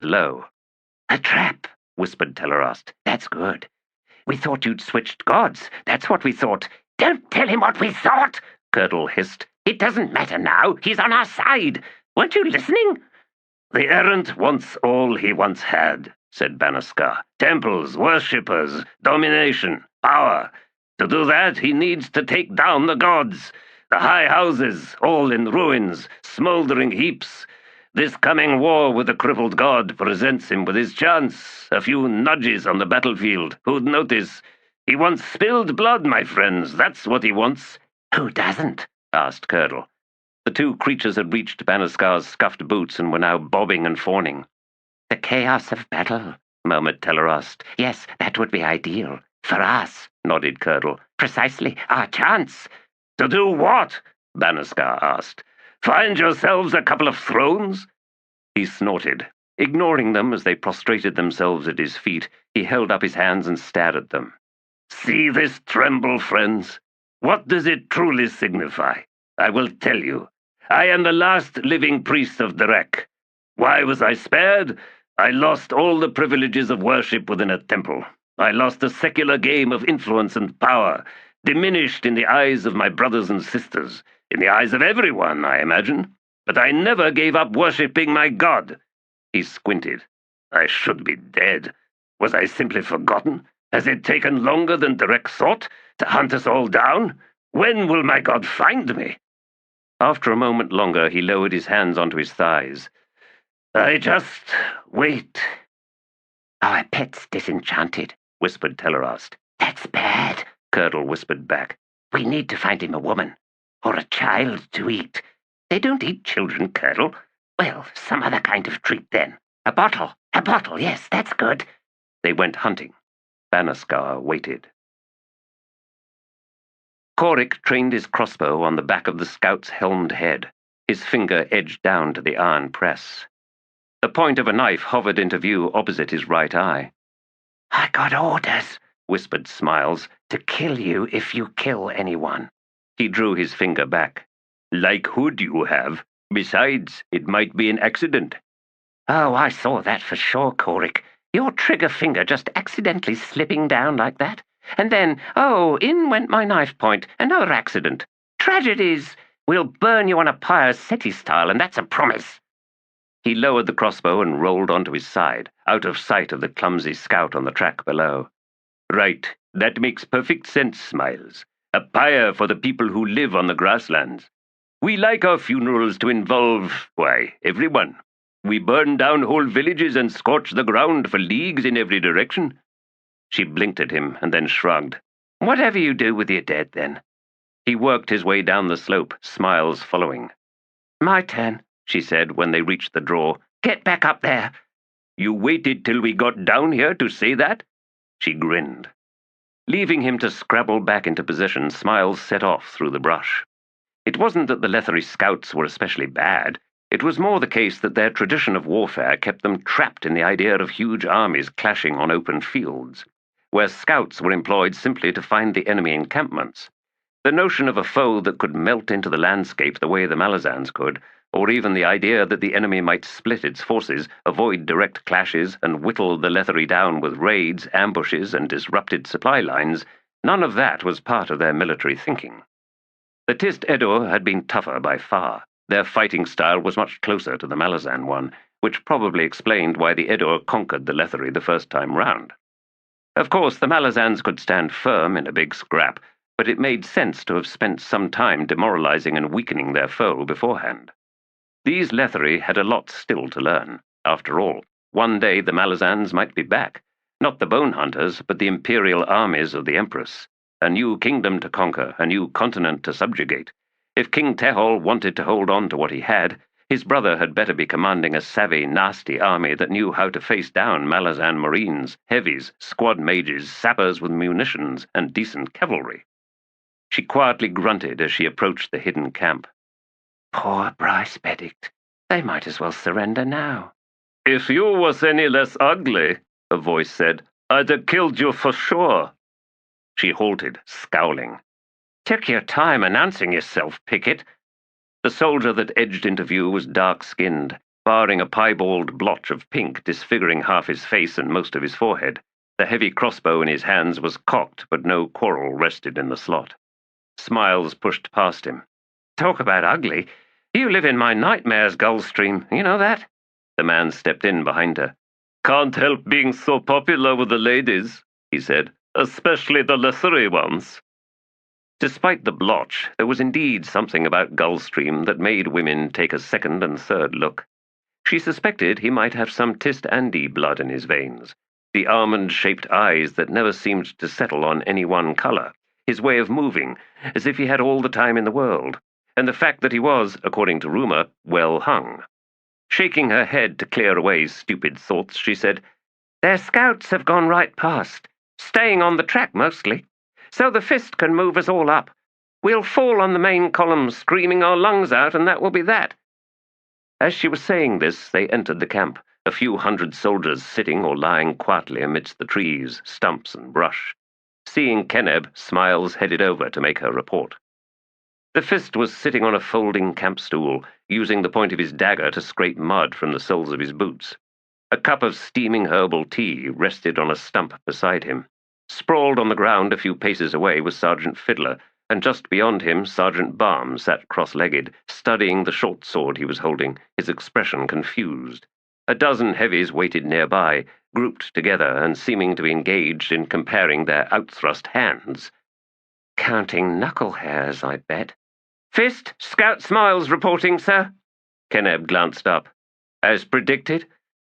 low. "A trap," whispered Telerast. "That's good. We thought you'd switched gods. That's what we thought." "Don't tell him what we thought," Curdle hissed. "It doesn't matter now. He's on our side. Weren't you listening?" "The errant wants all he once had," said Barghast. "Temples, worshippers, domination, power. To do that, he needs to take down the gods. The high houses, all in ruins, smouldering heaps. This coming war with the crippled god presents him with his chance. A few nudges on the battlefield. Who'd notice? He wants spilled blood, my friends. That's what he wants." "Who doesn't?" asked Curdle. The two creatures had reached Barghast's scuffed boots and were now bobbing and fawning. "The chaos of battle," murmured Telerast. "Yes, that would be ideal. For us," nodded Curdle. "Precisely. Our chance." "To do what?" Barghast asked. "Find yourselves a couple of thrones?" He snorted. Ignoring them as they prostrated themselves at his feet, he held up his hands and stared at them. "See this tremble, friends? What does it truly signify? I will tell you. I am the last living priest of Drek. Why was I spared? I lost all the privileges of worship within a temple. I lost the secular game of influence and power, diminished in the eyes of my brothers and sisters, in the eyes of everyone, I imagine. But I never gave up worshipping my god." He squinted. "I should be dead. Was I simply forgotten? Has it taken longer than Drek thought to hunt us all down? When will my god find me?" After a moment longer, he lowered his hands onto his thighs. "I just wait." "Our pet's disenchanted," whispered Telerast. "That's bad," Curdle whispered back. "We need to find him a woman. Or a child to eat. They don't eat children, Curdle. Well, some other kind of treat then. A bottle. A bottle, yes, that's good." They went hunting. Barghast waited. Korik trained his crossbow on the back of the scout's helmed head. His finger edged down to the iron press. The point of a knife hovered into view opposite his right eye. "I got orders," whispered Smiles, "to kill you if you kill anyone." He drew his finger back. "Like who'd you have? Besides, it might be an accident." "Oh, I saw that for sure, Korik. Your trigger finger just accidentally slipping down like that. And then, oh, in went my knife point. Another accident. Tragedies! We'll burn you on a pyre SETI style, and that's a promise." He lowered the crossbow and rolled onto his side, out of sight of the clumsy scout on the track below. "Right, that makes perfect sense, Smiles. A pyre for the people who live on the grasslands. We like our funerals to involve, why, everyone. We burn down whole villages and scorch the ground for leagues in every direction." She blinked at him and then shrugged. "Whatever you do with your dead, then." He worked his way down the slope, Smiles following. "My turn," she said when they reached the draw. "Get back up there." "You waited till we got down here to say that?" She grinned. Leaving him to scrabble back into position, Smiles set off through the brush. It wasn't that the Leathery scouts were especially bad. It was more the case that their tradition of warfare kept them trapped in the idea of huge armies clashing on open fields, where scouts were employed simply to find the enemy encampments. The notion of a foe that could melt into the landscape the way the Malazans could, or even the idea that the enemy might split its forces, avoid direct clashes, and whittle the Leathery down with raids, ambushes, and disrupted supply lines, none of that was part of their military thinking. The Tist Edur had been tougher by far. Their fighting style was much closer to the Malazan one, which probably explained why the Edur conquered the Leathery the first time round. Of course, the Malazans could stand firm in a big scrap, but it made sense to have spent some time demoralizing and weakening their foe beforehand. These Leathery had a lot still to learn. After all, one day the Malazans might be back, not the bone hunters, but the imperial armies of the Empress. A new kingdom to conquer, a new continent to subjugate. If King Tehol wanted to hold on to what he had, his brother had better be commanding a savvy, nasty army that knew how to face down Malazan marines, heavies, squad mages, sappers with munitions, and decent cavalry. She quietly grunted as she approached the hidden camp. "Poor Bryce Benedict. They might as well surrender now." "If you was any less ugly," a voice said, "I'd have killed you for sure." She halted, scowling. "Took your time announcing yourself, Pickett." The soldier that edged into view was dark-skinned, barring a piebald blotch of pink disfiguring half his face and most of his forehead. The heavy crossbow in his hands was cocked, but no quarrel rested in the slot. Smiles pushed past him. "Talk about ugly. You live in my nightmares, Gulfstream. You know that?" The man stepped in behind her. "Can't help being so popular with the ladies," he said, "especially the lessery ones." Despite the blotch, there was indeed something about Gulfstream that made women take a second and third look. She suspected he might have some Tist Andy blood in his veins, the almond-shaped eyes that never seemed to settle on any one color, his way of moving, as if he had all the time in the world, and the fact that he was, according to rumor, well hung. Shaking her head to clear away stupid thoughts, she said, "Their scouts have gone right past, staying on the track mostly, so the fist can move us all up. We'll fall on the main column screaming our lungs out, and that will be that." As she was saying this, they entered the camp, a few hundred soldiers sitting or lying quietly amidst the trees, stumps, and brush. Seeing Keneb, Smiles headed over to make her report. The fist was sitting on a folding camp stool, using the point of his dagger to scrape mud from the soles of his boots. A cup of steaming herbal tea rested on a stump beside him. Sprawled on the ground a few paces away was Sergeant Fiddler, and just beyond him Sergeant Balm sat cross-legged, studying the short sword he was holding, his expression confused. A dozen heavies waited nearby, grouped together and seeming to be engaged in comparing their outthrust hands. "Counting knuckle hairs, I bet." "Fist, Scout Smiles reporting, sir." Keneb glanced up. "As predicted?"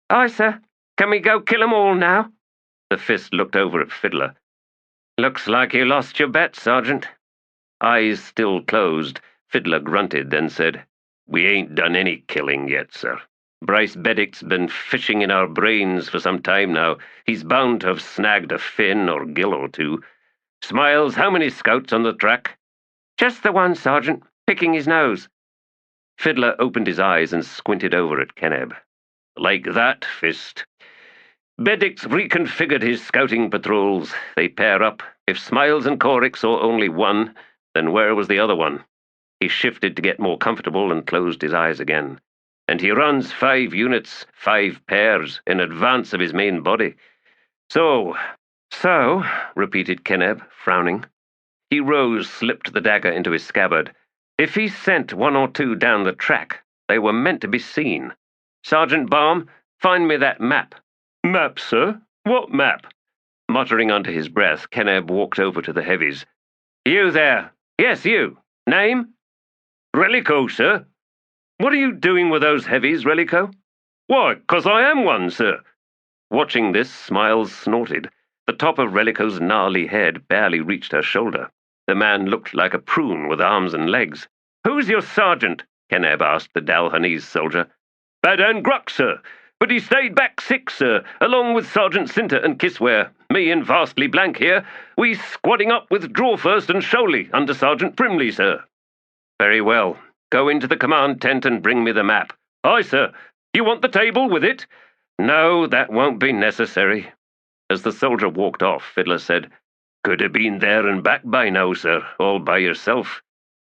"Aye, sir. Can we go kill 'em all now?" The fist looked over at Fiddler. "Looks like you lost your bet, Sergeant." Eyes still closed, Fiddler grunted, then said, "We ain't done any killing yet, sir. Bryce Beddick's been fishing in our brains for some time now. He's bound to have snagged a fin or gill or two. Smiles, how many scouts on the track?" "Just the one, Sergeant, picking his nose." Fiddler opened his eyes and squinted over at Keneb. "Like that, Fist. Beddick's reconfigured his scouting patrols. They pair up. If Smiles and Corrick saw only one, then where was the other one?" He shifted to get more comfortable and closed his eyes again. "And he runs 5 units, 5 pairs, in advance of his main body. So, repeated Keneb, frowning. He rose, slipped the dagger into his scabbard. "If he sent 1 or 2 down the track, they were meant to be seen. Sergeant Balm, find me that map." "Map, sir? What map?" Muttering under his breath, Keneb walked over to the heavies. "You there. Yes, you. Name?" "Relico, sir." "What are you doing with those heavies, Relico?" "Why, 'cause I am one, sir." Watching this, Smiles snorted. The top of Relico's gnarly head barely reached her shoulder. The man looked like a prune with arms and legs. "Who's your sergeant?" Keneb asked the Dalhanese soldier. "Badan Gruck, sir. But he stayed back sick, sir, along with Sergeant Sinter and Kisware. Me and Vastly Blank here. We squadding up with Drawfirst and Sholey under Sergeant Primley, sir." "Very well. Go into the command tent and bring me the map." "Aye, sir. You want the table with it?" "No, that won't be necessary." As the soldier walked off, Fiddler said, "Could have been there and back by now, sir, all by yourself."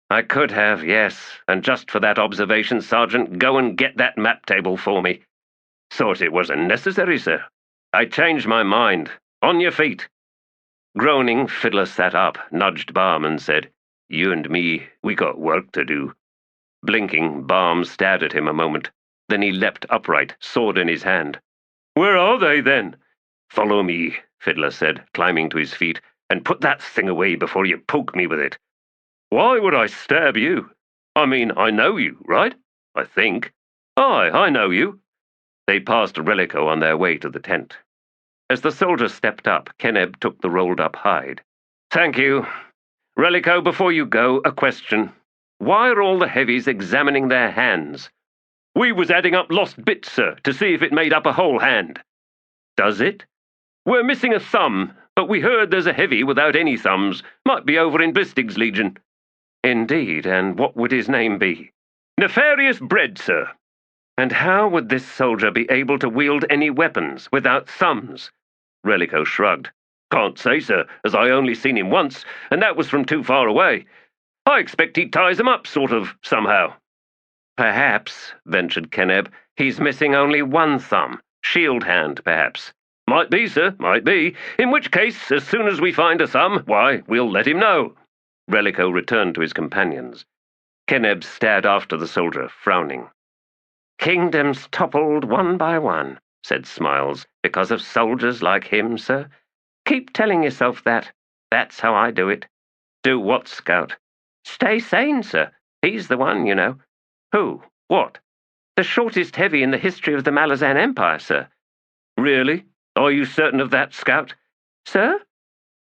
"I could have, yes, and just for that observation, Sergeant, go and get that map table for me." "Thought it wasn't necessary, sir." "I changed my mind. On your feet." Groaning, Fiddler sat up, nudged Balm, and said, "You and me, we got work to do." Blinking, Balm stared at him a moment. Then he leapt upright, sword in his hand. "Where are they, then?" "Follow me," Fiddler said, climbing to his feet, "and put that thing away before you poke me with it." "Why would I stab you? I mean, I know you, right? I think." "Aye, I know you." They passed Relico on their way to the tent. As the soldier stepped up, Keneb took the rolled-up hide. "Thank you. Relico, before you go, a question. Why are all the heavies examining their hands?" "We was adding up lost bits, sir, to see if it made up a whole hand." "Does it?" "We're missing a thumb, but we heard there's a heavy without any thumbs. Might be over in Blistig's Legion." "Indeed, and what would his name be?" "Nefarious Bread, sir." "And how would this soldier be able to wield any weapons without thumbs?" Relico shrugged. "Can't say, sir, as I only seen him once, and that was from too far away. I expect he ties 'em up, sort of, somehow." "Perhaps," ventured Keneb, He's missing only one thumb. Shield hand, perhaps. Might be, sir, might be. In which case, as soon as we find a thumb, why, we'll let him know. Relico returned to his companions. Keneb stared after the soldier, frowning. Kingdoms toppled one by one, said Smiles, because of soldiers like him, sir. Keep telling yourself that. That's how I do it. Do what, Scout? Stay sane, sir. He's the one, you know. Who? What? The shortest heavy in the history of the Malazan Empire, sir. Really? Are you certain of that, Scout? Sir?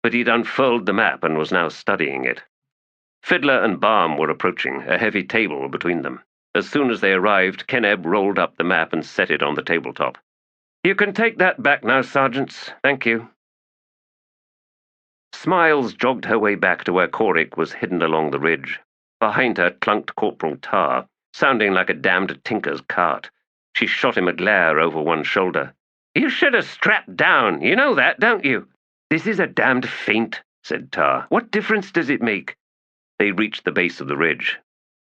But he'd unfurled the map and was now studying it. Fiddler and Balm were approaching, a heavy table between them. As soon as they arrived, Keneb rolled up the map and set it on the tabletop. You can take that back now, sergeants. Thank you. Smiles jogged her way back to where Korik was hidden along the ridge. Behind her clunked Corporal Tar, sounding like a damned tinker's cart. She shot him a glare over one shoulder. You should have strapped down. You know that, don't you? This is a damned feint, said Tar. What difference does it make? They reached the base of the ridge.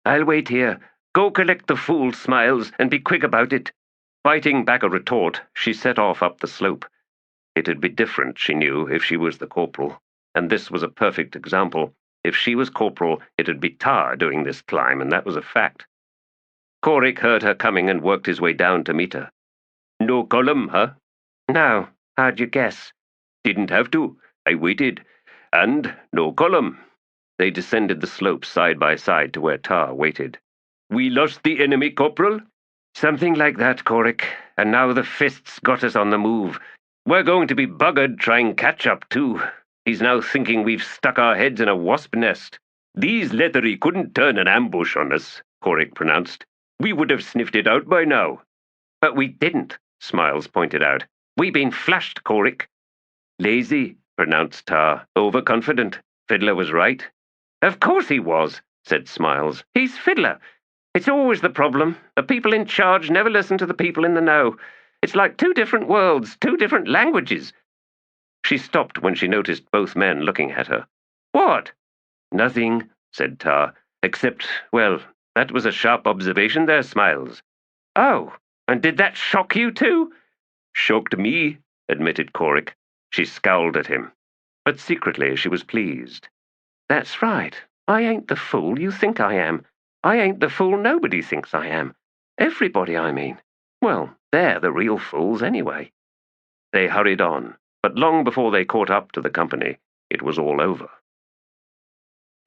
I'll wait here. Go collect the fool, Smiles, and be quick about it. Fighting back a retort, she set off up the slope. It'd be different, she knew, if she was the corporal. And this was a perfect example. If she was corporal, it'd be Tar doing this climb, and that was a fact. Korik heard her coming and worked his way down to meet her. No column, huh? No. How'd you guess? Didn't have to. I waited. And no column. They descended the slope side by side to where Tar waited. We lost the enemy, Corporal? Something like that, Korik. And now the fists got us on the move. We're going to be buggered trying catch up, too. He's now thinking we've stuck our heads in a wasp nest. These Leathery couldn't turn an ambush on us, Korik pronounced. We would have sniffed it out by now. But we didn't, Smiles pointed out. We been flashed, Korik. Lazy, pronounced Tar. Overconfident. Fiddler was right. Of course he was, said Smiles. He's Fiddler. It's always the problem. The people in charge never listen to the people in the know. It's like two different worlds, two different languages. She stopped when she noticed both men looking at her. What? Nothing, said Tar, except, well, that was a sharp observation there, Smiles. Oh, and did that shock you too? Shocked me, admitted Korik. She scowled at him, but secretly she was pleased. That's right. I ain't the fool you think I am. I ain't the fool nobody thinks I am. Everybody, I mean. Well, they're the real fools anyway. They hurried on, but long before they caught up to the company, it was all over.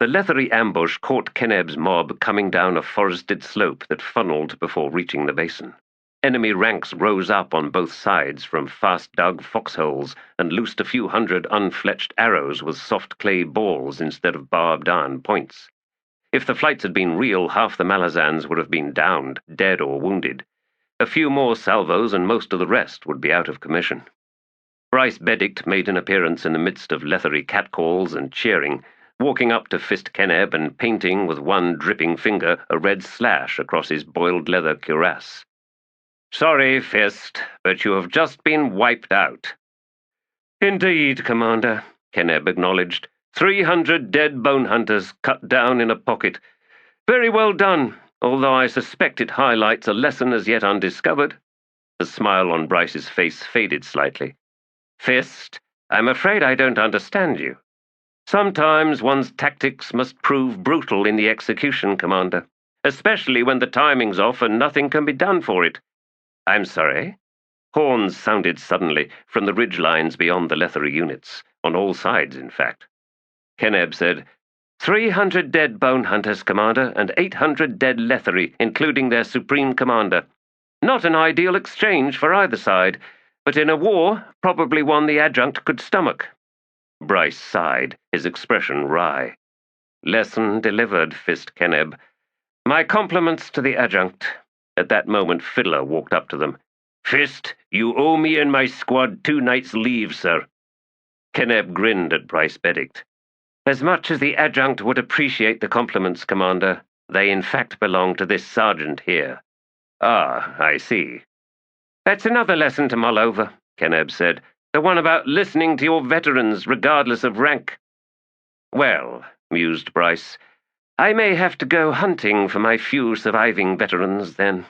The Leathery ambush caught Keneb's mob coming down a forested slope that funneled before reaching the basin. Enemy ranks rose up on both sides from fast-dug foxholes and loosed a few hundred unfletched arrows with soft clay balls instead of barbed iron points. If the flights had been real, half the Malazans would have been downed, dead or wounded. A few more salvos and most of the rest would be out of commission. Bryce Benedict made an appearance in the midst of Leathery catcalls and cheering, walking up to Fist Keneb and painting with one dripping finger a red slash across his boiled leather cuirass. Sorry, Fist, but you have just been wiped out. Indeed, Commander, Keneb acknowledged. 300 dead bone hunters cut down in a pocket. Very well done, although I suspect it highlights a lesson as yet undiscovered. The smile on Bryce's face faded slightly. Fist, I'm afraid I don't understand you. Sometimes one's tactics must prove brutal in the execution, Commander, especially when the timing's off and nothing can be done for it. I'm sorry? Horns sounded suddenly from the ridgelines beyond the Leathery units, on all sides, in fact. Keneb said, 300 dead bone hunters, Commander, and 800 dead Leathery, including their supreme commander. Not an ideal exchange for either side, but in a war, probably one the adjutant could stomach. Bryce sighed, his expression wry. Lesson delivered, Fist Keneb. My compliments to the adjutant. At that moment, Fiddler walked up to them. Fist, you owe me and my squad 2 nights' leave, sir. Keneb grinned at Bryce Benedict. As much as the adjutant would appreciate the compliments, Commander, they in fact belong to this sergeant here. Ah, I see. That's another lesson to mull over, Keneb said. The one about listening to your veterans regardless of rank. Well, mused Bryce, I may have to go hunting for my few surviving veterans then.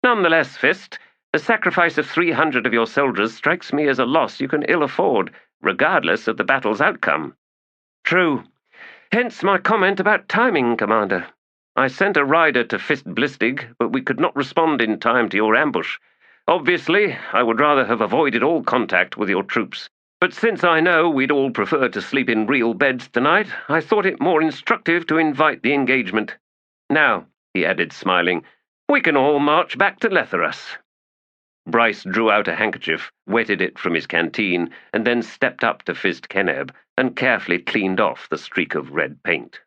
Nonetheless, Fist, the sacrifice of 300 of your soldiers strikes me as a loss you can ill afford, regardless of the battle's outcome. True. Hence my comment about timing, Commander. I sent a rider to Fist Blistig, but we could not respond in time to your ambush. Obviously, I would rather have avoided all contact with your troops. But since I know we'd all prefer to sleep in real beds tonight, I thought it more instructive to invite the engagement. Now, he added, smiling, we can all march back to Letheras. Bryce drew out a handkerchief, wetted it from his canteen, and then stepped up to Fist Keneb and carefully cleaned off the streak of red paint.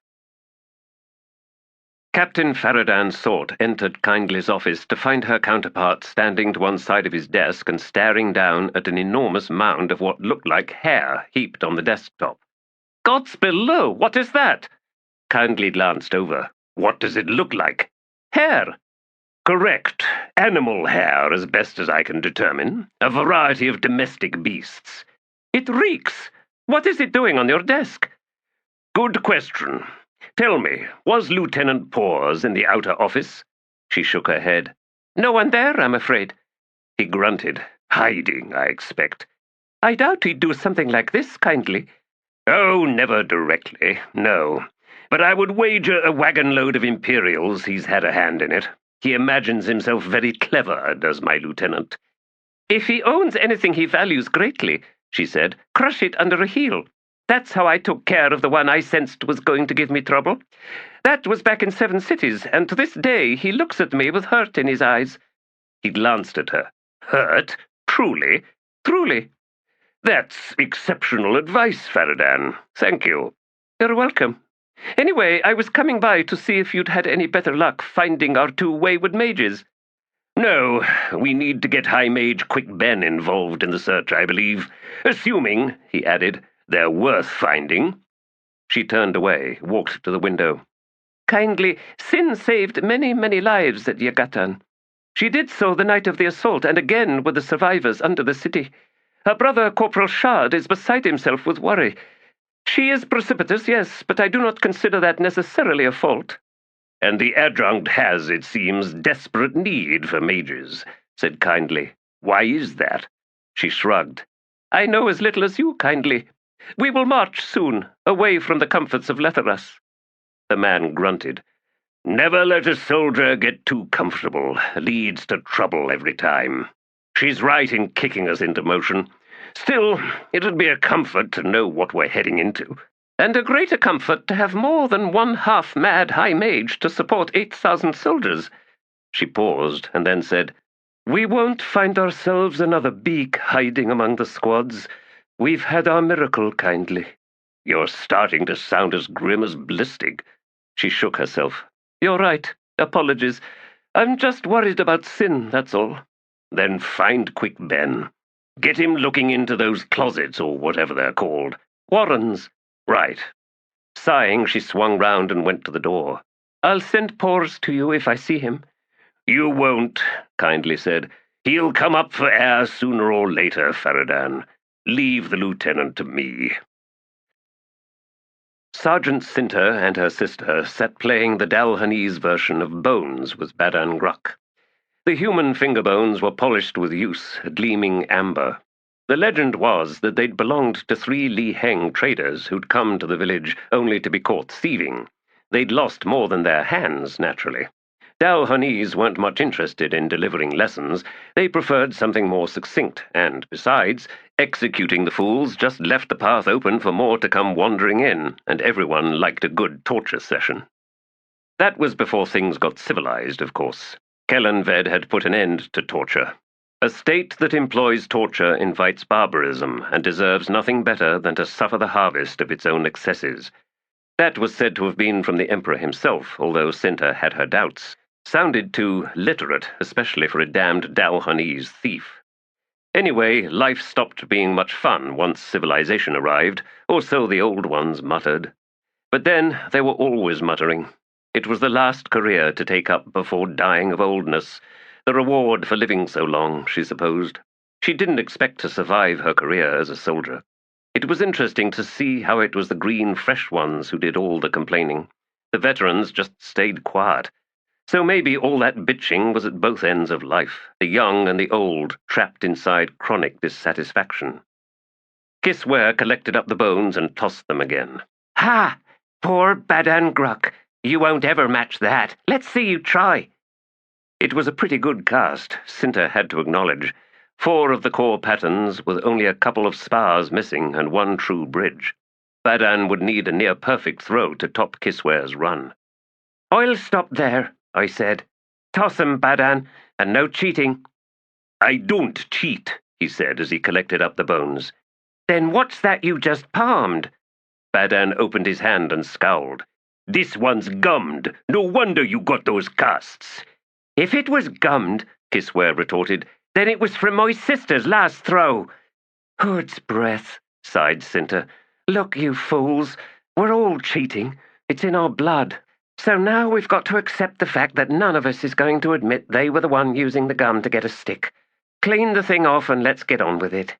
Captain Faradan Sort entered Kindly's office to find her counterpart standing to one side of his desk and staring down at an enormous mound of what looked like hair heaped on the desktop. Gods below, what is that? Kindly glanced over. What does it look like? Hair. Correct. Animal hair, as best as I can determine. A variety of domestic beasts. It reeks. What is it doing on your desk? Good question. Tell me, was Lieutenant Pors in the outer office? She shook her head. No one there, I'm afraid. He grunted. Hiding, I expect. I doubt he'd do something like this, Kindly. Oh, never directly, no. But I would wager a wagon-load of Imperials he's had a hand in it. He imagines himself very clever, does my lieutenant. If he owns anything he values greatly, she said, crush it under a heel. That's how I took care of the one I sensed was going to give me trouble. That was back in 7 Cities, and to this day he looks at me with hurt in his eyes. He glanced at her. Hurt? Truly? Truly. That's exceptional advice, Faradan. Thank you. You're welcome. Anyway, I was coming by to see if you'd had any better luck finding our 2 wayward mages. No, we need to get High Mage Quick Ben involved in the search, I believe. Assuming, he added, they're worth finding. She turned away, walked to the window. Kindly, Sin saved many, many lives at Yagatan. She did so the night of the assault, and again with the survivors under the city. Her brother, Corporal Shard, is beside himself with worry. She is precipitous, yes, but I do not consider that necessarily a fault. And the adjunct has, it seems, desperate need for mages, said Kindly. Why is that? She shrugged. I know as little as you, Kindly. We will march soon, away from the comforts of Letheras. The man grunted. Never let a soldier get too comfortable. Leads to trouble every time. She's right in kicking us into motion. Still, it'd be a comfort to know what we're heading into. And a greater comfort to have more than one half-mad high mage to support 8,000 soldiers. She paused, and then said, We won't find ourselves another beak hiding among the squads. We've had our miracle, Kindly. You're starting to sound as grim as Blistig. She shook herself. You're right. Apologies. I'm just worried about Sin, that's all. Then find Quick Ben. Get him looking into those closets, or whatever they're called. Warrens. Right. Sighing, she swung round and went to the door. I'll send Pors to you if I see him. You won't, Kindly said. He'll come up for air sooner or later, Faradan. Leave the lieutenant to me. Sergeant Sinter and her sister sat playing the Dalhanese version of Bones with Badan Gruk. The human finger bones were polished with use, gleaming amber. The legend was that they'd belonged to 3 Li Heng traders who'd come to the village only to be caught thieving. They'd lost more than their hands, naturally. Dalhanese weren't much interested in delivering lessons. They preferred something more succinct, and, besides, executing the fools just left the path open for more to come wandering in, and everyone liked a good torture session. That was before things got civilized, of course. Kellanved had put an end to torture. A state that employs torture invites barbarism, and deserves nothing better than to suffer the harvest of its own excesses. That was said to have been from the Emperor himself, although Sinter had her doubts. Sounded too literate, especially for a damned Dalhanese thief. Anyway, life stopped being much fun once civilization arrived, or so the old ones muttered. But then they were always muttering. It was the last career to take up before dying of oldness, the reward for living so long, she supposed. She didn't expect to survive her career as a soldier. It was interesting to see how it was the green, fresh ones who did all the complaining. The veterans just stayed quiet. So maybe all that bitching was at both ends of life, the young and the old, trapped inside chronic dissatisfaction. Kisware collected up the bones and tossed them again. Ha! Poor Badan Gruck! You won't ever match that. Let's see you try. It was a pretty good cast, Sinter had to acknowledge. 4 of the core patterns, with only a couple of spars missing and 1 true bridge. Badan would need a near-perfect throw to top Kisware's run. "I'll stop there," I said. "Toss 'em, Badan, and no cheating." "I don't cheat," he said as he collected up the bones. "Then what's that you just palmed?" Badan opened his hand and scowled. "This one's gummed. No wonder you got those casts." "If it was gummed," Kisware retorted, "then it was from my sister's last throw." "Hood's breath," sighed Sinter. "Look, you fools, we're all cheating. It's in our blood. So now we've got to accept the fact that none of us is going to admit they were the one using the gum to get a stick. Clean the thing off and let's get on with it."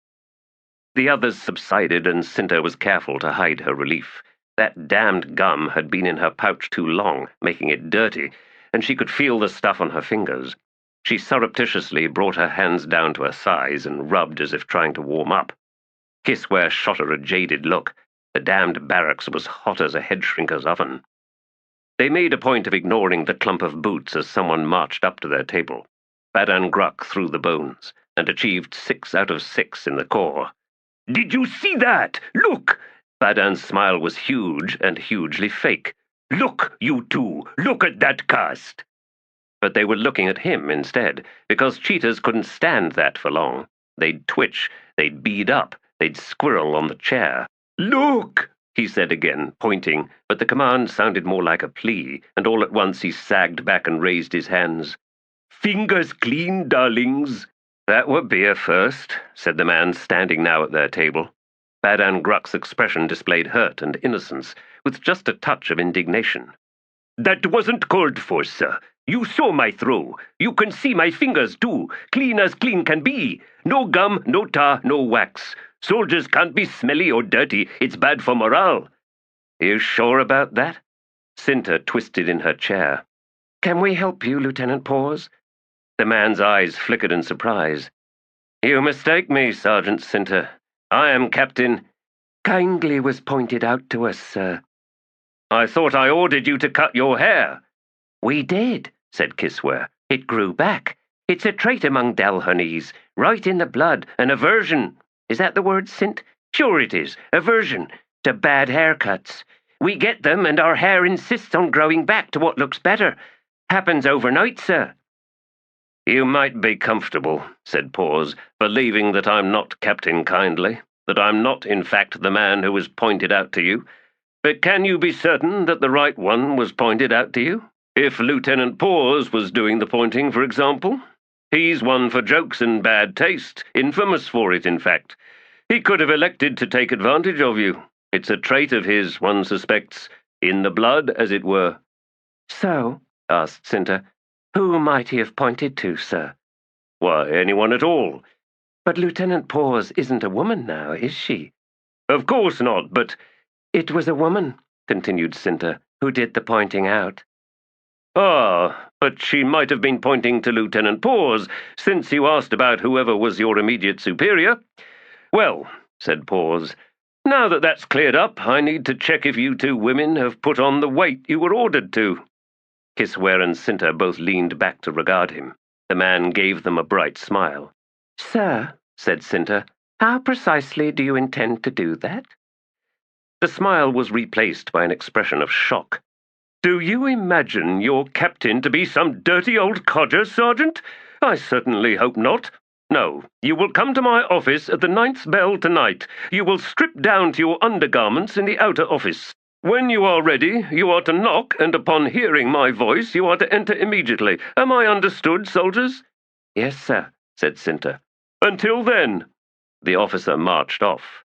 The others subsided, and Sinter was careful to hide her relief. That damned gum had been in her pouch too long, making it dirty, and she could feel the stuff on her fingers. She surreptitiously brought her hands down to her thighs and rubbed as if trying to warm up. Kisware shot her a jaded look. The damned barracks was hot as a head shrinker's oven. They made a point of ignoring the clump of boots as someone marched up to their table. Badan Gruck threw the bones, and achieved 6 out of 6 in the core. "Did you see that? Look!" Badan's smile was huge and hugely fake. "Look, you two! Look at that cast!" But they were looking at him instead, because cheaters couldn't stand that for long. They'd twitch, they'd bead up, they'd squirrel on the chair. "Look!" he said again, pointing, but the command sounded more like a plea, and all at once he sagged back and raised his hands. "Fingers clean, darlings." "That would be a first," said the man standing now at their table. Badan Gruck's expression displayed hurt and innocence, with just a touch of indignation. "That wasn't called for, sir. You saw my throw. You can see my fingers, too, clean as clean can be. No gum, no tar, no wax. Soldiers can't be smelly or dirty. It's bad for morale." "You sure about that?" Sinter twisted in her chair. "Can we help you, Lieutenant Paws?" The man's eyes flickered in surprise. "You mistake me, Sergeant Sinter. I am Captain—" "Kindly was pointed out to us, sir." "I thought I ordered you to cut your hair." "We did," said Kisware. "It grew back. It's a trait among Dalhoneys, right in the blood, an aversion. Is that the word, Sint? Sure it is, aversion to bad haircuts. We get them, and our hair insists on growing back to what looks better. Happens overnight, sir." "You might be comfortable," said Paws, "believing that I'm not Captain Kindly, that I'm not, in fact, the man who was pointed out to you. But can you be certain that the right one was pointed out to you? If Lieutenant Paws was doing the pointing, for example? He's one for jokes and bad taste, infamous for it, in fact. He could have elected to take advantage of you. It's a trait of his, one suspects, in the blood, as it were." "So," asked Sinter, "who might he have pointed to, sir?" "Why, anyone at all." "But Lieutenant Paws isn't a woman now, is she?" "Of course not, but—" "It was a woman," continued Sinter, "who did the pointing out." "Ah, but she might have been pointing to Lieutenant Paws, since you asked about whoever was your immediate superior. Well," said Paws, "now that that's cleared up, I need to check if you 2 women have put on the weight you were ordered to." Kisware and Sinter both leaned back to regard him. The man gave them a bright smile. "Sir," said Sinter, "how precisely do you intend to do that?" The smile was replaced by an expression of shock. "Do you imagine your captain to be some dirty old codger, Sergeant? I certainly hope not. No, you will come to my office at the 9th bell tonight. You will strip down to your undergarments in the outer office. When you are ready, you are to knock, and upon hearing my voice, you are to enter immediately. Am I understood, soldiers?" "Yes, sir," said Sinter. "Until then." The officer marched off.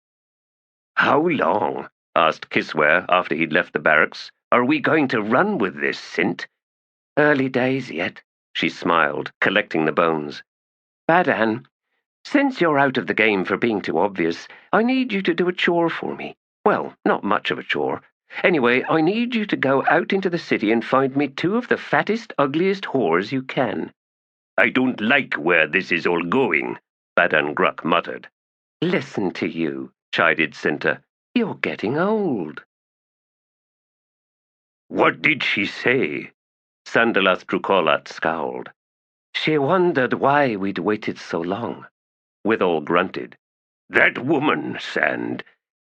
"How long," asked Kisware after he'd left the barracks, "are we going to run with this, Sint?" "Early days yet," she smiled, collecting the bones. "Badan, since you're out of the game for being too obvious, I need you to do a chore for me. Well, not much of a chore. Anyway, I need you to go out into the city and find me two of the fattest, ugliest whores you can." "I don't like where this is all going," Badan Gruck muttered. "Listen to you," chided Cinta. "You're getting old." "What did she say?" Sandalath Drukolat scowled. "She wondered why we'd waited so long." Withal grunted. "That woman, Sand."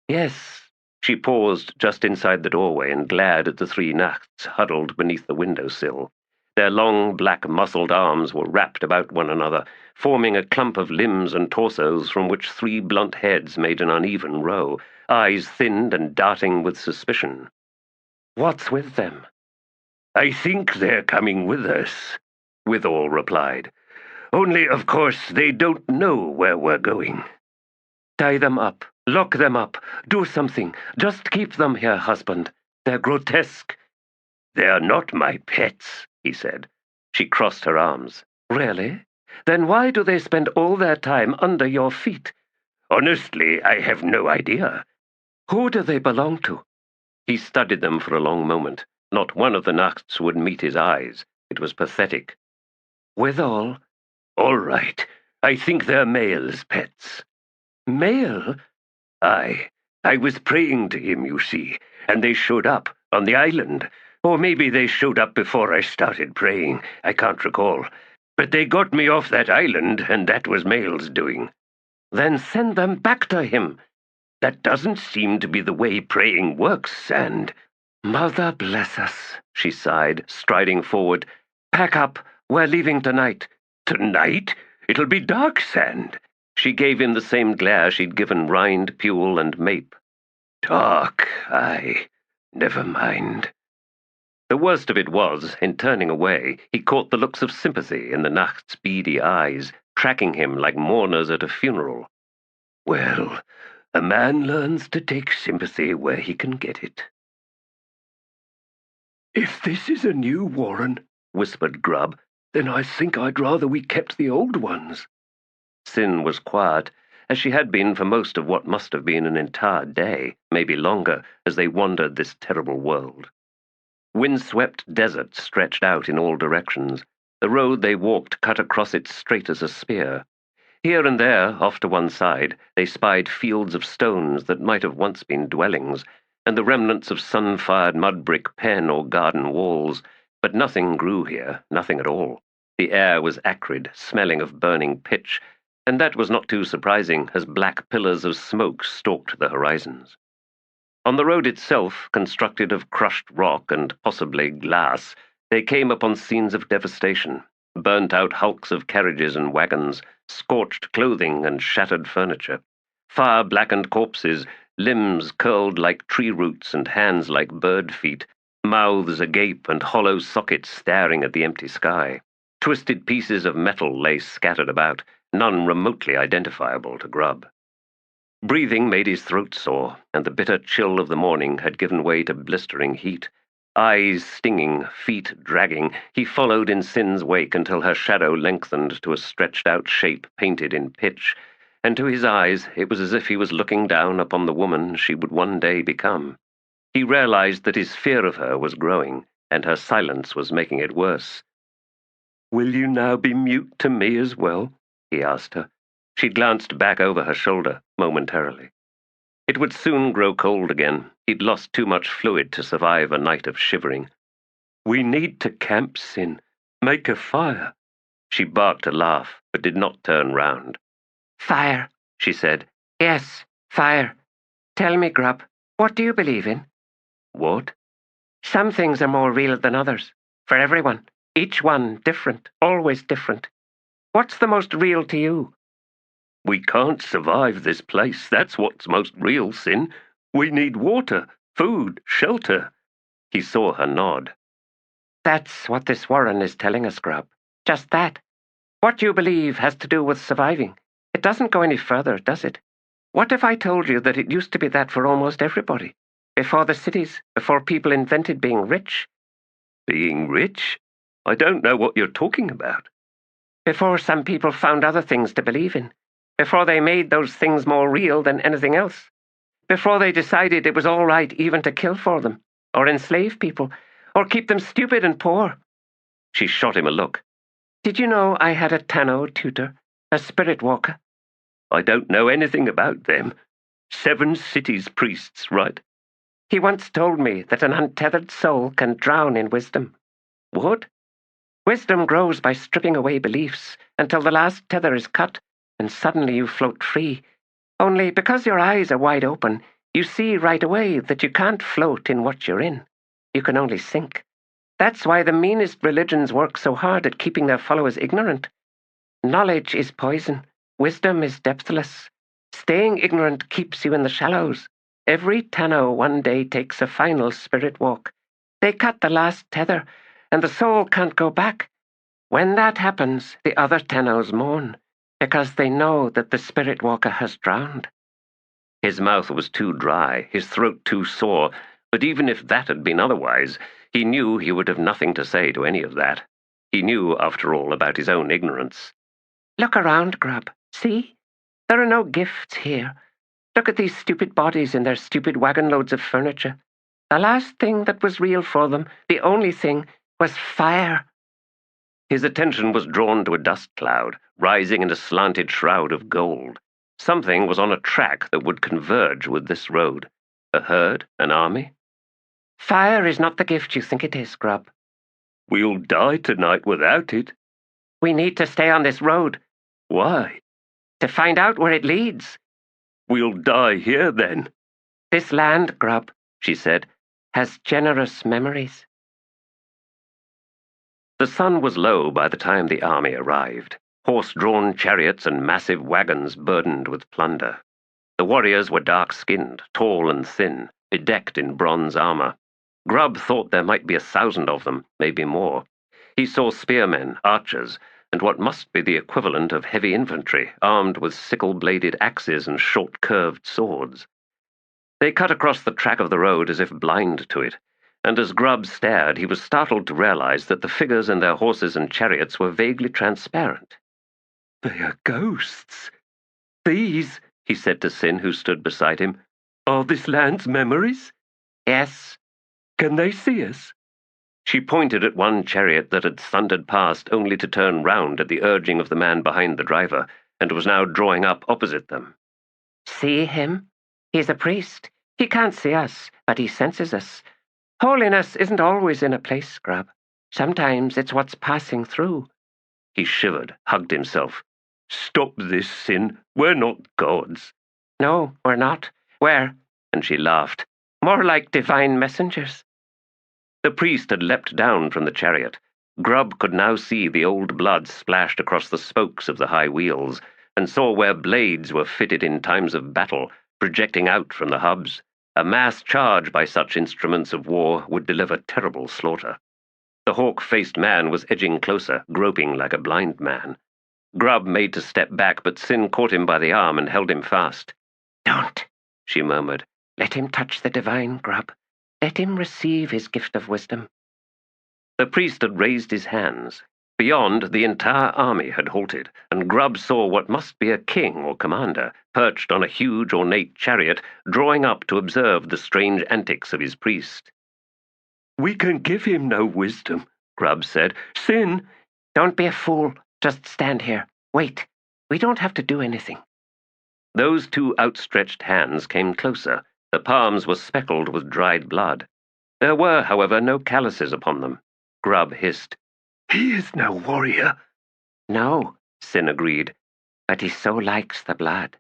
"Yes." She paused just inside the doorway and glared at the three Nachts huddled beneath the windowsill. Their long, black, muscled arms were wrapped about one another, forming a clump of limbs and torsos from which three blunt heads made an uneven row, eyes thinned and darting with suspicion. "What's with them?" "I think they're coming with us," Withal replied. "Only, of course, they don't know where we're going." "Tie them up. Lock them up. Do something. Just keep them here, husband. They're grotesque." "They're not my pets," he said. She crossed her arms. "Really? Then why do they spend all their time under your feet?" "Honestly, I have no idea." "Who do they belong to?" He studied them for a long moment. Not one of the Nachts would meet his eyes. It was pathetic. "Withal?" "All right. I think they're Male's pets." "Male?" "Aye. I was praying to him, you see, and they showed up on the island. Or maybe they showed up before I started praying. I can't recall. But they got me off that island, and that was Male's doing." "Then send them back to him." "That doesn't seem to be the way praying works, Sand." "Mother bless us," she sighed, striding forward. "Pack up. We're leaving tonight." "Tonight? It'll be dark, Sand." She gave him the same glare she'd given Rind, Puel, and Mape. "Dark, aye. Never mind." The worst of it was, in turning away, he caught the looks of sympathy in the Nacht's beady eyes, tracking him like mourners at a funeral. "Well, a man learns to take sympathy where he can get it." "If this is a new warren," whispered Grubb, "then I think I'd rather we kept the old ones." Sin was quiet, as she had been for most of what must have been an entire day, maybe longer, as they wandered this terrible world. Windswept desert stretched out in all directions. The road they walked cut across it straight as a spear. Here and there, off to one side, they spied fields of stones that might have once been dwellings, and the remnants of sun-fired mud-brick pen or garden walls, but nothing grew here, nothing at all. The air was acrid, smelling of burning pitch, and that was not too surprising, as black pillars of smoke stalked the horizons. On the road itself, constructed of crushed rock and possibly glass, they came upon scenes of devastation, burnt-out hulks of carriages and wagons, scorched clothing and shattered furniture, fire-blackened corpses, limbs curled like tree roots and hands like bird feet, mouths agape and hollow sockets staring at the empty sky. Twisted pieces of metal lay scattered about, none remotely identifiable to Grubb. Breathing made his throat sore, and the bitter chill of the morning had given way to blistering heat. Eyes stinging, feet dragging, he followed in Sin's wake until her shadow lengthened to a stretched-out shape painted in pitch, and to his eyes it was as if he was looking down upon the woman she would one day become. He realized that his fear of her was growing, and her silence was making it worse. "Will you now be mute to me as well?" he asked her. She glanced back over her shoulder, momentarily. It would soon grow cold again. He'd lost too much fluid to survive a night of shivering. "We need to camp, Sin. Make a fire." She barked a laugh, but did not turn round. "Fire," she said. "Yes, fire. Tell me, Grubb, what do you believe in?" "What?" "Some things are more real than others. For everyone. Each one different, always different. What's the most real to you?" "We can't survive this place. That's what's most real, Sin. We need water, food, shelter." He saw her nod. "That's what this warren is telling us, Grubb. Just that. What you believe has to do with surviving. It doesn't go any further, does it? What if I told you that it used to be that for almost everybody? Before the cities, before people invented being rich?" "Being rich? I don't know what you're talking about." "Before some people found other things to believe in. Before they made those things more real than anything else. before they decided it was all right even to kill for them, or enslave people, or keep them stupid and poor. She shot him a look. Did you know I had a Tano tutor, a spirit walker? I don't know anything about them. 7 cities priests, right? He once told me that an untethered soul can drown in wisdom. What? Wisdom grows by stripping away beliefs until the last tether is cut, and suddenly you float free. Only because your eyes are wide open, you see right away that you can't float in what you're in. You can only sink. That's why the meanest religions work so hard at keeping their followers ignorant. Knowledge is poison. Wisdom is depthless. Staying ignorant keeps you in the shallows. Every Tano one day takes a final spirit walk. They cut the last tether, and the soul can't go back. When that happens, the other Tanos mourn, because they know that the spirit walker has drowned. His mouth was too dry, his throat too sore, but even if that had been otherwise, he knew he would have nothing to say to any of that. He knew, after all, about his own ignorance. Look around, Grub. See? There are no gifts here. Look at these stupid bodies in their stupid wagon loads of furniture. The last thing that was real for them, the only thing, was fire. His attention was drawn to a dust cloud, rising in a slanted shroud of gold. Something was on a track that would converge with this road. A herd? An army? Fire is not the gift you think it is, Grub. We'll die tonight without it. We need to stay on this road. Why? To find out where it leads. We'll die here, then. This land, Grub, she said, has generous memories. The sun was low by the time the army arrived, horse-drawn chariots and massive wagons burdened with plunder. The warriors were dark-skinned, tall and thin, bedecked in bronze armor. Grub thought there might be 1,000 of them, maybe more. He saw spearmen, archers, and what must be the equivalent of heavy infantry, armed with sickle-bladed axes and short-curved swords. They cut across the track of the road as if blind to it, and as Grub stared, he was startled to realize that the figures in their horses and chariots were vaguely transparent. They are ghosts. These, he said to Sin, who stood beside him, are this land's memories? Yes. Can they see us? She pointed at one chariot that had thundered past only to turn round at the urging of the man behind the driver, and was now drawing up opposite them. See him? He's a priest. He can't see us, but he senses us. Holiness isn't always in a place, Grub. Sometimes it's what's passing through. He shivered, hugged himself. Stop this, Sin. We're not gods. No, we're not. We're, and she laughed, more like divine messengers. The priest had leapt down from the chariot. Grub could now see the old blood splashed across the spokes of the high wheels, and saw where blades were fitted in times of battle, projecting out from the hubs. A mass charge by such instruments of war would deliver terrible slaughter. The hawk-faced man was edging closer, groping like a blind man. Grub made to step back, but Sin caught him by the arm and held him fast. Don't, she murmured. Let him touch the divine, Grub. Let him receive his gift of wisdom. The priest had raised his hands. Beyond, the entire army had halted, and Grub saw what must be a king or commander, perched on a huge ornate chariot, drawing up to observe the strange antics of his priest. We can give him no wisdom, Grub said. Sin! Don't be a fool. Just stand here. Wait. We don't have to do anything. Those 2 outstretched hands came closer. The palms were speckled with dried blood. There were, however, no calluses upon them. Grub hissed. He is no warrior. No, Sin agreed, but he so likes the blood.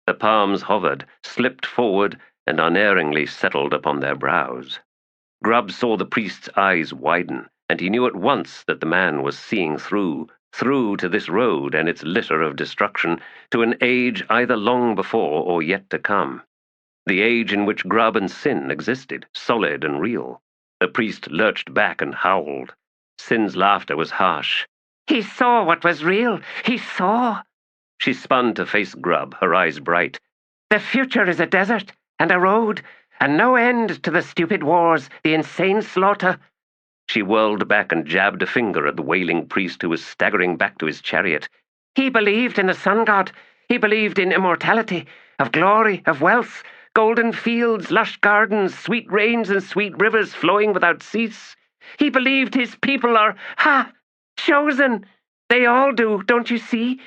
The palms hovered, slipped forward, and unerringly settled upon their brows. Grub saw the priest's eyes widen, and he knew at once that the man was seeing through to this road and its litter of destruction, to an age either long before or yet to come. The age in which Grub and Sin existed, solid and real. The priest lurched back and howled. Sin's laughter was harsh. He saw what was real. He saw. She spun to face Grub, her eyes bright. The future is a desert and a road, and no end to the stupid wars, the insane slaughter. She whirled back and jabbed a finger at the wailing priest who was staggering back to his chariot. He believed in the sun god. He believed in immortality, of glory, of wealth, golden fields, lush gardens, sweet rains, and sweet rivers flowing without cease. He believed his people are, chosen. They all do, don't you see?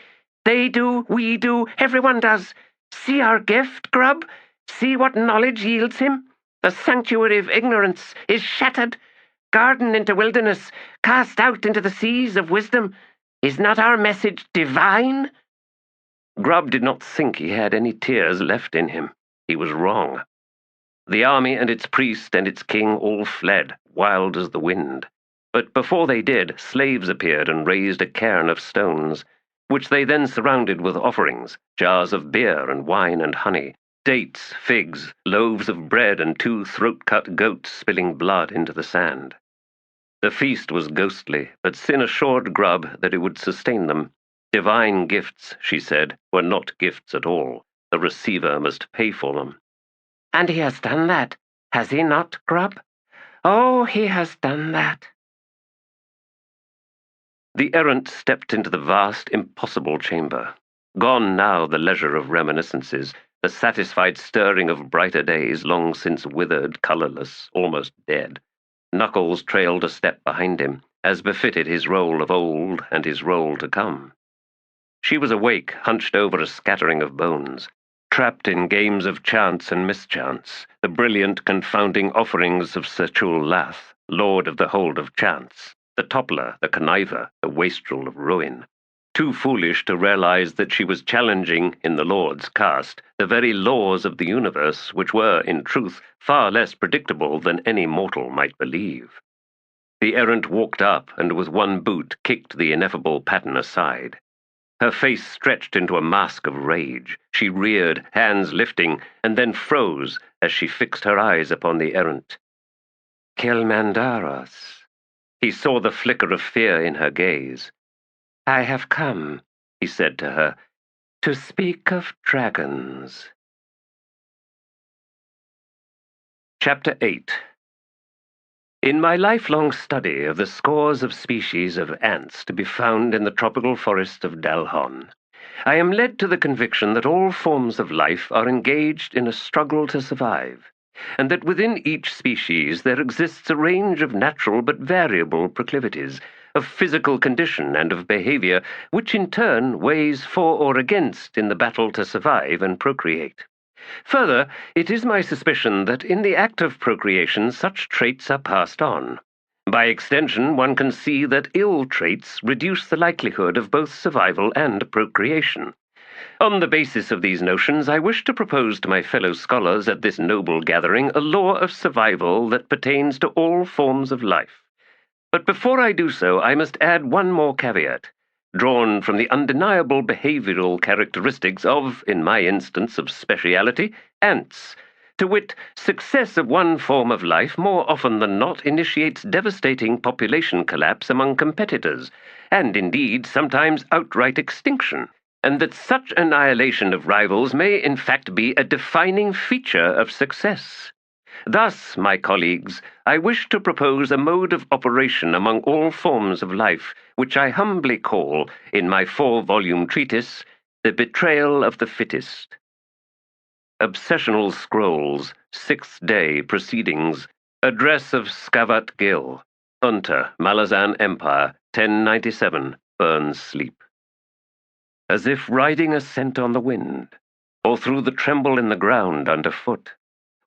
They do, we do, everyone does. See our gift, Grub? See what knowledge yields him? The sanctuary of ignorance is shattered, garden into wilderness, cast out into the seas of wisdom. Is not our message divine? Grub did not think he had any tears left in him. He was wrong. The army and its priest and its king all fled, wild as the wind. But before they did, slaves appeared and raised a cairn of stones, which they then surrounded with offerings, jars of beer and wine and honey, dates, figs, loaves of bread, and 2 throat-cut goats spilling blood into the sand. The feast was ghostly, but Sin assured Grub that it would sustain them. Divine gifts, she said, were not gifts at all. The receiver must pay for them. And he has done that, has he not, Grub? Oh, he has done that. The errant stepped into the vast, impossible chamber. Gone now the leisure of reminiscences, the satisfied stirring of brighter days long since withered, colourless, almost dead. Knuckles trailed a step behind him, as befitted his role of old and his role to come. She was awake, hunched over a scattering of bones, trapped in games of chance and mischance, the brilliant, confounding offerings of Sir Chul Lath, lord of the hold of chance, the toppler, the conniver, the wastrel of ruin. Too foolish to realize that she was challenging, in the Lord's cast, the very laws of the universe, which were, in truth, far less predictable than any mortal might believe. The errant walked up and with one boot kicked the ineffable pattern aside. Her face stretched into a mask of rage. She reared, hands lifting, and then froze as she fixed her eyes upon the errant. Kilmandaros. He saw the flicker of fear in her gaze. I have come, he said to her, to speak of dragons. Chapter 8. In my lifelong study of the scores of species of ants to be found in the tropical forests of Dalhon, I am led to the conviction that all forms of life are engaged in a struggle to survive, and that within each species there exists a range of natural but variable proclivities, of physical condition and of behavior, which in turn weighs for or against in the battle to survive and procreate. Further, it is my suspicion that in the act of procreation such traits are passed on. By extension, one can see that ill traits reduce the likelihood of both survival and procreation. On the basis of these notions, I wish to propose to my fellow scholars at this noble gathering a law of survival that pertains to all forms of life. But before I do so, I must add one more caveat, drawn from the undeniable behavioral characteristics of, in my instance of speciality, ants, to wit, success of one form of life more often than not initiates devastating population collapse among competitors, and indeed sometimes outright extinction, and that such annihilation of rivals may in fact be a defining feature of success. Thus, my colleagues, I wish to propose a mode of operation among all forms of life, which I humbly call, in my 4-volume treatise, The Betrayal of the Fittest. Obsessional Scrolls, 6th Day Proceedings, Address of Scavat Gill, Unter, Malazan Empire, 1097, Burns Sleep. As if riding a scent on the wind, or through the tremble in the ground underfoot,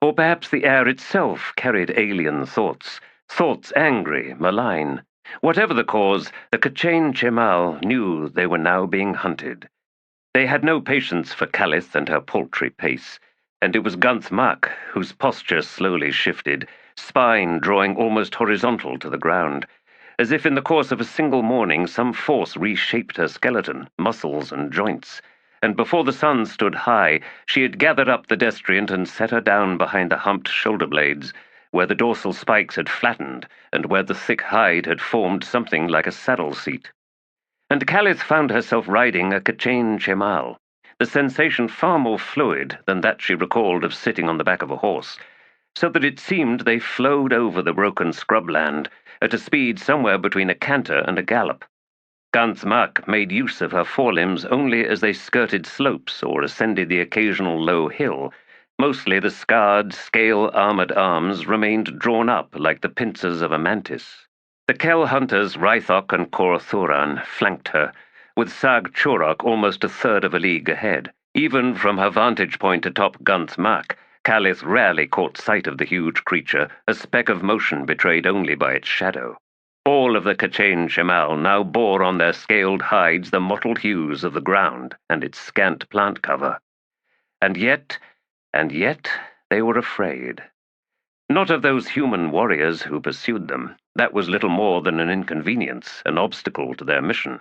or perhaps the air itself carried alien thoughts, thoughts angry, malign. Whatever the cause, the K'chain Chemal knew they were now being hunted. They had no patience for Calith and her paltry pace, and it was Gunth Mak whose posture slowly shifted, spine drawing almost horizontal to the ground, as if in the course of a single morning some force reshaped her skeleton, muscles, and joints, and before the sun stood high, she had gathered up the destriant and set her down behind the humped shoulder blades, where the dorsal spikes had flattened, and where the thick hide had formed something like a saddle seat. And Calith found herself riding a K'chain Chemal, the sensation far more fluid than that she recalled of sitting on the back of a horse, so that it seemed they flowed over the broken scrubland at a speed somewhere between a canter and a gallop. Gunth Mak made use of her forelimbs only as they skirted slopes or ascended the occasional low hill, Mostly the scarred, scale-armored arms remained drawn up like the pincers of a mantis. The Kel hunters Rythok and Thoran flanked her, with Sag Churok almost a third of a league ahead. Even from her vantage point atop Gunth Mak, Calith rarely caught sight of the huge creature, a speck of motion betrayed only by its shadow. All of the K'chain Shemal now bore on their scaled hides the mottled hues of the ground and its scant plant cover. And yet, they were afraid. Not of those human warriors who pursued them. That was little more than an inconvenience, an obstacle to their mission.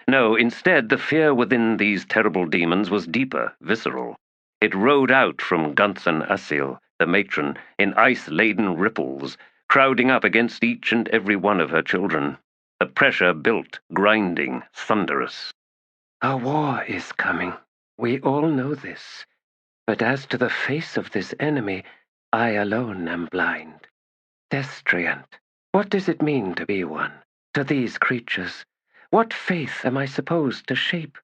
No, instead, the fear within these terrible demons was deeper, visceral. It rode out from Gunthsan Asil, the matron, in ice-laden ripples, crowding up against each and every one of her children. The pressure built, grinding, thunderous. A war is coming. We all know this. But as to the face of this enemy, I alone am blind. Destriant, what does it mean to be one? To these creatures, what faith am I supposed to shape?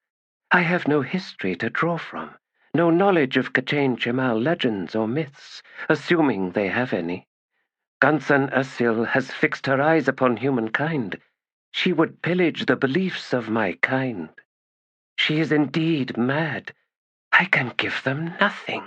I have no history to draw from, no knowledge of K'chain Shemal legends or myths, assuming they have any. Gunthsan Asil has fixed her eyes upon humankind. She would pillage the beliefs of my kind. She is indeed mad. I can give them nothing.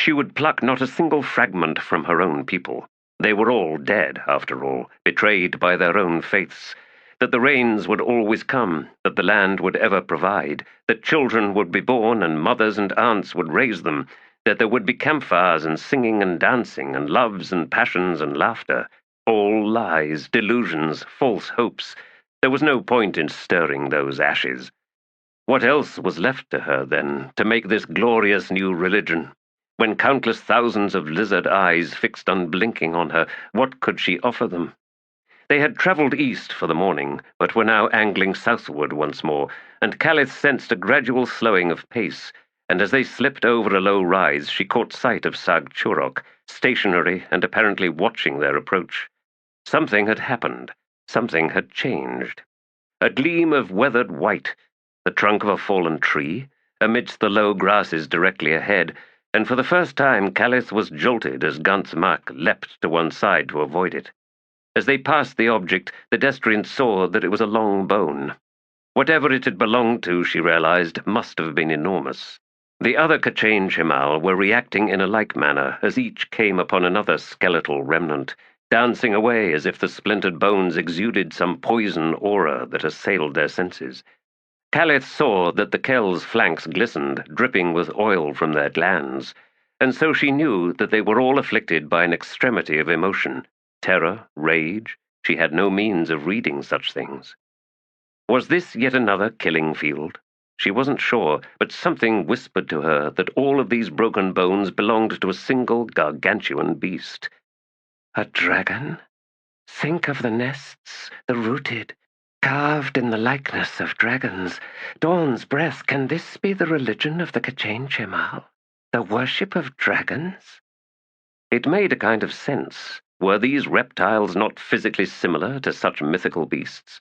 She would pluck not a single fragment from her own people. They were all dead, after all, betrayed by their own faiths. That the rains would always come, that the land would ever provide, that children would be born and mothers and aunts would raise them, that there would be campfires and singing and dancing and loves and passions and laughter. All lies, delusions, false hopes. There was no point in stirring those ashes. What else was left to her, then, to make this glorious new religion? When countless thousands of lizard eyes fixed unblinking on her, what could she offer them? They had travelled east for the morning, but were now angling southward once more, and Calith sensed a gradual slowing of pace, and as they slipped over a low rise, she caught sight of Sag Churok, stationary and apparently watching their approach. Something had happened. Something had changed. A gleam of weathered white, the trunk of a fallen tree, amidst the low grasses directly ahead, and for the first time Calith was jolted as Gunth Mak leapt to one side to avoid it. As they passed the object, the Destriant saw that it was a long bone. Whatever it had belonged to, she realized, must have been enormous. The other K'chain Shemal were reacting in a like manner as each came upon another skeletal remnant, dancing away as if the splintered bones exuded some poison aura that assailed their senses. Calith saw that the Kel's flanks glistened, dripping with oil from their glands, and so she knew that they were all afflicted by an extremity of emotion. Terror, rage, she had no means of reading such things. Was this yet another killing field? She wasn't sure, but something whispered to her that all of these broken bones belonged to a single gargantuan beast. A dragon? Think of the nests, the rooted, carved in the likeness of dragons. Dawn's breath, can this be the religion of the K'chain Shemal? The worship of dragons? It made a kind of sense. Were these reptiles not physically similar to such mythical beasts?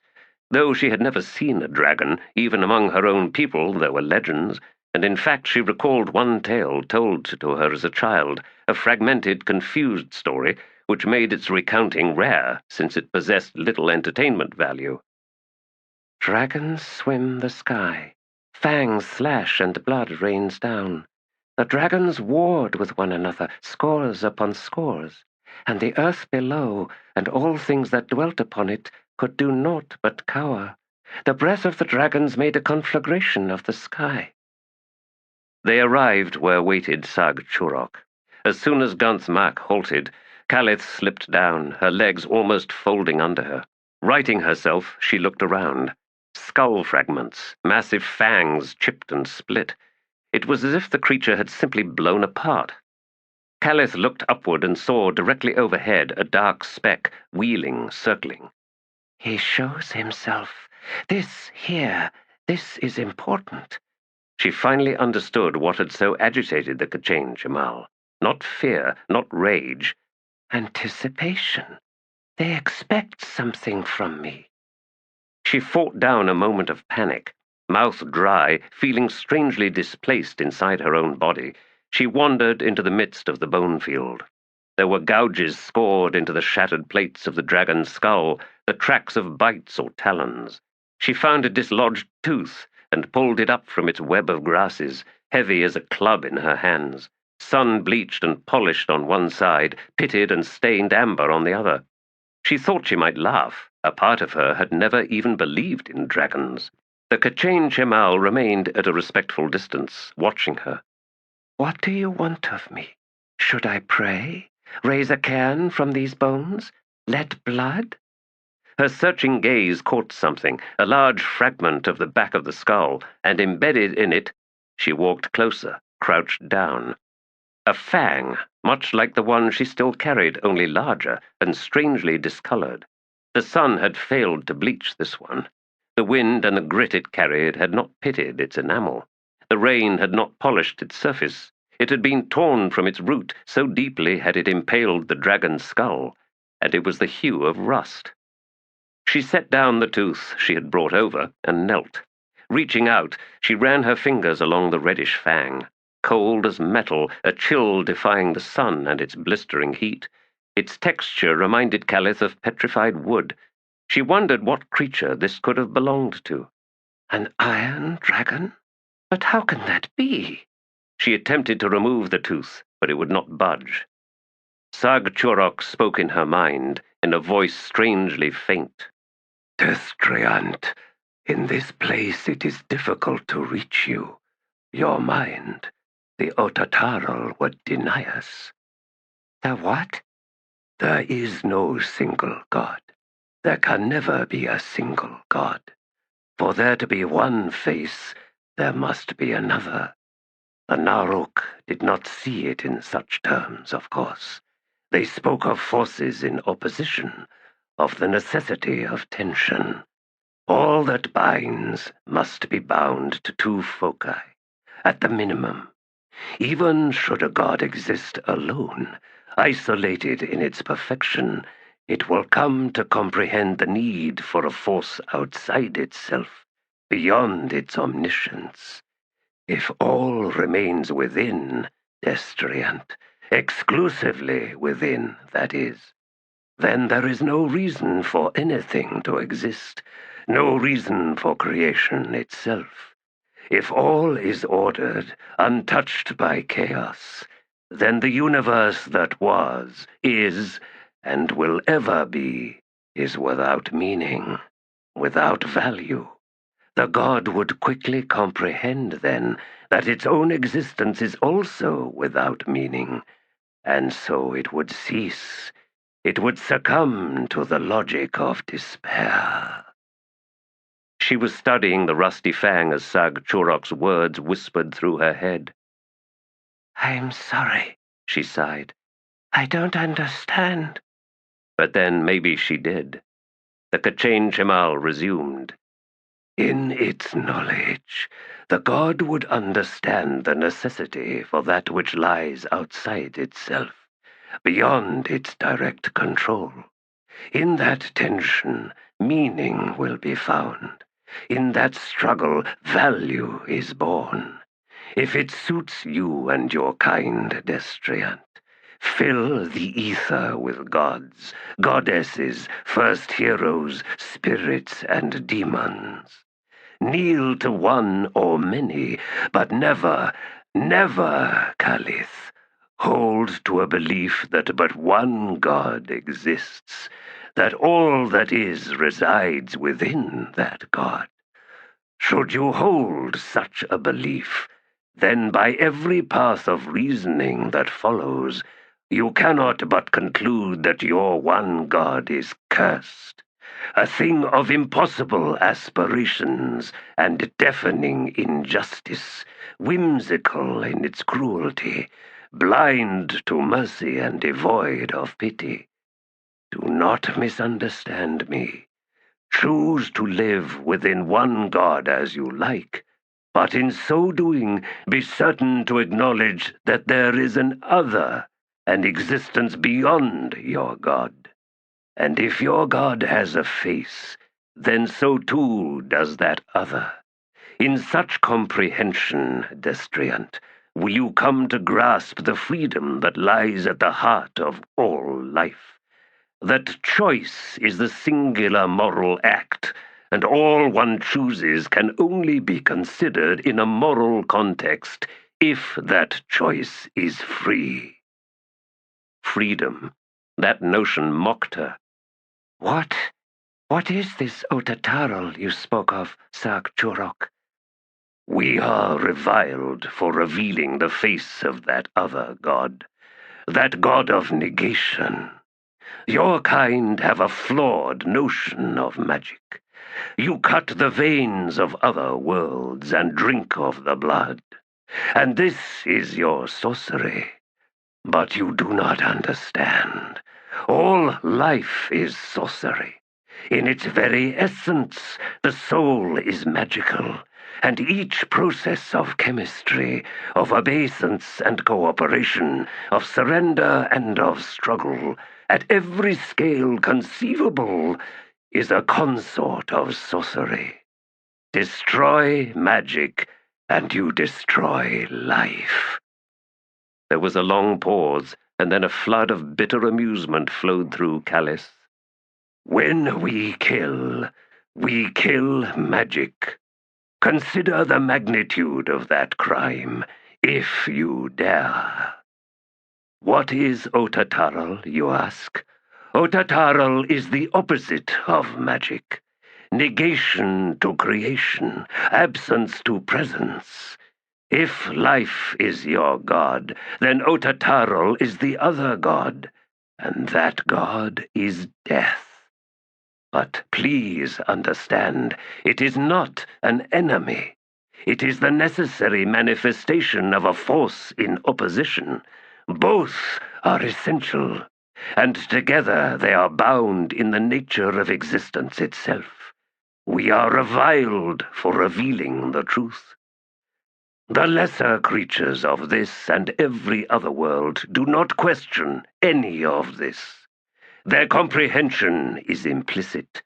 Though she had never seen a dragon, even among her own people there were legends, and in fact she recalled one tale told to her as a child, a fragmented, confused story which made its recounting rare, since it possessed little entertainment value. Dragons swim the sky. Fangs slash and blood rains down. The dragons warred with one another, scores upon scores, and the earth below, and all things that dwelt upon it, could do naught but cower. The breath of the dragons made a conflagration of the sky. They arrived where waited Sag Churok. As soon as Gunth Mak halted, Calith slipped down, her legs almost folding under her. Righting herself, she looked around. Skull fragments, massive fangs chipped and split. It was as if the creature had simply blown apart. Calith looked upward and saw directly overhead a dark speck, wheeling, circling. He shows himself. This is important. She finally understood what had so agitated the K'chain Shemal. Not fear, not rage. Anticipation. They expect something from me. She fought down a moment of panic. Mouth dry, feeling strangely displaced inside her own body, She wandered into the midst of the bone field. There were gouges scored into the shattered plates of the dragon's skull, the tracks of bites or talons. She found a dislodged tooth and pulled it up from its web of grasses, heavy as a club in her hands, sun-bleached and polished on one side, pitted and stained amber on the other. She thought she might laugh. A part of her had never even believed in dragons. The K'chain Shemal remained at a respectful distance, watching her. "What do you want of me? Should I pray? Raise a cairn from these bones? Let blood?" Her searching gaze caught something, a large fragment of the back of the skull, and embedded in it, she walked closer, crouched down. A fang, much like the one she still carried, only larger and strangely discolored. The sun had failed to bleach this one. The wind and the grit it carried had not pitted its enamel. The rain had not polished its surface. It had been torn from its root, so deeply had it impaled the dragon's skull, and it was the hue of rust. She set down the tooth she had brought over and knelt. Reaching out, she ran her fingers along the reddish fang. Cold as metal, a chill defying the sun and its blistering heat. Its texture reminded Calith of petrified wood. She wondered what creature this could have belonged to. An iron dragon? But how can that be? She attempted to remove the tooth, but it would not budge. Sag Churok spoke in her mind, in a voice strangely faint. "Destriant, in this place it is difficult to reach you. Your mind, the Otataral, would deny us." "The what?" "There is no single god. There can never be a single god. For there to be one face, there must be another. The Naruk did not see it in such terms, of course. They spoke of forces in opposition, of the necessity of tension. All that binds must be bound to two foci, at the minimum. Even should a god exist alone, isolated in its perfection, it will come to comprehend the need for a force outside itself, beyond its omniscience. If all remains within, Destriant, exclusively within, that is, then there is no reason for anything to exist, no reason for creation itself. If all is ordered, untouched by chaos, then the universe that was, is, and will ever be, is without meaning, without value. The god would quickly comprehend, then, that its own existence is also without meaning, and so it would cease. It would succumb to the logic of despair." She was studying the rusty fang as Sag Churok's words whispered through her head. "I'm sorry," she sighed. "I don't understand." But then maybe she did. The K'chain Shemal resumed. "In its knowledge, the god would understand the necessity for that which lies outside itself, beyond its direct control. In that tension, meaning will be found. In that struggle, value is born. If it suits you and your kind, Destriant, fill the ether with gods, goddesses, first heroes, spirits, and demons. Kneel to one or many, but never, never, Calith, hold to a belief that but one god exists, that all that is resides within that god. Should you hold such a belief, then by every path of reasoning that follows, you cannot but conclude that your one god is cursed, a thing of impossible aspirations and deafening injustice, whimsical in its cruelty, blind to mercy and devoid of pity. Do not misunderstand me. Choose to live within one god as you like, but in so doing, be certain to acknowledge that there is an other, an existence beyond your god. And if your god has a face, then so too does that other. In such comprehension, Destriant, will you come to grasp the freedom that lies at the heart of all life? That choice is the singular moral act, and all one chooses can only be considered in a moral context if that choice is free. Freedom. That notion mocked her. What is this Otatarl you spoke of, Sark Churok? We are reviled for revealing the face of that other god, that god of negation. Your kind have a flawed notion of magic. You cut the veins of other worlds and drink of the blood. And this is your sorcery. But you do not understand. All life is sorcery. In its very essence, the soul is magical, and each process of chemistry, of obeisance and cooperation, of surrender and of struggle, at every scale conceivable, is a consort of sorcery. Destroy magic, and you destroy life. There was a long pause, and then a flood of bitter amusement flowed through Callis. When we kill magic. Consider the magnitude of that crime, if you dare. What is Otatarl, you ask? Otatarl is the opposite of magic. Negation to creation, absence to presence. If life is your god, then Otatarl is the other god, and that god is death. But please understand, it is not an enemy. It is the necessary manifestation of a force in opposition. Both are essential, and together they are bound in the nature of existence itself. We are reviled for revealing the truth. The lesser creatures of this and every other world do not question any of this. Their comprehension is implicit.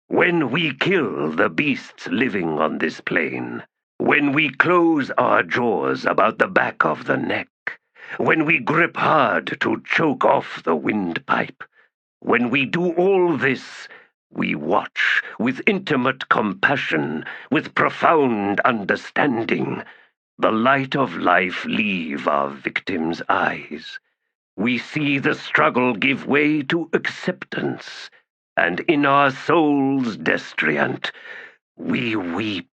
When we kill the beasts living on this plane, when we close our jaws about the back of the neck, when we grip hard to choke off the windpipe, when we do all this, we watch with intimate compassion, with profound understanding, the light of life leave our victims' eyes. We see the struggle give way to acceptance, and in our souls, destriant, we weep.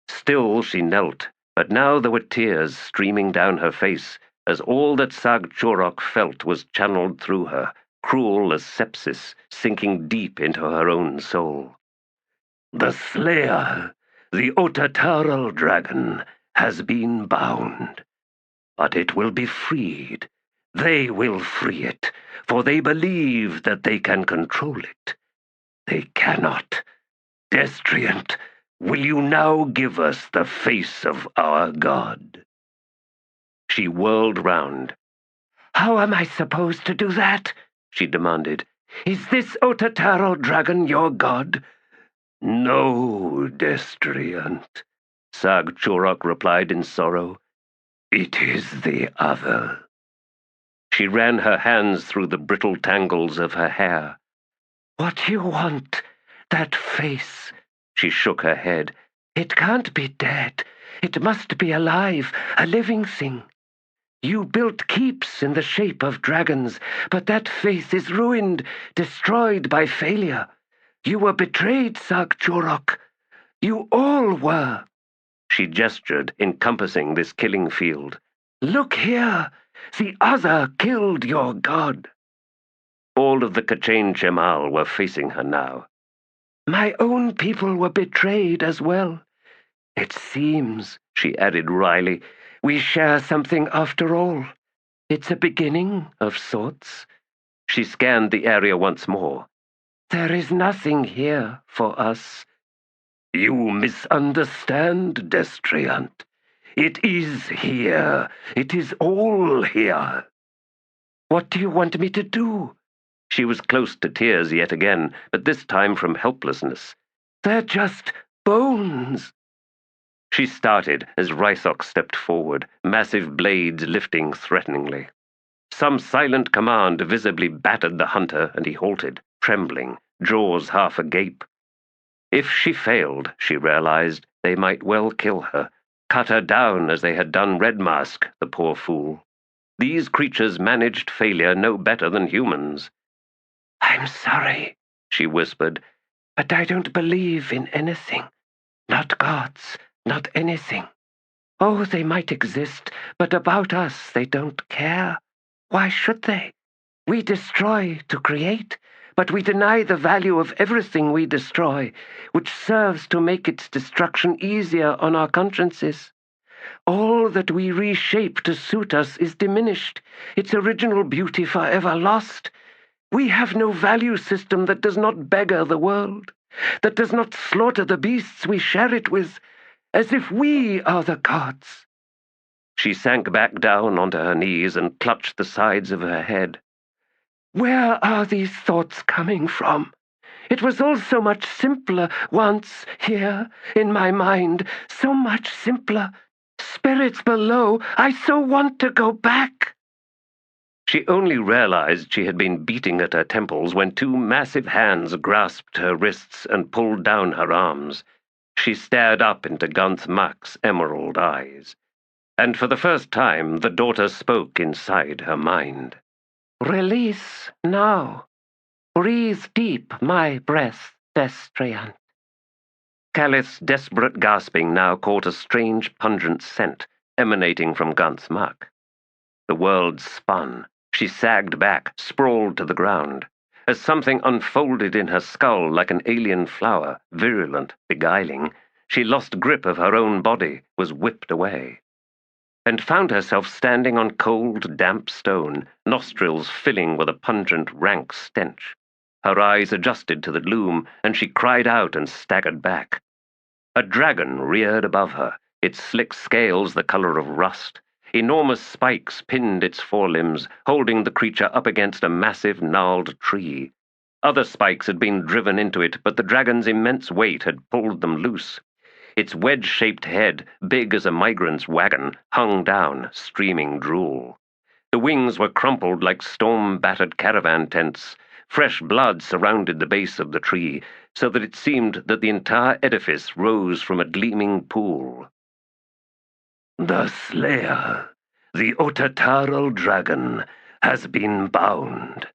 Still she knelt, but now there were tears streaming down her face, as all that Sag Chorok felt was channeled through her, cruel as sepsis, sinking deep into her own soul. The Slayer, the Otatarl dragon, has been bound. But it will be freed. They will free it, for they believe that they can control it. They cannot. Destriant, will you now give us the face of our god? She whirled round. How am I supposed to do that? She demanded. Is this Otatarl dragon your god? No, Destriant, Sag Chorok replied in sorrow. It is the other. She ran her hands through the brittle tangles of her hair. What do you want? That face? She shook her head. It can't be dead. It must be alive, a living thing. You built keeps in the shape of dragons, but that faith is ruined, destroyed by failure. You were betrayed, Sag Chorok. You all were. She gestured, encompassing this killing field. Look here! The other killed your god. All of the Kachain Chemal were facing her now. My own people were betrayed as well. It seems, she added wryly, we share something after all. It's a beginning of sorts. She scanned the area once more. There is nothing here for us. You misunderstand, Destriant. It is here. It is all here. What do you want me to do? She was close to tears yet again, but this time from helplessness. They're just bones. She started as Rysok stepped forward, massive blades lifting threateningly. Some silent command visibly battered the hunter, and he halted, trembling, jaws half agape. If she failed, she realized, they might well kill her, cut her down as they had done Red Mask, the poor fool. These creatures managed failure no better than humans. "I'm sorry," she whispered, "but I don't believe in anything. Not gods, not anything. Oh, they might exist, but about us they don't care. Why should they? We destroy to create, but we deny the value of everything we destroy, which serves to make its destruction easier on our consciences. All that we reshape to suit us is diminished, its original beauty forever lost. We have no value system that does not beggar the world, that does not slaughter the beasts we share it with, as if we are the gods." She sank back down onto her knees and clutched the sides of her head. "Where are these thoughts coming from? It was all so much simpler once, here, in my mind, so much simpler. Spirits below, I so want to go back." She only realized she had been beating at her temples when two massive hands grasped her wrists and pulled down her arms. She stared up into T'lan Imass's emerald eyes. And for the first time, the daughter spoke inside her mind. "Release now. Breathe deep my breath, Destriant." Calith's desperate gasping now caught a strange pungent scent emanating from T'lan Imass. The world spun. She sagged back, sprawled to the ground. As something unfolded in her skull like an alien flower, virulent, beguiling, she lost grip of her own body, was whipped away, and found herself standing on cold, damp stone, nostrils filling with a pungent, rank stench. Her eyes adjusted to the gloom, and she cried out and staggered back. A dragon reared above her, its slick scales the color of rust. Enormous spikes pinned its forelimbs, holding the creature up against a massive, gnarled tree. Other spikes had been driven into it, but the dragon's immense weight had pulled them loose. Its wedge-shaped head, big as a migrant's wagon, hung down, streaming drool. The wings were crumpled like storm-battered caravan tents. Fresh blood surrounded the base of the tree, so that it seemed that the entire edifice rose from a gleaming pool. "The Slayer, the Otataral dragon, has been bound,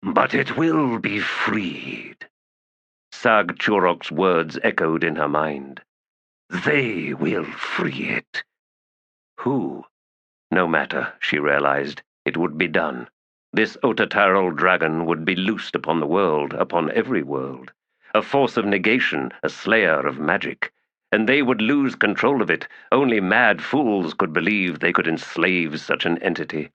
but it will be freed." Sag Chorok's words echoed in her mind. "They will free it." Who? No matter, she realized. It would be done. This Otataral dragon would be loosed upon the world, upon every world. A force of negation, a slayer of magic. And they would lose control of it. Only mad fools could believe they could enslave such an entity.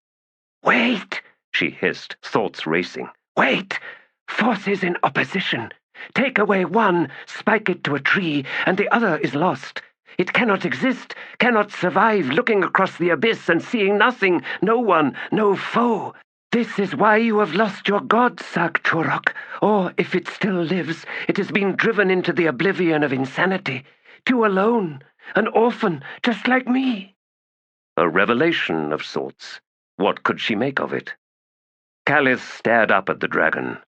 "Wait," she hissed, thoughts racing. "Wait! Forces in opposition. Take away one, spike it to a tree, and the other is lost. It cannot exist, cannot survive looking across the abyss and seeing nothing, no one, no foe. This is why you have lost your god, Sag Chorok, or if it still lives, it has been driven into the oblivion of insanity. Too alone, an orphan, just like me." A revelation of sorts. What could she make of it? Calith stared up at the dragon.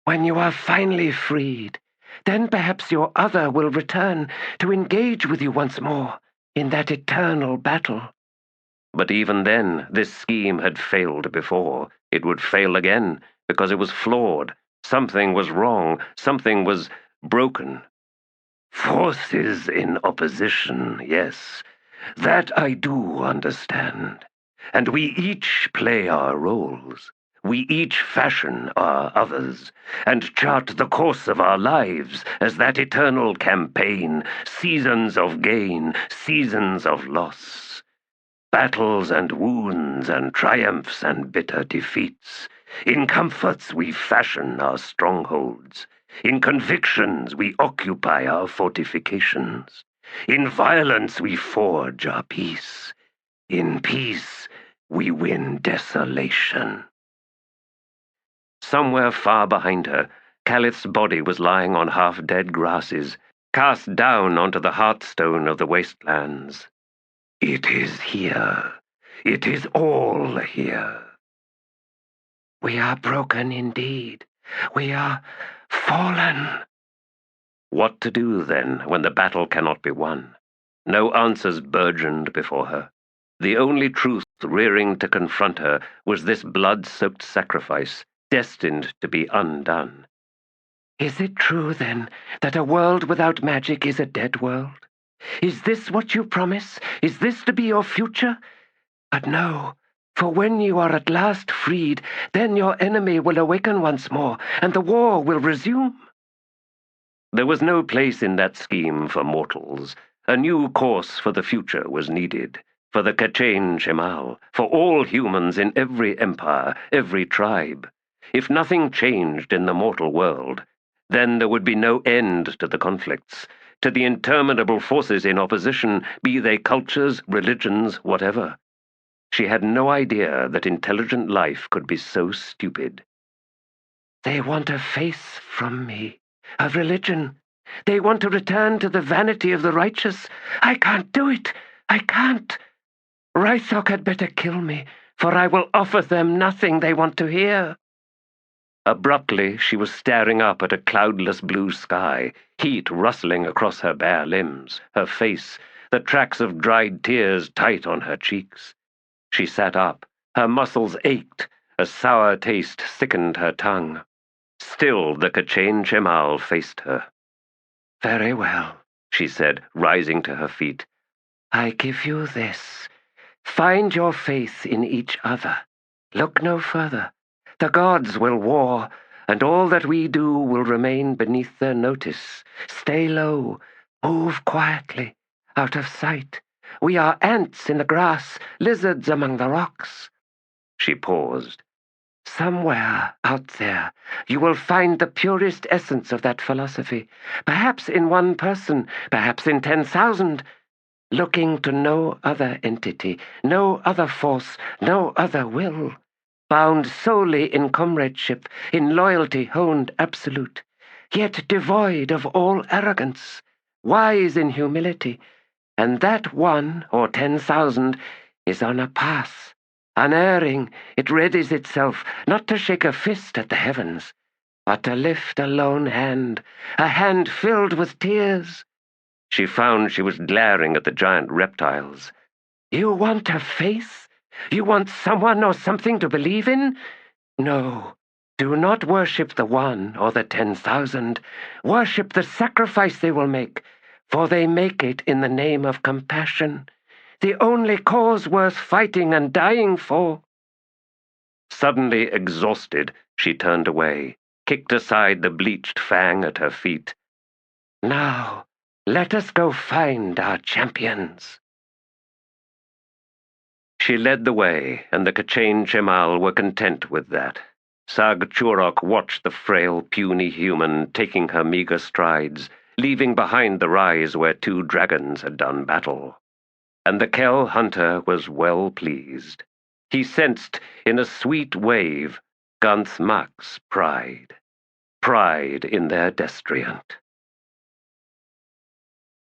"When you are finally freed, then perhaps your other will return to engage with you once more in that eternal battle." But even then, this scheme had failed before. It would fail again, because it was flawed. Something was wrong. Something was broken. "Forces in opposition, yes. That I do understand. And we each play our roles. We each fashion our others, and chart the course of our lives as that eternal campaign, seasons of gain, seasons of loss. Battles and wounds and triumphs and bitter defeats. In comforts we fashion our strongholds. In convictions we occupy our fortifications. In violence we forge our peace. In peace we win desolation." Somewhere far behind her, Calith's body was lying on half-dead grasses. cast down onto the hearthstone of the wastelands. It is here. It is all here. We are broken indeed. We are fallen. What to do, then, when the battle cannot be won? No answers burgeoned before her. The only truth rearing to confront her was this blood-soaked sacrifice, destined to be undone. Is it true, then, that a world without magic is a dead world? Is this what you promise? Is this to be your future? But no, for when you are at last freed, then your enemy will awaken once more, and the war will resume. There was no place in that scheme for mortals. A new course for the future was needed, for the K'chain Shemal, for all humans in every empire, every tribe. If nothing changed in the mortal world, then there would be no end to the conflicts, to the interminable forces in opposition, be they cultures, religions, whatever. She had no idea that intelligent life could be so stupid. They want a face from me, a religion. They want to return to the vanity of the righteous. I can't do it. I can't. Rythok had better kill me, for I will offer them nothing they want to hear. Abruptly, she was staring up at a cloudless blue sky, heat rustling across her bare limbs, her face, the tracks of dried tears tight on her cheeks. She sat up. Her muscles ached. A sour taste sickened her tongue. Still the K'chain Shemal faced her. Very well, she said, rising to her feet. I give you this. Find your faith in each other. Look no further. The gods will war, and all that we do will remain beneath their notice. Stay low. Move quietly, out of sight. We are ants in the grass, lizards among the rocks. She paused. Somewhere out there, you will find the purest essence of that philosophy, perhaps in one person, perhaps in 10,000, looking to no other entity, no other force, no other will, bound solely in comradeship, in loyalty honed absolute, yet devoid of all arrogance, wise in humility, and that one, or 10,000, is on a path. Unerring, it readies itself not to shake a fist at the heavens, but to lift a lone hand, a hand filled with tears. She found she was glaring at the giant reptiles. You want a face? You want someone or something to believe in? No. Do not worship the one or the 10,000. Worship the sacrifice they will make, for they make it in the name of compassion, the only cause worth fighting and dying for. Suddenly exhausted, she turned away, kicked aside the bleached fang at her feet. Now, let us go find our champions. She led the way, and the K'chain Shemal were content with that. Sag Churok watched the frail, puny human taking her meager strides, leaving behind the rise where 2 dragons had done battle. And the Kel hunter was well pleased. He sensed in a sweet wave Gunth Mak's pride. Pride in their destriant.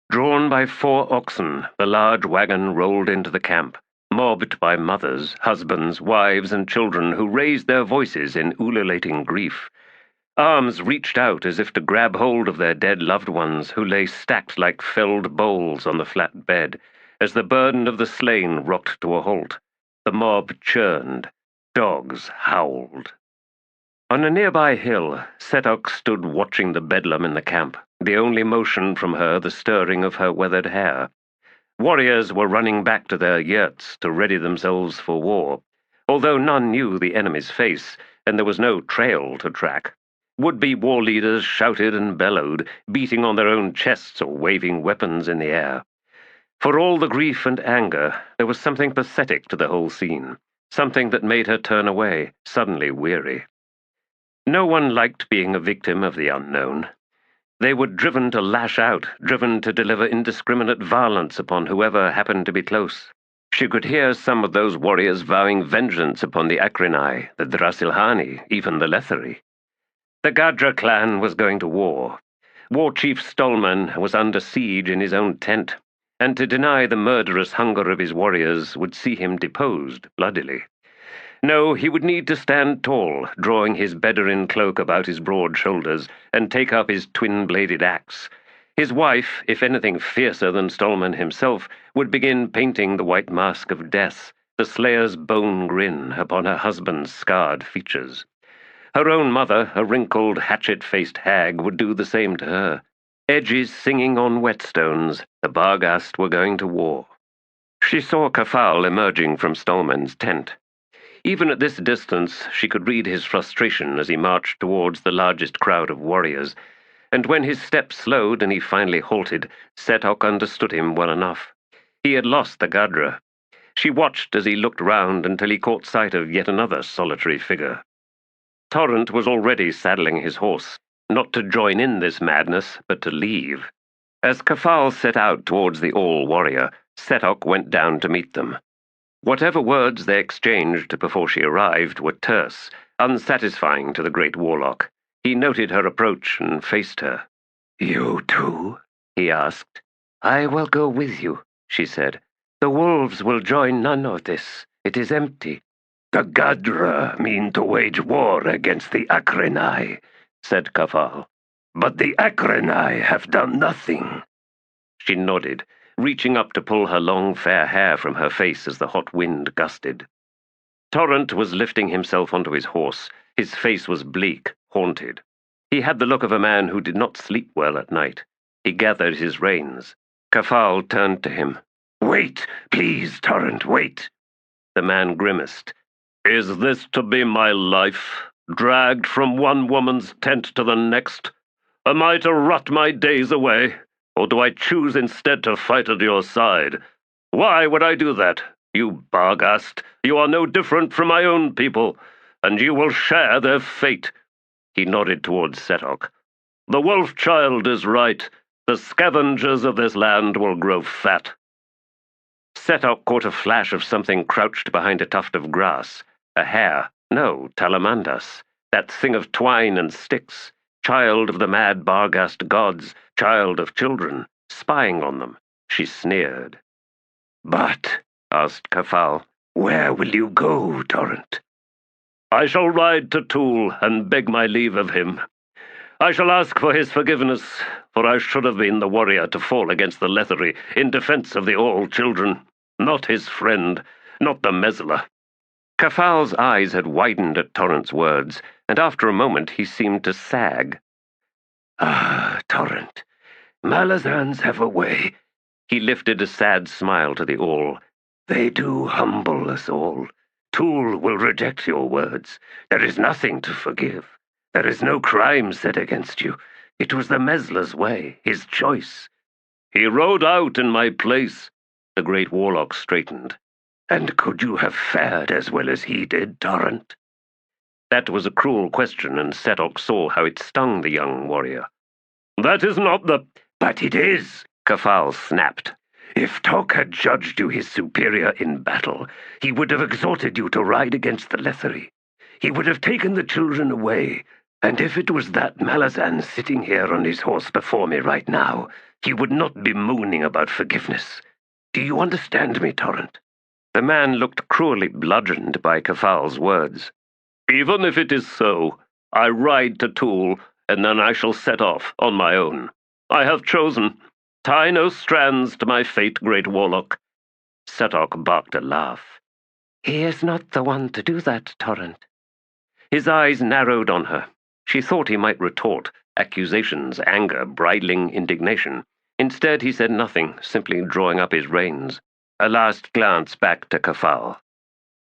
Drawn by 4 oxen, the large wagon rolled into the camp, mobbed by mothers, husbands, wives, and children who raised their voices in ululating grief. Arms reached out as if to grab hold of their dead loved ones who lay stacked like felled bowls on the flat bed, as the burden of the slain rocked to a halt. The mob churned. Dogs howled. On a nearby hill, Setok stood watching the bedlam in the camp, the only motion from her the stirring of her weathered hair. Warriors were running back to their yurts to ready themselves for war, although none knew the enemy's face, and there was no trail to track. Would-be war leaders shouted and bellowed, beating on their own chests or waving weapons in the air. For all the grief and anger, there was something pathetic to the whole scene, something that made her turn away, suddenly weary. No one liked being a victim of the unknown. They were driven to lash out, driven to deliver indiscriminate violence upon whoever happened to be close. She could hear some of those warriors vowing vengeance upon the Akrinai, the Drasilhani, even the Lethari. The Gadra clan was going to war. War Chief Stolman was under siege in his own tent, and to deny the murderous hunger of his warriors would see him deposed bloodily. No, he would need to stand tall, drawing his Bedouin cloak about his broad shoulders, and take up his twin-bladed axe. His wife, if anything fiercer than Stolman himself, would begin painting the white mask of death, the slayer's bone grin upon her husband's scarred features. Her own mother, a wrinkled, hatchet-faced hag, would do the same to her. Edges singing on whetstones, the Barghast were going to war. She saw Kafal emerging from Stolman's tent. Even at this distance, she could read his frustration as he marched towards the largest crowd of warriors, and when his steps slowed and he finally halted, Setok understood him well enough. He had lost the Gadra. She watched as he looked round until he caught sight of yet another solitary figure. Torrent was already saddling his horse, not to join in this madness, but to leave. As Kafal set out towards the all-warrior, Setok went down to meet them. Whatever words they exchanged before she arrived were terse, unsatisfying to the great warlock. He noted her approach and faced her. "You too?" he asked. "I will go with you," she said. "The wolves will join none of this. It is empty." "The Gadra mean to wage war against the Akrenai," said Kafal. "But the Akrenai have done nothing." She nodded, reaching up to pull her long fair hair from her face as the hot wind gusted. Torrent was lifting himself onto his horse. His face was bleak, haunted. He had the look of a man who did not sleep well at night. He gathered his reins. Kafal turned to him. "Wait, please, Torrent, wait." The man grimaced. "Is this to be my life, dragged from one woman's tent to the next? Am I to rot my days away, or do I choose instead to fight at your side? Why would I do that? You Barghast, you are no different from my own people, and you will share their fate." He nodded towards Setok. "The wolf child is right. The scavengers of this land will grow fat." Setok caught a flash of something crouched behind a tuft of grass. A hare. No, Talamandas. That thing of twine and sticks. Child of the mad Barghast gods. Child of children. Spying on them. She sneered. "But," asked Kafal, "where will you go, Torrent?" "I shall ride to T'ool and beg my leave of him. I shall ask for his forgiveness, for I should have been the warrior to fall against the Lethery in defense of the all-children, not his friend, not the Mesla." Kafal's eyes had widened at Torrent's words, and after a moment he seemed to sag. "Ah, Torrent, Malazans have a way." He lifted a sad smile to the all. "They do humble us all. T'ool will reject your words. There is nothing to forgive. There is no crime set against you. It was the Mesla's way, his choice." "He rode out in my place." The great warlock straightened. "And could you have fared as well as he did, Torrent?" That was a cruel question, and Setok saw how it stung the young warrior. "That is not the—" "But it is," Kafal snapped. "If Tok had judged you his superior in battle, he would have exhorted you to ride against the Lethery. He would have taken the children away, and if it was that Malazan sitting here on his horse before me right now, he would not be mooning about forgiveness. Do you understand me, Torrent?" The man looked cruelly bludgeoned by Kafal's words. "Even if it is so, I ride to T'ool, and then I shall set off on my own. I have chosen. Tie no strands to my fate, great warlock." Setok barked a laugh. "He is not the one to do that, Torrent." His eyes narrowed on her. She thought he might retort, accusations, anger, bridling indignation. Instead he said nothing, simply drawing up his reins. A last glance back to Kafal.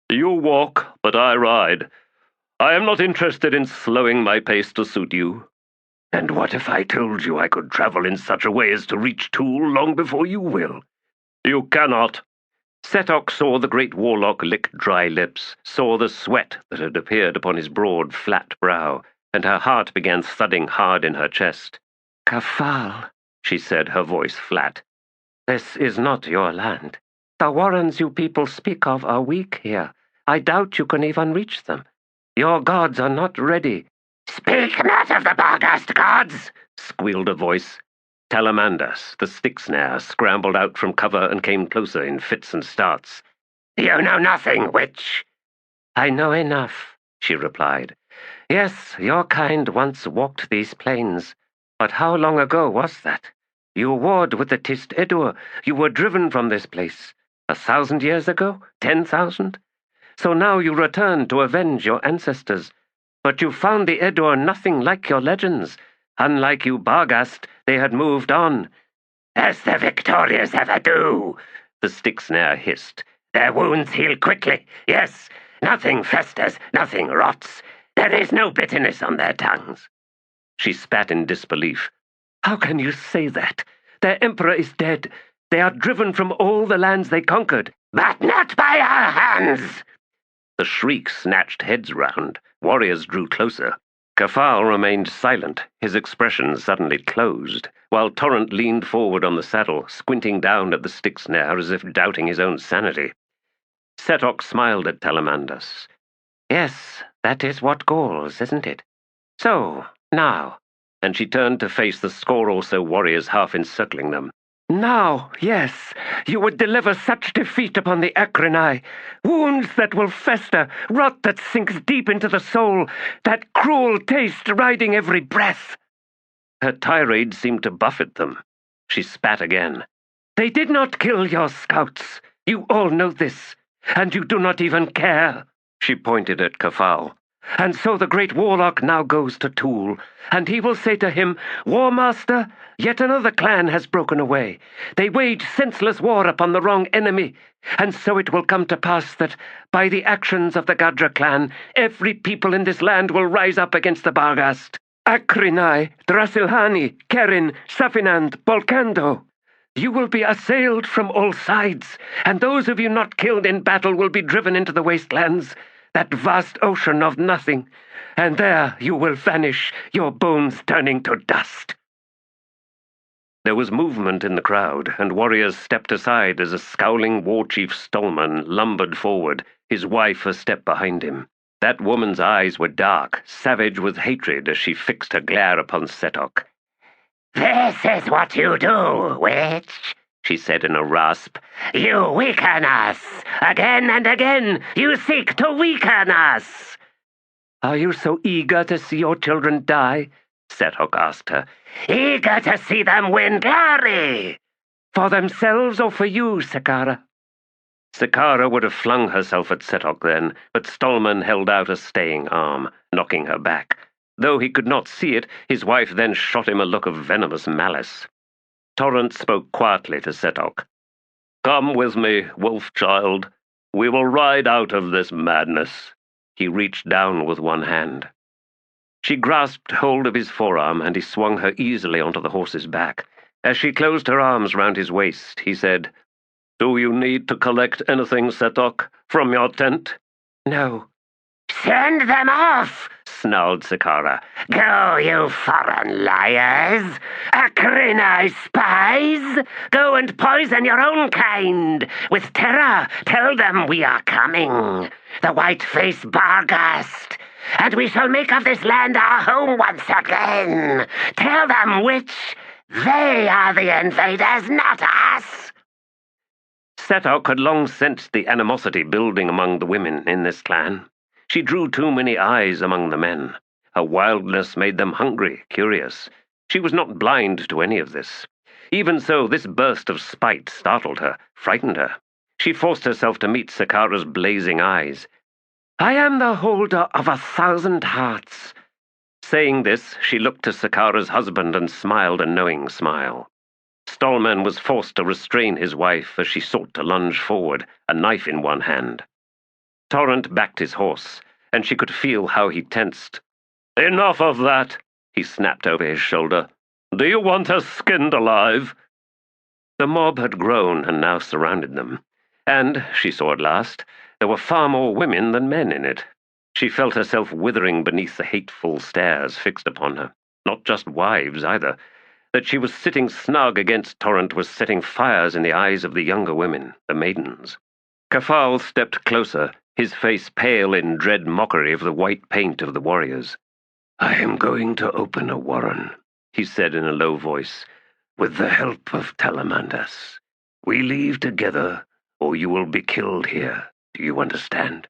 "You walk, but I ride. I am not interested in slowing my pace to suit you." "And what if I told you I could travel in such a way as to reach T'ool long before you will?" "You cannot." Setok saw the great warlock lick dry lips, saw the sweat that had appeared upon his broad, flat brow, and her heart began thudding hard in her chest. "Kafal," she said, her voice flat. "This is not your land. The warrens you people speak of are weak here. I doubt you can even reach them. Your gods are not ready." Speak not of the Barghast gods, squealed a voice. T'lan Imass, the stick snare, scrambled out from cover and came closer in fits and starts. You know nothing, witch. I know enough, she replied. Yes, your kind once walked these plains, but how long ago was that? You warred with the Tist Edur. You were driven from this place. 1,000 years ago? 10,000? So now you return to avenge your ancestors. But you found the Edur nothing like your legends. Unlike you, Barghast, they had moved on. As the victorious ever do, the stick snare hissed. Their wounds heal quickly. Yes, nothing festers, nothing rots. There is no bitterness on their tongues. She spat in disbelief. How can you say that? Their emperor is dead. They are driven from all the lands they conquered. But not by our hands! The shriek snatched heads round. Warriors drew closer. Kafal remained silent, his expression suddenly closed, while Torrent leaned forward on the saddle, squinting down at the stick snare as if doubting his own sanity. Setok smiled at T'lan Imass. Yes, that is what galls, isn't it? So, now. And she turned to face the score or so warriors half encircling them. Now, yes, you would deliver such defeat upon the Akrenai, wounds that will fester, rot that sinks deep into the soul, that cruel taste riding every breath. Her tirade seemed to buffet them. She spat again. They did not kill your scouts. You all know this, and you do not even care. She pointed at Kafal. And so the great warlock now goes to T'ool, and he will say to him, War Master, yet another clan has broken away. They wage senseless war upon the wrong enemy, and so it will come to pass that, by the actions of the Gadra clan, every people in this land will rise up against the Barghast. Akrenai, Drasilhani, Kerin, Safinand, Bolkando. You will be assailed from all sides, and those of you not killed in battle will be driven into the wastelands, that vast ocean of nothing, and there you will vanish, your bones turning to dust. There was movement in the crowd, and warriors stepped aside as a scowling war chief Stolman lumbered forward, his wife a step behind him. That woman's eyes were dark, savage with hatred as she fixed her glare upon Setok. This is what you do, witch, she said in a rasp. You weaken us! Again and again you seek to weaken us! Are you so eager to see your children die? Setok asked her. Eager to see them win glory! For themselves or for you, Sakara? Sakara would have flung herself at Setok then, but Stolman held out a staying arm, knocking her back. Though he could not see it, his wife then shot him a look of venomous malice. Torrent spoke quietly to Setok. Come with me, wolf child. We will ride out of this madness. He reached down with one hand. She grasped hold of his forearm, and he swung her easily onto the horse's back. As she closed her arms round his waist, he said, Do you need to collect anything, Setok, from your tent? No. Send them off, snarled Sakara. Go, you foreign liars! Akrenai spies! Go and poison your own kind! With terror, tell them we are coming! The White Face Barghast! And we shall make of this land our home once again! Tell them which! They are the invaders, not us! Setok had long sensed the animosity building among the women in this clan. She drew too many eyes among the men. Her wildness made them hungry, curious. She was not blind to any of this. Even so, this burst of spite startled her, frightened her. She forced herself to meet Sakara's blazing eyes. I am the holder of 1,000 hearts. Saying this, she looked to Sakara's husband and smiled a knowing smile. Stolman was forced to restrain his wife as she sought to lunge forward, a knife in one hand. Torrent backed his horse, and she could feel how he tensed. Enough of that, he snapped over his shoulder. Do you want her skinned alive? The mob had grown and now surrounded them, and, she saw at last, there were far more women than men in it. She felt herself withering beneath the hateful stares fixed upon her, not just wives either. That she was sitting snug against Torrent was setting fires in the eyes of the younger women, the maidens. Kafal stepped closer, his face pale in dread mockery of the white paint of the warriors. I am going to open a warren, he said in a low voice, with the help of T'lan Imass. We leave together, or you will be killed here. Do you understand?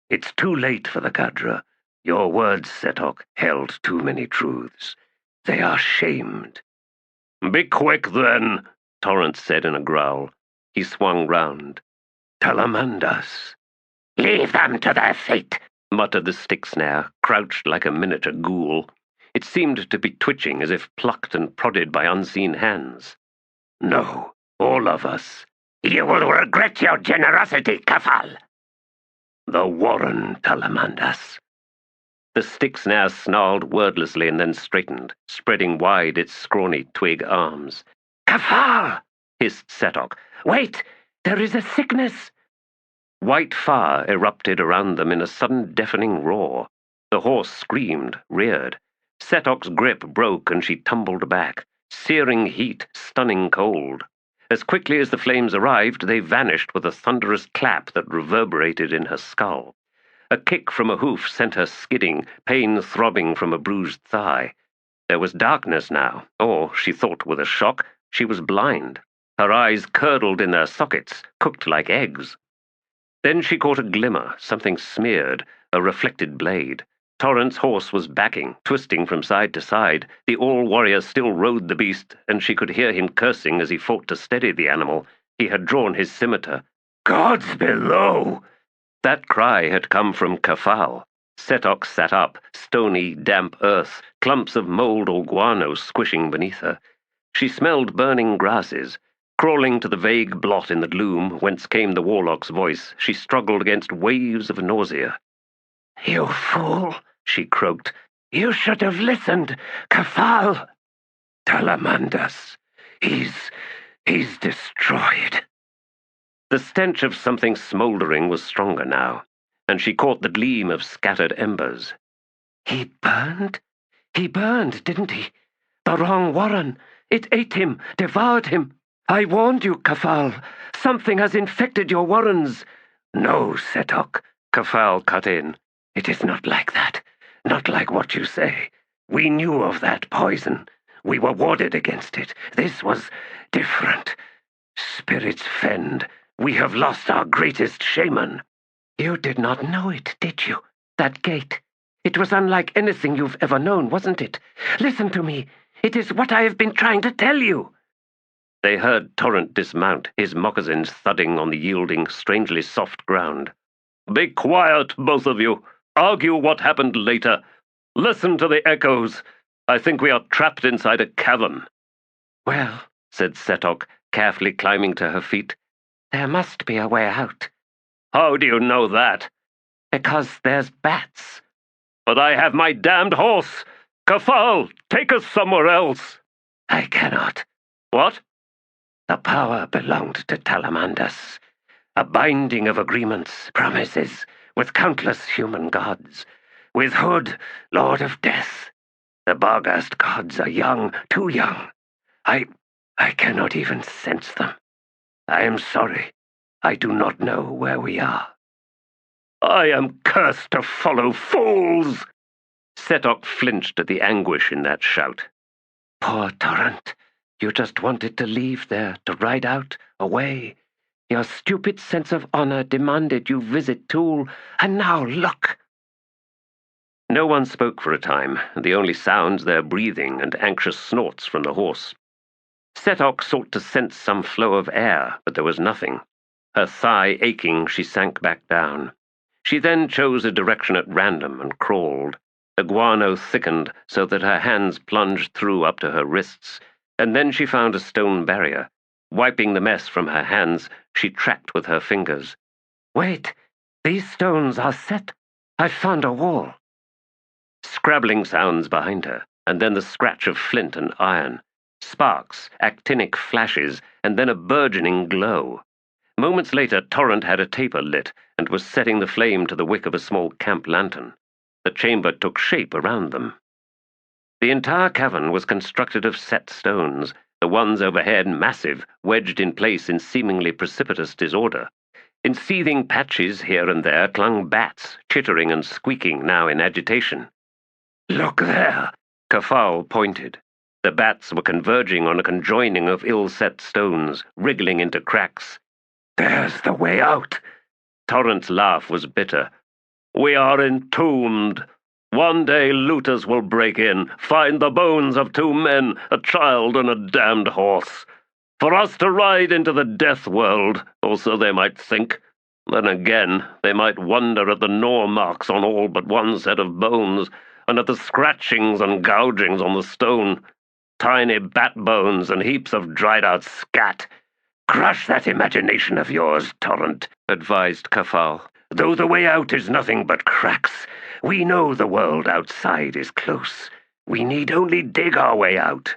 It's too late for the Gadra. Your words, Setok, held too many truths. They are shamed. Be quick, then, Torrance said in a growl. He swung round. T'lan Imass. Leave them to their fate, muttered the stick snare, crouched like a miniature ghoul. It seemed to be twitching as if plucked and prodded by unseen hands. No, all of us. You will regret your generosity, Kafal. The warren, T'lan Imass. The stick snare snarled wordlessly and then straightened, spreading wide its scrawny twig arms. Kafal! Hissed Setok. Wait! There is a sickness! White fire erupted around them in a sudden deafening roar. The horse screamed, reared. Setok's grip broke and she tumbled back. Searing heat, stunning cold. As quickly as the flames arrived, they vanished with a thunderous clap that reverberated in her skull. A kick from a hoof sent her skidding, pain throbbing from a bruised thigh. There was darkness now, or, she thought with a shock, she was blind. Her eyes curdled in their sockets, cooked like eggs. Then she caught a glimmer, something smeared, a reflected blade. Torrance's horse was backing, twisting from side to side. The all-warrior still rode the beast, and she could hear him cursing as he fought to steady the animal. He had drawn his scimitar. Gods below! That cry had come from Kafal. Setok sat up, stony, damp earth, clumps of mold or guano squishing beneath her. She smelled burning grasses. Crawling to the vague blot in the gloom, whence came the warlock's voice, she struggled against waves of nausea. You fool, she croaked. You should have listened. Kafal! T'lan Imass. He's destroyed. The stench of something smouldering was stronger now, and she caught the gleam of scattered embers. He burned? He burned, didn't he? The wrong warren. It ate him, devoured him. I warned you, Kafal. Something has infected your warrens. No, Setok, Kafal cut in. It is not like that. Not like what you say. We knew of that poison. We were warded against it. This was different. Spirits fend. We have lost our greatest shaman. You did not know it, did you? That gate. It was unlike anything you've ever known, wasn't it? Listen to me. It is what I have been trying to tell you. They heard Torrent dismount, his moccasins thudding on the yielding, strangely soft ground. Be quiet, both of you. Argue what happened later. Listen to the echoes. I think we are trapped inside a cavern. Well, said Setok, carefully climbing to her feet, there must be a way out. How do you know that? Because there's bats. But I have my damned horse. Kafal, take us somewhere else. I cannot. What? The power belonged to T'lan Imass. A binding of agreements, promises, with countless human gods. With Hood, Lord of Death. The Barghast gods are young, too young. I cannot even sense them. I am sorry. I do not know where we are. I am cursed to follow fools! Setok flinched at the anguish in that shout. Poor Torrent. You just wanted to leave there, to ride out, away. Your stupid sense of honor demanded you visit T'ool, and now look! No one spoke for a time, and the only sounds their breathing and anxious snorts from the horse. Setok sought to sense some flow of air, but there was nothing. Her thigh aching, she sank back down. She then chose a direction at random and crawled. The guano thickened so that her hands plunged through up to her wrists, and then she found a stone barrier. Wiping the mess from her hands, she tracked with her fingers. Wait, these stones are set. I've found a wall. Scrabbling sounds behind her, and then the scratch of flint and iron. Sparks, actinic flashes, and then a burgeoning glow. Moments later, Torrent had a taper lit and was setting the flame to the wick of a small camp lantern. The chamber took shape around them. The entire cavern was constructed of set stones, the ones overhead massive, wedged in place in seemingly precipitous disorder. In seething patches here and there clung bats, chittering and squeaking now in agitation. Look there! Kafal pointed. The bats were converging on a conjoining of ill-set stones, wriggling into cracks. There's the way out! Torrent's laugh was bitter. We are entombed. One day looters will break in, find the bones of 2 men, a child and a damned horse. For us to ride into the death world, or so they might think. Then again, they might wonder at the gnaw marks on all but one set of bones, and at the scratchings and gougings on the stone. Tiny bat bones and heaps of dried-out scat. Crush that imagination of yours, Torrent, advised Kafal. Though the way out is nothing but cracks, we know the world outside is close. We need only dig our way out.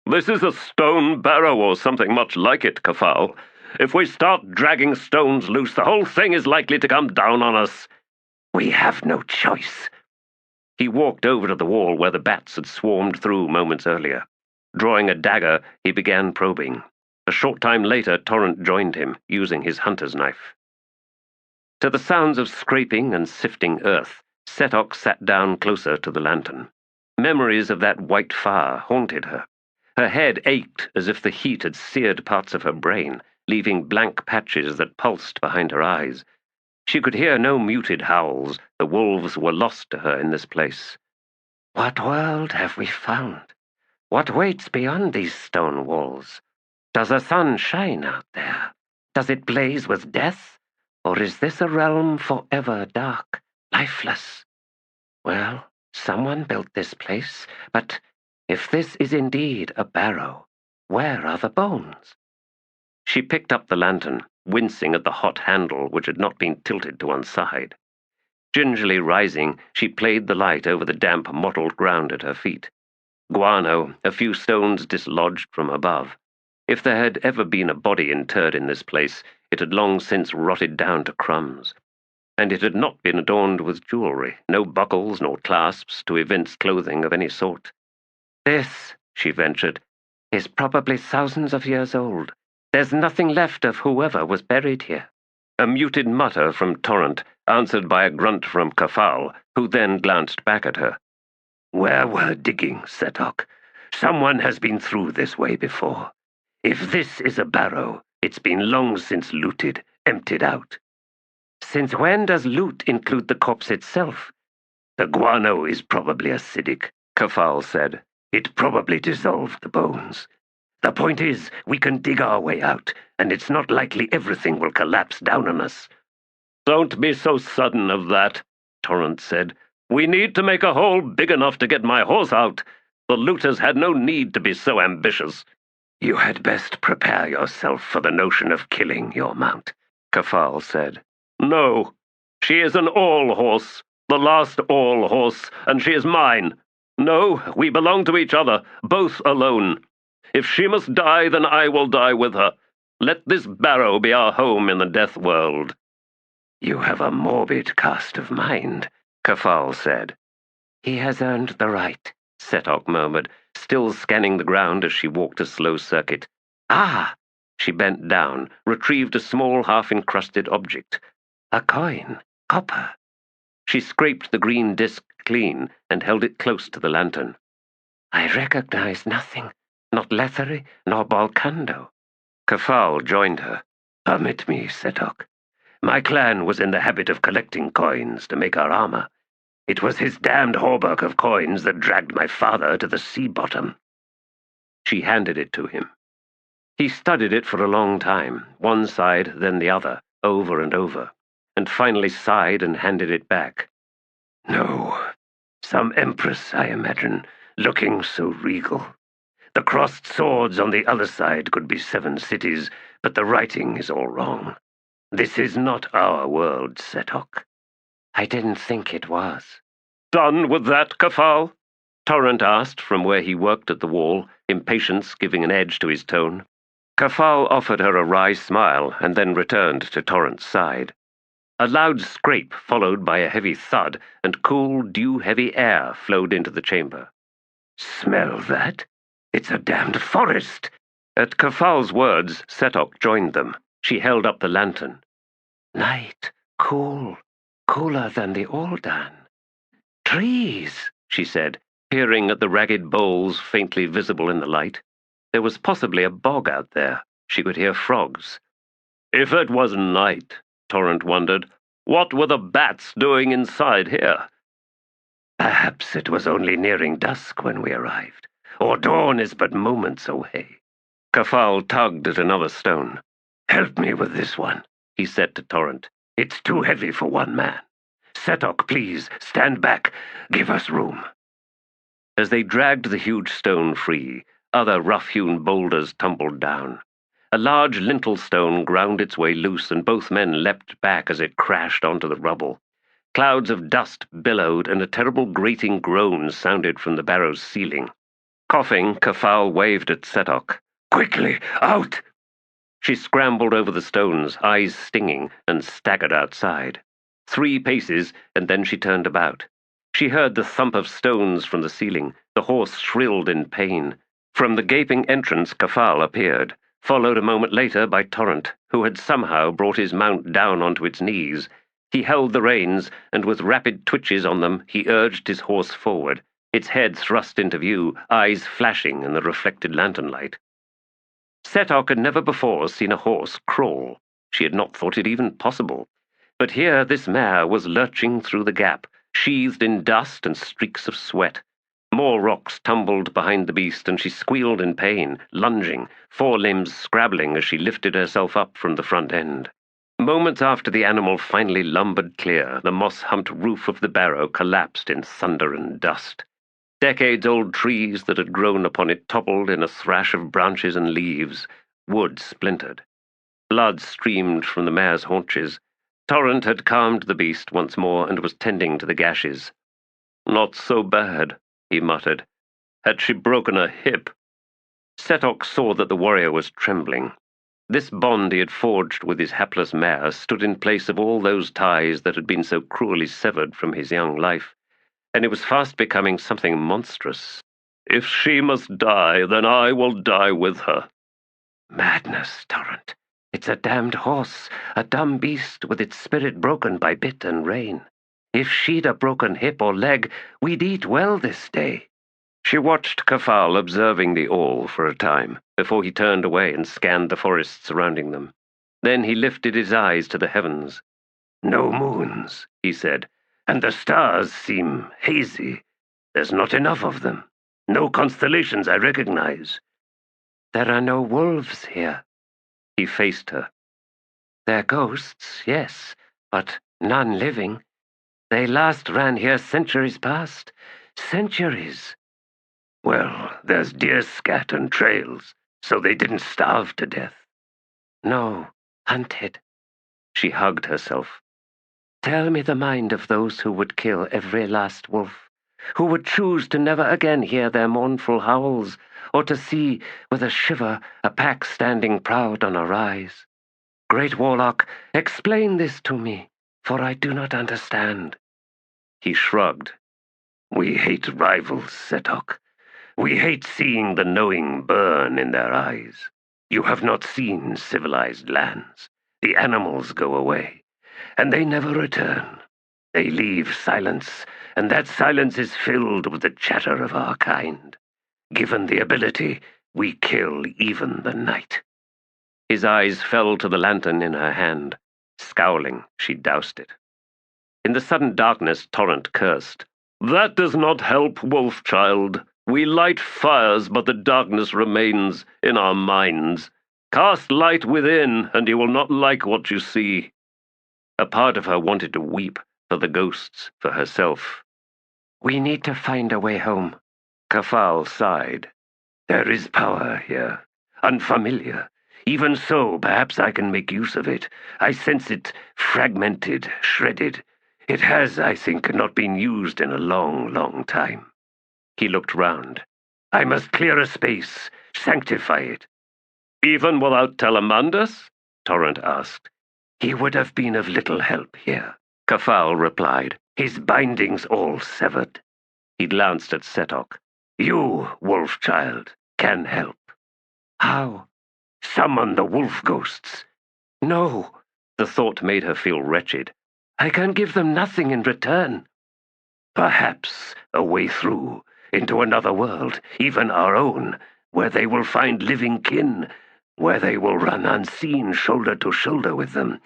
This is a stone barrow or something much like it, Kafal. If we start dragging stones loose, the whole thing is likely to come down on us. We have no choice. He walked over to the wall where the bats had swarmed through moments earlier. Drawing a dagger, he began probing. A short time later, Torrent joined him, using his hunter's knife. To the sounds of scraping and sifting earth, Setok sat down closer to the lantern. Memories of that white fire haunted her. Her head ached as if the heat had seared parts of her brain, leaving blank patches that pulsed behind her eyes. She could hear no muted howls. The wolves were lost to her in this place. What world have we found? What waits beyond these stone walls? Does the sun shine out there? Does it blaze with death? Or is this a realm forever dark, lifeless? Well, someone built this place, but if this is indeed a barrow, where are the bones? She picked up the lantern, wincing at the hot handle which had not been tilted to one side. Gingerly rising, she played the light over the damp, mottled ground at her feet. Guano, a few stones dislodged from above. If there had ever been a body interred in this place, it had long since rotted down to crumbs. And it had not been adorned with jewelry, no buckles nor clasps to evince clothing of any sort. This, she ventured, is probably thousands of years old. There's nothing left of whoever was buried here. A muted mutter from Torrent, answered by a grunt from Kafal, who then glanced back at her. Where we're digging, Setok, someone has been through this way before. If this is a barrow, it's been long since looted, emptied out. Since when does loot include the corpse itself? The guano is probably acidic, Kafal said. It probably dissolved the bones. The point is, we can dig our way out, and it's not likely everything will collapse down on us. Don't be so sudden of that, Torrent said. We need to make a hole big enough to get my horse out. The looters had no need to be so ambitious. You had best prepare yourself for the notion of killing your mount, Kafal said. No, she is an all-horse, the last all-horse, and she is mine. No, we belong to each other, both alone. If she must die, then I will die with her. Let this barrow be our home in the death world. You have a morbid cast of mind, Kafal said. He has earned the right, Setok murmured, still scanning the ground as she walked a slow circuit. Ah! She bent down, retrieved a small half-encrusted object. A coin, copper. She scraped the green disk clean and held it close to the lantern. I recognize nothing, not Lethery, nor Balkando. Kafal joined her. Permit me, Setok. My clan was in the habit of collecting coins to make our armor. It was his damned hauberk of coins that dragged my father to the sea bottom. She handed it to him. He studied it for a long time, one side, then the other, over and over, and finally sighed and handed it back. No, some empress, I imagine, looking so regal. The crossed swords on the other side could be 7 cities, but the writing is all wrong. This is not our world, Setok. I didn't think it was. Done with that, Kafal? Torrent asked from where he worked at the wall, impatience giving an edge to his tone. Kafal offered her a wry smile and then returned to Torrent's side. A loud scrape followed by a heavy thud, and cool, dew-heavy air flowed into the chamber. Smell that? It's a damned forest! At Kafal's words, Setok joined them. She held up the lantern. Night, cool, cooler than the Aldan. Trees! she said, peering at the ragged boles faintly visible in the light. There was possibly a bog out there. She could hear frogs. If it was night, Torrent wondered, what were the bats doing inside here? Perhaps it was only nearing dusk when we arrived, or dawn is but moments away. Kafal tugged at another stone. Help me with this one, he said to Torrent. It's too heavy for one man. Setok, please, stand back. Give us room. As they dragged the huge stone free, other rough-hewn boulders tumbled down. A large lintel stone ground its way loose, and both men leapt back as it crashed onto the rubble. Clouds of dust billowed, and a terrible grating groan sounded from the barrow's ceiling. Coughing, Kafal waved at Setok. Quickly, out! She scrambled over the stones, eyes stinging, and staggered outside. 3 paces, and then she turned about. She heard the thump of stones from the ceiling. The horse shrilled in pain. From the gaping entrance, Kafal appeared, followed a moment later by Torrent, who had somehow brought his mount down onto its knees. He held the reins, and with rapid twitches on them, he urged his horse forward, its head thrust into view, eyes flashing in the reflected lantern light. Setok had never before seen a horse crawl. She had not thought it even possible. But here this mare was lurching through the gap, sheathed in dust and streaks of sweat. More rocks tumbled behind the beast, and she squealed in pain, lunging, forelimbs scrabbling as she lifted herself up from the front end. Moments after the animal finally lumbered clear, the moss-humped roof of the barrow collapsed in thunder and dust. Decades-old trees that had grown upon it toppled in a thrash of branches and leaves. Wood splintered. Blood streamed from the mare's haunches. Torrent had calmed the beast once more and was tending to the gashes. Not so bad, he muttered. Had she broken a hip? Setok saw that the warrior was trembling. This bond he had forged with his hapless mare stood in place of all those ties that had been so cruelly severed from his young life, and it was fast becoming something monstrous. If she must die, then I will die with her. Madness, Torrent. It's a damned horse, a dumb beast with its spirit broken by bit and rein. If she'd a broken hip or leg, we'd eat well this day. She watched Kafal observing the all for a time, before he turned away and scanned the forest surrounding them. Then he lifted his eyes to the heavens. No moons, he said, and the stars seem hazy. There's not enough of them. No constellations I recognize. There are no wolves here. He faced her. They're ghosts, yes, but none living. They last ran here centuries past. Centuries. Well, there's deer scat and trails, so they didn't starve to death. No, hunted. She hugged herself. Tell me the mind of those who would kill every last wolf, who would choose to never again hear their mournful howls, or to see, with a shiver, a pack standing proud on a rise. Great warlock, explain this to me, for I do not understand. He shrugged. We hate rivals, Setok. We hate seeing the knowing burn in their eyes. You have not seen civilized lands. The animals go away, and they never return. They leave silence, and that silence is filled with the chatter of our kind. Given the ability, we kill even the night. His eyes fell to the lantern in her hand. Scowling, she doused it. In the sudden darkness, Torrent cursed. That does not help, wolf-child. We light fires, but the darkness remains in our minds. Cast light within, and you will not like what you see. A part of her wanted to weep, for the ghosts, for herself. We need to find a way home. Kafal sighed. There is power here, unfamiliar. Even so, perhaps I can make use of it. I sense it fragmented, shredded. It has, I think, not been used in a long, long time. He looked round. I must clear a space, sanctify it. Even without T'lan Imass? Torrent asked. He would have been of little help here, Kafal replied, his bindings all severed. He glanced at Setok. You, wolf-child, can help. How? Summon the wolf ghosts. No, the thought made her feel wretched. I can give them nothing in return. Perhaps a way through, into another world, even our own, where they will find living kin, where they will run unseen shoulder to shoulder with them,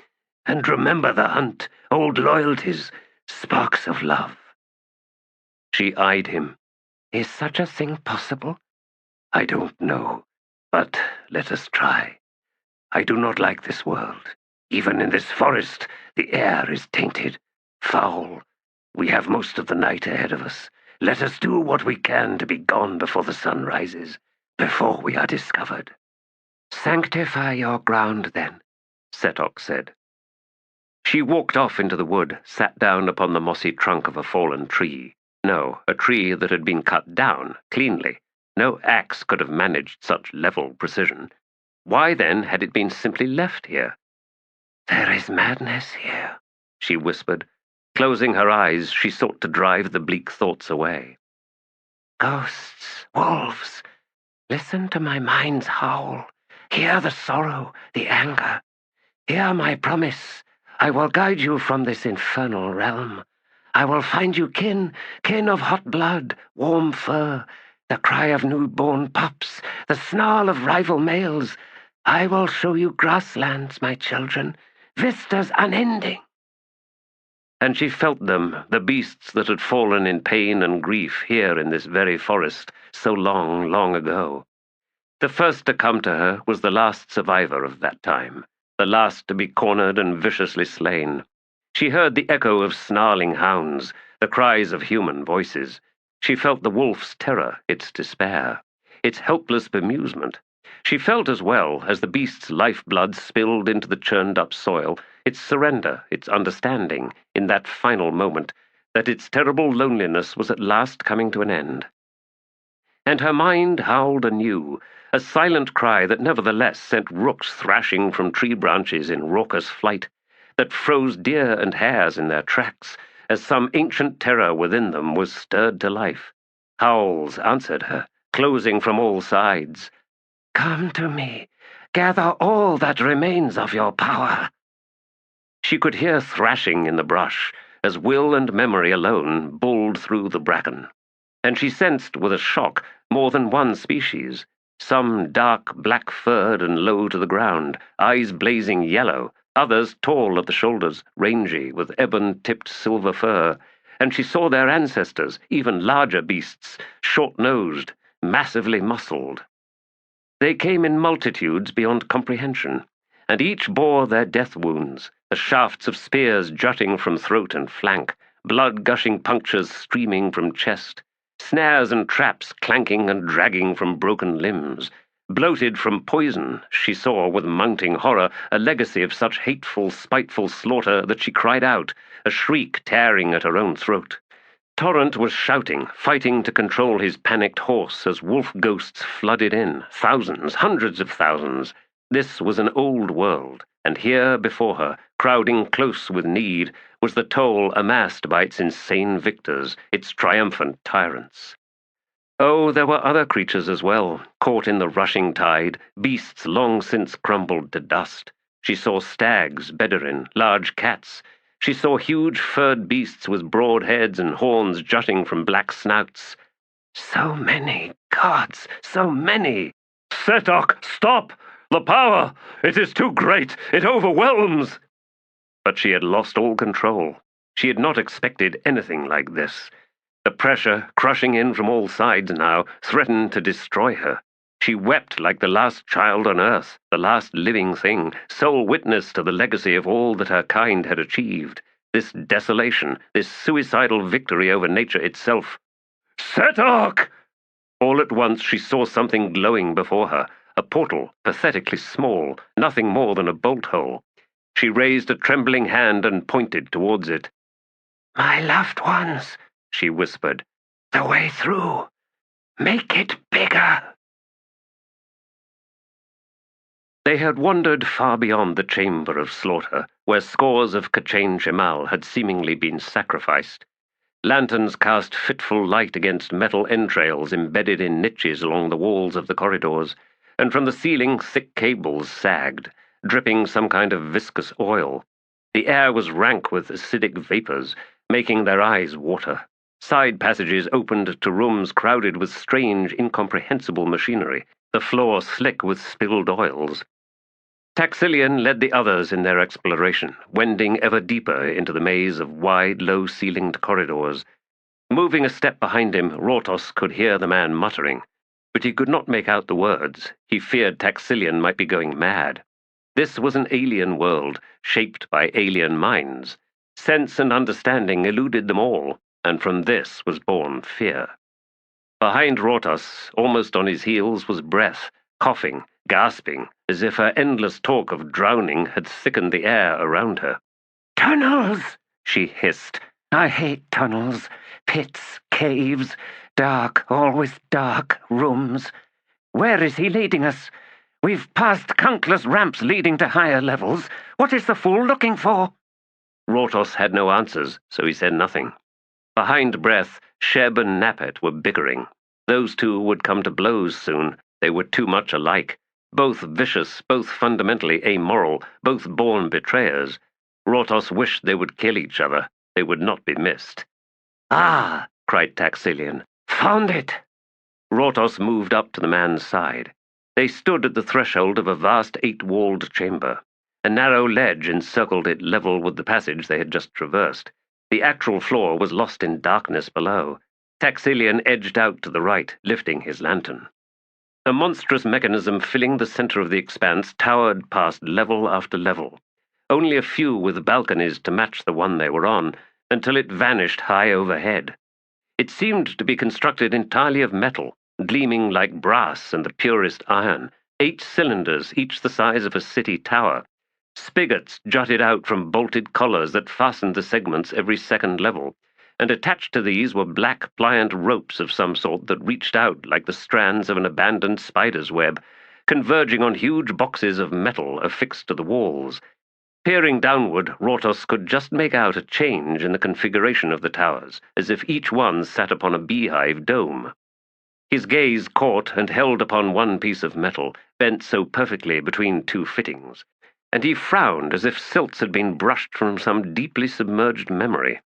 and remember the hunt, old loyalties, sparks of love. She eyed him. Is such a thing possible? I don't know, but let us try. I do not like this world. Even in this forest, the air is tainted, foul. We have most of the night ahead of us. Let us do what we can to be gone before the sun rises, before we are discovered. Sanctify your ground, then, Setok said. She walked off into the wood, sat down upon the mossy trunk of a fallen tree. No, a tree that had been cut down, cleanly. No axe could have managed such level precision. Why, then, had it been simply left here? There is madness here, she whispered. Closing her eyes, she sought to drive the bleak thoughts away. Ghosts, wolves, listen to my mind's howl. Hear the sorrow, the anger. Hear my promise. I will guide you from this infernal realm. I will find you kin of hot blood, warm fur, the cry of newborn pups, the snarl of rival males. I will show you grasslands, my children, vistas unending. And she felt them, the beasts that had fallen in pain and grief here in this very forest so long, long ago. The first to come to her was the last survivor of that time, the last to be cornered and viciously slain. She heard the echo of snarling hounds, the cries of human voices. She felt the wolf's terror, its despair, its helpless bemusement. She felt as well, as the beast's lifeblood spilled into the churned-up soil, its surrender, its understanding, in that final moment, that its terrible loneliness was at last coming to an end. And her mind howled anew, a silent cry that nevertheless sent rooks thrashing from tree branches in raucous flight, that froze deer and hares in their tracks, as some ancient terror within them was stirred to life. Howls answered her, closing from all sides. Come to me, gather all that remains of your power. She could hear thrashing in the brush, as will and memory alone bowled through the bracken. And she sensed with a shock more than one species, some dark, black-furred and low to the ground, eyes blazing yellow, others tall at the shoulders, rangy, with ebon-tipped silver fur, and she saw their ancestors, even larger beasts, short-nosed, massively muscled. They came in multitudes beyond comprehension, and each bore their death wounds, the shafts of spears jutting from throat and flank, blood-gushing punctures streaming from chest, snares and traps clanking and dragging from broken limbs. Bloated from poison, she saw with mounting horror a legacy of such hateful, spiteful slaughter that she cried out, a shriek tearing at her own throat. Torrent was shouting, fighting to control his panicked horse as wolf ghosts flooded in, thousands, hundreds of thousands. This was an old world, and here before her, crowding close with need, was the toll amassed by its insane victors, its triumphant tyrants. Oh, there were other creatures as well, caught in the rushing tide, beasts long since crumbled to dust. She saw stags, bedarin, large cats. She saw huge furred beasts with broad heads and horns jutting from black snouts. So many, gods, so many! Setok, stop! The power! It is too great! It overwhelms! But she had lost all control. She had not expected anything like this. The pressure, crushing in from all sides now, threatened to destroy her. She wept like the last child on earth, the last living thing, sole witness to the legacy of all that her kind had achieved. This desolation, this suicidal victory over nature itself. Setok! All at once she saw something glowing before her, a portal, pathetically small, nothing more than a bolt hole. She raised a trembling hand and pointed towards it. My loved ones, she whispered, the way through. Make it bigger. They had wandered far beyond the chamber of slaughter, where scores of K'chain Shemal had seemingly been sacrificed. Lanterns cast fitful light against metal entrails embedded in niches along the walls of the corridors, and from the ceiling thick cables sagged, dripping some kind of viscous oil. The air was rank with acidic vapors, making their eyes water. Side passages opened to rooms crowded with strange, incomprehensible machinery, the floor slick with spilled oils. Taxilian led the others in their exploration, wending ever deeper into the maze of wide, low-ceilinged corridors. Moving a step behind him, Rortos could hear the man muttering, but he could not make out the words. He feared Taxilian might be going mad. This was an alien world, shaped by alien minds. Sense and understanding eluded them all, and from this was born fear. Behind Rortos, almost on his heels, was Breath, coughing, gasping, as if her endless talk of drowning had thickened the air around her. "Tunnels!" she hissed. "I hate tunnels. Pits, caves, dark, always dark rooms. Where is he leading us? We've passed countless ramps leading to higher levels. What is the fool looking for?" Rortos had no answers, so he said nothing. Behind Breath, Sheb and Nappet were bickering. Those two would come to blows soon. They were too much alike. Both vicious, both fundamentally amoral, both born betrayers. Rortos wished they would kill each other. They would not be missed. "Ah!" cried Taxilian. "Found it!" Rortos moved up to the man's side. They stood at the threshold of a vast 8-walled chamber. A narrow ledge encircled it level with the passage they had just traversed. The actual floor was lost in darkness below. Taxilian edged out to the right, lifting his lantern. A monstrous mechanism filling the center of the expanse towered past level after level, only a few with balconies to match the one they were on, until it vanished high overhead. It seemed to be constructed entirely of metal, gleaming like brass and the purest iron, 8 cylinders, each the size of a city tower. Spigots jutted out from bolted collars that fastened the segments every second level, and attached to these were black, pliant ropes of some sort that reached out like the strands of an abandoned spider's web, converging on huge boxes of metal affixed to the walls. Peering downward, Rortos could just make out a change in the configuration of the towers, as if each one sat upon a beehive dome. His gaze caught and held upon one piece of metal, bent so perfectly between 2 fittings, and he frowned as if silts had been brushed from some deeply submerged memory.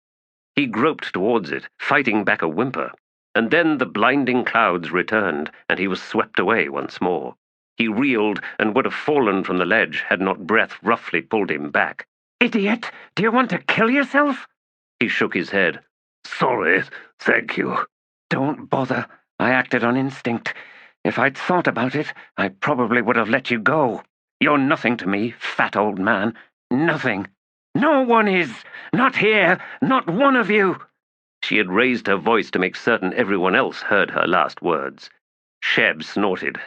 He groped towards it, fighting back a whimper, and then the blinding clouds returned, and he was swept away once more. He reeled and would have fallen from the ledge had not Breath roughly pulled him back. "Idiot! Do you want to kill yourself?" He shook his head. Sorry, thank you. "Don't bother. I acted on instinct. If I'd thought about it, I probably would have let you go. You're nothing to me, fat old man. Nothing. No one is. Not here. Not one of you." She had raised her voice to make certain everyone else heard her last words. Sheb snorted.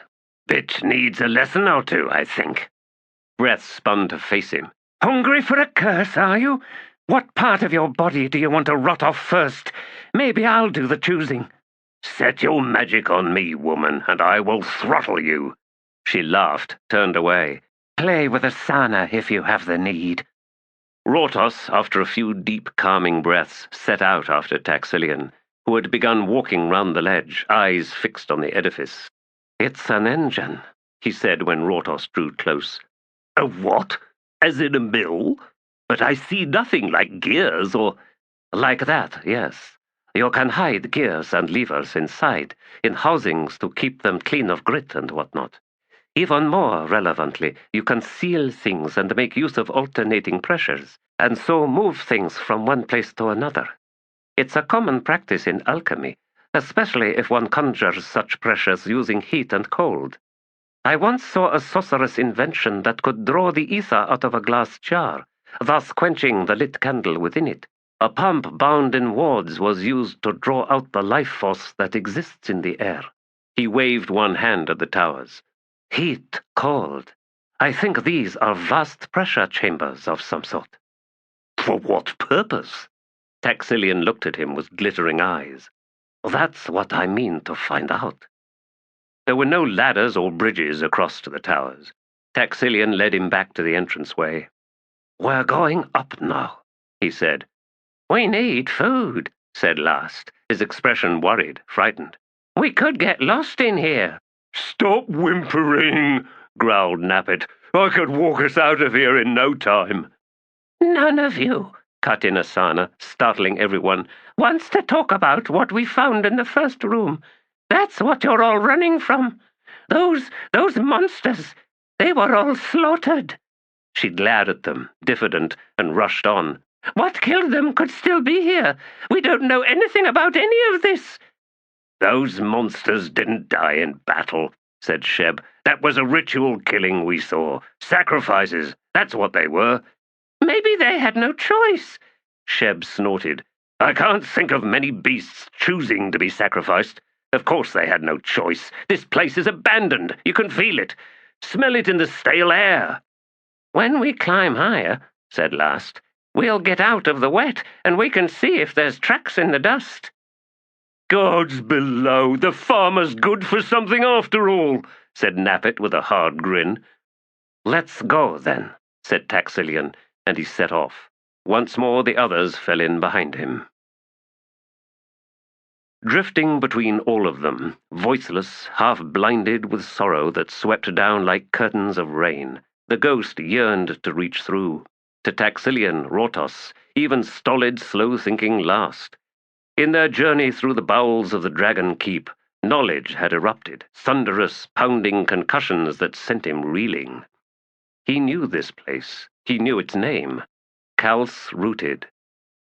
"Bitch needs a lesson or two, I think." Breath spun to face him. "Hungry for a curse, are you? What part of your body do you want to rot off first? Maybe I'll do the choosing." "Set your magic on me, woman, and I will throttle you." She laughed, turned away. "Play with Asana if you have the need." Rortos, after a few deep, calming breaths, set out after Taxilian, who had begun walking round the ledge, eyes fixed on the edifice. "It's an engine," he said when Rortos drew close. "A what? As in a mill? But I see nothing like gears or—" "Like that, yes. You can hide gears and levers inside, in housings to keep them clean of grit and whatnot. Even more relevantly, you can seal things and make use of alternating pressures, and so move things from one place to another. It's a common practice in alchemy, especially if one conjures such pressures using heat and cold. I once saw a sorceress invention that could draw the ether out of a glass jar, thus quenching the lit candle within it. A pump bound in wards was used to draw out the life force that exists in the air." He waved one hand at the towers. "Heat, cold. I think these are vast pressure chambers of some sort." For what purpose? Taxilian looked at him with glittering eyes. "That's what I mean to find out." There were no ladders or bridges across to the towers. Taxilian led him back to the entranceway. "We're going up now," he said. "We need food," said Last, his expression worried, frightened. "We could get lost in here." "Stop whimpering," growled Nappet. "I could walk us out of here in no time." "None of you," cut in Asana, startling everyone. "Wants to talk about what we found in the first room. That's what you're all running from. Those monsters, they were all slaughtered." She glared at them, diffident, and rushed on. "What killed them could still be here. We don't know anything about any of this." "Those monsters didn't die in battle," said Sheb. "That was a ritual killing we saw. Sacrifices, that's what they were." "Maybe they had no choice," Sheb snorted. "I can't think of many beasts choosing to be sacrificed. Of course they had no choice. This place is abandoned. You can feel it. Smell it in the stale air." "When we climb higher," said Last, "we'll get out of the wet, and we can see if there's tracks in the dust." "Gods below, the farmer's good for something after all," said Nappet with a hard grin. "Let's go, then," said Taxilian, and he set off. Once more the others fell in behind him. Drifting between all of them, voiceless, half-blinded with sorrow that swept down like curtains of rain, the ghost yearned to reach through. To Taxilian, Rortos, even stolid, slow-thinking Last. In their journey through the bowels of the Dragon Keep, knowledge had erupted, thunderous, pounding concussions that sent him reeling. He knew this place. He knew its name. Kals Rooted.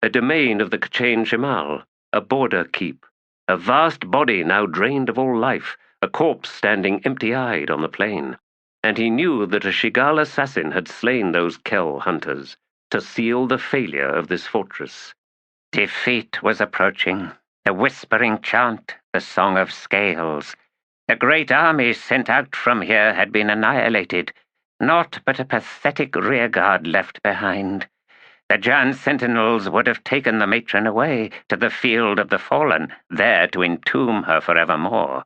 A domain of the K'chain Shemal, a border keep. A vast body now drained of all life, a corpse standing empty-eyed on the plain. And he knew that a Shigal assassin had slain those Kel hunters, to seal the failure of this fortress. Defeat was approaching, the whispering chant, the song of scales. The great army sent out from here had been annihilated, naught but a pathetic rearguard left behind. The Jan sentinels would have taken the matron away to the field of the fallen, there to entomb her forevermore.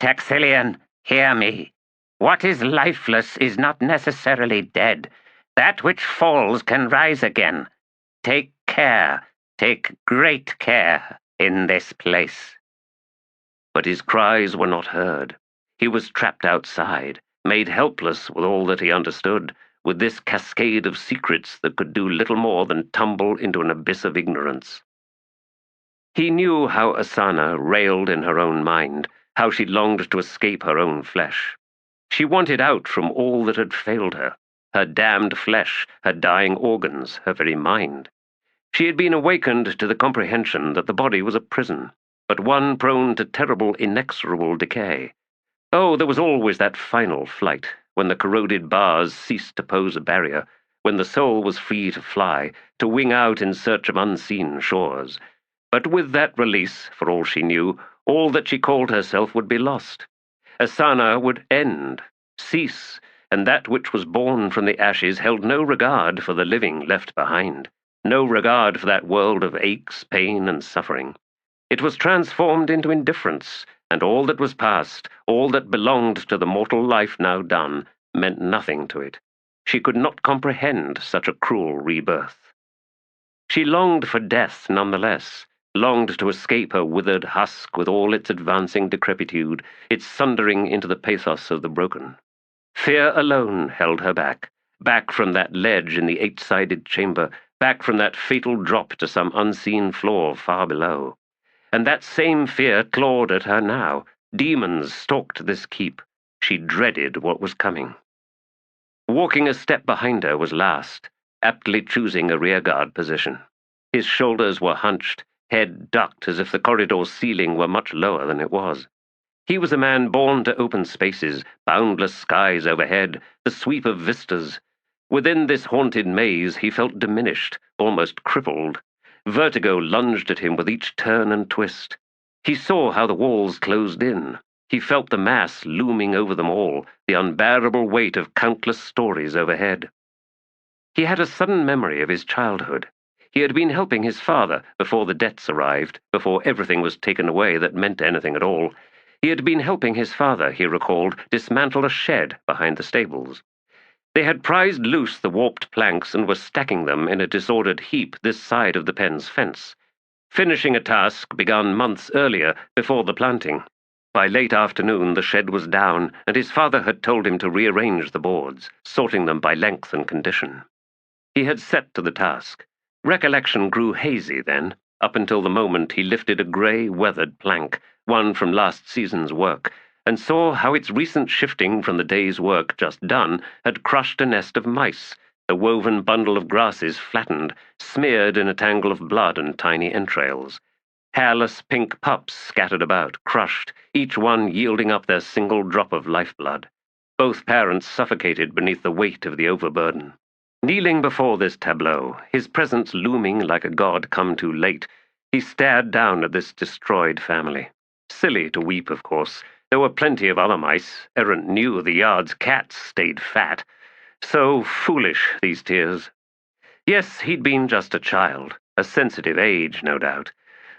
Taxilian, hear me. What is lifeless is not necessarily dead. That which falls can rise again. Take care, take great care in this place." But his cries were not heard. He was trapped outside, made helpless with all that he understood, with this cascade of secrets that could do little more than tumble into an abyss of ignorance. He knew how Asana railed in her own mind, how she longed to escape her own flesh. She wanted out from all that had failed her, her damned flesh, her dying organs, her very mind. She had been awakened to the comprehension that the body was a prison, but one prone to terrible, inexorable decay. Oh, there was always that final flight, when the corroded bars ceased to pose a barrier, when the soul was free to fly, to wing out in search of unseen shores. But with that release, for all she knew, all that she called herself would be lost. Asana would end, cease, and that which was born from the ashes held no regard for the living left behind, no regard for that world of aches, pain, and suffering. It was transformed into indifference, and all that was past, all that belonged to the mortal life now done, meant nothing to it. She could not comprehend such a cruel rebirth. She longed for death nonetheless, longed to escape her withered husk with all its advancing decrepitude, its sundering into the pathos of the broken. Fear alone held her back from that ledge in the eight-sided chamber, back from that fatal drop to some unseen floor far below. And that same fear clawed at her now. Demons stalked this keep. She dreaded what was coming. Walking a step behind her was Last, aptly choosing a rearguard position. His shoulders were hunched, head ducked as if the corridor's ceiling were much lower than it was. He was a man born to open spaces, boundless skies overhead, the sweep of vistas. Within this haunted maze he felt diminished, almost crippled. Vertigo lunged at him with each turn and twist. He saw how the walls closed in. He felt the mass looming over them all, the unbearable weight of countless stories overhead. He had a sudden memory of his childhood. He had been helping his father before the debts arrived, before everything was taken away that meant anything at all. He had been helping his father, he recalled, dismantle a shed behind the stables. They had prized loose the warped planks and were stacking them in a disordered heap this side of the pen's fence. Finishing a task begun months earlier, before the planting. By late afternoon the shed was down, and his father had told him to rearrange the boards, sorting them by length and condition. He had set to the task. Recollection grew hazy then, up until the moment he lifted a grey, weathered plank, one from last season's work, and saw how its recent shifting from the day's work just done had crushed a nest of mice, a woven bundle of grasses flattened, smeared in a tangle of blood and tiny entrails. Hairless pink pups scattered about, crushed, each one yielding up their single drop of lifeblood. Both parents suffocated beneath the weight of the overburden. Kneeling before this tableau, his presence looming like a god come too late, he stared down at this destroyed family. Silly to weep, of course. There were plenty of other mice. Errant knew the yard's cats stayed fat. So foolish, these tears. Yes, he'd been just a child, a sensitive age, no doubt.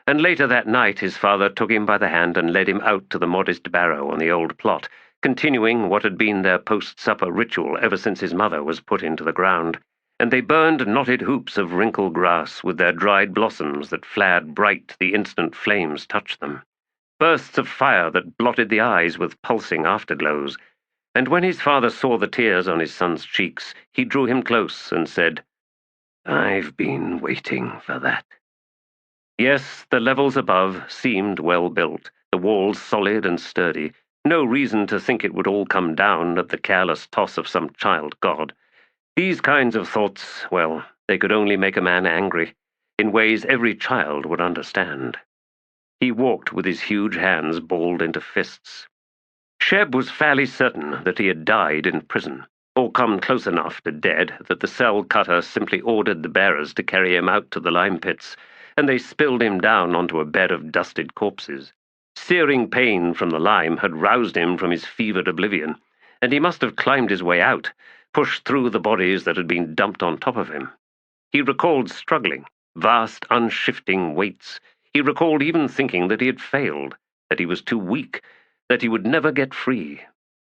And later that night his father took him by the hand and led him out to the modest barrow on the old plot, continuing what had been their post-supper ritual ever since his mother was put into the ground. And they burned knotted hoops of wrinkled grass with their dried blossoms that flared bright the instant flames touched them. Bursts of fire that blotted the eyes with pulsing afterglows. And when his father saw the tears on his son's cheeks, he drew him close and said, "I've been waiting for that." Yes, the levels above seemed well built, the walls solid and sturdy. No reason to think it would all come down at the careless toss of some child god. These kinds of thoughts, well, they could only make a man angry, in ways every child would understand. He walked with his huge hands balled into fists. Sheb was fairly certain that he had died in prison, or come close enough to dead that the cell cutter simply ordered the bearers to carry him out to the lime pits, and they spilled him down onto a bed of dusted corpses. Searing pain from the lime had roused him from his fevered oblivion, and he must have climbed his way out, pushed through the bodies that had been dumped on top of him. He recalled struggling, vast, unshifting weights. He recalled even thinking that he had failed, that he was too weak, that he would never get free.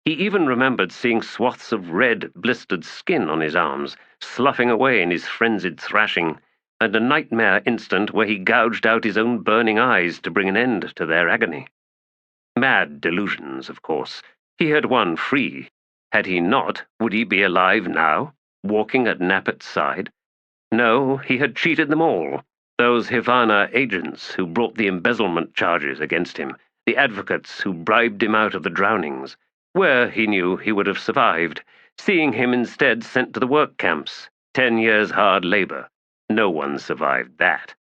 He even remembered seeing swaths of red, blistered skin on his arms, sloughing away in his frenzied thrashing, and a nightmare instant where he gouged out his own burning eyes to bring an end to their agony. Mad delusions, of course. He had won free. Had he not, would he be alive now, walking at Napet's side? No, he had cheated them all. Those Havana agents who brought the embezzlement charges against him, the advocates who bribed him out of the drownings, where he knew he would have survived, seeing him instead sent to the work camps, 10 years hard labor. No one survived that.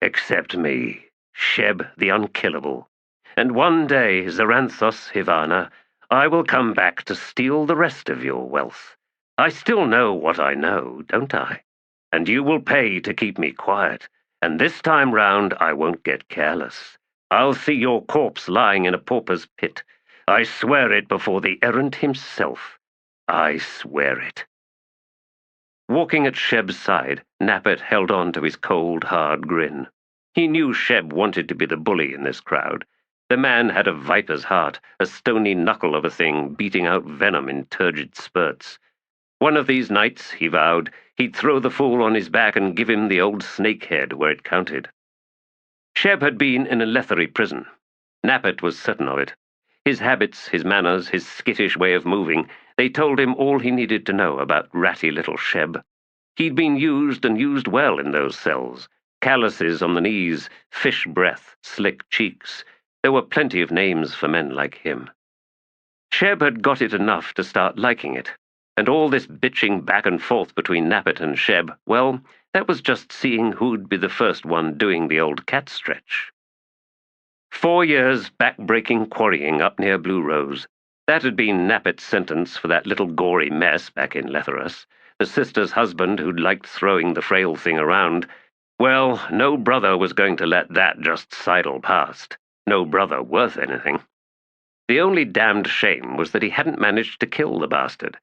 Except me, Sheb the Unkillable. And one day, Zaranthos, Havana, I will come back to steal the rest of your wealth. I still know what I know, don't I? And you will pay to keep me quiet, and this time round I won't get careless. I'll see your corpse lying in a pauper's pit. I swear it before the errant himself. I swear it. Walking at Sheb's side, Napet held on to his cold, hard grin. He knew Sheb wanted to be the bully in this crowd. The man had a viper's heart, a stony knuckle of a thing beating out venom in turgid spurts. One of these nights, he vowed, he'd throw the fool on his back and give him the old snake head where it counted. Sheb had been in a leathery prison. Napet was certain of it. His habits, his manners, his skittish way of moving, they told him all he needed to know about ratty little Sheb. He'd been used and used well in those cells. Calluses on the knees, fish breath, slick cheeks. There were plenty of names for men like him. Sheb had got it enough to start liking it. And all this bitching back and forth between Napet and Sheb, well, that was just seeing who'd be the first one doing the old cat stretch. 4 years back-breaking quarrying up near Blue Rose. That had been Napet's sentence for that little gory mess back in Letherus, the sister's husband who'd liked throwing the frail thing around. Well, no brother was going to let that just sidle past. No brother worth anything. The only damned shame was that he hadn't managed to kill the bastard.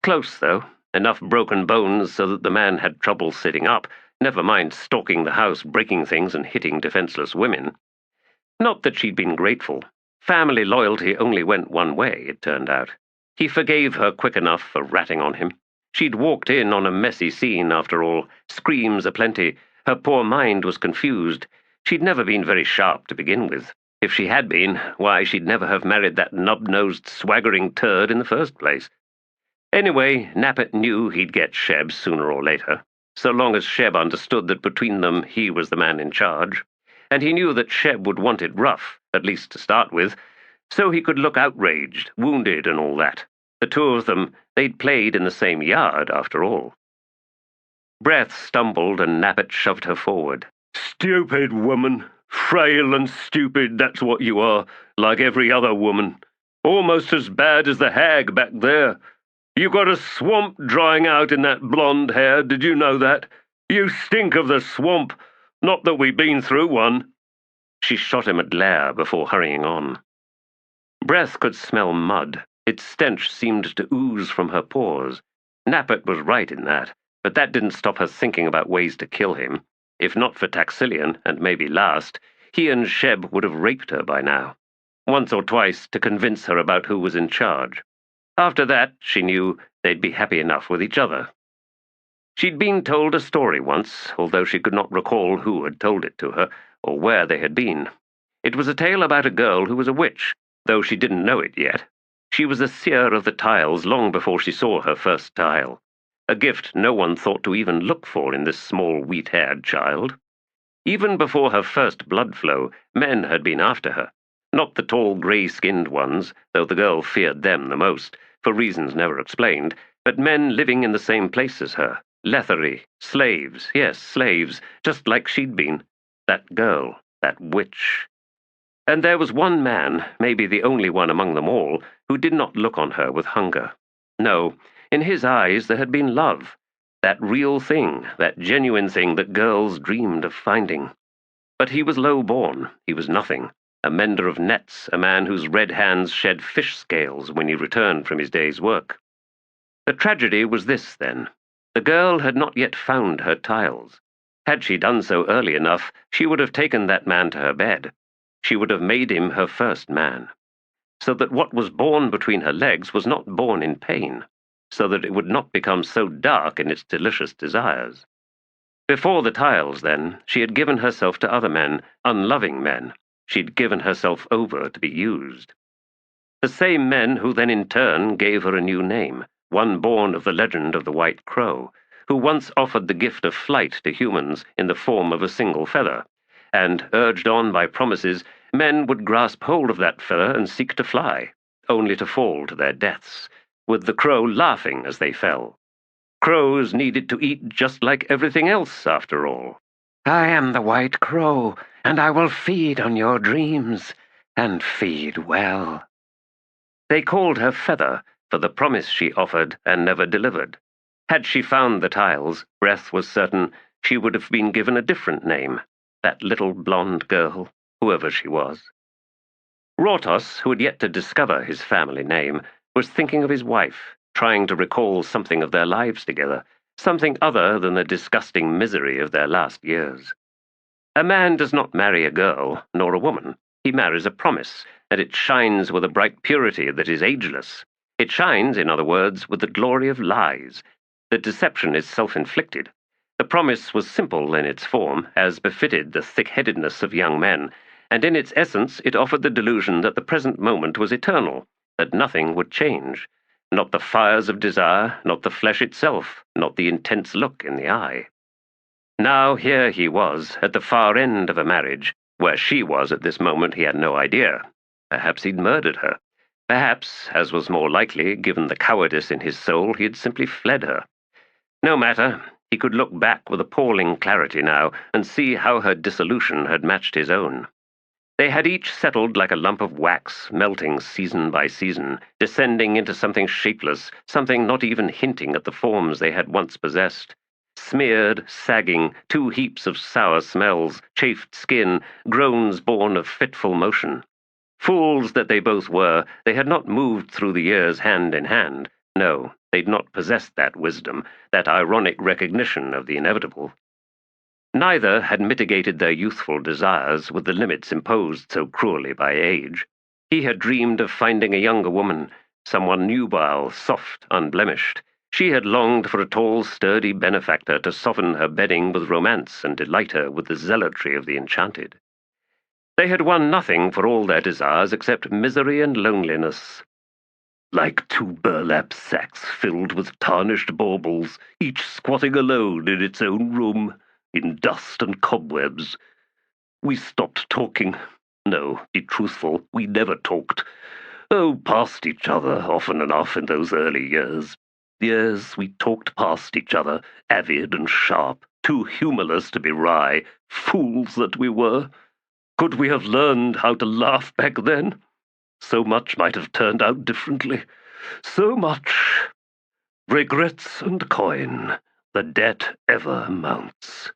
Close, though. Enough broken bones so that the man had trouble sitting up, never mind stalking the house, breaking things and hitting defenseless women. Not that she'd been grateful. Family loyalty only went one way, it turned out. He forgave her quick enough for ratting on him. She'd walked in on a messy scene, after all, screams aplenty. Her poor mind was confused. She'd never been very sharp to begin with. If she had been, why, she'd never have married that nub-nosed, swaggering turd in the first place. Anyway, Napet knew he'd get Sheb sooner or later. so long as Sheb understood that between them he was the man in charge, and he knew that Sheb would want it rough, at least to start with, so he could look outraged, wounded, and all that. The two of them, they'd played in the same yard, after all. Breath stumbled and Nappet shoved her forward. "Stupid woman. Frail and stupid, that's what you are, like every other woman. Almost as bad as the hag back there. You got a swamp drying out in that blonde hair, did you know that? You stink of the swamp. Not that we've been through one." She shot him a glare before hurrying on. Breath could smell mud. Its stench seemed to ooze from her pores. Nappet was right in that, but that didn't stop her thinking about ways to kill him. If not for Taxillian, and maybe last, he and Sheb would have raped her by now. Once or twice to convince her about who was in charge. After that, she knew they'd be happy enough with each other. She'd been told a story once, although she could not recall who had told it to her, or where they had been. It was a tale about a girl who was a witch, though she didn't know it yet. She was a seer of the tiles long before she saw her first tile, a gift no one thought to even look for in this small wheat-haired child. Even before her first blood flow, men had been after her. Not the tall, grey-skinned ones, though the girl feared them the most, for reasons never explained, but men living in the same place as her. Leathery, slaves, yes, slaves, just like she'd been. That girl, that witch. And there was one man, maybe the only one among them all, who did not look on her with hunger. No, in his eyes there had been love. That real thing, that genuine thing that girls dreamed of finding. But he was low-born, he was nothing. A mender of nets, a man whose red hands shed fish scales when he returned from his day's work. The tragedy was this, then. The girl had not yet found her tiles. Had she done so early enough, she would have taken that man to her bed. She would have made him her first man. So that what was born between her legs was not born in pain, so that it would not become so dark in its delicious desires. Before the tiles, then, she had given herself to other men, unloving men. She'd given herself over to be used. The same men who then in turn gave her a new name, one born of the legend of the White Crow, who once offered the gift of flight to humans in the form of a single feather, and, urged on by promises, men would grasp hold of that feather and seek to fly, only to fall to their deaths, with the crow laughing as they fell. Crows needed to eat just like everything else, after all. "I am the White Crow, and I will feed on your dreams, and feed well." They called her Feather for the promise she offered and never delivered. Had she found the tiles, Breath was certain she would have been given a different name, that little blonde girl, whoever she was. Rortos, who had yet to discover his family name, was thinking of his wife, trying to recall something of their lives together, something other than the disgusting misery of their last years. A man does not marry a girl, nor a woman. He marries a promise, and it shines with a bright purity that is ageless. It shines, in other words, with the glory of lies. The deception is self-inflicted. The promise was simple in its form, as befitted the thick-headedness of young men, and in its essence it offered the delusion that the present moment was eternal, that nothing would change. Not the fires of desire, not the flesh itself, not the intense look in the eye. Now here he was, at the far end of a marriage. Where she was at this moment he had no idea. Perhaps he'd murdered her. Perhaps, as was more likely, given the cowardice in his soul, he had simply fled her. No matter, he could look back with appalling clarity now and see how her dissolution had matched his own. They had each settled like a lump of wax, melting season by season, descending into something shapeless, something not even hinting at the forms they had once possessed. Smeared, sagging, two heaps of sour smells, chafed skin, groans born of fitful motion. Fools that they both were, they had not moved through the years hand in hand. No, they'd not possessed that wisdom, that ironic recognition of the inevitable. Neither had mitigated their youthful desires with the limits imposed so cruelly by age. He had dreamed of finding a younger woman, someone nubile, soft, unblemished. She had longed for a tall, sturdy benefactor to soften her bedding with romance and delight her with the zealotry of the enchanted. They had won nothing for all their desires except misery and loneliness. like two burlap sacks filled with tarnished baubles, each squatting alone in its own room, in dust and cobwebs. We stopped talking. No, be truthful, we never talked. Oh, past each other, often enough in those early years. Yes, we talked past each other, avid and sharp, too humorless to be wry, fools that we were. Could we have learned how to laugh back then? So much might have turned out differently. So much. Regrets and coin, the debt ever mounts.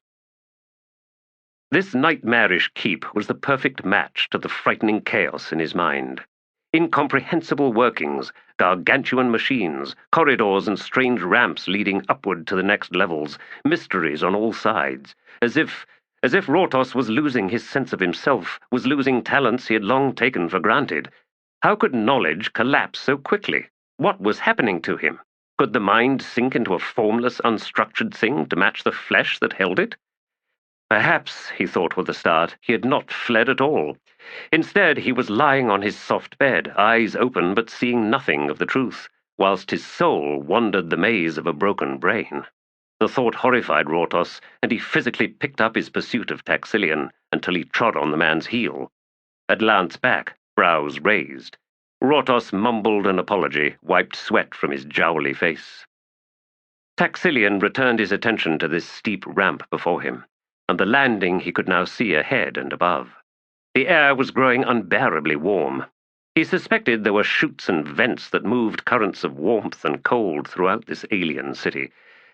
This nightmarish keep was the perfect match to the frightening chaos in his mind. Incomprehensible workings, gargantuan machines, corridors and strange ramps leading upward to the next levels, mysteries on all sides, as if Rortos was losing his sense of himself, was losing talents he had long taken for granted. How could knowledge collapse so quickly? What was happening to him? Could the mind sink into a formless, unstructured thing to match the flesh that held it? Perhaps, he thought with a start, he had not fled at all. Instead, he was lying on his soft bed, eyes open but seeing nothing of the truth, whilst his soul wandered the maze of a broken brain. The thought horrified Rortos, and he physically picked up his pursuit of Taxilian until he trod on the man's heel. A glance back, brows raised. Rortos mumbled an apology, wiped sweat from his jowly face. Taxilian returned his attention to this steep ramp before him, and the landing he could now see ahead and above. The air was growing unbearably warm. He suspected there were chutes and vents that moved currents of warmth and cold throughout this alien city,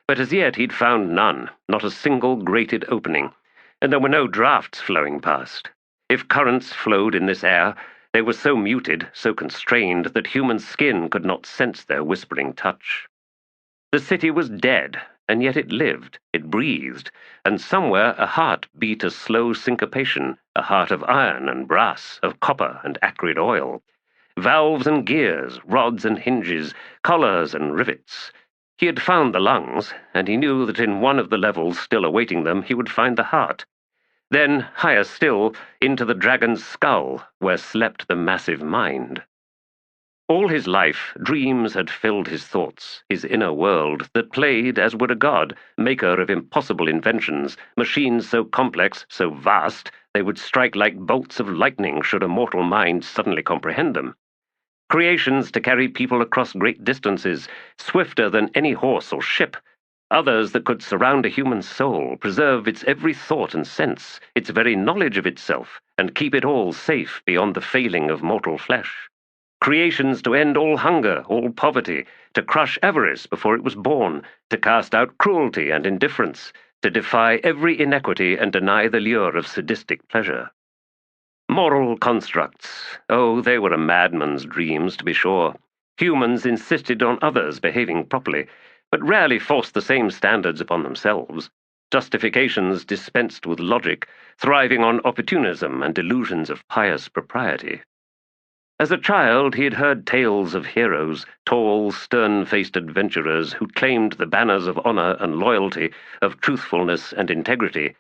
but as yet he'd found none, not a single grated opening, and there were no drafts flowing past. If currents flowed in this air, they were so muted, so constrained, that human skin could not sense their whispering touch. The city was dead, and yet it lived, it breathed, and somewhere a heart beat a slow syncopation, a heart of iron and brass, of copper and acrid oil. Valves and gears, rods and hinges, collars and rivets. He had found the lungs, and he knew that in one of the levels still awaiting them he would find the heart. Then, higher still, into the dragon's skull, where slept the massive mind. All his life, dreams had filled his thoughts, his inner world, that played as would a god, maker of impossible inventions, machines so complex, so vast, they would strike like bolts of lightning should a mortal mind suddenly comprehend them. Creations to carry people across great distances, swifter than any horse or ship. Others that could surround a human soul, preserve its every thought and sense, its very knowledge of itself, and keep it all safe beyond the failing of mortal flesh. Creations to end all hunger, all poverty, to crush avarice before it was born, to cast out cruelty and indifference, to defy every inequity and deny the lure of sadistic pleasure. Moral constructs. Oh, they were a madman's dreams, to be sure. Humans insisted on others behaving properly, but rarely forced the same standards upon themselves. Justifications dispensed with logic, thriving on opportunism and delusions of pious propriety. As a child, he had heard tales of heroes, tall, stern-faced adventurers who claimed the banners of honor and loyalty, of truthfulness and integrity.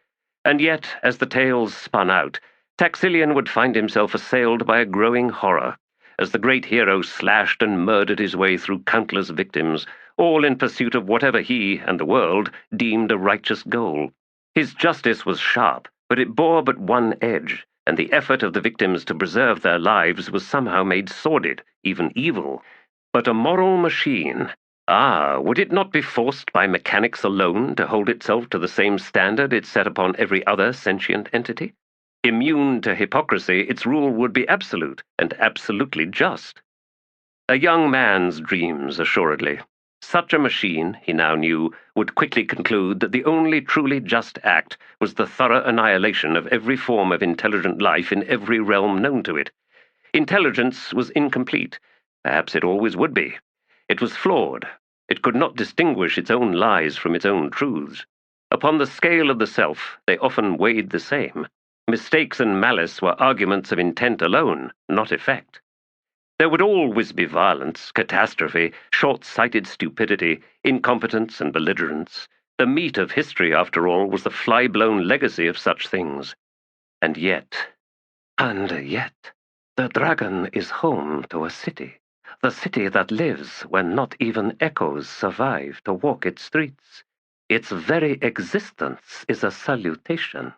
And yet, as the tales spun out, Taxilian would find himself assailed by a growing horror, as the great hero slashed and murdered his way through countless victims, all in pursuit of whatever he and the world deemed a righteous goal. His justice was sharp, but it bore but one edge, and the effort of the victims to preserve their lives was somehow made sordid, even evil. But a moral machine, would it not be forced by mechanics alone to hold itself to the same standard it set upon every other sentient entity? Immune to hypocrisy, its rule would be absolute, and absolutely just. A young man's dreams, assuredly. Such a machine, he now knew, would quickly conclude that the only truly just act was the thorough annihilation of every form of intelligent life in every realm known to it. Intelligence was incomplete. Perhaps it always would be. It was flawed. It could not distinguish its own lies from its own truths. Upon the scale of the self, they often weighed the same. Mistakes and malice were arguments of intent alone, not effect. There would always be violence, catastrophe, short-sighted stupidity, incompetence and belligerence. The meat of history, after all, was the fly-blown legacy of such things. And yet, the dragon is home to a city, the city that lives when not even echoes survive to walk its streets. Its very existence is a salutation.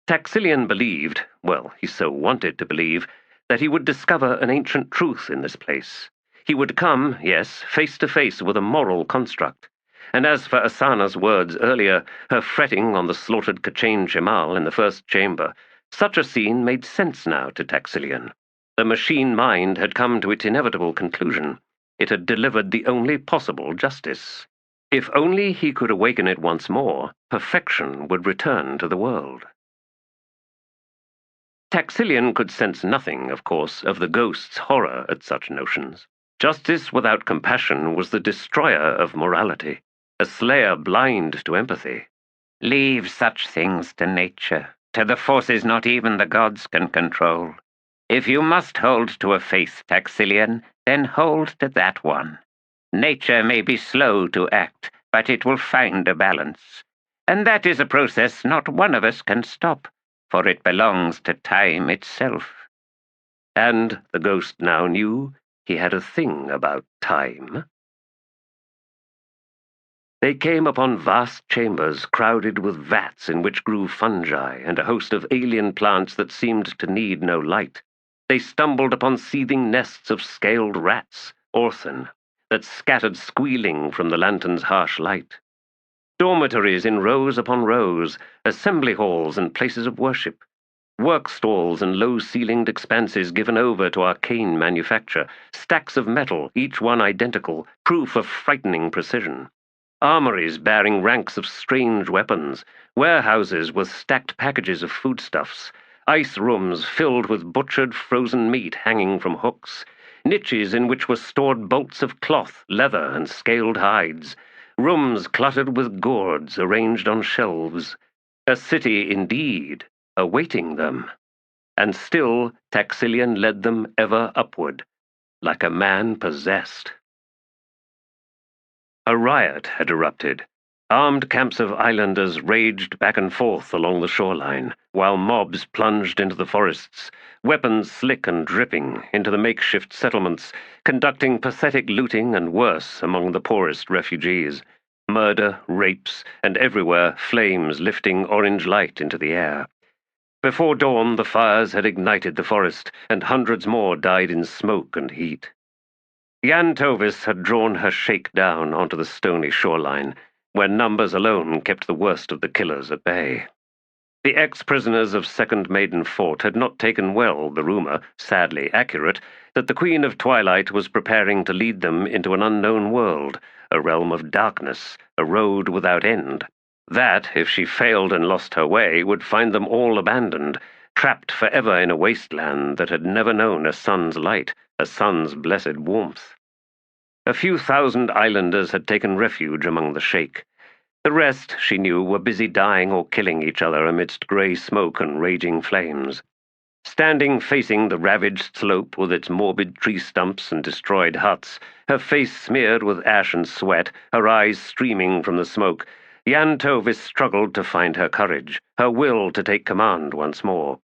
Taxilian believed, well, he so wanted to believe, that he would discover an ancient truth in this place. He would come, yes, face to face with a moral construct. And as for Asana's words earlier, her fretting on the slaughtered K'chain Shemal in the first chamber, such a scene made sense now to Taxilian. The machine mind had come to its inevitable conclusion. It had delivered the only possible justice. If only he could awaken it once more, perfection would return to the world. Taxilian could sense nothing, of course, of the ghost's horror at such notions. Justice without compassion was the destroyer of morality, a slayer blind to empathy. Leave such things to nature, to the forces not even the gods can control. If you must hold to a faith, Taxilian, then hold to that one. Nature may be slow to act, but it will find a balance. And that is a process not one of us can stop, for it belongs to time itself. And the ghost now knew he had a thing about time. They came upon vast chambers crowded with vats in which grew fungi and a host of alien plants that seemed to need no light. They stumbled upon seething nests of scaled rats, orphan, that scattered squealing from the lantern's harsh light. Dormitories in rows upon rows, assembly halls and places of worship, work stalls and low-ceilinged expanses given over to arcane manufacture, stacks of metal, each one identical, proof of frightening precision. Armories bearing ranks of strange weapons, warehouses with stacked packages of foodstuffs, ice rooms filled with butchered frozen meat hanging from hooks, niches in which were stored bolts of cloth, leather, and scaled hides, rooms cluttered with gourds arranged on shelves. A city, indeed, awaiting them. And still Taxilian led them ever upward, like a man possessed. A riot had erupted. Armed camps of islanders raged back and forth along the shoreline, while mobs plunged into the forests, weapons slick and dripping, into the makeshift settlements, conducting pathetic looting and worse among the poorest refugees. Murder, rapes, and everywhere flames lifting orange light into the air. Before dawn, the fires had ignited the forest, and hundreds more died in smoke and heat. Jan Tovis had drawn her shake down onto the stony shoreline, where numbers alone kept the worst of the killers at bay. The ex-prisoners of Second Maiden Fort had not taken well the rumor, sadly accurate, that the Queen of Twilight was preparing to lead them into an unknown world, a realm of darkness, a road without end. That, if she failed and lost her way, would find them all abandoned, trapped forever in a wasteland that had never known a sun's light, a sun's blessed warmth. A few thousand islanders had taken refuge among the shake. The rest, she knew, were busy dying or killing each other amidst grey smoke and raging flames. Standing facing the ravaged slope with its morbid tree stumps and destroyed huts, her face smeared with ash and sweat, her eyes streaming from the smoke, Jan Tovis struggled to find her courage, her will to take command once more.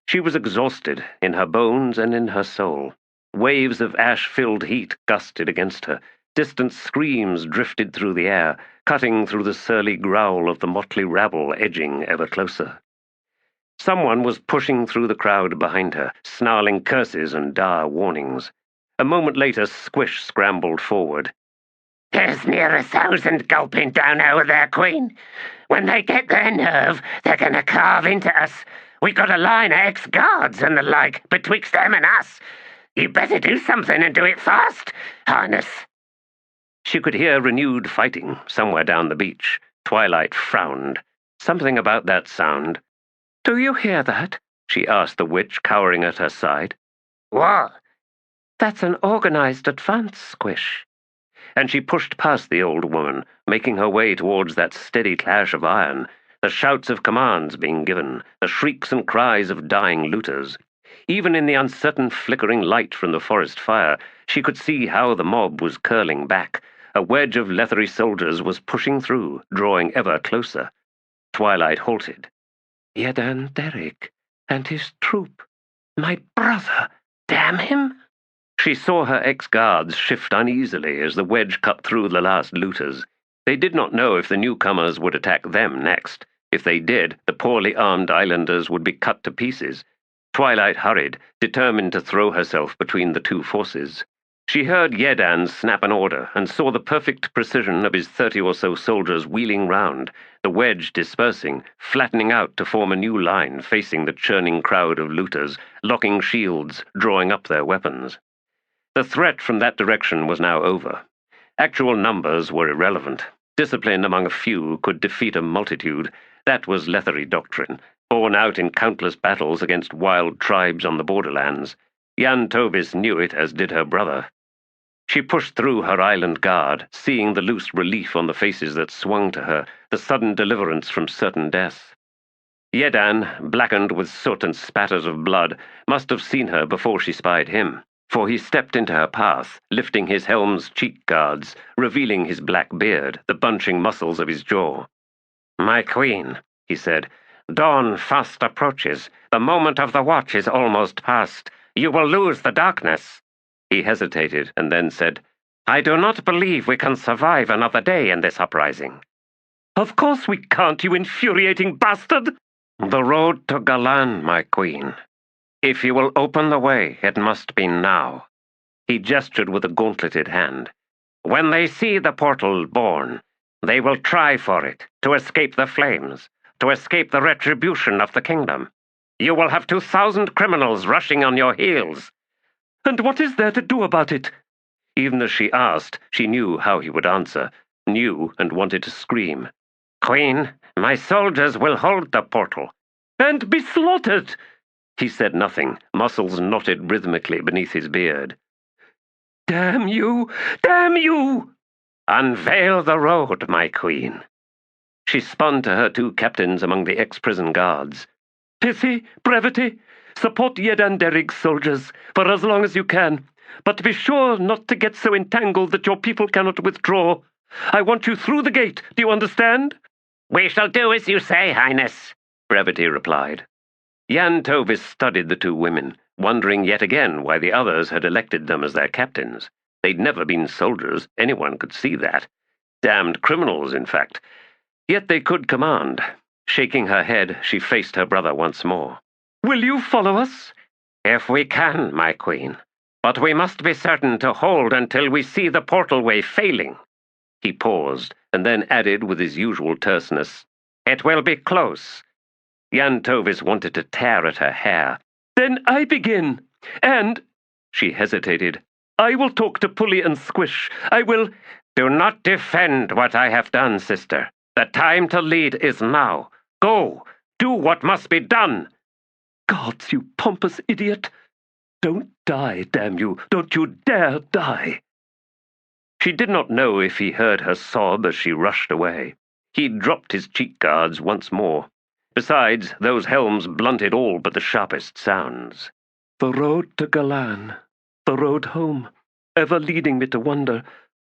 She was exhausted, in her bones and in her soul. Waves of ash-filled heat gusted against her. Distant screams drifted through the air, cutting through the surly growl of the motley rabble edging ever closer. Someone was pushing through the crowd behind her, snarling curses and dire warnings. A moment later, Squish scrambled forward. There's near 1,000 gulping down over there, Queen. When they get their nerve, they're going to carve into us. We got a line of ex-guards and the like betwixt them and us. You better do something and do it fast, Harness. She could hear renewed fighting somewhere down the beach. Twilight frowned. Something about that sound. "Do you hear that?" she asked the witch, cowering at her side. What? "That's an organized advance, Squish." And she pushed past the old woman, making her way towards that steady clash of iron, the shouts of commands being given, the shrieks and cries of dying looters. Even in the uncertain flickering light from the forest fire, she could see how the mob was curling back. A wedge of leathery soldiers was pushing through, drawing ever closer. Twilight halted. "Yedan Derek and his troop. My brother, damn him!" She saw her ex-guards shift uneasily as the wedge cut through the last looters. They did not know if the newcomers would attack them next. If they did, the poorly armed islanders would be cut to pieces. Twilight hurried, determined to throw herself between the two forces. She heard Hetan snap an order and saw the perfect precision of his 30 or so soldiers wheeling round, the wedge dispersing, flattening out to form a new line facing the churning crowd of looters, locking shields, drawing up their weapons. The threat from that direction was now over. Actual numbers were irrelevant. Discipline among a few could defeat a multitude. That was Lethery doctrine, borne out in countless battles against wild tribes on the borderlands. Jan Tovis knew it, as did her brother. She pushed through her island guard, seeing the loose relief on the faces that swung to her, the sudden deliverance from certain death. Hetan, blackened with soot and spatters of blood, must have seen her before she spied him, for he stepped into her path, lifting his helm's cheek guards, revealing his black beard, the bunching muscles of his jaw. "My queen," he said, "dawn fast approaches. The moment of the watch is almost past. You will lose the darkness." He hesitated and then said, "I do not believe we can survive another day in this uprising." "Of course we can't, you infuriating bastard!" "The road to Galan, my queen. If you will open the way, it must be now." He gestured with a gauntleted hand. "When they see the portal born, they will try for it, to escape the flames, to escape the retribution of the kingdom. You will have 2,000 criminals rushing on your heels." "And what is there to do about it?" Even as she asked, she knew how he would answer, knew and wanted to scream. "Queen, my soldiers will hold the portal." "And be slaughtered!" He said nothing, muscles knotted rhythmically beneath his beard. "Damn you! Damn you!" "Unveil the road, my queen." She spun to her two captains among the ex-prison guards. "Pity, brevity, support Hetan Derrig's soldiers for as long as you can, but be sure not to get so entangled that your people cannot withdraw. I want you through the gate, do you understand?" "We shall do as you say, Highness," Brevity replied. Jan Tovis studied the two women, wondering yet again why the others had elected them as their captains. They'd never been soldiers, anyone could see that. Damned criminals, in fact. Yet they could command. Shaking her head, she faced her brother once more. "Will you follow us?" "If we can, my queen. But we must be certain to hold until we see the portalway failing." He paused, and then added with his usual terseness, "It will be close." Jan Tovis wanted to tear at her hair. "Then I begin, and—" She hesitated. "I will talk to Pulley and Squish. I will—" "Do not defend what I have done, sister. The time to lead is now. Go, do what must be done." "Gods, you pompous idiot! Don't die, damn you! Don't you dare die!" She did not know if he heard her sob as she rushed away. He dropped his cheek guards once more. Besides, those helms blunted all but the sharpest sounds. The road to Galan, the road home, ever leading me to wonder,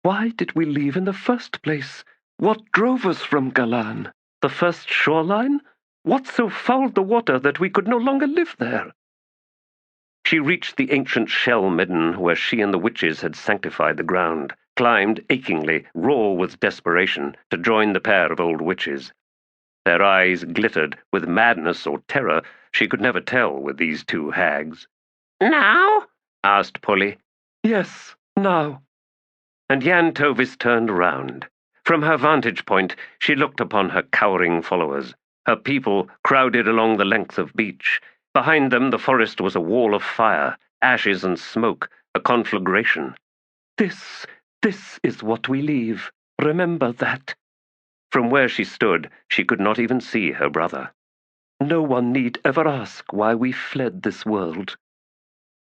why did we leave in the first place? What drove us from Galan? The first shoreline? What so fouled the water that we could no longer live there? She reached the ancient shell midden where she and the witches had sanctified the ground, climbed achingly, raw with desperation, to join the pair of old witches. Their eyes glittered with madness or terror. She could never tell with these two hags. "Now?" asked Pulley. "Yes, now." And Jan Tovis turned round. From her vantage point, she looked upon her cowering followers, her people crowded along the length of beach. Behind them the forest was a wall of fire, ashes and smoke, a conflagration. This is what we leave. Remember that." From where she stood, she could not even see her brother. "No one need ever ask why we fled this world."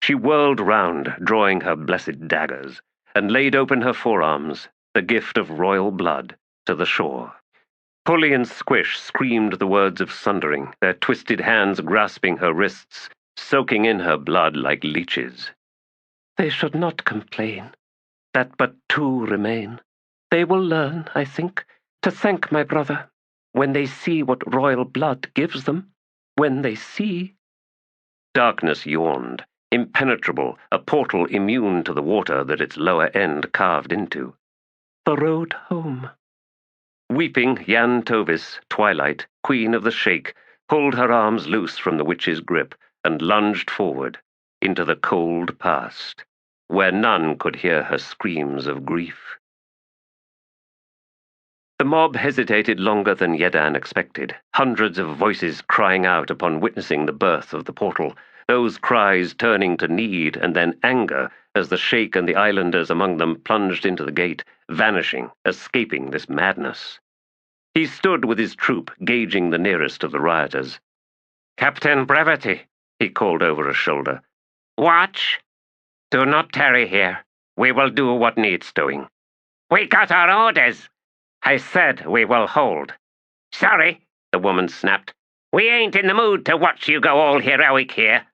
She whirled round, drawing her blessed daggers, and laid open her forearms, the gift of royal blood, to the shore. Pulley and Squish screamed the words of sundering, their twisted hands grasping her wrists, soaking in her blood like leeches. "They should not complain, that but two remain. They will learn, I think, to thank my brother, when they see what royal blood gives them, when they see." Darkness yawned. impenetrable, a portal immune to the water that its lower end carved into. The road home. Weeping, Jan Tovis, Twilight, queen of the Sheikh, pulled her arms loose from the witch's grip and lunged forward into the cold past, where none could hear her screams of grief. The mob hesitated longer than Hetan expected, hundreds of voices crying out upon witnessing the birth of the portal, those cries turning to need and then anger as the Sheikh and the islanders among them plunged into the gate, vanishing, escaping this madness. He stood with his troop, gauging the nearest of the rioters. "Captain Brevity," he called over his shoulder. "Watch! Do not tarry here. We will do what needs doing." "We got our orders." "I said we will hold." "Sorry," the woman snapped. "We ain't in the mood to watch you go all heroic here."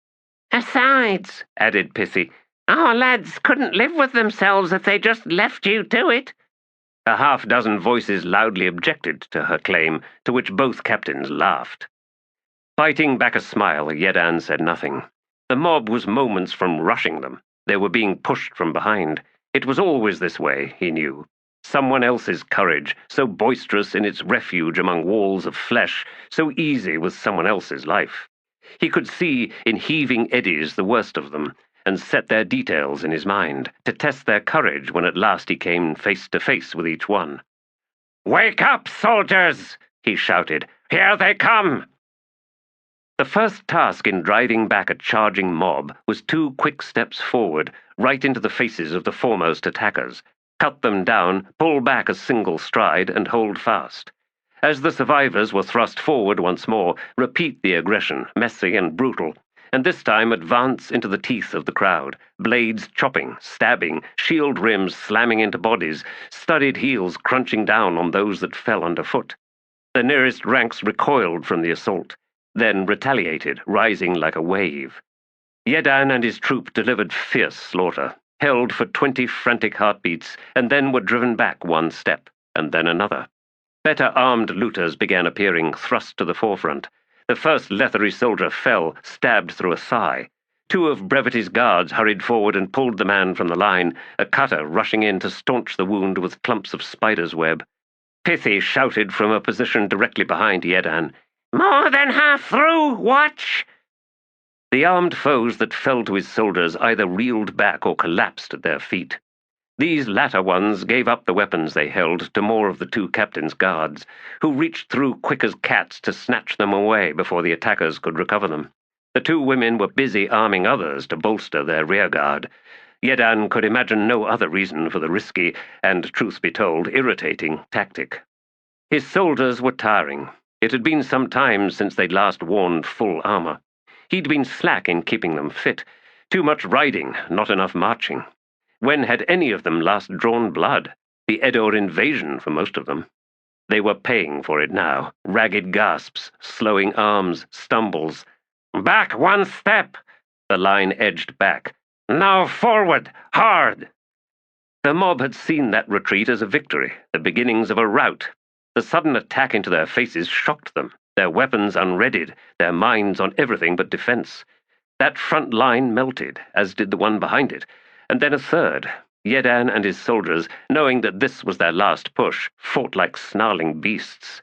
"Besides," added Pissy, "our lads couldn't live with themselves if they just left you to it." A half-dozen voices loudly objected to her claim, to which both captains laughed. Fighting back a smile, Hetan said nothing. The mob was moments from rushing them. They were being pushed from behind. It was always this way, he knew. Someone else's courage, so boisterous in its refuge among walls of flesh, so easy with someone else's life. He could see in heaving eddies the worst of them, and set their details in his mind, to test their courage when at last he came face to face with each one. "Wake up, soldiers!" he shouted. "Here they come!" The first task in driving back a charging mob was 2 quick steps forward, right into the faces of the foremost attackers. Cut them down, pull back a single stride, and hold fast. As the survivors were thrust forward once more, repeat the aggression, messy and brutal, and this time advance into the teeth of the crowd, blades chopping, stabbing, shield rims slamming into bodies, studded heels crunching down on those that fell underfoot. The nearest ranks recoiled from the assault, then retaliated, rising like a wave. Hetan and his troop delivered fierce slaughter, held for 20 frantic heartbeats, and then were driven back 1 step, and then another. Better armed looters began appearing, thrust to the forefront. The first leathery soldier fell, stabbed through a thigh. 2 of Brevity's guards hurried forward and pulled the man from the line, a cutter rushing in to staunch the wound with clumps of spider's web. Pithy shouted from a position directly behind Hetan, "More than half through! Watch!" The armed foes that fell to his soldiers either reeled back or collapsed at their feet. These latter ones gave up the weapons they held to more of the 2 captains' guards, who reached through quick as cats to snatch them away before the attackers could recover them. The 2 women were busy arming others to bolster their rearguard. Hetan could imagine no other reason for the risky and, truth be told, irritating tactic. His soldiers were tiring. It had been some time since they'd last worn full armor. He'd been slack in keeping them fit. Too much riding, not enough marching. When had any of them last drawn blood? The Edor invasion for most of them. They were paying for it now. Ragged gasps, slowing arms, stumbles. "Back 1 step!" The line edged back. "Now forward! Hard!" The mob had seen that retreat as a victory, the beginnings of a rout. The sudden attack into their faces shocked them, their weapons unreadied, their minds on everything but defense. That front line melted, as did the one behind it, and then a third. Hetan and his soldiers, knowing that this was their last push, fought like snarling beasts.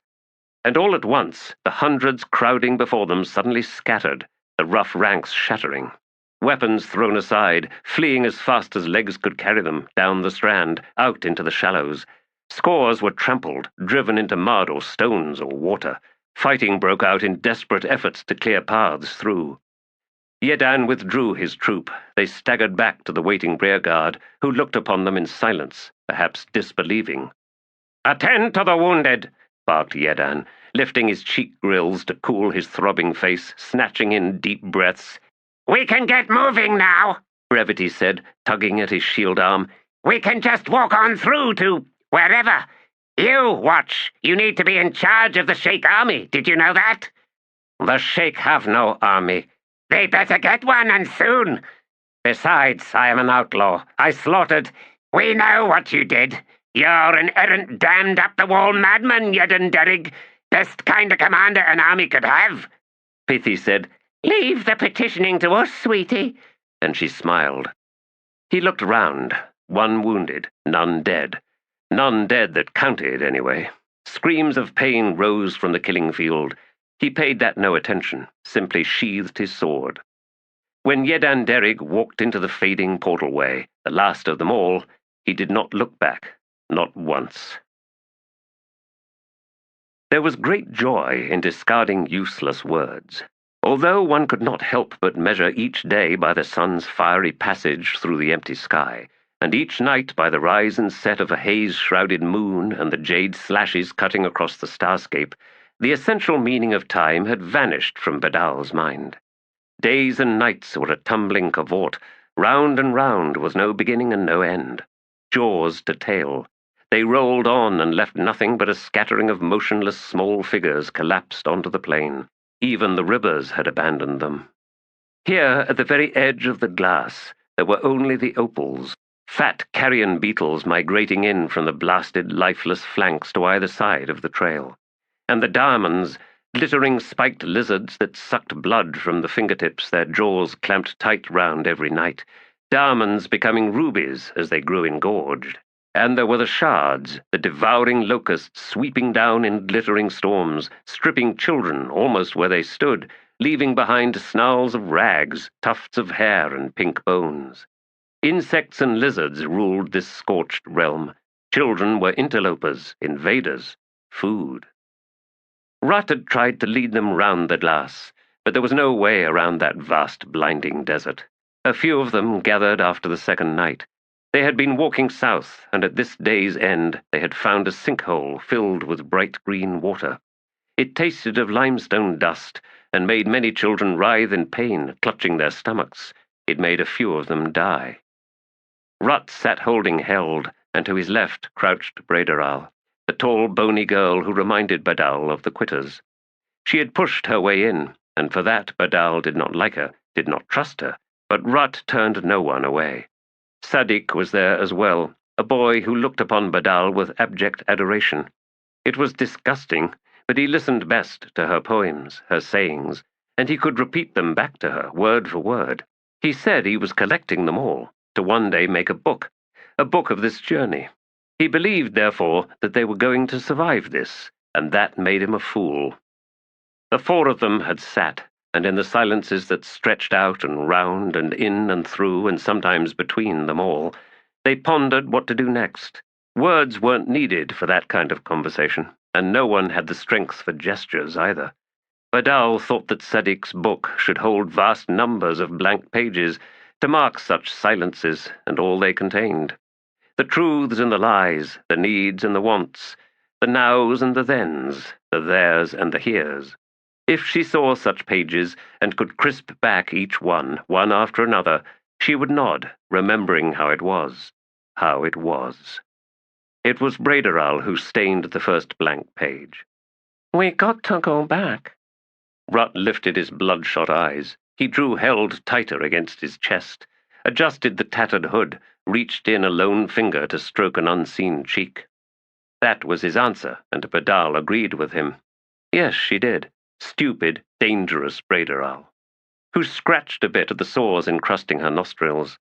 And all at once, the hundreds crowding before them suddenly scattered, the rough ranks shattering. Weapons thrown aside, fleeing as fast as legs could carry them, down the strand, out into the shallows. Scores were trampled, driven into mud or stones or water. Fighting broke out in desperate efforts to clear paths through. Hetan withdrew his troop. They staggered back to the waiting rearguard, who looked upon them in silence, perhaps disbelieving. "Attend to the wounded!" barked Hetan, lifting his cheek grills to cool his throbbing face, snatching in deep breaths. "We can get moving now," Brevity said, tugging at his shield arm. "We can just walk on through to wherever. You, Watch, you need to be in charge of the Sheikh army. Did you know that?" "The Sheikh have no army." "They better get one, and soon. Besides, I am an outlaw. I slaughtered—" "We know what you did. You're an errant, damned up-the-wall madman, Yedan Derrig. Best kind of commander an army could have." Pithy said, "Leave the petitioning to us, sweetie. and she smiled. He looked round. One wounded, none dead. None dead that counted, anyway. Screams of pain rose from the killing field. He paid that no attention, simply sheathed his sword. When Yedan Derig walked into the fading portalway, the last of them all, he did not look back, not once. There was great joy in discarding useless words. Although one could not help but measure each day by the sun's fiery passage through the empty sky, and each night by the rise and set of a haze-shrouded moon and the jade slashes cutting across the starscape, the essential meaning of time had vanished from Badal's mind. Days and nights were a tumbling cavort. Round and round was no beginning and no end. Jaws to tail. They rolled on and left nothing but a scattering of motionless small figures collapsed onto the plain. Even the rivers had abandoned them. Here, at the very edge of the glass, there were only the opals, fat carrion beetles migrating in from the blasted, lifeless flanks to either side of the trail, and the diamonds, glittering spiked lizards that sucked blood from the fingertips their jaws clamped tight round every night, diamonds becoming rubies as they grew engorged. And there were the shards, the devouring locusts sweeping down in glittering storms, stripping children almost where they stood, leaving behind snarls of rags, tufts of hair, and pink bones. Insects and lizards ruled this scorched realm. Children were interlopers, invaders, food. Rut had tried to lead them round the glass, but there was no way around that vast, blinding desert. A few of them gathered after the second night. They had been walking south, and at this day's end they had found a sinkhole filled with bright green water. It tasted of limestone dust, and made many children writhe in pain, clutching their stomachs. It made a few of them die. Rut sat holding Held, and to his left crouched Brederal, the tall, bony girl who reminded Badal of the Quitters. She had pushed her way in, and for that Badal did not like her, did not trust her, but Rut turned no one away. Sadik was there as well, a boy who looked upon Badal with abject adoration. It was disgusting, but he listened best to her poems, her sayings, and he could repeat them back to her, word for word. He said he was collecting them all, to one day make a book of this journey. He believed, therefore, that they were going to survive this, and that made him a fool. The four of them had sat, and in the silences that stretched out and round and in and through and sometimes between them all, they pondered what to do next. Words weren't needed for that kind of conversation, and no one had the strength for gestures either. Badal thought that Sadik's book should hold vast numbers of blank pages to mark such silences and all they contained. The truths and the lies, the needs and the wants, the nows and the thens, the theirs and the heres. If she saw such pages and could crisp back each one after another, she would nod, remembering how it was. How it was. It was Brederal who stained the first blank page. "We got to go back." Rut lifted his bloodshot eyes. He drew Held tighter against his chest, adjusted the tattered hood, reached in a lone finger to stroke an unseen cheek. That was his answer, and Badal agreed with him. Yes, she did. Stupid, dangerous Brederal, who scratched a bit at the sores encrusting her nostrils.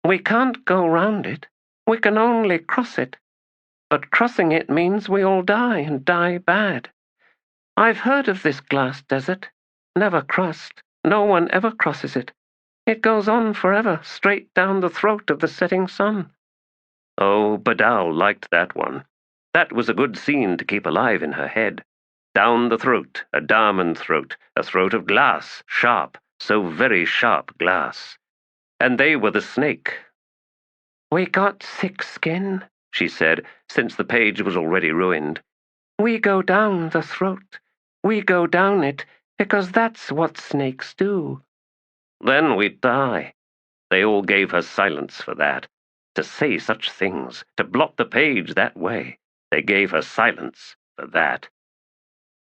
"We can't go round it. We can only cross it. But crossing it means we all die, and die bad. I've heard of this glass desert. Never crossed. No one ever crosses it. It goes on forever, straight down the throat of the setting sun." Oh, Badal liked that one. That was a good scene to keep alive in her head. Down the throat, a diamond throat, a throat of glass, sharp, so very sharp glass. And they were the snake. "We got thick skin," she said, since the page was already ruined. "We go down the throat. We go down it because that's what snakes do." Then we'd die. They all gave her silence for that. To say such things, to blot the page that way, they gave her silence for that.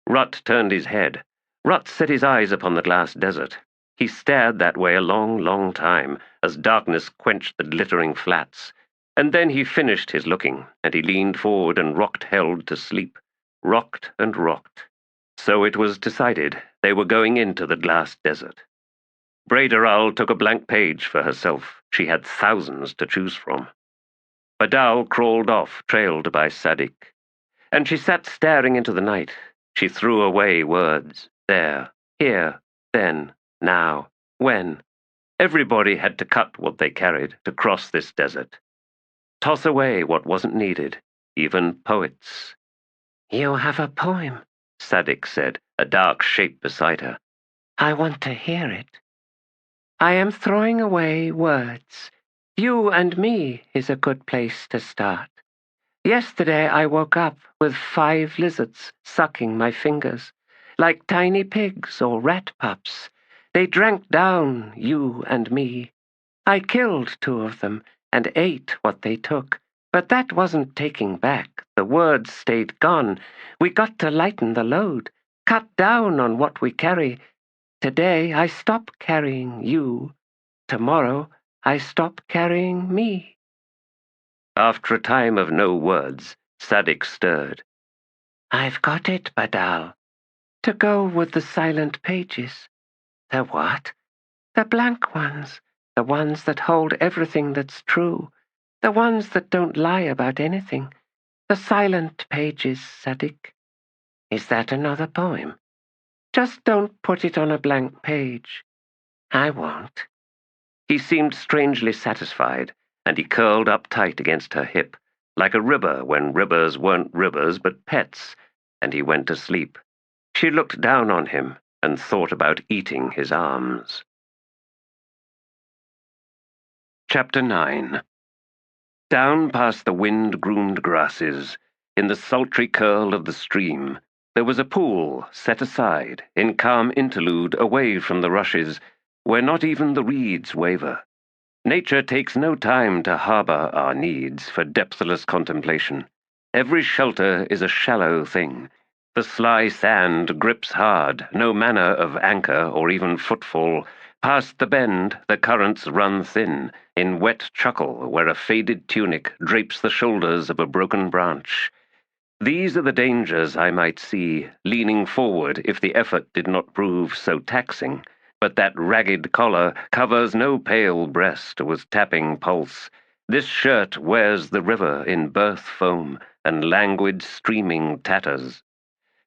Rut turned his head. Rut set his eyes upon the glass desert. He stared that way a long, long time, as darkness quenched the glittering flats. And then he finished his looking, and he leaned forward and rocked Held to sleep. Rocked and rocked. So it was decided they were going into the glass desert. Braideral took a blank page for herself. She had thousands to choose from. Badal crawled off, trailed by Sadik. And she sat staring into the night. She threw away words. There, here, then, now, when. Everybody had to cut what they carried to cross this desert. Toss away what wasn't needed, even poets. You have a poem, Sadik said, a dark shape beside her. I want to hear it. I am throwing away words. You and me is a good place to start. Yesterday I woke up with 5 lizards sucking my fingers, like tiny pigs or rat pups. They drank down you and me. I killed 2 of them and ate what they took, but that wasn't taking back. The words stayed gone. We got to lighten the load, cut down on what we carry. Today I stop carrying you. Tomorrow I stop carrying me. After a time of no words, Sadik stirred. I've got it, Badal. To go with the silent pages. The what? The blank ones. The ones that hold everything that's true. The ones that don't lie about anything. The silent pages, Sadik. Is that another poem? Just don't put it on a blank page. I won't. He seemed strangely satisfied, and he curled up tight against her hip, like a ribber when ribbers weren't ribbers but pets, and he went to sleep. She looked down on him and thought about eating his arms. Chapter 9. Down past the wind-groomed grasses, in the sultry curl of the stream, there was a pool set aside, in calm interlude away from the rushes, where not even the reeds waver. Nature takes no time to harbor our needs for depthless contemplation. Every shelter is a shallow thing. The sly sand grips hard, no manner of anchor or even footfall. Past the bend, the currents run thin, in wet chuckle where a faded tunic drapes the shoulders of a broken branch. These are the dangers I might see, leaning forward if the effort did not prove so taxing. But that ragged collar covers no pale breast with tapping pulse. This shirt wears the river in birth foam and languid streaming tatters.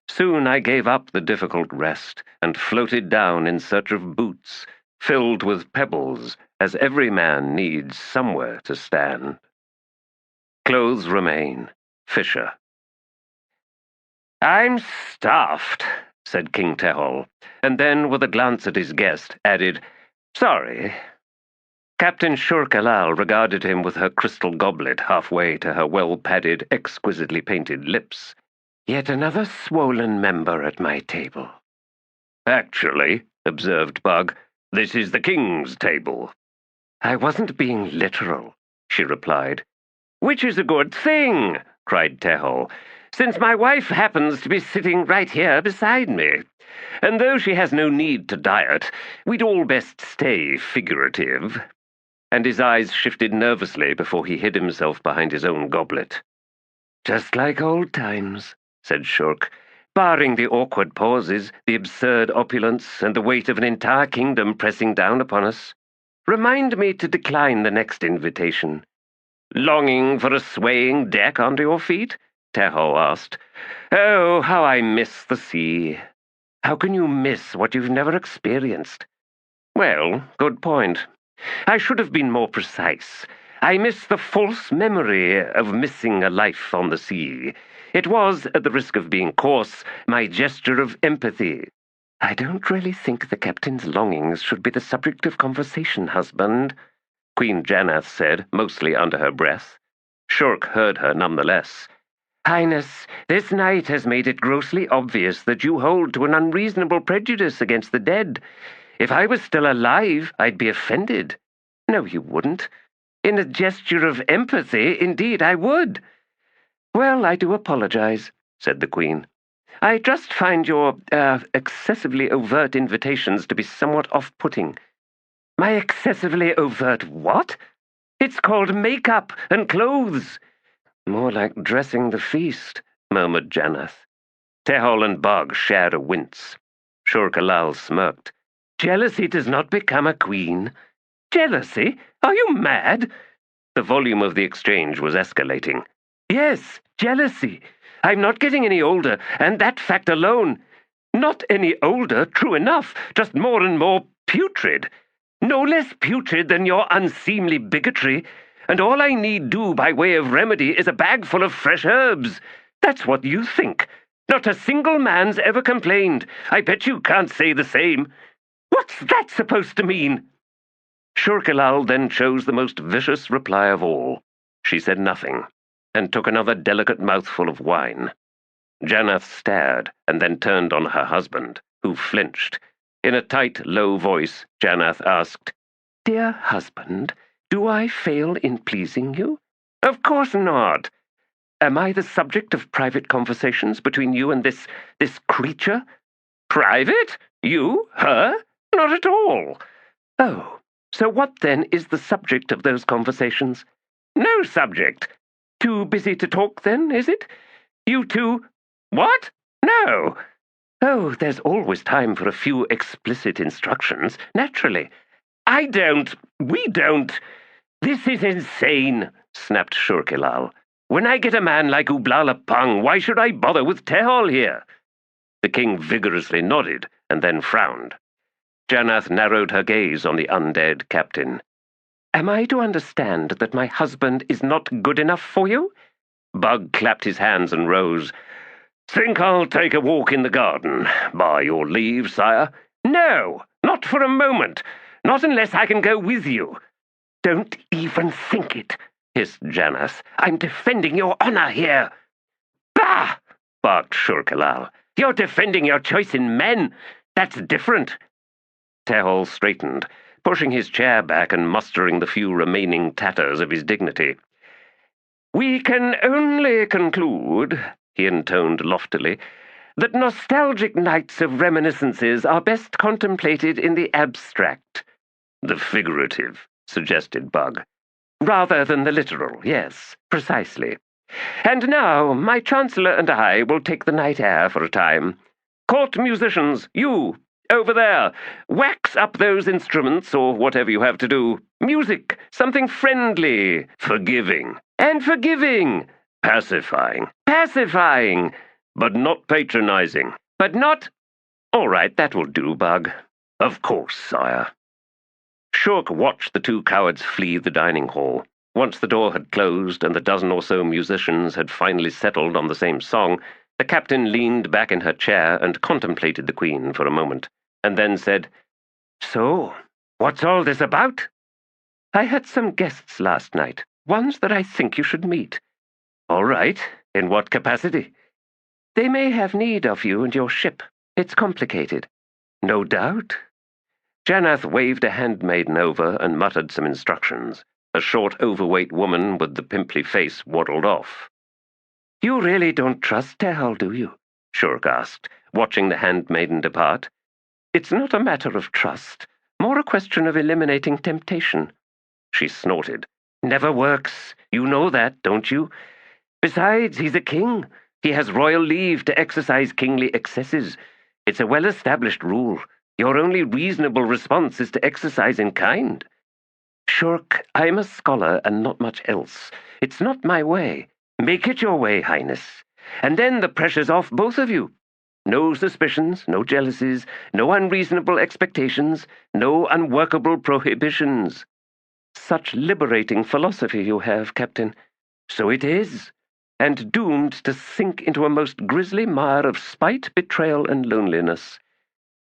Soon I gave up the difficult rest and floated down in search of boots, filled with pebbles, as every man needs somewhere to stand. Clothes remain. Fisher. I'm stuffed, said King Tehol, and then, with a glance at his guest, added, Sorry. Captain Shurkalal regarded him with her crystal goblet halfway to her well-padded, exquisitely painted lips. Yet another swollen member at my table. Actually, observed Bug, this is the king's table. I wasn't being literal, she replied. Which is a good thing, cried Tehol, since my wife happens to be sitting right here beside me. And though she has no need to diet, we'd all best stay figurative. And his eyes shifted nervously before he hid himself behind his own goblet. Just like old times, said Shurk, barring the awkward pauses, the absurd opulence, and the weight of an entire kingdom pressing down upon us. Remind me to decline the next invitation. Longing for a swaying deck under your feet? Tehol asked. Oh, how I miss the sea. How can you miss what you've never experienced? Well, good point. I should have been more precise. I miss the false memory of missing a life on the sea. It was, at the risk of being coarse, my gesture of empathy. I don't really think the captain's longings should be the subject of conversation, husband, Queen Janath said, mostly under her breath. Shurk heard her nonetheless. Highness, this night has made it grossly obvious that you hold to an unreasonable prejudice against the dead. If I was still alive, I'd be offended. No, you wouldn't. In a gesture of empathy, indeed, I would. Well, I do apologize, said the Queen. I just find your, excessively overt invitations to be somewhat off-putting. My excessively overt what? It's called makeup and clothes. More like dressing the feast, murmured Janath. Tehol and Bug shared a wince. Shurkalal smirked. Jealousy does not become a queen. Jealousy? Are you mad? The volume of the exchange was escalating. Yes, jealousy. I'm not getting any older, and that fact alone. Not any older, true enough, just more and more putrid. No less putrid than your unseemly bigotry, and all I need do by way of remedy is a bag full of fresh herbs. That's what you think. Not a single man's ever complained. I bet you can't say the same. What's that supposed to mean? Shurkelal then chose the most vicious reply of all. She said nothing, and took another delicate mouthful of wine. Janath stared, and then turned on her husband, who flinched. In a tight, low voice, Janath asked, Dear husband, do I fail in pleasing you? Of course not. Am I the subject of private conversations between you and this creature? Private? You? Her? Not at all. Oh, so what then is the subject of those conversations? No subject. Too busy to talk then, is it? You two... What? No. Oh, there's always time for a few explicit instructions, naturally. We don't... This is insane, snapped Shurkelal. When I get a man like Ublala Pang, why should I bother with Tehol here? The king vigorously nodded, and then frowned. Janath narrowed her gaze on the undead captain. Am I to understand that my husband is not good enough for you? Bug clapped his hands and rose. Think I'll take a walk in the garden, by your leave, sire? No, not for a moment. Not unless I can go with you. Don't even think it, hissed Janath. I'm defending your honor here. Bah! Barked Shurkelal. You're defending your choice in men. That's different. Tehol straightened, pushing his chair back and mustering the few remaining tatters of his dignity. We can only conclude, he intoned loftily, that nostalgic nights of reminiscences are best contemplated in the abstract. The figurative, suggested Bug. Rather than the literal, yes, precisely. And now my chancellor and I will take the night air for a time. Court musicians, you, over there, wax up those instruments or whatever you have to do. Music, something friendly, forgiving. And forgiving. Pacifying. Pacifying. But not patronizing. But not... All right, that will do, Bug. Of course, sire. Shurk watched the two cowards flee the dining hall. Once the door had closed and the dozen or so musicians had finally settled on the same song, the captain leaned back in her chair and contemplated the queen for a moment, and then said, So, what's all this about? I had some guests last night, ones that I think you should meet. All right. In what capacity? They may have need of you and your ship. It's complicated. No doubt. Janath waved a handmaiden over and muttered some instructions. A short, overweight woman with the pimply face waddled off. You really don't trust Tehol, do you? Shurk asked, watching the handmaiden depart. It's not a matter of trust, more a question of eliminating temptation. She snorted. Never works. You know that, don't you? Besides, he's a king. He has royal leave to exercise kingly excesses. It's a well-established rule. Your only reasonable response is to exercise in kind. Shurk, I'm a scholar and not much else. It's not my way. Make it your way, Highness. And then the pressure's off both of you. No suspicions, no jealousies, no unreasonable expectations, no unworkable prohibitions. Such liberating philosophy you have, Captain. So it is. And doomed to sink into a most grisly mire of spite, betrayal, and loneliness.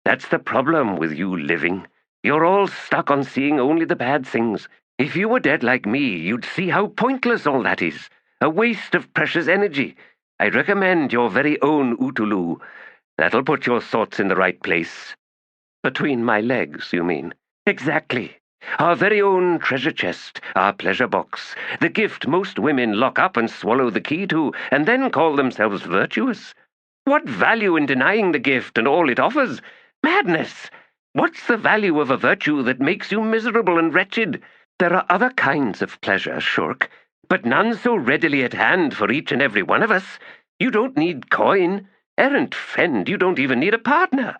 That's the problem with you living. You're all stuck on seeing only the bad things. If you were dead like me, you'd see how pointless all that is. A waste of precious energy. I recommend your very own Utulu. That'll put your thoughts in the right place. Between my legs, you mean? Exactly. Our very own treasure chest, our pleasure box, the gift most women lock up and swallow the key to, and then call themselves virtuous. What value in denying the gift and all it offers? Madness! What's the value of a virtue that makes you miserable and wretched? There are other kinds of pleasure, Shurk, but none so readily at hand for each and every one of us. You don't need coin. Errant friend, you don't even need a partner.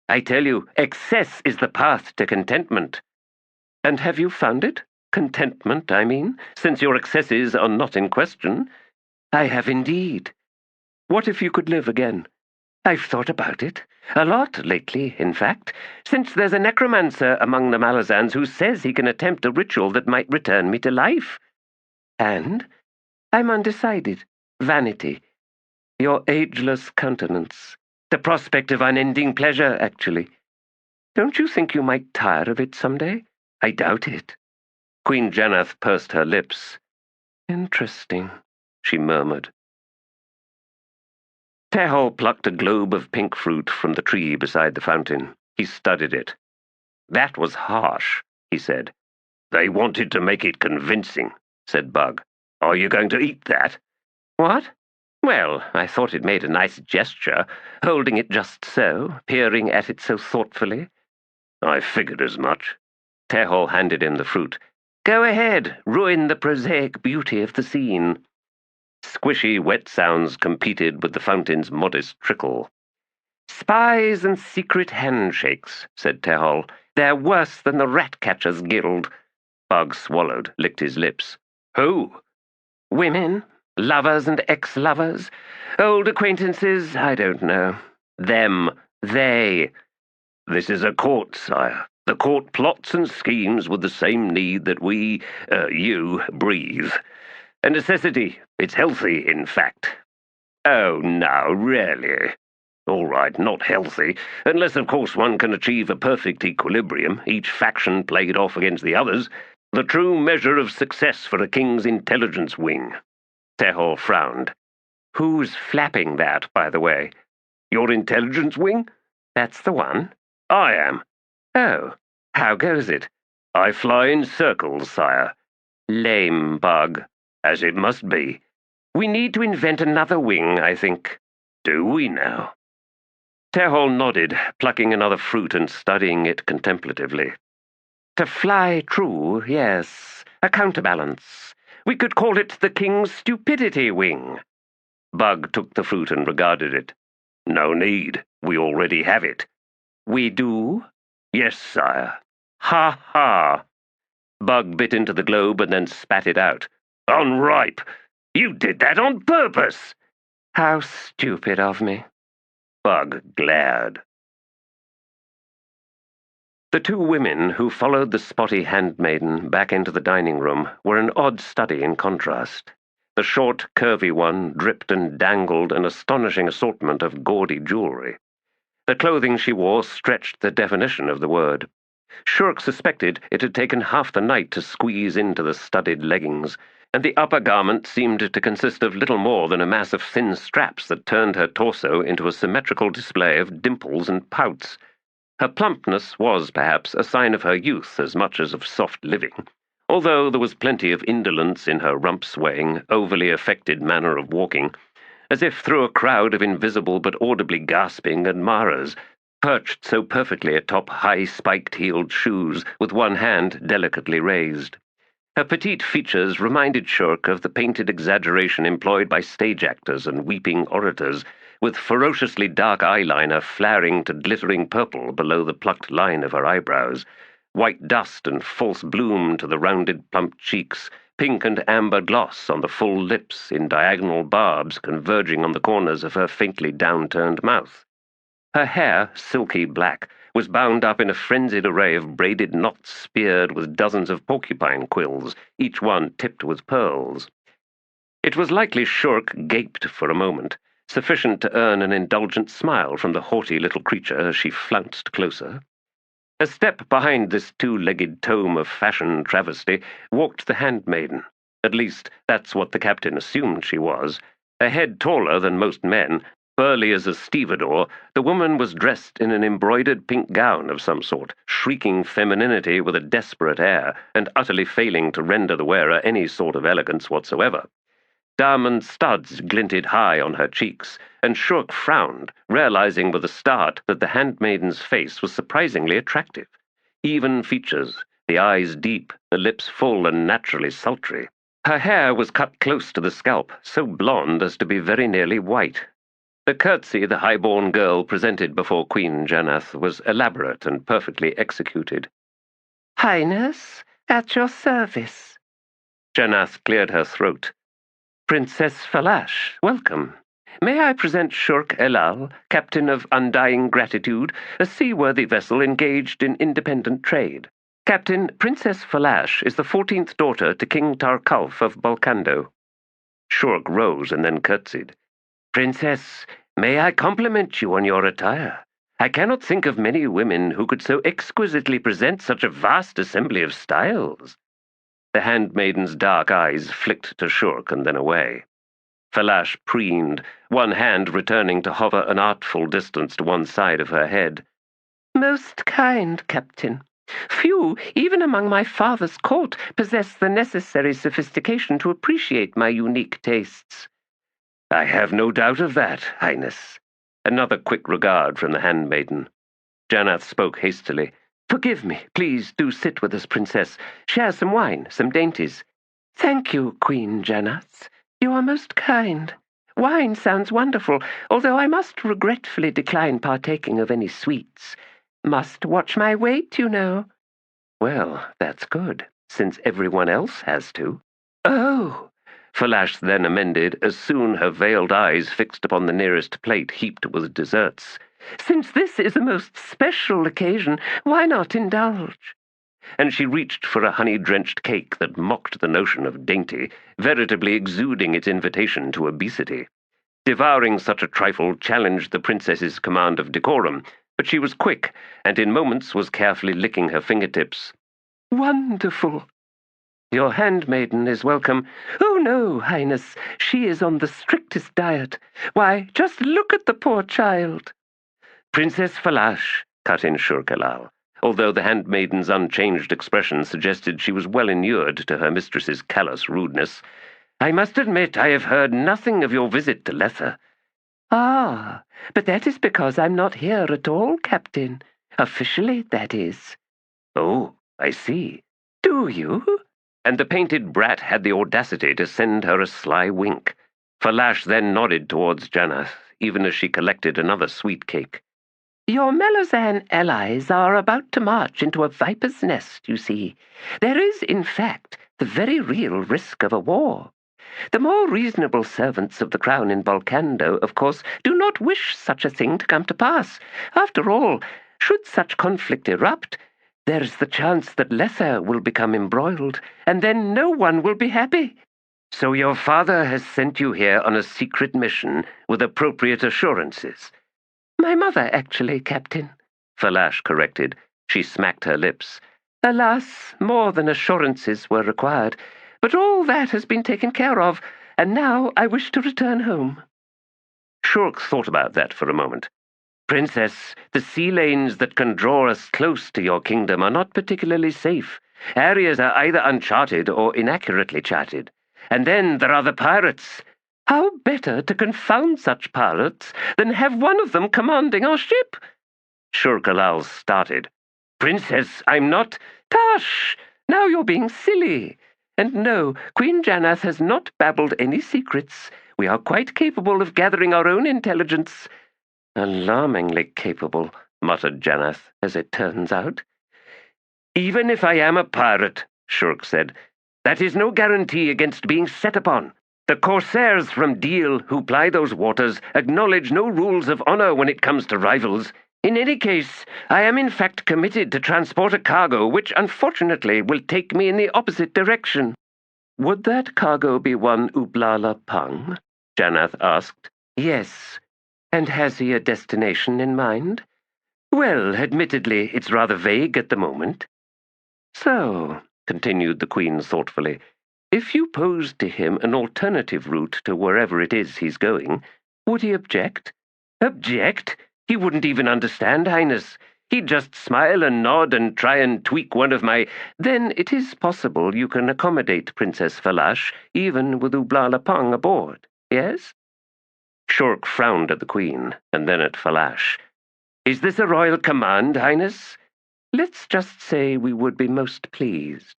I tell you, excess is the path to contentment. And have you found it? Contentment, I mean, since your excesses are not in question. I have indeed. What if you could live again? I've thought about it. A lot lately, in fact, since there's a necromancer among the Malazans who says he can attempt a ritual that might return me to life. And I'm undecided. Vanity. Your ageless countenance. The prospect of unending pleasure, actually. Don't you think you might tire of it someday? I doubt it. Queen Jannath pursed her lips. Interesting, she murmured. Tehol plucked a globe of pink fruit from the tree beside the fountain. He studied it. That was harsh, he said. They wanted to make it convincing, said Bug. Are you going to eat that? What? Well, I thought it made a nice gesture, holding it just so, peering at it so thoughtfully. I figured as much. Tehol handed him the fruit. Go ahead, ruin the prosaic beauty of the scene. Squishy, wet sounds competed with the fountain's modest trickle. Spies and secret handshakes, said Tehol. They're worse than the Rat-Catchers Guild. Bug swallowed, licked his lips. Who? Women, lovers and ex-lovers, old acquaintances, I don't know. Them, they. This is a court, sire. The court plots and schemes with the same need that you, breathe. A necessity. It's healthy, in fact. Oh, no, really. All right, not healthy, unless, of course, one can achieve a perfect equilibrium, each faction played off against the others, the true measure of success for a king's intelligence wing. Tehol frowned. Who's flapping that, by the way? Your intelligence wing? That's the one. I am. Oh, how goes it? I fly in circles, sire. Lame, Bug. As it must be. We need to invent another wing, I think. Do we now? Tehol nodded, plucking another fruit and studying it contemplatively. To fly true, yes. A counterbalance. We could call it the King's Stupidity Wing. Bug took the fruit and regarded it. No need. We already have it. We do? Yes, sire. Ha ha. Bug bit into the globe and then spat it out. Unripe! You did that on purpose! How stupid of me. Bug glared. The two women who followed the spotty handmaiden back into the dining room were an odd study in contrast. The short, curvy one dripped and dangled an astonishing assortment of gaudy jewelry. The clothing she wore stretched the definition of the word. Shurk suspected it had taken half the night to squeeze into the studded leggings, and the upper garment seemed to consist of little more than a mass of thin straps that turned her torso into a symmetrical display of dimples and pouts. Her plumpness was, perhaps, a sign of her youth as much as of soft living, although there was plenty of indolence in her rump-swaying, overly affected manner of walking, as if through a crowd of invisible but audibly gasping admirers, perched so perfectly atop high spiked-heeled shoes with one hand delicately raised. Her petite features reminded Shurk of the painted exaggeration employed by stage actors and weeping orators, with ferociously dark eyeliner flaring to glittering purple below the plucked line of her eyebrows, white dust and false bloom to the rounded plump cheeks, pink and amber gloss on the full lips in diagonal barbs converging on the corners of her faintly downturned mouth. Her hair, silky black, was bound up in a frenzied array of braided knots speared with dozens of porcupine quills, each one tipped with pearls. It was likely Shurk gaped for a moment, sufficient to earn an indulgent smile from the haughty little creature as she flounced closer. A step behind this two-legged tome of fashion travesty walked the handmaiden. At least, that's what the captain assumed she was. A head taller than most men, burly as a stevedore, the woman was dressed in an embroidered pink gown of some sort, shrieking femininity with a desperate air, and utterly failing to render the wearer any sort of elegance whatsoever. Diamond studs glinted high on her cheeks, and Shurk frowned, realizing with a start that the handmaiden's face was surprisingly attractive. Even features, the eyes deep, the lips full and naturally sultry. Her hair was cut close to the scalp, so blonde as to be very nearly white. The curtsy the high-born girl presented before Queen Janath was elaborate and perfectly executed. Highness, at your service. Janath cleared her throat. Princess Falash, welcome. May I present Shurk Elal, captain of Undying Gratitude, a seaworthy vessel engaged in independent trade. Captain, Princess Falash is the 14th daughter to King Tarkalf of Balkando. Shurk rose and then curtsied. Princess, may I compliment you on your attire? I cannot think of many women who could so exquisitely present such a vast assembly of styles. The handmaiden's dark eyes flicked to Shurk and then away. Falash preened, one hand returning to hover an artful distance to one side of her head. Most kind, Captain. Few, even among my father's court, possess the necessary sophistication to appreciate my unique tastes. I have no doubt of that, Highness. Another quick regard from the handmaiden. Janath spoke hastily. Forgive me. Please do sit with us, Princess. Share some wine, some dainties. Thank you, Queen Janath. You are most kind. Wine sounds wonderful, although I must regretfully decline partaking of any sweets. Must watch my weight, you know. Well, that's good, since everyone else has to. Oh! Falash then amended, as soon her veiled eyes fixed upon the nearest plate heaped with desserts. Since this is a most special occasion, why not indulge? And she reached for a honey-drenched cake that mocked the notion of dainty, veritably exuding its invitation to obesity. Devouring such a trifle challenged the princess's command of decorum, but she was quick, and in moments was carefully licking her fingertips. Wonderful! Your handmaiden is welcome. Oh, no, Highness, she is on the strictest diet. Why, just look at the poor child. Princess Falash, cut in Shurk Elal, although the handmaiden's unchanged expression suggested she was well inured to her mistress's callous rudeness. I must admit I have heard nothing of your visit to Lether. Ah, but that is because I'm not here at all, Captain. Officially, that is. Oh, I see. Do you? And the painted brat had the audacity to send her a sly wink. Falash then nodded towards Janath, even as she collected another sweet cake. Your Melozan allies are about to march into a viper's nest, you see. There is, in fact, the very real risk of a war. The more reasonable servants of the crown in Balkando, of course, do not wish such a thing to come to pass. After all, should such conflict erupt, there's the chance that Lether will become embroiled, and then no one will be happy. So your father has sent you here on a secret mission with appropriate assurances. My mother, actually, Captain. Falash corrected. She smacked her lips. Alas, more than assurances were required, but all that has been taken care of, and now I wish to return home. Shurk thought about that for a moment. Princess, the sea lanes that can draw us close to your kingdom are not particularly safe. Areas are either uncharted or inaccurately charted. And then there are the pirates. How better to confound such pirates than have one of them commanding our ship? Shurk Elal started. Princess, I'm not... Tush! Now you're being silly. And no, Queen Janath has not babbled any secrets. We are quite capable of gathering our own intelligence. Alarmingly capable, muttered Janath, as it turns out. Even if I am a pirate, Shurk said, that is no guarantee against being set upon. The corsairs from Deal who ply those waters acknowledge no rules of honor when it comes to rivals. In any case, I am in fact committed to transport a cargo which unfortunately will take me in the opposite direction. Would that cargo be one Ublala Pung? Janath asked. Yes. And has he a destination in mind? Well, admittedly, it's rather vague at the moment. So, continued the Queen thoughtfully, if you posed to him an alternative route to wherever it is he's going, would he object? Object? He wouldn't even understand, Highness. He'd just smile and nod and try and tweak one of my... Then it is possible you can accommodate Princess Falash, even with Ublala Pung aboard, yes? Shurk frowned at the Queen, and then at Falash. Is this a royal command, Highness? Let's just say we would be most pleased.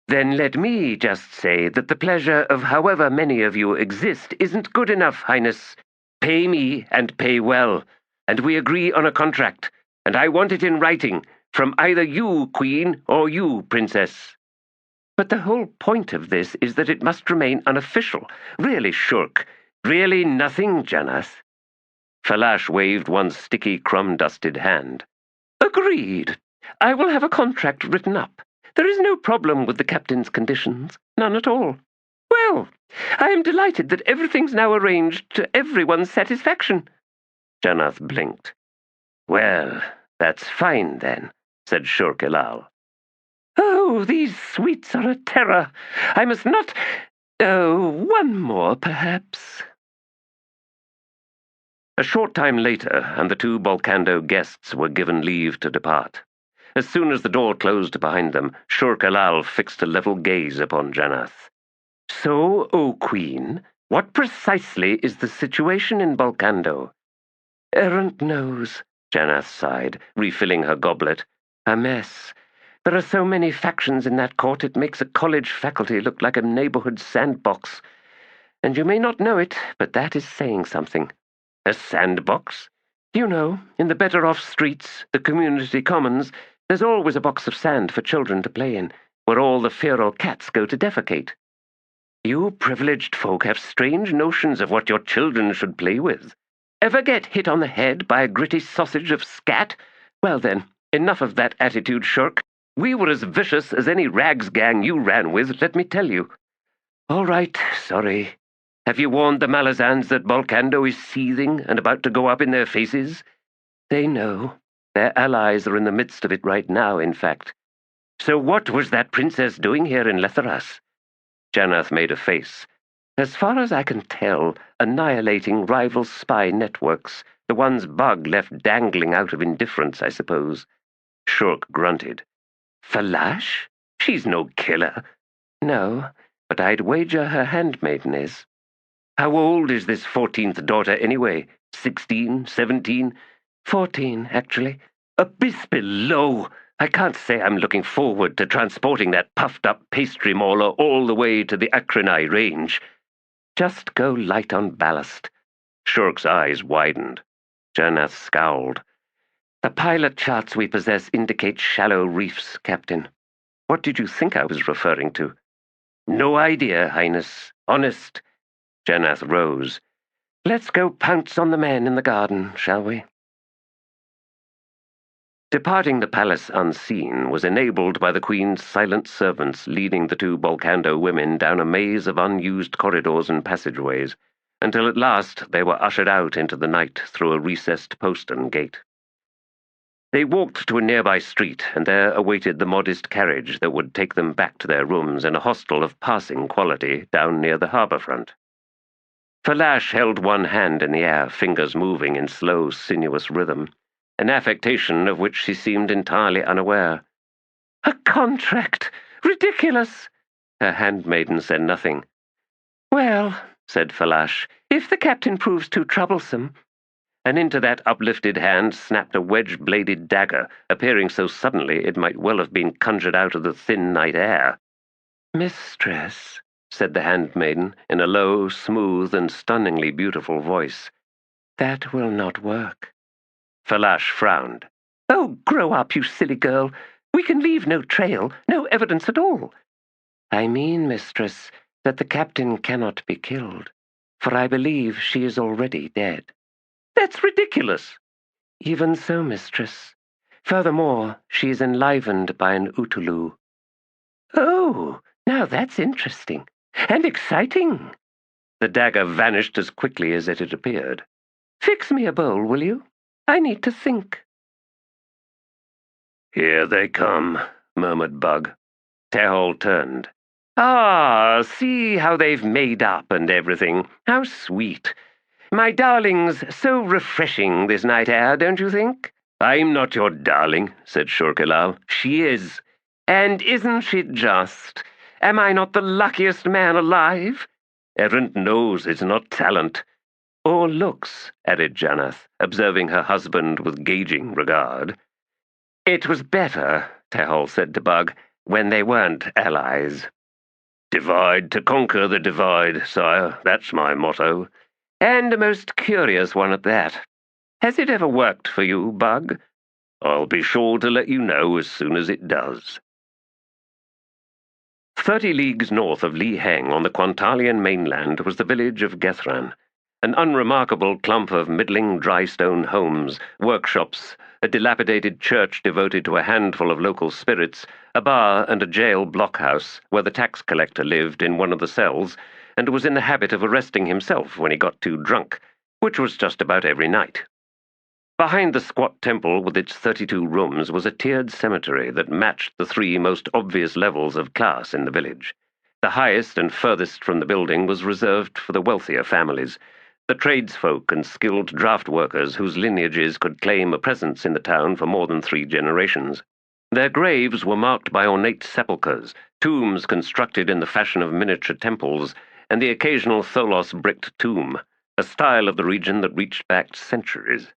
Then let me just say that the pleasure of however many of you exist isn't good enough, Highness. Pay me, and pay well, and we agree on a contract, and I want it in writing, from either you, Queen, or you, Princess. But the whole point of this is that it must remain unofficial. Really, Shurk. Really nothing, Janath. Falash waved one sticky, crumb-dusted hand. Agreed. I will have a contract written up. There is no problem with the captain's conditions. None at all. Well, I am delighted that everything's now arranged to everyone's satisfaction. Janath blinked. Well, that's fine then, said Shurk Elal. Oh, these sweets are a terror. I must not... Oh, one more, perhaps. A short time later, and the two Bolkando guests were given leave to depart. As soon as the door closed behind them, Shurk Elal fixed a level gaze upon Janath. So, O Queen, what precisely is the situation in Bolkando? Errant knows, Janath sighed, refilling her goblet. A mess. There are so many factions in that court it makes a college faculty look like a neighborhood sandbox. And you may not know it, but that is saying something. A sandbox? You know, in the better-off streets, the community commons, there's always a box of sand for children to play in, where all the feral cats go to defecate. You privileged folk have strange notions of what your children should play with. Ever get hit on the head by a gritty sausage of scat? Well then, enough of that attitude, Shurk. We were as vicious as any rags gang you ran with, let me tell you. All right, sorry. Have you warned the Malazans that Bolkando is seething and about to go up in their faces? They know. Their allies are in the midst of it right now, in fact. So what was that princess doing here in Letheras? Janath made a face. As far as I can tell, annihilating rival spy networks, the ones Bug left dangling out of indifference, I suppose. Shurk grunted. Falash? She's no killer. No, but I'd wager her handmaiden is. How old is this 14th daughter anyway? 16, 17? 14, actually. Abyss below! I can't say I'm looking forward to transporting that puffed-up pastry mauler all the way to the Akrenai range. Just go light on ballast. Shurk's eyes widened. Janath scowled. The pilot charts we possess indicate shallow reefs, Captain. What did you think I was referring to? No idea, Highness. Honest. Janath rose. Let's go pounce on the men in the garden, shall we? Departing the palace unseen was enabled by the Queen's silent servants leading the two Bolkando women down a maze of unused corridors and passageways, until at last they were ushered out into the night through a recessed postern gate. They walked to a nearby street, and there awaited the modest carriage that would take them back to their rooms in a hostel of passing quality down near the harbour front. Falash held one hand in the air, fingers moving in slow, sinuous rhythm, an affectation of which she seemed entirely unaware. A contract! Ridiculous! Her handmaiden said nothing. Well, said Falash, if the captain proves too troublesome. And into that uplifted hand snapped a wedge-bladed dagger, appearing so suddenly it might well have been conjured out of the thin night air. Mistress, said the handmaiden in a low, smooth, and stunningly beautiful voice, that will not work. Falash frowned. Oh, grow up, you silly girl. We can leave no trail, no evidence at all. I mean, mistress, that the captain cannot be killed, for I believe she is already dead. That's ridiculous. Even so, mistress. Furthermore, she is enlivened by an Utulu. Oh, now that's interesting. And exciting. The dagger vanished as quickly as it had appeared. Fix me a bowl, will you? I need to think. Here they come, murmured Bug. Tehol turned. Ah, see how they've made up and everything. How sweet. My darlings, so refreshing this night air, don't you think? I'm not your darling, said Shurk Elal. She is. And isn't she just? Am I not the luckiest man alive? Errant knows it's not talent. Or looks, added Janath, observing her husband with gauging regard. It was better, Tehol said to Bug, when they weren't allies. Divide to conquer the divide, sire. That's my motto. And a most curious one at that. Has it ever worked for you, Bug? I'll be sure to let you know as soon as it does. 30 leagues north of Li Heng on the Quantalian mainland was the village of Gethran, an unremarkable clump of middling dry stone homes, workshops, a dilapidated church devoted to a handful of local spirits, a bar and a jail blockhouse where the tax collector lived in one of the cells and was in the habit of arresting himself when he got too drunk, which was just about every night. Behind the squat temple with its 32 rooms was a tiered cemetery that matched the 3 most obvious levels of class in the village. The highest and furthest from the building was reserved for the wealthier families, the tradesfolk and skilled draft workers whose lineages could claim a presence in the town for more than 3 generations. Their graves were marked by ornate sepulchres, tombs constructed in the fashion of miniature temples, and the occasional tholos-bricked tomb, a style of the region that reached back centuries.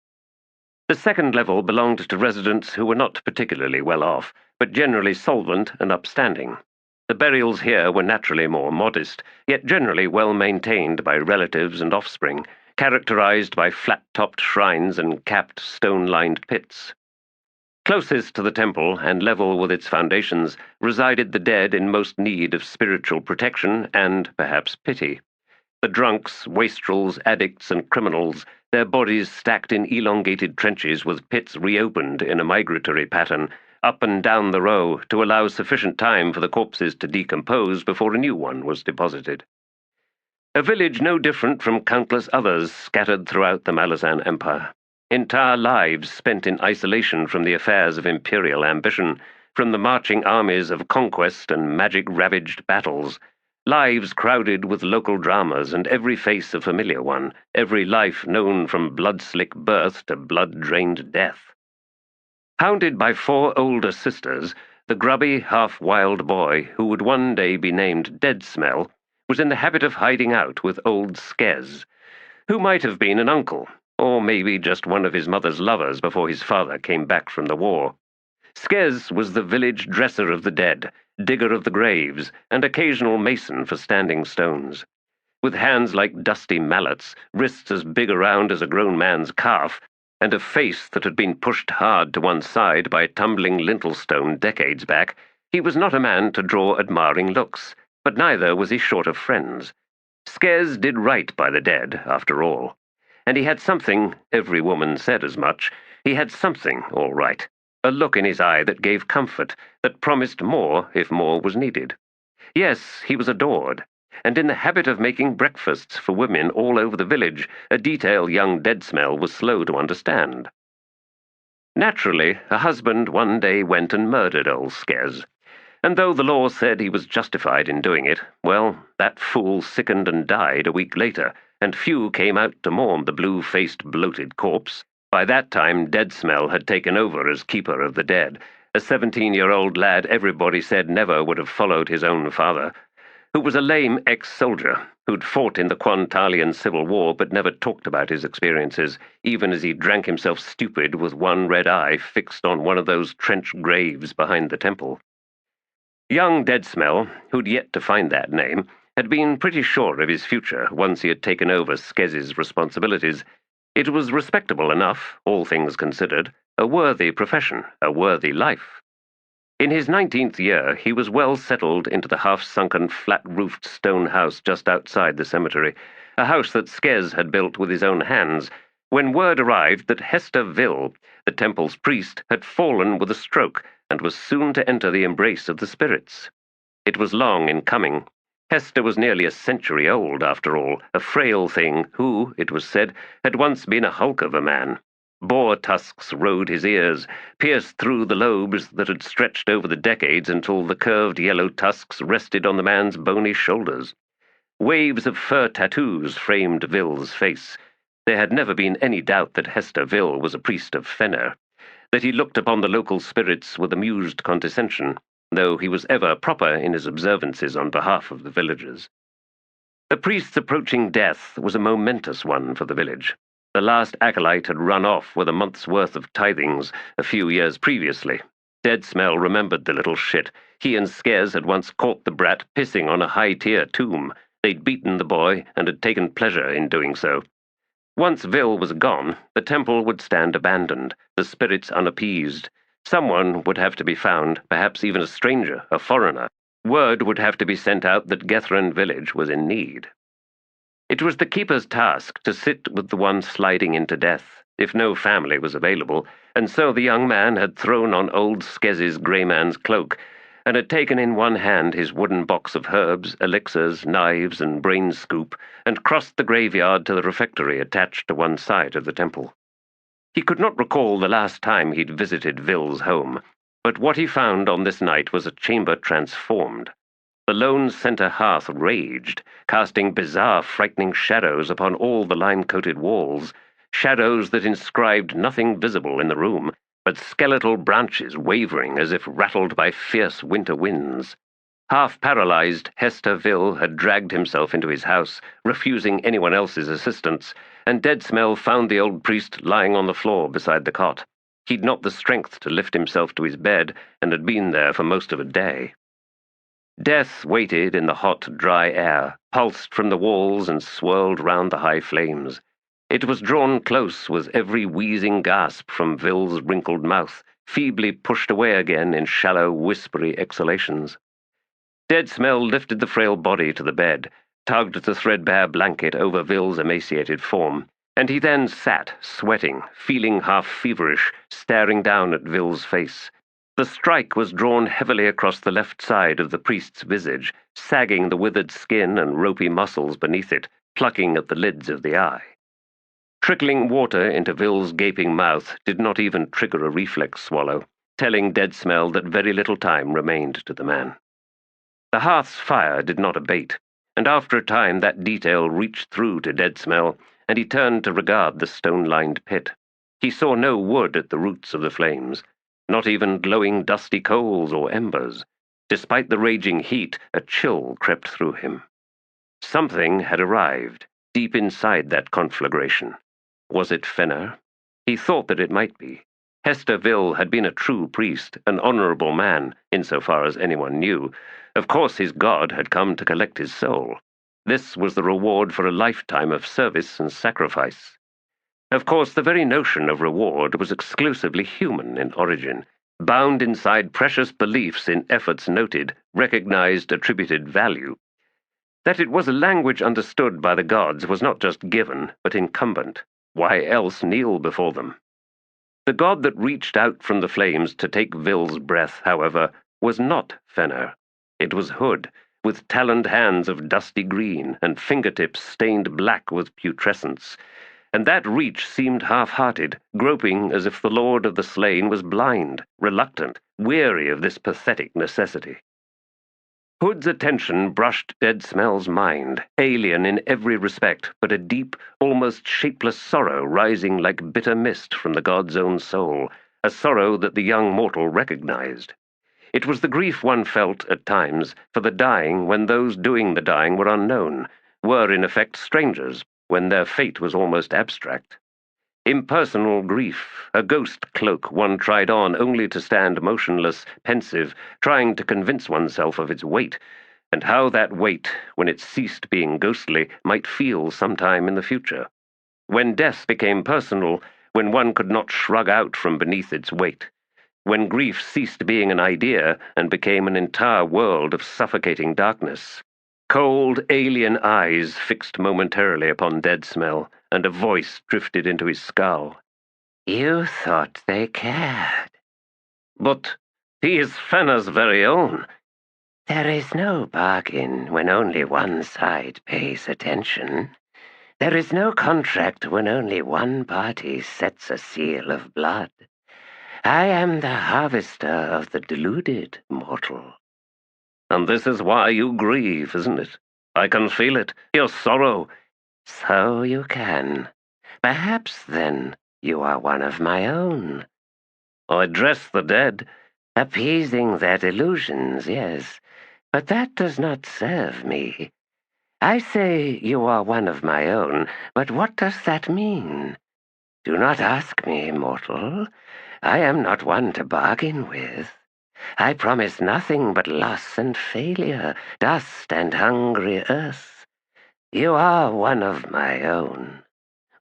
The second level belonged to residents who were not particularly well off, but generally solvent and upstanding. The burials here were naturally more modest, yet generally well maintained by relatives and offspring, characterized by flat-topped shrines and capped stone-lined pits. Closest to the temple, and level with its foundations, resided the dead in most need of spiritual protection and, perhaps, pity. The drunks, wastrels, addicts, and criminals, their bodies stacked in elongated trenches with pits reopened in a migratory pattern, up and down the row, to allow sufficient time for the corpses to decompose before a new one was deposited. A village no different from countless others scattered throughout the Malazan Empire. Entire lives spent in isolation from the affairs of imperial ambition, from the marching armies of conquest and magic-ravaged battles. Lives crowded with local dramas and every face a familiar one, every life known from blood-slick birth to blood-drained death. Hounded by 4 older sisters, the grubby, half-wild boy, who would one day be named Dead Smell, was in the habit of hiding out with old Skez, who might have been an uncle, or maybe just one of his mother's lovers before his father came back from the war. Skez was the village dresser of the dead, digger of the graves, and occasional mason for standing stones. With hands like dusty mallets, wrists as big around as a grown man's calf, and a face that had been pushed hard to one side by a tumbling lintel stone decades back, he was not a man to draw admiring looks, but neither was he short of friends. Skez did right by the dead, after all. And he had something, every woman said as much, he had something, all right. A look in his eye that gave comfort, that promised more if more was needed. Yes, he was adored, and in the habit of making breakfasts for women all over the village, a detail young Dead Smell was slow to understand. Naturally, a husband one day went and murdered old Skez, and though the law said he was justified in doing it, well, that fool sickened and died a week later, and few came out to mourn the blue-faced, bloated corpse. By that time, Dead Smell had taken over as keeper of the dead, a 17-year-old lad everybody said never would have followed his own father, who was a lame ex-soldier who'd fought in the Quantalian Civil War but never talked about his experiences, even as he drank himself stupid with one red eye fixed on one of those trench graves behind the temple. Young Dead Smell, who'd yet to find that name, had been pretty sure of his future once he had taken over Skez's responsibilities. It was respectable enough, all things considered, a worthy profession, a worthy life. In his 19th year, he was well settled into the half-sunken, flat-roofed stone house just outside the cemetery, a house that Skez had built with his own hands, when word arrived that Hester Vil, the temple's priest, had fallen with a stroke and was soon to enter the embrace of the spirits. It was long in coming. Hester was nearly a century old, after all, a frail thing who, it was said, had once been a hulk of a man. Boar tusks rode his ears, pierced through the lobes that had stretched over the decades until the curved yellow tusks rested on the man's bony shoulders. Waves of fur tattoos framed Vil's face. There had never been any doubt that Hester Vil was a priest of Fenner, that he looked upon the local spirits with amused condescension, though he was ever proper in his observances on behalf of the villagers. The priest's approaching death was a momentous one for the village. The last acolyte had run off with a month's worth of tithings a few years previously. Dead Smell remembered the little shit. He and Skez had once caught the brat pissing on a high-tier tomb, They'd beaten the boy and had taken pleasure in doing so. Once Vil was gone, the temple would stand abandoned, the spirits unappeased. Someone would have to be found, perhaps even a stranger, a foreigner. Word would have to be sent out that Gethran village was in need. It was the keeper's task to sit with the one sliding into death, if no family was available, and so the young man had thrown on old Skez's grey man's cloak, and had taken in one hand his wooden box of herbs, elixirs, knives, and brain scoop, and crossed the graveyard to the refectory attached to one side of the temple. He could not recall the last time he'd visited Vil's home, but what he found on this night was a chamber transformed. The lone center hearth raged, casting bizarre, frightening shadows upon all the lime-coated walls, shadows that inscribed nothing visible in the room, but skeletal branches wavering as if rattled by fierce winter winds. Half paralyzed, Hester Vil had dragged himself into his house, refusing anyone else's assistance, and Deadsmell found the old priest lying on the floor beside the cot. He'd not the strength to lift himself to his bed, and had been there for most of a day. Death waited in the hot, dry air, pulsed from the walls and swirled round the high flames. It was drawn close with every wheezing gasp from Vil's wrinkled mouth, feebly pushed away again in shallow, whispery exhalations. Deadsmell lifted the frail body to the bed, tugged the threadbare blanket over Vil's emaciated form, and he then sat, sweating, feeling half feverish, staring down at Vil's face. The strike was drawn heavily across the left side of the priest's visage, sagging the withered skin and ropey muscles beneath it, plucking at the lids of the eye. Trickling water into Vil's gaping mouth did not even trigger a reflex swallow, telling Deadsmell that very little time remained to the man. The hearth's fire did not abate, and after a time that detail reached through to Deadsmell, and he turned to regard the stone-lined pit. He saw no wood at the roots of the flames, not even glowing dusty coals or embers. Despite the raging heat, a chill crept through him. Something had arrived, deep inside that conflagration. Was it Fenner? He thought that it might be. Hester Vil had been a true priest, an honorable man, insofar as anyone knew. Of course his god had come to collect his soul. This was the reward for a lifetime of service and sacrifice. Of course, the very notion of reward was exclusively human in origin, bound inside precious beliefs in efforts noted, recognized, attributed value. That it was a language understood by the gods was not just given, but incumbent. Why else kneel before them? The god that reached out from the flames to take Vil's breath, however, was not Fenner. It was Hood, with taloned hands of dusty green and fingertips stained black with putrescence, and that reach seemed half-hearted, groping as if the lord of the slain was blind, reluctant, weary of this pathetic necessity. Hood's attention brushed Deadsmell's mind, alien in every respect, but a deep, almost shapeless sorrow rising like bitter mist from the god's own soul, a sorrow that the young mortal recognized. It was the grief one felt, at times, for the dying when those doing the dying were unknown, were in effect strangers, when their fate was almost abstract. Impersonal grief, a ghost cloak one tried on only to stand motionless, pensive, trying to convince oneself of its weight, and how that weight, when it ceased being ghostly, might feel sometime in the future. When death became personal, when one could not shrug out from beneath its weight. When grief ceased being an idea and became an entire world of suffocating darkness. Cold, alien eyes fixed momentarily upon Deadsmell, and a voice drifted into his skull. You thought they cared. But he is Fenner's very own. There is no bargain when only one side pays attention. There is no contract when only one party sets a seal of blood. I am the harvester of the deluded, mortal. And this is why you grieve, isn't it? I can feel it, your sorrow. So you can. Perhaps, then, you are one of my own. I dress the dead. Appeasing their delusions, yes, but that does not serve me. I say you are one of my own, but what does that mean? Do not ask me, mortal. I am not one to bargain with. I promise nothing but loss and failure, dust and hungry earth. You are one of my own.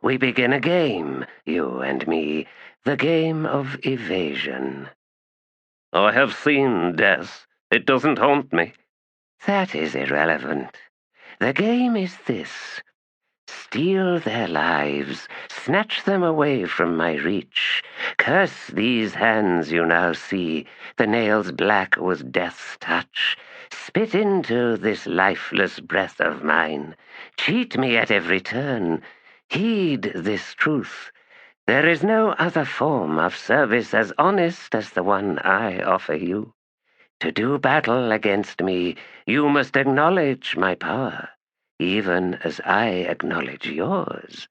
We begin a game, you and me, the game of evasion. I have seen death. It doesn't haunt me. That is irrelevant. The game is this. Steal their lives, snatch them away from my reach. Curse these hands you now see, the nails black with death's touch. Spit into this lifeless breath of mine. Cheat me at every turn. Heed this truth. There is no other form of service as honest as the one I offer you. To do battle against me, you must acknowledge my power, even as I acknowledge yours.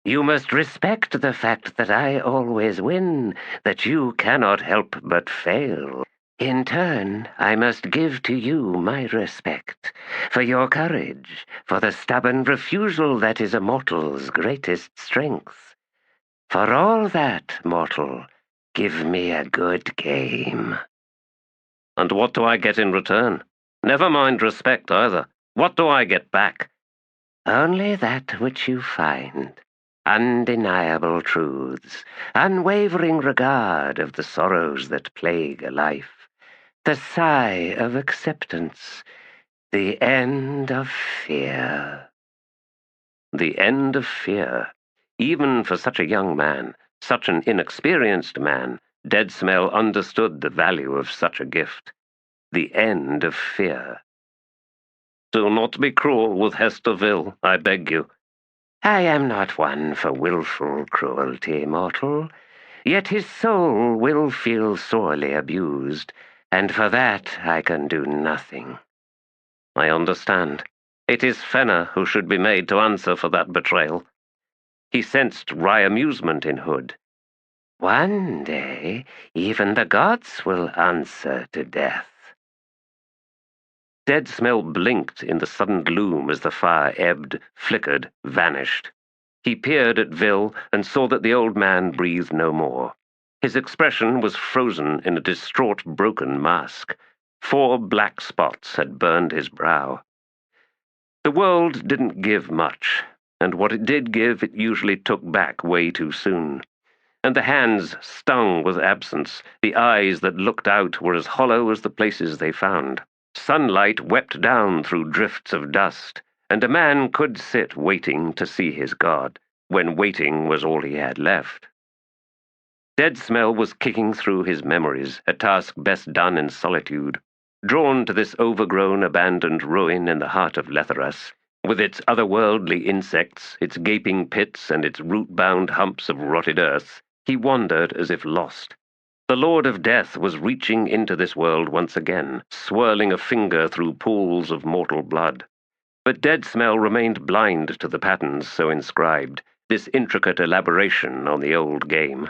You must respect the fact that I always win, that you cannot help but fail. In turn, I must give to you my respect, for your courage, for the stubborn refusal that is a mortal's greatest strength. For all that, mortal, give me a good game. And what do I get in return? Never mind respect either. What do I get back? Only that which you find. Undeniable truths, unwavering regard of the sorrows that plague a life, the sigh of acceptance, the end of fear. The end of fear. Even for such a young man, such an inexperienced man, Dead Smell understood the value of such a gift. The end of fear. Do not be cruel with Hesterville, I beg you. I am not one for wilful cruelty, mortal, yet his soul will feel sorely abused, and for that I can do nothing. I understand. It is Fenner who should be made to answer for that betrayal. He sensed wry amusement in Hood. One day, even the gods will answer to death. Dead Smell blinked in the sudden gloom as the fire ebbed, flickered, vanished. He peered at Vil and saw that the old man breathed no more. His expression was frozen in a distraught, broken mask. 4 black spots had burned his brow. The world didn't give much, and what it did give it usually took back way too soon. And the hands stung with absence, the eyes that looked out were as hollow as the places they found. Sunlight wept down through drifts of dust, and a man could sit waiting to see his god, when waiting was all he had left. Dead Smell was kicking through his memories, a task best done in solitude, drawn to this overgrown, abandoned ruin in the heart of Letheras, with its otherworldly insects, its gaping pits, and its root-bound humps of rotted earth. He wandered as if lost. The Lord of Death was reaching into this world once again, swirling a finger through pools of mortal blood. But Dead Smell remained blind to the patterns so inscribed, this intricate elaboration on the old game.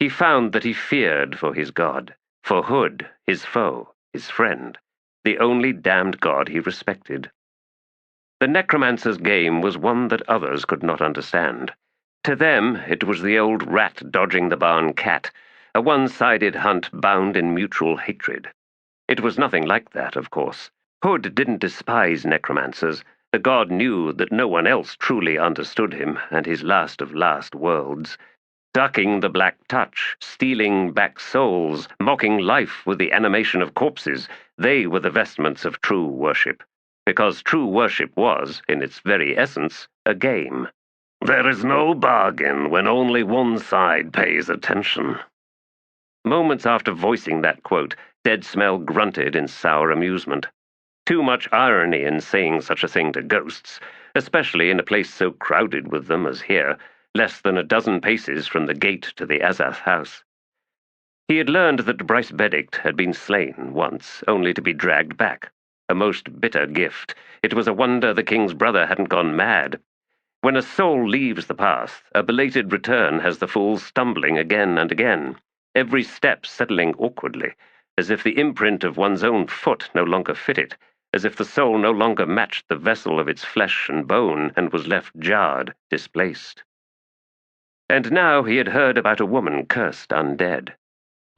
He found that he feared for his god, for Hood, his foe, his friend, the only damned god he respected. The necromancer's game was one that others could not understand. To them, it was the old rat dodging the barn cat, a one-sided hunt bound in mutual hatred. It was nothing like that, of course. Hood didn't despise necromancers. The god knew that no one else truly understood him and his last of last worlds. Ducking the black touch, stealing back souls, mocking life with the animation of corpses, they were the vestments of true worship. Because true worship was, in its very essence, a game. There is no bargain when only one side pays attention. Moments after voicing that quote, Dead Smell grunted in sour amusement. Too much irony in saying such a thing to ghosts, especially in a place so crowded with them as here, less than a dozen paces from the gate to the Azath house. He had learned that Bryce Benedict had been slain once, only to be dragged back. A most bitter gift. It was a wonder the king's brother hadn't gone mad. When a soul leaves the path, a belated return has the fool stumbling again and again, every step settling awkwardly, as if the imprint of one's own foot no longer fitted, as if the soul no longer matched the vessel of its flesh and bone and was left jarred, displaced. And now he had heard about a woman cursed undead.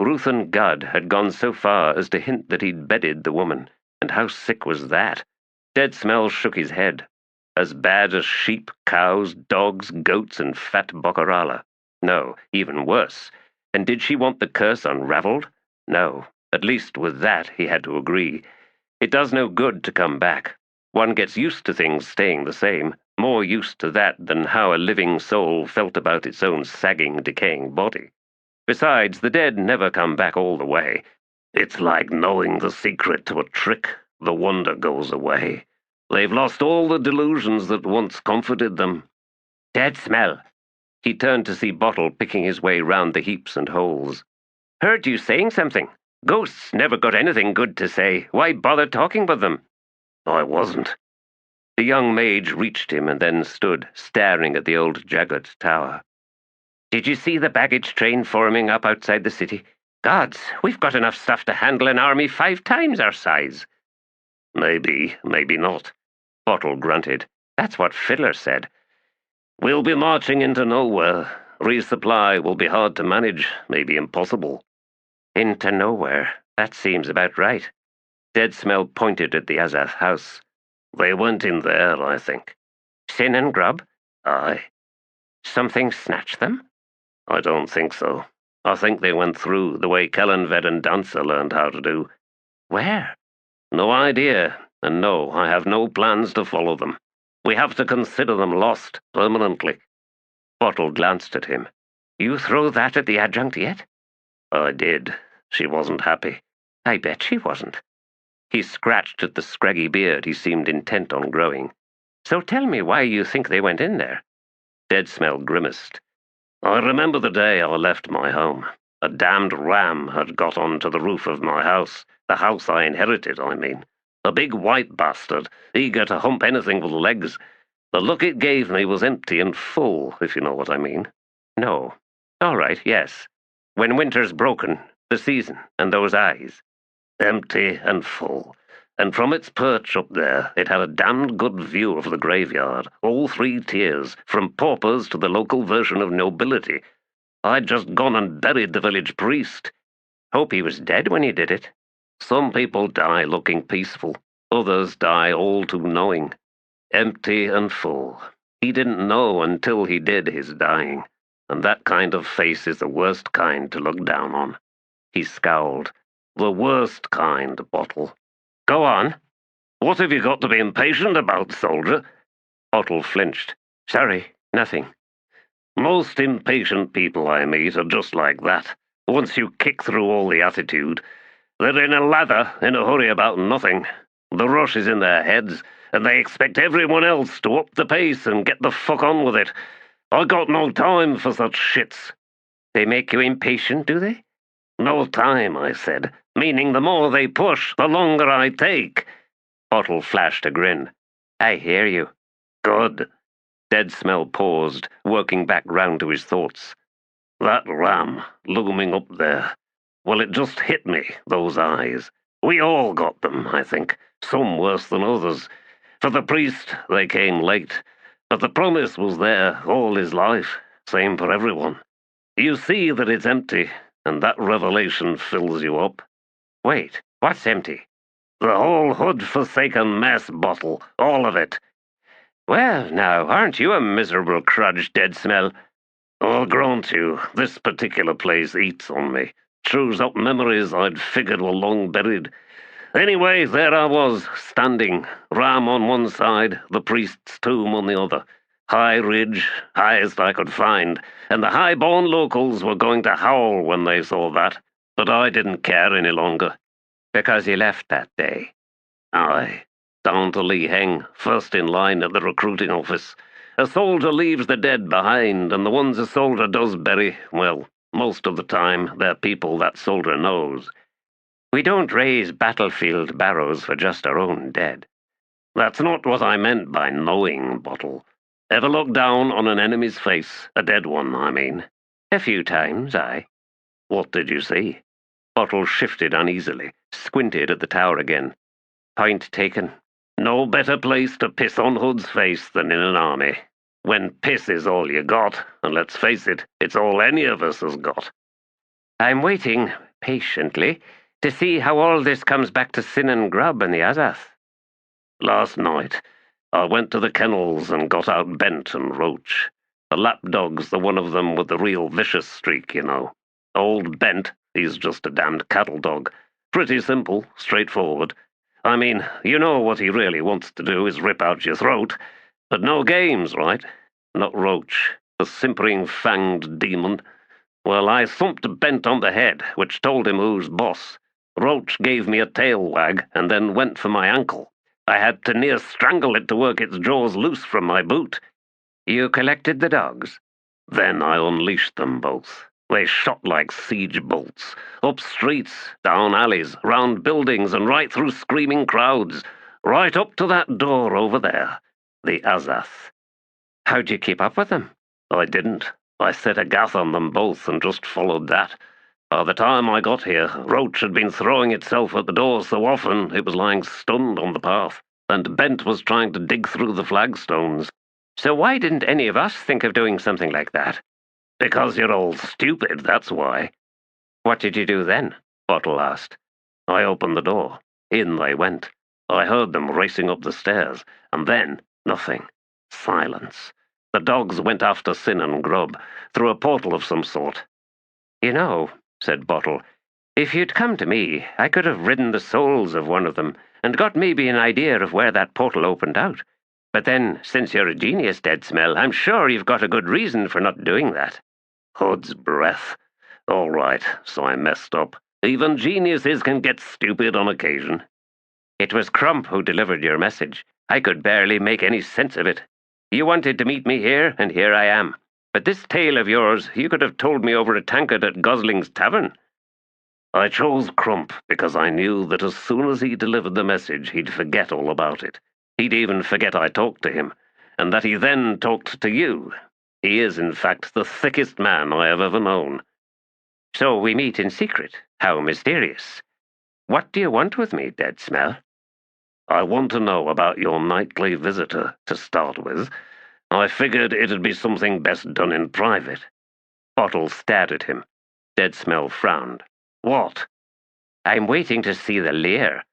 Ruthen Gudd had gone so far as to hint that he'd bedded the woman, and how sick was that? Dead Smell shook his head. As bad as sheep, cows, dogs, goats, and fat Bocarala? No, even worse. And did she want the curse unraveled? No. At least with that, he had to agree. It does no good to come back. One gets used to things staying the same, more used to that than how a living soul felt about its own sagging, decaying body. Besides, the dead never come back all the way. It's like knowing the secret to a trick. The wonder goes away. They've lost all the delusions that once comforted them. Dead smell. He turned to see Bottle picking his way round the heaps and holes. Heard you saying something. Ghosts never got anything good to say. Why bother talking with them? I wasn't. The young mage reached him and then stood, staring at the old jagged tower. Did you see the baggage train forming up outside the city? Gods, we've got enough stuff to handle an army 5 times our size. Maybe, maybe not. Bottle grunted. That's what Fiddler said. We'll be marching into nowhere. Resupply will be hard to manage, maybe impossible. Into nowhere. That seems about right. Dead Smell pointed at the Azath house. They went in there, I think. Sin and Grub? Aye. Something snatched them? I don't think so. I think they went through the way Kellenved and Dancer learned how to do. Where? No idea, and no, I have no plans to follow them. We have to consider them lost, permanently. Bottle glanced at him. You throw that at the adjunct yet? I did. She wasn't happy. I bet she wasn't. He scratched at the scraggy beard he seemed intent on growing. So tell me why you think they went in there. Dead Smell grimaced. I remember the day I left my home. A damned ram had got onto the roof of my house. The house I inherited, I mean. A big white bastard, eager to hump anything with legs. The look it gave me was empty and full, if you know what I mean. No. All right, yes. When winter's broken, the season, and those eyes. Empty and full. And from its perch up there, it had a damned good view of the graveyard, all 3 tiers, from paupers to the local version of nobility. I'd just gone and buried the village priest. Hope he was dead when you did it. Some people die looking peaceful. Others die all too knowing. Empty and full. He didn't know until he did his dying. And that kind of face is the worst kind to look down on. He scowled. The worst kind, Bottle. Go on. What have you got to be impatient about, soldier? Bottle flinched. Sorry, nothing. Most impatient people I meet are just like that. Once you kick through all the attitude, they're in a lather, in a hurry about nothing. The rush is in their heads, and they expect everyone else to up the pace and get the fuck on with it. I got no time for such shits. They make you impatient, do they? No time, I said, meaning the more they push, the longer I take. Bottle flashed a grin. I hear you. Good. Dead Smell paused, working back round to his thoughts. That ram, looming up there. Well, it just hit me, those eyes. We all got them, I think, some worse than others. For the priest, they came late, but the promise was there all his life, same for everyone. You see that it's empty, and that revelation fills you up. Wait, what's empty? The whole hood-forsaken mess, Bottle, all of it. Well, now, aren't you a miserable crudge, Dead Smell? I'll grant you, this particular place eats on me. Chews up memories I'd figured were long buried. Anyway, there I was, standing, ram on one side, the priest's tomb on the other. High ridge, highest I could find, and the high-born locals were going to howl when they saw that. But I didn't care any longer. Because you left that day? Aye. Down to Lee Heng, first in line at the recruiting office. A soldier leaves the dead behind, and the ones a soldier does bury, well, most of the time, they're people that soldier knows. We don't raise battlefield barrows for just our own dead. That's not what I meant by knowing, Bottle. Ever look down on an enemy's face? A dead one, I mean. A few times, aye. What did you see? Bottle shifted uneasily, squinted at the tower again. Point taken. No better place to piss on Hood's face than in an army. When piss is all you got, and let's face it, it's all any of us has got. I'm waiting, patiently, to see how all this comes back to Sin and Grub and the Azath. Last night, I went to the kennels and got out Bent and Roach. The lapdog's the one of them with the real vicious streak, you know. Old Bent, he's just a damned cattle dog. Pretty simple, straightforward. I mean, you know what he really wants to do is rip out your throat. But no games, right? Not Roach, the simpering fanged demon. Well, I thumped Bent on the head, which told him who's boss. Roach gave me a tail wag and then went for my ankle. I had to near strangle it to work its jaws loose from my boot. You collected the dogs? Then I unleashed them both. They shot like siege bolts, up streets, down alleys, round buildings, and right through screaming crowds, right up to that door over there, the Azath. How'd you keep up with them? I didn't. I set a gaff on them both and just followed that. By the time I got here, Roach had been throwing itself at the door so often it was lying stunned on the path, and Bent was trying to dig through the flagstones. So why didn't any of us think of doing something like that? Because you're all stupid, that's why. What did you do then? Bottle asked. I opened the door. In they went. I heard them racing up the stairs, and then nothing. Silence. The dogs went after Sin and Grub, through a portal of some sort. You know, said Bottle, if you'd come to me, I could have ridden the souls of one of them, and got maybe an idea of where that portal opened out. But then, since you're a genius, Dead Smell, I'm sure you've got a good reason for not doing that. Hood's breath. All right, so I messed up. Even geniuses can get stupid on occasion. It was Crump who delivered your message. I could barely make any sense of it. You wanted to meet me here, and here I am. But this tale of yours, you could have told me over a tankard at Gosling's Tavern. I chose Crump because I knew that as soon as he delivered the message, he'd forget all about it. He'd even forget I talked to him, and that he then talked to you. He is, in fact, the thickest man I have ever known. So we meet in secret. How mysterious. What do you want with me, Dead Smell? I want to know about your nightly visitor, to start with. I figured it'd be something best done in private. Bottle stared at him. Dead Smell frowned. What? I'm waiting to see the lair.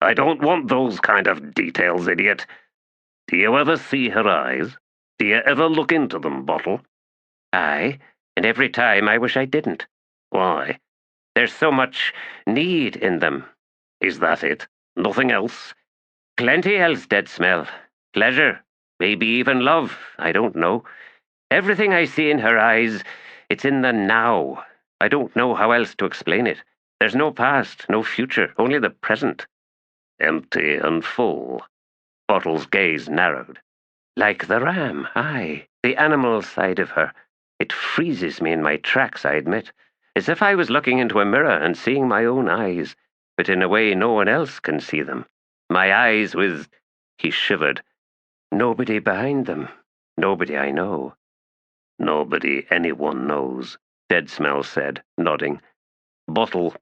I don't want those kind of details, idiot. Do you ever see her eyes? Do you ever look into them, Bottle? Aye, and every time I wish I didn't. Why? There's so much need in them. Is that it? Nothing else? Plenty else, Dead Smell. Pleasure. Maybe even love. I don't know. Everything I see in her eyes, it's in the now. I don't know how else to explain it. There's no past, no future, only the present. Empty and full. Bottle's gaze narrowed. Like the ram, aye, the animal side of her. It freezes me in my tracks, I admit, as if I was looking into a mirror and seeing my own eyes, but in a way no one else can see them. My eyes with, he shivered, nobody behind them, nobody I know. Nobody anyone knows, Dead Smell said, nodding. Bottle,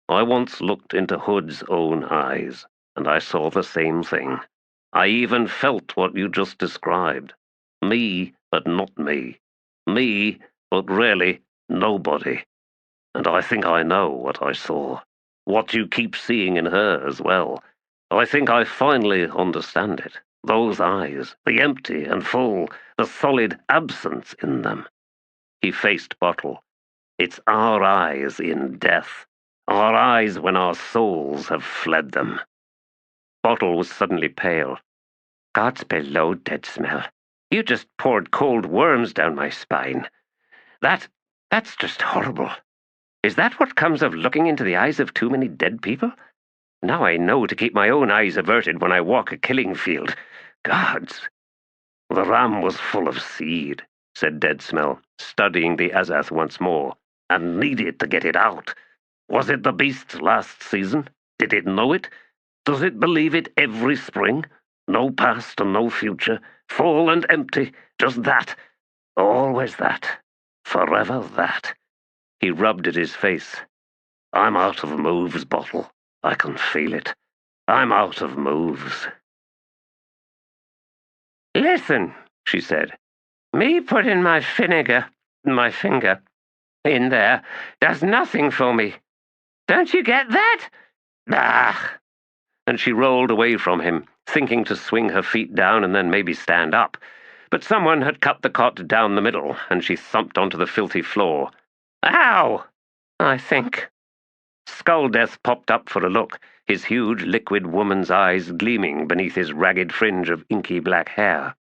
I once looked into Hood's own eyes, and I saw the same thing. I even felt what you just described. Me, but not me. Me, but really nobody. And I think I know what I saw. What you keep seeing in her as well. I think I finally understand it. Those eyes, the empty and full, the solid absence in them. He faced Bottle. It's our eyes in death. Our eyes when our souls have fled them. Bottle was suddenly pale. God's below, Dead Smell. You just poured cold worms down my spine. That's just horrible. Is that what comes of looking into the eyes of too many dead people? Now I know to keep my own eyes averted when I walk a killing field. Gods! The ram was full of seed, said Dead Smell, studying the Azath once more, and needed to get it out. Was it the beast last season? Did it know it? Does it believe it every spring? No past and no future, full and empty, just that. Always that. Forever that. He rubbed at his face. I'm out of moves, Bottle. I can feel it. I'm out of moves. Listen, she said. Me putting my finger in there does nothing for me. Don't you get that? Ah! And she rolled away from him, thinking to swing her feet down and then maybe stand up, but someone had cut the cot down the middle, and she thumped onto the filthy floor. Ow! I think. Skulldeath popped up for a look, his huge liquid woman's eyes gleaming beneath his ragged fringe of inky black hair.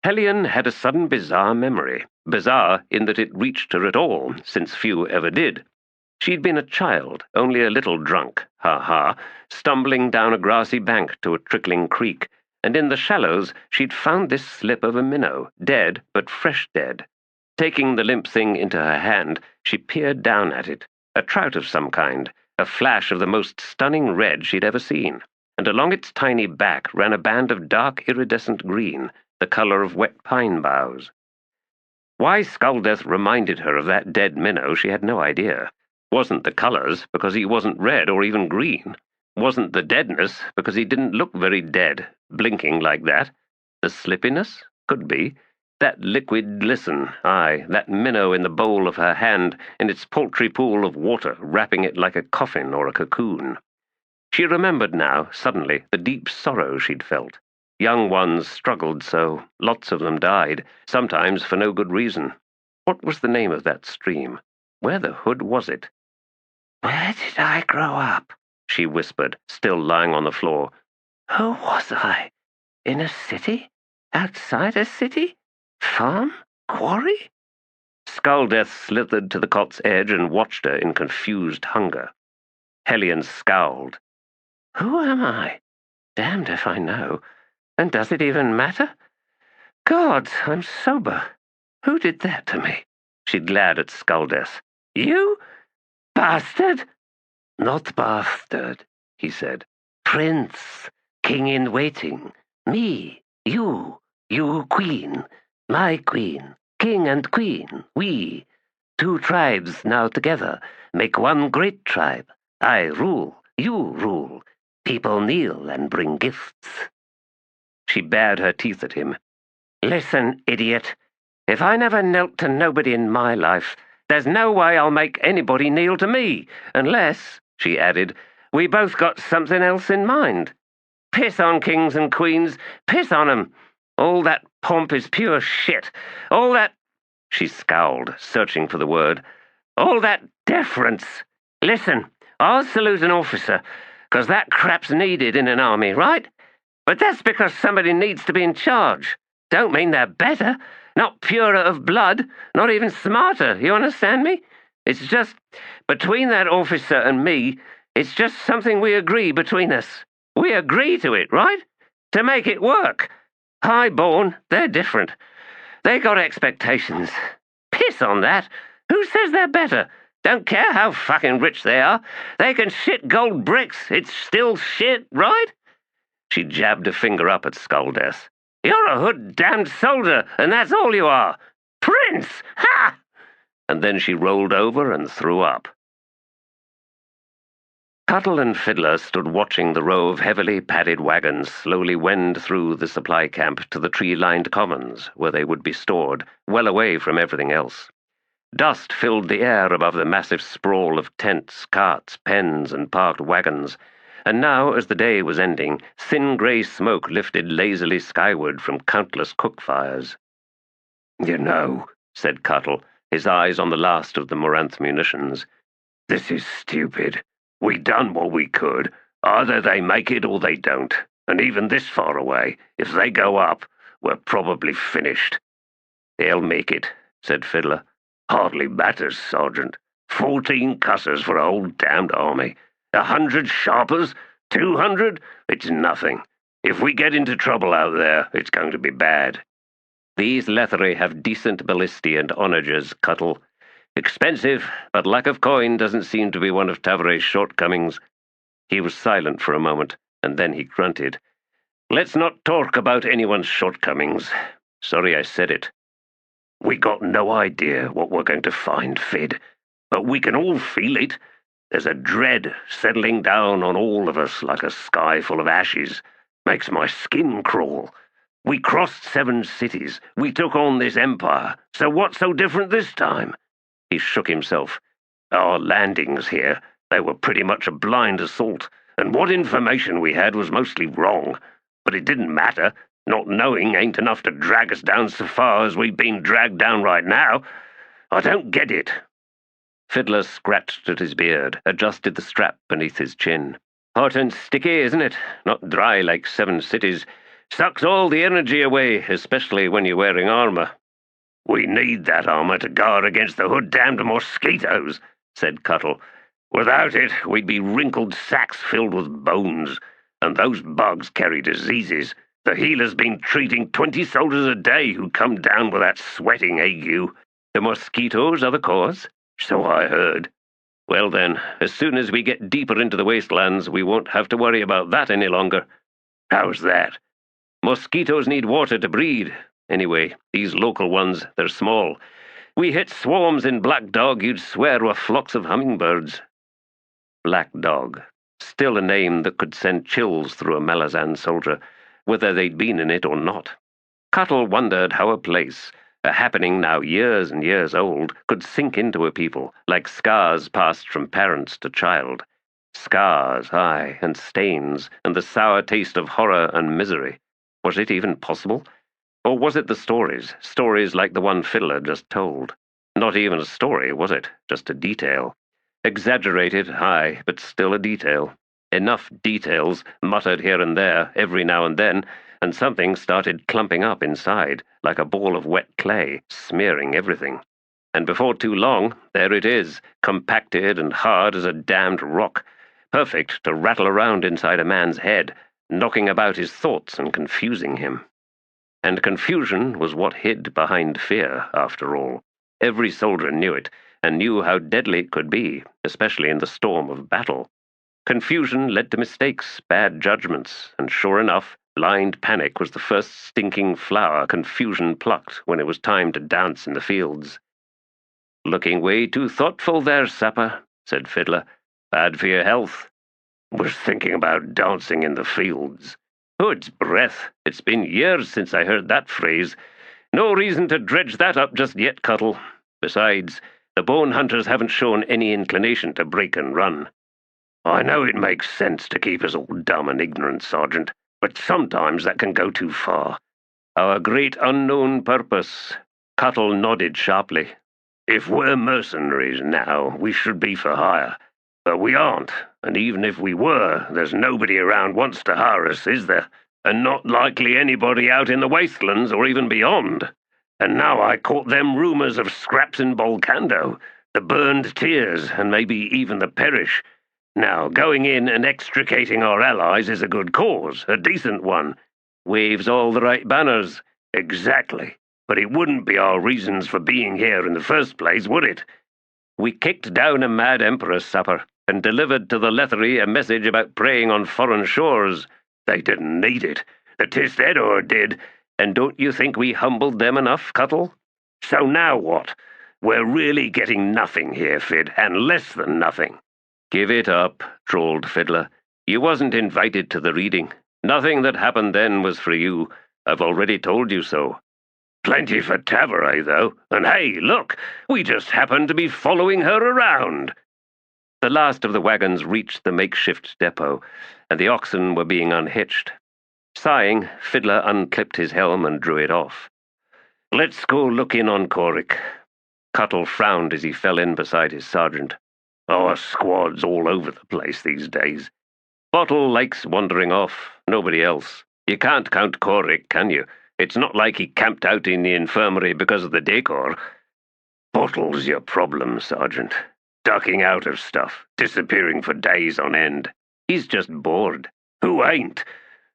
Hellion had a sudden bizarre memory, bizarre in that it reached her at all, since few ever did. She'd been a child, only a little drunk, ha-ha, stumbling down a grassy bank to a trickling creek, and in the shallows she'd found this slip of a minnow, dead but fresh dead. Taking the limp thing into her hand, she peered down at it, a trout of some kind, a flash of the most stunning red she'd ever seen, and along its tiny back ran a band of dark iridescent green, the color of wet pine boughs. Why Skulldeath reminded her of that dead minnow she had no idea. Wasn't the colors, because he wasn't red or even green. Wasn't the deadness, because he didn't look very dead, blinking like that. The slippiness? Could be. That liquid glisten, aye, that minnow in the bowl of her hand, in its paltry pool of water, wrapping it like a coffin or a cocoon. She remembered now, suddenly, the deep sorrow she'd felt. Young ones struggled so, lots of them died, sometimes for no good reason. What was the name of that stream? Where the hood was it? Where did I grow up? She whispered, still lying on the floor. Who was I? In a city? Outside a city? Farm? Quarry? Skulldeath slithered to the cot's edge and watched her in confused hunger. Hellion scowled. Who am I? Damned if I know. And does it even matter? Gods, I'm sober. Who did that to me? She glared at Skulldeath. You? Bastard? Not bastard, he said. Prince, king in waiting. Me, you queen, my queen, king and queen, we. 2 tribes now together make one great tribe. I rule, you rule. People kneel and bring gifts. She bared her teeth at him. Listen, idiot. If I never knelt to nobody in my life, there's no way I'll make anybody kneel to me, unless, she added, we both got something else in mind. Piss on kings and queens, piss on 'em. All that pomp is pure shit. All that... She scowled, searching for the word. All that deference. Listen, I'll salute an officer, 'cause that crap's needed in an army, right? But that's because somebody needs to be in charge. Don't mean they're better, not purer of blood, not even smarter, you understand me? It's just, between that officer and me, it's just something we agree between us. We agree to it, right? To make it work. Highborn, they're different. They got expectations. Piss on that. Who says they're better? Don't care how fucking rich they are. They can shit gold bricks. It's still shit, right? She jabbed a finger up at Skulldeath. You're a hood-damned soldier, and that's all you are. Prince! Ha! And then she rolled over and threw up. Cuttle and Fiddler stood watching the row of heavily padded wagons slowly wend through the supply camp to the tree-lined commons, where they would be stored, well away from everything else. Dust filled the air above the massive sprawl of tents, carts, pens, and parked wagons, and now, as the day was ending, thin grey smoke lifted lazily skyward from countless cook fires. You know, said Cuttle, his eyes on the last of the Moranth munitions, this is stupid. We done what we could. Either they make it or they don't. And even this far away, if they go up, we're probably finished. They'll make it, said Fiddler. Hardly matters, Sergeant. 14 cussers for a whole damned army. 100 sharpers? 200? It's nothing. If we get into trouble out there, it's going to be bad. These Lethery have decent ballistae and onagers, Cuttle. Expensive, but lack of coin doesn't seem to be one of Tavare's shortcomings. He was silent for a moment, and then he grunted. Let's not talk about anyone's shortcomings. Sorry I said it. We got no idea what we're going to find, Fid, but we can all feel it. There's a dread settling down on all of us like a sky full of ashes. Makes my skin crawl. We crossed 7 cities. We took on this empire. So what's so different this time? He shook himself. Our landings here, they were pretty much a blind assault, and what information we had was mostly wrong. but it didn't matter. Not knowing ain't enough to drag us down so far as we've been dragged down right now. I don't get it." Fiddler scratched at his beard, adjusted the strap beneath his chin. "Hot and sticky, isn't it? Not dry like 7 cities. Sucks all the energy away, especially when you're wearing armor." "We need that armor to guard against the hood-damned mosquitoes," said Cuttle. "Without it, we'd be wrinkled sacks filled with bones. And those bugs carry diseases. The healer's been treating 20 soldiers a day who come down with that sweating ague." "The mosquitoes are the cause?" "So I heard." "Well then, as soon as we get deeper into the wastelands, we won't have to worry about that any longer." "How's that?" "Mosquitoes need water to breed. Anyway, these local ones, they're small. We hit swarms in Black Dog you'd swear were flocks of hummingbirds." Black Dog. Still a name that could send chills through a Malazan soldier, whether they'd been in it or not. Cuttle wondered how a place, a happening now years and years old, could sink into a people, like scars passed from parents to child. Scars, aye, and stains, and the sour taste of horror and misery. Was it even possible? Or was it the stories like the one Fiddler just told? Not even a story, was it? Just a detail. Exaggerated, aye, but still a detail. Enough details, muttered here and there, every now and then, and something started clumping up inside, like a ball of wet clay, smearing everything. And before too long, there it is, compacted and hard as a damned rock, perfect to rattle around inside a man's head, knocking about his thoughts and confusing him. And confusion was what hid behind fear, after all. Every soldier knew it, and knew how deadly it could be, especially in the storm of battle. Confusion led to mistakes, bad judgments, and sure enough, blind panic was the first stinking flower confusion plucked when it was time to dance in the fields. "Looking way too thoughtful there, Sapper," said Fiddler. "Bad for your health." "Was thinking about dancing in the fields." "Hood's breath, it's been years since I heard that phrase. No reason to dredge that up just yet, Cuttle. Besides, the bone hunters haven't shown any inclination to break and run." "I know it makes sense to keep us all dumb and ignorant, Sergeant, but sometimes that can go too far." "Our great unknown purpose." Cuttle nodded sharply. "If we're mercenaries now, we should be for hire. But we aren't, and even if we were, there's nobody around wants to hire us, is there? And not likely anybody out in the wastelands or even beyond. And now I caught them rumors of scraps in Volcando, the burned tiers, and maybe even the Perish. Now, going in and extricating our allies is a good cause, a decent one. Waves all the right banners." "Exactly. But it wouldn't be our reasons for being here in the first place, would it?" "We kicked down a mad emperor, Sapper, and delivered to the Lethery a message about preying on foreign shores." "They didn't need it. The Tist Edor did." "And don't you think we humbled them enough, Cuttle?" "So now what? We're really getting nothing here, Fid, and less than nothing." "Give it up," drawled Fiddler. "You wasn't invited to the reading. Nothing that happened then was for you. I've already told you so." "Plenty for Tavaray, though. And hey, look, we just happened to be following her around." The last of the wagons reached the makeshift depot, and the oxen were being unhitched. Sighing, Fiddler unclipped his helm and drew it off. "Let's go look in on Corrick." Cuttle frowned as he fell in beside his sergeant. "Our squad's all over the place these days." "Bottle likes wandering off, nobody else. You can't count Corrick, can you? It's not like he camped out in the infirmary because of the decor." "Bottle's your problem, Sergeant. Ducking out of stuff, disappearing for days on end. He's just bored." "Who ain't?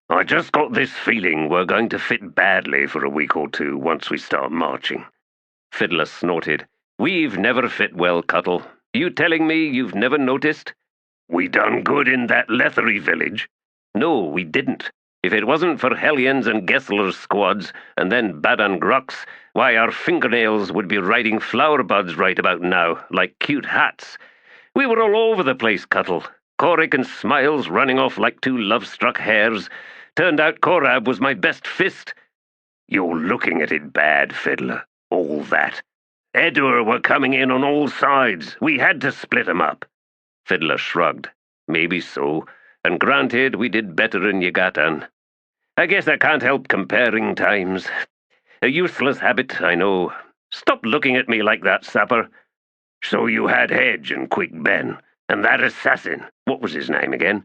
I just got this feeling we're going to fit badly for a week or two once we start marching." Fiddler snorted. "We've never fit well, Cuttle. You telling me you've never noticed?" "We done good in that Lethery village." "No, we didn't. If it wasn't for Hellions and Gessler's squads, and then Badan Grucks, why our fingernails would be riding flower buds right about now, like cute hats. We were all over the place, Cuttle. Corrick and Smiles running off like 2 love-struck hares. Turned out Corab was my best fist." "You're looking at it bad, Fiddler. All that. Edur were coming in on all sides. We had to split 'em up." Fiddler shrugged. "Maybe so. And granted, we did better in Yagatan." I guess I can't help comparing times. A useless habit, I know. Stop looking at me like that, sapper. So you had Hedge and Quick Ben, and that assassin, what was his name again?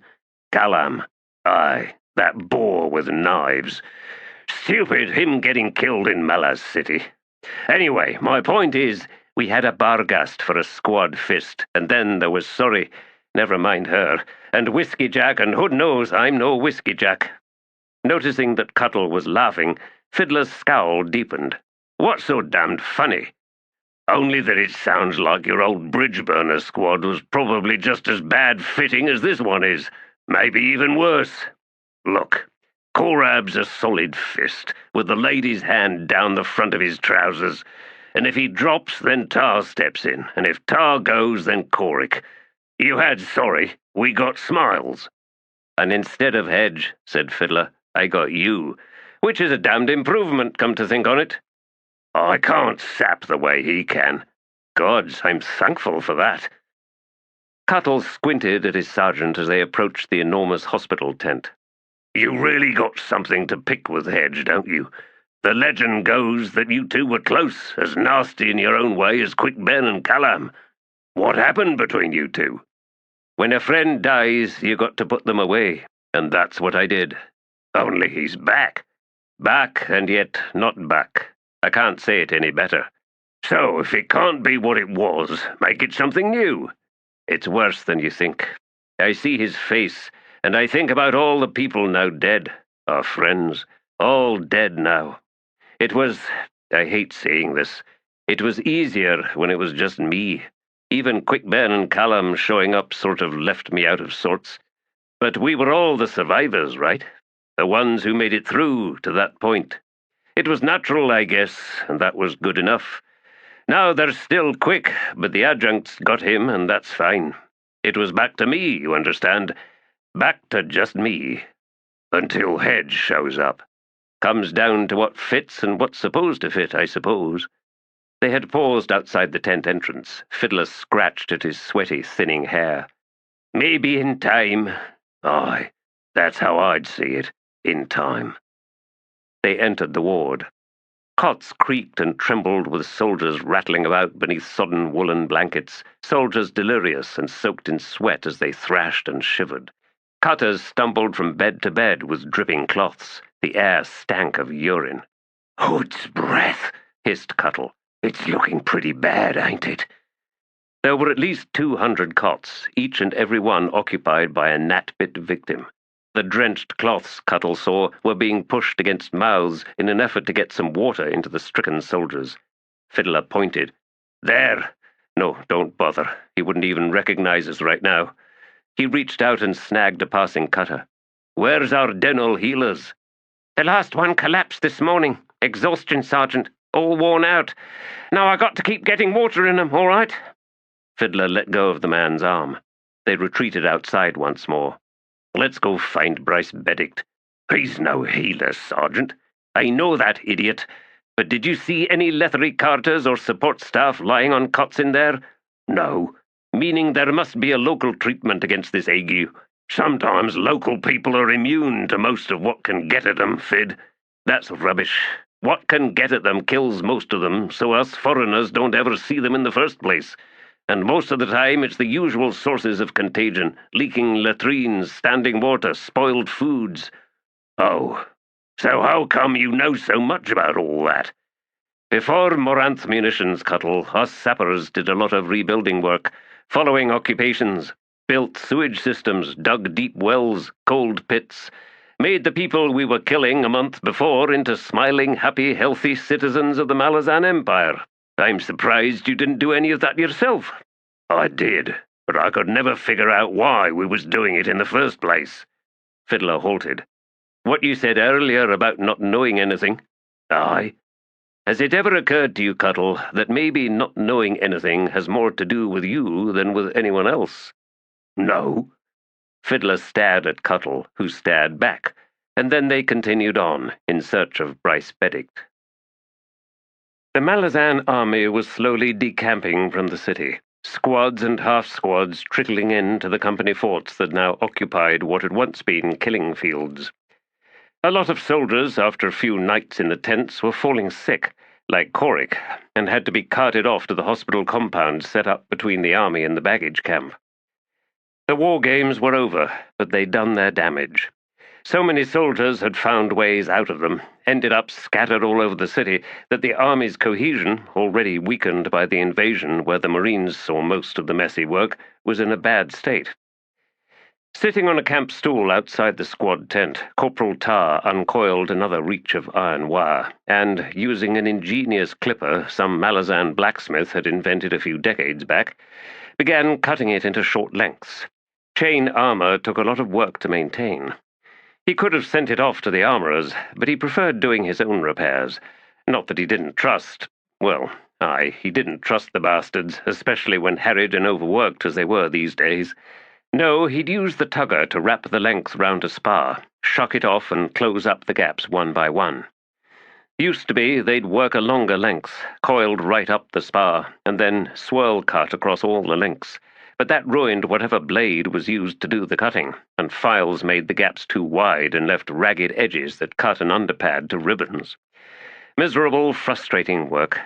Callum. Aye, that boar with knives. Stupid, him getting killed in Malaz City. Anyway, my point is, we had a Barghast for a squad fist, and then there was Surrey, never mind her, and Whiskey Jack, and who knows I'm no Whiskey Jack. Noticing that Cuttle was laughing, Fiddler's scowl deepened. What's so damned funny? Only that it sounds like your old bridge burner squad was probably just as bad fitting as this one is, maybe even worse. Look, Korab's a solid fist, with the lady's hand down the front of his trousers, and if he drops, then Tar steps in, and if Tar goes, then Korik. You had Sorry, we got Smiles. And instead of Hedge, said Fiddler, I got you, which is a damned improvement, come to think on it. I can't sap the way he can. Gods, I'm thankful for that. Cuttle squinted at his sergeant as they approached the enormous hospital tent. You really got something to pick with Hedge, don't you? The legend goes that you two were close, as nasty in your own way as Quick Ben and Callum. What happened between you two? When a friend dies, you got to put them away, and that's what I did. Only he's back. Back, and yet not back. I can't say it any better. So, if it can't be what it was, make it something new. It's worse than you think. I see his face, and I think about all the people now dead, our friends, all dead now. It was, I hate saying this, it was easier when it was just me. Even Quick Ben and Callum showing up sort of left me out of sorts. But we were all the survivors, right? The ones who made it through to that point. It was natural, I guess, and that was good enough. Now there's still Quick, but the adjuncts got him, and that's fine. It was back to me, you understand. Back to just me. Until Hedge shows up. Comes down to what fits and what's supposed to fit, I suppose. They had paused outside the tent entrance. Fiddler scratched at his sweaty, thinning hair. Maybe in time. Aye, that's how I'd see it. In time. They entered the ward. Cots creaked and trembled with soldiers rattling about beneath sodden woolen blankets, soldiers delirious and soaked in sweat as they thrashed and shivered. Cutters stumbled from bed to bed with dripping cloths. The air stank of urine. Hood's breath, hissed Cuttle. It's looking pretty bad, ain't it? There were at least 200 cots, each and every one occupied by a gnat-bit victim. The drenched cloths, Cuttle saw, were being pushed against mouths in an effort to get some water into the stricken soldiers. Fiddler pointed. There! No, don't bother. He wouldn't even recognize us right now. He reached out and snagged a passing cutter. Where's our dental healers? The last one collapsed this morning. Exhaustion, Sergeant. All worn out. Now I got to keep getting water in 'em, all right? Fiddler let go of the man's arm. They retreated outside once more. Let's go find Bryce Benedict. He's no healer, Sergeant. I know that, idiot. But did you see any Leathery Carters or support staff lying on cots in there? No. Meaning there must be a local treatment against this ague. Sometimes local people are immune to most of what can get at them, Fid. That's rubbish. What can get at them kills most of them, so us foreigners don't ever see them in the first place. And most of the time it's the usual sources of contagion, leaking latrines, standing water, spoiled foods. Oh, so how come you know so much about all that? Before Moranth Munitions, Cuttle, us sappers did a lot of rebuilding work, following occupations, built sewage systems, dug deep wells, cold pits, made the people we were killing a month before into smiling, happy, healthy citizens of the Malazan Empire. I'm surprised you didn't do any of that yourself. I did, but I could never figure out why we was doing it in the first place. Fiddler halted. What you said earlier about not knowing anything. Aye. Has it ever occurred to you, Cuttle, that maybe not knowing anything has more to do with you than with anyone else? No. Fiddler stared at Cuttle, who stared back, and then they continued on, in search of Bryce Benedict. The Malazan army was slowly decamping from the city, squads and half-squads trickling in to the company forts that now occupied what had once been killing fields. A lot of soldiers, after a few nights in the tents, were falling sick, like Korik, and had to be carted off to the hospital compound set up between the army and the baggage camp. The war games were over, but they'd done their damage. So many soldiers had found ways out of them, ended up scattered all over the city, that the army's cohesion, already weakened by the invasion where the Marines saw most of the messy work, was in a bad state. Sitting on a camp stool outside the squad tent, Corporal Tar uncoiled another reach of iron wire, and, using an ingenious clipper some Malazan blacksmith had invented a few decades back, began cutting it into short lengths. Chain armor took a lot of work to maintain. He could have sent it off to the armorers, but he preferred doing his own repairs. Not that he didn't trust... well, aye, he didn't trust the bastards, especially when harried and overworked as they were these days. No, he'd use the tugger to wrap the length round a spar, shock it off and close up the gaps one by one. Used to be they'd work a longer length, coiled right up the spar, and then swirl cut across all the links. But that ruined whatever blade was used to do the cutting, and files made the gaps too wide and left ragged edges that cut an underpad to ribbons. Miserable, frustrating work.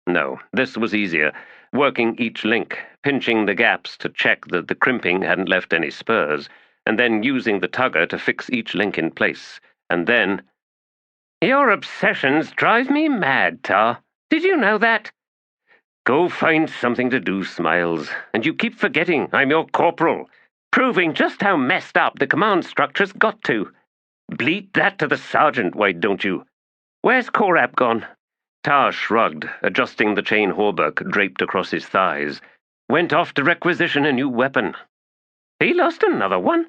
No, this was easier, working each link, pinching the gaps to check that the crimping hadn't left any spurs, and then using the tugger to fix each link in place, and then... "Your obsessions drive me mad, Tar. Did you know that?" "Go find something to do, Smiles, and you keep forgetting I'm your corporal, proving just how messed up the command structure's got to. Bleat that to the sergeant, why don't you? Where's Korab gone?" Tar shrugged, adjusting the chain hauberk draped across his thighs. "Went off to requisition a new weapon." "He lost another one?"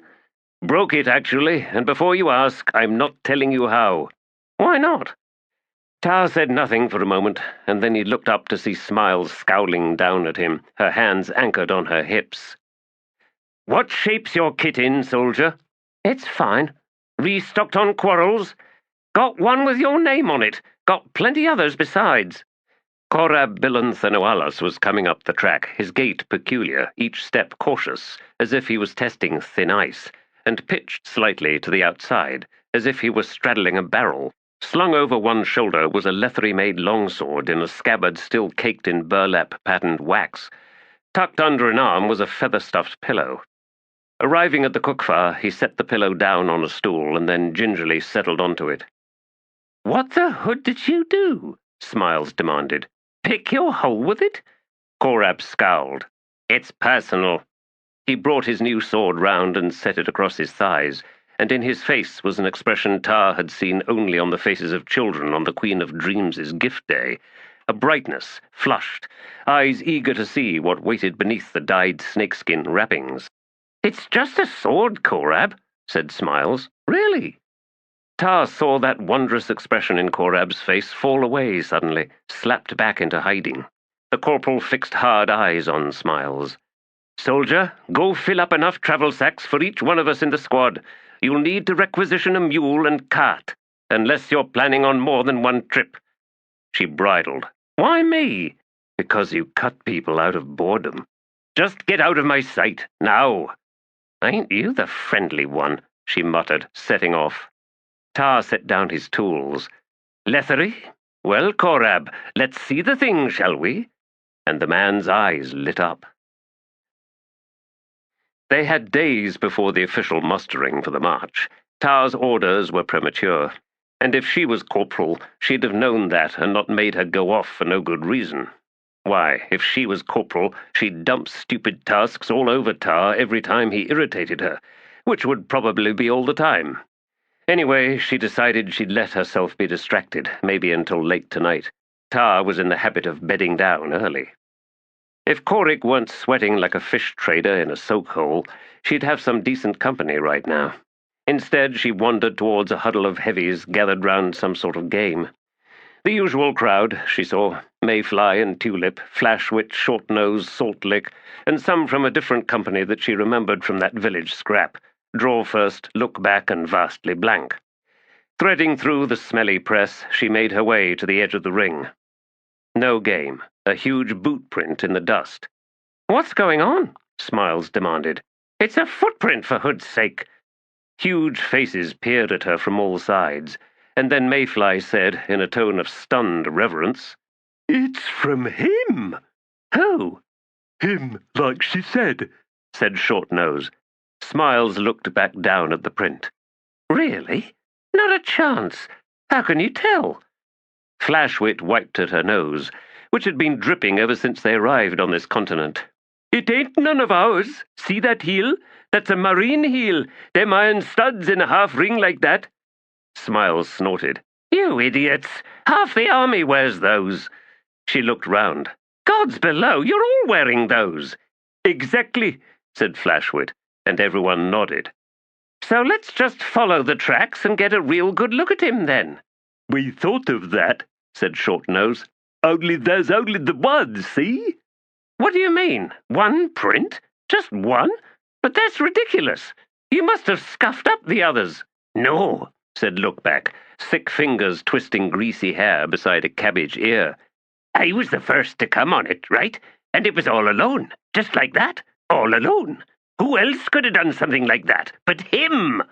"Broke it, actually, and before you ask, I'm not telling you how." "Why not?" Tar said nothing for a moment, and then he looked up to see Smiles scowling down at him, her hands anchored on her hips. "What shape's your kit in, soldier?" "It's fine." "Restocked on quarrels?" "Got one with your name on it. Got plenty others besides." Korab Bilanthanoalas was coming up the track, his gait peculiar, each step cautious, as if he was testing thin ice, and pitched slightly to the outside, as if he was straddling a barrel. Slung over one shoulder was a Lethri-made longsword in a scabbard still caked in burlap-patterned wax. Tucked under an arm was a feather-stuffed pillow. Arriving at the cookfire, he set the pillow down on a stool and then gingerly settled onto it. "What the hood did you do?" Smiles demanded. "Pick your hole with it?" Korab scowled. "It's personal." He brought his new sword round and set it across his thighs, and in his face was an expression Tar had seen only on the faces of children on the Queen of Dreams' gift day, a brightness, flushed, eyes eager to see what waited beneath the dyed snakeskin wrappings. "It's just a sword, Korab," said Smiles. "Really?" Tar saw that wondrous expression in Korab's face fall away suddenly, slapped back into hiding. The corporal fixed hard eyes on Smiles. "Soldier, go fill up enough travel sacks for each one of us in the squad. You'll need to requisition a mule and cart, unless you're planning on more than one trip." She bridled. "Why me?" "Because you cut people out of boredom." "Just get out of my sight, now." "Ain't you the friendly one?" she muttered, setting off. Tar set down his tools. "Letheri? Well, Korab, let's see the thing, shall we?" And the man's eyes lit up. They had days before the official mustering for the march. Tar's orders were premature, and if she was corporal, she'd have known that and not made her go off for no good reason. Why, if she was corporal, she'd dump stupid tasks all over Tar every time he irritated her, which would probably be all the time. Anyway, she decided she'd let herself be distracted, maybe until late tonight. Tar was in the habit of bedding down early. If Korik weren't sweating like a fish trader in a soak hole, she'd have some decent company right now. Instead, she wandered towards a huddle of heavies gathered round some sort of game. The usual crowd, she saw, Mayfly and Tulip, Flashwit, Short-Nose, Saltlick, and some from a different company that she remembered from that village scrap. Draw first, look back, and vastly blank. Threading through the smelly press, she made her way to the edge of the ring. No game, a huge boot print in the dust. "What's going on?" Smiles demanded. "It's a footprint, for hood's sake." Huge faces peered at her from all sides, and then Mayfly said, in a tone of stunned reverence, "It's from him!" "Who?" "Him, like she said," said Short-Nose. Smiles looked back down at the print. "Really? Not a chance. How can you tell?" Flashwit wiped at her nose, which had been dripping ever since they arrived on this continent. "It ain't none of ours. See that heel? That's a marine heel. Them iron studs in a half-ring like that." Smiles snorted. "You idiots! Half the army wears those." She looked round. "Gods below, you're all wearing those." "Exactly," said Flashwit, and everyone nodded. "So let's just follow the tracks and get a real good look at him, then." "We thought of that," said Short-Nose. "Only there's only the one, see?" "What do you mean? One print? Just one? But that's ridiculous. You must have scuffed up the others." "No," said Lookback, thick fingers twisting greasy hair beside a cabbage ear. "I was the first to come on it, right? And it was all alone, just like that, all alone. Who else could have done something like that but him?"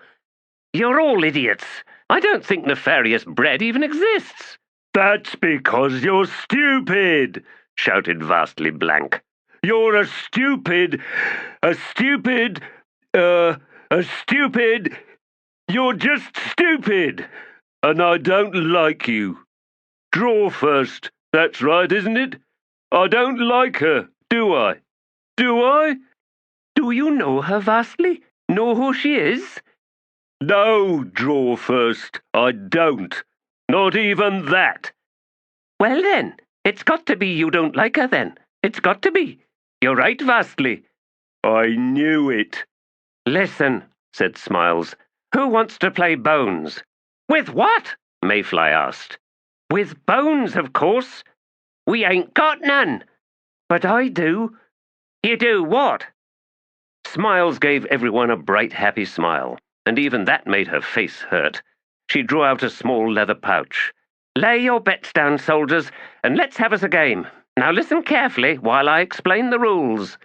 "You're all idiots. I don't think nefarious bread even exists." "That's because you're stupid," shouted Vastly Blank. "You're a stupid... You're just stupid, and I don't like you. Draw first, that's right, isn't it? I don't like her, do I? Do I?" "Do you know her, Vastly? Know who she is?" "No, draw first, I don't. Not even that." "Well then, it's got to be you don't like her then. It's got to be. You're right, Vastly." "I knew it." "Listen," said Smiles. "Who wants to play Bones?" "With what?" Mayfly asked. "With Bones, of course." "We ain't got none." "But I do." "You do what?" Smiles gave everyone a bright, happy smile, and even that made her face hurt. She drew out a small leather pouch. "Lay your bets down, soldiers, and let's have us a game. Now listen carefully while I explain the rules."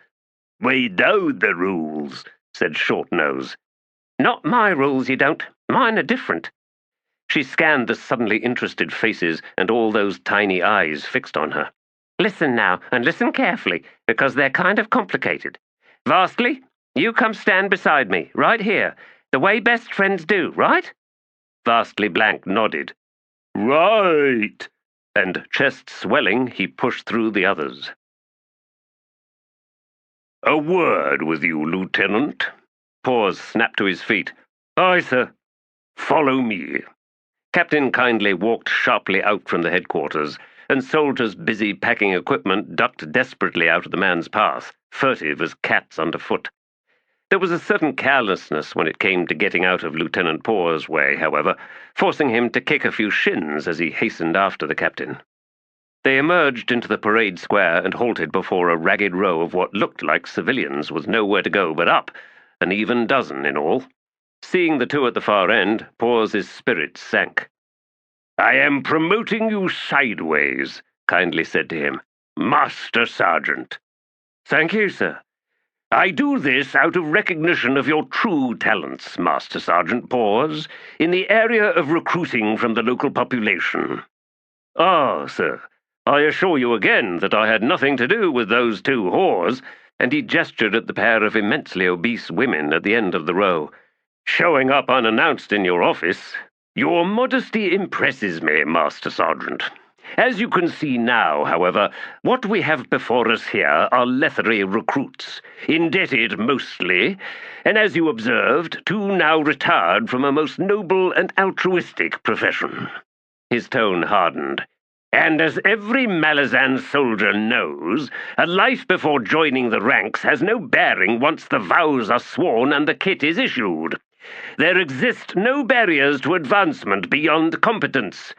"We know the rules," said Short-Nose. "Not my rules, you don't. Mine are different." She scanned the suddenly interested faces and all those tiny eyes fixed on her. "Listen now, and listen carefully, because they're kind of complicated. Vastly, you come stand beside me, right here, the way best friends do, right?" Vastly Blank nodded. "Right." And, chest swelling, he pushed through the others. "A word with you, Lieutenant." Paws snapped to his feet. "Aye, sir." "Follow me." Captain Kindly walked sharply out from the headquarters, and soldiers busy packing equipment ducked desperately out of the man's path, furtive as cats underfoot. There was a certain carelessness when it came to getting out of Lieutenant Paws' way, however, forcing him to kick a few shins as he hastened after the captain. They emerged into the parade square and halted before a ragged row of what looked like civilians with nowhere to go but up, an even dozen in all. Seeing the two at the far end, Paws' spirits sank. "I am promoting you sideways," Kindly said to him. "Master Sergeant." "Thank you, sir." "I do this out of recognition of your true talents, Master Sergeant Paws, in the area of recruiting from the local population." "Ah, sir, I assure you again that I had nothing to do with those two whores," and he gestured at the pair of immensely obese women at the end of the row. "Showing up unannounced in your office. Your modesty impresses me, Master Sergeant. As you can see now, however, what we have before us here are Lethery recruits, indebted mostly, and as you observed, two now retired from a most noble and altruistic profession." His tone hardened. "And as every Malazan soldier knows, a life before joining the ranks has no bearing once the vows are sworn and the kit is issued. There exist no barriers to advancement beyond competence.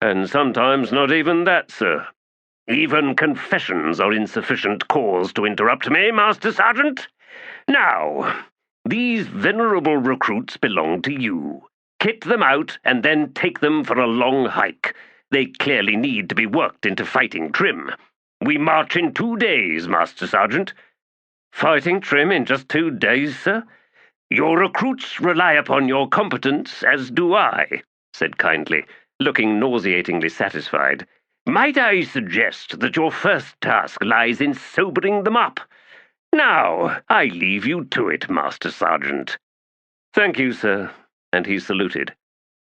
And sometimes not even that, sir. Even confessions are insufficient cause to interrupt me, Master Sergeant. Now, these venerable recruits belong to you. Kit them out and then take them for a long hike. They clearly need to be worked into fighting trim. We march in 2 days, Master Sergeant." "Fighting trim in just 2 days, sir? Your recruits rely upon your competence, as do I, said Kindly, looking nauseatingly satisfied. Might I suggest that your first task lies in sobering them up? Now, I leave you to it, Master Sergeant. Thank you, sir, and he saluted.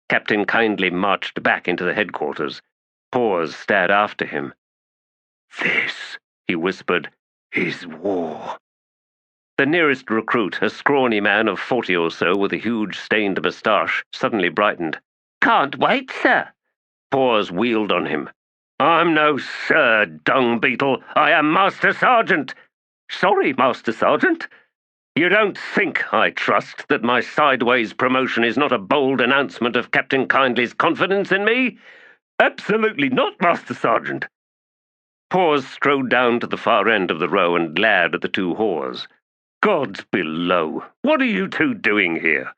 Captain Kindly marched back into the headquarters. Paws stared after him. This, he whispered, is war. The nearest recruit, a scrawny man of 40 or so with a huge stained moustache, suddenly brightened. Can't wait, sir. Paws wheeled on him. I'm no sir, dung beetle. I am Master Sergeant. Sorry, Master Sergeant. You don't think, I trust, that my sideways promotion is not a bold announcement of Captain Kindly's confidence in me? Absolutely not, Master Sergeant. Paws strode down to the far end of the row and glared at the two whores. Gods below, what are you two doing here?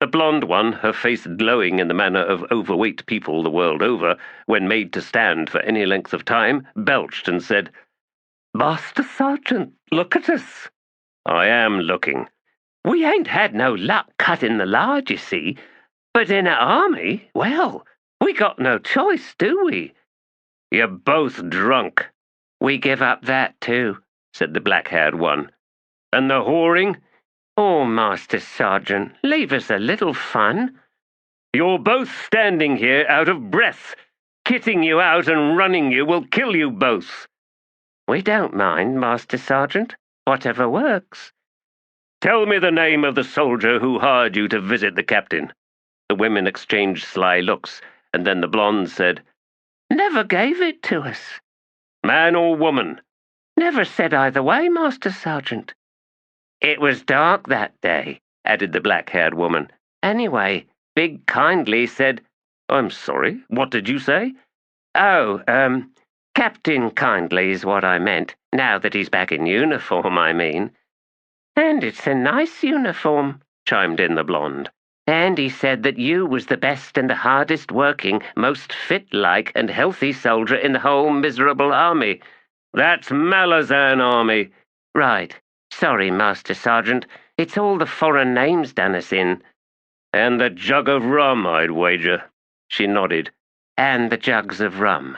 The blonde one, her face glowing in the manner of overweight people the world over, when made to stand for any length of time, belched and said, Master Sergeant, look at us. I am looking. We ain't had no luck cutting the lard, you see, but in an army, well, we got no choice, do we? You're both drunk. We give up that too, said the black-haired one. And the whoring? Oh, Master Sergeant, leave us a little fun. You're both standing here out of breath. Kitting you out and running you will kill you both. We don't mind, Master Sergeant. Whatever works. Tell me the name of the soldier who hired you to visit the captain. The women exchanged sly looks, and then the blonde said, Never gave it to us. Man or woman? Never said either way, Master Sergeant. It was dark that day, added the black-haired woman. Anyway, Big Kindly said, I'm sorry, what did you say? Oh, Captain Kindly is what I meant, now that he's back in uniform, I mean. And it's a nice uniform, chimed in the blonde. And he said that you was the best and the hardest working, most fit-like and healthy soldier in the whole miserable army. That's Malazan army. Right. Sorry, Master Sergeant. It's all the foreign names done us in. And the jug of rum, I'd wager. She nodded. And the jugs of rum.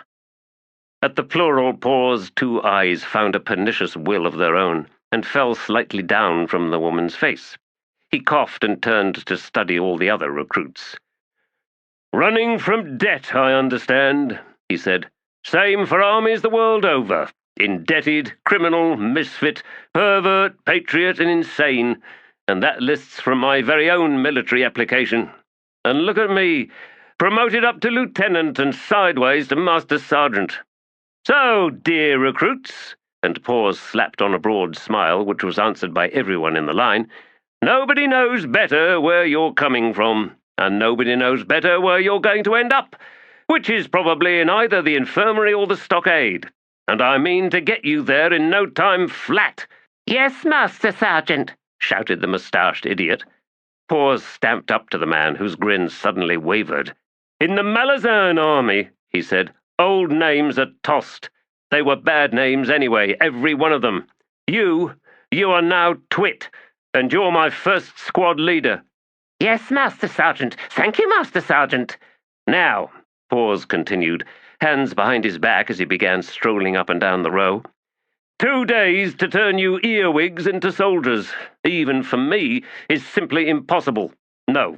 At the plural pause, two eyes found a pernicious will of their own, and fell slightly down from the woman's face. He coughed and turned to study all the other recruits. Running from debt, I understand, he said. Same for armies the world over. Indebted, criminal, misfit, pervert, patriot, and insane. And that lists from my very own military application. And look at me, promoted up to lieutenant and sideways to master sergeant. So, dear recruits, and Paws slapped on a broad smile which was answered by everyone in the line, nobody knows better where you're coming from, and nobody knows better where you're going to end up, which is probably in either the infirmary or the stockade. And I mean to get you there in no time flat. Yes, Master Sergeant, shouted the moustached idiot. Paws stamped up to the man, whose grin suddenly wavered. In the Malazan army, he said, old names are tossed. They were bad names anyway, every one of them. You are now Twit, and you're my first squad leader. Yes, Master Sergeant. Thank you, Master Sergeant. Now, Paws continued, hands behind his back as he began strolling up and down the row. 2 days to turn you earwigs into soldiers, even for me, is simply impossible. No.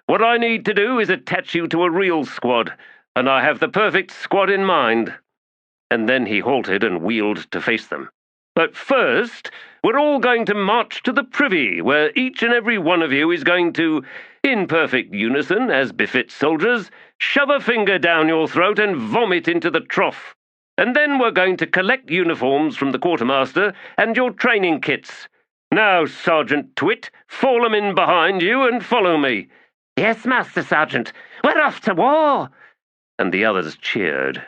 What I need to do is attach you to a real squad, and I have the perfect squad in mind. And then he halted and wheeled to face them. But first, we're all going to march to the privy, where each and every one of you is going to, in perfect unison, as befits soldiers, shove a finger down your throat and vomit into the trough. And then we're going to collect uniforms from the quartermaster and your training kits. Now, Sergeant Twit, fall 'em in behind you and follow me. Yes, Master Sergeant. We're off to war. And the others cheered.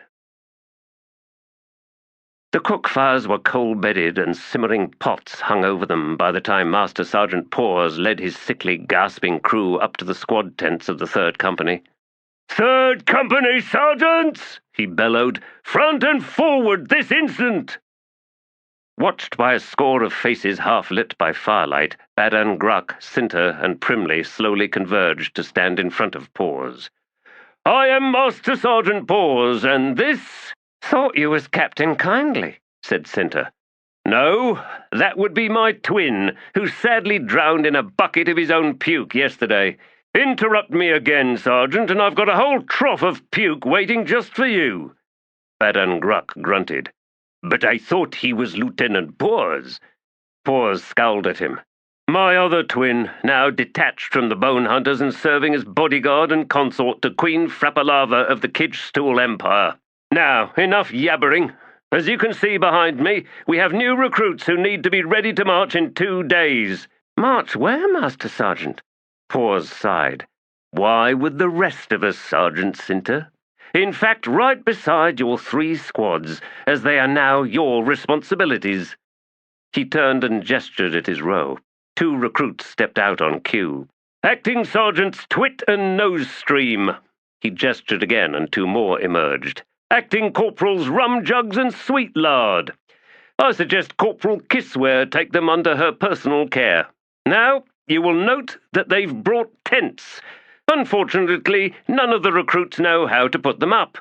The cook fires were coal-bedded and simmering pots hung over them by the time Master Sergeant Paws led his sickly, gasping crew up to the squad tents of the 3rd Company. 3rd Company, sergeants! He bellowed. Front and forward this instant! Watched by a score of faces half lit by firelight, Badan Gruk, Sinter, and Primley slowly converged to stand in front of Paws. "I am Master Sergeant Paws, and this—" "Thought you was Captain Kindly," said Sinter. "No, that would be my twin, who sadly drowned in a bucket of his own puke yesterday. Interrupt me again, Sergeant, and I've got a whole trough of puke waiting just for you." Badan Gruk grunted. "But I thought he was Lieutenant Paws." Paws scowled at him. "My other twin, now detached from the Bone Hunters and serving as bodyguard and consort to Queen Frappalava of the Kidgestool Empire. Now, enough yabbering. As you can see behind me, we have new recruits who need to be ready to march in 2 days." "March where, Master Sergeant?" Paws sighed. "Why, with the rest of us, Sergeant Sinter. In fact, right beside your 3 squads, as they are now your responsibilities." He turned and gestured at his row. 2 recruits stepped out on cue. "Acting Sergeants Twit and Nosestream." He gestured again, and 2 more emerged. "Acting Corporals Rumjugs and Sweetlard. I suggest Corporal Kissware take them under her personal care. Now, you will note that they've brought tents. Unfortunately, none of the recruits know how to put them up.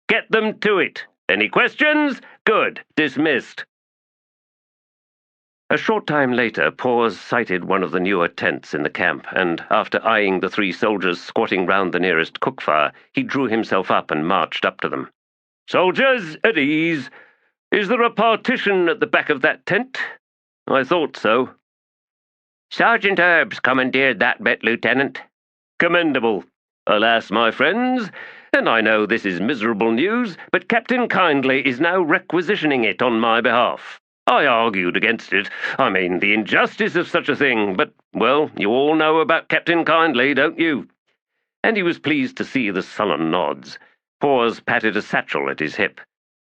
Get them to it. Any questions? Good. Dismissed." A short time later, Paws sighted one of the newer tents in the camp, and after eyeing the 3 soldiers squatting round the nearest cook fire, he drew himself up and marched up to them. "Soldiers, at ease. Is there a partition at the back of that tent? I thought so." "Sergeant Herbs commandeered that bit, Lieutenant." "Commendable. Alas, my friends, and I know this is miserable news, but Captain Kindly is now requisitioning it on my behalf. I argued against it. I mean, the injustice of such a thing, but, well, you all know about Captain Kindly, don't you?" And he was pleased to see the sullen nods. Paws patted a satchel at his hip.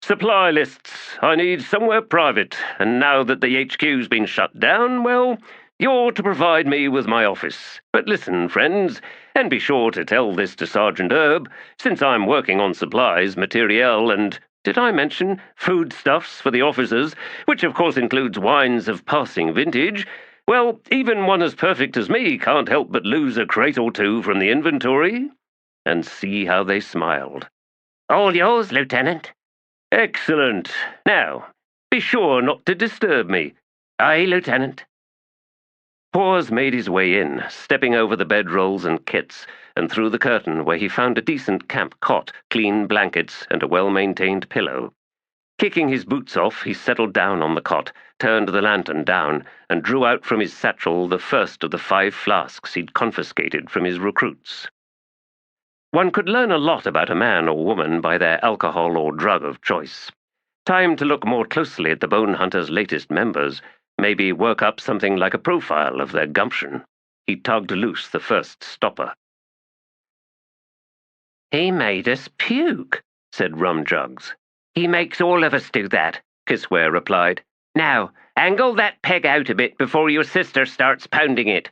"Supply lists. I need somewhere private, and now that the HQ's been shut down, well, you're to provide me with my office. But listen, friends, and be sure to tell this to Sergeant Herb, since I'm working on supplies, materiel, and, did I mention, foodstuffs for the officers, which of course includes wines of passing vintage. Well, even one as perfect as me can't help but lose a crate or 2 from the inventory." And see how they smiled. "All yours, Lieutenant." "Excellent. Now, be sure not to disturb me." "Aye, Lieutenant." Paws made his way in, stepping over the bedrolls and kits, and through the curtain where he found a decent camp cot, clean blankets, and a well-maintained pillow. Kicking his boots off, he settled down on the cot, turned the lantern down, and drew out from his satchel the first of the 5 flasks he'd confiscated from his recruits. One could learn a lot about a man or woman by their alcohol or drug of choice. Time to look more closely at the Bone Hunters' latest members, maybe work up something like a profile of their gumption. He tugged loose the first stopper. "He made us puke," said Rumjugs. "He makes all of us do that," Kissware replied. "Now, angle that peg out a bit before your sister starts pounding it."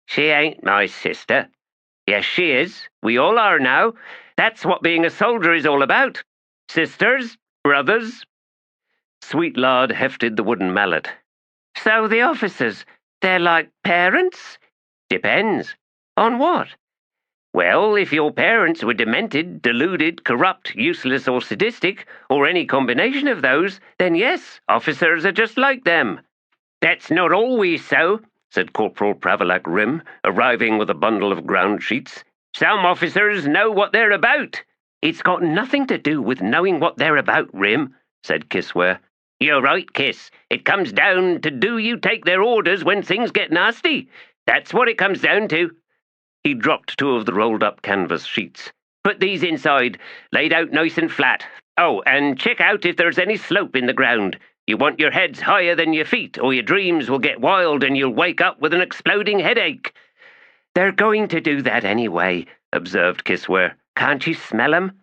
"She ain't my sister." "Yes, she is. We all are now. That's what being a soldier is all about. Sisters, brothers." Sweetlard hefted the wooden mallet. "So the officers, they're like parents?" "Depends. On what?" "Well, if your parents were demented, deluded, corrupt, useless, or sadistic, or any combination of those, then yes, officers are just like them." "That's not always so," said Corporal Pravalak Rim, arriving with a bundle of ground sheets. "Some officers know what they're about." "It's got nothing to do with knowing what they're about, Rim," said Kissware. "You're right, Kiss. It comes down to do you take their orders when things get nasty. That's what it comes down to." He dropped 2 of the rolled-up canvas sheets. "Put these inside, laid out nice and flat. Oh, and check out if there's any slope in the ground. You want your heads higher than your feet, or your dreams will get wild and you'll wake up with an exploding headache." "They're going to do that anyway," observed Kissware. "Can't you smell 'em?"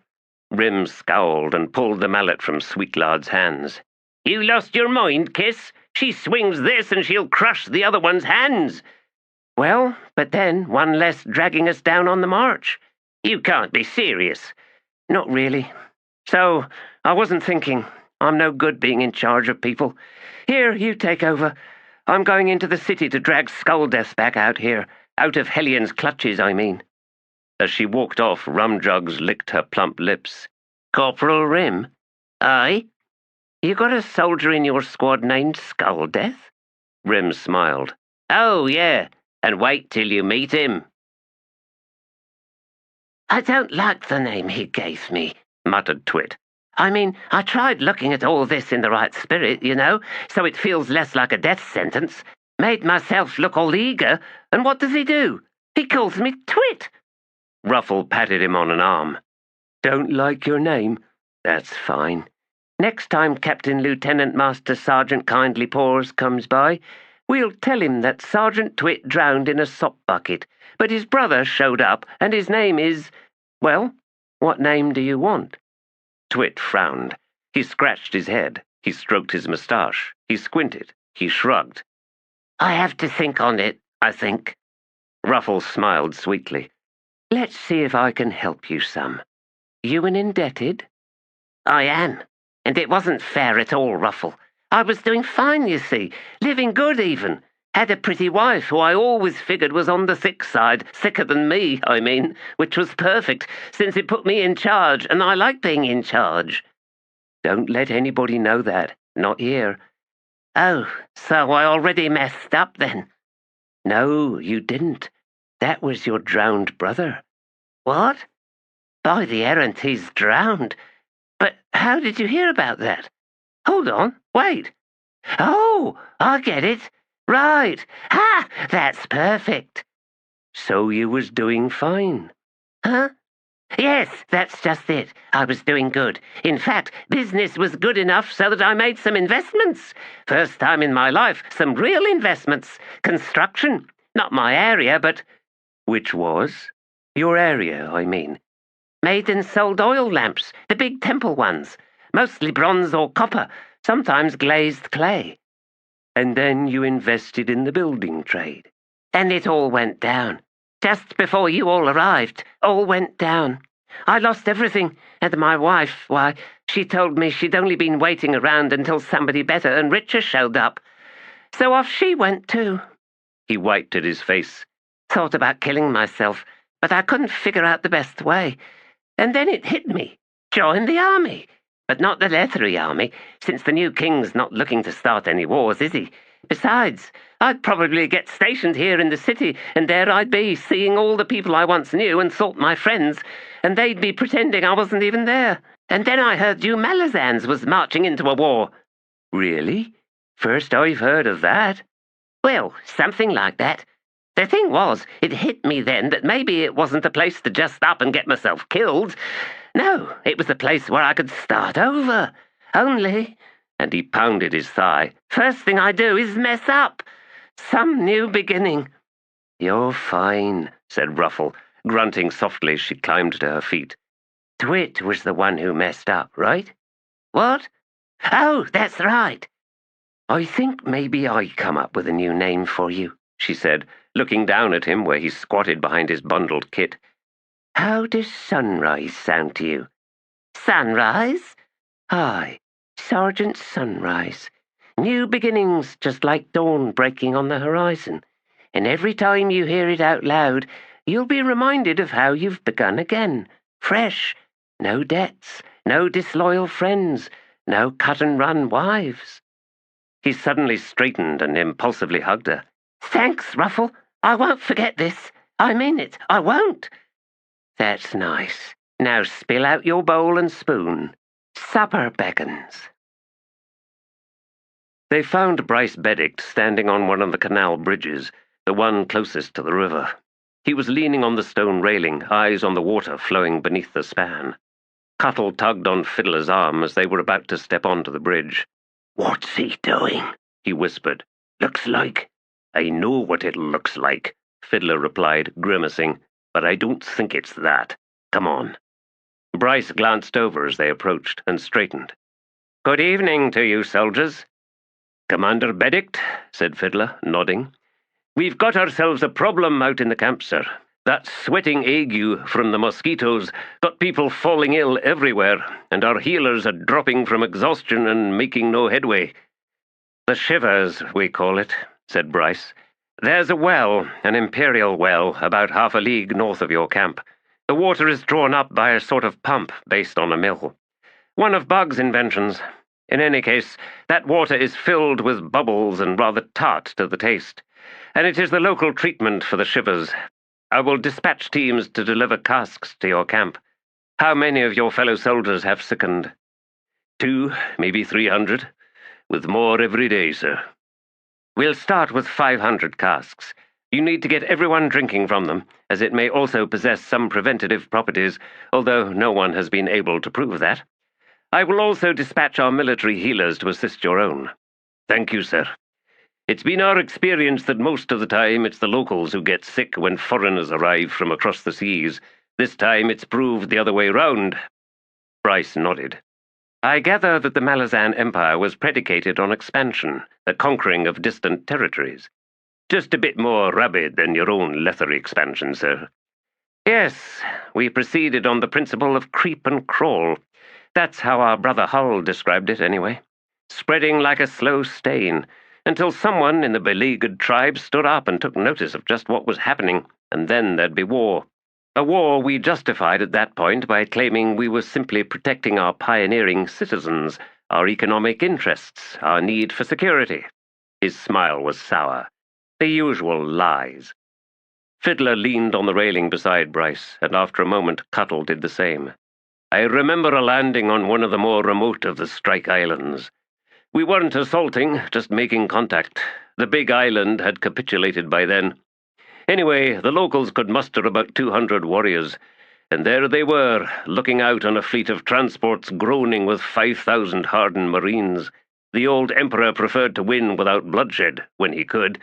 Rim scowled and pulled the mallet from Sweetlard's hands. "You lost your mind, Kiss. She swings this and she'll crush the other one's hands." "Well, but then one less dragging us down on the march." "You can't be serious." "Not really. So, I wasn't thinking. I'm no good being in charge of people. Here, you take over. I'm going into the city to drag Skulldeath back out here. Out of Hellion's clutches, I mean." As she walked off, Rumjugs licked her plump lips. "Corporal Rim? Aye? You got a soldier in your squad named Skulldeath?" Rim smiled. "Oh, yeah, and wait till you meet him." "I don't like the name he gave me," muttered Twit. "I mean, I tried looking at all this in the right spirit, you know, so it feels less like a death sentence. Made myself look all eager, and what does he do? He calls me Twit." Ruffle patted him on an arm. "Don't like your name? That's fine. Next time Captain Lieutenant Master Sergeant Kindly Paws comes by, we'll tell him that Sergeant Twit drowned in a sop bucket, but his brother showed up, and his name is... Well, what name do you want?" Twit frowned. He scratched his head. He stroked his moustache. He squinted. He shrugged. "I have to think on it, I think." Ruffle smiled sweetly. "Let's see if I can help you some. You an indebted?" "I am. And it wasn't fair at all, Ruffle. I was doing fine, you see. Living good, even. Had a pretty wife who I always figured was on the thick side. Thicker than me, I mean. Which was perfect, since it put me in charge, and I like being in charge." "Don't let anybody know that. Not here." "Oh, so I already messed up, then?" "No, you didn't. That was your drowned brother." "What? By the errant, he's drowned. But how did you hear about that? Hold on, wait. Oh, I get it. Right. Ha! That's perfect." "So you was doing fine." "Huh? Yes, that's just it. I was doing good. In fact, business was good enough so that I made some investments. First time in my life, some real investments. Construction. Not my area, but..." "Which was? Your area, I mean." "Made and sold oil lamps, the big temple ones. Mostly bronze or copper, sometimes glazed clay." "And then you invested in the building trade." "And it all went down. Just before you all arrived, all went down. I lost everything, and my wife, why, she told me she'd only been waiting around until somebody better and richer showed up. So off she went too." He wiped at his face. "Thought about killing myself, but I couldn't figure out the best way. And then it hit me. Join the army. But not the Leathery army, since the new king's not looking to start any wars, is he? Besides, I'd probably get stationed here in the city, and there I'd be, seeing all the people I once knew and thought my friends, and they'd be pretending I wasn't even there. And then I heard you Malazans was marching into a war." "Really? First I've heard of that." "Well, something like that. The thing was, it hit me then that maybe it wasn't a place to just up and get myself killed. No, it was a place where I could start over. Only," and he pounded his thigh, "first thing I do is mess up. Some new beginning." "You're fine," said Ruffle, grunting softly as she climbed to her feet. "Twit was the one who messed up, right?" "What? Oh, that's right." "I think maybe I come up with a new name for you," she said, looking down at him where he squatted behind his bundled kit. "How does Sunrise sound to you?" "Sunrise?" "Aye, Sergeant Sunrise. New beginnings, just like dawn breaking on the horizon. And every time you hear it out loud, you'll be reminded of how you've begun again. Fresh. No debts, no disloyal friends, no cut-and-run wives." He suddenly straightened and impulsively hugged her. "Thanks, Ruffle. I won't forget this. I mean it. I won't." "That's nice. Now spill out your bowl and spoon. Supper beckons." They found Bryce Beddict standing on one of the canal bridges, the one closest to the river. He was leaning on the stone railing, eyes on the water flowing beneath the span. Cuttle tugged on Fiddler's arm as they were about to step onto the bridge. "What's he doing?" he whispered. "Looks like—" "I know what it looks like," Fiddler replied, grimacing, "but I don't think it's that. Come on." Bryce glanced over as they approached and straightened. "Good evening to you, soldiers." "Commander Beddict," said Fiddler, nodding. "We've got ourselves a problem out in the camp, sir. That sweating ague from the mosquitoes got people falling ill everywhere, and our healers are dropping from exhaustion and making no headway. The shivers, we call it, said Bryce. There's a well, an imperial well, about half a league north of your camp. The water is drawn up by a sort of pump based on a mill. One of Bug's inventions. In any case, that water is filled with bubbles and rather tart to the taste, and it is the local treatment for the shivers. I will dispatch teams to deliver casks to your camp. How many of your fellow soldiers have sickened? 2, maybe 300, with more every day, sir. We'll start with 500 casks. You need to get everyone drinking from them, as it may also possess some preventative properties, although no one has been able to prove that. I will also dispatch our military healers to assist your own. Thank you, sir. It's been our experience that most of the time it's the locals who get sick when foreigners arrive from across the seas. This time it's proved the other way round. Bryce nodded. I gather that the Malazan Empire was predicated on expansion, the conquering of distant territories. Just a bit more rabid than your own Leathery expansion, sir. Yes, we proceeded on the principle of creep and crawl. That's how our brother Hull described it, anyway. Spreading like a slow stain, until someone in the beleaguered tribe stood up and took notice of just what was happening, and then there'd be war. A war we justified at that point by claiming we were simply protecting our pioneering citizens, our economic interests, our need for security. His smile was sour. The usual lies. Fiddler leaned on the railing beside Bryce, and after a moment Cuttle did the same. I remember a landing on one of the more remote of the Strike Islands. We weren't assaulting, just making contact. The big island had capitulated by then. Anyway, the locals could muster about 200 warriors, and there they were, looking out on a fleet of transports groaning with 5,000 hardened marines. The old emperor preferred to win without bloodshed, when he could.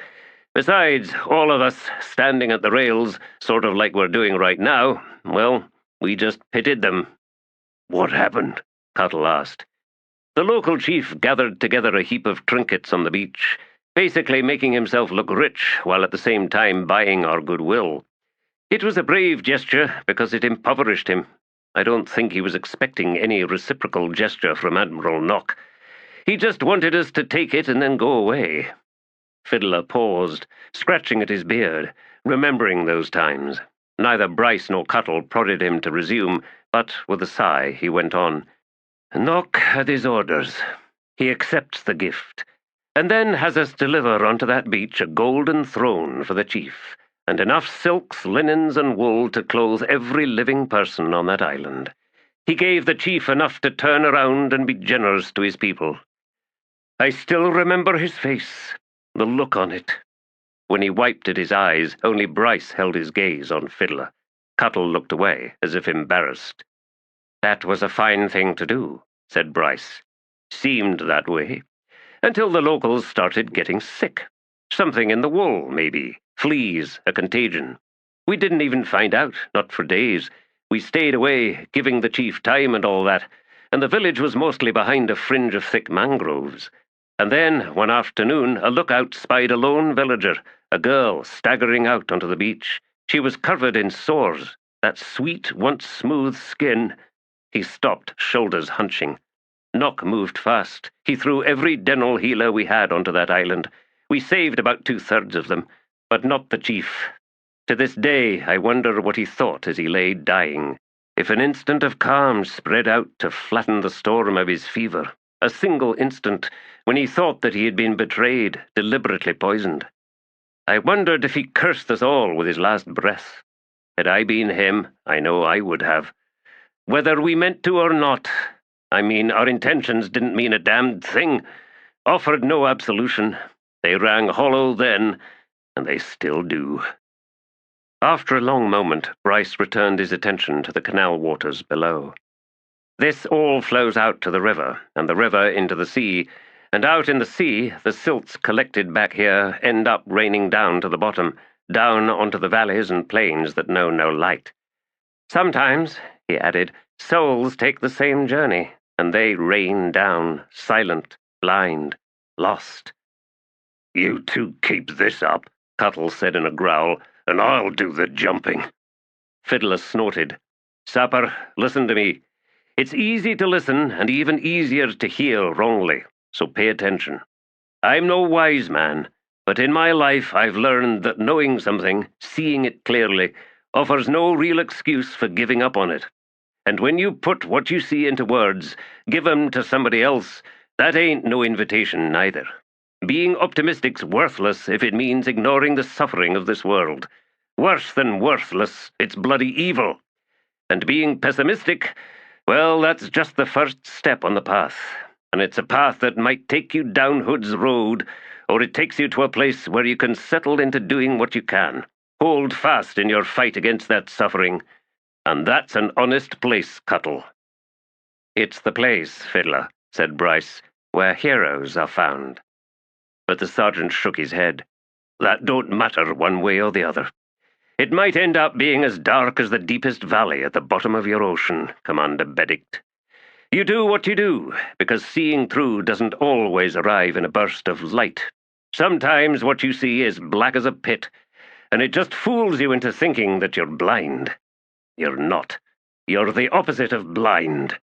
Besides, all of us, standing at the rails, sort of like we're doing right now, well, we just pitted them. What happened? Cuttle asked. The local chief gathered together a heap of trinkets on the beach, basically making himself look rich while at the same time buying our goodwill. It was a brave gesture because it impoverished him. I don't think he was expecting any reciprocal gesture from Admiral Nock. He just wanted us to take it and then go away. Fiddler paused, scratching at his beard, remembering those times. Neither Bryce nor Cuttle prodded him to resume, but with a sigh he went on. Nock had his orders. He accepts the gift, and then has us deliver onto that beach a golden throne for the chief, and enough silks, linens, and wool to clothe every living person on that island. He gave the chief enough to turn around and be generous to his people. I still remember his face, the look on it. When he wiped at his eyes, only Bryce held his gaze on Fiddler. Cuttle looked away, as if embarrassed. That was a fine thing to do, said Bryce. Seemed that way. Until the locals started getting sick. Something in the wool, maybe. Fleas, a contagion. We didn't even find out, not for days. We stayed away, giving the chief time and all that, and the village was mostly behind a fringe of thick mangroves. And then, one afternoon, a lookout spied a lone villager, a girl, staggering out onto the beach. She was covered in sores, that sweet, once smooth skin. He stopped, shoulders hunching. Nock moved fast. He threw every dental healer we had onto that island. We saved about 2/3 of them, but not the chief. To this day, I wonder what he thought as he lay dying. If an instant of calm spread out to flatten the storm of his fever. A single instant, when he thought that he had been betrayed, deliberately poisoned. I wondered if he cursed us all with his last breath. Had I been him, I know I would have. Whether we meant to or not, I mean, our intentions didn't mean a damned thing. Offered no absolution. They rang hollow then, and they still do. After a long moment, Bryce returned his attention to the canal waters below. This all flows out to the river, and the river into the sea, and out in the sea, the silts collected back here end up raining down to the bottom, down onto the valleys and plains that know no light. Sometimes, he added, souls take the same journey, and they rain down, silent, blind, lost. You two keep this up, Cuttle said in a growl, and I'll do the jumping." Fiddler snorted. "Sapper, listen to me. It's easy to listen and even easier to hear wrongly, so pay attention. I'm no wise man, but in my life I've learned that knowing something, seeing it clearly, offers no real excuse for giving up on it. And when you put what you see into words, give 'em to somebody else, that ain't no invitation neither. Being optimistic's worthless if it means ignoring the suffering of this world. Worse than worthless, it's bloody evil. And being pessimistic, well, that's just the first step on the path. And it's a path that might take you down Hood's Road, or it takes you to a place where you can settle into doing what you can. Hold fast in your fight against that suffering. And that's an honest place, Cuttle." "It's the place, Fiddler," said Bryce, "where heroes are found." But the sergeant shook his head. "That don't matter one way or the other. It might end up being as dark as the deepest valley at the bottom of your ocean, Commander Benedict. You do what you do, because seeing through doesn't always arrive in a burst of light. Sometimes what you see is black as a pit, and it just fools you into thinking that you're blind. You're not. You're the opposite of blind."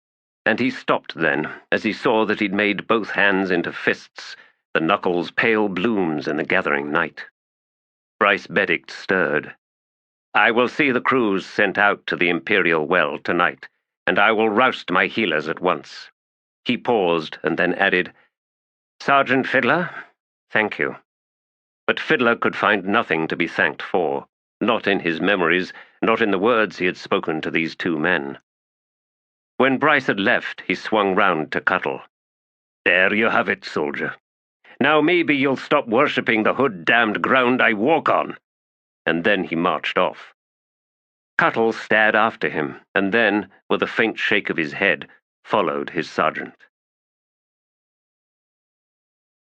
And he stopped then, as he saw that he'd made both hands into fists, the knuckles pale blooms in the gathering night. Bryce Benedict stirred. "I will see the crews sent out to the Imperial Well tonight, and I will roust my healers at once." He paused and then added, "Sergeant Fiddler, thank you." But Fiddler could find nothing to be thanked for, not in his memories, not in the words he had spoken to these two men. When Bryce had left, he swung round to Cuttle. "There you have it, soldier. Now maybe you'll stop worshipping the hood-damned ground I walk on." And then he marched off. Cuttle stared after him, and then, with a faint shake of his head, followed his sergeant.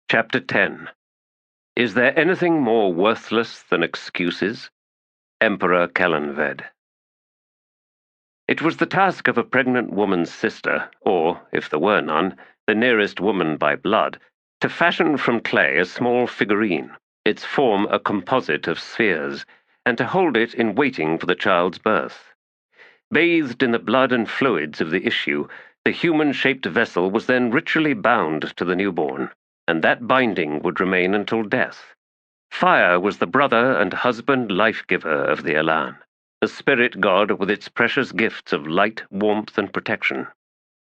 Chapter 10. Is there anything more worthless than excuses? Emperor Kellanved. It was the task of a pregnant woman's sister, or, if there were none, the nearest woman by blood, to fashion from clay a small figurine, its form a composite of spheres, and to hold it in waiting for the child's birth. Bathed in the blood and fluids of the issue, the human-shaped vessel was then ritually bound to the newborn, and that binding would remain until death. Fire was the brother and husband life-giver of the Elan, the spirit god with its precious gifts of light, warmth, and protection.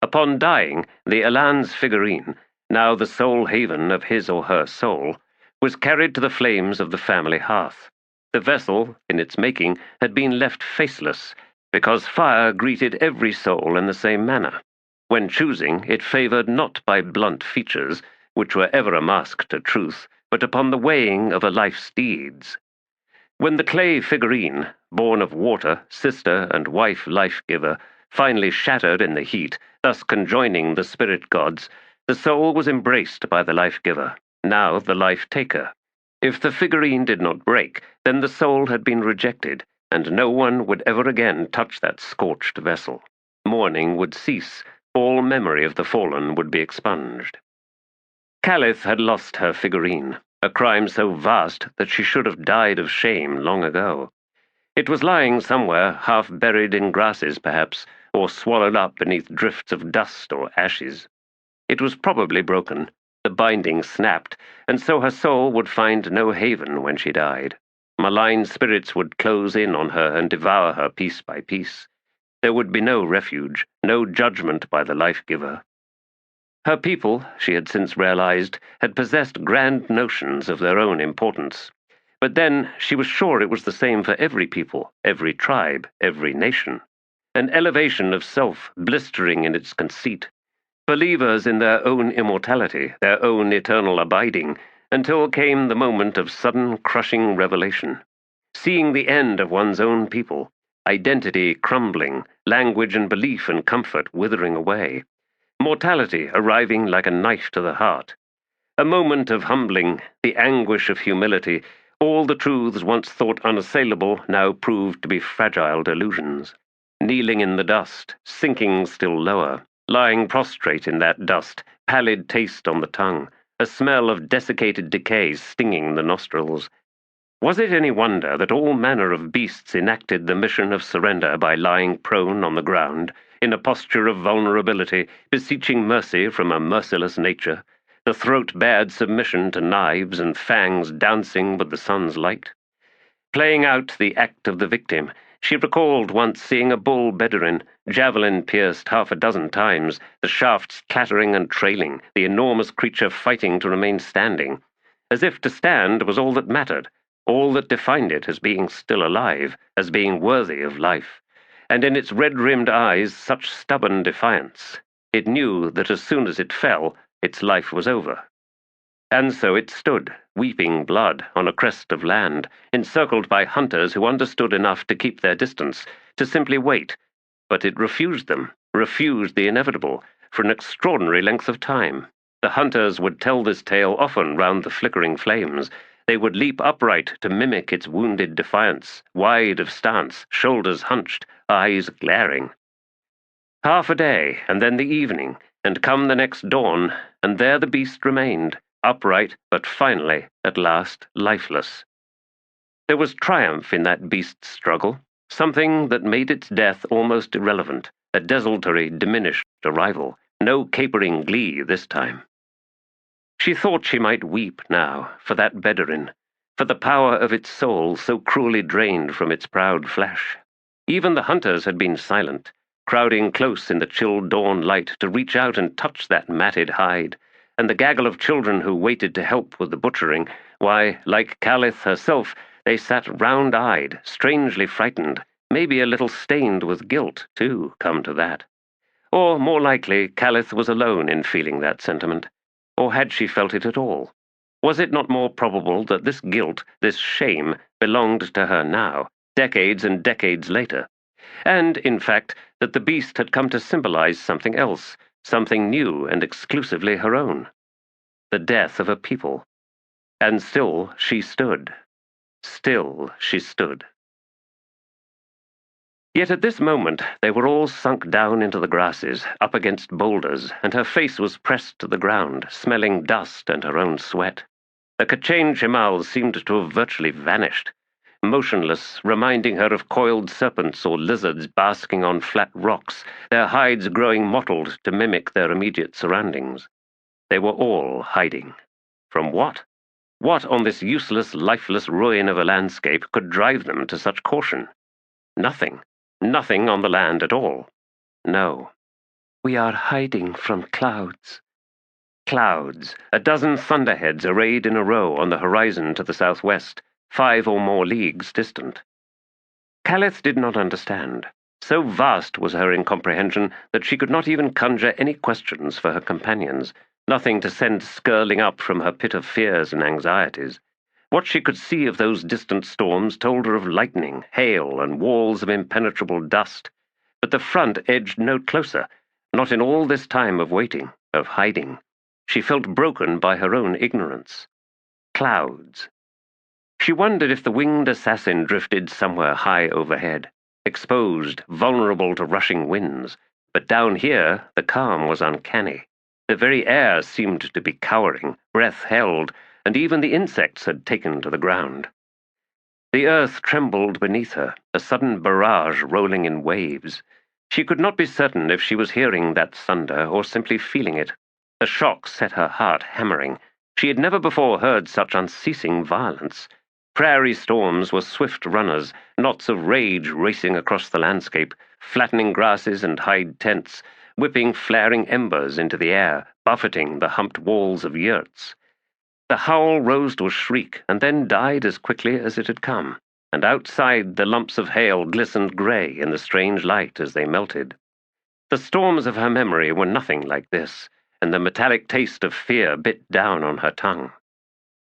Upon dying, the Elan's figurine, now the sole haven of his or her soul, was carried to the flames of the family hearth. The vessel, in its making, had been left faceless, because fire greeted every soul in the same manner. When choosing, it favored not by blunt features, which were ever a mask to truth, but upon the weighing of a life's deeds. When the clay figurine, born of water, sister, and wife life-giver, finally shattered in the heat, thus conjoining the spirit gods, the soul was embraced by the life-giver, now the life-taker. If the figurine did not break, then the soul had been rejected, and no one would ever again touch that scorched vessel. Mourning would cease, all memory of the fallen would be expunged. Calith had lost her figurine, a crime so vast that she should have died of shame long ago. It was lying somewhere, half buried in grasses perhaps, or swallowed up beneath drifts of dust or ashes. It was probably broken, the binding snapped, and so her soul would find no haven when she died. Malign spirits would close in on her and devour her piece by piece. There would be no refuge, no judgment by the life-giver. Her people, she had since realized, had possessed grand notions of their own importance. But then she was sure it was the same for every people, every tribe, every nation. An elevation of self, blistering in its conceit. Believers in their own immortality, their own eternal abiding, until came the moment of sudden, crushing revelation. Seeing the end of one's own people, identity crumbling, language and belief and comfort withering away. Mortality arriving like a knife to the heart. A moment of humbling, the anguish of humility, all the truths once thought unassailable now proved to be fragile delusions. Kneeling in the dust, sinking still lower, lying prostrate in that dust, pallid taste on the tongue, a smell of desiccated decay stinging the nostrils. Was it any wonder that all manner of beasts enacted the mission of surrender by lying prone on the ground, in a posture of vulnerability, beseeching mercy from a merciless nature, the throat-bared submission to knives and fangs dancing with the sun's light? Playing out the act of the victim, she recalled once seeing a bull Bedouin, javelin pierced half a dozen times, the shafts clattering and trailing, the enormous creature fighting to remain standing, as if to stand was all that mattered, all that defined it as being still alive, as being worthy of life, and in its red-rimmed eyes such stubborn defiance. It knew that as soon as it fell, its life was over. And so it stood, weeping blood, on a crest of land, encircled by hunters who understood enough to keep their distance, to simply wait. But it refused them, refused the inevitable, for an extraordinary length of time. The hunters would tell this tale often round the flickering flames. They would leap upright to mimic its wounded defiance, wide of stance, shoulders hunched, eyes glaring. Half a day, and then the evening, and come the next dawn, and there the beast remained, upright, but finally, at last, lifeless. There was triumph in that beast's struggle, something that made its death almost irrelevant, a desultory, diminished arrival, no capering glee this time. She thought she might weep now for that Bedouin, for the power of its soul so cruelly drained from its proud flesh. Even the hunters had been silent, crowding close in the chill dawn light to reach out and touch that matted hide, and the gaggle of children who waited to help with the butchering, why, like Calith herself, they sat round-eyed, strangely frightened, maybe a little stained with guilt, too, come to that. Or, more likely, Calith was alone in feeling that sentiment. Or had she felt it at all? Was it not more probable that this guilt, this shame, belonged to her now, decades and decades later? And, in fact, that the beast had come to symbolize something else, something new and exclusively her own. The death of a people. And still she stood. Still she stood. Yet at this moment they were all sunk down into the grasses, up against boulders, and her face was pressed to the ground, smelling dust and her own sweat. The T'lan Imass seemed to have virtually vanished, motionless, reminding her of coiled serpents or lizards basking on flat rocks, their hides growing mottled to mimic their immediate surroundings. They were all hiding. From what? What on this useless, lifeless ruin of a landscape could drive them to such caution? Nothing. Nothing on the land at all. No. We are hiding from clouds. Clouds, a dozen thunderheads arrayed in a row on the horizon to the southwest, 5 or more leagues distant. Calith did not understand. So vast was her incomprehension that she could not even conjure any questions for her companions, nothing to send skirling up from her pit of fears and anxieties. What she could see of those distant storms told her of lightning, hail, and walls of impenetrable dust, but the front edged no closer, not in all this time of waiting, of hiding. She felt broken by her own ignorance. Clouds. She wondered if the winged assassin drifted somewhere high overhead, exposed, vulnerable to rushing winds, but down here the calm was uncanny. The very air seemed to be cowering, breath held, and even the insects had taken to the ground. The earth trembled beneath her, a sudden barrage rolling in waves. She could not be certain if she was hearing that thunder or simply feeling it. The shock set her heart hammering. She had never before heard such unceasing violence. Prairie storms were swift runners, knots of rage racing across the landscape, flattening grasses and hide tents, whipping flaring embers into the air, buffeting the humped walls of yurts. The howl rose to a shriek and then died as quickly as it had come, and outside the lumps of hail glistened grey in the strange light as they melted. The storms of her memory were nothing like this, and the metallic taste of fear bit down on her tongue.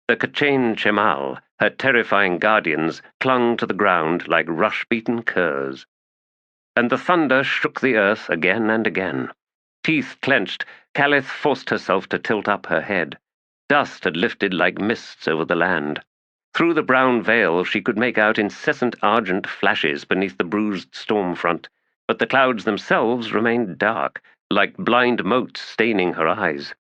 The T'lan Imass, her terrifying guardians, clung to the ground like rush-beaten curs. And the thunder shook the earth again and again. Teeth clenched, Calith forced herself to tilt up her head. Dust had lifted like mists over the land. Through the brown veil she could make out incessant argent flashes beneath the bruised storm front, but the clouds themselves remained dark, like blind motes staining her eyes.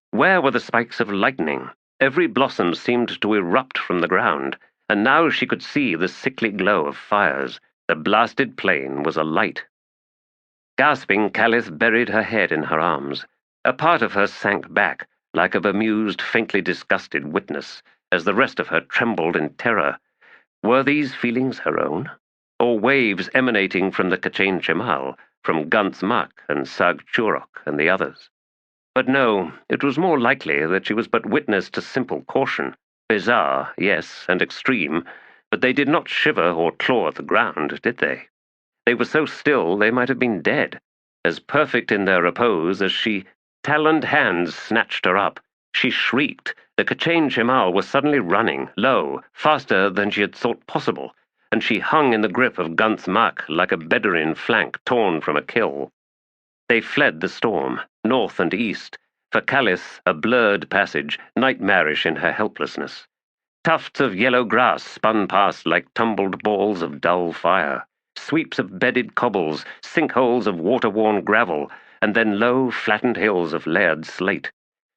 Where were the spikes of lightning? Every blossom seemed to erupt from the ground. and now she could see the sickly glow of fires. The blasted plain was alight. Gasping, Callis buried her head in her arms. A part of her sank back, like a bemused, faintly disgusted witness, as the rest of her trembled in terror. Were these feelings her own? Or waves emanating from the K'chain Chemal, from Gunth Mak and Sag Churok and the others? But no, it was more likely that she was but witness to simple caution. Bizarre, yes, and extreme, but they did not shiver or claw at the ground, did they? They were so still they might have been dead, as perfect in their repose as she. Taloned hands snatched her up. She shrieked. The K'chain Chemal was suddenly running, low, faster than she had thought possible, and she hung in the grip of Gunth Mak like a Bedouin flank torn from a kill. They fled the storm, north and east, for Callis a blurred passage, nightmarish in her helplessness. Tufts of yellow grass spun past like tumbled balls of dull fire, sweeps of bedded cobbles, sinkholes of water-worn gravel, and then low, flattened hills of layered slate.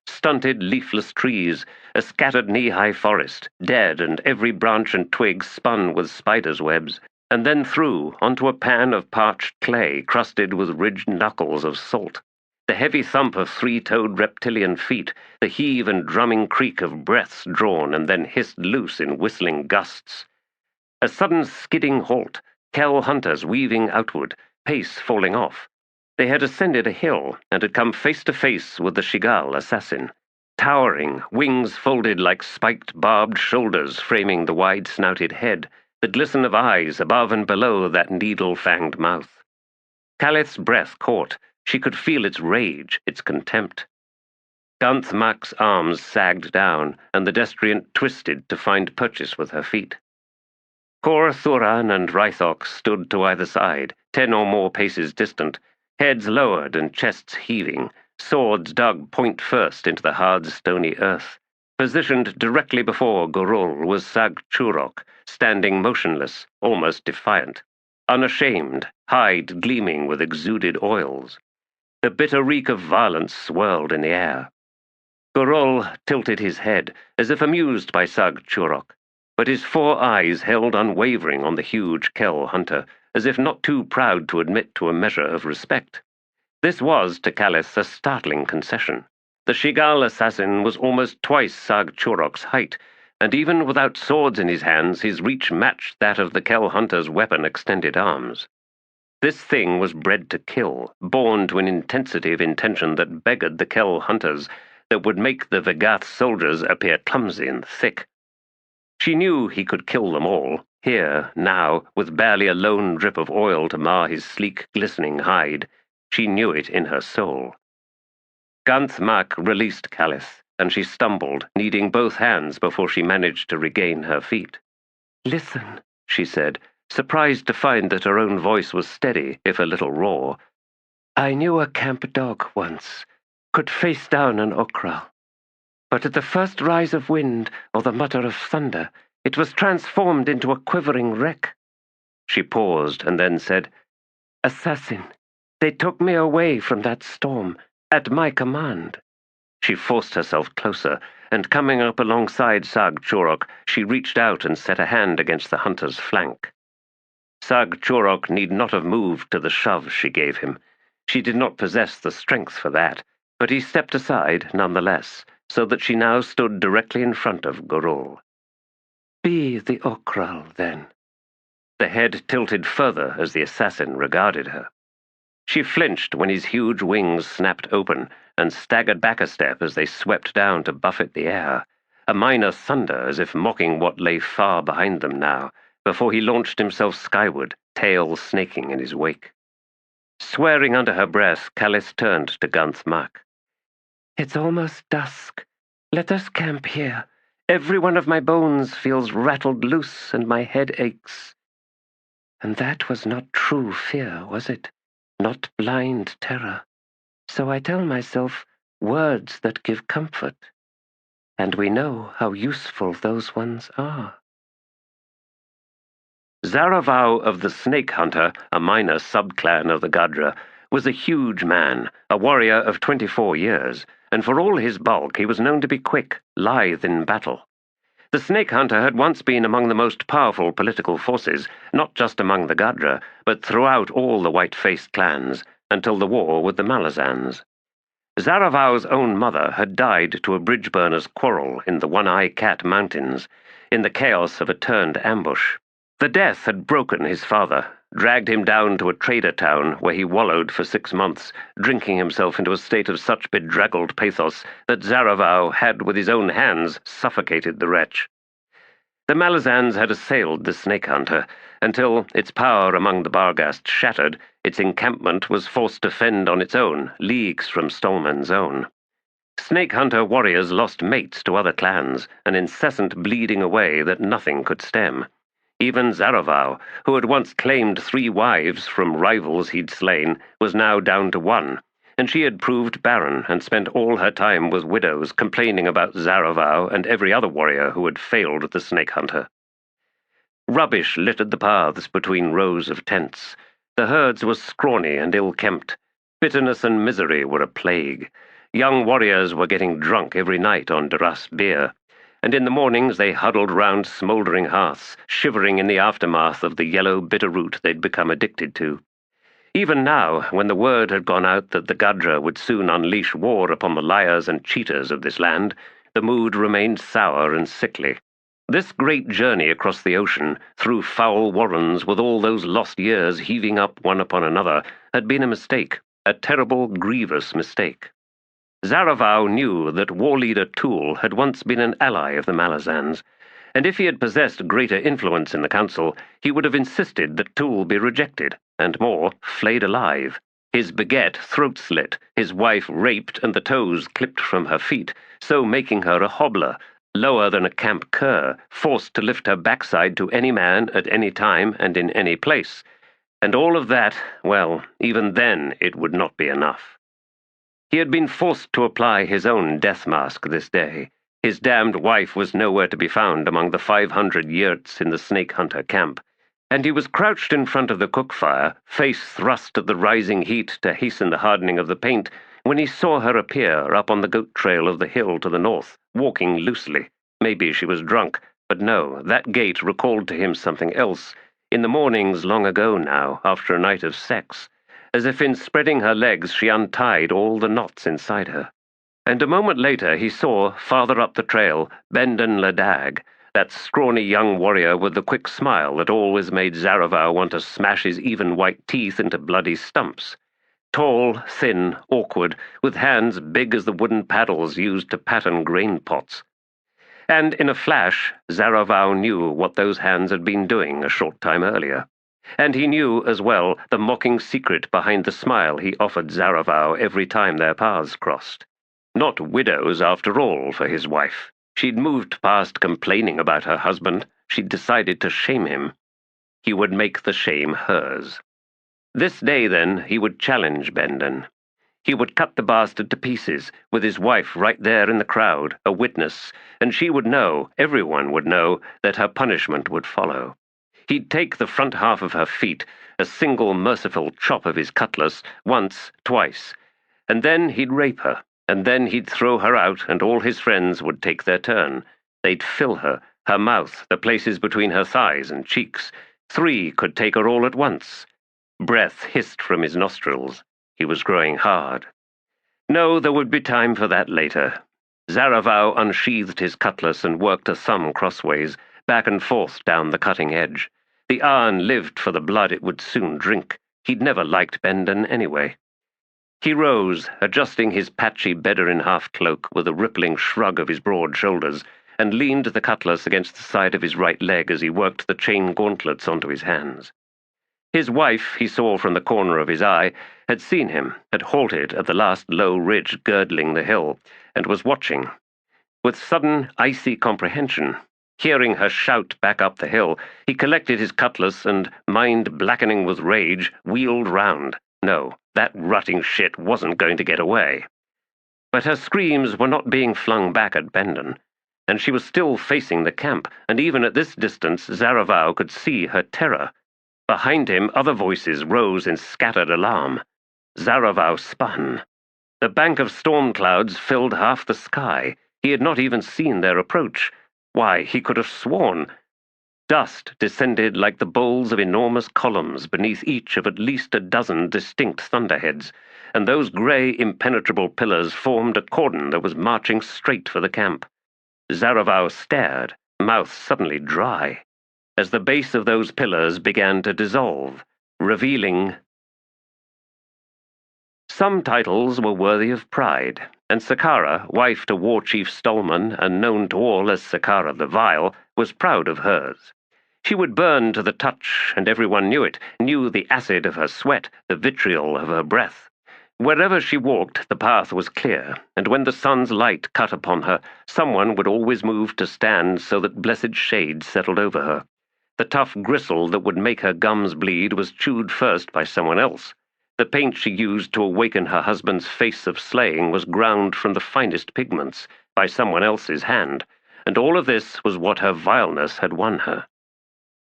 Stunted, leafless trees, a scattered knee-high forest, dead, and every branch and twig spun with spiders' webs, and then through onto a pan of parched clay crusted with ridged knuckles of salt. The heavy thump of three-toed reptilian feet, the heave and drumming creak of breaths drawn and then hissed loose in whistling gusts. A sudden skidding halt, Kell hunters weaving outward, pace falling off. They had ascended a hill and had come face to face with the Shigal assassin, towering, wings folded like spiked barbed shoulders framing the wide-snouted head, the glisten of eyes above and below that needle-fanged mouth. Calith's breath caught. She could feel its rage, its contempt. Gunth Mak's arms sagged down, and the destriant twisted to find purchase with her feet. Kor Thuran and Rythok stood to either side, 10 or more paces distant, heads lowered and chests heaving, swords dug point first into the hard, stony earth. Positioned directly before Gorul was Sag Churok, standing motionless, almost defiant, unashamed, hide gleaming with exuded oils. The bitter reek of violence swirled in the air. Gorul tilted his head, as if amused by Sag Churok, but his 4 eyes held unwavering on the huge Kell hunter, as if not too proud to admit to a measure of respect. This was, to Callis, a startling concession. The Shigal assassin was almost twice Sag Churok's height, and even without swords in his hands, his reach matched that of the Kell hunter's weapon-extended arms. This thing was bred to kill, born to an intensity of intention that beggared the Kell hunters, that would make the Vagath soldiers appear clumsy and thick. She knew he could kill them all, here, now, with barely a lone drip of oil to mar his sleek, glistening hide. She knew it in her soul. Gunth Mak released Callis, and she stumbled, needing both hands before she managed to regain her feet. "Listen," she said, surprised to find that her own voice was steady, if a little raw. "I knew a camp dog once, could face down an okral. But at the first rise of wind or the mutter of thunder, it was transformed into a quivering wreck." She paused and then said, "Assassin, they took me away from that storm, at my command." She forced herself closer, and coming up alongside Sag Churok, she reached out and set a hand against the hunter's flank. Sag Churok need not have moved to the shove she gave him. She did not possess the strength for that, but he stepped aside nonetheless, so that she now stood directly in front of Gorul. "Be the okral, then." The head tilted further as the assassin regarded her. She flinched when his huge wings snapped open and staggered back a step as they swept down to buffet the air, a minor thunder as if mocking what lay far behind them now, before he launched himself skyward, tail snaking in his wake. Swearing under her breath, Callis turned to Gunth Mak. "It's almost dusk. Let us camp here. Every one of my bones feels rattled loose and my head aches." And that was not true fear, was it? Not blind terror. So I tell myself words that give comfort. And we know how useful those ones are. Zaravau of the Snake Hunter, a minor subclan of the Gadra, was a huge man, a warrior of 24 years, and for all his bulk he was known to be quick, lithe in battle. The snake hunter had once been among the most powerful political forces, not just among the Gadra, but throughout all the white-faced clans, until the war with the Malazans. Zaravau's own mother had died to a bridge burner's quarrel in the One-Eye Cat Mountains, in the chaos of a turned ambush. The death had broken his father, dragged him down to a trader town where he wallowed for 6 months, drinking himself into a state of such bedraggled pathos that Zaravau had with his own hands suffocated the wretch. The Malazans had assailed the snake hunter, until, its power among the Barghast shattered, its encampment was forced to fend on its own, leagues from Stolman's own. Snake hunter warriors lost mates to other clans, an incessant bleeding away that nothing could stem. Even Zaravau, who had once claimed 3 wives from rivals he'd slain, was now down to 1, and she had proved barren and spent all her time with widows complaining about Zaravau and every other warrior who had failed the snake hunter. Rubbish littered the paths between rows of tents. The herds were scrawny and ill-kempt. Bitterness and misery were a plague. Young warriors were getting drunk every night on Duras beer, and in the mornings they huddled round smouldering hearths, shivering in the aftermath of the yellow bitter root they'd become addicted to. Even now, when the word had gone out that the Gadra would soon unleash war upon the liars and cheaters of this land, the mood remained sour and sickly. This great journey across the ocean, through foul warrens with all those lost years heaving up one upon another, had been a mistake, a terrible, grievous mistake. Zaravau knew that war leader T'oolan had once been an ally of the Malazans, and if he had possessed greater influence in the council, he would have insisted that T'oolan be rejected, and more, flayed alive, his beget throat-slit, his wife raped and the toes clipped from her feet, so making her a hobbler, lower than a camp cur, forced to lift her backside to any man at any time and in any place. And all of that, well, even then it would not be enough. He had been forced to apply his own death mask this day. His damned wife was nowhere to be found among the 500 yurts in the snake hunter camp, and he was crouched in front of the cook fire, face thrust at the rising heat to hasten the hardening of the paint, when he saw her appear up on the goat trail of the hill to the north, walking loosely. Maybe she was drunk, but no, that gait recalled to him something else, in the mornings long ago now, after a night of sex, as if in spreading her legs she untied all the knots inside her. And a moment later he saw, farther up the trail, Bendon Ladag, that scrawny young warrior with the quick smile that always made Zaravau want to smash his even white teeth into bloody stumps. Tall, thin, awkward, with hands big as the wooden paddles used to pattern grain pots. And in a flash, Zaravau knew what those hands had been doing a short time earlier. And he knew, as well, the mocking secret behind the smile he offered Zaravau every time their paths crossed. Not widows, after all, for his wife. She'd moved past complaining about her husband. She'd decided to shame him. He would make the shame hers. This day, then, he would challenge Bendon. He would cut the bastard to pieces, with his wife right there in the crowd, a witness, and she would know, everyone would know, that her punishment would follow. He'd take the front half of her feet, a single merciful chop of his cutlass, once, twice, and then he'd rape her, and then he'd throw her out, and all his friends would take their turn. They'd fill her, her mouth, the places between her thighs and cheeks. 3 could take her all at once. Breath hissed from his nostrils. He was growing hard. No, there would be time for that later. Zaravau unsheathed his cutlass and worked a thumb crossways, back and forth down the cutting edge. The Arn lived for the blood it would soon drink. He'd never liked Bendon anyway. He rose, adjusting his patchy Bedouin half-cloak with a rippling shrug of his broad shoulders, and leaned the cutlass against the side of his right leg as he worked the chain gauntlets onto his hands. His wife, he saw from the corner of his eye, had seen him, had halted at the last low ridge girdling the hill, and was watching. With sudden, icy comprehension, hearing her shout back up the hill, he collected his cutlass and, mind blackening with rage, wheeled round. No, that rutting shit wasn't going to get away. But her screams were not being flung back at Bendon, and she was still facing the camp, and even at this distance Zaravau could see her terror. Behind him other voices rose in scattered alarm. Zaravau spun. The bank of storm clouds filled half the sky. He had not even seen their approach. Why, he could have sworn. Dust descended like the bowls of enormous columns beneath each of at least a dozen distinct thunderheads, and those grey, impenetrable pillars formed a cordon that was marching straight for the camp. Zarevau stared, mouth suddenly dry, as the base of those pillars began to dissolve, revealing... Some titles were worthy of pride, and Sakara, wife to War Chief Stolman and known to all as Sakara the Vile, was proud of hers. She would burn to the touch, and everyone knew it, knew the acid of her sweat, the vitriol of her breath. Wherever she walked, the path was clear, and when the sun's light cut upon her, someone would always move to stand so that blessed shade settled over her. The tough gristle that would make her gums bleed was chewed first by someone else. The paint she used to awaken her husband's face of slaying was ground from the finest pigments by someone else's hand, and all of this was what her vileness had won her.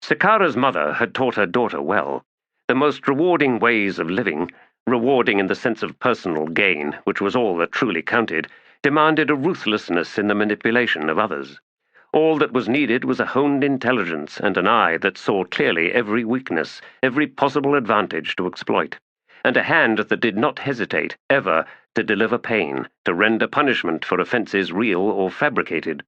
Sakara's mother had taught her daughter well. The most rewarding ways of living, rewarding in the sense of personal gain, which was all that truly counted, demanded a ruthlessness in the manipulation of others. All that was needed was a honed intelligence and an eye that saw clearly every weakness, every possible advantage to exploit, and a hand that did not hesitate, ever, to deliver pain, to render punishment for offences real or fabricated.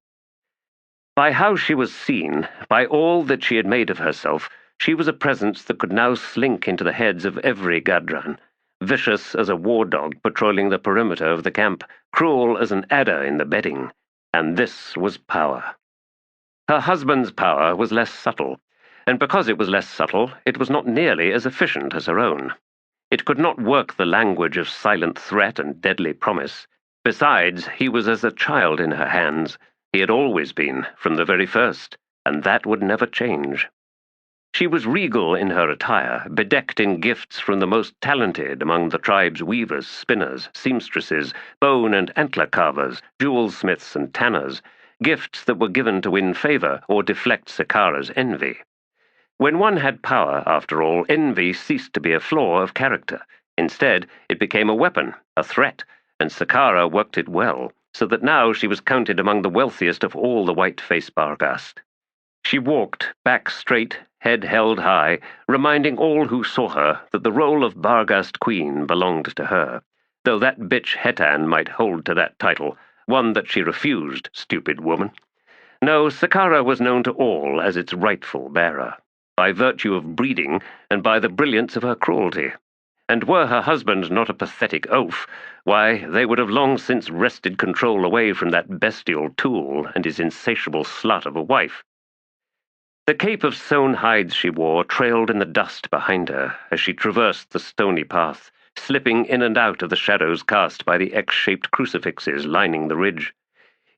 By how she was seen, by all that she had made of herself, she was a presence that could now slink into the heads of every Gadran, vicious as a war dog patrolling the perimeter of the camp, cruel as an adder in the bedding. And this was power. Her husband's power was less subtle, and because it was less subtle, it was not nearly as efficient as her own. It could not work the language of silent threat and deadly promise. Besides, he was as a child in her hands. He had always been, from the very first, and that would never change. She was regal in her attire, bedecked in gifts from the most talented among the tribe's weavers, spinners, seamstresses, bone and antler carvers, jewel-smiths and tanners, gifts that were given to win favor or deflect Sakara's envy. When one had power, after all, envy ceased to be a flaw of character. Instead, it became a weapon, a threat, and Sakara worked it well, so that now she was counted among the wealthiest of all the White Face Barghast. She walked, back straight, head held high, reminding all who saw her that the role of Barghast Queen belonged to her, though that bitch Hetan might hold to that title, one that she refused, stupid woman. No, Sakara was known to all as its rightful bearer, by virtue of breeding and by the brilliance of her cruelty. And were her husband not a pathetic oaf, why, they would have long since wrested control away from that bestial tool and his insatiable slut of a wife. The cape of sewn hides she wore trailed in the dust behind her as she traversed the stony path, slipping in and out of the shadows cast by the X-shaped crucifixes lining the ridge.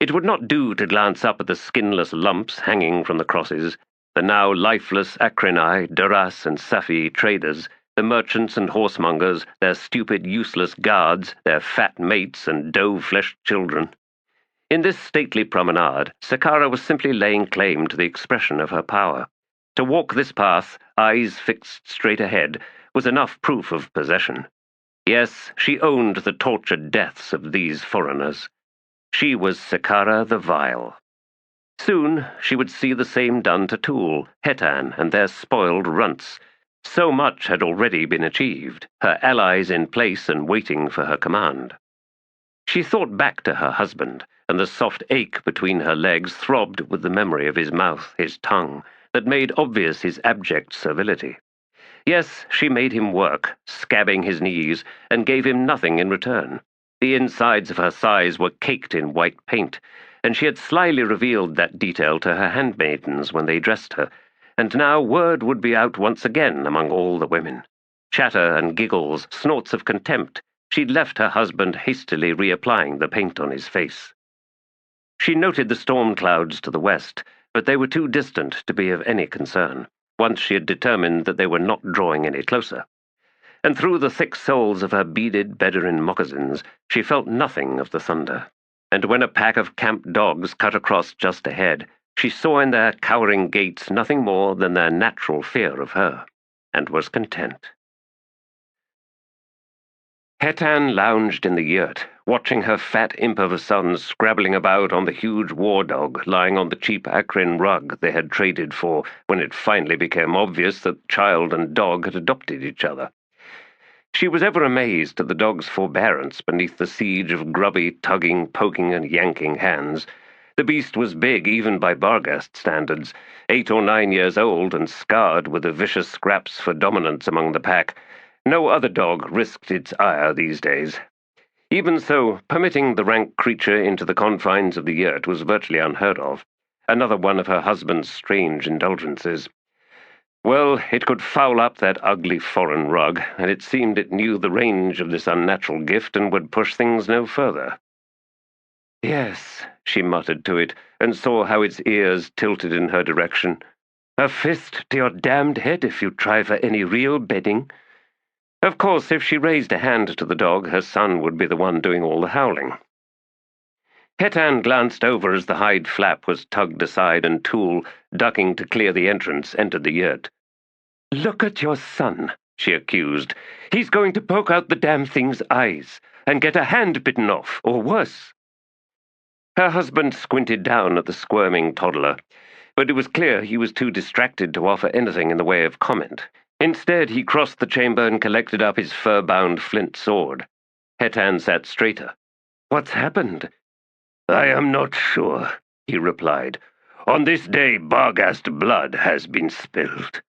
It would not do to glance up at the skinless lumps hanging from the crosses, the now lifeless Akrenai, Duras, and Safi traders, the merchants and horsemongers, their stupid, useless guards, their fat mates and doe-fleshed children. In this stately promenade, Sakara was simply laying claim to the expression of her power. To walk this path, eyes fixed straight ahead, was enough proof of possession. Yes, she owned the tortured deaths of these foreigners. She was Sakara the Vile. Soon she would see the same done to T'ool, Hetan, and their spoiled runts. So much had already been achieved, her allies in place and waiting for her command. She thought back to her husband, and the soft ache between her legs throbbed with the memory of his mouth, his tongue, that made obvious his abject servility. Yes, she made him work, scabbing his knees, and gave him nothing in return. The insides of her thighs were caked in white paint, and she had slyly revealed that detail to her handmaidens when they dressed her, and now word would be out once again among all the women. Chatter and giggles, snorts of contempt. She'd left her husband hastily reapplying the paint on his face. She noted the storm clouds to the west, but they were too distant to be of any concern, once she had determined that they were not drawing any closer. And through the thick soles of her beaded Bedouin moccasins, she felt nothing of the thunder. And when a pack of camp dogs cut across just ahead, she saw in their cowering gaits nothing more than their natural fear of her, and was content. Hetan lounged in the yurt, watching her fat imp of a son scrabbling about on the huge war dog lying on the cheap Akrin rug they had traded for when it finally became obvious that child and dog had adopted each other. She was ever amazed at the dog's forbearance beneath the siege of grubby, tugging, poking, and yanking hands. The beast was big even by Barghast standards, 8 or 9 years old and scarred with the vicious scraps for dominance among the pack. No other dog risked its ire these days. Even so, permitting the rank creature into the confines of the yurt was virtually unheard of. Another one of her husband's strange indulgences. Well, it could foul up that ugly foreign rug, and it seemed it knew the range of this unnatural gift and would push things no further. Yes, she muttered to it, and saw how its ears tilted in her direction. A fist to your damned head if you try for any real bedding. Of course, if she raised a hand to the dog, her son would be the one doing all the howling. Hetan glanced over as the hide flap was tugged aside and T'ool, ducking to clear the entrance, entered the yurt. "Look at your son," she accused. "He's going to poke out the damn thing's eyes and get a hand bitten off, or worse." Her husband squinted down at the squirming toddler, but it was clear he was too distracted to offer anything in the way of comment. Instead, he crossed the chamber and collected up his fur-bound flint sword. Hetan sat straighter. "What's happened?" "I am not sure," he replied. "On this day, Barghast blood has been spilled."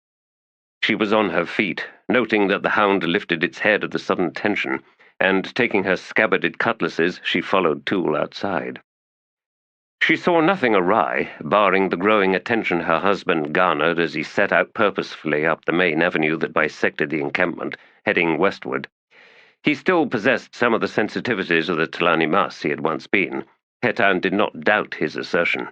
She was on her feet, noting that the hound lifted its head at the sudden tension, and taking her scabbarded cutlasses, she followed T'ool outside. She saw nothing awry, barring the growing attention her husband garnered as he set out purposefully up the main avenue that bisected the encampment, heading westward. He still possessed some of the sensitivities of the T'lan Imass he had once been. Hetan did not doubt his assertion.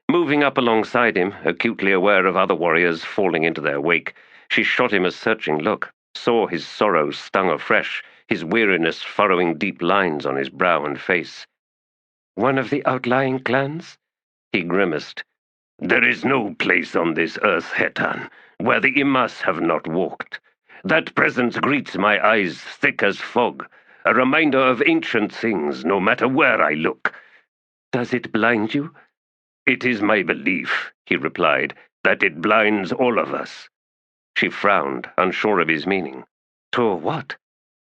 Moving up alongside him, acutely aware of other warriors falling into their wake, she shot him a searching look, saw his sorrow stung afresh, his weariness furrowing deep lines on his brow and face. "One of the outlying clans?" He grimaced. "There is no place on this earth, Hetan, where the Imass have not walked. That presence greets my eyes thick as fog, a reminder of ancient things, no matter where I look." "Does it blind you?" "It is my belief," he replied, "that it blinds all of us." She frowned, unsure of his meaning. "To what?"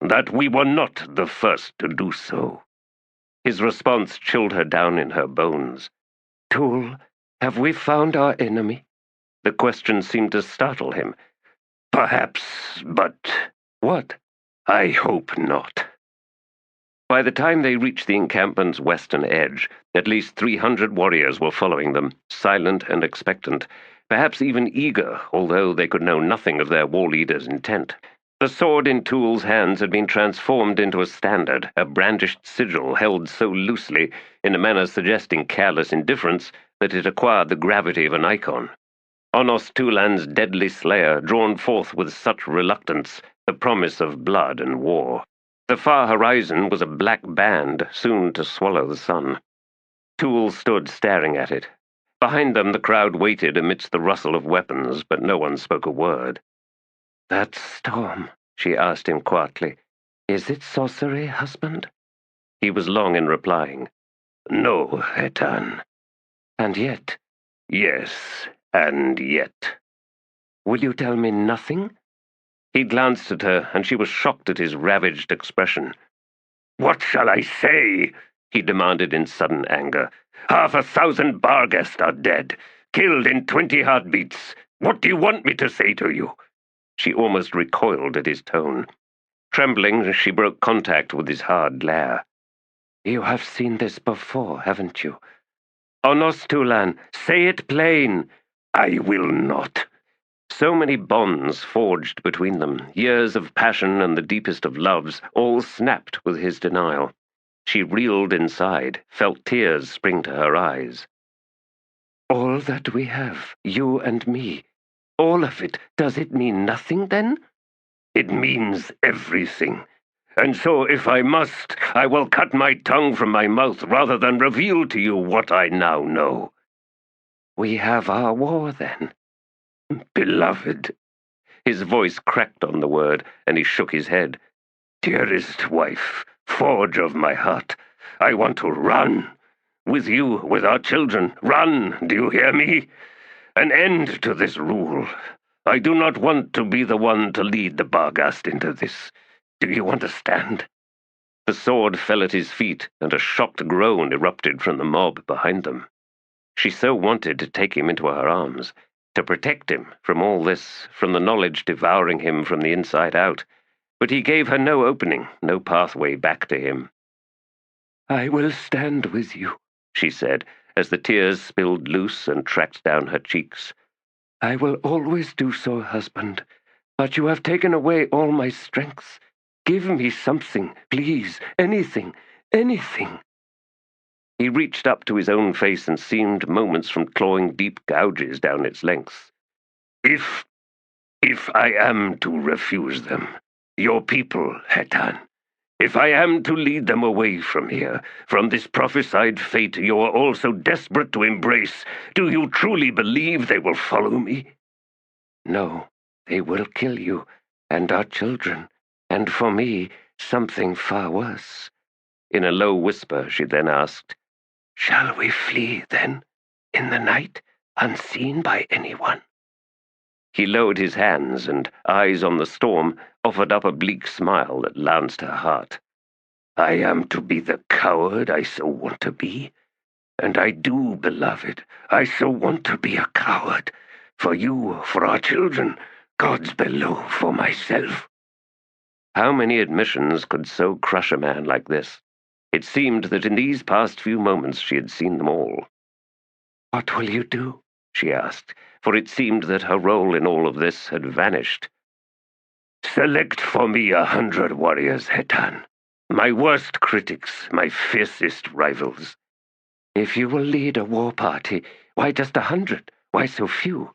"That we were not the first to do so." His response chilled her down in her bones. "T'ool, have we found our enemy?" The question seemed to startle him. "Perhaps, but—" "What?" "I hope not." By the time they reached the encampment's western edge, at least 300 warriors were following them, silent and expectant, perhaps even eager, although they could know nothing of their war leader's intent. The sword in T'ool's hands had been transformed into a standard, a brandished sigil held so loosely, in a manner suggesting careless indifference, that it acquired the gravity of an icon. Onos T'oolan's deadly slayer, drawn forth with such reluctance, the promise of blood and war. The far horizon was a black band, soon to swallow the sun. T'ool stood staring at it. Behind them the crowd waited amidst the rustle of weapons, but no one spoke a word. "That storm," she asked him quietly. "Is it sorcery, husband?" He was long in replying. "No, Hetan." "And yet—" "Yes, and yet." "Will you tell me nothing?" He glanced at her, and she was shocked at his ravaged expression. "What shall I say?" he demanded in sudden anger. "500 Barghast are dead, killed in 20 heartbeats. What do you want me to say to you?" She almost recoiled at his tone. Trembling, she broke contact with his hard glare. "You have seen this before, haven't you? Onos T'oolan, say it plain." "I will not." So many bonds forged between them, years of passion and the deepest of loves, all snapped with his denial. She reeled inside, felt tears spring to her eyes. "All that we have, you and me, all of it, does it mean nothing then?" "It means everything. And so, if I must, I will cut my tongue from my mouth rather than reveal to you what I now know." "We have our war, then." "Beloved." His voice cracked on the word, and he shook his head. "Dearest wife, forge of my heart. I want to run. With you, with our children. Run, do you hear me? An end to this rule. I do not want to be the one to lead the Barghast into this. Do you understand?" The sword fell at his feet, and a shocked groan erupted from the mob behind them. She so wanted to take him into her arms, to protect him from all this, from the knowledge devouring him from the inside out, but he gave her no opening, no pathway back to him. "I will stand with you," she said, as the tears spilled loose and tracked down her cheeks. "I will always do so, husband, but you have taken away all my strength. Give me something, please, anything, anything." He reached up to his own face and seemed moments from clawing deep gouges down its length. If I am to refuse them, your people, Hetan, if I am to lead them away from here, from this prophesied fate you are all so desperate to embrace, do you truly believe they will follow me?" "No, they will kill you, and our children, and for me, something far worse." In a low whisper, she then asked, "Shall we flee, then, in the night, unseen by anyone?" He lowered his hands and, eyes on the storm, offered up a bleak smile that lanced her heart. "I am to be the coward I so want to be. And I do, beloved, I so want to be a coward. For you, for our children, gods below, for myself." How many admissions could so crush a man like this? It seemed that in these past few moments she had seen them all. "What will you do?" she asked, for it seemed that her role in all of this had vanished. "Select for me 100 warriors, Hetan. My worst critics, my fiercest rivals." "If you will lead a war party, why just 100? Why so few?"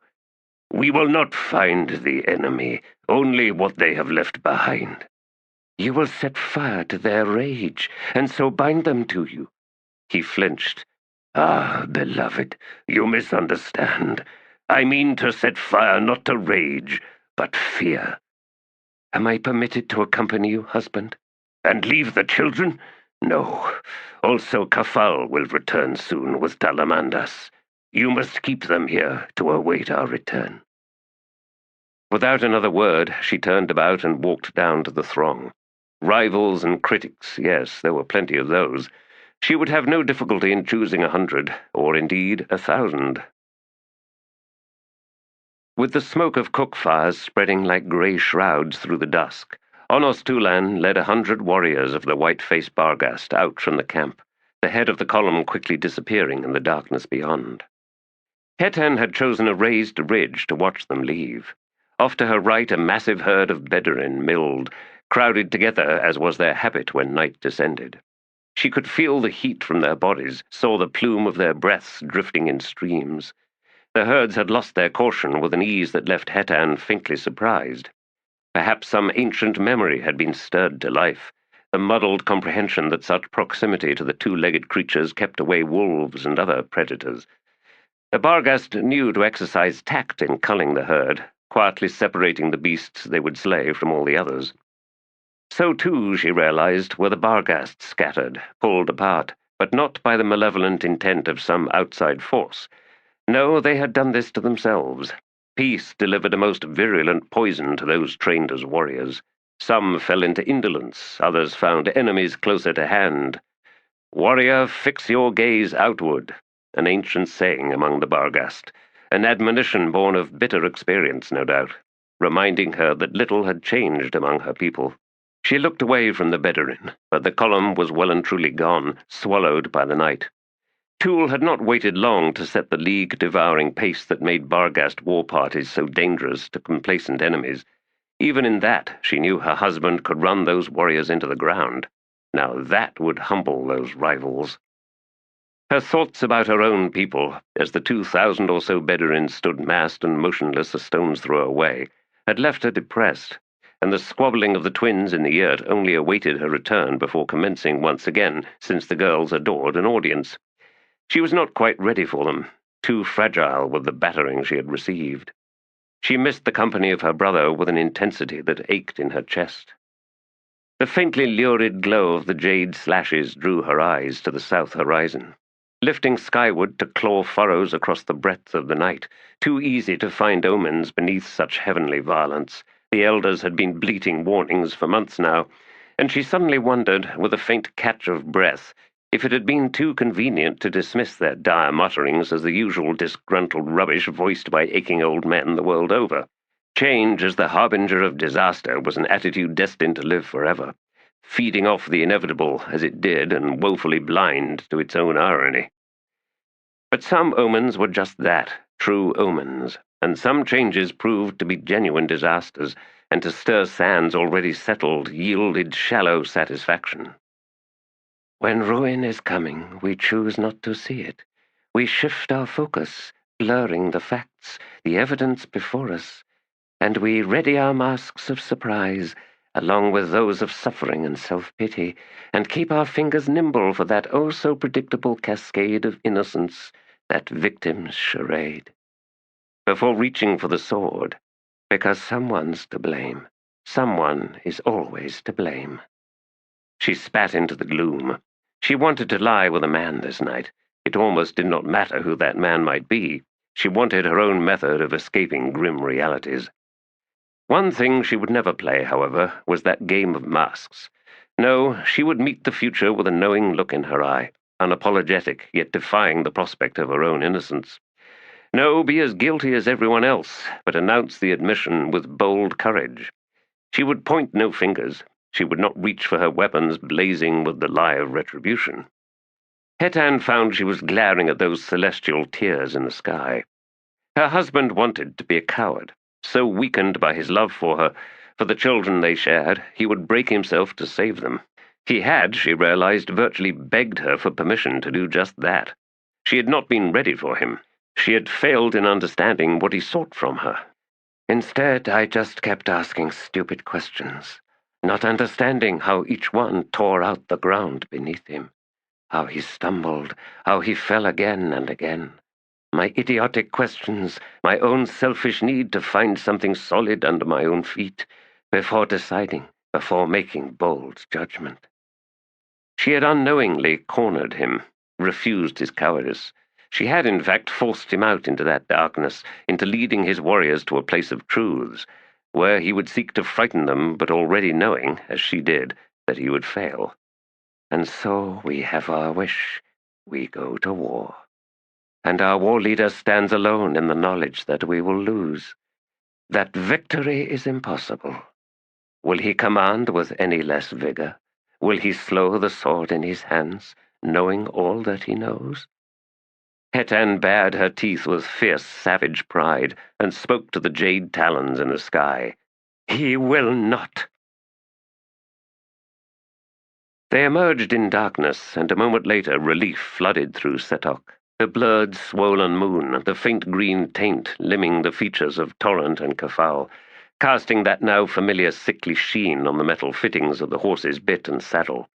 "We will not find the enemy, only what they have left behind." "You will set fire to their rage, and so bind them to you." He flinched. "Ah, beloved, you misunderstand. I mean to set fire not to rage, but fear." "Am I permitted to accompany you, husband?" "And leave the children? No. Also Kafal will return soon with T'lan Imass. You must keep them here to await our return." Without another word, she turned about and walked down to the throng. Rivals and critics, yes, there were plenty of those. She would have no difficulty in choosing 100, or indeed 1,000. With the smoke of cook fires spreading like grey shrouds through the dusk, Onos T'oolan led 100 warriors of the White Face Barghast out from the camp, the head of the column quickly disappearing in the darkness beyond. Hetan had chosen a raised ridge to watch them leave. Off to her right a massive herd of Beduin milled, crowded together as was their habit when night descended. She could feel the heat from their bodies, saw the plume of their breaths drifting in streams. The herds had lost their caution with an ease that left Hetan faintly surprised. Perhaps some ancient memory had been stirred to life, the muddled comprehension that such proximity to the two-legged creatures kept away wolves and other predators. The Barghast knew to exercise tact in culling the herd, quietly separating the beasts they would slay from all the others. So too, she realized, were the Barghast scattered, pulled apart, but not by the malevolent intent of some outside force. No, they had done this to themselves. Peace delivered a most virulent poison to those trained as warriors. Some fell into indolence, others found enemies closer to hand. "Warrior, fix your gaze outward," an ancient saying among the Barghast, an admonition born of bitter experience, no doubt, reminding her that little had changed among her people. She looked away from the Beduin, but the column was well and truly gone, swallowed by the night. T'ool had not waited long to set the league-devouring pace that made Barghast war parties so dangerous to complacent enemies. Even in that, she knew her husband could run those warriors into the ground. Now that would humble those rivals. Her thoughts about her own people, as the 2,000 or so Beduins stood massed and motionless a stone's throw away, had left her depressed, and the squabbling of the twins in the yurt only awaited her return before commencing once again, since the girls adored an audience. She was not quite ready for them, too fragile with the battering she had received. She missed the company of her brother with an intensity that ached in her chest. The faintly lurid glow of the jade slashes drew her eyes to the south horizon. Lifting skyward to claw furrows across the breadth of the night, too easy to find omens beneath such heavenly violence, the elders had been bleating warnings for months now, and she suddenly wondered, with a faint catch of breath, if it had been too convenient to dismiss their dire mutterings as the usual disgruntled rubbish voiced by aching old men the world over. Change as the harbinger of disaster was an attitude destined to live forever, feeding off the inevitable as it did and woefully blind to its own irony. But some omens were just that, true omens, and some changes proved to be genuine disasters, and to stir sands already settled yielded shallow satisfaction. When ruin is coming, we choose not to see it. We shift our focus, blurring the facts, the evidence before us, and we ready our masks of surprise, along with those of suffering and self-pity, and keep our fingers nimble for that oh-so-predictable cascade of innocence, that victim's charade. Before reaching for the sword, because someone's to blame. Someone is always to blame. She spat into the gloom. She wanted to lie with a man this night. It almost did not matter who that man might be. She wanted her own method of escaping grim realities. One thing she would never play, however, was that game of masks. No, she would meet the future with a knowing look in her eye, unapologetic, yet defying the prospect of her own innocence. No, be as guilty as everyone else, but announce the admission with bold courage. She would point no fingers. She would not reach for her weapons blazing with the lie of retribution. Hetan found she was glaring at those celestial tears in the sky. Her husband wanted to be a coward. So weakened by his love for her, for the children they shared, he would break himself to save them. He had, she realized, virtually begged her for permission to do just that. She had not been ready for him. She had failed in understanding what he sought from her. Instead, I just kept asking stupid questions, not understanding how each one tore out the ground beneath him, how he stumbled, how he fell again and again. My idiotic questions, my own selfish need to find something solid under my own feet, before deciding, before making bold judgment. She had unknowingly cornered him, refused his cowardice. She had, in fact, forced him out into that darkness, into leading his warriors to a place of truths, where he would seek to frighten them, but already knowing, as she did, that he would fail. And so we have our wish. We go to war. And our war leader stands alone in the knowledge that we will lose, that victory is impossible. Will he command with any less vigor? Will he slow the sword in his hands, knowing all that he knows? Hetan bared her teeth with fierce, savage pride, and spoke to the jade talons in the sky. He will not. They emerged in darkness, and a moment later relief flooded through Setok. The blurred, swollen moon, the faint green taint limning the features of Torrent and Kafal, casting that now familiar sickly sheen on the metal fittings of the horse's bit and saddle.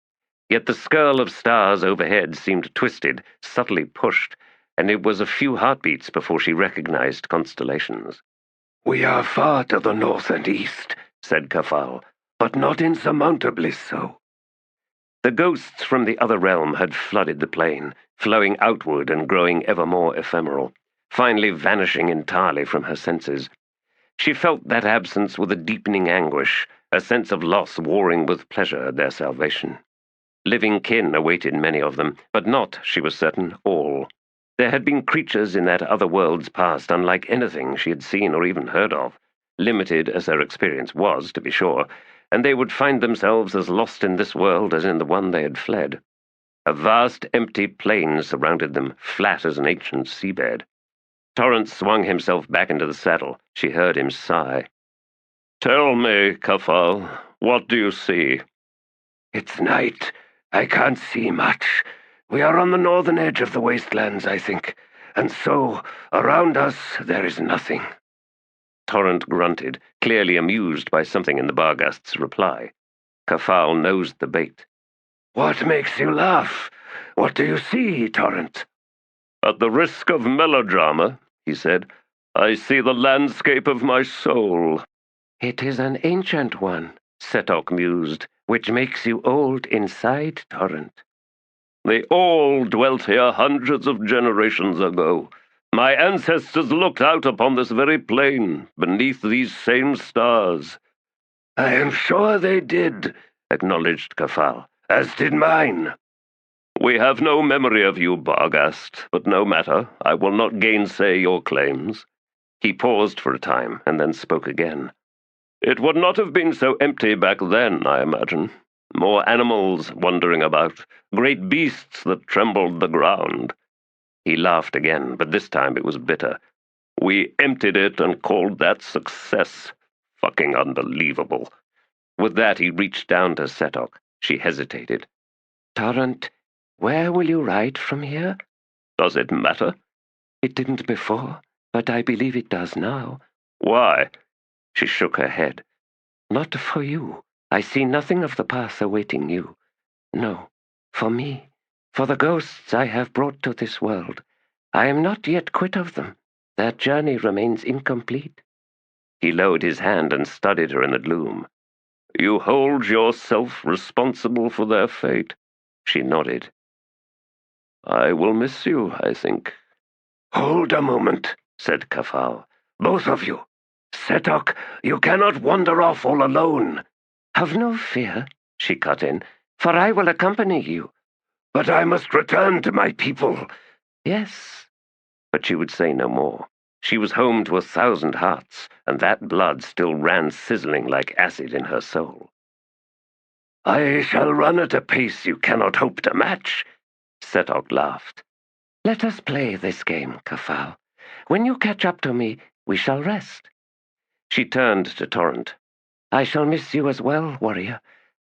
Yet the skirl of stars overhead seemed twisted, subtly pushed, and it was a few heartbeats before she recognized constellations. "We are far to the north and east," said Kafal, "but not insurmountably so." The ghosts from the other realm had flooded the plain, flowing outward and growing ever more ephemeral, finally vanishing entirely from her senses. She felt that absence with a deepening anguish, a sense of loss warring with pleasure at their salvation. Living kin awaited many of them, but not, she was certain, all. There had been creatures in that other world's past unlike anything she had seen or even heard of, limited as her experience was, to be sure, and they would find themselves as lost in this world as in the one they had fled. A vast empty plain surrounded them, flat as an ancient seabed. Torrance swung himself back into the saddle. She heard him sigh. "Tell me, Kafal, what do you see?" "It's night. I can't see much. We are on the northern edge of the wastelands, I think, and so, around us, there is nothing." Torrent grunted, clearly amused by something in the Barghast's reply. Kafal nosed the bait. "What makes you laugh? What do you see, Torrent?" "At the risk of melodrama," he said, "I see the landscape of my soul." It is an ancient one, Setok mused, which makes you old inside, Torrent. They all dwelt here hundreds of generations ago. My ancestors looked out upon this very plain, beneath these same stars. I am sure they did, acknowledged Kafal, as did mine. We have no memory of you, Barghast, but no matter. I will not gainsay your claims. He paused for a time, and then spoke again. It would not have been so empty back then, I imagine. More animals wandering about, great beasts that trembled the ground. He laughed again, but this time it was bitter. We emptied it and called that success. Fucking unbelievable. With that, he reached down to Setok. She hesitated. Torrent, where will you ride from here? Does it matter? It didn't before, but I believe it does now. Why? She shook her head. Not for you. I see nothing of the path awaiting you. No, for me, for the ghosts I have brought to this world. I am not yet quit of them. Their journey remains incomplete. He lowered his hand and studied her in the gloom. You hold yourself responsible for their fate? She nodded. I will miss you, I think. Hold a moment, said Kafal. Both of you. Setok, you cannot wander off all alone. Have no fear, she cut in, for I will accompany you. But I must return to my people. Yes. But she would say no more. She was home to 1,000 hearts, and that blood still ran sizzling like acid in her soul. I shall run at a pace you cannot hope to match. Setok laughed. Let us play this game, Kafal. When you catch up to me, we shall rest. She turned to Torrent. I shall miss you as well, warrior.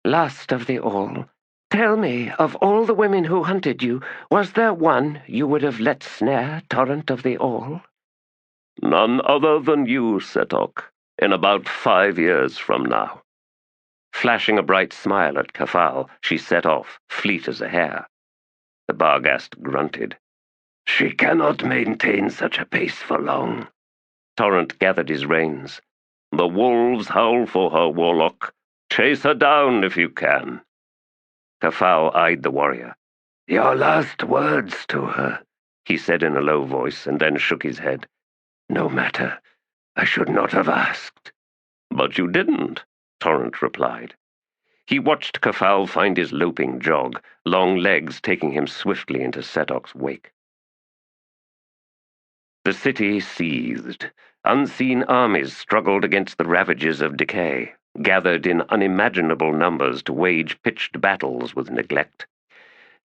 Last of the all. Tell me, of all the women who hunted you, was there one you would have let snare, Torrent of the all? None other than you, Setok, in about 5 years from now. Flashing a bright smile at Kafal, she set off, fleet as a hare. The Barghast grunted. She cannot maintain such a pace for long. Torrent gathered his reins. The wolves howl for her, warlock. Chase her down if you can. Kafal eyed the warrior. Your last words to her, he said in a low voice, and then shook his head. No matter. I should not have asked. But you didn't, Torrent replied. He watched Kafal find his loping jog, long legs taking him swiftly into Setok's wake. The city seethed. Unseen armies struggled against the ravages of decay, gathered in unimaginable numbers to wage pitched battles with neglect.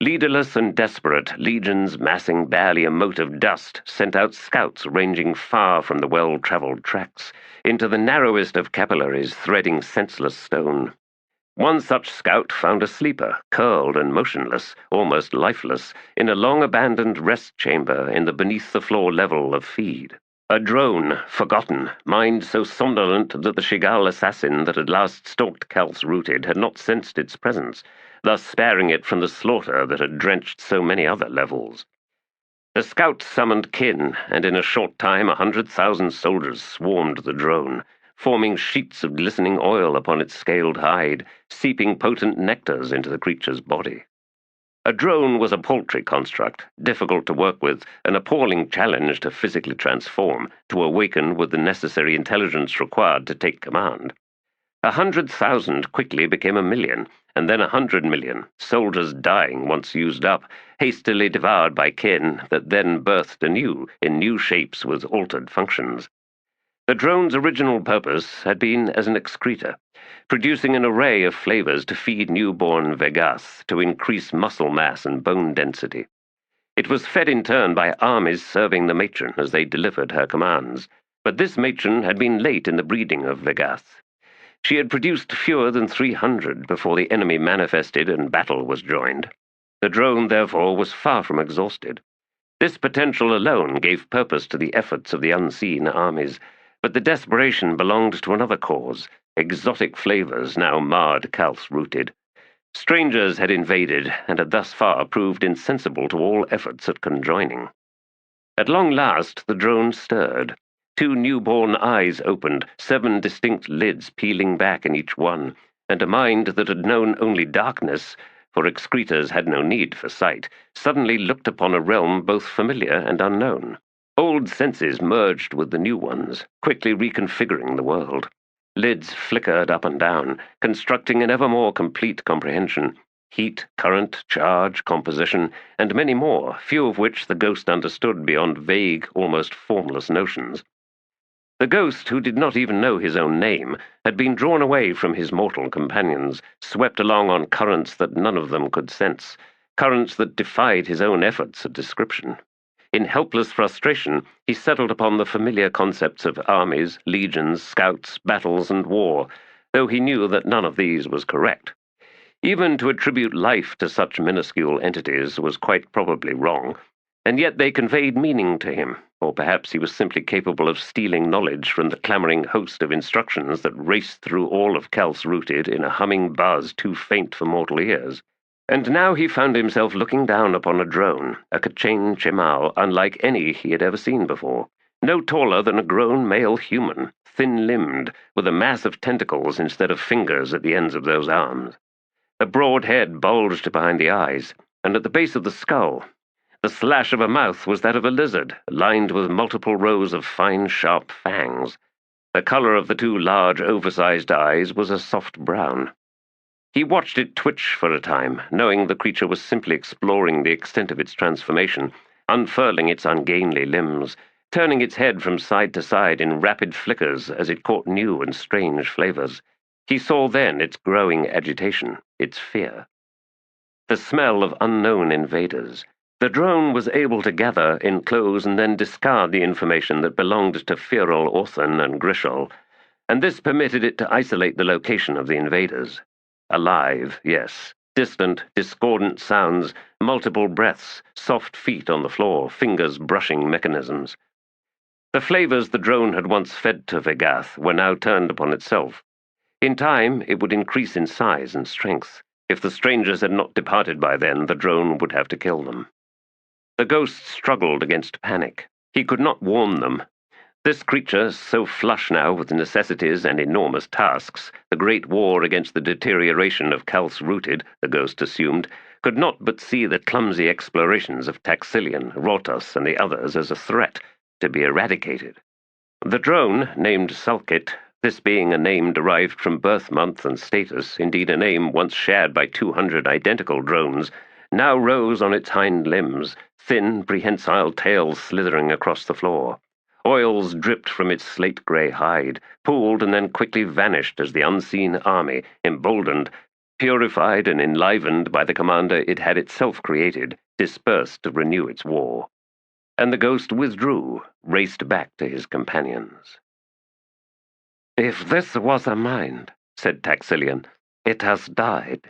Leaderless and desperate, legions massing barely a mote of dust sent out scouts ranging far from the well-traveled tracks, into the narrowest of capillaries threading senseless stone. One such scout found a sleeper, curled and motionless, almost lifeless, in a long-abandoned rest chamber in the beneath-the-floor level of feed. A drone, forgotten, mind so somnolent that the Shigal assassin that had last stalked Kalth's rooted had not sensed its presence, thus sparing it from the slaughter that had drenched so many other levels. The scout summoned kin, and in a short time 100,000 soldiers swarmed the drone, forming sheets of glistening oil upon its scaled hide, seeping potent nectars into the creature's body. A drone was a paltry construct, difficult to work with, an appalling challenge to physically transform, to awaken with the necessary intelligence required to take command. 100,000 quickly became 1,000,000, and then 100 million, soldiers dying once used up, hastily devoured by kin that then birthed anew in new shapes with altered functions. The drone's original purpose had been as an excretor, producing an array of flavors to feed newborn Vegas to increase muscle mass and bone density. It was fed in turn by armies serving the matron as they delivered her commands, but this matron had been late in the breeding of Vegas. She had produced fewer than 300 before the enemy manifested and battle was joined. The drone, therefore, was far from exhausted. This potential alone gave purpose to the efforts of the unseen armies, but the desperation belonged to another cause. Exotic flavors now marred Kalth's rooted. Strangers had invaded, and had thus far proved insensible to all efforts at conjoining. At long last the drone stirred. 2 newborn eyes opened, 7 distinct lids peeling back in each one, and a mind that had known only darkness, for excretors had no need for sight, suddenly looked upon a realm both familiar and unknown. Old senses merged with the new ones, quickly reconfiguring the world. Lids flickered up and down, constructing an ever more complete comprehension. Heat, current, charge, composition, and many more, few of which the ghost understood beyond vague, almost formless notions. The ghost, who did not even know his own name, had been drawn away from his mortal companions, swept along on currents that none of them could sense, currents that defied his own efforts at description. In helpless frustration, he settled upon the familiar concepts of armies, legions, scouts, battles, and war, though he knew that none of these was correct. Even to attribute life to such minuscule entities was quite probably wrong, and yet they conveyed meaning to him, or perhaps he was simply capable of stealing knowledge from the clamoring host of instructions that raced through all of Cal's rooted in a humming buzz too faint for mortal ears. And now he found himself looking down upon a drone, a K'chain Chemal unlike any he had ever seen before, no taller than a grown male human, thin-limbed, with a mass of tentacles instead of fingers at the ends of those arms. A broad head bulged behind the eyes, and at the base of the skull, the slash of a mouth was that of a lizard, lined with multiple rows of fine, sharp fangs. The color of the two large, oversized eyes was a soft brown. He watched it twitch for a time, knowing the creature was simply exploring the extent of its transformation, unfurling its ungainly limbs, turning its head from side to side in rapid flickers as it caught new and strange flavors. He saw then its growing agitation, its fear. The smell of unknown invaders. The drone was able to gather, enclose, and then discard the information that belonged to Firol, Orthan, and Grishol, and this permitted it to isolate the location of the invaders. Alive, yes. Distant, discordant sounds, multiple breaths, soft feet on the floor, fingers brushing mechanisms. The flavors the drone had once fed to Vegath were now turned upon itself. In time, it would increase in size and strength. If the strangers had not departed by then, the drone would have to kill them. The ghost struggled against panic. He could not warn them. This creature, so flush now with necessities and enormous tasks, the great war against the deterioration of Cal's rooted, the ghost assumed, could not but see the clumsy explorations of Taxilian, Rotos, and the others as a threat to be eradicated. The drone, named Sulkit, this being a name derived from birth month and status, indeed a name once shared by 200 identical drones, now rose on its hind limbs, thin, prehensile tail slithering across the floor. Oils dripped from its slate-gray hide, pooled and then quickly vanished as the unseen army, emboldened, purified and enlivened by the commander it had itself created, dispersed to renew its war. And the ghost withdrew, raced back to his companions. "If this was a mind," said Taxilian, "it has died."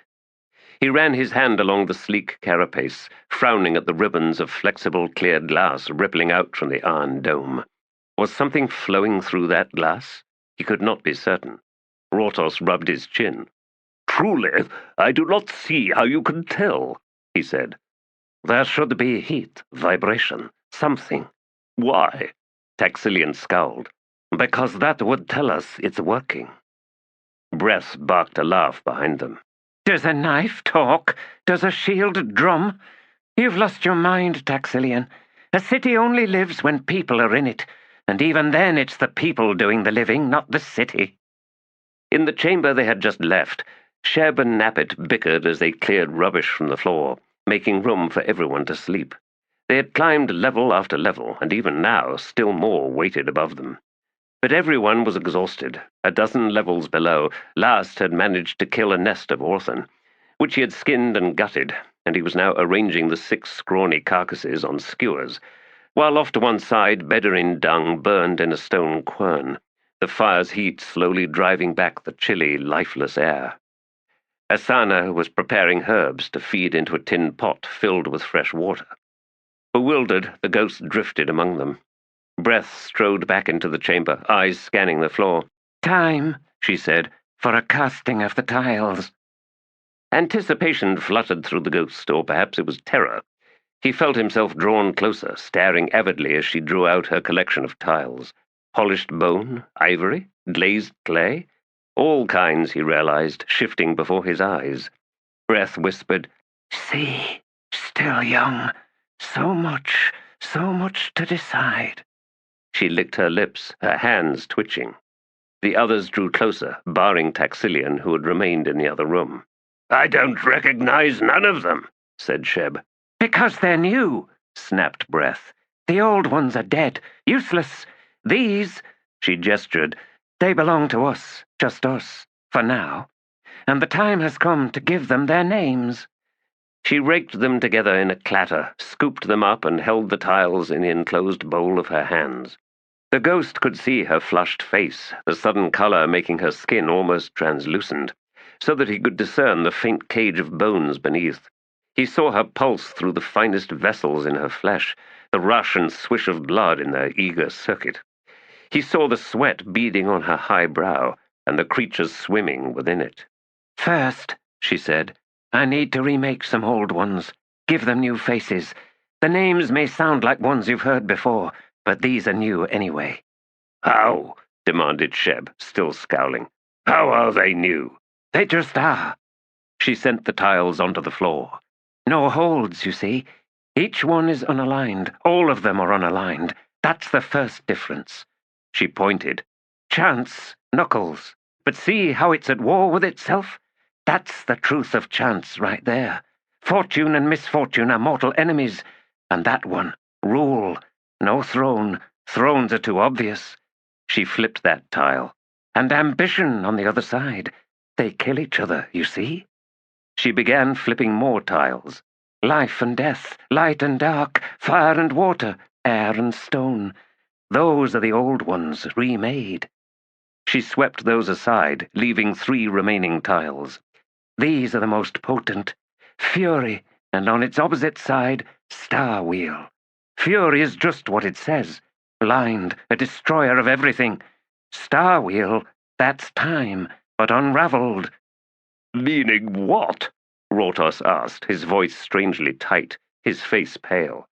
He ran his hand along the sleek carapace, frowning at the ribbons of flexible, clear glass rippling out from the iron dome. Was something flowing through that glass? He could not be certain. Rotos rubbed his chin. "Truly, I do not see how you can tell," he said. "There should be heat, vibration, something." "Why?" Taxilian scowled. "Because that would tell us it's working." Breath barked a laugh behind them. Does a knife talk? Does a shield drum? You've lost your mind, Taxilian. A city only lives when people are in it, and even then it's the people doing the living, not the city. In the chamber they had just left, Sheb and Nappet bickered as they cleared rubbish from the floor, making room for everyone to sleep. They had climbed level after level, and even now still more waited above them. But everyone was exhausted. A dozen levels below, Last had managed to kill a nest of Orthan, which he had skinned and gutted, and he was now arranging the 6 scrawny carcasses on skewers, while off to one side Bedarin dung burned in a stone quern, the fire's heat slowly driving back the chilly, lifeless air. Asana was preparing herbs to feed into a tin pot filled with fresh water. Bewildered, the ghost drifted among them. Breath strode back into the chamber, eyes scanning the floor. "Time," she said, "for a casting of the tiles." Anticipation fluttered through the ghost, or perhaps it was terror. He felt himself drawn closer, staring avidly as she drew out her collection of tiles. Polished bone, ivory, glazed clay, All kinds, he realized, shifting before his eyes. Breath whispered, "See, still young. So much to decide." She licked her lips, her hands twitching. The others drew closer, barring Taxilian, who had remained in the other room. "I don't recognize none of them," said Sheb. "Because they're new," snapped Breath. "The old ones are dead, useless. These," she gestured, "they belong to us, just us, for now. And the time has come to give them their names." She raked them together in a clatter, scooped them up, and held the tiles in the enclosed bowl of her hands. The ghost could see her flushed face, the sudden color making her skin almost translucent, so that he could discern the faint cage of bones beneath. He saw her pulse through the finest vessels in her flesh, the rush and swish of blood in their eager circuit. He saw the sweat beading on her high brow, and the creatures swimming within it. "First," she said, "I need to remake some old ones, give them new faces. The names may sound like ones you've heard before, but these are new anyway." "How?" demanded Sheb, still scowling. "How are they new?" "They just are." She sent the tiles onto the floor. "No holds, you see. Each one is unaligned. All of them are unaligned. That's the first difference." She pointed. "Chance, Knuckles. But see how it's at war with itself? That's the truth of chance right there. Fortune and misfortune are mortal enemies. And that one, rule. No throne. Thrones are too obvious." She flipped that tile. "And ambition on the other side. They kill each other, you see?" She began flipping more tiles. Life and death, light and dark, fire and water, air and stone. Those are the old ones, remade. She swept those aside, leaving 3 remaining tiles. These are the most potent. Fury, and on its opposite side, Star Wheel. Fury is just what it says. Blind, a destroyer of everything. Star Wheel, that's time, but unraveled. "Meaning what?" Rortos asked, his voice strangely tight, his face pale.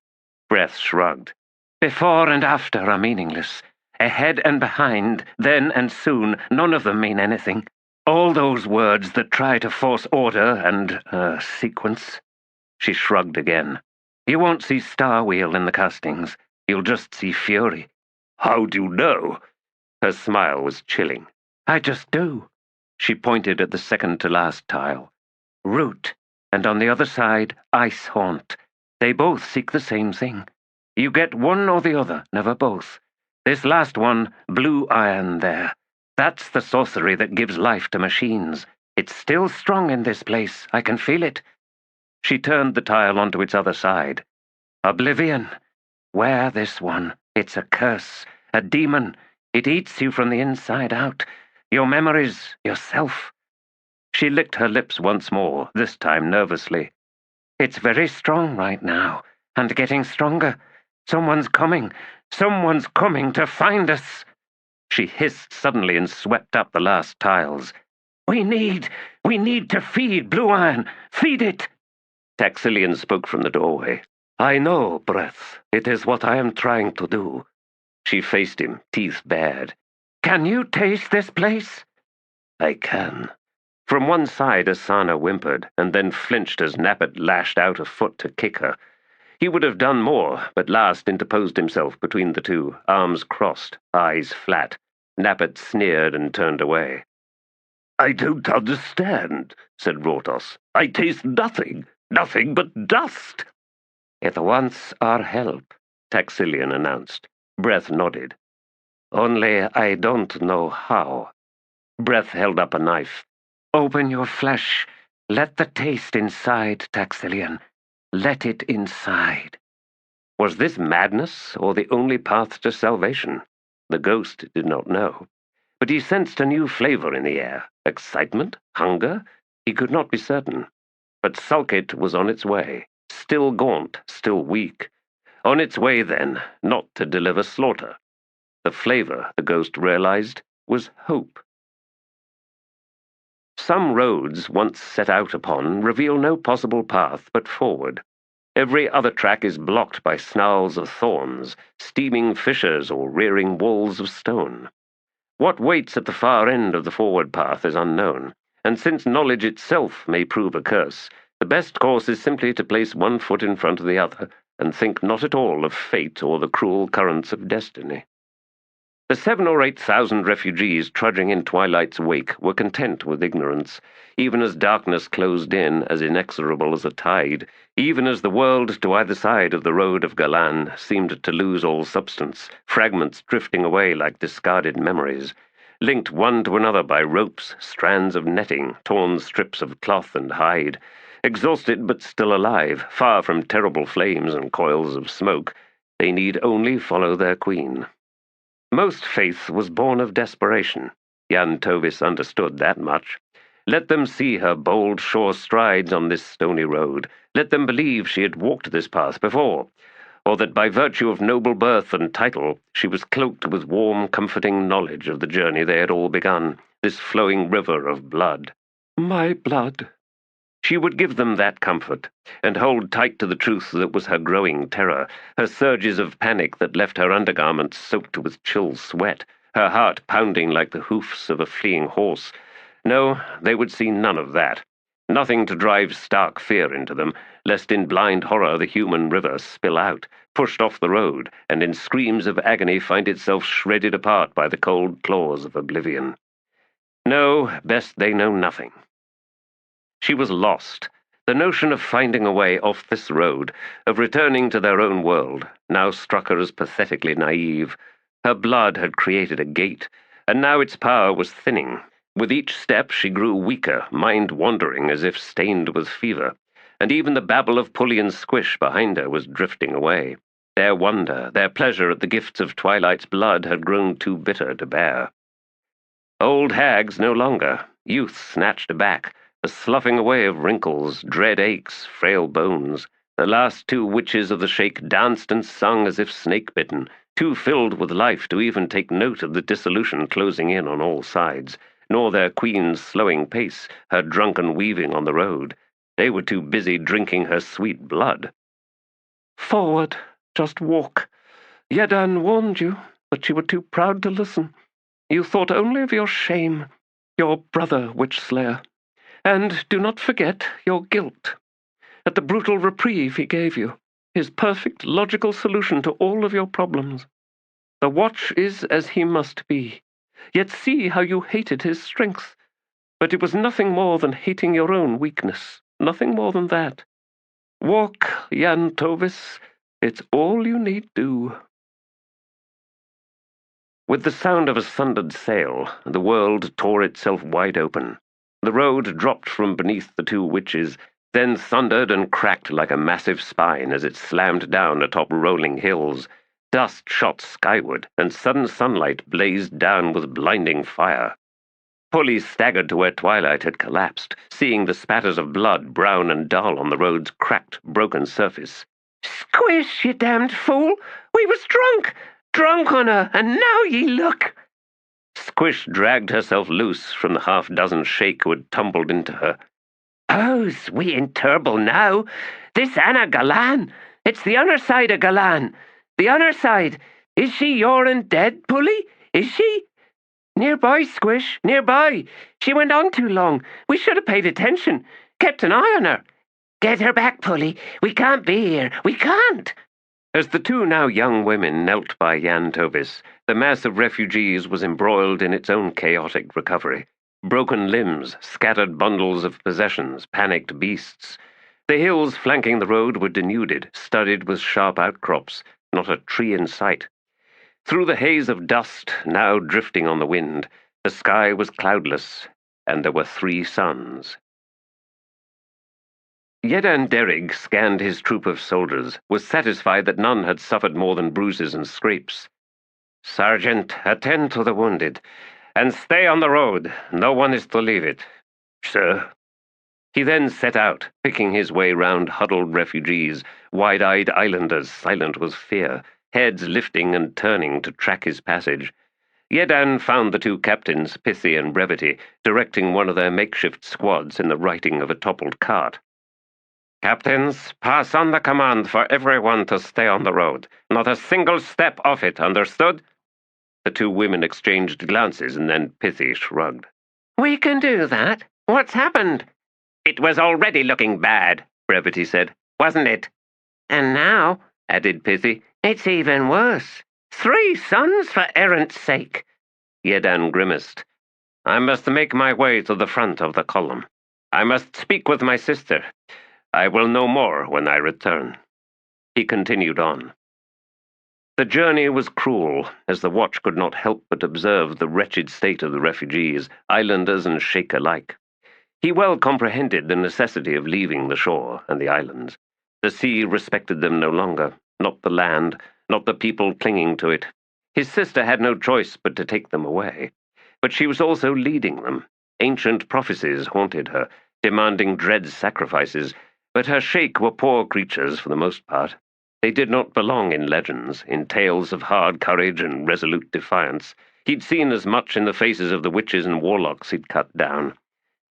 Breath shrugged. "Before and after are meaningless. Ahead and behind, then and soon, none of them mean anything. All those words that try to force order and, sequence." She shrugged again. "You won't see Star Wheel in the castings. You'll just see Fury." "How do you know?" Her smile was chilling. "I just do." She pointed at the second to last tile. "Root, and on the other side, Ice Haunt. They both seek the same thing. You get one or the other, never both. This last one, blue iron there. That's the sorcery that gives life to machines. It's still strong in this place. I can feel it." She turned the tile onto its other side. "Oblivion. Wear this one. It's a curse, a demon. It eats you from the inside out. Your memories, yourself." She licked her lips once more, this time nervously. "It's very strong right now, and getting stronger. Someone's coming to find us." She hissed suddenly and swept up the last tiles. We need to feed Blue Iron. Feed it." Taxilian spoke from the doorway. "I know, Breath. It is what I am trying to do." She faced him, teeth bared. "Can you taste this place?" "I can." From one side, Asana whimpered, and then flinched as Nappet lashed out a foot to kick her. He would have done more, but last interposed himself between the two, arms crossed, eyes flat. Nappet sneered and turned away. "I don't understand," said Rortos. "I taste nothing but dust." "It wants our help," Taxilian announced. Breath nodded. "Only I don't know how." Breath held up a knife. "Open your flesh. Let the taste inside, Taxilian. Let it inside." Was this madness, or the only path to salvation? The ghost did not know. But he sensed a new flavor in the air. Excitement? Hunger? He could not be certain. But Sulkit was on its way, still gaunt, still weak. On its way, then, not to deliver slaughter. The flavor, the ghost realized, was hope. Some roads, once set out upon, reveal no possible path but forward. Every other track is blocked by snarls of thorns, steaming fissures, or rearing walls of stone. What waits at the far end of the forward path is unknown, and since knowledge itself may prove a curse, the best course is simply to place one foot in front of the other, and think not at all of fate or the cruel currents of destiny. The 7,000 or 8,000 refugees trudging in twilight's wake were content with ignorance, even as darkness closed in as inexorable as a tide, even as the world to either side of the road of Galan seemed to lose all substance, fragments drifting away like discarded memories, linked one to another by ropes, strands of netting, torn strips of cloth and hide, exhausted but still alive, far from terrible flames and coils of smoke. They need only follow their queen. Most faith was born of desperation. Jan Tovis understood that much. Let them see her bold, sure strides on this stony road. Let them believe she had walked this path before, or that by virtue of noble birth and title she was cloaked with warm, comforting knowledge of the journey they had all begun, this flowing river of blood. My blood. She would give them that comfort, and hold tight to the truth that was her growing terror, her surges of panic that left her undergarments soaked with chill sweat, her heart pounding like the hoofs of a fleeing horse. No, they would see none of that. Nothing to drive stark fear into them, lest in blind horror the human river spill out, pushed off the road, and in screams of agony find itself shredded apart by the cold claws of oblivion. No, best they know nothing. She was lost. The notion of finding a way off this road, of returning to their own world, now struck her as pathetically naive. Her blood had created a gate, and now its power was thinning. With each step she grew weaker, mind wandering as if stained with fever, and even the babble of Pulley and Squish behind her was drifting away. Their wonder, their pleasure at the gifts of Twilight's blood had grown too bitter to bear. Old hags no longer, youth snatched back, the sloughing away of wrinkles, dread aches, frail bones. The last two witches of the shake danced and sung as if snake-bitten, too filled with life to even take note of the dissolution closing in on all sides, nor their queen's slowing pace, her drunken weaving on the road. They were too busy drinking her sweet blood. Forward, just walk. Hetan warned you, but you were too proud to listen. You thought only of your shame, your brother, witch-slayer. And do not forget your guilt. At the brutal reprieve he gave you, his perfect logical solution to all of your problems. The watch is as he must be, yet see how you hated his strength. But it was nothing more than hating your own weakness, nothing more than that. Walk, Jan Tovis, it's all you need do. With the sound of a sundered sail, the world tore itself wide open. The road dropped from beneath the two witches, then thundered and cracked like a massive spine as it slammed down atop rolling hills. Dust shot skyward, and sudden sunlight blazed down with blinding fire. Pulley staggered to where Twilight had collapsed, seeing the spatters of blood brown and dull on the road's cracked, broken surface. "Squish, you damned fool! We was drunk on her, and now ye look!" Squish dragged herself loose from the half-dozen shake who had tumbled into her. "Oh's we in turble now. This Anna Galan. It's the other side of Galan. The other side. Is she your'n dead, Pulley? Is she?" "Nearby, Squish, nearby. She went on too long. We should have paid attention. Kept an eye on her. Get her back, Pulley. We can't be here. We can't." As the two now young women knelt by Jan Tovis, the mass of refugees was embroiled in its own chaotic recovery. Broken limbs, scattered bundles of possessions, panicked beasts. The hills flanking the road were denuded, studded with sharp outcrops, not a tree in sight. Through the haze of dust, now drifting on the wind, the sky was cloudless, and there were 3 suns. Hetan Derrig scanned his troop of soldiers, was satisfied that none had suffered more than bruises and scrapes. "Sergeant, attend to the wounded, and stay on the road. No one is to leave it." "Sir." He then set out, picking his way round huddled refugees, wide-eyed islanders silent with fear, heads lifting and turning to track his passage. Hetan found the 2 captains, Pithy and Brevity, directing one of their makeshift squads in the righting of a toppled cart. "Captains, pass on the command for everyone to stay on the road. Not a single step off it, understood?" The two women exchanged glances, and then Pithy shrugged. We can do that. What's happened? It was already looking bad, Brevity said. Wasn't it? And now, added Pithy, it's even worse. 3 sons for errant's sake. Hetan grimaced. I must make my way to the front of the column. I must speak with my sister. I will know more when I return. He continued on. The journey was cruel, as the watch could not help but observe the wretched state of the refugees, islanders and sheikh alike. He well comprehended the necessity of leaving the shore and the islands. The sea respected them no longer, not the land, not the people clinging to it. His sister had no choice but to take them away. But she was also leading them. Ancient prophecies haunted her, demanding dread sacrifices, but her sheikh were poor creatures for the most part. They did not belong in legends, in tales of hard courage and resolute defiance. He'd seen as much in the faces of the witches and warlocks he'd cut down.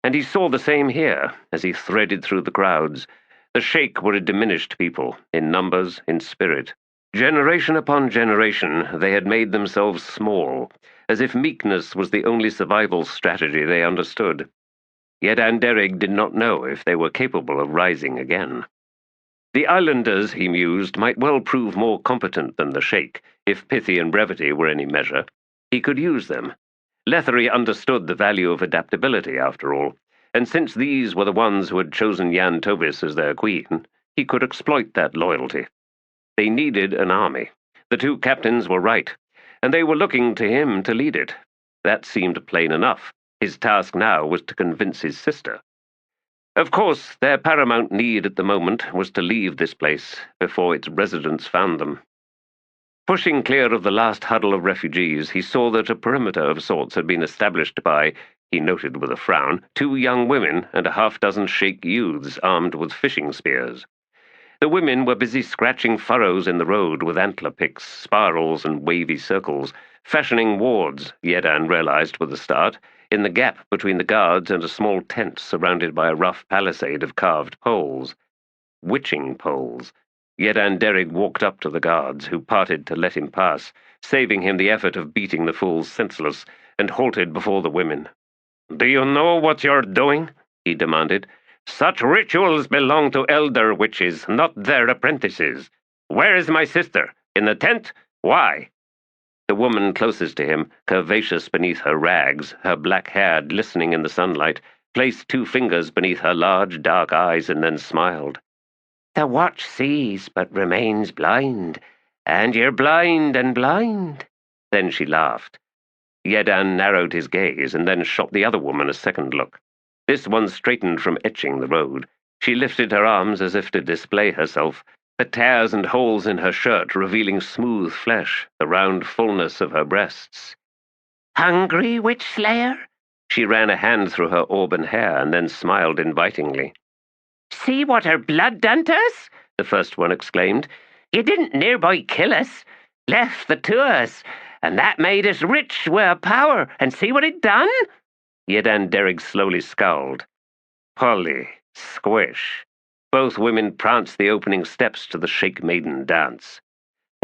And he saw the same here, as he threaded through the crowds. The sheikh were a diminished people, in numbers, in spirit. Generation upon generation, they had made themselves small, as if meekness was the only survival strategy they understood. Yet Anderig did not know if they were capable of rising again. The islanders, he mused, might well prove more competent than the sheikh, if Pithy and brevity were any measure. He could use them. Lethery understood the value of adaptability, after all, and since these were the ones who had chosen Yan Tovis as their queen, he could exploit that loyalty. They needed an army. The 2 captains were right, and they were looking to him to lead it. That seemed plain enough. His task now was to convince his sister. Of course, their paramount need at the moment was to leave this place before its residents found them. Pushing clear of the last huddle of refugees, he saw that a perimeter of sorts had been established by, he noted with a frown, 2 young women and a half-dozen sheikh youths armed with fishing spears. The women were busy scratching furrows in the road with antler picks, spirals, and wavy circles, fashioning wards, Hetan realized with a start, in the gap between the guards and a small tent surrounded by a rough palisade of carved poles. Witching poles. Yet Anderig walked up to the guards, who parted to let him pass, saving him the effort of beating the fools senseless, and halted before the women. Do you know what you're doing? He demanded. Such rituals belong to elder witches, not their apprentices. Where is my sister? In the tent? Why? The woman closest to him, curvaceous beneath her rags, her black hair glistening in the sunlight, placed 2 fingers beneath her large, dark eyes and then smiled. The watch sees but remains blind, and you're blind and blind. Then she laughed. Hetan narrowed his gaze and then shot the other woman a second look. This one straightened from etching the road. She lifted her arms as if to display herself, the tears and holes in her shirt revealing smooth flesh, the round fullness of her breasts. Hungry, witch slayer? She ran a hand through her auburn hair and then smiled invitingly. See what her blood done to us? The first one exclaimed. You didn't nearby kill us, left the 2 us, and that made us rich wi' our power, and see what it done? Yet Anderig slowly scowled. Polly, Squish. Both women pranced the opening steps to the Sheikh Maiden dance.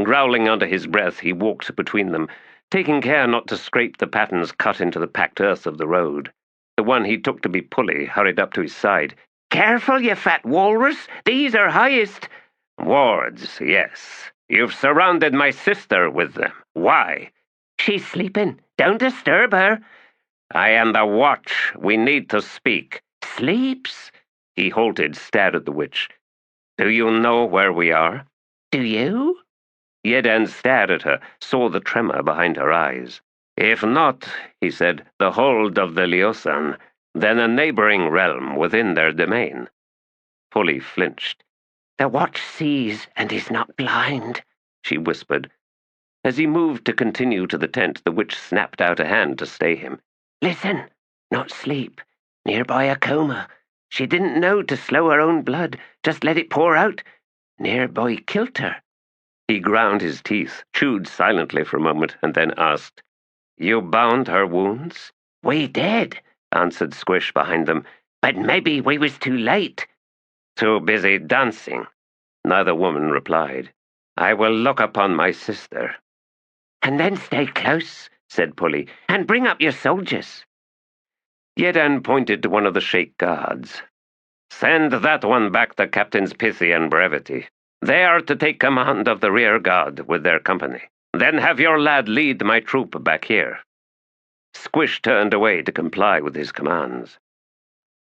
Growling under his breath, he walked between them, taking care not to scrape the patterns cut into the packed earth of the road. The one he took to be Pulley hurried up to his side. Careful, you fat walrus! These are highest. Wards, yes. You've surrounded my sister with them. Why? She's sleeping. Don't disturb her. I am the watch. We need to speak. Sleeps? He halted, stared at the witch. Do you know where we are? Do you? Hetan stared at her, saw the tremor behind her eyes. If not, he said, the hold of the Liosan, then a neighboring realm within their domain. Pulley flinched. The watch sees and is not blind, she whispered. As he moved to continue to the tent, the witch snapped out a hand to stay him. Listen, not sleep. Nearby a coma. She didn't know to slow her own blood, just let it pour out. Nearby killed her. He ground his teeth, chewed silently for a moment, and then asked, You bound her wounds? We did, answered Squish behind them. But maybe we was too late. Too busy dancing. Neither woman replied. I will look upon my sister. "And then stay close," said Polly, "and bring up your soldiers." Hetan pointed to one of the Sheikh guards. "Send that one back to Captains Pithy and Brevity. They are to take command of the rear guard with their company. Then have your lad lead my troop back here." Squish turned away to comply with his commands.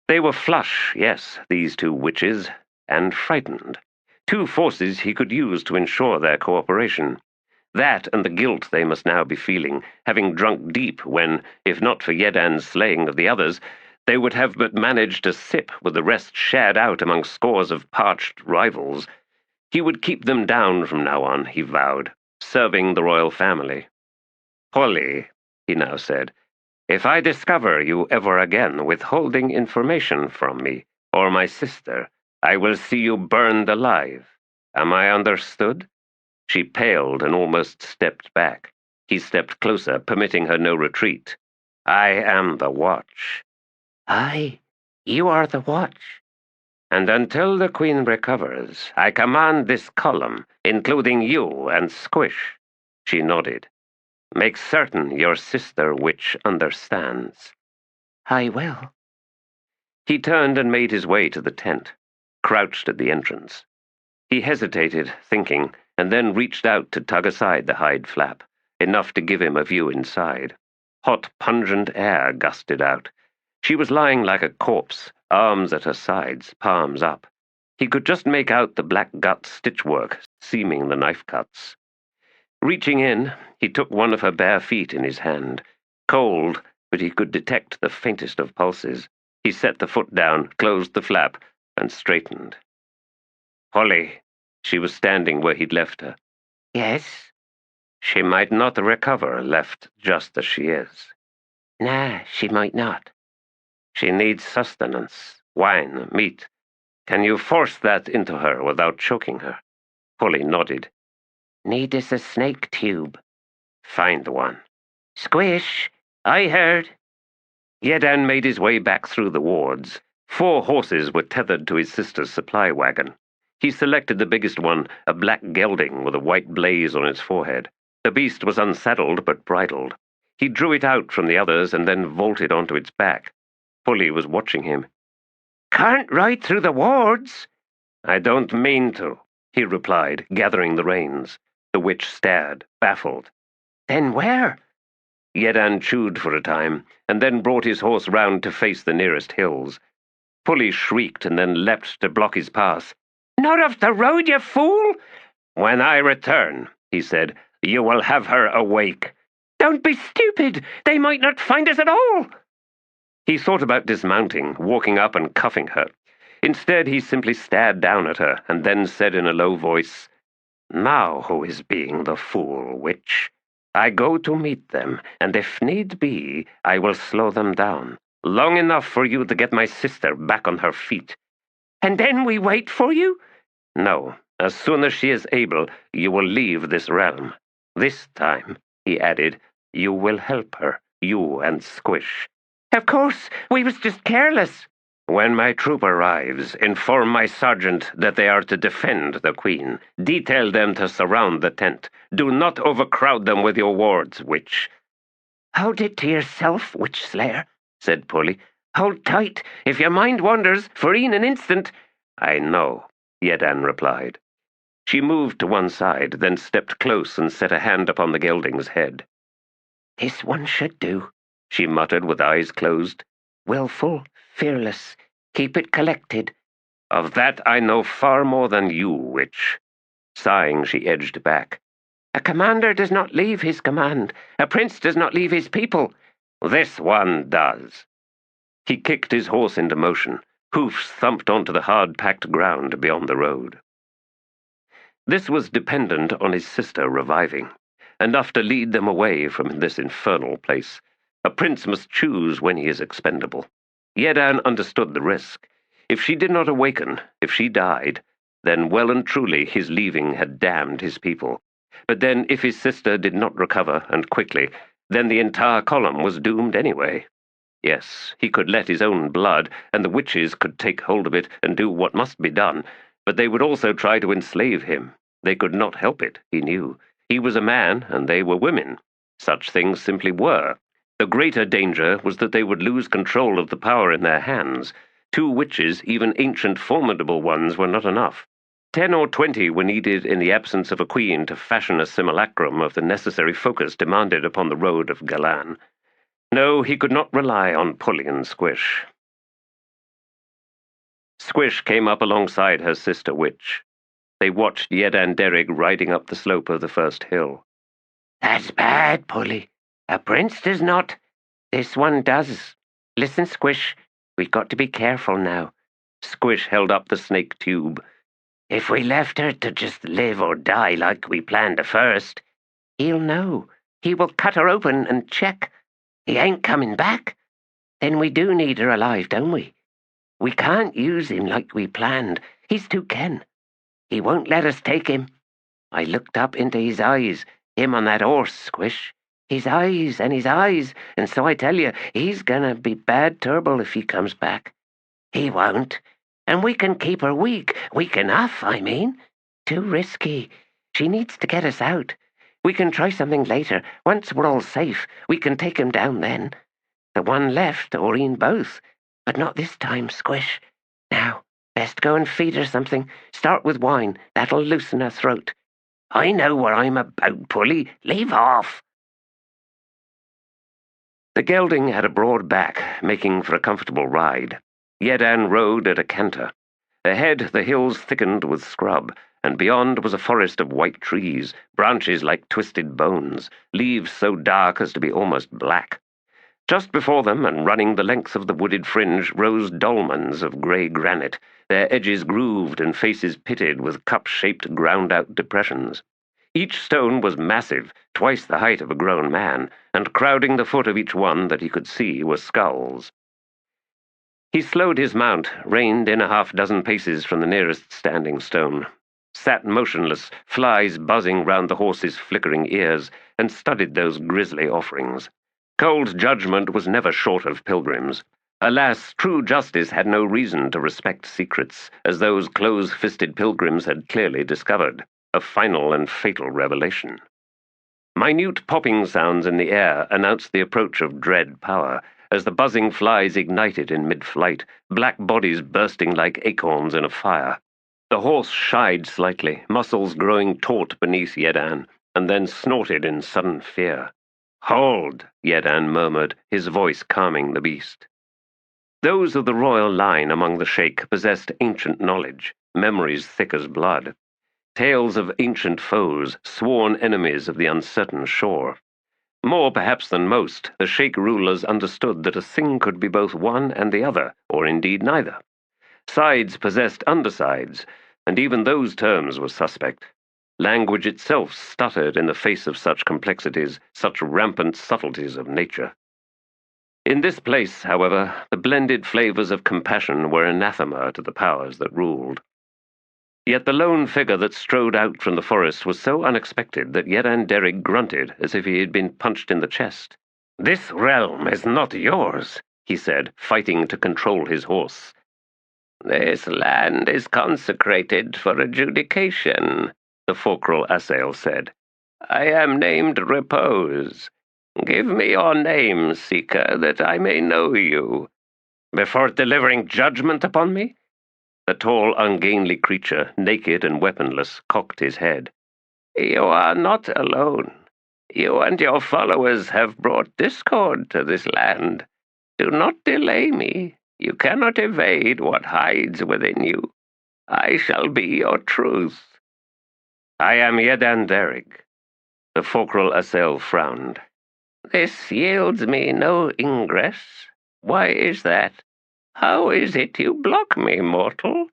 They were flush, yes, these two witches, and frightened. Two forces he could use to ensure their cooperation. That and the guilt they must now be feeling, having drunk deep when, if not for Hetan's slaying of the others, they would have but managed to sip with the rest shared out among scores of parched rivals. He would keep them down from now on, he vowed, serving the royal family. "Polly," he now said, "if I discover you ever again withholding information from me or my sister, I will see you burned alive. Am I understood?" She paled and almost stepped back. He stepped closer, permitting her no retreat. "I am the Watch." "Aye, you are the Watch." "And until the Queen recovers, I command this column, including you and Squish." She nodded. "Make certain your sister witch understands." "I will." He turned and made his way to the tent, crouched at the entrance. He hesitated, thinking, and then reached out to tug aside the hide flap, enough to give him a view inside. Hot, pungent air gusted out. She was lying like a corpse, arms at her sides, palms up. He could just make out the black gut stitchwork seaming the knife cuts. Reaching in, he took one of her bare feet in his hand. Cold, but he could detect the faintest of pulses. He set the foot down, closed the flap, and straightened. "Polly," she was standing where he'd left her. "Yes?" "She might not recover, left just as she is." "Nah, she might not." "She needs sustenance, wine, meat. Can you force that into her without choking her?" Polly nodded. "Need is a snake tube." "Find one." "Squish, I heard." Hetan made his way back through the wards. 4 horses were tethered to his sister's supply wagon. He selected the biggest one, a black gelding with a white blaze on its forehead. The beast was unsaddled but bridled. He drew it out from the others and then vaulted onto its back. Polly was watching him. "Can't ride through the wards." "I don't mean to," he replied, gathering the reins. The witch stared, baffled. "Then where?" Hetan chewed for a time, and then brought his horse round to face the nearest hills. Polly shrieked and then leapt to block his path. "Not off the road, you fool!" "When I return," he said, "you will have her awake." "Don't be stupid! They might not find us at all!" He thought about dismounting, walking up and cuffing her. Instead, he simply stared down at her and then said in a low voice, "Now who is being the fool, witch? I go to meet them, and if need be, I will slow them down, long enough for you to get my sister back on her feet." "And then we wait for you?" "No. As soon as she is able, you will leave this realm. This time," he added, "you will help her, you and Squish." "Of course, we was just careless." "When my troop arrives, inform my sergeant that they are to defend the Queen. Detail them to surround the tent. Do not overcrowd them with your wards, witch." "Hold it to yourself, witch slayer," said Polly. "Hold tight. If your mind wanders for e'en an instant—" "I know," Hetan replied. She moved to one side, then stepped close and set a hand upon the gelding's head. "This one should do," she muttered with eyes closed. "Willful, fearless, keep it collected." "Of that I know far more than you, witch." Sighing, she edged back. "A commander does not leave his command. A prince does not leave his people." "This one does." He kicked his horse into motion. Hoofs thumped onto the hard-packed ground beyond the road. This was dependent on his sister reviving, enough to lead them away from this infernal place. A prince must choose when he is expendable. Hetan understood the risk. If she did not awaken, if she died, then well and truly his leaving had damned his people. But then if his sister did not recover, and quickly, then the entire column was doomed anyway. Yes, he could let his own blood, and the witches could take hold of it and do what must be done, but they would also try to enslave him. They could not help it, he knew. He was a man, and they were women. Such things simply were. The greater danger was that they would lose control of the power in their hands. 2 witches, even ancient formidable ones, were not enough. 10 or 20 were needed in the absence of a queen to fashion a simulacrum of the necessary focus demanded upon the road of Galan. No, he could not rely on Pulley and Squish. Squish came up alongside her sister witch. They watched Yedan Derrig riding up the slope of the first hill. That's bad, Pulley. A prince does not. This one does. Listen, Squish, we've got to be careful now. Squish held up the snake tube. If we left her to just live or die like we planned at first, he'll know. He will cut her open and check. He ain't coming back. Then we do need her alive, don't we? We can't use him like we planned. He's too ken. He won't let us take him. I looked up into his eyes, him on that horse, Squish. His eyes, and so I tell you, he's gonna be bad trouble if he comes back. He won't. And we can keep her weak enough, I mean. Too risky. She needs to get us out. We can try something later. Once we're all safe, we can take him down then. The one left, or e'en both. But not this time, Squish. Now, best go and feed her something. Start with wine. That'll loosen her throat. I know what I'm about, Pulley. Leave off. The gelding had a broad back, making for a comfortable ride. Yedan rode at a canter. Ahead, the hills thickened with scrub, and beyond was a forest of white trees, branches like twisted bones, leaves so dark as to be almost black. Just before them, and running the length of the wooded fringe, rose dolmens of grey granite, their edges grooved and faces pitted with cup-shaped ground-out depressions. Each stone was massive, twice the height of a grown man, and crowding the foot of each one that he could see were skulls. He slowed his mount, reined in a half-dozen paces from the nearest standing stone, sat motionless, flies buzzing round the horse's flickering ears, and studied those grisly offerings. Cold judgment was never short of pilgrims. Alas, true justice had no reason to respect secrets, as those close-fisted pilgrims had clearly discovered, a final and fatal revelation. Minute popping sounds in the air announced the approach of dread power, as the buzzing flies ignited in mid-flight, black bodies bursting like acorns in a fire. The horse shied slightly, muscles growing taut beneath Yedan, and then snorted in sudden fear. "Hold," Yedan murmured, his voice calming the beast. Those of the royal line among the Sheikh possessed ancient knowledge, memories thick as blood. Tales of ancient foes, sworn enemies of the uncertain shore. More perhaps than most, the Sheikh rulers understood that a thing could be both one and the other, or indeed neither. Sides possessed undersides, and even those terms were suspect. Language itself stuttered in the face of such complexities, such rampant subtleties of nature. In this place, however, the blended flavors of compassion were anathema to the powers that ruled. Yet the lone figure that strode out from the forest was so unexpected that Yedan Derrig grunted as if he had been punched in the chest. "This realm is not yours," he said, fighting to control his horse. "This land is consecrated for adjudication," the Fulcral Assail said. "I am named Repose. Give me your name, Seeker, that I may know you." "Before delivering judgment upon me?" The tall, ungainly creature, naked and weaponless, cocked his head. "You are not alone. You and your followers have brought discord to this land. Do not delay me. You cannot evade what hides within you. I shall be your truth." "I am Yedan Derrig." The Fulcral Assail frowned. "This yields me no ingress. Why is that? How is it you block me, mortal?"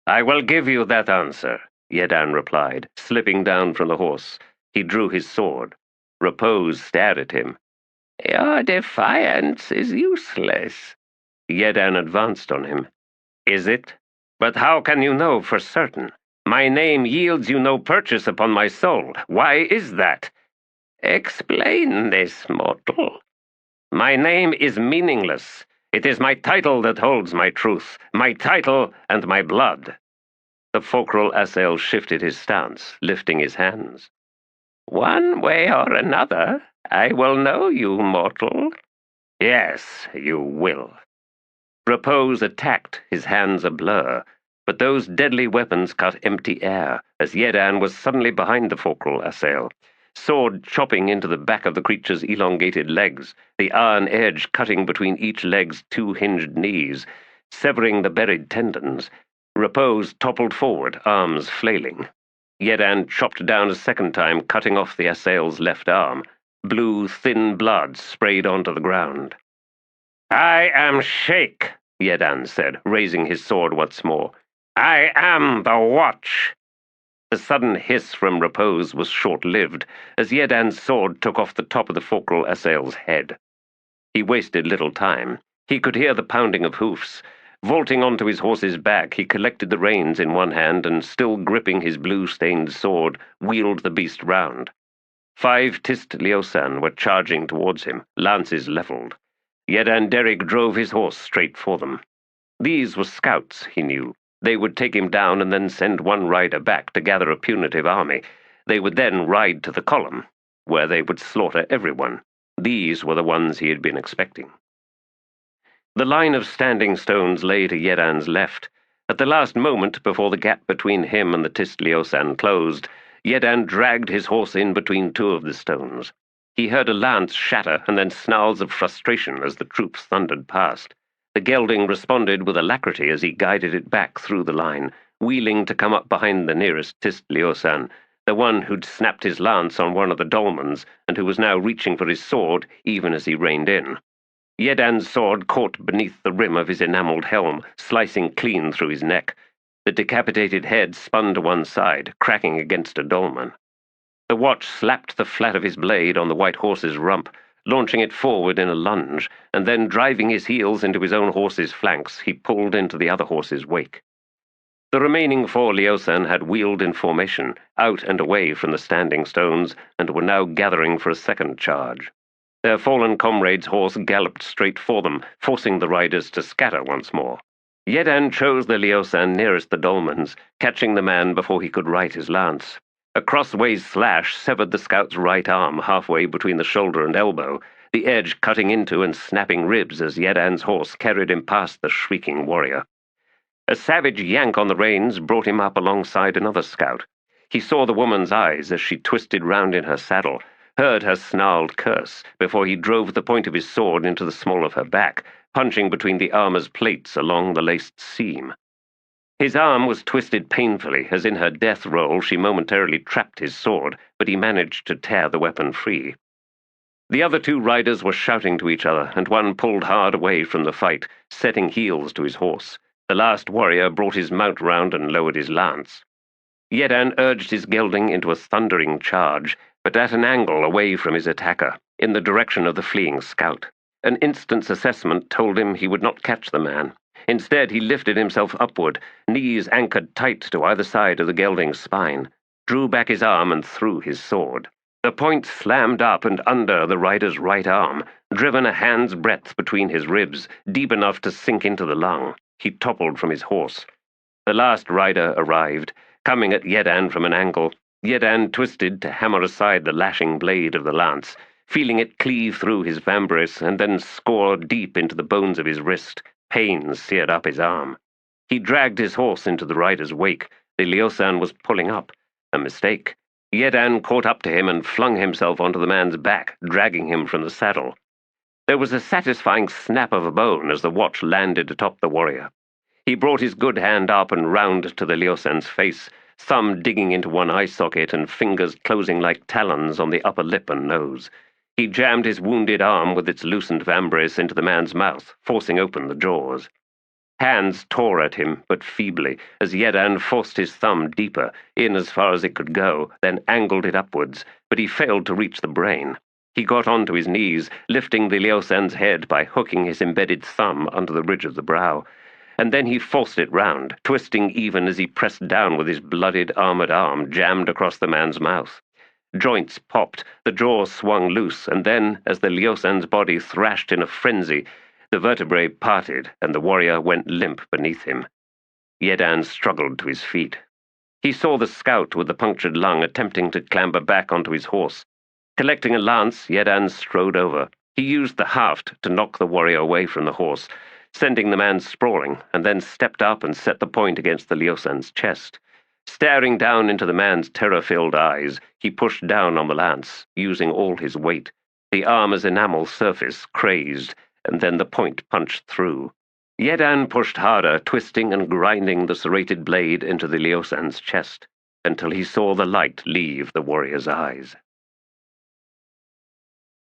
"I will give you that answer," Yedan replied, slipping down from the horse. He drew his sword. Repose stared at him. "Your defiance is useless." Yedan advanced on him. "Is it? But how can you know for certain? My name yields you no purchase upon my soul. Why is that?" "Explain this, mortal." "My name is meaningless. It is my title that holds my truth, my title and my blood." The Fulcral Assail shifted his stance, lifting his hands. One way or another, I will know you, mortal. Yes, you will. Repose attacked, his hands a blur, but those deadly weapons cut empty air as Hetan was suddenly behind the fulcral assail, sword chopping into the back of the creature's elongated legs, the iron edge cutting between each leg's two hinged knees, severing the buried tendons. Repose toppled forward, arms flailing. Hetan chopped down a second time, cutting off the assail's left arm. Blue, thin blood sprayed onto the ground. I am Sheikh, Hetan said, raising his sword once more. I am the Watch. The sudden hiss from Repose was short-lived, as Hetan's sword took off the top of the fulcral assail's head. He wasted little time. He could hear the pounding of hoofs. Vaulting onto his horse's back, he collected the reins in one hand and, still gripping his blue-stained sword, wheeled the beast round. 5 T'lan were charging towards him, lances leveled. Hetan Derrig drove his horse straight for them. These were scouts, he knew. They would take him down and then send one rider back to gather a punitive army. They would then ride to the column, where they would slaughter everyone. These were the ones he had been expecting. The line of standing stones lay to Hetan's left. At the last moment, before the gap between him and the T'lan closed, Hetan dragged his horse in between 2 of the stones. He heard a lance shatter and then snarls of frustration as the troops thundered past. The gelding responded with alacrity as he guided it back through the line, wheeling to come up behind the nearest T'lan, the one who'd snapped his lance on one of the dolmens and who was now reaching for his sword even as he reined in. Hetan's sword caught beneath the rim of his enameled helm, slicing clean through his neck. The decapitated head spun to one side, cracking against a dolmen. The Watch slapped the flat of his blade on the white horse's rump, launching it forward in a lunge, and then driving his heels into his own horse's flanks, he pulled into the other horse's wake. The remaining 4 Liusan had wheeled in formation, out and away from the standing stones, and were now gathering for a second charge. Their fallen comrade's horse galloped straight for them, forcing the riders to scatter once more. Hetan chose the Liusan nearest the dolmens, catching the man before he could right his lance. A crossways slash severed the scout's right arm halfway between the shoulder and elbow, the edge cutting into and snapping ribs as Hetan's horse carried him past the shrieking warrior. A savage yank on the reins brought him up alongside another scout. He saw the woman's eyes as she twisted round in her saddle, heard her snarled curse, before he drove the point of his sword into the small of her back, punching between the armor's plates along the laced seam. His arm was twisted painfully, as in her death roll she momentarily trapped his sword, but he managed to tear the weapon free. The other 2 riders were shouting to each other, and one pulled hard away from the fight, setting heels to his horse. The last warrior brought his mount round and lowered his lance. Hetan urged his gelding into a thundering charge, but at an angle away from his attacker, in the direction of the fleeing scout. An instant's assessment told him he would not catch the man. Instead, he lifted himself upward, knees anchored tight to either side of the gelding's spine, drew back his arm and threw his sword. The point slammed up and under the rider's right arm, driven a hand's breadth between his ribs, deep enough to sink into the lung. He toppled from his horse. The last rider arrived, coming at Hetan from an angle. Hetan twisted to hammer aside the lashing blade of the lance, feeling it cleave through his vambrace and then score deep into the bones of his wrist. Pain seared up his arm. He dragged his horse into the rider's wake. The Liusan was pulling up. A mistake. Hetan caught up to him and flung himself onto the man's back, dragging him from the saddle. There was a satisfying snap of a bone as the Watch landed atop the warrior. He brought his good hand up and round to the Liusan's face, thumb digging into one eye socket and fingers closing like talons on the upper lip and nose. He jammed his wounded arm with its loosened vambrace into the man's mouth, forcing open the jaws. Hands tore at him, but feebly, as Hetan forced his thumb deeper, in as far as it could go, then angled it upwards, but he failed to reach the brain. He got onto his knees, lifting the Liusan's head by hooking his embedded thumb under the ridge of the brow, and then he forced it round, twisting even as he pressed down with his blooded, armored arm jammed across the man's mouth. Joints popped, the jaw swung loose, and then, as the Liusan's body thrashed in a frenzy, the vertebrae parted and the warrior went limp beneath him. Hetan struggled to his feet. He saw the scout with the punctured lung attempting to clamber back onto his horse. Collecting a lance, Hetan strode over. He used the haft to knock the warrior away from the horse, sending the man sprawling, and then stepped up and set the point against the Leosan's chest. Staring down into the man's terror-filled eyes, he pushed down on the lance, using all his weight. The armor's enamel surface crazed, and then the point punched through. Hetan pushed harder, twisting and grinding the serrated blade into the Leosan's chest, until he saw the light leave the warrior's eyes.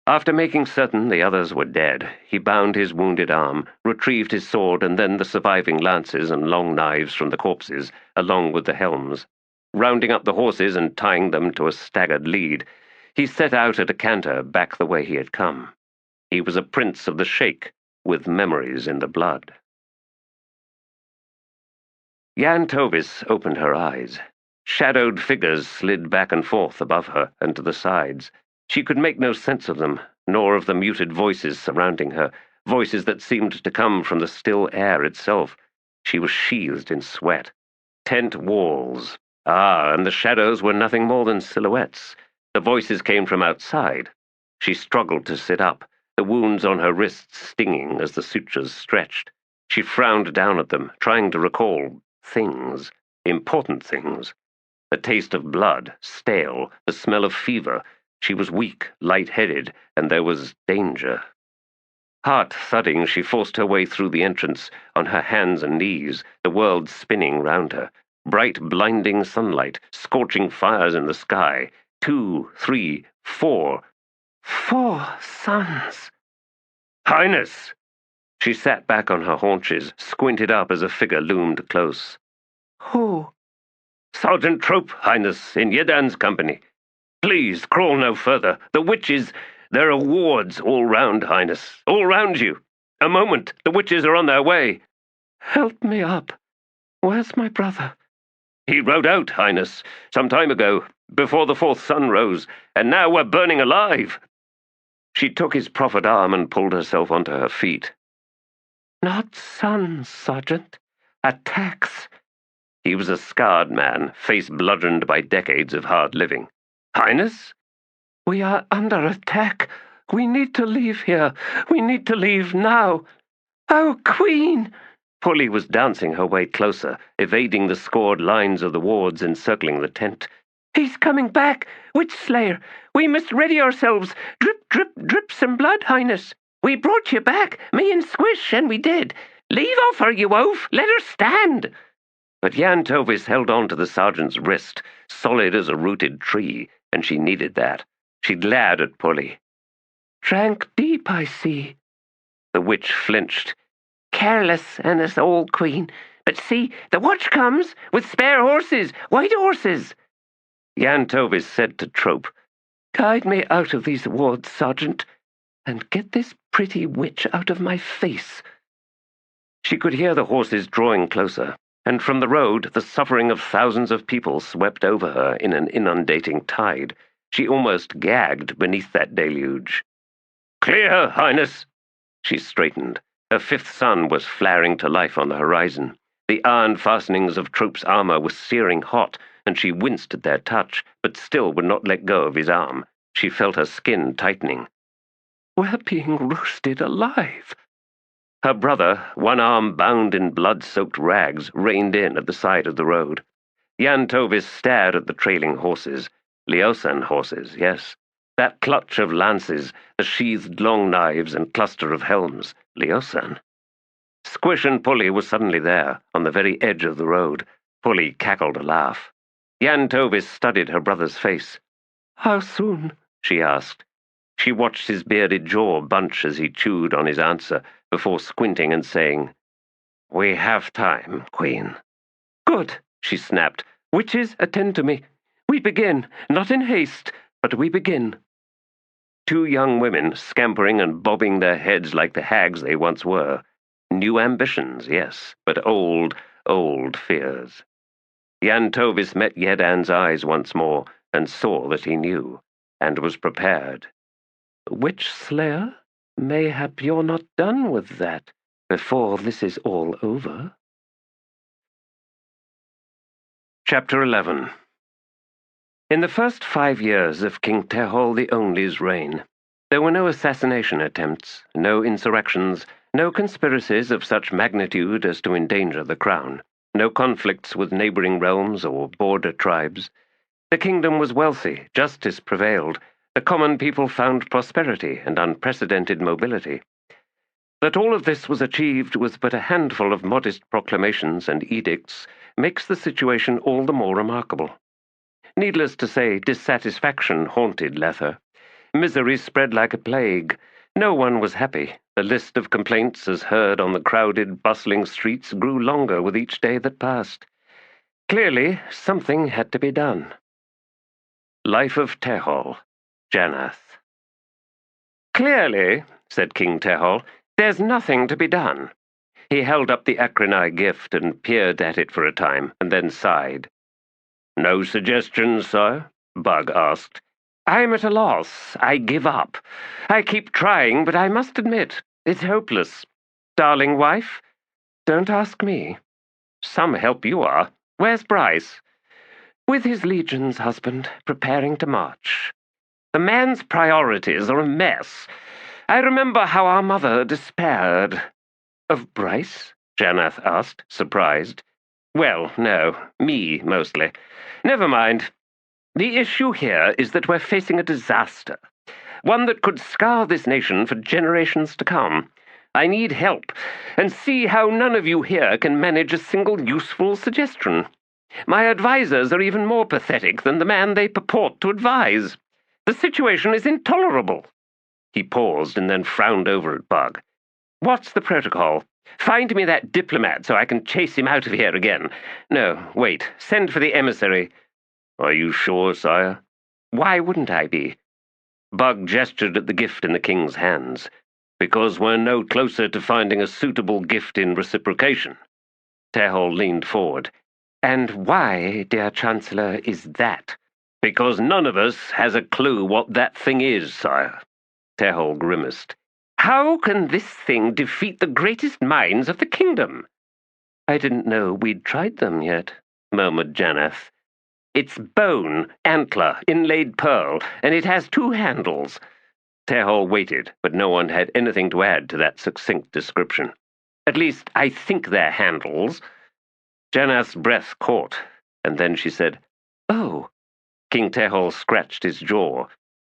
After making certain the others were dead, he bound his wounded arm, retrieved his sword and then the surviving lances and long knives from the corpses, along with the helms. Rounding up the horses and tying them to a staggered lead, he set out at a canter back the way he had come. He was a prince of the Sheikh, with memories in the blood. Yan Tovis opened her eyes. Shadowed figures slid back and forth above her and to the sides. She could make no sense of them, nor of the muted voices surrounding her, voices that seemed to come from the still air itself. She was sheathed in sweat. Tent walls. And the shadows were nothing more than silhouettes. The voices came from outside. She struggled to sit up, the wounds on her wrists stinging as the sutures stretched. She frowned down at them, trying to recall things, important things. The taste of blood, stale, the smell of fever. She was weak, light-headed, and there was danger. Heart thudding, she forced her way through the entrance, on her hands and knees, the world spinning round her. Bright, blinding sunlight, scorching fires in the sky. 2, 3, 4. 4 suns. Highness! She sat back on her haunches, squinted up as a figure loomed close. Who? Sergeant Trope, Highness, in Hetan's company. Please, crawl no further. The witches, there are wards all round, Highness, all round you. A moment, the witches are on their way. Help me up. Where's my brother? He rode out, Highness, some time ago, before the 4th sun rose, and now we're burning alive. She took his proffered arm and pulled herself onto her feet. Not suns, Sergeant. Attacks. He was a scarred man, face bludgeoned by decades of hard living. Highness? We are under attack. We need to leave here. We need to leave now. Oh, Queen! Polly was dancing her way closer, evading the scored lines of the wards encircling the tent. He's coming back! Witch Slayer! We must ready ourselves! Drip, drip, drip some blood, Highness! We brought you back, me and Squish, and we did. Leave off her, you oaf! Let her stand! But Yan Tovis held on to the sergeant's wrist, solid as a rooted tree, and she needed that. She glared at Polly. Drank deep, I see. The witch flinched. Careless, and us old Queen. But see, the watch comes, with spare horses, white horses. Yan Tovis said to Trope, Guide me out of these wards, Sergeant, and get this pretty witch out of my face. She could hear the horses drawing closer, and from the road the suffering of thousands of people swept over her in an inundating tide. She almost gagged beneath that deluge. Clear, Highness! She straightened. Her 5th sun was flaring to life on the horizon. The iron fastenings of Trope's armor were searing hot, and she winced at their touch, but still would not let go of his arm. She felt her skin tightening. We're being roasted alive. Her brother, one arm bound in blood-soaked rags, reined in at the side of the road. Yan Tovis stared at the trailing horses. Leosan horses, yes. That clutch of lances, the sheathed long knives and cluster of helms. Leosan. Squish and Polly were suddenly there, on the very edge of the road. Polly cackled a laugh. Yan Tovis studied her brother's face. How soon? She asked. She watched his bearded jaw bunch as he chewed on his answer, before squinting and saying, We have time, Queen. Good, she snapped. Witches, attend to me. We begin, not in haste, but we begin. 2 young women, scampering and bobbing their heads like the hags they once were. New ambitions, yes, but old, old fears. Yan Tovis met Hetan's eyes once more, and saw that he knew, and was prepared. Witch Slayer, mayhap you're not done with that before this is all over. Chapter 11. In the first 5 years of King T'lan the Only's reign, there were no assassination attempts, no insurrections, no conspiracies of such magnitude as to endanger the crown, no conflicts with neighboring realms or border tribes. The kingdom was wealthy, justice prevailed, the common people found prosperity and unprecedented mobility. That all of this was achieved with but a handful of modest proclamations and edicts makes the situation all the more remarkable. Needless to say, dissatisfaction haunted Lether. Misery spread like a plague. No one was happy. The list of complaints as heard on the crowded, bustling streets grew longer with each day that passed. Clearly, something had to be done. Life of T'lan, Janath. Clearly, said King T'lan, there's nothing to be done. He held up the Akrenai gift and peered at it for a time, and then sighed. No suggestions, sir? Bug asked. I'm at a loss. I give up. I keep trying, but I must admit, it's hopeless. Darling wife? Don't ask me. Some help you are. Where's Bryce? With his legions, husband, preparing to march. The man's priorities are a mess. I remember how our mother despaired. Of Bryce? Janath asked, surprised. Well, no, me, mostly. Never mind. The issue here is that we're facing a disaster, one that could scar this nation for generations to come. I need help, and see how none of you here can manage a single useful suggestion. My advisors are even more pathetic than the man they purport to advise. The situation is intolerable. He paused and then frowned over at Bug. What's the protocol? Find me that diplomat so I can chase him out of here again. No, wait. Send for the emissary. Are you sure, sire? Why wouldn't I be? Bug gestured at the gift in the king's hands. Because we're no closer to finding a suitable gift in reciprocation. T'lan leaned forward. And why, dear Chancellor, is that? Because none of us has a clue what that thing is, sire. T'lan grimaced. How can this thing defeat the greatest minds of the kingdom? I didn't know we'd tried them yet, murmured Janath. It's bone, antler, inlaid pearl, and it has 2 handles. T'lan waited, but no one had anything to add to that succinct description. At least, I think they're handles. Janath's breath caught, and then she said, Oh. King T'lan scratched his jaw.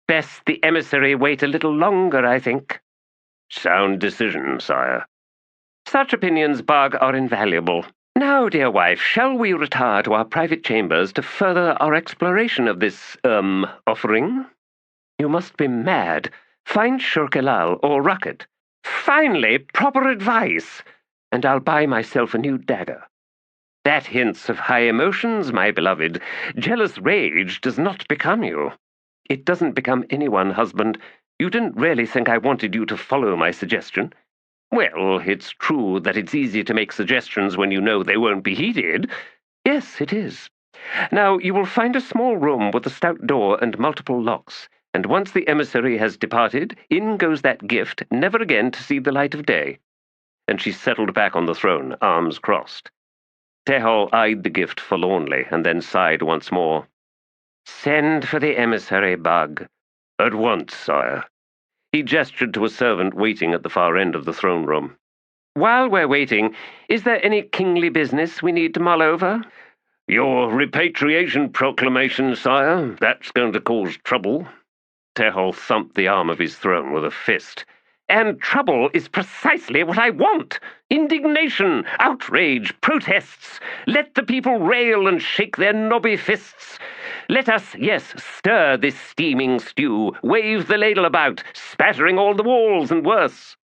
Best the emissary wait a little longer, I think. Sound decision, sire. Such opinions, Bug, are invaluable. Now, dear wife, shall we retire to our private chambers to further our exploration of this, offering? You must be mad. Find Shurkelal or Rocket. Finally, proper advice. And I'll buy myself a new dagger. That hints of high emotions, my beloved. Jealous rage does not become you. It doesn't become anyone, husband. You didn't really think I wanted you to follow my suggestion? Well, it's true that it's easy to make suggestions when you know they won't be heeded. Yes, it is. Now, you will find a small room with a stout door and multiple locks, and once the emissary has departed, in goes that gift, never again to see the light of day. And she settled back on the throne, arms crossed. T'lan eyed the gift forlornly, and then sighed once more. Send for the emissary, Bug. At once, sire. He gestured to a servant waiting at the far end of the throne room. While we're waiting, is there any kingly business we need to mull over? Your repatriation proclamation, sire. That's going to cause trouble. T'lan thumped the arm of his throne with a fist. And trouble is precisely what I want. Indignation, outrage, protests. Let the people rail and shake their knobby fists. Let us, yes, stir this steaming stew, wave the ladle about, spattering all the walls and worse.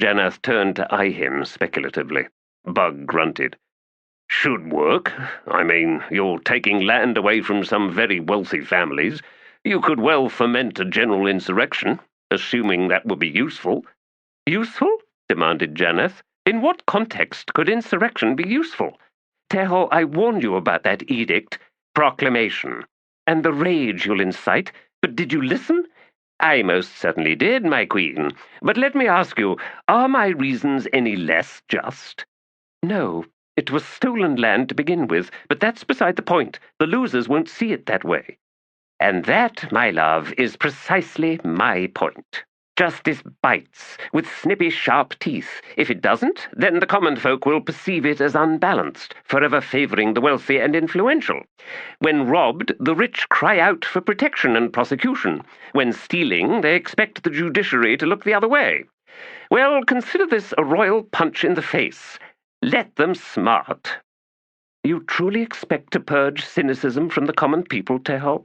Janath turned to eye him speculatively. Bug grunted. Should work. I mean, you're taking land away from some very wealthy families. You could well foment a general insurrection, assuming that would be useful. Useful? Demanded Janath. In what context could insurrection be useful? T'lan, I warned you about that edict. Proclamation. And the rage you'll incite. But did you listen? I most certainly did, my queen. But let me ask you, are my reasons any less just? No, It was stolen land to begin with, but that's beside the point. The losers won't see it that way. And that, my love, is precisely my point. Justice bites, with snippy, sharp teeth. If it doesn't, then the common folk will perceive it as unbalanced, forever favoring the wealthy and influential. When robbed, the rich cry out for protection and prosecution. When stealing, they expect the judiciary to look the other way. Well, consider this a royal punch in the face. Let them smart. You truly expect to purge cynicism from the common people, Tehol?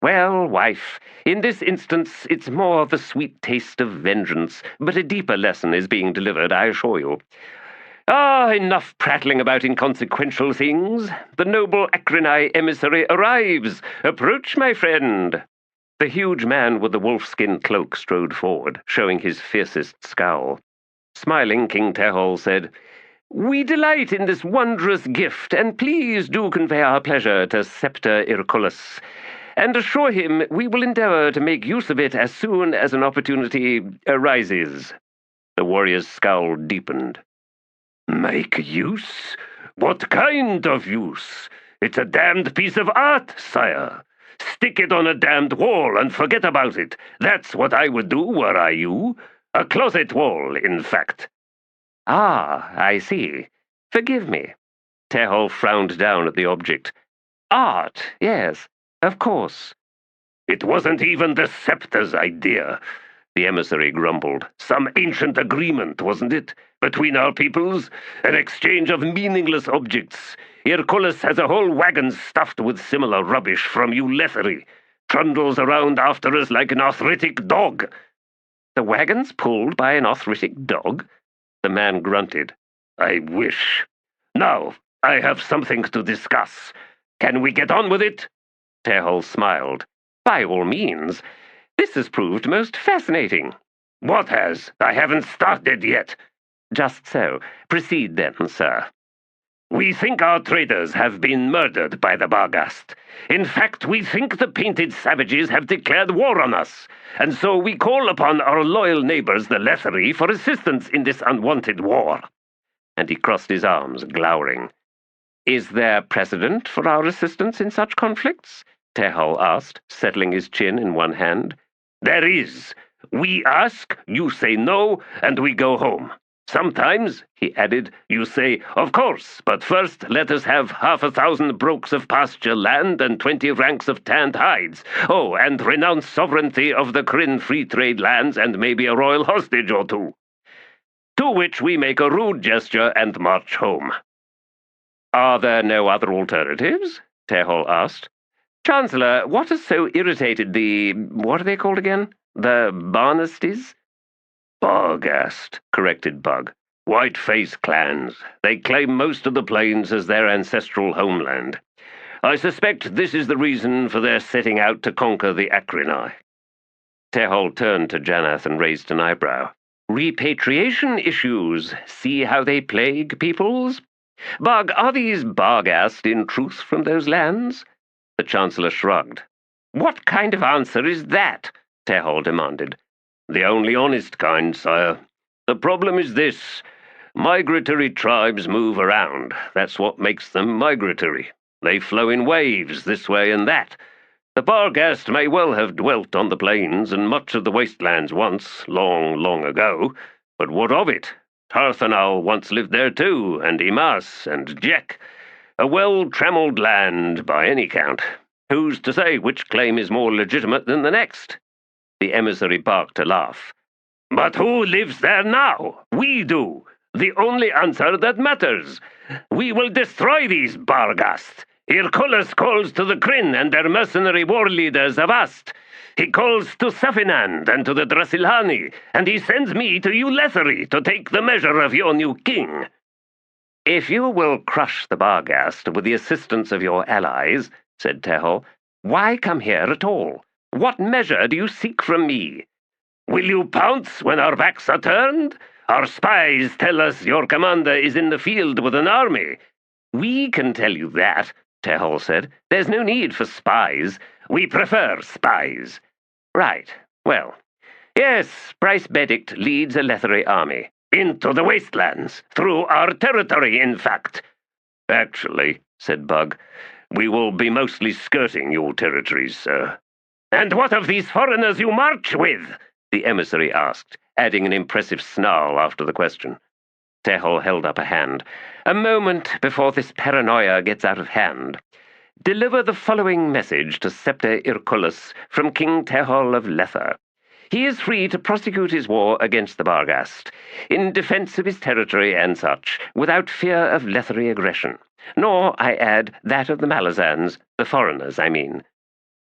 Well, wife, in this instance it's more the sweet taste of vengeance, but a deeper lesson is being delivered, I assure you. Ah, enough prattling about inconsequential things. The noble Acrini emissary arrives. Approach, my friend. The huge man with the wolfskin cloak strode forward, showing his fiercest scowl. Smiling, King Tehol said, "We delight in this wondrous gift, and please do convey our pleasure to Scepter Irculus, and assure him we will endeavor to make use of it as soon as an opportunity arises." The warrior's scowl deepened. Make use? What kind of use? It's a damned piece of art, sire. Stick it on a damned wall and forget about it. That's what I would do were I you. A closet wall, in fact. Ah, I see. Forgive me. Tehol frowned down at the object. Art, yes, of course. It wasn't even the scepter's idea, the emissary grumbled. Some ancient agreement, wasn't it, between our peoples? An exchange of meaningless objects. Irculus has a whole wagon stuffed with similar rubbish from Eulethery. Trundles around after us like an arthritic dog. The wagon's pulled by an arthritic dog? The man grunted. I wish. Now, I have something to discuss. Can we get on with it? Tehol smiled. By all means. This has proved most fascinating. What has? I haven't started yet. Just so. Proceed then, sir. We think our traders have been murdered by the Barghast. In fact, we think the painted savages have declared war on us, and so we call upon our loyal neighbors, the Lethery, for assistance in this unwanted war. And he crossed his arms, glowering. Is there precedent for our assistance in such conflicts? Tehol asked, settling his chin in one hand. There is. We ask, you say no, and we go home. Sometimes, he added, you say, of course, but first let us have 500 brooks of pasture land and 20 ranks of tanned hides. Oh, and renounce sovereignty of the Kryn free trade lands and maybe a royal hostage or two. To which we make a rude gesture and march home. Are there no other alternatives? Tehol asked. Chancellor, what has so irritated the... what are they called again? The Barghastes? Barghast, corrected Bug. White Face clans. They claim most of the plains as their ancestral homeland. I suspect this is the reason for their setting out to conquer the Acrini. Tehol turned to Janath and raised an eyebrow. Repatriation issues. See how they plague peoples? Bug, are these Barghast in truth from those lands? The Chancellor shrugged. What kind of answer is that? Tehol demanded. The only honest kind, sire. The problem is this. Migratory tribes move around. That's what makes them migratory. They flow in waves this way and that. The Barghast may well have dwelt on the plains and much of the wastelands once, long, long ago. But what of it? Tarthanal once lived there too, and Imass and Jek. A well-trammeled land by any count. Who's to say which claim is more legitimate than the next? The emissary barked a laugh. But who lives there now? We do. The only answer that matters. We will destroy these Barghast. Irculus calls to the Kryn and their mercenary war leaders Avast. He calls to Safinand and to the Drasilhani, and he sends me to Eulethery to take the measure of your new king. If you will crush the Barghast with the assistance of your allies, said Tehol, why come here at all? What measure do you seek from me? Will you pounce when our backs are turned? Our spies tell us your commander is in the field with an army. We can tell you that, Tehol said. There's no need for spies. We prefer spies. Right. Well, yes, Bryce Benedict leads a Lethery army. Into the wastelands, through our territory, in fact. Actually, said Bug, we will be mostly skirting your territories, sir. And what of these foreigners you march with? The emissary asked, adding an impressive snarl after the question. Tehol held up a hand. A moment before this paranoia gets out of hand. Deliver the following message to Scepter Irculus from King Tehol of Lether. He is free to prosecute his war against the Barghast, in defense of his territory and such, without fear of Lethery aggression. Nor, I add, that of the Malazans, the foreigners, I mean.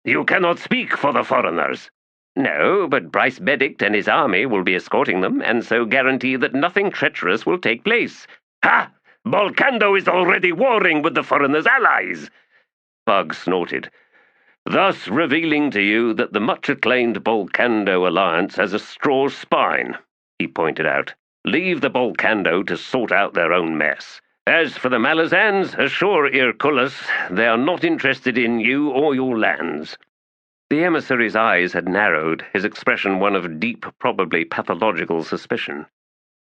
You cannot speak for the foreigners. No, but Bryce Benedict and his army will be escorting them, and so guarantee that nothing treacherous will take place. Ha! Bolcando is already warring with the foreigners' allies. Bug snorted. Thus revealing to you that the much-acclaimed Bolcando alliance has a straw spine, he pointed out. Leave the Bolcando to sort out their own mess. As for the Malazans, assure Irculus they are not interested in you or your lands. The emissary's eyes had narrowed, his expression one of deep, probably pathological suspicion.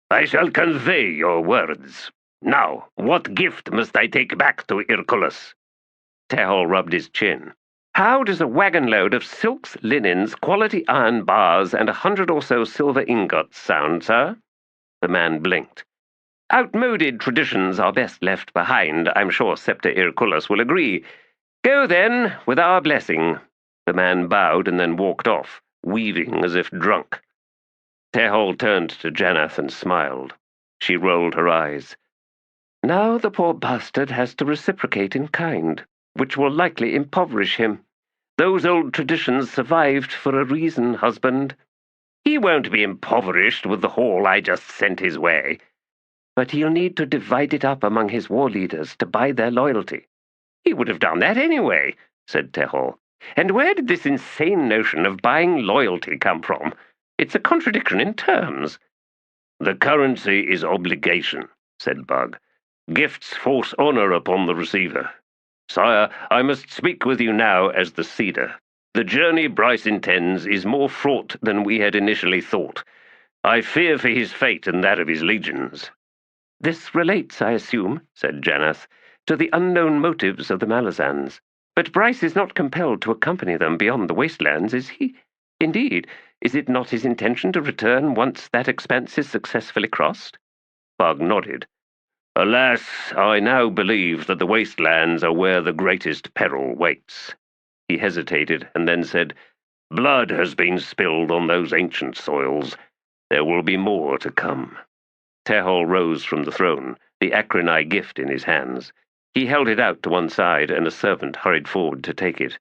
I shall convey your words. Now, what gift must I take back to Irculus? Tehol rubbed his chin. How does a wagon-load of silks, linens, quality iron bars, and 100 or so silver ingots sound, sir? The man blinked. Outmoded traditions are best left behind. I'm sure Scepter Irculus will agree. Go then, with our blessing. The man bowed and then walked off, weaving as if drunk. Tehol turned to Janath and smiled. She rolled her eyes. Now the poor bastard has to reciprocate in kind, which will likely impoverish him. Those old traditions survived for a reason, husband. He won't be impoverished with the haul I just sent his way. But he'll need to divide it up among his war leaders to buy their loyalty. He would have done that anyway, said Tehol. And where did this insane notion of buying loyalty come from? It's a contradiction in terms. The currency is obligation, said Bug. Gifts force honor upon the receiver. Sire, I must speak with you now as the Cedar. The journey Bryce intends is more fraught than we had initially thought. I fear for his fate and that of his legions. This relates, I assume, said Janath, to the unknown motives of the Malazans. But Bryce is not compelled to accompany them beyond the wastelands, is he? Indeed, is it not his intention to return once that expanse is successfully crossed? Bug nodded. Alas, I now believe that the wastelands are where the greatest peril waits. He hesitated and then said, Blood has been spilled on those ancient soils. There will be more to come. Tehol rose from the throne, the Acrini gift in his hands. He held it out to one side, and a servant hurried forward to take it.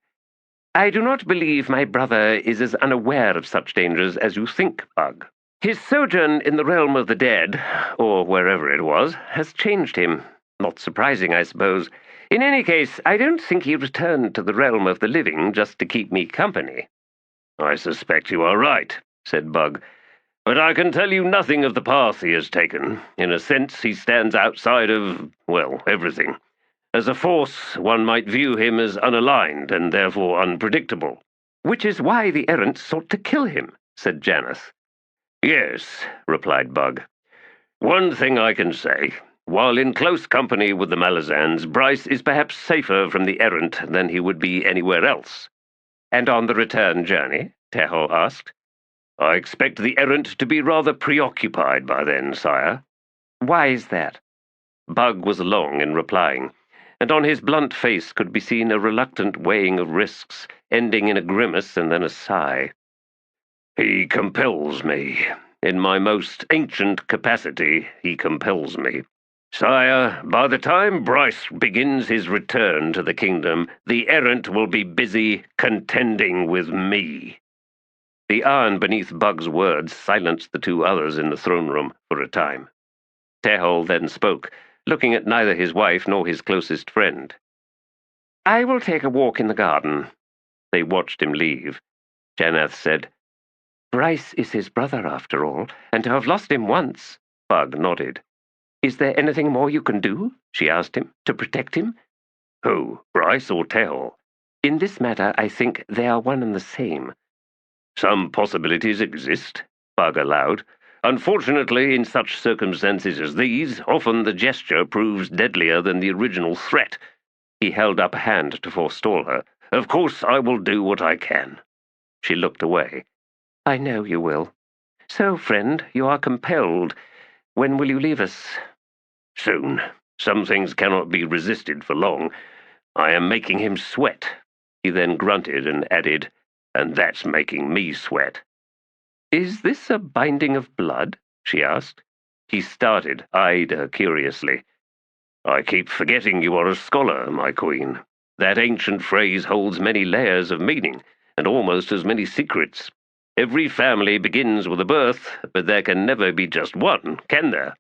I do not believe my brother is as unaware of such dangers as you think, Bug. His sojourn in the realm of the dead, or wherever it was, has changed him. Not surprising, I suppose. In any case, I don't think he returned to the realm of the living just to keep me company. I suspect you are right, said Bug. But I can tell you nothing of the path he has taken. In a sense, he stands outside of, well, everything. As a force, one might view him as unaligned and therefore unpredictable. Which is why the errant sought to kill him, said Janath. Yes, replied Bug. One thing I can say. While in close company with the Malazans, Bryce is perhaps safer from the errant than he would be anywhere else. And on the return journey? Tehol asked. I expect the errant to be rather preoccupied by then, sire. Why is that? Bug was long in replying, and on his blunt face could be seen a reluctant weighing of risks, ending in a grimace and then a sigh. He compels me. In my most ancient capacity, he compels me. Sire, by the time Bryce begins his return to the kingdom, the errant will be busy contending with me. The iron beneath Bug's words silenced the two others in the throne room for a time. Tehol then spoke, looking at neither his wife nor his closest friend. I will take a walk in the garden. They watched him leave. Janath said, Bryce is his brother, after all, and to have lost him once. Bug nodded. Is there anything more you can do? She asked him, to protect him? Who, Bryce or Tehol? In this matter, I think they are one and the same. Some possibilities exist, Bug allowed. Unfortunately, in such circumstances as these, often the gesture proves deadlier than the original threat. He held up a hand to forestall her. Of course, I will do what I can. She looked away. I know you will. So, friend, you are compelled. When will you leave us? Soon. Some things cannot be resisted for long. I am making him sweat. He then grunted and added, and that's making me sweat. Is this a binding of blood? She asked. He started, eyed her curiously. I keep forgetting you are a scholar, my queen. That ancient phrase holds many layers of meaning, and almost as many secrets. Every family begins with a birth, but there can never be just one, can there?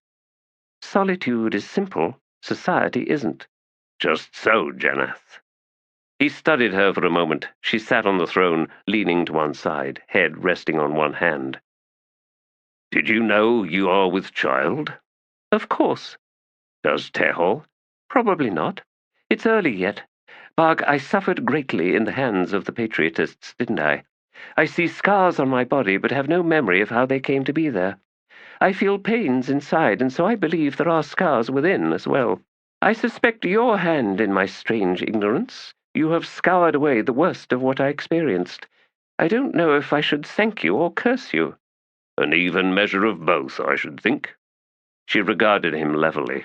Solitude is simple. Society isn't. Just so, Janeth. He studied her for a moment. She sat on the throne, leaning to one side, head resting on one hand. Did you know you are with child? Of course. Does Tehol? Probably not. It's early yet. Barg, I suffered greatly in the hands of the patriotists, didn't I? I see scars on my body, but have no memory of how they came to be there. I feel pains inside, and so I believe there are scars within as well. I suspect your hand in my strange ignorance. You have scoured away the worst of what I experienced. I don't know if I should thank you or curse you. An even measure of both, I should think. She regarded him levelly.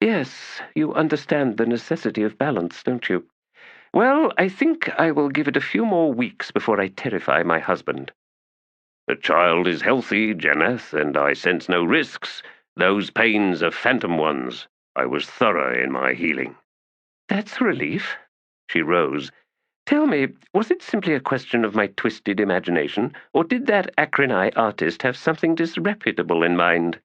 Yes, you understand the necessity of balance, don't you? Well, I think I will give it a few more weeks before I terrify my husband. The child is healthy, Janeth, and I sense no risks. Those pains are phantom ones. I was thorough in my healing. That's a relief. She rose. Tell me, was it simply a question of my twisted imagination, or did that Akrenai artist have something disreputable in mind?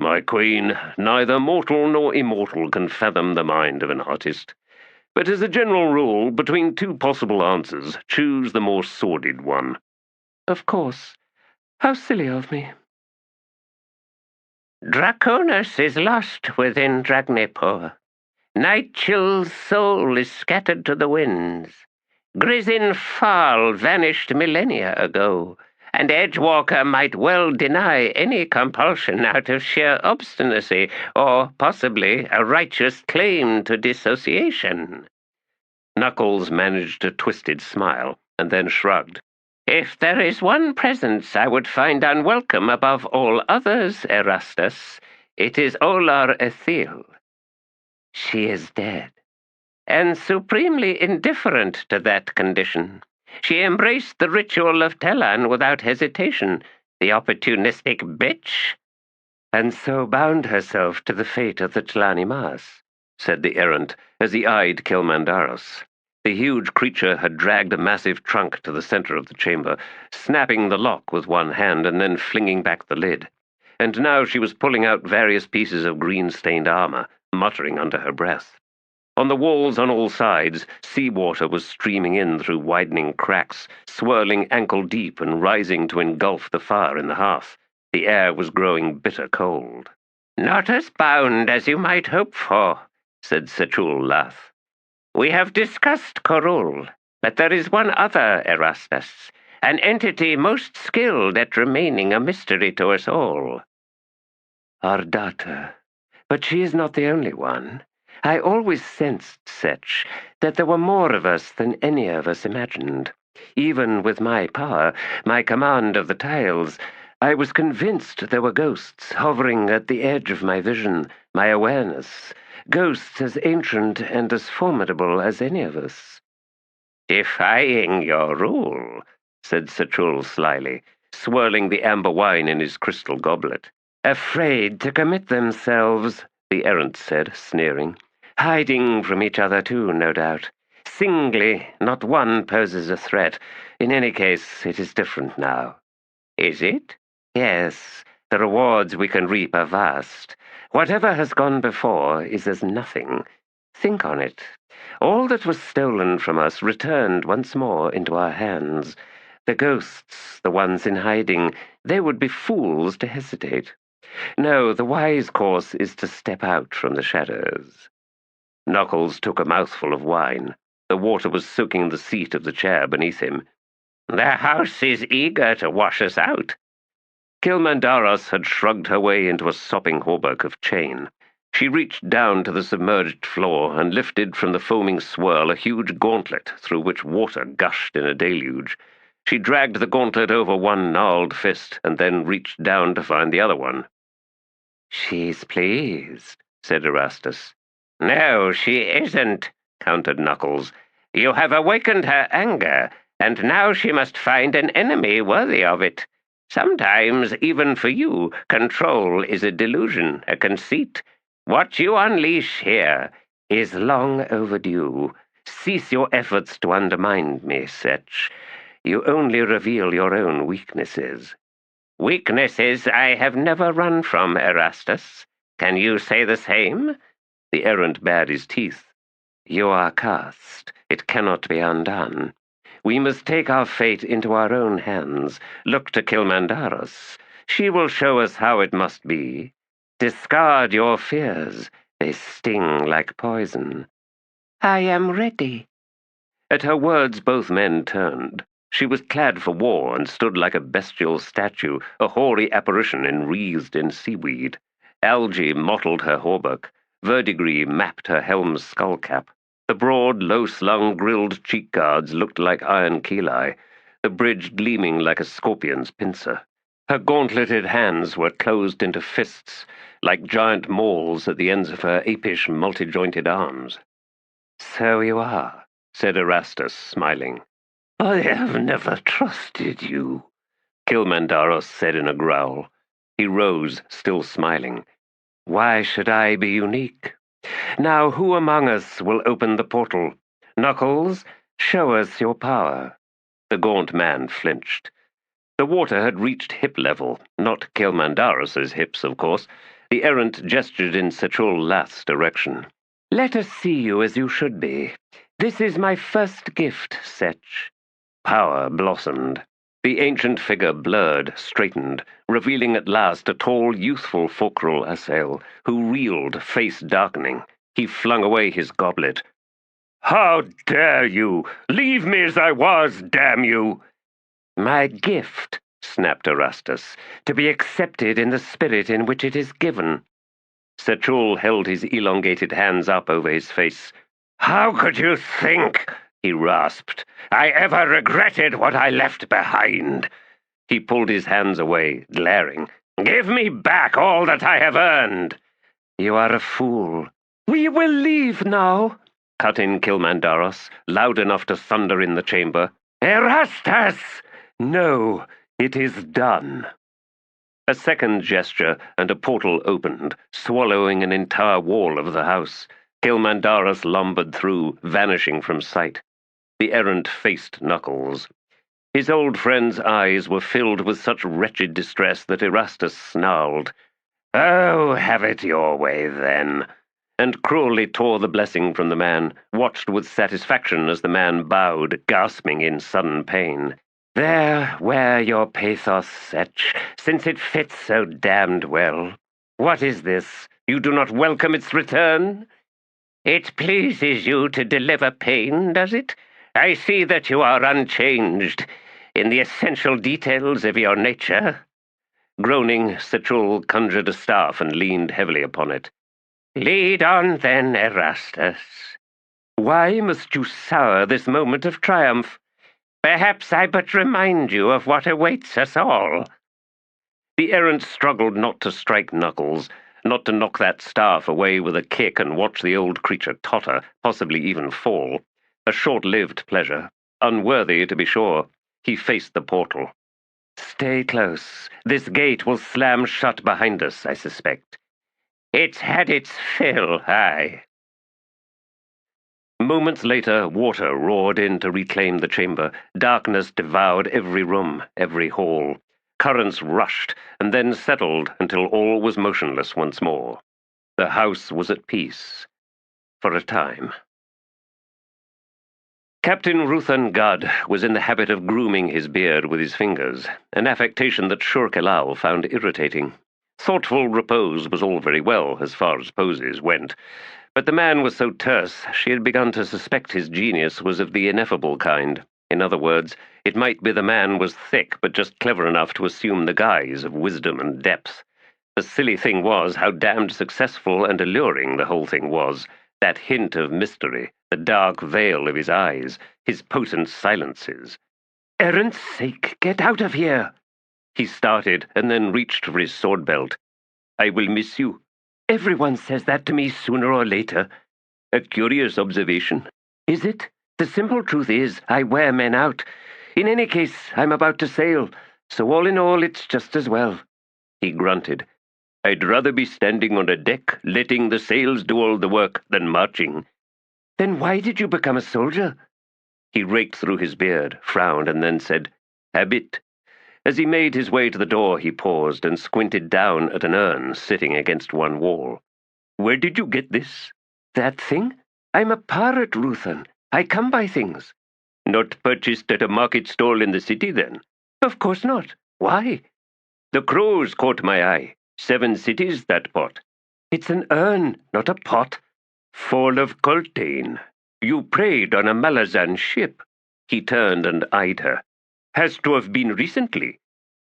My queen, neither mortal nor immortal can fathom the mind of an artist. But as a general rule, between two possible answers, choose the more sordid one. Of course. How silly of me. Draconis is lost within Dragnepur. Nightchill's soul is scattered to the winds. Grizzin Fall vanished millennia ago, and Edgewalker might well deny any compulsion out of sheer obstinacy, or possibly a righteous claim to dissociation. Knuckles managed a twisted smile, and then shrugged. If there is one presence I would find unwelcome above all others, Erastus, it is Olar Ethil. She is dead, and supremely indifferent to that condition. She embraced the ritual of T'lan without hesitation, the opportunistic bitch. And so bound herself to the fate of the T'lan Imass, said the errant as he eyed Kilmandaros. The huge creature had dragged a massive trunk to the center of the chamber, snapping the lock with one hand and then flinging back the lid. And now she was pulling out various pieces of green-stained armor, muttering under her breath. On the walls on all sides, seawater was streaming in through widening cracks, swirling ankle-deep and rising to engulf the fire in the hearth. The air was growing bitter cold. Not as bound as you might hope for, said Sechul Lath. We have discussed Korul, but there is one other Erastus, an entity most skilled at remaining a mystery to us all. Our daughter. But she is not the only one. I always sensed, Setch, that there were more of us than any of us imagined. Even with my power, my command of the tiles, I was convinced there were ghosts hovering at the edge of my vision, my awareness, ghosts as ancient and as formidable as any of us. Defying your rule, said Sechul slyly, swirling the amber wine in his crystal goblet. Afraid to commit themselves, the errant said, sneering. Hiding from each other too, no doubt. Singly, not one poses a threat. In any case, it is different now. Is it? Yes, the rewards we can reap are vast. Whatever has gone before is as nothing. Think on it. All that was stolen from us returned once more into our hands. The ghosts, the ones in hiding, they would be fools to hesitate. No, the wise course is to step out from the shadows. Knuckles took a mouthful of wine. The water was soaking the seat of the chair beneath him. The house is eager to wash us out. Kilmandaros had shrugged her way into a sopping hauberk of chain. She reached down to the submerged floor and lifted from the foaming swirl a huge gauntlet through which water gushed in a deluge. She dragged the gauntlet over one gnarled fist and then reached down to find the other one. "She's pleased," said Erastus. "No, she isn't," countered Knuckles. "You have awakened her anger, and now she must find an enemy worthy of it. Sometimes, even for you, control is a delusion, a conceit. What you unleash here is long overdue. Cease your efforts to undermine me, Setch. You only reveal your own weaknesses." "Weaknesses I have never run from, Erastus. Can you say the same?" The errant bared his teeth. "You are cast. It cannot be undone. We must take our fate into our own hands. Look to Kilmandaros. She will show us how it must be. Discard your fears. They sting like poison." "I am ready." At her words both men turned. She was clad for war and stood like a bestial statue, a hoary apparition enwreathed in seaweed. Algae mottled her hauberk. Verdigris mapped her helm's skullcap. The broad, low-slung, grilled cheek guards looked like iron chelae, the bridge gleaming like a scorpion's pincer. Her gauntleted hands were closed into fists, like giant mauls at the ends of her apish, multi-jointed arms. "So you are," said Erastus, smiling. "I have never trusted you," Kilmandaros said in a growl. He rose, still smiling. "Why should I be unique? Now who among us will open the portal? Knuckles, show us your power." The gaunt man flinched. The water had reached hip level, not Kilmandaros's hips, of course. The errant gestured in Setchul Lath's direction. "Let us see you as you should be. This is my first gift, Setch." Power blossomed. The ancient figure blurred, straightened, revealing at last a tall, youthful Focrul assail, who reeled, face darkening. He flung away his goblet. "How dare you! Leave me as I was, damn you!" "My gift," snapped Erastus, "to be accepted in the spirit in which it is given." Setchul held his elongated hands up over his face. "How could you think," he rasped, "I ever regretted what I left behind?" He pulled his hands away, glaring. "Give me back all that I have earned!" "You are a fool." "We will leave now," cut in Kilmandaros, loud enough to thunder in the chamber. "Erastus!" "No, it is done." A second gesture, and a portal opened, swallowing an entire wall of the house. Kilmandaros lumbered through, vanishing from sight. The errant faced Knuckles. His old friend's eyes were filled with such wretched distress that Erastus snarled. "Oh, have it your way, then," and cruelly tore the blessing from the man, watched with satisfaction as the man bowed, gasping in sudden pain. "There, wear your pathos, Setch, since it fits so damned well. What is this? You do not welcome its return?" "It pleases you to deliver pain, does it? I see that you are unchanged in the essential details of your nature." Groaning, Setchul conjured a staff and leaned heavily upon it. "Lead on, then, Erastus." "Why must you sour this moment of triumph?" "Perhaps I but remind you of what awaits us all." The errant struggled not to strike Knuckles, not to knock that staff away with a kick and watch the old creature totter, possibly even fall. A short-lived pleasure. Unworthy, to be sure. He faced the portal. "Stay close. This gate will slam shut behind us, I suspect." "It's had its fill, aye." Moments later, water roared in to reclaim the chamber. Darkness devoured every room, every hall. Currents rushed, and then settled until all was motionless once more. The house was at peace. For a time. Captain Ruthan Gad was in the habit of grooming his beard with his fingers, an affectation that Shur-Kelal found irritating. Thoughtful repose was all very well, as far as poses went, but the man was so terse she had begun to suspect his genius was of the ineffable kind. In other words, it might be the man was thick but just clever enough to assume the guise of wisdom and depth. The silly thing was how damned successful and alluring the whole thing was. That hint of mystery, the dark veil of his eyes, his potent silences. Erin's sake, get out of here! He started and then reached for his sword belt. I will miss you. Everyone says that to me sooner or later. A curious observation. Is it? The simple truth is, I wear men out. In any case, I'm about to sail, so all in all, it's just as well. He grunted. I'd rather be standing on a deck, letting the sails do all the work, than marching. Then why did you become a soldier? He raked through his beard, frowned, and then said, Habit. As he made his way to the door, he paused and squinted down at an urn sitting against one wall. Where did you get this? That thing? I'm a pirate, Ruthan. I come by things. Not purchased at a market stall in the city, then? Of course not. Why? The crows caught my eye. 7 cities, that pot. It's an urn, not a pot. Fall of Coltane. You preyed on a Malazan ship. He turned and eyed her. Has to have been recently.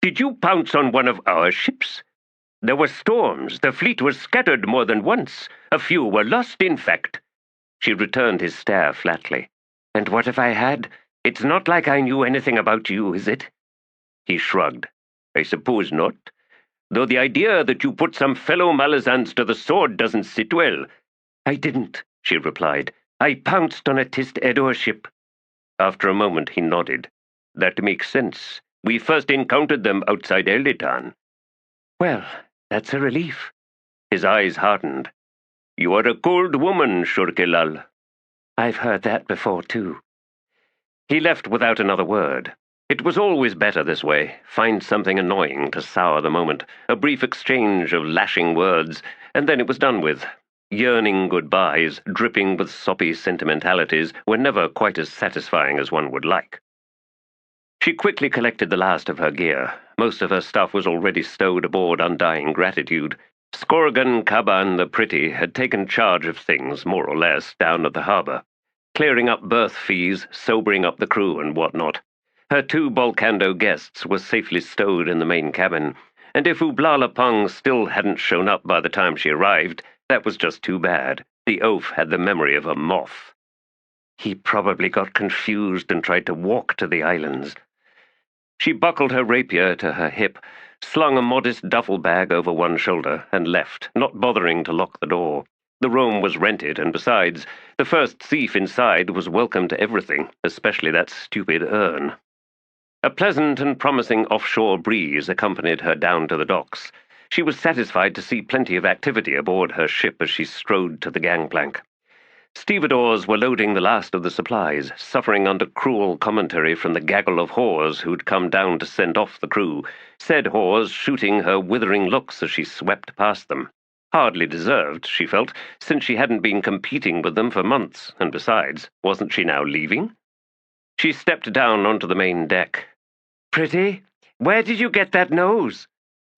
Did you pounce on one of our ships? There were storms. The fleet was scattered more than once. A few were lost, in fact. She returned his stare flatly. And what if I had? It's not like I knew anything about you, is it? He shrugged. I suppose not. Though the idea that you put some fellow Malazans to the sword doesn't sit well. I didn't, she replied. I pounced on a Tist Edor ship. After a moment he nodded. That makes sense. We first encountered them outside Hetan. Well, that's a relief. His eyes hardened. You are a cold woman, Shurkelal. I've heard that before, too. He left without another word. It was always better this way. Find something annoying to sour the moment. A brief exchange of lashing words, and then it was done with. Yearning goodbyes, dripping with soppy sentimentalities, were never quite as satisfying as one would like. She quickly collected the last of her gear. Most of her stuff was already stowed aboard Undying Gratitude. Skorgan Kaban the Pretty had taken charge of things, more or less, down at the harbour, clearing up berth fees, sobering up the crew and whatnot. Her 2 Bolkando guests were safely stowed in the main cabin, and if Ublala Pung still hadn't shown up by the time she arrived, that was just too bad. The oaf had the memory of a moth. He probably got confused and tried to walk to the islands. She buckled her rapier to her hip, slung a modest duffel bag over one shoulder, and left, not bothering to lock the door. The room was rented, and besides, the first thief inside was welcome to everything, especially that stupid urn. A pleasant and promising offshore breeze accompanied her down to the docks. She was satisfied to see plenty of activity aboard her ship as she strode to the gangplank. Stevedores were loading the last of the supplies, suffering under cruel commentary from the gaggle of whores who'd come down to send off the crew, said whores shooting her withering looks as she swept past them. Hardly deserved, she felt, since she hadn't been competing with them for months, and besides, wasn't she now leaving? She stepped down onto the main deck. Pretty, where did you get that nose?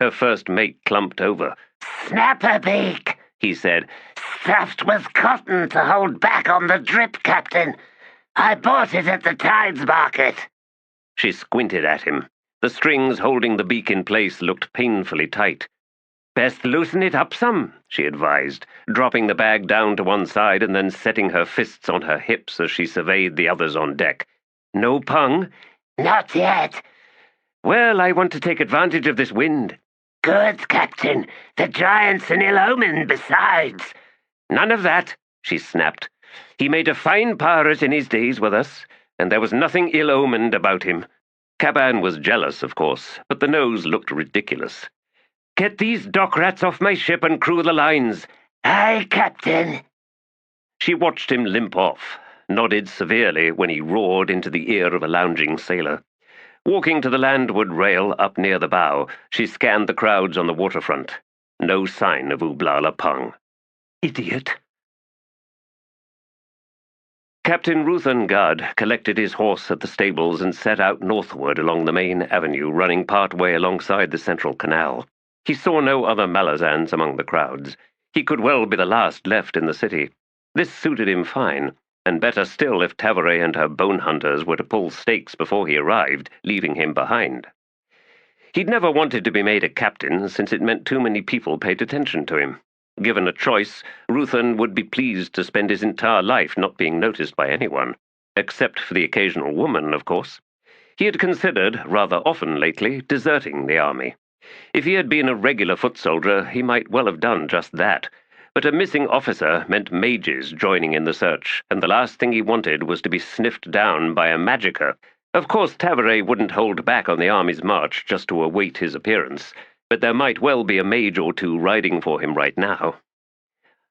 Her first mate clumped over. Snapperbeak, he said. Stuffed with cotton to hold back on the drip, Captain. I bought it at the Tides Market. She squinted at him. The strings holding the beak in place looked painfully tight. Best loosen it up some, she advised, dropping the bag down to one side and then setting her fists on her hips as she surveyed the others on deck. No pung? Not yet. Well, I want to take advantage of this wind. Good, Captain. The giant's an ill omen besides. None of that, she snapped. He made a fine pirate in his days with us, and there was nothing ill-omened about him. Caban was jealous, of course, but the nose looked ridiculous. Get these dock rats off my ship and crew the lines. Aye, Captain. She watched him limp off, nodded severely when he roared into the ear of a lounging sailor. Walking to the landward rail up near the bow, she scanned the crowds on the waterfront. No sign of Ublala Pung. Idiot. Captain Ruthan Gad collected his horse at the stables and set out northward along the main avenue running part way alongside the central canal. He saw no other Malazans among the crowds. He could well be the last left in the city. This suited him fine. and better still if Tavaret and her bone hunters were to pull stakes before he arrived, leaving him behind. He'd never wanted to be made a captain, since it meant too many people paid attention to him. Given a choice, Ruthen would be pleased to spend his entire life not being noticed by anyone, except for the occasional woman, of course. He had considered, rather often lately, deserting the army. If he had been a regular foot soldier, he might well have done just that, but a missing officer meant mages joining in the search, and the last thing he wanted was to be sniffed down by a magicka. Of course, Tavaret wouldn't hold back on the army's march just to await his appearance, but there might well be a mage or two riding for him right now.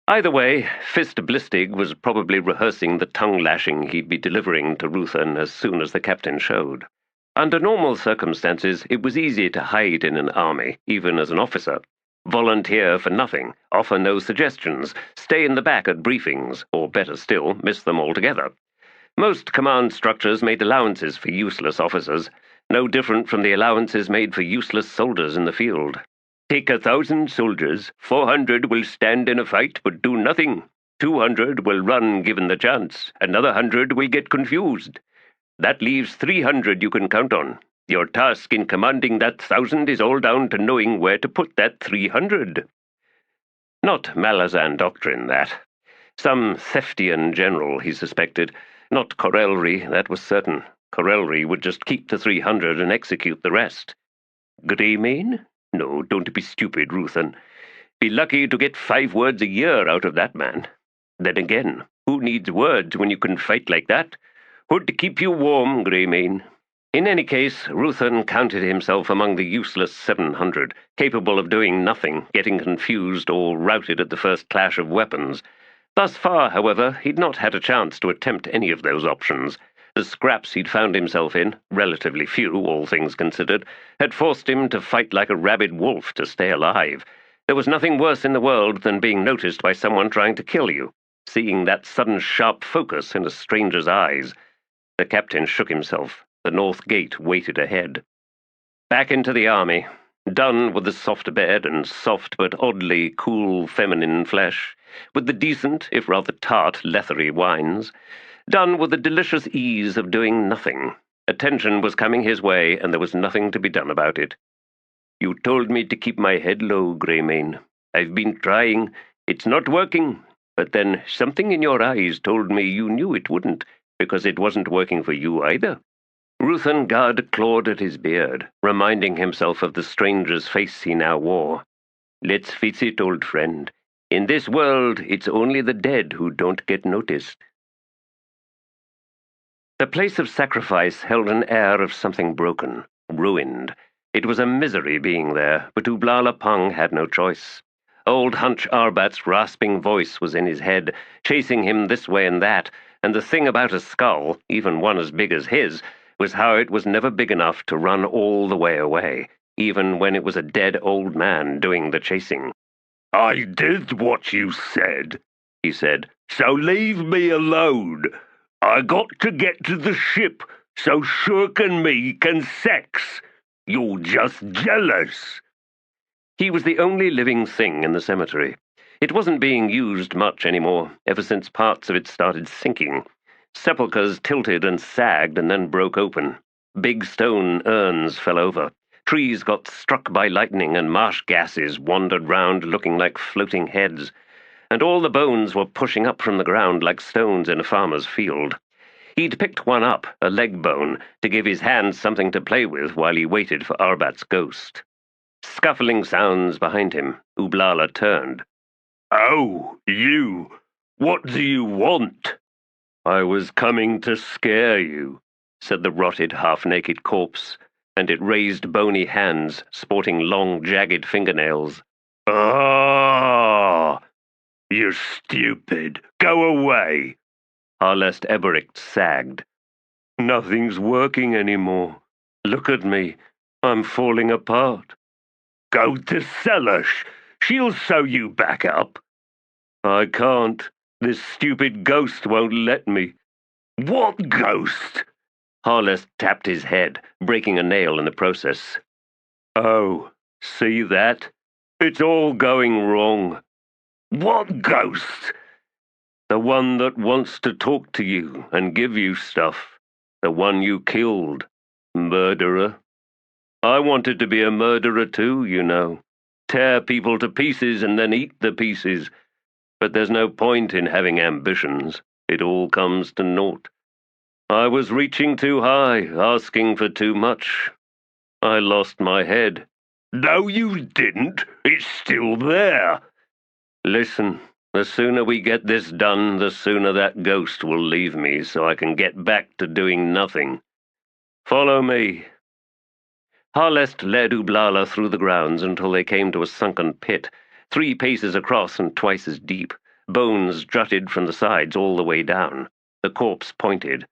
Either way, Fist Blistig was probably rehearsing the tongue-lashing he'd be delivering to Ruthen as soon as the captain showed. Under normal circumstances, it was easy to hide in an army, even as an officer. Volunteer for nothing, offer no suggestions, stay in the back at briefings, or better still, miss them altogether. Most command structures made allowances for useless officers, no different from the allowances made for useless soldiers in the field. Take 1,000 soldiers, 400 will stand in a fight but do nothing. 200 will run given the chance, another 100 will get confused. That leaves 300 you can count on. Your task in commanding that 1,000 is all down to knowing where to put that 300. Not Malazan doctrine, that. Some Theftian general, he suspected. Not Corelry, that was certain. Corelry would just keep the 300 and execute the rest. Greymane? No, don't be stupid, Ruthen. Be lucky to get 5 words a year out of that man. Then again, who needs words when you can fight like that? Would to keep you warm, Greymane. In any case, Ruthen counted himself among the useless 700, capable of doing nothing, getting confused or routed at the first clash of weapons. Thus far, however, he'd not had a chance to attempt any of those options. The scraps he'd found himself in, relatively few, all things considered, had forced him to fight like a rabid wolf to stay alive. There was nothing worse in the world than being noticed by someone trying to kill you, seeing that sudden sharp focus in a stranger's eyes. The captain shook himself. The north gate waited ahead. Back into the army, done with the soft bed and soft but oddly cool feminine flesh, with the decent, if rather tart, leathery wines, done with the delicious ease of doing nothing. Attention was coming his way, and there was nothing to be done about it. You told me to keep my head low, Greymane. I've been trying. It's not working. But then something in your eyes told me you knew it wouldn't, because it wasn't working for you either. Ruthengard clawed at his beard, reminding himself of the stranger's face he now wore. Let's face it, old friend. In this world, it's only the dead who don't get noticed. The place of sacrifice held an air of something broken, ruined. It was a misery being there, but Ublala Pung had no choice. Old Hunch Arbat's rasping voice was in his head, chasing him this way and that, and the thing about a skull, even one as big as his, was how it was never big enough to run all the way away, even when it was a dead old man doing the chasing. I did what you said, he said, so leave me alone. I got to get to the ship so Shurk and me can sex. You're just jealous. He was the only living thing in the cemetery. It wasn't being used much anymore, ever since parts of it started sinking. Sepulchres tilted and sagged and then broke open. Big stone urns fell over. Trees got struck by lightning and marsh gases wandered round looking like floating heads. And all the bones were pushing up from the ground like stones in a farmer's field. He'd picked one up, a leg bone, to give his hands something to play with while he waited for Arbat's ghost. Scuffling sounds behind him. Ublala turned. Oh, you! What do you want? I was coming to scare you, said the rotted, half-naked corpse, and it raised bony hands, sporting long, jagged fingernails. Ah! You're stupid. Go away. Harlest Eberict sagged. Nothing's working anymore. Look at me. I'm falling apart. Go to Selash. She'll sew you back up. I can't. This stupid ghost won't let me. What ghost? Harlest tapped his head, breaking a nail in the process. Oh, see that? It's all going wrong. What ghost? The one that wants to talk to you and give you stuff. The one you killed. Murderer. I wanted to be a murderer too, you know. Tear people to pieces and then eat the pieces. But there's no point in having ambitions. It all comes to naught. I was reaching too high, asking for too much. I lost my head. No, you didn't. It's still there. Listen, the sooner we get this done, the sooner that ghost will leave me so I can get back to doing nothing. Follow me. Harlest led Ublala through the grounds until they came to a sunken pit, 3 paces across and twice as deep. Bones jutted from the sides all the way down. The corpse pointed.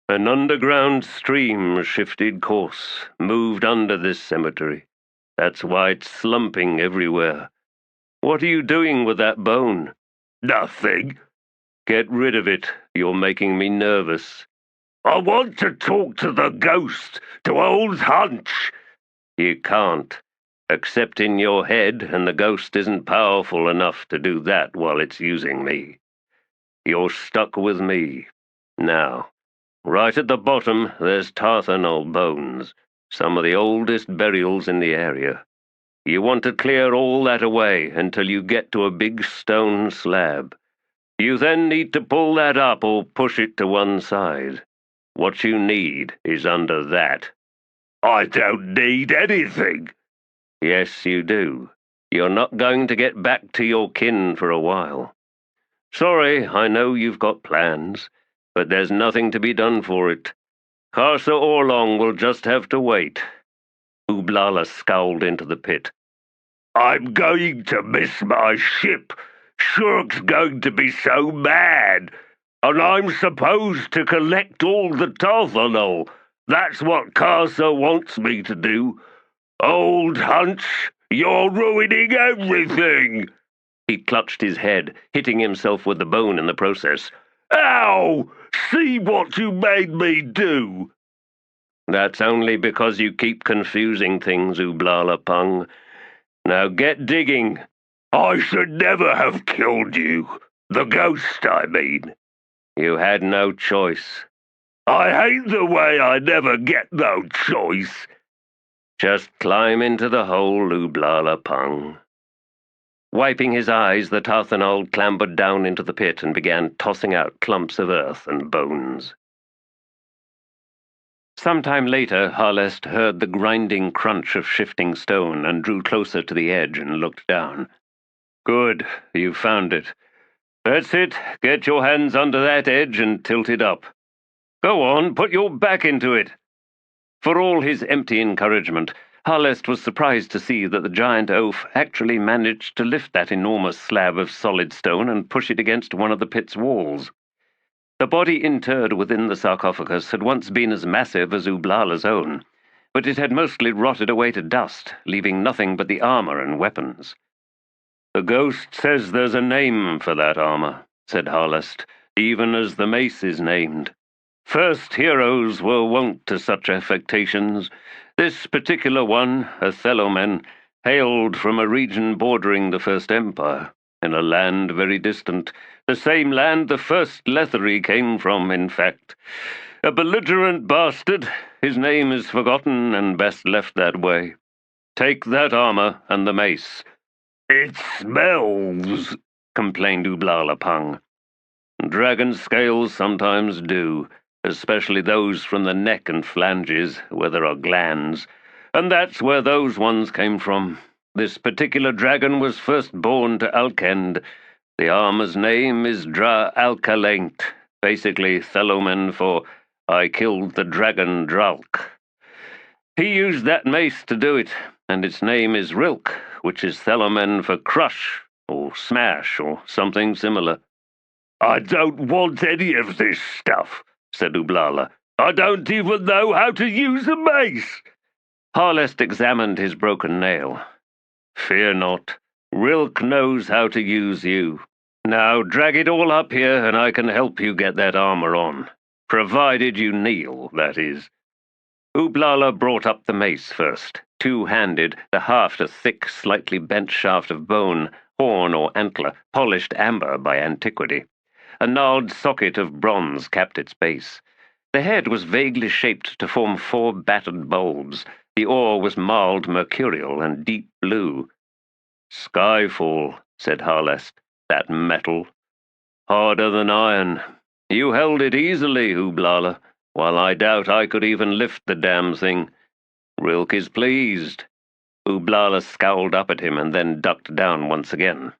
An underground stream shifted course, moved under this cemetery. That's why it's slumping everywhere. What are you doing with that bone? Nothing. Get rid of it. You're making me nervous. I want to talk to the ghost, to old Hunch. You can't. Except in your head, and the ghost isn't powerful enough to do that while it's using me. You're stuck with me. Now, right at the bottom, there's T'lan bones, some of the oldest burials in the area. You want to clear all that away until you get to a big stone slab. You then need to pull that up or push it to one side. What you need is under that. I don't need anything. Yes, you do. You're not going to get back to your kin for a while. Sorry, I know you've got plans, but there's nothing to be done for it. Karsa Orlong will just have to wait. Ublala scowled into the pit. I'm going to miss my ship. Shurk's going to be so mad. And I'm supposed to collect all the T'lan. That's what Karsa wants me to do. Old Hunch, you're ruining everything. He clutched his head, hitting himself with the bone in the process. Ow! See what you made me do! That's only because you keep confusing things, Ublala Pung. Now get digging. I should never have killed you. The ghost, I mean. You had no choice. I hate the way I never get no choice. Just climb into the hole, Ublala Pung. Wiping his eyes, the T'lan clambered down into the pit and began tossing out clumps of earth and bones. Some time later, Harlest heard the grinding crunch of shifting stone and drew closer to the edge and looked down. Good, you found it. That's it. Get your hands under that edge and tilt it up. Go on, put your back into it. For all his empty encouragement, Harlest was surprised to see that the giant oaf actually managed to lift that enormous slab of solid stone and push it against one of the pit's walls. The body interred within the sarcophagus had once been as massive as Ublala's own, but it had mostly rotted away to dust, leaving nothing but the armor and weapons. The ghost says there's a name for that armor, said Harlest, even as the mace is named. First heroes were wont to such affectations. This particular one, a Thelomen, hailed from a region bordering the First Empire, in a land very distant, the same land the first Lethery came from, in fact. A belligerent bastard, his name is forgotten and best left that way. Take that armor and the mace. It smells, complained Ublala Pung. Dragon scales sometimes do, especially those from the neck and flanges, where there are glands, and that's where those ones came from. This particular dragon was first born to Alkend. The armor's name is Dra Alkalaint, basically Thelomen for I killed the dragon Dralk. He used that mace to do it, and its name is Rilk, which is Thelomen for crush, or smash, or something similar. I don't want any of this stuff, said Ublala. I don't even know how to use a mace. Harlest examined his broken nail. Fear not. Rilk knows how to use you. Now drag it all up here and I can help you get that armor on. Provided you kneel, that is. Ublala brought up the mace first, two-handed, the haft a thick, slightly bent shaft of bone, horn or antler, polished amber by antiquity. A gnarled socket of bronze capped its base. The head was vaguely shaped to form 4 battered bulbs. The ore was marled mercurial and deep blue. "Skyfall," said Harlest. "That metal. Harder than iron. You held it easily, Ooblala, while I doubt I could even lift the damn thing. Rilk is pleased." Ooblala scowled up at him and then ducked down once again.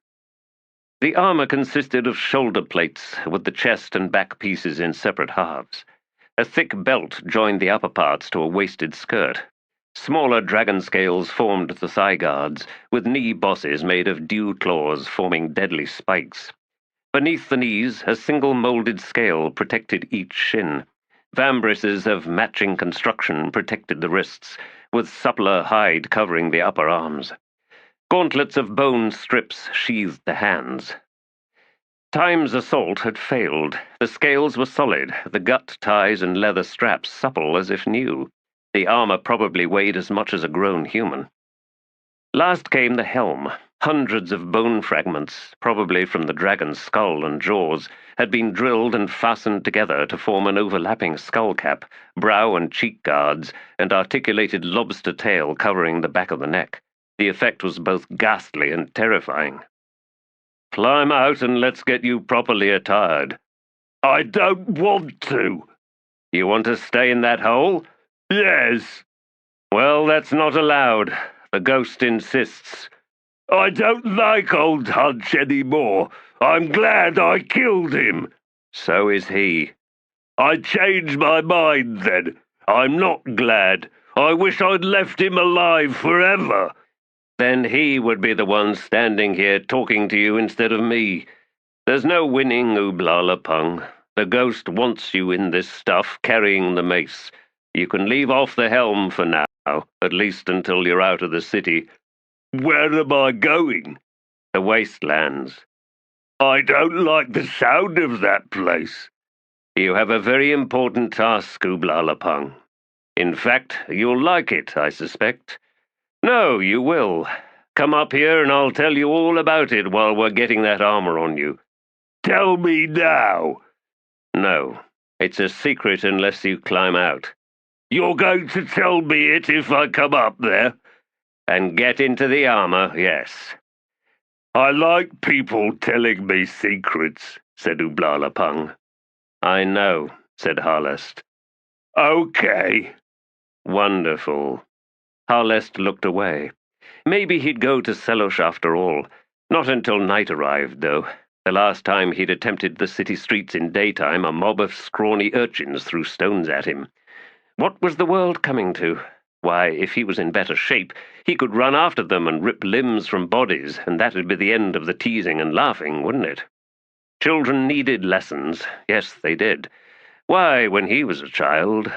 The armor consisted of shoulder plates, with the chest and back pieces in separate halves. A thick belt joined the upper parts to a waisted skirt. Smaller dragon scales formed the thigh guards, with knee bosses made of dew claws forming deadly spikes. Beneath the knees, a single molded scale protected each shin. Vambraces of matching construction protected the wrists, with suppler hide covering the upper arms. Gauntlets of bone strips sheathed the hands. Time's assault had failed. The scales were solid, the gut ties and leather straps supple as if new. The armor probably weighed as much as a grown human. Last came the helm. Hundreds of bone fragments, probably from the dragon's skull and jaws, had been drilled and fastened together to form an overlapping skull cap, brow and cheek guards, and articulated lobster tail covering the back of the neck. The effect was both ghastly and terrifying. "Climb out and let's get you properly attired." "I don't want to." "You want to stay in that hole?" "Yes." "Well, that's not allowed. The ghost insists." "I don't like old Hunch anymore. I'm glad I killed him." "So is he." "I changed my mind then. I'm not glad. I wish I'd left him alive forever." "Then he would be the one standing here talking to you instead of me. There's no winning, Ooblala Pung. The ghost wants you in this stuff, carrying the mace. You can leave off the helm for now, at least until you're out of the city." "Where am I going?" "The wastelands." "I don't like the sound of that place." "You have a very important task, Ooblala Pung. In fact, you'll like it, I suspect. No, you will. Come up here and I'll tell you all about it while we're getting that armor on you." "Tell me now." "No, it's a secret unless you climb out." "You're going to tell me it if I come up there?" "And get into the armor, yes." "I like people telling me secrets," said Ooblala Pung. "I know," said Harlest. "Okay." "Wonderful." Harlest looked away. Maybe he'd go to Selosh after all. Not until night arrived, though. The last time he'd attempted the city streets in daytime, a mob of scrawny urchins threw stones at him. What was the world coming to? Why, if he was in better shape, he could run after them and rip limbs from bodies, and that'd be the end of the teasing and laughing, wouldn't it? Children needed lessons. Yes, they did. Why, when he was a child...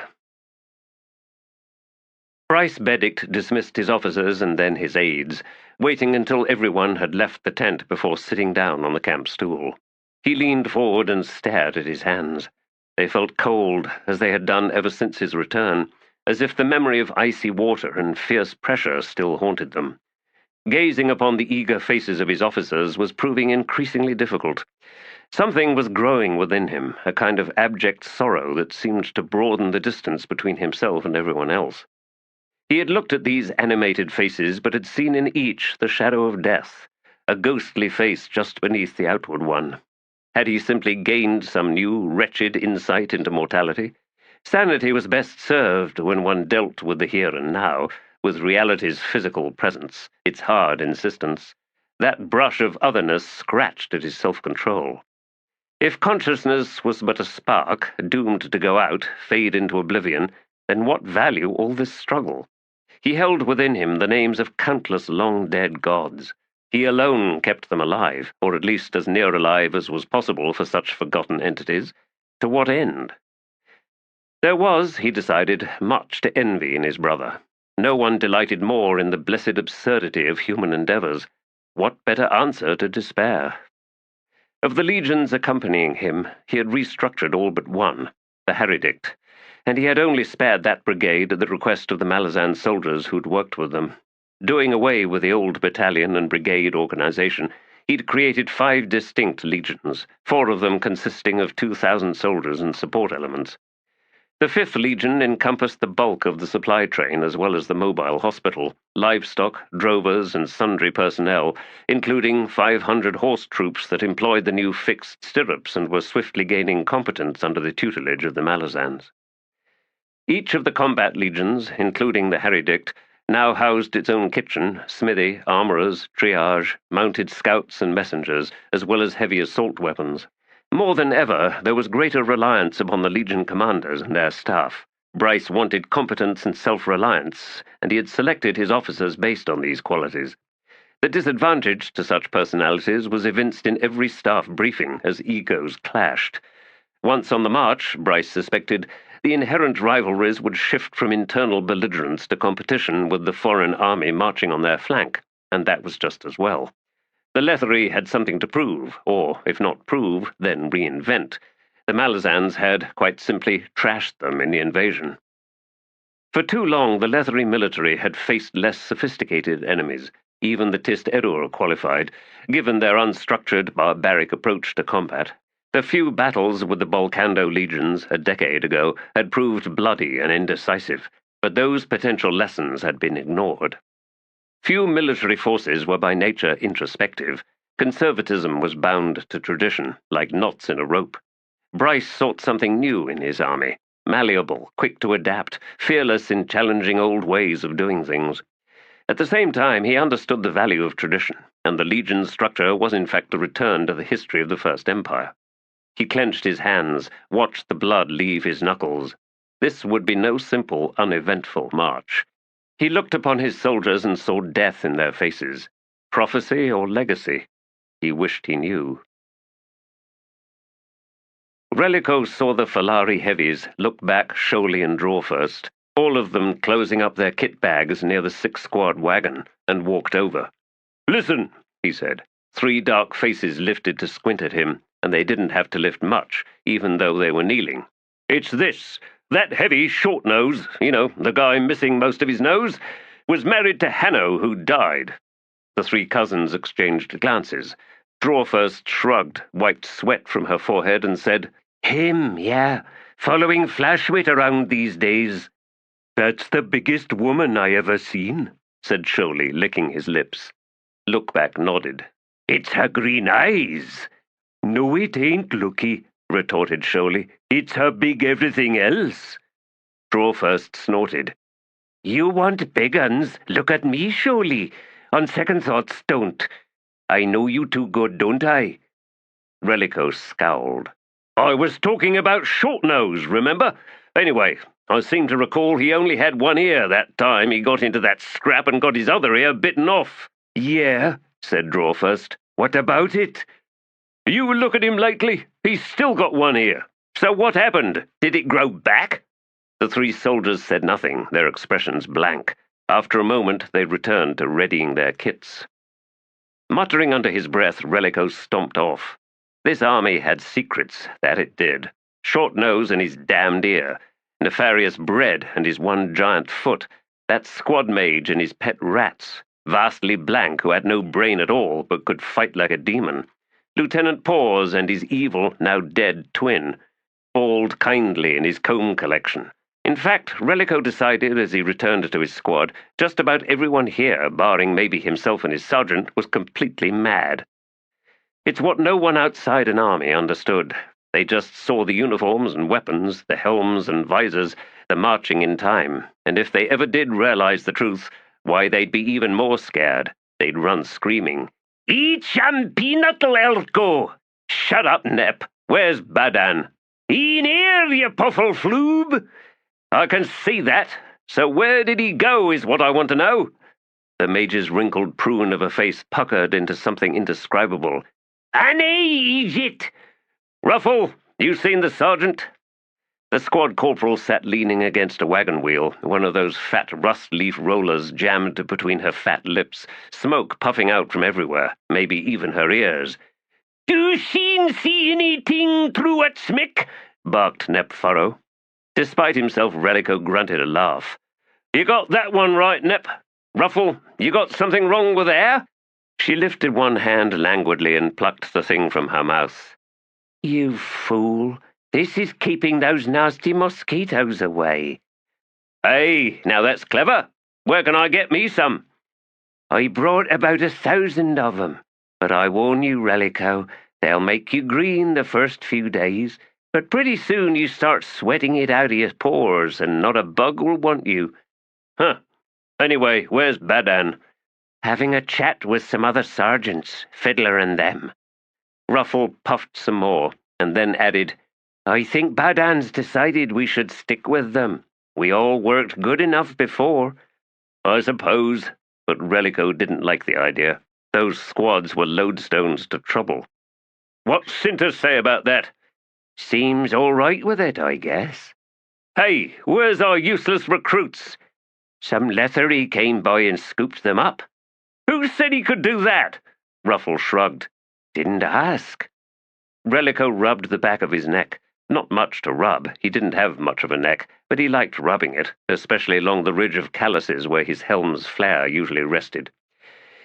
Bryce Benedict dismissed his officers and then his aides, waiting until everyone had left the tent before sitting down on the camp stool. He leaned forward and stared at his hands. They felt cold, as they had done ever since his return, as if the memory of icy water and fierce pressure still haunted them. Gazing upon the eager faces of his officers was proving increasingly difficult. Something was growing within him, a kind of abject sorrow that seemed to broaden the distance between himself and everyone else. He had looked at these animated faces, but had seen in each the shadow of death, a ghostly face just beneath the outward one. Had he simply gained some new, wretched insight into mortality? Sanity was best served when one dealt with the here and now, with reality's physical presence, its hard insistence. That brush of otherness scratched at his self-control. If consciousness was but a spark, doomed to go out, fade into oblivion, then what value all this struggle? He held within him the names of countless long-dead gods. He alone kept them alive, or at least as near alive as was possible for such forgotten entities. To what end? There was, he decided, much to envy in his brother. No one delighted more in the blessed absurdity of human endeavors. What better answer to despair? Of the legions accompanying him, he had restructured all but one, the Heredict, and he had only spared that brigade at the request of the Malazan soldiers who'd worked with them. Doing away with the old battalion and brigade organization, He'd created 5 distinct legions, 4 of them consisting of 2,000 soldiers and support elements. The 5th Legion encompassed the bulk of the supply train as well as the mobile hospital, livestock, drovers, and sundry personnel, including 500 horse troops that employed the new fixed stirrups and were swiftly gaining competence under the tutelage of the Malazans. Each of the combat legions, including the Heredict, now housed its own kitchen, smithy, armorers, triage, mounted scouts and messengers, as well as heavy assault weapons. More than ever, there was greater reliance upon the Legion commanders and their staff. Bryce wanted competence and self-reliance, and he had selected his officers based on these qualities. The disadvantage to such personalities was evinced in every staff briefing as egos clashed. Once on the march, Bryce suspected, the inherent rivalries would shift from internal belligerence to competition with the foreign army marching on their flank, and that was just as well. The Lethery had something to prove, or, if not prove, then reinvent. The Malazans had, quite simply, trashed them in the invasion. For too long, the Lethery military had faced less sophisticated enemies. Even the Tist Erur qualified, given their unstructured, barbaric approach to combat. The few battles with the Balkando legions a decade ago had proved bloody and indecisive, but those potential lessons had been ignored. Few military forces were by nature introspective. Conservatism was bound to tradition, like knots in a rope. Bryce sought something new in his army, malleable, quick to adapt, fearless in challenging old ways of doing things. At the same time, he understood the value of tradition, and the Legion's structure was in fact a return to the history of the First Empire. He clenched his hands, watched the blood leave his knuckles. This would be no simple, uneventful march. He looked upon his soldiers and saw death in their faces. Prophecy or legacy? He wished he knew. Relico saw the Falari heavies look back, Sholey and draw first, all of them closing up their kit bags near the 6-squad wagon, and walked over. "Listen," he said. 3 dark faces lifted to squint at him, and they didn't have to lift much, even though they were kneeling. "It's this. That heavy short nose, the guy missing most of his nose, was married to Hanno, who died." The 3 cousins exchanged glances. Drawfirst shrugged, wiped sweat from her forehead, and said, "Him, yeah, following Flashwit around these days." "That's the biggest woman I ever seen," said Sholey, licking his lips. Lookback nodded. "It's her green eyes." "No, it ain't, Looky," retorted Sholey. "It's her big everything else." Drawfirst snorted. "You want big uns? Look at me, Sholey. On second thoughts, don't. I know you too good, don't I?" Relico scowled. "I was talking about Short-Nose, remember? Anyway, I seem to recall he only had one ear that time he got into that scrap and got his other ear bitten off." "Yeah," said Drawfirst. "What about it?" "You look at him lately. He's still got one ear. So what happened? Did it grow back?" The 3 soldiers said nothing, their expressions blank. After a moment, they returned to readying their kits. Muttering under his breath, Relico stomped off. This army had secrets, that it did. Short Nose and his damned ear, nefarious bread and his one giant foot, that squad mage and his pet rats, vastly blank who had no brain at all but could fight like a demon, Lieutenant Paws and his evil, now dead twin, bald kindly in his comb collection. In fact, Relico decided as he returned to his squad, just about everyone here, barring maybe himself and his sergeant, was completely mad. It's what no one outside an army understood. They just saw the uniforms and weapons, the helms and visors, the marching in time, and if they ever did realize the truth, why, they'd be even more scared. They'd run screaming, "Eat champinatal elko!" "Shut up, Nep. Where's Badan?" "In here, you puffle floob!" "I can see that. So where did he go is what I want to know." The mage's wrinkled prune of a face puckered into something indescribable. "An Egypt!" "Ruffle, you seen the sergeant?" The squad corporal sat leaning against a wagon wheel, one of those fat rust-leaf rollers jammed between her fat lips, smoke puffing out from everywhere, maybe even her ears. "Do she see anything through at smick?" barked Nep Furrow. Despite himself, Relico grunted a laugh. "You got that one right, Nep. Ruffle, you got something wrong with air?" She lifted one hand languidly and plucked the thing from her mouth. You fool! This is keeping those nasty mosquitoes away. Hey, now that's clever. Where can I get me some? I brought about 1,000 of 'em, but I warn you, Relico, they'll make you green the first few days, but pretty soon you start sweating it out of your pores, and not a bug will want you. Huh. Anyway, where's Badan? Having a chat with some other sergeants, Fiddler and them. Ruffle puffed some more, and then added, I think Badan's decided we should stick with them. We all worked good enough before. I suppose, but Relico didn't like the idea. Those squads were lodestones to trouble. What's Sinter say about that? Seems all right with it, I guess. Hey, where's our useless recruits? Some lethargy came by and scooped them up. Who said he could do that? Ruffle shrugged. Didn't ask. Relico rubbed the back of his neck. Not much to rub. He didn't have much of a neck, but he liked rubbing it, especially along the ridge of calluses where his helm's flare usually rested.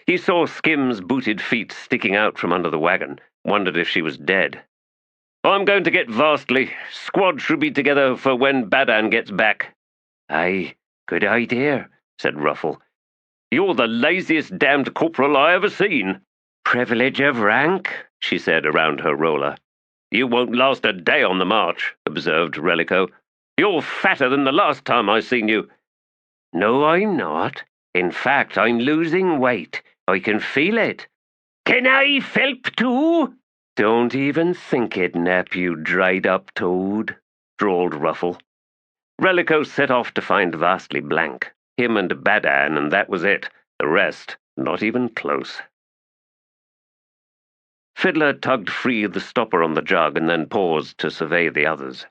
He saw Skim's booted feet sticking out from under the wagon, wondered if she was dead. I'm going to get Vastly. Squad should be together for when Badan gets back. Aye, good idea, said Ruffle. You're the laziest damned corporal I ever seen. Privilege of rank, she said around her roller. You won't last a day on the march, observed Relico. You're fatter than the last time I seen you. No, I'm not. In fact, I'm losing weight. I can feel it. Can I help too? Don't even think it, Nep, you dried-up toad, drawled Ruffle. Relico set off to find Vastly blank. Him and Badan, and that was it. The rest, not even close. Fiddler tugged free the stopper on the jug and then paused to survey the others.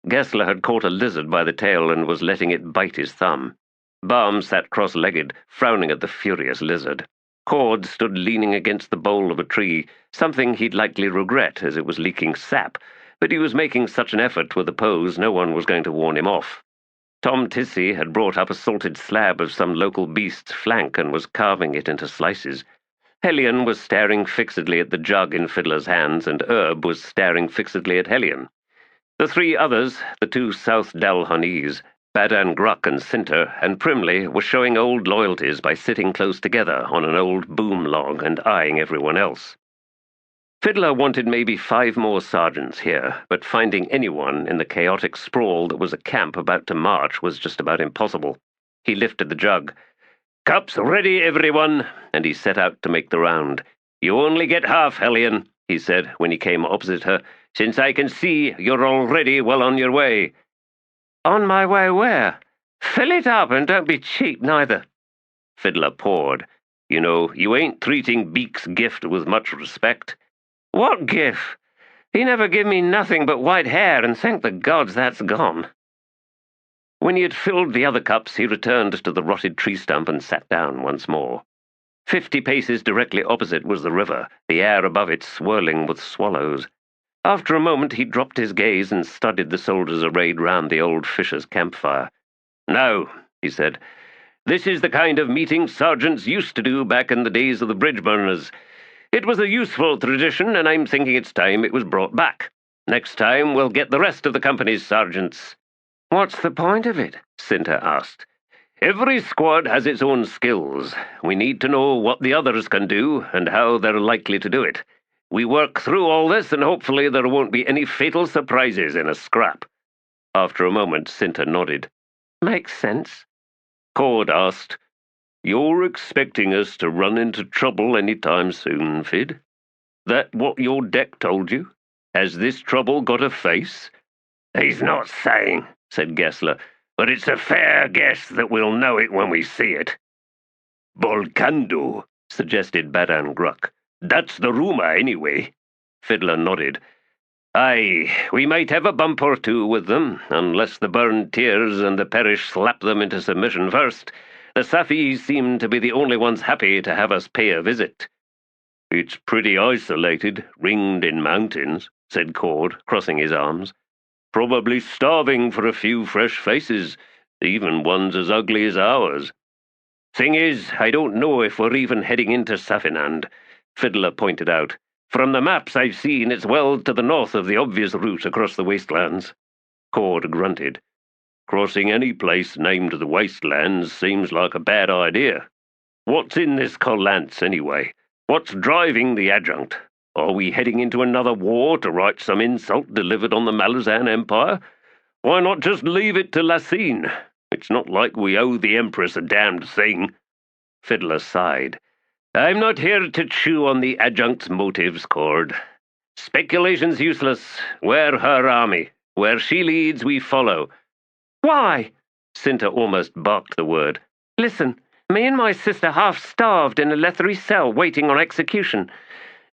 Gessler had caught a lizard by the tail and was letting it bite his thumb. Barm sat cross-legged, frowning at the furious lizard. Cord stood leaning against the bole of a tree, something he'd likely regret as it was leaking sap, but he was making such an effort with the pose no one was going to warn him off. Tom Tissy had brought up a salted slab of some local beast's flank and was carving it into slices. Hellion was staring fixedly at the jug in Fiddler's hands, and Herb was staring fixedly at Hellion. The three others, the two South Dell Honeys, Badan Gruck and Sinter, and Primley, were showing old loyalties by sitting close together on an old boom log and eyeing everyone else. Fiddler wanted maybe 5 more sergeants here, but finding anyone in the chaotic sprawl that was a camp about to march was just about impossible. He lifted the jug. Cups ready, everyone, and he set out to make the round. You only get half, Hellion, he said when he came opposite her, since I can see you're already well on your way. On my way where? Fill it up and don't be cheap neither. Fiddler poured. You know, you ain't treating Beak's gift with much respect. What gift? He never give me nothing but white hair, and thank the gods that's gone. When he had filled the other cups, he returned to the rotted tree stump and sat down once more. 50 paces directly opposite was the river, the air above it swirling with swallows. After a moment he dropped his gaze and studied the soldiers arrayed round the old fisher's campfire. Now, he said, this is the kind of meeting sergeants used to do back in the days of the bridge burners. It was a useful tradition, and I'm thinking it's time it was brought back. Next time we'll get the rest of the company's sergeants. What's the point of it? Sinter asked. Every squad has its own skills. We need to know what the others can do and how they're likely to do it. We work through all this, and hopefully there won't be any fatal surprises in a scrap. After a moment, Sinter nodded. Makes sense. Cord asked, You're expecting us to run into trouble any time soon, Fid? That what your deck told you? Has this trouble got a face? He's not saying, said Gessler, but it's a fair guess that we'll know it when we see it. Volcando, suggested Badan Gruck. That's the rumour, anyway. Fiddler nodded. Aye, we might have a bump or two with them, unless the burned tears and the perish slap them into submission first. The Safis seem to be the only ones happy to have us pay a visit. It's pretty isolated, ringed in mountains, said Cord, crossing his arms. Probably starving for a few fresh faces, even ones as ugly as ours. Thing is, I don't know if we're even heading into Safinand, Fiddler pointed out. From the maps I've seen, it's well to the north of the obvious route across the wastelands. Cord grunted. Crossing any place named the Wastelands seems like a bad idea. What's in this Collance, anyway? What's driving the adjunct? Are we heading into another war to right some insult delivered on the Malazan Empire? Why not just leave it to Lassine? It's not like we owe the Empress a damned thing. Fiddler sighed. I'm not here to chew on the adjunct's motives, Cord. Speculation's useless. We're her army. Where she leads, we follow. Why? Cinta almost barked the word. Listen, me and my sister half-starved in a leathery cell waiting on execution.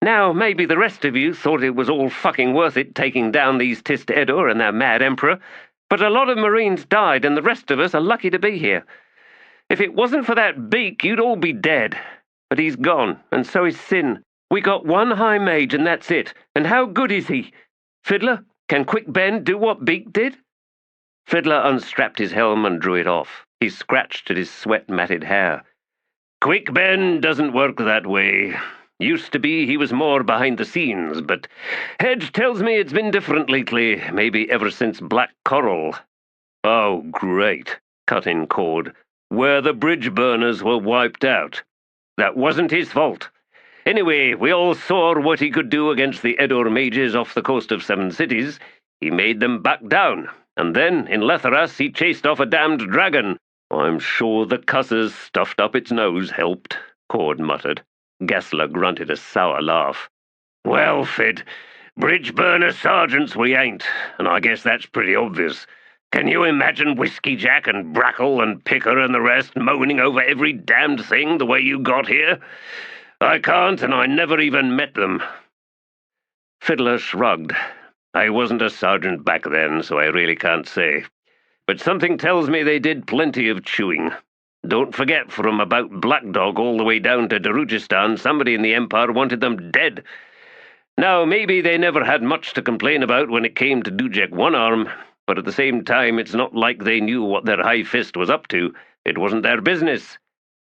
Now, maybe the rest of you thought it was all fucking worth it taking down these Tist Edor and their mad emperor, but a lot of Marines died and the rest of us are lucky to be here. If it wasn't for that Beak, you'd all be dead. But he's gone, and so is Sin. We got one High Mage and that's it, and how good is he? Fiddler, can Quick Ben do what Beak did? Fiddler unstrapped his helm and drew it off. He scratched at his sweat-matted hair. Quick Ben doesn't work that way. Used to be he was more behind the scenes, but Hedge tells me it's been different lately, maybe ever since Black Coral. Oh, great, cut in Cord. Where the bridge burners were wiped out. That wasn't his fault. Anyway, we all saw what he could do against the Edor mages off the coast of Seven Cities. He made them back down, and then, in Letheras, he chased off a damned dragon. I'm sure the cussers stuffed up its nose helped, Cord muttered. Gessler grunted a sour laugh. Well, Fid, bridge burner sergeants we ain't, and I guess that's pretty obvious. Can you imagine Whiskey Jack and Brackle and Picker and the rest moaning over every damned thing the way you got here? I can't, and I never even met them. Fiddler shrugged. I wasn't a sergeant back then, so I really can't say. But something tells me they did plenty of chewing. Don't forget, from about Black Dog all the way down to Darujistan, somebody in the Empire wanted them dead. Now, maybe they never had much to complain about when it came to Dujek One Arm, but at the same time, it's not like they knew what their High Fist was up to. It wasn't their business.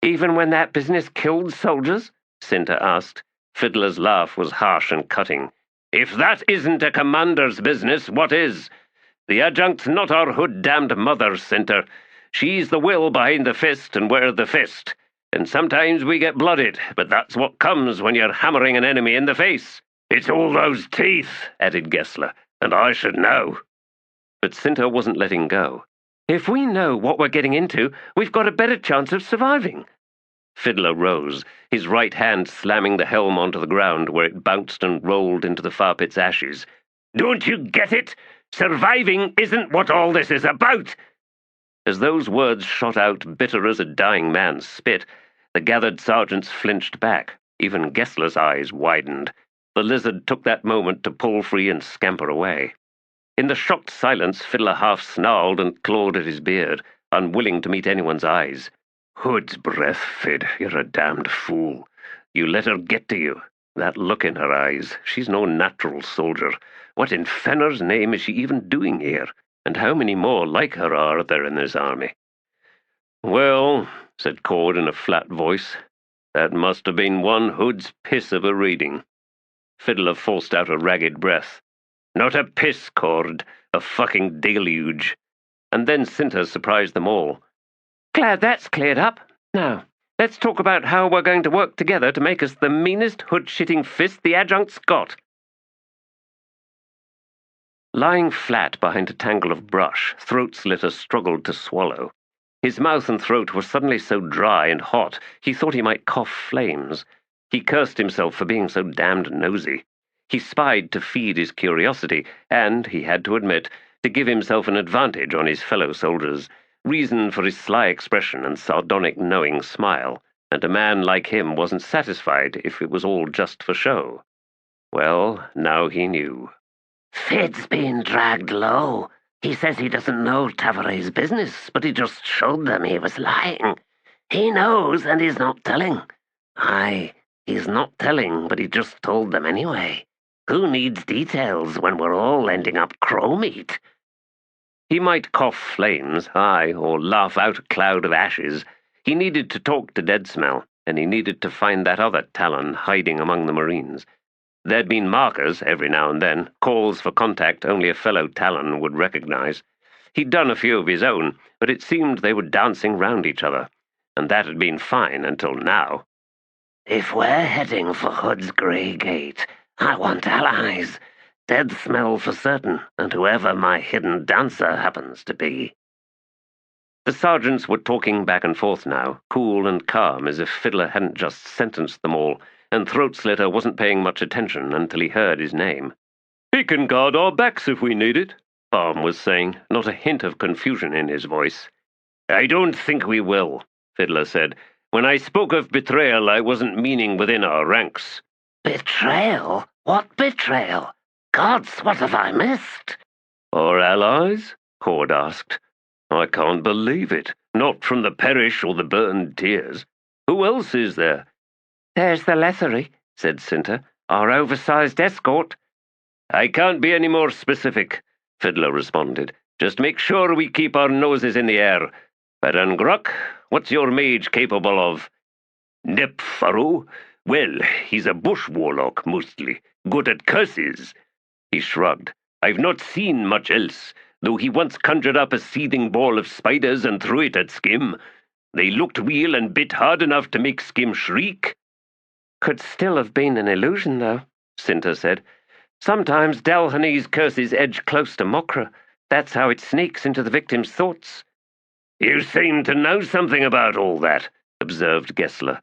Even when that business killed soldiers? Cinta asked. Fiddler's laugh was harsh and cutting. If that isn't a commander's business, what is? The adjunct's not our hood-damned mother, Cinta. She's the will behind the fist, and we're the fist. And sometimes we get blooded, but that's what comes when you're hammering an enemy in the face. It's all those teeth, added Gessler, and I should know. But Cinta wasn't letting go. If we know what we're getting into, we've got a better chance of surviving. Fiddler rose, his right hand slamming the helm onto the ground where it bounced and rolled into the far pit's ashes. Don't you get it? Surviving isn't what all this is about. As those words shot out bitter as a dying man's spit, the gathered sergeants flinched back. Even Gessler's eyes widened. The lizard took that moment to pull free and scamper away. In the shocked silence, Fiddler half snarled and clawed at his beard, unwilling to meet anyone's eyes. Hood's breath, Fid, you're a damned fool. You let her get to you. That look in her eyes. She's no natural soldier. What in Fenner's name is she even doing here? And how many more like her are there in this army? Well, said Cord in a flat voice, that must have been one Hood's piss of a reading. Fiddler forced out a ragged breath. Not a piss, Cord, a fucking deluge. And then Cinta surprised them all. Glad that's cleared up. Now, let's talk about how we're going to work together to make us the meanest hood-shitting fist the adjunct's got. Lying flat behind a tangle of brush, Throat Slitter struggled to swallow. His mouth and throat were suddenly so dry and hot, he thought he might cough flames. He cursed himself for being so damned nosy. He spied to feed his curiosity, and, he had to admit, to give himself an advantage on his fellow soldiers, reason for his sly expression and sardonic knowing smile, and a man like him wasn't satisfied if it was all just for show. Well, now he knew. Fid's been dragged low. He says he doesn't know Tavare's business, but he just showed them he was lying. He knows, and he's not telling. Aye, he's not telling, but he just told them anyway. Who needs details when we're all ending up crow meat? He might cough flames, aye, or laugh out a cloud of ashes. He needed to talk to Deadsmell, and he needed to find that other T'lan hiding among the Marines. There'd been markers every now and then, calls for contact only a fellow T'lan would recognize. He'd done a few of his own, but it seemed they were dancing round each other, and that had been fine until now. If we're heading for Hood's Grey Gate, I want allies. Deadsmell for certain, and whoever my hidden dancer happens to be. The sergeants were talking back and forth now, cool and calm as if Fiddler hadn't just sentenced them all, and Throat-Slitter wasn't paying much attention until he heard his name. "He can guard our backs if we need it," Balm was saying, not a hint of confusion in his voice. "I don't think we will," Fiddler said. "When I spoke of betrayal, I wasn't meaning within our ranks." Betrayal? What betrayal? Gods, what have I missed? "Our allies?" Cord asked. "I can't believe it. Not from the Perish or the Burnt Tears. Who else is there?" "There's the Lethery," said Cinta, "our oversized escort." "I can't be any more specific," Fiddler responded. "Just make sure we keep our noses in the air. Baron Gruck, what's your mage capable of?" "Nep Furrow? Well, he's a bush warlock, mostly. Good at curses." He shrugged. "I've not seen much else, though he once conjured up a seething ball of spiders and threw it at Skim. They looked real and bit hard enough to make Skim shriek." "Could still have been an illusion, though," Cinta said. "Sometimes Dalhoney's curses edge close to Mokra. That's how it sneaks into the victim's thoughts." "You seem to know something about all that," observed Gessler.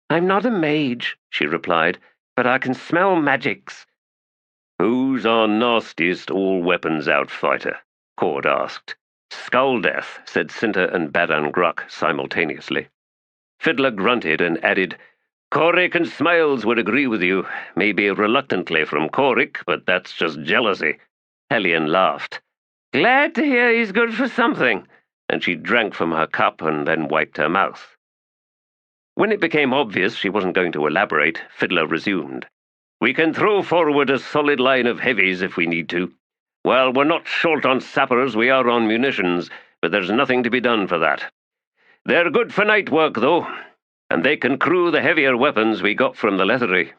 "I'm not a mage," she replied, "but I can smell magics." "Who's our nastiest all-weapons outfighter?" Cord asked. "Skulldeath," said Cinta and Badan Gruck simultaneously. Fiddler grunted and added, "Korik and Smiles would agree with you, maybe reluctantly from Korik, but that's just jealousy." Hellion laughed. "Glad to hear he's good for something," and she drank from her cup and then wiped her mouth. When it became obvious she wasn't going to elaborate, Fiddler resumed. "We can throw forward a solid line of heavies if we need to. While we're not short on sappers, we are on munitions, but there's nothing to be done for that. They're good for night work, though, and they can crew the heavier weapons we got from the Lethery."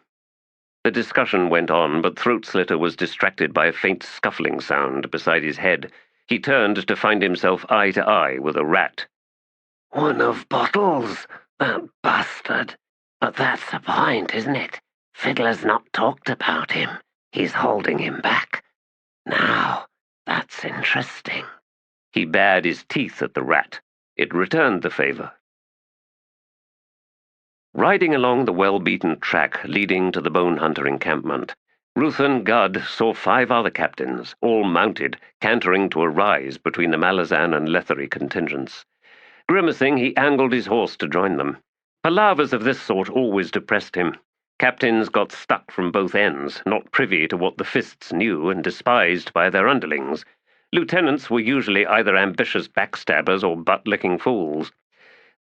The discussion went on, but Throat-Slitter was distracted by a faint scuffling sound beside his head. He turned to find himself eye to eye with a rat. One of Bottles, that bastard. But that's the point, isn't it? Fiddler's not talked about him. He's holding him back. Now, that's interesting. He bared his teeth at the rat. It returned the favor. Riding along the well-beaten track leading to the Bone Hunter encampment, Ruthan Gudd saw 5 other captains, all mounted, cantering to a rise between the Malazan and Lethery contingents. Grimacing, he angled his horse to join them. Palavers of this sort always depressed him. Captains got stuck from both ends, not privy to what the fists knew and despised by their underlings. Lieutenants were usually either ambitious backstabbers or butt-licking fools.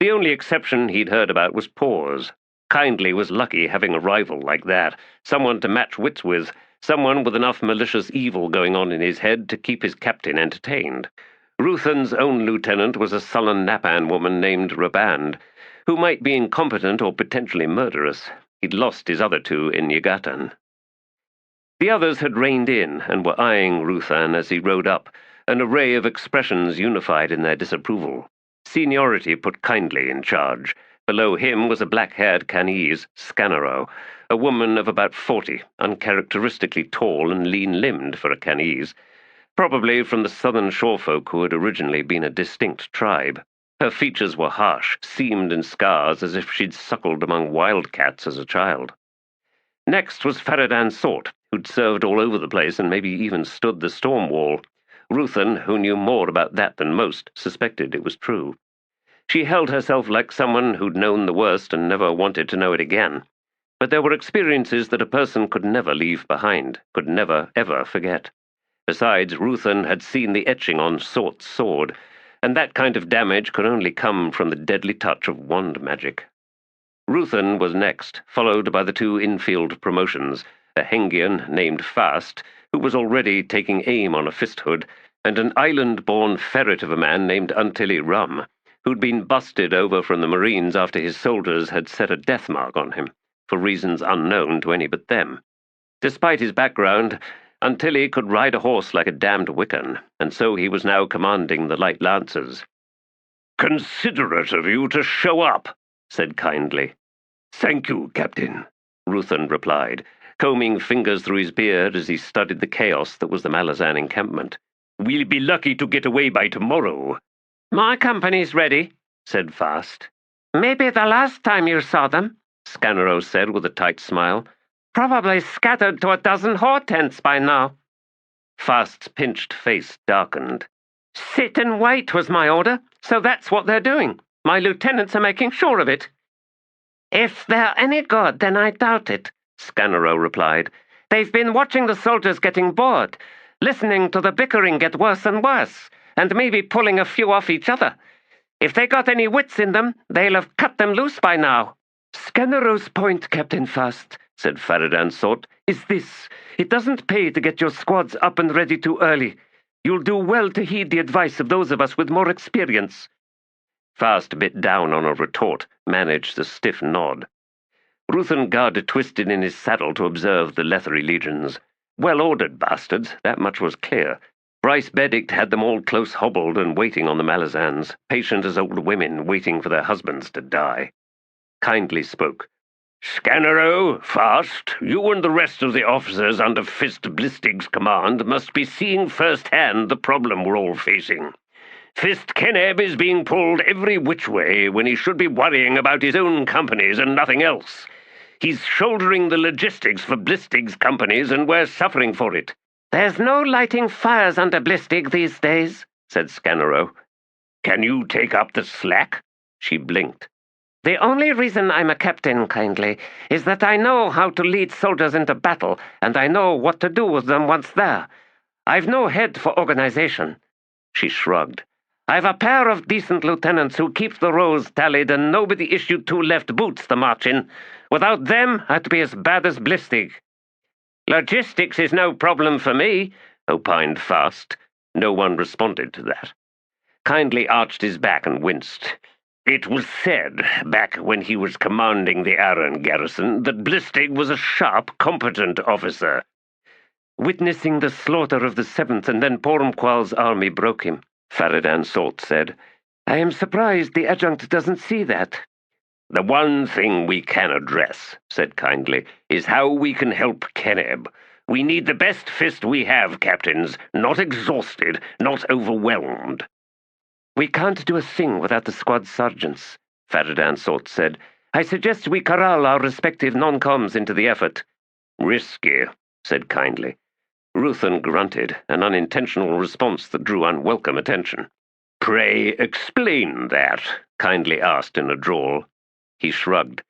The only exception he'd heard about was Paws. Kindly was lucky having a rival like that, someone to match wits with, someone with enough malicious evil going on in his head to keep his captain entertained. Ruthan's own lieutenant was a sullen Napan woman named Raband, who might be incompetent or potentially murderous. He'd lost his other 2 in Yagatan. The others had reined in and were eyeing Ruthan as he rode up, an array of expressions unified in their disapproval. Seniority put Kindly in charge. Below him was a black-haired Canese, Scanero, a woman of about 40, uncharacteristically tall and lean-limbed for a Canese, probably from the southern shorefolk who had originally been a distinct tribe. Her features were harsh, seamed in scars as if she'd suckled among wildcats as a child. Next was Faradan Sort, who'd served all over the place and maybe even stood the storm wall. Ruthan, who knew more about that than most, suspected it was true. She held herself like someone who'd known the worst and never wanted to know it again. But there were experiences that a person could never leave behind, could never, ever forget. Besides, Ruthan had seen the etching on Sort's sword, and that kind of damage could only come from the deadly touch of wand magic. Ruthan was next, followed by the 2 infield promotions, a Hengian named Fast, who was already taking aim on a fisthood, and an island-born ferret of a man named Untilly Rum, who'd been busted over from the Marines after his soldiers had set a death mark on him, for reasons unknown to any but them. Despite his background, Antilli could ride a horse like a damned Wiccan, and so he was now commanding the light lancers. "Considerate of you to show up," said kindly. "Thank you, Captain," Ruthan replied, combing fingers through his beard as he studied the chaos that was the Malazan encampment. "We'll be lucky to get away by tomorrow." "My company's ready," said Fast. "Maybe the last time you saw them," Scanero said with a tight smile. "Probably scattered to a dozen whore tents by now." Fast's pinched face darkened. "Sit and wait was my order, so that's what they're doing. My lieutenants are making sure of it." "If they're any good, then I doubt it," Scanero replied. "They've been watching the soldiers getting bored, listening to the bickering get worse and worse, and maybe pulling a few off each other. If they got any wits in them, they'll have cut them loose by now." "Scanero's point, Captain Fast," said Faradan Sort, "is this. It doesn't pay to get your squads up and ready too early. You'll do well to heed the advice of those of us with more experience." Fast bit down on a retort, managed a stiff nod. Ruthan Gard twisted in his saddle to observe the Leathery legions. Well-ordered bastards, that much was clear. Bryce Benedict had them all close hobbled and waiting on the Malazans, patient as old women waiting for their husbands to die. Kindly spoke. "Scanero, Fast, you and the rest of the officers under Fist Blistig's command must be seeing firsthand the problem we're all facing. Fist Keneb is being pulled every which way when he should be worrying about his own companies and nothing else. He's shouldering the logistics for Blistig's companies, and we're suffering for it." "There's no lighting fires under Blistig these days," said Scanero. "Can you take up the slack?" She blinked. "The only reason I'm a captain, kindly, is that I know how to lead soldiers into battle, and I know what to do with them once there. I've no head for organization." She shrugged. "I've a pair of decent lieutenants who keep the rows tallied, and nobody issued 2 left boots to march in. Without them, I'd be as bad as Blistig." "Logistics is no problem for me," opined Fast. No one responded to that. Kindly arched his back and winced. "It was said, back when he was commanding the Aran garrison, that Blistig was a sharp, competent officer." "Witnessing the slaughter of the 7th and then Pormqual's army broke him," Faradan Salt said. "I am surprised the adjutant doesn't see that." "The one thing we can address," said Kindly, "is how we can help Keneb. We need the best fist we have, captains, not exhausted, not overwhelmed." "We can't do a thing without the squad sergeants," Faradan Salt said. "I suggest we corral our respective non-coms into the effort." "Risky," said Kindly. Ruthan grunted, an unintentional response that drew unwelcome attention. "Pray explain that," Kindly asked in a drawl. He shrugged.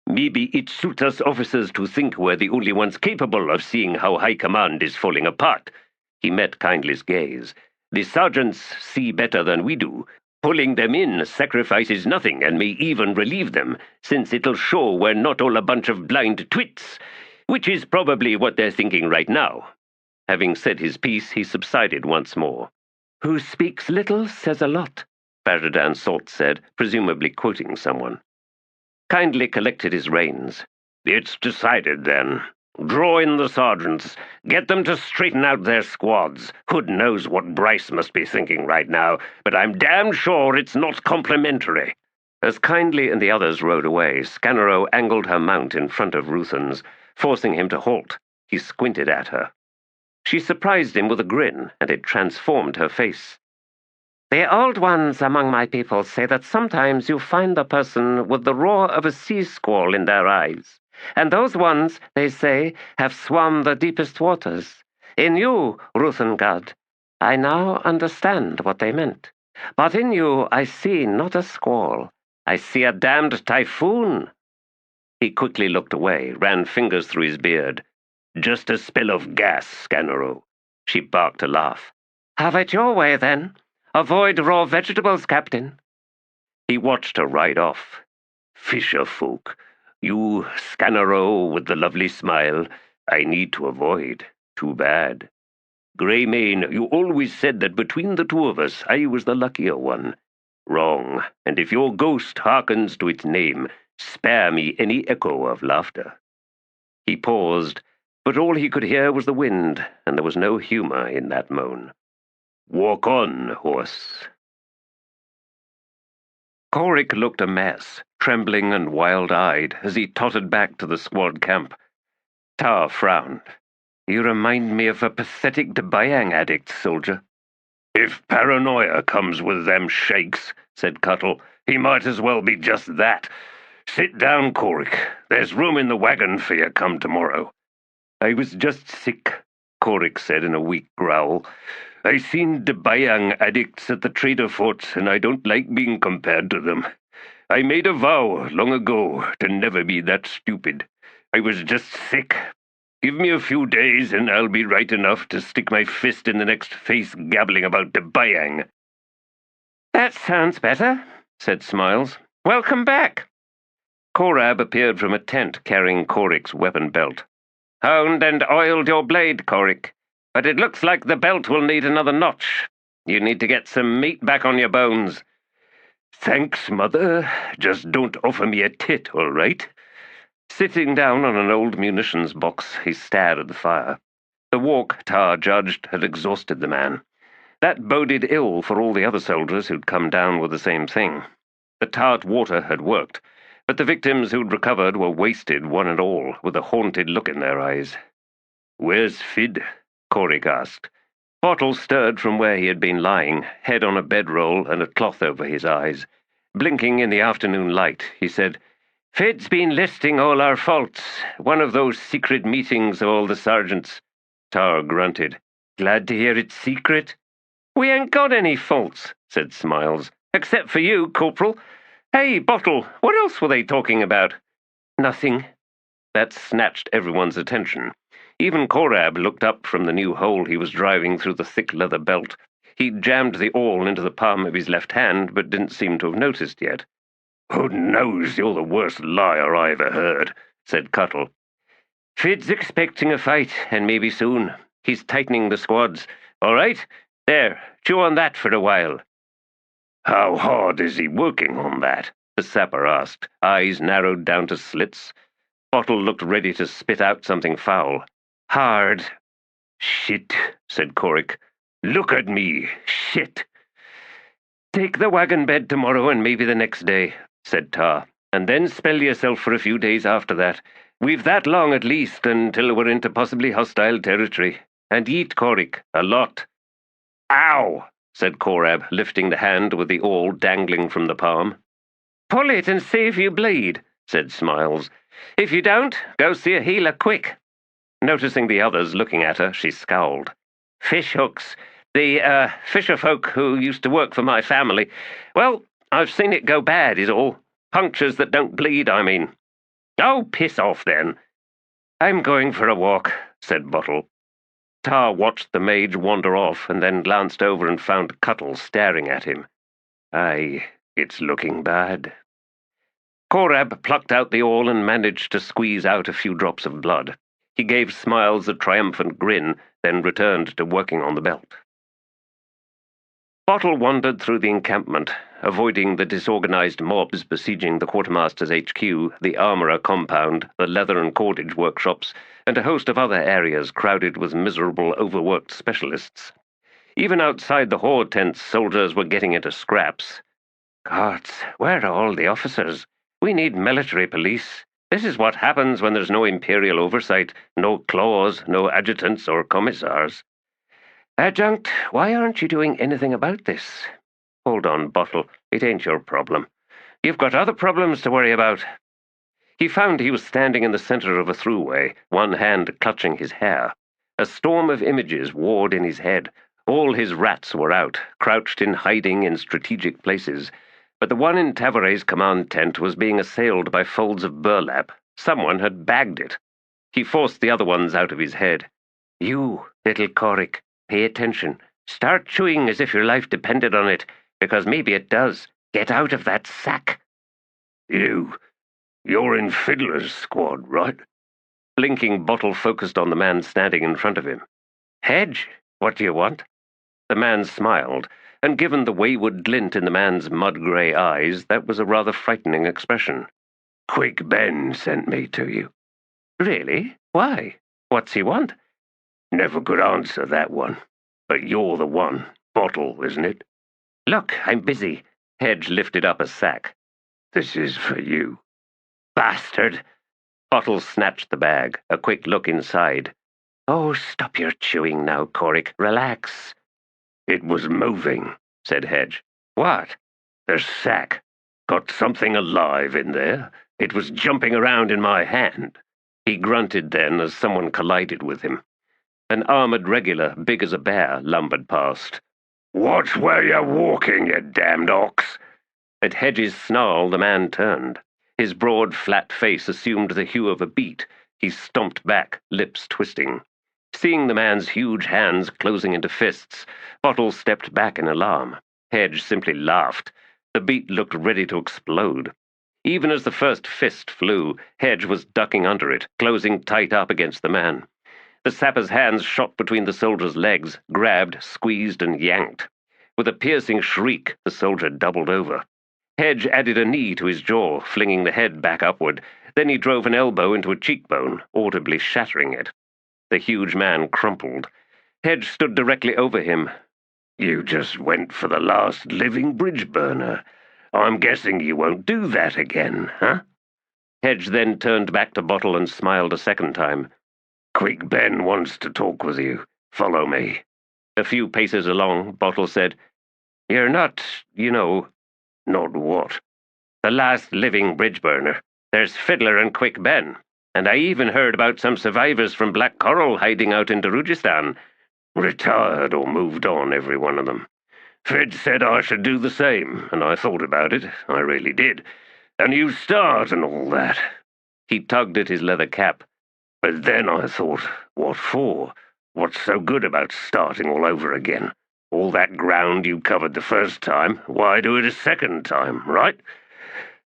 "Maybe it suits us officers to think we're the only ones capable of seeing how High Command is falling apart." He met Kindly's gaze. "The sergeants see better than we do. Pulling them in sacrifices nothing and may even relieve them, since it'll show we're not all a bunch of blind twits, which is probably what they're thinking right now." Having said his piece, he subsided once more. "Who speaks little says a lot," Faradan Salt said, presumably quoting someone. Kindly collected his reins. "It's decided, then. Draw in the sergeants. Get them to straighten out their squads. Hood knows what Bryce must be thinking right now, but I'm damn sure it's not complimentary." As Kindly and the others rode away, Scanero angled her mount in front of Ruthan's, forcing him to halt. He squinted at her. She surprised him with a grin, and it transformed her face. "The old ones among my people say that sometimes you find a person with the roar of a sea squall in their eyes, and those ones, they say, have swum the deepest waters. In you, Ruthengard, I now understand what they meant. But in you I see not a squall. I see a damned typhoon." He quickly looked away, ran fingers through his beard. "Just a spill of gas, Scanero." She barked a laugh. "Have it your way, then. Avoid raw vegetables, Captain." He watched her ride off. "Fisher folk. You, Scanero, with the lovely smile, I need to avoid. Too bad. Greymane, you always said that between the two of us, I was the luckier one. Wrong, and if your ghost hearkens to its name, spare me any echo of laughter." He paused, but all he could hear was the wind, and there was no humor in that moan. "Walk on, horse." Korik looked a mess, trembling and wild-eyed, as he tottered back to the squad camp. Tar frowned. "You remind me of a pathetic Debayang addict, soldier." "If paranoia comes with them shakes," said Cuttle, "he might as well be just that. Sit down, Korik. There's room in the wagon for you come tomorrow." "I was just sick," Korik said in a weak growl. "I seen Debayang addicts at the trader fort, and I don't like being compared to them. I made a vow long ago to never be that stupid. I was just sick. Give me a few days, and I'll be right enough to stick my fist in the next face gabbling about Debayang." "That sounds better," said Smiles. "Welcome back." Korab appeared from a tent carrying Korik's weapon belt. "Honed and oiled your blade, Korik, but it looks like the belt will need another notch. You need to get some meat back on your bones." "Thanks, Mother. Just don't offer me a tit, all right?" Sitting down on an old munitions box, he stared at the fire. The walk, Tar judged, had exhausted the man. That boded ill for all the other soldiers who'd come down with the same thing. The tart water had worked, but the victims who'd recovered were wasted, one and all, with a haunted look in their eyes. "Where's Fid?" Korik asked. Bottle stirred from where he had been lying, head on a bedroll and a cloth over his eyes. Blinking in the afternoon light, he said, "Fid's been listing all our faults. One of those secret meetings of all the sergeants." Tar grunted. "Glad to hear it's secret." "We ain't got any faults," said Smiles, "except for you, Corporal. Hey, Bottle, what else were they talking about?" "Nothing." That snatched everyone's attention. Even Korab looked up from the new hole he was driving through the thick leather belt. He'd jammed the awl into the palm of his left hand, but didn't seem to have noticed yet. "Who knows, you're the worst liar I ever heard," said Cuttle. "Fid's expecting a fight, and maybe soon. He's tightening the squads. All right? There, chew on that for a while." "How hard is he working on that?" the sapper asked, eyes narrowed down to slits. Bottle looked ready to spit out something foul. "Hard." "Shit," said Korik. "Look at me. Shit." "Take the wagon bed tomorrow and maybe the next day," said Tar, "and then spell yourself for a few days after that. We've that long at least until we're into possibly hostile territory. And eat, Korik, a lot." "Ow!" said Korab, lifting the hand with the awl dangling from the palm. "Pull it and see if you bleed," said Smiles. "If you don't, go see a healer quick." Noticing the others looking at her, she scowled. "Fish hooks. The fisherfolk who used to work for my family. Well, I've seen it go bad, is all. Punctures that don't bleed, I mean." "Oh, piss off, then." "I'm going for a walk," said Bottle. Tar watched the mage wander off and then glanced over and found Cuttle staring at him. "Aye, it's looking bad." Korab plucked out the awl and managed to squeeze out a few drops of blood. He gave Smiles a triumphant grin, then returned to working on the belt. Bottle wandered through the encampment, avoiding the disorganized mobs besieging the quartermaster's HQ, the armorer compound, the leather and cordage workshops, and a host of other areas crowded with miserable, overworked specialists. Even outside the horde tents, soldiers were getting into scraps. "Gods, where are all the officers? We need military police. This is what happens when there's no imperial oversight, no claws, no adjutants or commissars." "Adjunct, why aren't you doing anything about this?" "Hold on, Bottle. It ain't your problem. You've got other problems to worry about." He found he was standing in the center of a throughway, one hand clutching his hair. A storm of images warred in his head. All his rats were out, crouched in hiding in strategic places. But the one in Tavare's command tent was being assailed by folds of burlap. Someone had bagged it. He forced the other ones out of his head. "You, little Korik, pay attention. Start chewing as if your life depended on it, because maybe it does. Get out of that sack." You're in Fiddler's squad, right?" Blinking, Bottle focused on the man standing in front of him. "Hedge, what do you want?" The man smiled. and given the wayward glint in the man's mud-grey eyes, that was a rather frightening expression. Quick Ben sent me to you. Really? Why? What's he want? Never could answer that one. But you're the one. Bottle, isn't it? Look, I'm busy. Hedge lifted up a sack. This is for you. Bastard! Bottle snatched the bag, a quick look inside. Oh, stop your chewing now, Corrick. Relax. It was moving, said Hedge. What? The sack. Got something alive in there. It was jumping around in my hand. He grunted then as someone collided with him. An armored regular, big as a bear, lumbered past. Watch where you're walking, you damned ox! At Hedge's snarl, the man turned. His broad, flat face assumed the hue of a beet. He stomped back, lips twisting. Seeing the man's huge hands closing into fists, Bottle stepped back in alarm. Hedge simply laughed. The beet looked ready to explode. Even as the first fist flew, Hedge was ducking under it, closing tight up against the man. The sapper's hands shot between the soldier's legs, grabbed, squeezed, and yanked. With a piercing shriek, the soldier doubled over. Hedge added a knee to his jaw, flinging the head back upward. Then he drove an elbow into a cheekbone, audibly shattering it. The huge man crumpled. Hedge stood directly over him. You just went for the last living bridge burner. I'm guessing you won't do that again, huh? Hedge then turned back to Bottle and smiled a second time. Quick Ben wants to talk with you. Follow me. A few paces along, Bottle said, You're not, Not what? The last living bridge burner. There's Fiddler and Quick Ben. And I even heard about some survivors from Black Coral hiding out in Darujistan. Retired or moved on, every one of them. Fed said I should do the same, and I thought about it. I really did. A new start and all that. He tugged at his leather cap. But then I thought, what for? What's so good about starting all over again? All that ground you covered the first time, why do it a second time, right?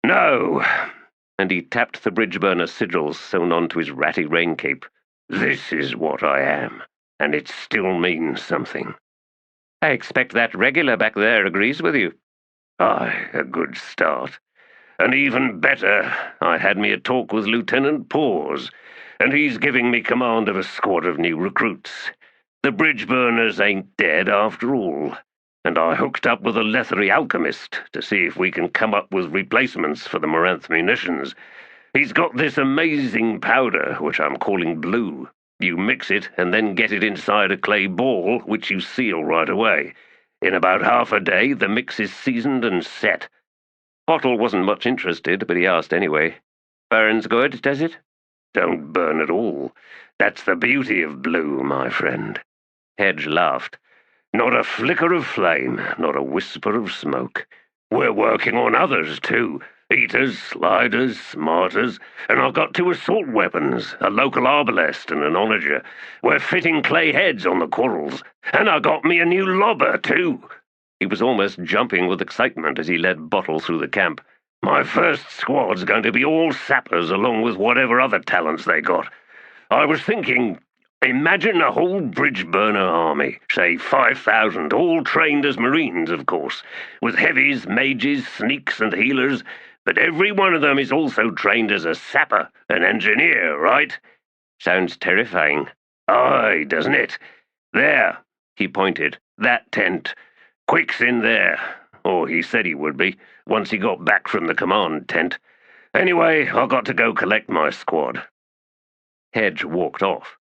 No. And he tapped the bridge burner sigils sewn onto his ratty rain cape. This is what I am, and it still means something. I expect that regular back there agrees with you. Aye, a good start. And even better, I had me a talk with Lieutenant Paws, and he's giving me command of a squad of new recruits. The bridge burners ain't dead after all, and I hooked up with a Lethery alchemist to see if we can come up with replacements for the Moranth munitions. He's got this amazing powder, which I'm calling blue. You mix it and then get it inside a clay ball, which you seal right away. In about half a day, the mix is seasoned and set. Bottle wasn't much interested, but he asked anyway. Burns good, does it? Don't burn at all. That's the beauty of blue, my friend. Hedge laughed. Not a flicker of flame, not a whisper of smoke. We're working on others, too. Eaters, sliders, smarters, and I've got 2 assault weapons, a local arbalest and an onager. We're fitting clay heads on the quarrels, and I got me a new lobber, too. He was almost jumping with excitement as he led Bottle through the camp. My first squad's going to be all sappers along with whatever other talents they got. I was thinking, imagine a whole bridge burner army, say 5,000, all trained as Marines, of course, with heavies, mages, sneaks, and healers, but every one of them is also trained as a sapper, an engineer, right? Sounds terrifying. Aye, doesn't it? There, he pointed, that tent. Quick's in there. Or he said he would be, once he got back from the command tent. Anyway, I got to go collect my squad. Hedge walked off.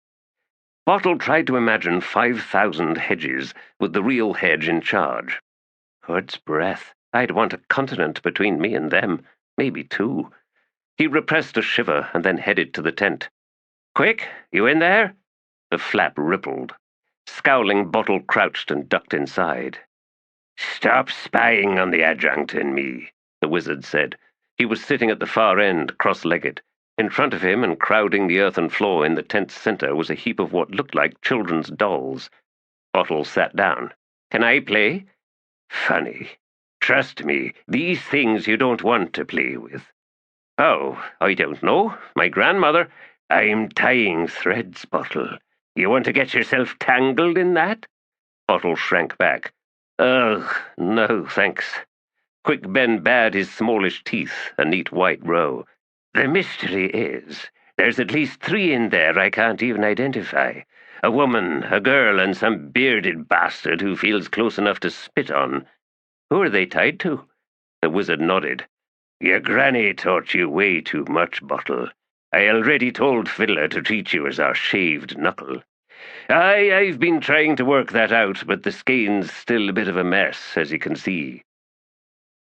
Bottle tried to imagine 5,000 Hedges with the real Hedge in charge. God's breath, I'd want a continent between me and them, maybe 2. He repressed a shiver and then headed to the tent. Quick, you in there? The flap rippled. Scowling, Bottle crouched and ducked inside. Stop spying on the adjunct and me, the wizard said. He was sitting at the far end, cross-legged. In front of him and crowding the earthen floor in the tent's center was a heap of what looked like children's dolls. Bottle sat down. Can I play? Funny. Trust me, these things you don't want to play with. Oh, I don't know. My grandmother. I'm tying threads, Bottle. You want to get yourself tangled in that? Bottle shrank back. Ugh, no, thanks. Quick Ben bared his smallish teeth, a neat white row. The mystery is, there's at least 3 in there I can't even identify. A woman, a girl, and some bearded bastard who feels close enough to spit on. Who are they tied to? The wizard nodded. Your granny taught you way too much, Bottle. I already told Fiddler to treat you as our shaved knuckle. I've been trying to work that out, but the skein's still a bit of a mess, as you can see.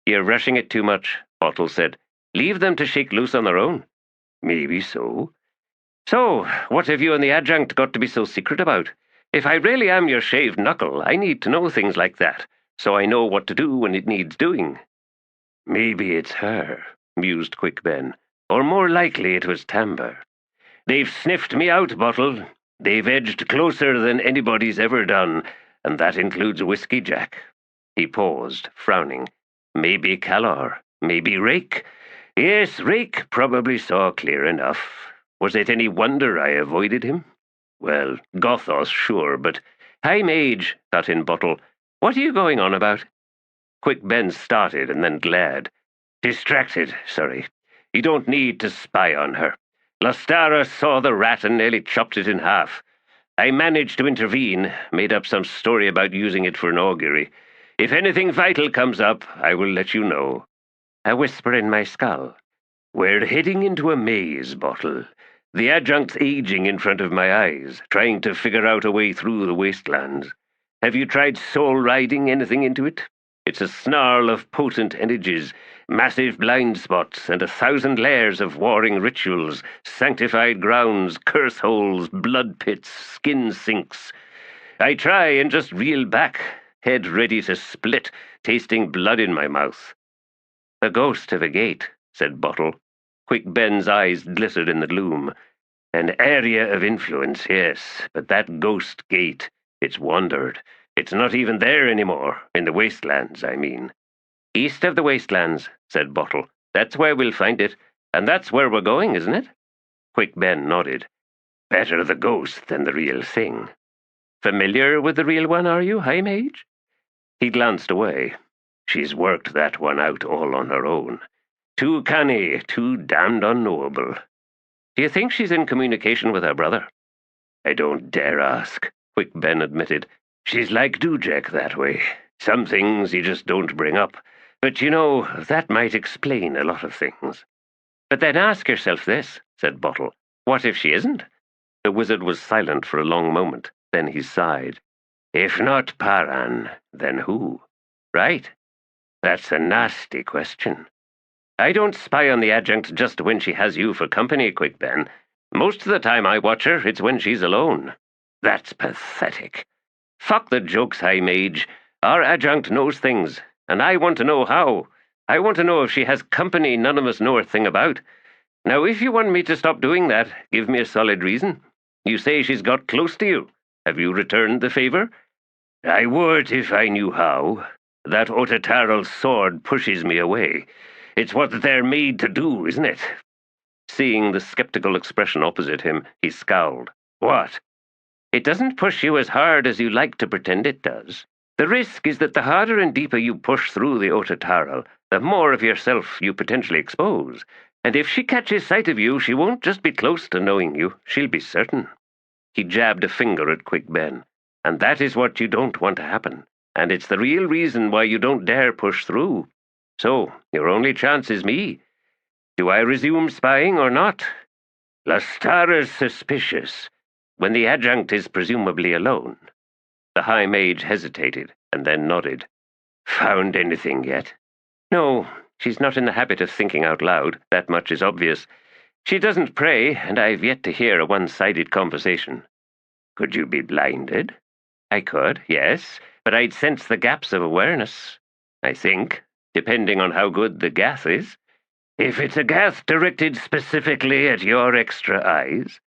You're rushing it too much, Bottle said. Leave them to shake loose on their own. Maybe so. So, what have you and the adjunct got to be so secret about? If I really am your shaved knuckle, I need to know things like that, so I know what to do when it needs doing. Maybe it's her, mused Quick Ben, or more likely it was Timbre. They've sniffed me out, Bottle. They've edged closer than anybody's ever done, and that includes Whiskey Jack. He paused, frowning. Maybe Calor, maybe Rake. Yes, Rake probably saw clear enough. Was it any wonder I avoided him? Well, Gothos, sure, but High Mage, cut in Bottle. What are you going on about? Quick Ben started and then glared. Distracted, sorry. You don't need to spy on her. Lastara saw the rat and nearly chopped it in half. I managed to intervene, made up some story about using it for an augury. If anything vital comes up, I will let you know. A whisper in my skull. We're heading into a maze, Bottle. The adjunct's aging in front of my eyes, trying to figure out a way through the wastelands. Have you tried soul-riding anything into it? It's a snarl of potent energies, massive blind spots, and 1,000 layers of warring rituals, sanctified grounds, curse holes, blood pits, skin sinks. I try and just reel back, head ready to split, tasting blood in my mouth. The ghost of a gate, said Bottle. Quick Ben's eyes glittered in the gloom. An area of influence, yes, but that ghost gate, it's wandered. It's not even there anymore, in the wastelands, I mean. East of the wastelands, said Bottle. That's where we'll find it, and that's where we're going, isn't it? Quick Ben nodded. Better the ghost than the real thing. Familiar with the real one, are you, High Mage? He glanced away. She's worked that one out all on her own. Too canny, too damned unknowable. Do you think she's in communication with her brother? I don't dare ask, Quick Ben admitted. She's like Dujek that way. Some things you just don't bring up. But you know, that might explain a lot of things. But then ask yourself this, said Bottle. What if she isn't? The wizard was silent for a long moment. Then he sighed. If not Paran, then who? Right? That's a nasty question. I don't spy on the adjunct just when she has you for company, Quick Ben. Most of the time I watch her, it's when she's alone. That's pathetic. Fuck the jokes, High Mage. Our adjunct knows things, and I want to know how. I want to know if she has company none of us know a thing about. Now, if you want me to stop doing that, give me a solid reason. You say she's got close to you. Have you returned the favor? I would if I knew how. That Otataral's sword pushes me away. It's what they're made to do, isn't it? Seeing the skeptical expression opposite him, he scowled. What? It doesn't push you as hard as you like to pretend it does. The risk is that the harder and deeper you push through the Otataral, the more of yourself you potentially expose. And if she catches sight of you, she won't just be close to knowing you, she'll be certain. He jabbed a finger at Quick Ben. And that is what you don't want to happen. And it's the real reason why you don't dare push through. So, your only chance is me. Do I resume spying or not? Lastara's suspicious, when the adjunct is presumably alone. The High Mage hesitated, and then nodded. Found anything yet? No, she's not in the habit of thinking out loud, that much is obvious. She doesn't pray, and I've yet to hear a one-sided conversation. Could you be blinded? I could, yes, but I'd sense the gaps of awareness, I think, depending on how good the gath is. If it's a gath directed specifically at your extra eyes,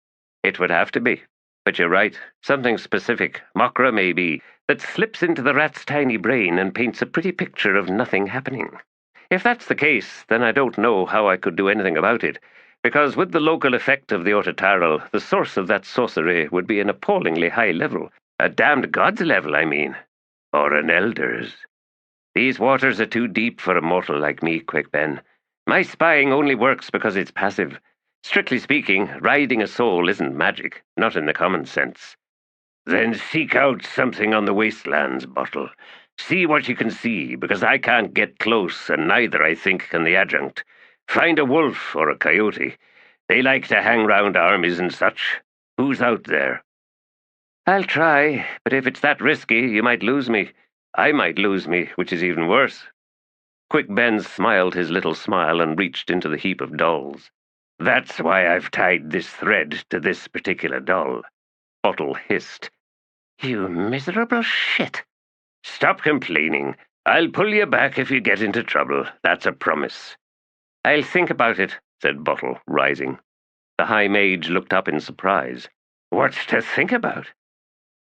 it would have to be. But you're right, something specific, Mokra maybe, that slips into the rat's tiny brain and paints a pretty picture of nothing happening. If that's the case, then I don't know how I could do anything about it, because with the local effect of the Otataral, the source of that sorcery would be an appallingly high level. A damned god's level, I mean. or an elder's. These waters are too deep for a mortal like me, Quick Ben. My spying only works because it's passive. Strictly speaking, riding a soul isn't magic, not in the common sense. Then seek out something on the wastelands, Bottle. See what you can see, because I can't get close, and neither, I think, can the adjunct. Find a wolf or a coyote. They like to hang round armies and such. Who's out there? I'll try, but if it's that risky, you might lose me. I might lose me, which is even worse. Quick Ben smiled his little smile and reached into the heap of dolls. That's why I've tied this thread to this particular doll. Bottle hissed. You miserable shit. Stop complaining. I'll pull you back if you get into trouble. That's a promise. I'll think about it, said Bottle, rising. The High Mage looked up in surprise. What's to think about?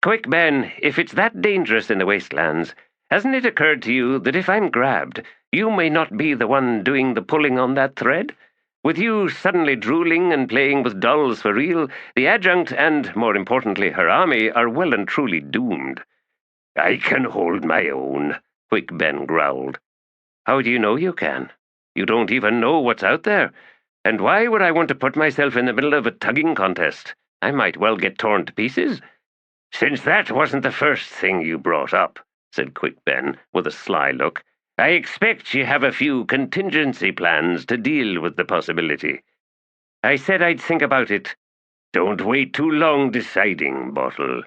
Quick Ben, if it's that dangerous in the wastelands, hasn't it occurred to you that if I'm grabbed, you may not be the one doing the pulling on that thread? With you suddenly drooling and playing with dolls for real, the adjunct and, more importantly, her army are well and truly doomed. I can hold my own, Quick Ben growled. How do you know you can? You don't even know what's out there. And why would I want to put myself in the middle of a tugging contest? I might well get torn to pieces. Since that wasn't the first thing you brought up, said Quick Ben, with a sly look, I expect you have a few contingency plans to deal with the possibility. I said I'd think about it. Don't wait too long deciding, Bottle.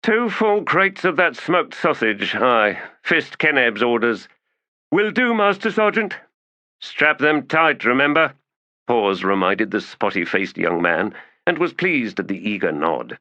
2 full crates of that smoked sausage, aye. Fist Keneb's orders. Will do, Master Sergeant. Strap them tight, remember? Paws reminded the spotty-faced young man, and was pleased at the eager nod.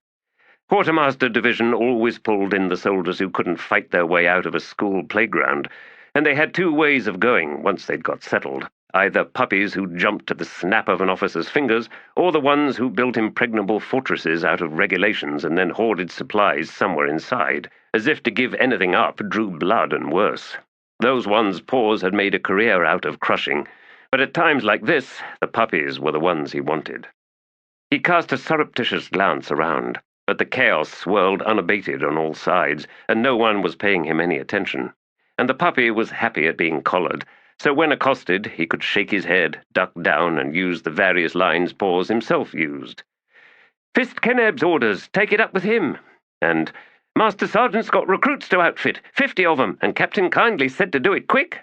Quartermaster Division always pulled in the soldiers who couldn't fight their way out of a school playground, and they had 2 ways of going once they'd got settled. Either puppies who jumped to the snap of an officer's fingers, or the ones who built impregnable fortresses out of regulations and then hoarded supplies somewhere inside, as if to give anything up drew blood and worse. Those ones Paws had made a career out of crushing, but at times like this, the puppies were the ones he wanted. He cast a surreptitious glance around, but the chaos swirled unabated on all sides, and no one was paying him any attention. And the puppy was happy at being collared, so when accosted, he could shake his head, duck down, and use the various lines Paws himself used. Fist Keneb's orders, take it up with him. And Master Sergeant's got recruits to outfit, 50 of 'em, and Captain Kindly said to do it quick.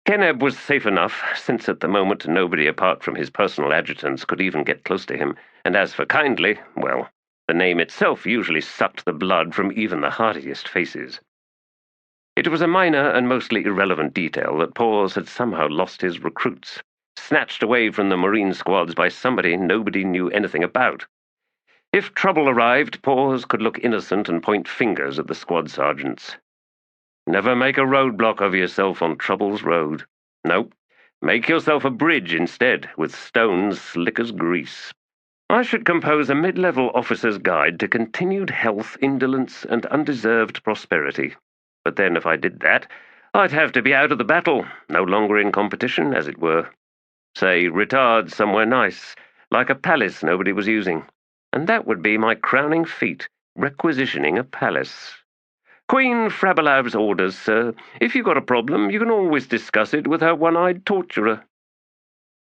Keneb was safe enough, since at the moment nobody apart from his personal adjutants could even get close to him, and as for Kindly, well, the name itself usually sucked the blood from even the hardiest faces. It was a minor and mostly irrelevant detail that Paws had somehow lost his recruits, snatched away from the Marine squads by somebody nobody knew anything about. If trouble arrived, Paws could look innocent and point fingers at the squad sergeants. Never make a roadblock of yourself on Trouble's road. No, make yourself a bridge instead, with stones slick as grease. I should compose a mid-level officer's guide to continued health, indolence, and undeserved prosperity. But then if I did that, I'd have to be out of the battle, no longer in competition, as it were. Say, retired somewhere nice, like a palace nobody was using. And that would be my crowning feat, requisitioning a palace. Queen Frabelav's orders, sir. If you've got a problem, you can always discuss it with her one-eyed torturer.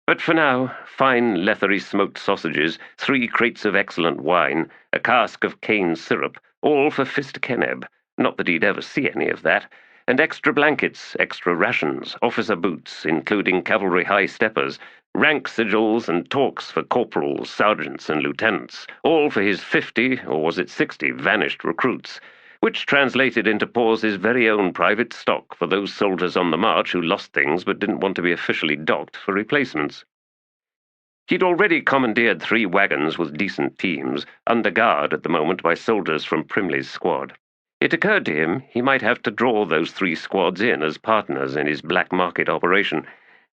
But for now, fine leathery smoked sausages, 3 crates of excellent wine, a cask of cane syrup, all for Fist Keneb, not that he'd ever see any of that, and extra blankets, extra rations, officer boots, including cavalry high-steppers, rank sigils and talks for corporals, sergeants, and lieutenants, all for his 50, or was it 60, vanished recruits, which translated into Paws's very own private stock for those soldiers on the march who lost things but didn't want to be officially docked for replacements. He'd already commandeered 3 wagons with decent teams, under guard at the moment by soldiers from Primley's squad. It occurred to him he might have to draw those 3 squads in as partners in his black market operation,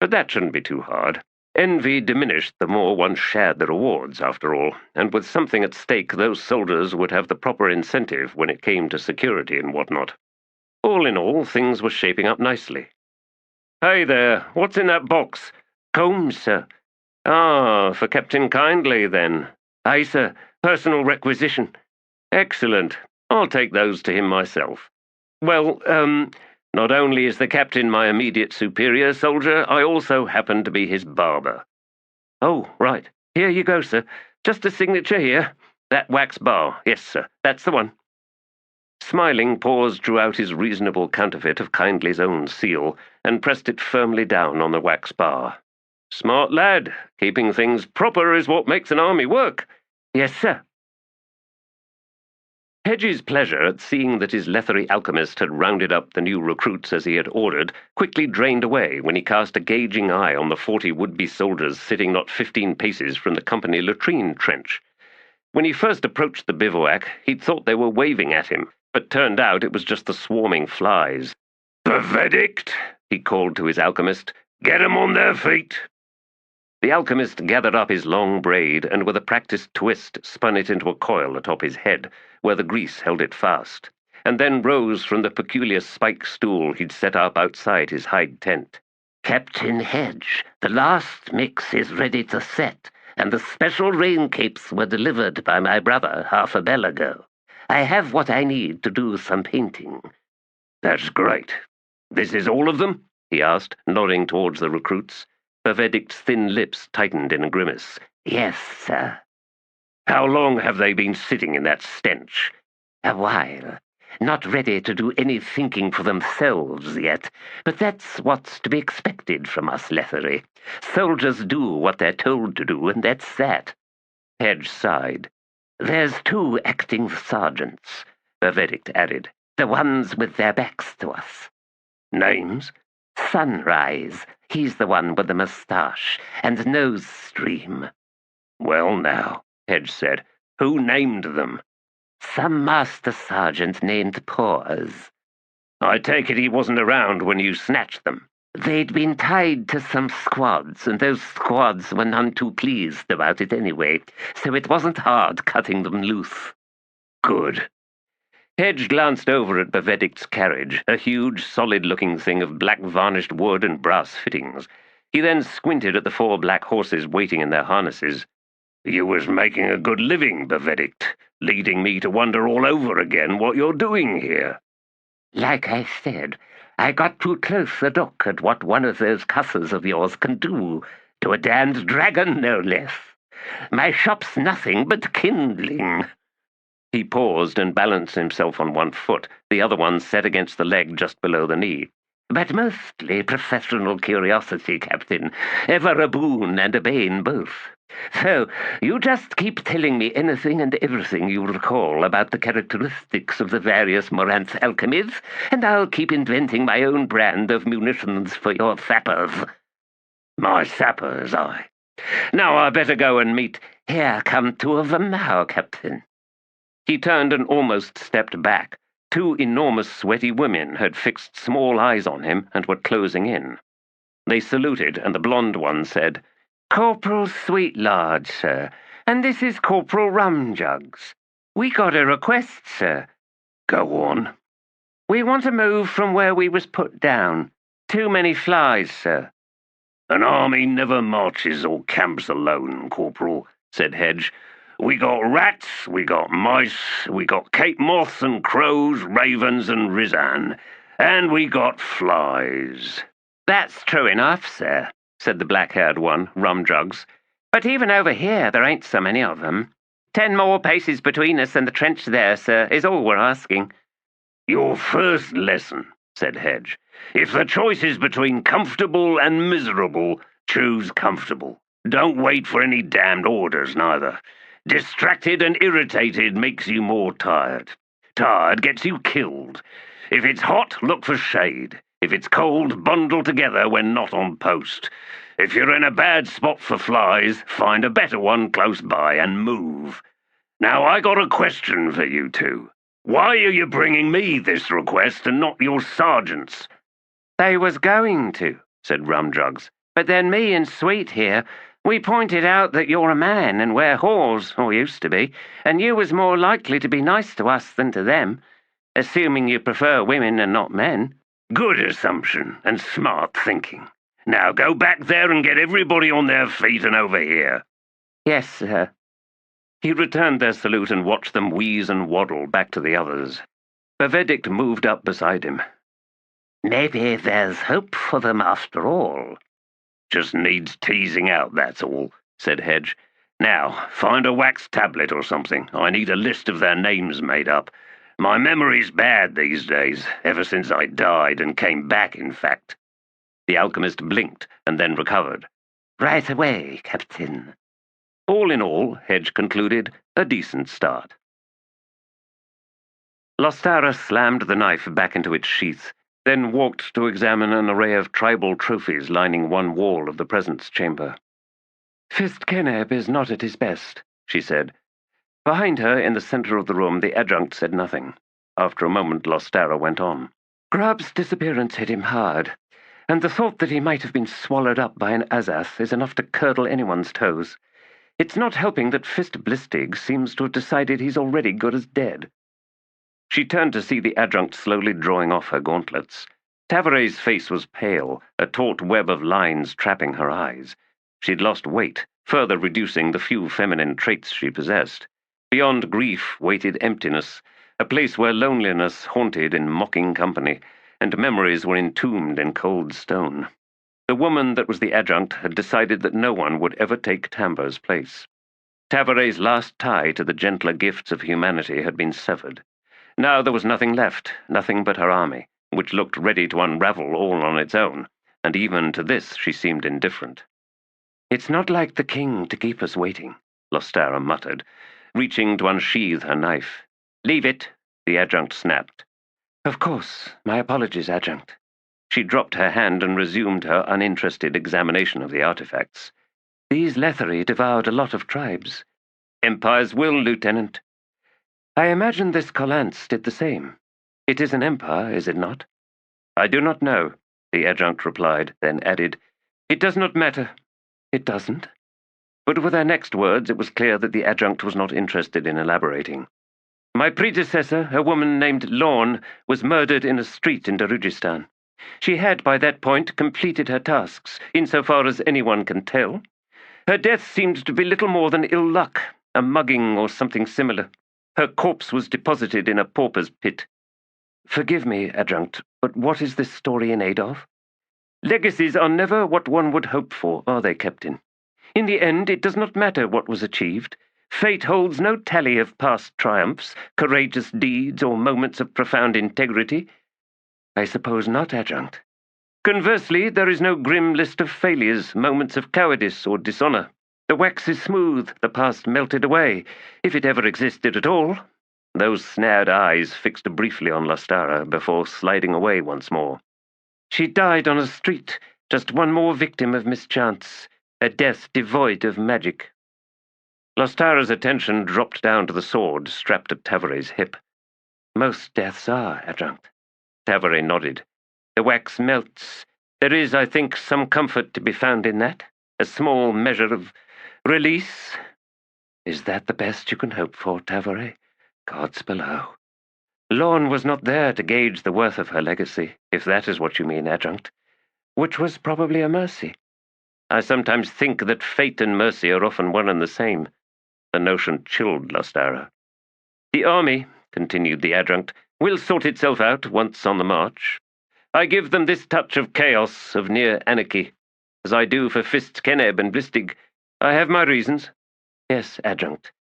but that shouldn't be too hard. Envy diminished the more one shared the rewards, after all, and with something at stake those soldiers would have the proper incentive when it came to security and whatnot. All in all, things were shaping up nicely. "Hey there, what's in that box?" "Combs, sir." "Ah, for Captain Kindly, then." "Aye, sir, personal requisition." "Excellent. I'll take those to him myself. Well, not only is the captain my immediate superior, soldier, I also happen to be his barber. Oh, right. Here you go, sir. Just a signature here. That wax bar. Yes, sir. That's the one. Smiling, Paws drew out his reasonable counterfeit of Kindly's own seal and pressed it firmly down on the wax bar. Smart lad. Keeping things proper is what makes an army work. Yes, sir. Hedge's pleasure at seeing that his leathery alchemist had rounded up the new recruits as he had ordered quickly drained away when he cast a gauging eye on the 40 would-be soldiers sitting not 15 paces from the company latrine trench. When he first approached the bivouac, he'd thought they were waving at him, but turned out it was just the swarming flies. "Verdict," he called to his alchemist. "Get 'em on their feet." The alchemist gathered up his long braid and with a practiced twist spun it into a coil atop his head, where the grease held it fast, and then rose from the peculiar spike stool he'd set up outside his hide tent. "Captain Hedge, the last mix is ready to set, and the special rain capes were delivered by my brother half a bell ago. I have what I need to do some painting." "That's great. This is all of them?" he asked, nodding towards the recruits. Verdict's thin lips tightened in a grimace. "Yes, sir." "How long have they been sitting in that stench?" "A while. Not ready to do any thinking for themselves yet, but that's what's to be expected from us, Leathery. Soldiers do what they're told to do, and that's that." Hedge sighed. "There's 2 acting sergeants," Verdict added, "the ones with their backs to us." "Names?" "Sunrise, he's the one with the moustache, and Nose Stream." "Well now," Hedge said, "who named them?" "Some master sergeant named Paws." "I take it he wasn't around when you snatched them." "They'd been tied to some squads, and those squads were none too pleased about it anyway, so it wasn't hard cutting them loose." "Good." Hedge glanced over at Verdict's carriage, a huge, solid-looking thing of black varnished wood and brass fittings. He then squinted at the 4 black horses waiting in their harnesses. "You was making a good living, Verdict, leading me to wonder all over again what you're doing here." "Like I said, I got too close a look at what one of those cusses of yours can do, to a damned dragon, no less. My shop's nothing but kindling." He paused and balanced himself on one foot, the other one set against the leg just below the knee. "But mostly professional curiosity, Captain. Ever a boon and a bane both. So, you just keep telling me anything and everything you recall about the characteristics of the various Moranthe alchemies, and I'll keep inventing my own brand of munitions for your sappers." "My sappers, aye. Now I better go and meet—" "Here come 2 of them now, Captain." He turned and almost stepped back. 2 enormous sweaty women had fixed small eyes on him and were closing in. They saluted, and the blonde one said, "Corporal Sweetlarge, sir, and this is Corporal Rumjugs. We got a request, sir." "Go on." "We want to move from where we was put down. Too many flies, sir." "An army never marches or camps alone, Corporal," said Hedge. "We got rats, we got mice, we got cape moths and crows, ravens and rizan, and we got flies." "That's true enough, sir," said the black-haired one, Rumjugs. "But even over here there ain't so many of them. 10 more paces between us and the trench there, sir, is all we're asking." "Your first lesson," said Hedge. "If the choice is between comfortable and miserable, choose comfortable. Don't wait for any damned orders, neither. Distracted and irritated makes you more tired. Tired gets you killed. If it's hot, look for shade. If it's cold, bundle together when not on post. If you're in a bad spot for flies, find a better one close by and move. Now I got a question for you 2. Why are you bringing me this request and not your sergeants?" "They was going to," said Rumjugs, "but then me and Sweet here, we pointed out that you're a man and we're whores, or used to be, and you was more likely to be nice to us than to them, assuming you prefer women and not men." "Good assumption and smart thinking. Now go back there and get everybody on their feet and over here." "Yes, sir." He returned their salute and watched them wheeze and waddle back to the others. Benedict moved up beside him. Maybe there's hope for them after all. Just needs teasing out, that's all, said Hedge. Now, find a wax tablet or something. I need a list of their names made up. My memory's bad these days, ever since I died and came back, in fact. The alchemist blinked and then recovered. Right away, Captain. All in all, Hedge concluded, a decent start. Lostara slammed the knife back into its sheath, then walked to examine an array of tribal trophies lining one wall of the presence chamber. Fist Keneb is not at his best, she said. Behind her, in the center of the room, the adjunct said nothing. After a moment, Lostara went on. Grab's disappearance hit him hard, and the thought that he might have been swallowed up by an Azath is enough to curdle anyone's toes. It's not helping that Fist Blistig seems to have decided he's already good as dead. She turned to see the adjunct slowly drawing off her gauntlets. Tavare's face was pale, a taut web of lines trapping her eyes. She'd lost weight, further reducing the few feminine traits she possessed. Beyond grief waited emptiness, a place where loneliness haunted in mocking company, and memories were entombed in cold stone. The woman that was the adjunct had decided that no one would ever take Tamber's place. Tavare's last tie to the gentler gifts of humanity had been severed. Now there was nothing left, nothing but her army, which looked ready to unravel all on its own, and even to this she seemed indifferent. It's not like the king to keep us waiting, Lostara muttered, reaching to unsheathe her knife. Leave it, the adjunct snapped. Of course. My apologies, adjunct. She dropped her hand and resumed her uninterested examination of the artifacts. These Lethari devoured a lot of tribes. Empires will, Lieutenant. I imagine this Collance did the same. It is an empire, is it not? I do not know, the adjunct replied, then added, It does not matter. It doesn't? But with her next words, it was clear that the adjunct was not interested in elaborating. My predecessor, a woman named Lorne, was murdered in a street in Darujistan. She had, by that point, completed her tasks, insofar as anyone can tell. Her death seemed to be little more than ill luck, a mugging or something similar. Her corpse was deposited in a pauper's pit. Forgive me, adjunct, but what is this story in aid of? Legacies are never what one would hope for, are they, Captain? In the end, it does not matter what was achieved. Fate holds no tally of past triumphs, courageous deeds, or moments of profound integrity. I suppose not, adjunct. Conversely, there is no grim list of failures, moments of cowardice or dishonor. The wax is smooth, the past melted away, if it ever existed at all. Those snared eyes fixed briefly on Lostara before sliding away once more. She died on a street, just one more victim of mischance, a death devoid of magic. Lostara's attention dropped down to the sword strapped at Tavare's hip. Most deaths are, adjunct. Tavare nodded. The wax melts. There is, I think, some comfort to be found in that. A small measure of release. Is that the best you can hope for, Tavare? Gods below. Lorne was not there to gauge the worth of her legacy, if that is what you mean, adjunct, which was probably a mercy. I sometimes think that fate and mercy are often one and the same. The notion chilled Lostara. The army, continued the adjunct, will sort itself out once on the march. I give them this touch of chaos, of near anarchy, as I do for Fists Keneb and Blistig. I have my reasons. Yes, adjunct.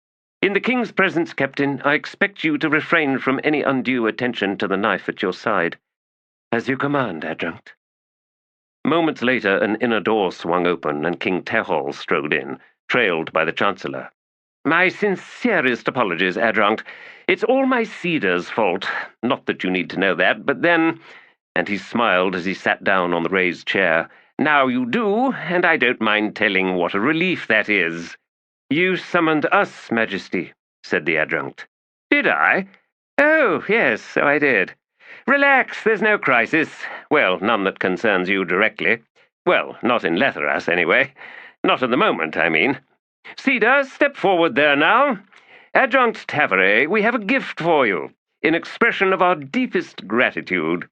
In the king's presence, Captain, I expect you to refrain from any undue attention to the knife at your side. As you command, adjunct. Moments later, an inner door swung open, and King Tehol strode in, trailed by the Chancellor. My sincerest apologies, adjunct. It's all my cedar's fault. Not that you need to know that, but then... And he smiled as he sat down on the raised chair. Now you do, and I don't mind telling what a relief that is. You summoned us, Majesty, said the adjunct. Did I? Oh, yes, so I did. Relax, there's no crisis. Well, none that concerns you directly. Well, not in Letheras, anyway. Not at the moment, I mean. Cedar, step forward there now. Adjunct Tavare, we have a gift for you, in expression of our deepest gratitude.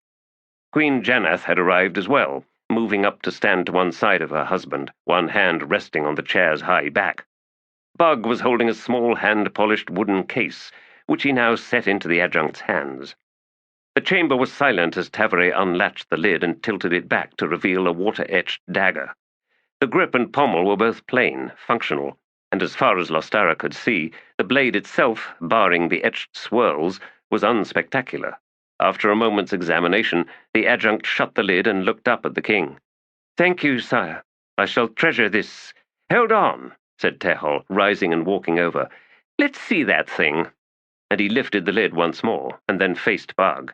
Queen Janath had arrived as well, moving up to stand to one side of her husband, one hand resting on the chair's high back. Bug was holding a small hand-polished wooden case, which he now set into the adjunct's hands. The chamber was silent as Tavare unlatched the lid and tilted it back to reveal a water-etched dagger. The grip and pommel were both plain, functional, and as far as Lostara could see, the blade itself, barring the etched swirls, was unspectacular. After a moment's examination, the adjunct shut the lid and looked up at the king. "Thank you, sire. I shall treasure this." "Hold on," said Tehol, rising and walking over. "Let's see that thing." And he lifted the lid once more, and then faced Bug.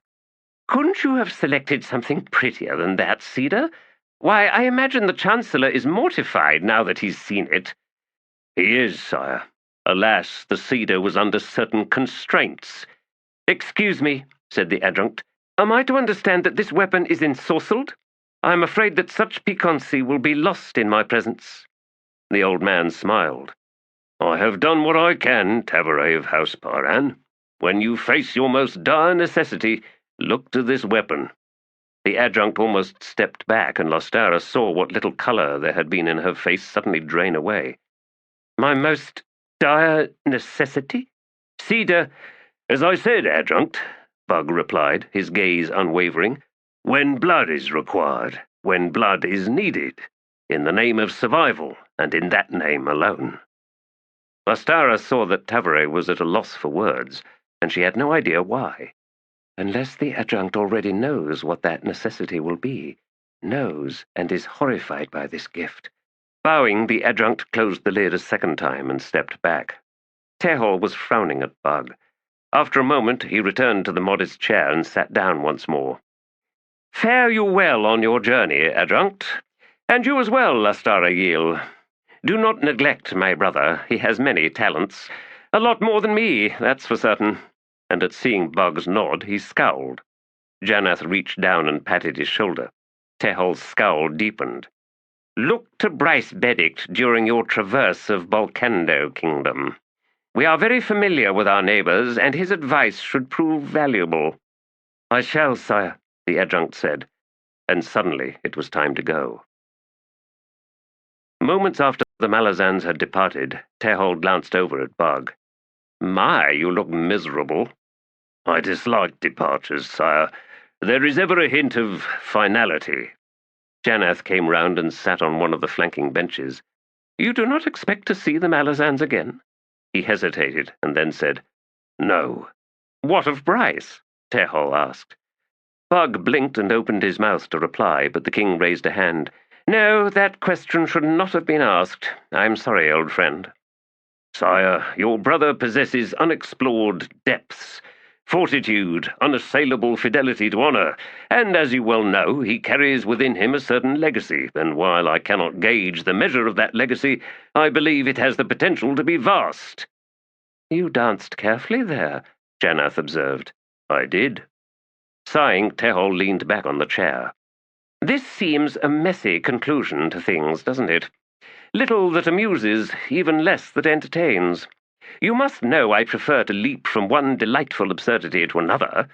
"Couldn't you have selected something prettier than that, Cedar? Why, I imagine the Chancellor is mortified now that he's seen it." "He is, sire. Alas, the cedar was under certain constraints." "Excuse me," said the adjunct. "Am I to understand that this weapon is ensorcelled? I'm afraid that such piquancy will be lost in my presence." The old man smiled. "I have done what I can, Tavare of House Paran. When you face your most dire necessity, look to this weapon." The adjunct almost stepped back, and Lostara saw what little colour there had been in her face suddenly drain away. "My most dire necessity? Cedar—" "As I said, adjunct," Bug replied, his gaze unwavering, "when blood is required, when blood is needed, in the name of survival, and in that name alone." Lostara saw that Tavare was at a loss for words, and she had no idea why. Unless the adjunct already knows what that necessity will be, knows and is horrified by this gift. Bowing, the adjunct closed the lid a second time and stepped back. Tehol was frowning at Bug. After a moment, he returned to the modest chair and sat down once more. "Fare you well on your journey, adjunct. And you as well, Lostara Yil. Do not neglect my brother. He has many talents. A lot more than me, that's for certain." And at seeing Bug's nod, he scowled. Janath reached down and patted his shoulder. Tehol's scowl deepened. "Look to Bryce Bedict during your traverse of Balkando Kingdom. We are very familiar with our neighbors, and his advice should prove valuable." "I shall, sire," the adjunct said, and suddenly it was time to go. Moments after the Malazans had departed, Tehol glanced over at Bug. "My, you look miserable." "I dislike departures, sire. There is ever a hint of finality." Janath came round and sat on one of the flanking benches. "You do not expect to see the Malazans again?" He hesitated, and then said, "No." "What of Bryce?" Tehol asked. Bug blinked and opened his mouth to reply, but the king raised a hand. "No, that question should not have been asked. I'm sorry, old friend." "Sire, your brother possesses unexplored depths, fortitude, unassailable fidelity to honor, and as you well know, he carries within him a certain legacy, and while I cannot gauge the measure of that legacy, I believe it has the potential to be vast." "You danced carefully there," Janath observed. "I did." Sighing, Tehol leaned back on the chair. "This seems a messy conclusion to things, doesn't it? Little that amuses, even less that entertains. You must know I prefer to leap from one delightful absurdity to another.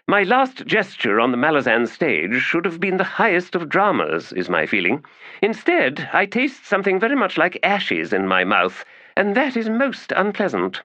My last gesture on the Malazan stage should have been the highest of dramas, is my feeling. Instead, I taste something very much like ashes in my mouth, and that is most unpleasant."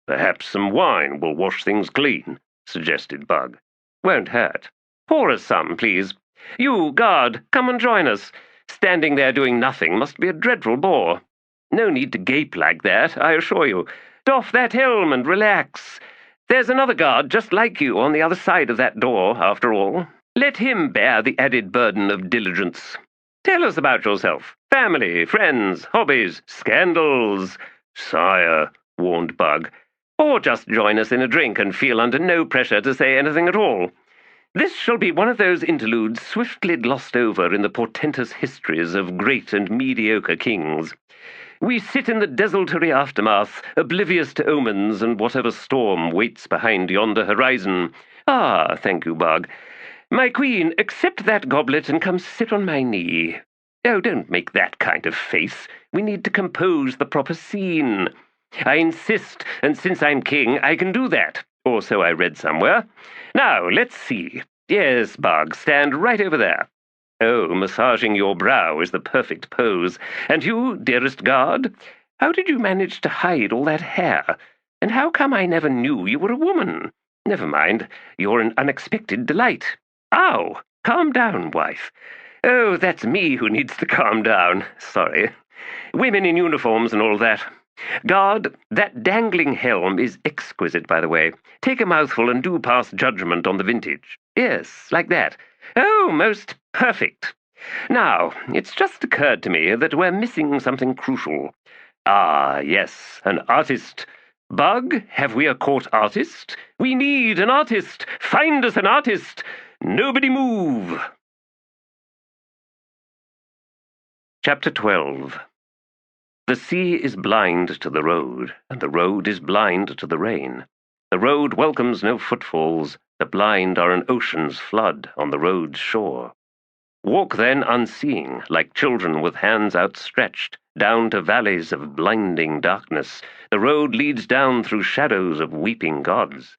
"Perhaps some wine will wash things clean," suggested Bug. "Won't hurt. Pour us some, please. You, guard, come and join us. Standing there doing nothing must be a dreadful bore. No need to gape like that, I assure you. Doff that helm and relax. There's another guard just like you on the other side of that door, after all. Let him bear the added burden of diligence. Tell us about yourself. Family, friends, hobbies, scandals." "Sire," warned Bug. "Or just join us in a drink and feel under no pressure to say anything at all. This shall be one of those interludes swiftly glossed over in the portentous histories of great and mediocre kings. We sit in the desultory aftermath, oblivious to omens and whatever storm waits behind yonder horizon. Ah, thank you, Bug. My queen, accept that goblet and come sit on my knee. Oh, don't make that kind of face. We need to compose the proper scene. I insist, and since I'm king, I can do that. Or so I read somewhere. Now, let's see. Yes, Bug, stand right over there. Oh, massaging your brow is the perfect pose. And you, dearest guard? How did you manage to hide all that hair? And how come I never knew you were a woman? Never mind, you're an unexpected delight. Ow! Calm down, wife. Oh, that's me who needs to calm down. Sorry. Women in uniforms and all that. Guard, that dangling helm is exquisite, by the way. Take a mouthful and do pass judgment on the vintage. Yes, like that. Oh, most perfect. Now, it's just occurred to me that we're missing something crucial. Ah, yes, an artist. Bug, have we a court artist? We need an artist. Find us an artist. Nobody move. Chapter 12. The sea is blind to the road, and the road is blind to the rain. The road welcomes no footfalls, the blind are an ocean's flood on the road's shore. Walk then unseeing, like children with hands outstretched, down to valleys of blinding darkness. The road leads down through shadows of weeping gods.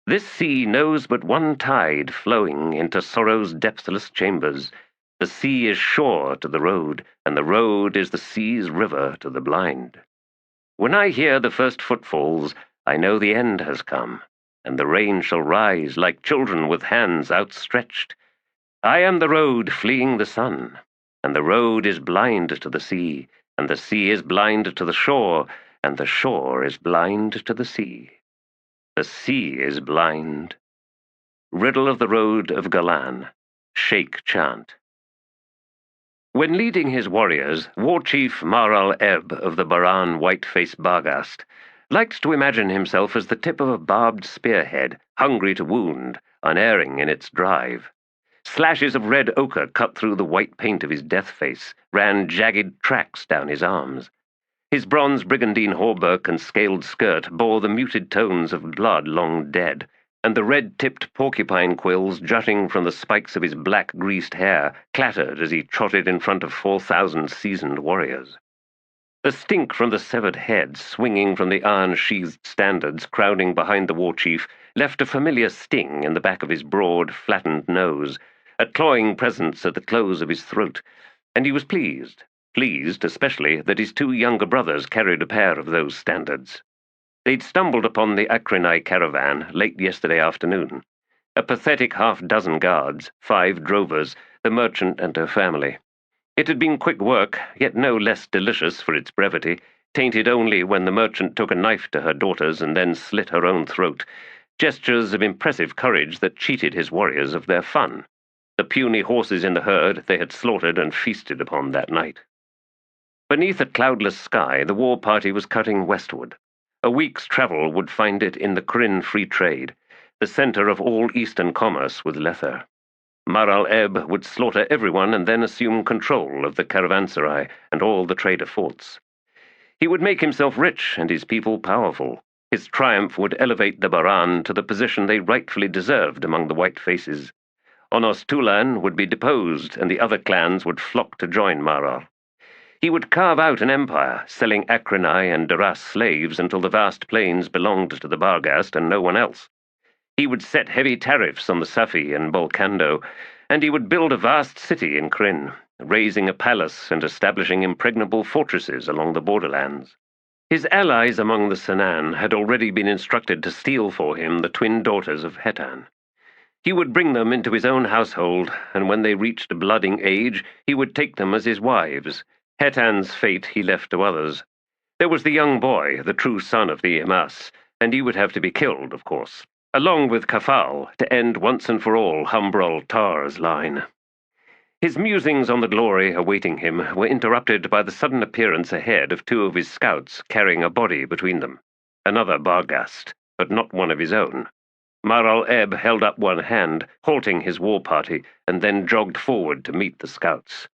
This sea knows but one tide flowing into sorrow's depthless chambers. The sea is shore to the road, and the road is the sea's river to the blind. When I hear the first footfalls, I know the end has come, and the rain shall rise like children with hands outstretched. I am the road fleeing the sun, and the road is blind to the sea, and the sea is blind to the shore, and the shore is blind to the sea. The sea is blind. Riddle of the Road of Galan, Sheikh chant. When leading his warriors, War Chief Mar Eb of the Baran White Face Barghast liked to imagine himself as the tip of a barbed spearhead, hungry to wound, unerring in its drive. Slashes of red ochre cut through the white paint of his death face, ran jagged tracks down his arms. His bronze brigandine hauberk and scaled skirt bore the muted tones of blood long dead, and the red-tipped porcupine quills jutting from the spikes of his black-greased hair clattered as he trotted in front of 4,000 seasoned warriors. The stink from the severed head, swinging from the iron-sheathed standards crowding behind the war chief, left a familiar sting in the back of his broad, flattened nose, a clawing presence at the close of his throat, and he was pleased especially that his two younger brothers carried a pair of those standards. They'd stumbled upon the Akrenai caravan late yesterday afternoon. A pathetic half-dozen guards, 5 drovers, the merchant and her family. It had been quick work, yet no less delicious for its brevity, tainted only when the merchant took a knife to her daughters and then slit her own throat, gestures of impressive courage that cheated his warriors of their fun, the puny horses in the herd they had slaughtered and feasted upon that night. Beneath a cloudless sky, the war party was cutting westward. A week's travel would find it in the Kryn Free Trade, the center of all eastern commerce with Lether. Mar Eb would slaughter everyone and then assume control of the caravanserai and all the trader forts. He would make himself rich and his people powerful. His triumph would elevate the Baran to the position they rightfully deserved among the white faces. Onos T'oolan would be deposed, and the other clans would flock to join Maral. He would carve out an empire, selling Akrenai and Daras slaves until the vast plains belonged to the Barghast and no one else. He would set heavy tariffs on the Safi and Bolkando, and he would build a vast city in Kryn, raising a palace and establishing impregnable fortresses along the borderlands. His allies among the Sanan had already been instructed to steal for him the twin daughters of Hetan. He would bring them into his own household, and when they reached a blooding age, he would take them as his wives. Hetan's fate he left to others. There was the young boy, the true son of the Imass, and he would have to be killed, of course, along with Kafal, to end once and for all Humbrol Tar's line. His musings on the glory awaiting him were interrupted by the sudden appearance ahead of 2 of his scouts carrying a body between them. Another Barghast, but not one of his own. Mar Eb held up one hand, halting his war party, and then jogged forward to meet the scouts.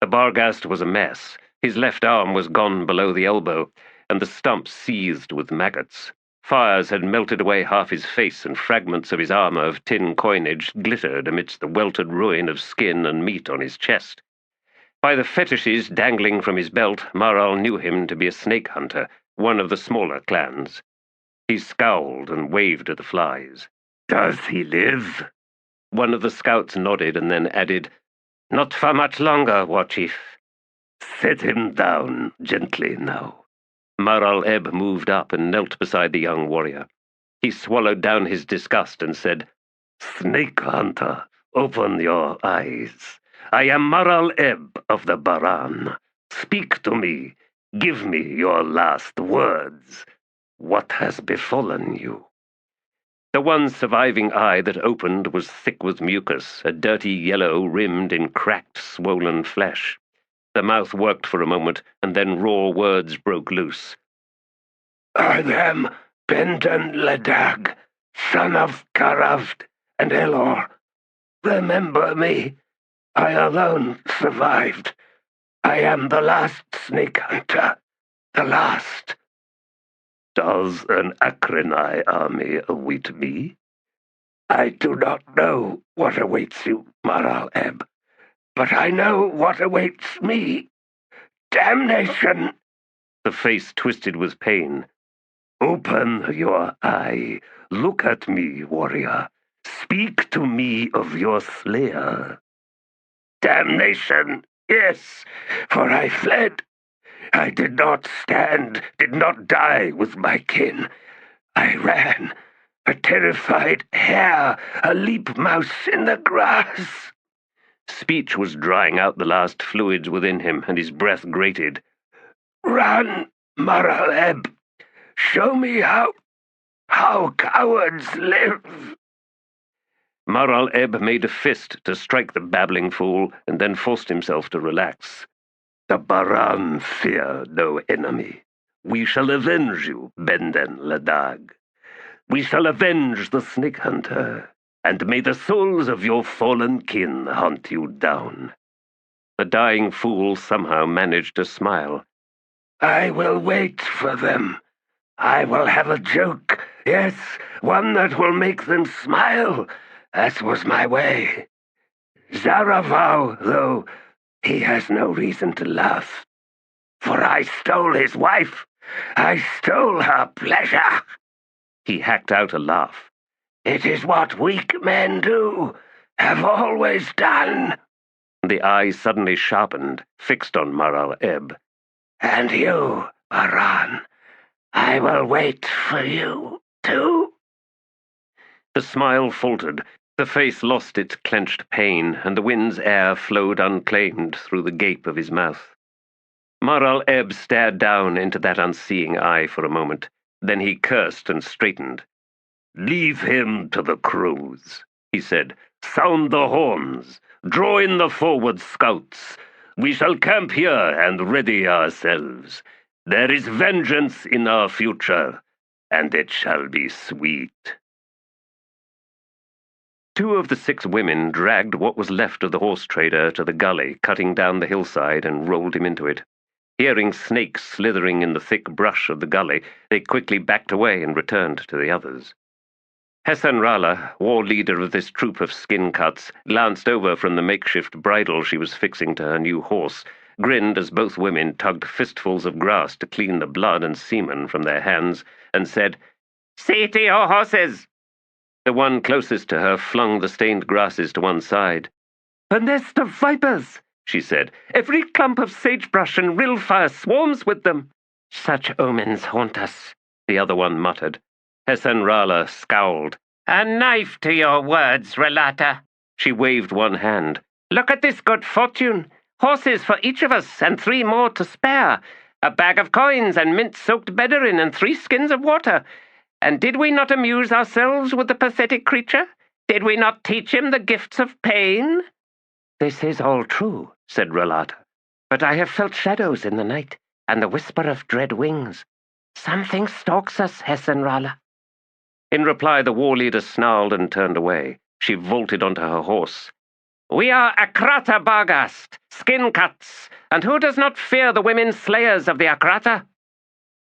The Barghast was a mess. His left arm was gone below the elbow, and the stump seethed with maggots. Fires had melted away half his face, and fragments of his armor of tin coinage glittered amidst the weltered ruin of skin and meat on his chest. By the fetishes dangling from his belt, Maral knew him to be a snake hunter, one of the smaller clans. He scowled and waved at the flies. "Does he live?" One of the scouts nodded and then added, "Not for much longer, War Chief." "Set him down gently now. Maral Ebb moved up and knelt beside the young warrior. He swallowed down his disgust and said, "Snake Hunter, open your eyes. I am Maral Ebb of the Baran. Speak to me. Give me your last words. What has befallen you?" The one surviving eye that opened was thick with mucus, a dirty yellow rimmed in cracked, swollen flesh. The mouth worked for a moment, and then raw words broke loose. "I am Bendan Ledag, son of Karavd and Elor. Remember me. I alone survived. I am the last snake hunter. The last." "Does an Akrenai army await me?" "I do not know what awaits you, Maral Ebb, but I know what awaits me. Damnation!" The face twisted with pain. "Open your eye. Look at me, warrior. Speak to me of your slayer." "Damnation, yes, for I fled. I did not stand, did not die with my kin. I ran, a terrified hare, a leap mouse in the grass." Speech was drying out the last fluids within him, and his breath grated. "Run, Maral Ebb. Show me how cowards live." Maral Ebb made a fist to strike the babbling fool, and then forced himself to relax. "The Baran fear no enemy. We shall avenge you, Benden Ledag. We shall avenge the Snake Hunter, and may the souls of your fallen kin hunt you down." The dying fool somehow managed to smile. "I will wait for them. I will have a joke, yes, one that will make them smile. That was my way. Zaravau, though, he has no reason to laugh. For I stole his wife. I stole her pleasure." He hacked out a laugh. "It is what weak men do, have always done." The eye suddenly sharpened, fixed on Maral Ebb. "And you, Baran, I will wait for you, too." The smile faltered. The face lost its clenched pain, and the wind's air flowed unclaimed through the gape of his mouth. Maral Ebb stared down into that unseeing eye for a moment. Then he cursed and straightened. "Leave him to the crows," he said. "Sound the horns. Draw in the forward scouts. We shall camp here and ready ourselves. There is vengeance in our future, and it shall be sweet." 2 of the 6 women dragged what was left of the horse trader to the gully cutting down the hillside and rolled him into it. Hearing snakes slithering in the thick brush of the gully, they quickly backed away and returned to the others. Hetan Rala, war leader of this troop of skin cuts, glanced over from the makeshift bridle she was fixing to her new horse, grinned as both women tugged fistfuls of grass to clean the blood and semen from their hands, and said, "See to your horses!" The one closest to her flung the stained grasses to one side. "A nest of vipers," she said. "Every clump of sagebrush and rillfire swarms with them." "Such omens haunt us," the other one muttered. Hetan Rala scowled. "A knife to your words, Relata." She waved one hand. "Look at this good fortune. Horses for each of us, and 3 more to spare. A bag of coins and mint-soaked bedderin and 3 skins of water. And did we not amuse ourselves with the pathetic creature? Did we not teach him the gifts of pain?" "This is all true," said Relata. "But I have felt shadows in the night, and the whisper of dread wings. Something stalks us, Hetan Rala." In reply, the war leader snarled and turned away. She vaulted onto her horse. "We are Akrata Barghast, skin cuts, and who does not fear the women slayers of the Akrata?"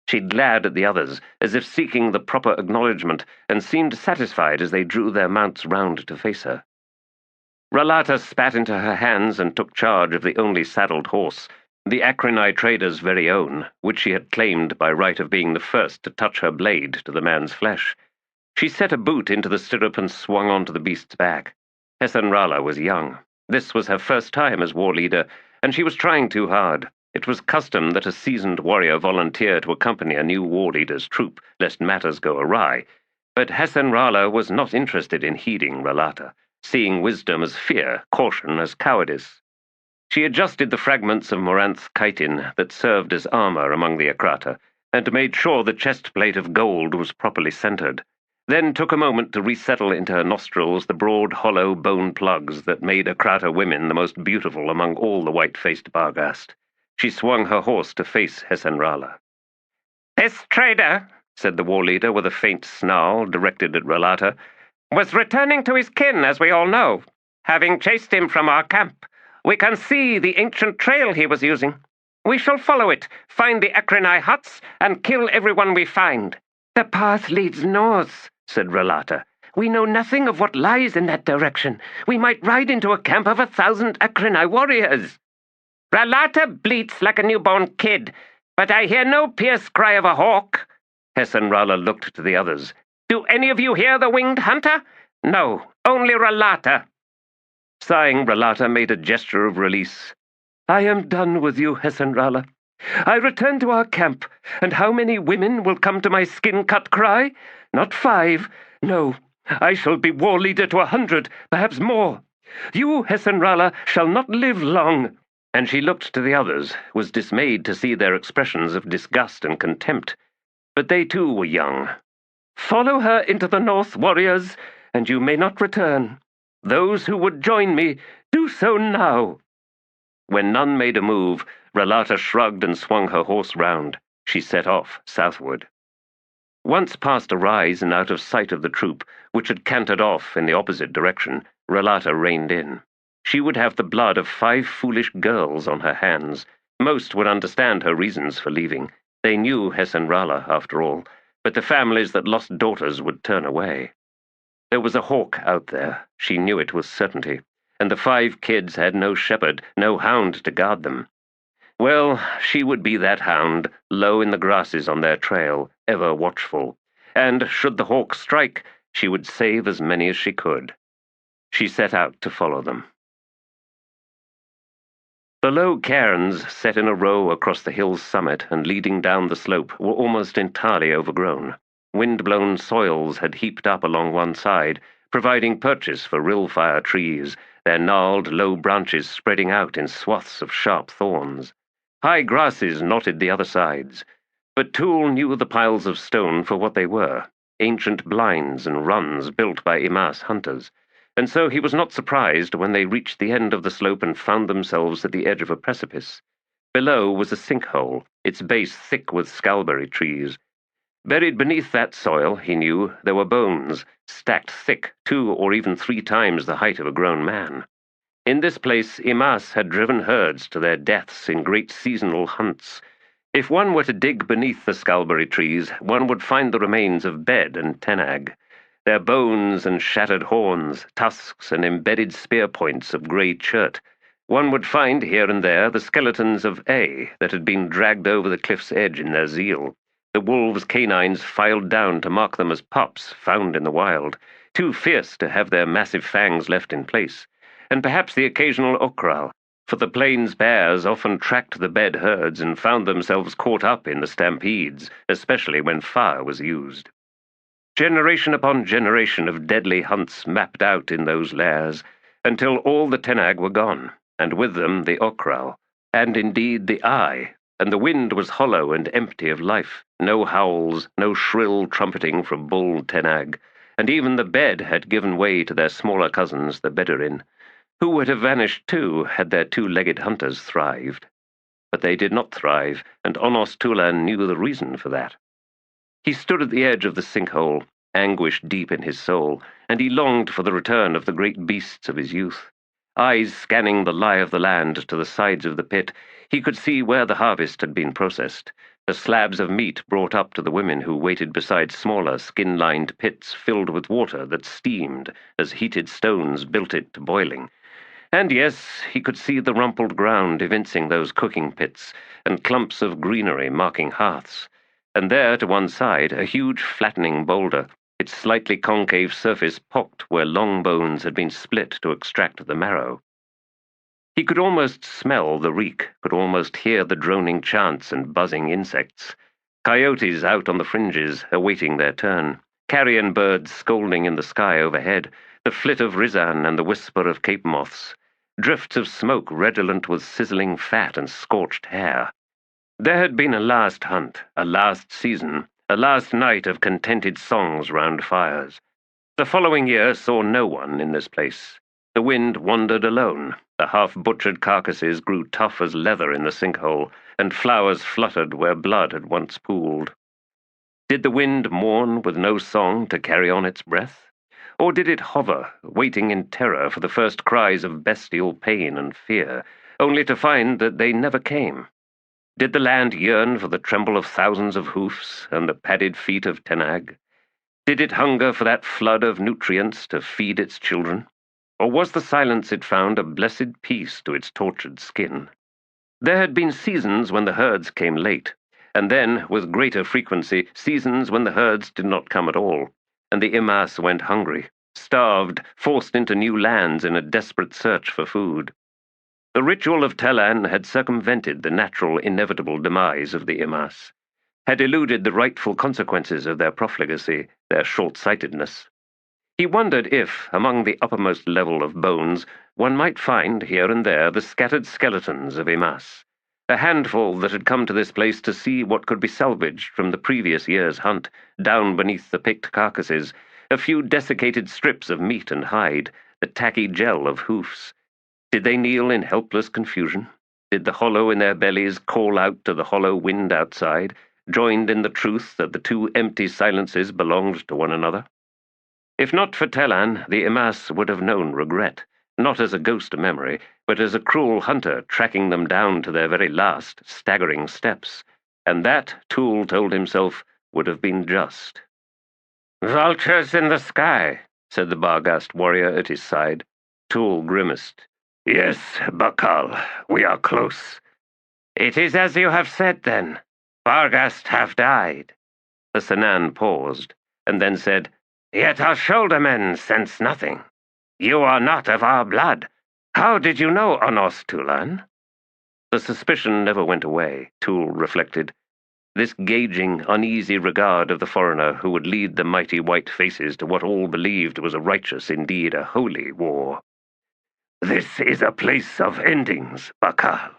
She glared at the others, as if seeking the proper acknowledgement, and seemed satisfied as they drew their mounts round to face her. Relata spat into her hands and took charge of the only saddled horse, the Akrenai trader's very own, which she had claimed by right of being the first to touch her blade to the man's flesh. She set a boot into the stirrup and swung onto the beast's back. Hetan Rala was young. This was her first time as war leader, and she was trying too hard. It was custom that a seasoned warrior volunteer to accompany a new war leader's troop, lest matters go awry, but Hetan Rala was not interested in heeding Ralata, seeing wisdom as fear, caution as cowardice. She adjusted the fragments of Moranth's chitin that served as armor among the Akrata, and made sure the chest plate of gold was properly centered, then took a moment to resettle into her nostrils the broad, hollow bone plugs that made Akrata women the most beautiful among all the white-faced Barghast. She swung her horse to face Hetan Rala. "This trader," said the war leader with a faint snarl directed at Ralata, "was returning to his kin, as we all know, having chased him from our camp. We can see the ancient trail he was using. We shall follow it, find the Ekrenai huts, and kill everyone we find." "The path leads north," said Ralata. "We know nothing of what lies in that direction. We might ride into a camp of 1,000 Ekrenai warriors." "Ralata bleats like a newborn kid, but I hear no pierce cry of a hawk." Hetan Rala looked to the others. "Do any of you hear the winged hunter? No, only Ralata." Sighing, Ralata made a gesture of release. "I am done with you, Hetan Rala. I return to our camp, and how many women will come to my skin-cut cry? Not 5. No, I shall be war leader to 100, perhaps more. You, Hetan Rala, shall not live long." And she looked to the others, was dismayed to see their expressions of disgust and contempt. But they too were young. "Follow her into the north, warriors, and you may not return. Those who would join me, do so now." When none made a move, Ralata shrugged and swung her horse round. She set off southward. Once past a rise and out of sight of the troop, which had cantered off in the opposite direction, Ralata reined in. She would have the blood of 5 foolish girls on her hands. Most would understand her reasons for leaving. They knew Hetan Rala, after all, but the families that lost daughters would turn away. There was a hawk out there, she knew it with certainty, and the 5 kids had no shepherd, no hound to guard them. Well, she would be that hound, low in the grasses on their trail, ever watchful, and, should the hawk strike, she would save as many as she could. She set out to follow them. The low cairns, set in a row across the hill's summit and leading down the slope, were almost entirely overgrown. Wind-blown soils had heaped up along one side, providing purchase for rill-fire trees, their gnarled, low branches spreading out in swaths of sharp thorns. High grasses knotted the other sides, but Tool knew the piles of stone for what they were, ancient blinds and runs built by Imass hunters, and so he was not surprised when they reached the end of the slope and found themselves at the edge of a precipice. Below was a sinkhole, its base thick with scalberry trees. Buried beneath that soil, he knew, there were bones, stacked thick, 2 or even 3 times the height of a grown man. In this place, Imass had driven herds to their deaths in great seasonal hunts. If one were to dig beneath the scalberry trees, one would find the remains of Bed and Tenag, their bones and shattered horns, tusks and embedded spear points of grey chert. One would find here and there the skeletons of A that had been dragged over the cliff's edge in their zeal. The wolves' canines filed down to mark them as pups found in the wild, too fierce to have their massive fangs left in place, and perhaps the occasional okral, for the plains bears often tracked the Bed herds and found themselves caught up in the stampedes, especially when fire was used. Generation upon generation of deadly hunts mapped out in those lairs, until all the Tenag were gone, and with them the okral, and indeed the eye, and the wind was hollow and empty of life, no howls, no shrill trumpeting from bold Tenag, and even the Bed had given way to their smaller cousins, the Bedurin, who would have vanished too had their 2-legged hunters thrived. But they did not thrive, and Onos T'oolan knew the reason for that. He stood at the edge of the sinkhole, anguish deep in his soul, and he longed for the return of the great beasts of his youth. Eyes scanning the lie of the land to the sides of the pit, he could see where the harvest had been processed, the slabs of meat brought up to the women who waited beside smaller, skin-lined pits filled with water that steamed as heated stones built it to boiling. And yes, he could see the rumpled ground evincing those cooking pits, and clumps of greenery marking hearths, and there to one side a huge flattening boulder, its slightly concave surface pocked where long bones had been split to extract the marrow. He could almost smell the reek, could almost hear the droning chants and buzzing insects. Coyotes out on the fringes, awaiting their turn. Carrion birds scolding in the sky overhead. The flit of Rizan and the whisper of cape moths. Drifts of smoke redolent with sizzling fat and scorched hair. There had been a last hunt, a last season, a last night of contented songs round fires. The following year saw no one in this place. The wind wandered alone. The half-butchered carcasses grew tough as leather in the sinkhole, and flowers fluttered where blood had once pooled. Did the wind mourn with no song to carry on its breath? Or did it hover, waiting in terror for the first cries of bestial pain and fear, only to find that they never came? Did the land yearn for the tremble of thousands of hoofs and the padded feet of Tenag? Did it hunger for that flood of nutrients to feed its children? Or was the silence it found a blessed peace to its tortured skin? There had been seasons when the herds came late, and then, with greater frequency, seasons when the herds did not come at all, and the Imass went hungry, starved, forced into new lands in a desperate search for food. The ritual of T'lan had circumvented the natural, inevitable demise of the Imass, had eluded the rightful consequences of their profligacy, their short-sightedness. He wondered if, among the uppermost level of bones, one might find here and there the scattered skeletons of Imass, a handful that had come to this place to see what could be salvaged from the previous year's hunt, down beneath the picked carcasses, a few desiccated strips of meat and hide, the tacky gel of hoofs. Did they kneel in helpless confusion? Did the hollow in their bellies call out to the hollow wind outside, joined in the truth that the two empty silences belonged to one another? If not for T'lan, the Imass would have known regret, not as a ghost memory, but as a cruel hunter tracking them down to their very last, staggering steps, and that, T'ool told himself, would have been just. "Vultures in the sky," said the Barghast warrior at his side. T'ool grimaced. "Yes, Bakal, we are close." "It is as you have said, then. Barghast have died." The Sanan paused, and then said, "Yet our shouldermen sense nothing. You are not of our blood. How did you know Onos T'oolan?" The suspicion never went away, T'ool reflected. This gauging, uneasy regard of the foreigner who would lead the mighty white faces to what all believed was a righteous, indeed a holy war. "This is a place of endings, Bakal.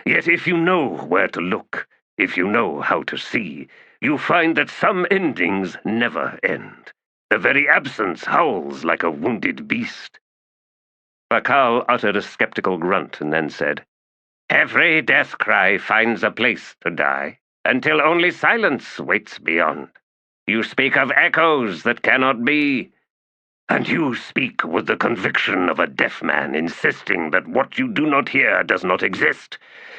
Yet if you know where to look, if you know how to see, you find that some endings never end. The very absence howls like a wounded beast." Bakal uttered a skeptical grunt and then said, "Every death cry finds a place to die, until only silence waits beyond. You speak of echoes that cannot be." "And you speak with the conviction of a deaf man insisting that what you do not hear does not exist.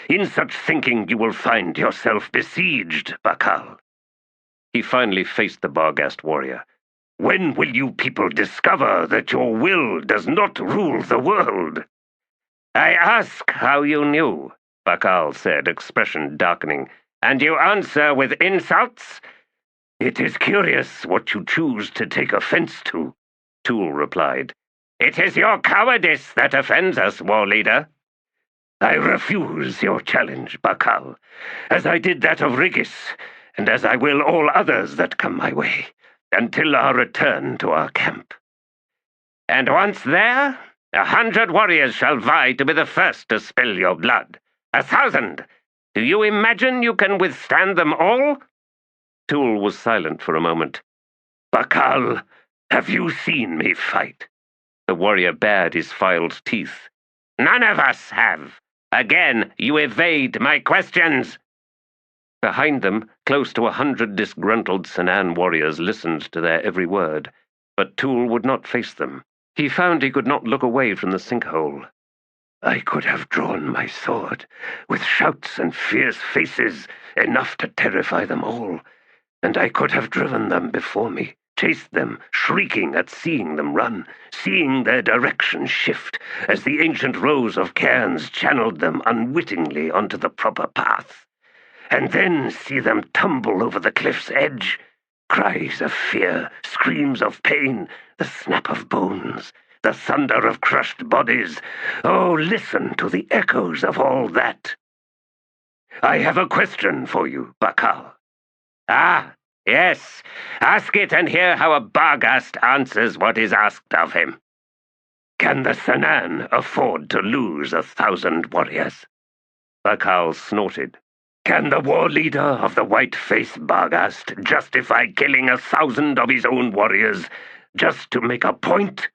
In such thinking you will find yourself besieged, Bakal." He finally faced the Barghast warrior. "When will you people discover that your will does not rule the world?" "I ask how you knew," Bakal said, expression darkening, "and you answer with insults?" "It is curious what you choose to take offense to," T'ool replied. "It is your cowardice that offends us, war leader." "I refuse your challenge, Bakal, as I did that of Rigis, and as I will all others that come my way, until our return to our camp." "And once there, 100 warriors shall vie to be the first to spill your blood. 1,000! Do you imagine you can withstand them all?" T'ool was silent for a moment. "Bakal, have you seen me fight?" The warrior bared his filed teeth. "None of us have. Again, you evade my questions." Behind them, close to 100 disgruntled Sanan warriors listened to their every word, but T'ool would not face them. He found he could not look away from the sinkhole. "I could have drawn my sword, with shouts and fierce faces, enough to terrify them all, and I could have driven them before me, chased them, shrieking at seeing them run, seeing their direction shift, as the ancient rows of cairns channeled them unwittingly onto the proper path. And then see them tumble over the cliff's edge. Cries of fear, screams of pain, the snap of bones, the thunder of crushed bodies. Oh, listen to the echoes of all that. I have a question for you, Bakal. Ah, yes. Ask it and hear how a Barghast answers what is asked of him. Can the Sanan afford to lose 1,000 warriors? Bakal snorted. Can the war leader of the White Face Barghast justify killing 1,000 of his own warriors just to make a point?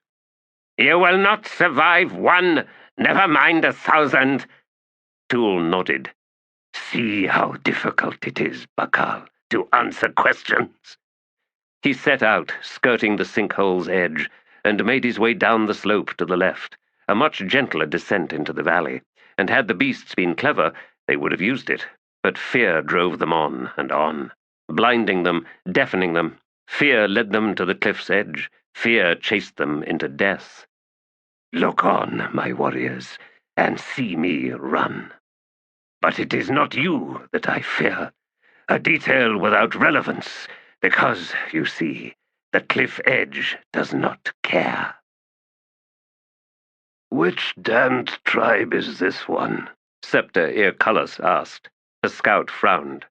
You will not survive one, never mind 1,000. T'oolan nodded. See how difficult it is, Bakal, to answer questions. He set out, skirting the sinkhole's edge, and made his way down the slope to the left, a much gentler descent into the valley, and had the beasts been clever, they would have used it. But fear drove them on and on, blinding them, deafening them. Fear led them to the cliff's edge. Fear chased them into death. Look on, my warriors, and see me run. But it is not you that I fear, a detail without relevance, because, you see, the cliff edge does not care. Which damned tribe is this one? Septa Irculus asked. The scout frowned.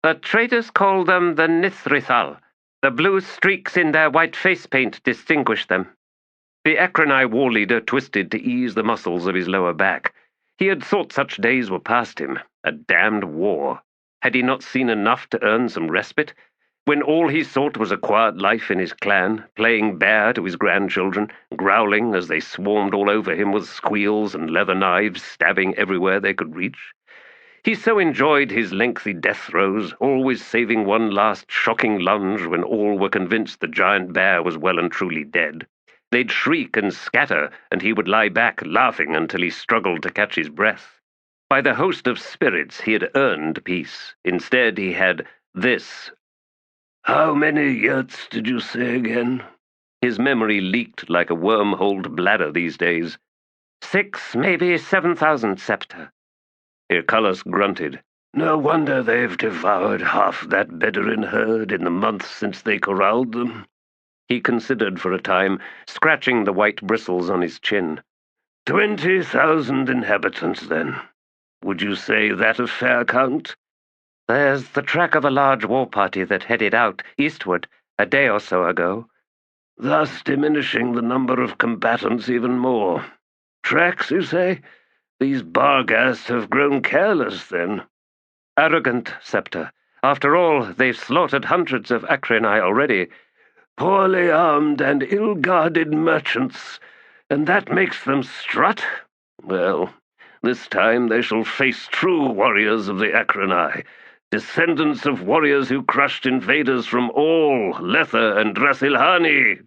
The traders call them the Nithrithal. The blue streaks in their white face paint distinguish them. The Akranai war leader twisted to ease the muscles of his lower back. He had thought such days were past him. A damned war. Had he not seen enough to earn some respite? When all he sought was a quiet life in his clan, playing bear to his grandchildren, growling as they swarmed all over him with squeals and leather knives, stabbing everywhere they could reach. He so enjoyed his lengthy death throes, always saving one last shocking lunge when all were convinced the giant bear was well and truly dead. They'd shriek and scatter, and he would lie back laughing until he struggled to catch his breath. By the host of spirits he had earned peace. Instead he had this. How many yurts did you say again? His memory leaked like a worm-holed bladder these days. 6, maybe 7,000 septa. Irculus grunted. No wonder they've devoured half that Bedouin herd in the months since they corralled them. He considered for a time, scratching the white bristles on his chin. 20,000 inhabitants, then. Would you say that a fair count? There's the track of a large war party that headed out eastward a day or so ago. Thus diminishing the number of combatants even more. Tracks, you say? These Barghasts have grown careless, then. Arrogant, Septa. After all, they've slaughtered hundreds of Akranai already. Poorly armed and ill-guarded merchants, and that makes them strut? Well, this time they shall face true warriors of the Akranai, descendants of warriors who crushed invaders from all Lether and Drasilhani.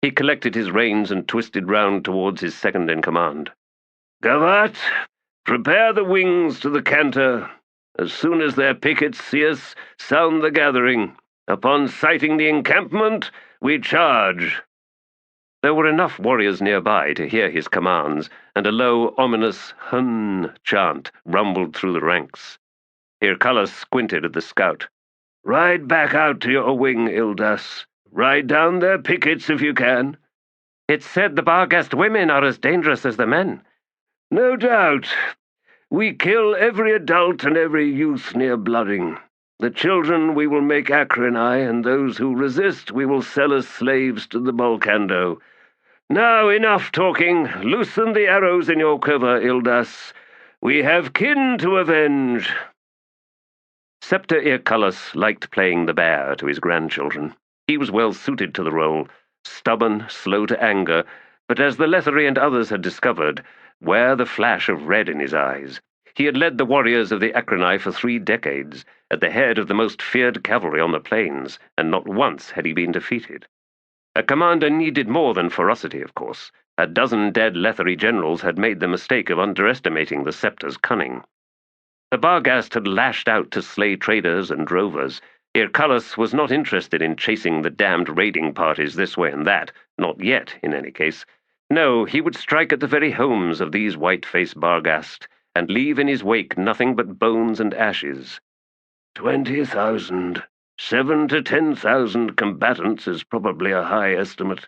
He collected his reins and twisted round towards his second-in-command. Gavat, prepare the wings to the canter. As soon as their pickets see us, sound the gathering. Upon sighting the encampment, we charge. There were enough warriors nearby to hear his commands, and a low, ominous hun chant rumbled through the ranks. Irculus squinted at the scout. Ride back out to your wing, Ildas. Ride down their pickets if you can. It's said the Barghast women are as dangerous as the men. No doubt. We kill every adult and every youth near Blooding. The children we will make Akranai, and those who resist we will sell as slaves to the Balkando. Now enough talking. Loosen the arrows in your quiver, Ildas. We have kin to avenge. Septa Irculus liked playing the bear to his grandchildren. He was well suited to the role, stubborn, slow to anger, but as the Lethery and others had discovered, wear the flash of red in his eyes. He had led the warriors of the Akranai for 3 decades, at the head of the most feared cavalry on the plains, and not once had he been defeated. A commander needed more than ferocity, of course. A dozen dead Lethery generals had made the mistake of underestimating the Septa's cunning. The Barghast had lashed out to slay traders and drovers. Irculus was not interested in chasing the damned raiding parties this way and that, not yet, in any case. No, he would strike at the very homes of these White Face Barghast, and leave in his wake nothing but bones and ashes. 20,000. 7 to 10,000 combatants is probably a high estimate.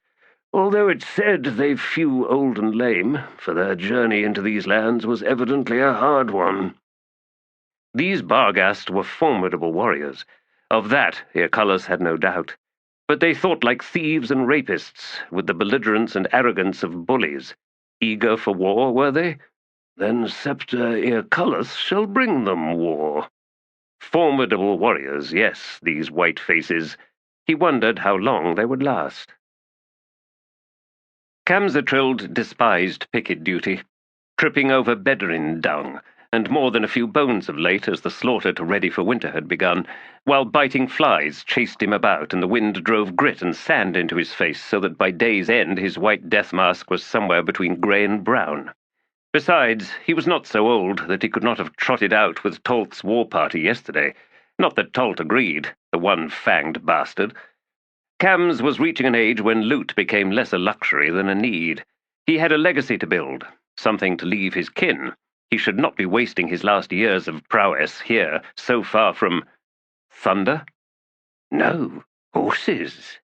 although it's said they've few old and lame, for their journey into these lands was evidently a hard one. These Barghast were formidable warriors. Of that, Irculus had no doubt. But they thought like thieves and rapists, with the belligerence and arrogance of bullies. Eager for war, were they? Then Scepter Irculus shall bring them war. Formidable warriors, yes, these white faces. He wondered how long they would last. Kamzatrild despised picket duty, tripping over Bedouin dung, and more than a few bones of late as the slaughter to ready for winter had begun, while biting flies chased him about and the wind drove grit and sand into his face so that by day's end his white death mask was somewhere between grey and brown. Besides, he was not so old that he could not have trotted out with Tolt's war party yesterday. Not that Tolt agreed, the one-fanged bastard. Cams was reaching an age when loot became less a luxury than a need. He had a legacy to build, something to leave his kin. He should not be wasting his last years of prowess here, so far from... thunder? No, horses.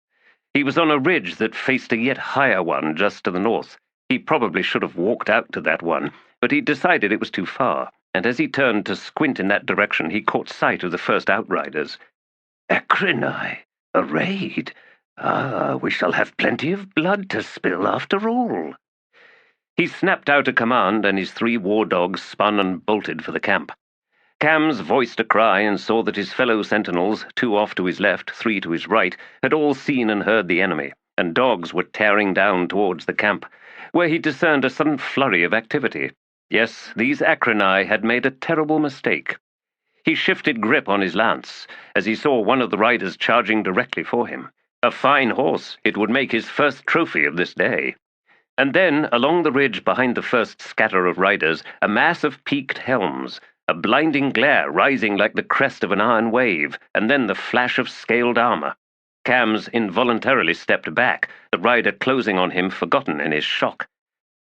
He was on a ridge that faced a yet higher one just to the north. He probably should have walked out to that one, but he decided it was too far, and as he turned to squint in that direction, he caught sight of the first outriders. Ecrinai, a raid. Ah, we shall have plenty of blood to spill after all. He snapped out a command, and his 3 war dogs spun and bolted for the camp. Cams voiced a cry and saw that his fellow sentinels, 2 off to his left, 3 to his right, had all seen and heard the enemy, and dogs were tearing down towards the camp, where he discerned a sudden flurry of activity. Yes, these Ecrinai had made a terrible mistake. He shifted grip on his lance, as he saw one of the riders charging directly for him. A fine horse, it would make his first trophy of this day. And then, along the ridge behind the first scatter of riders, a mass of peaked helms, a blinding glare rising like the crest of an iron wave, and then the flash of scaled armor. Cams involuntarily stepped back, the rider closing on him, forgotten in his shock.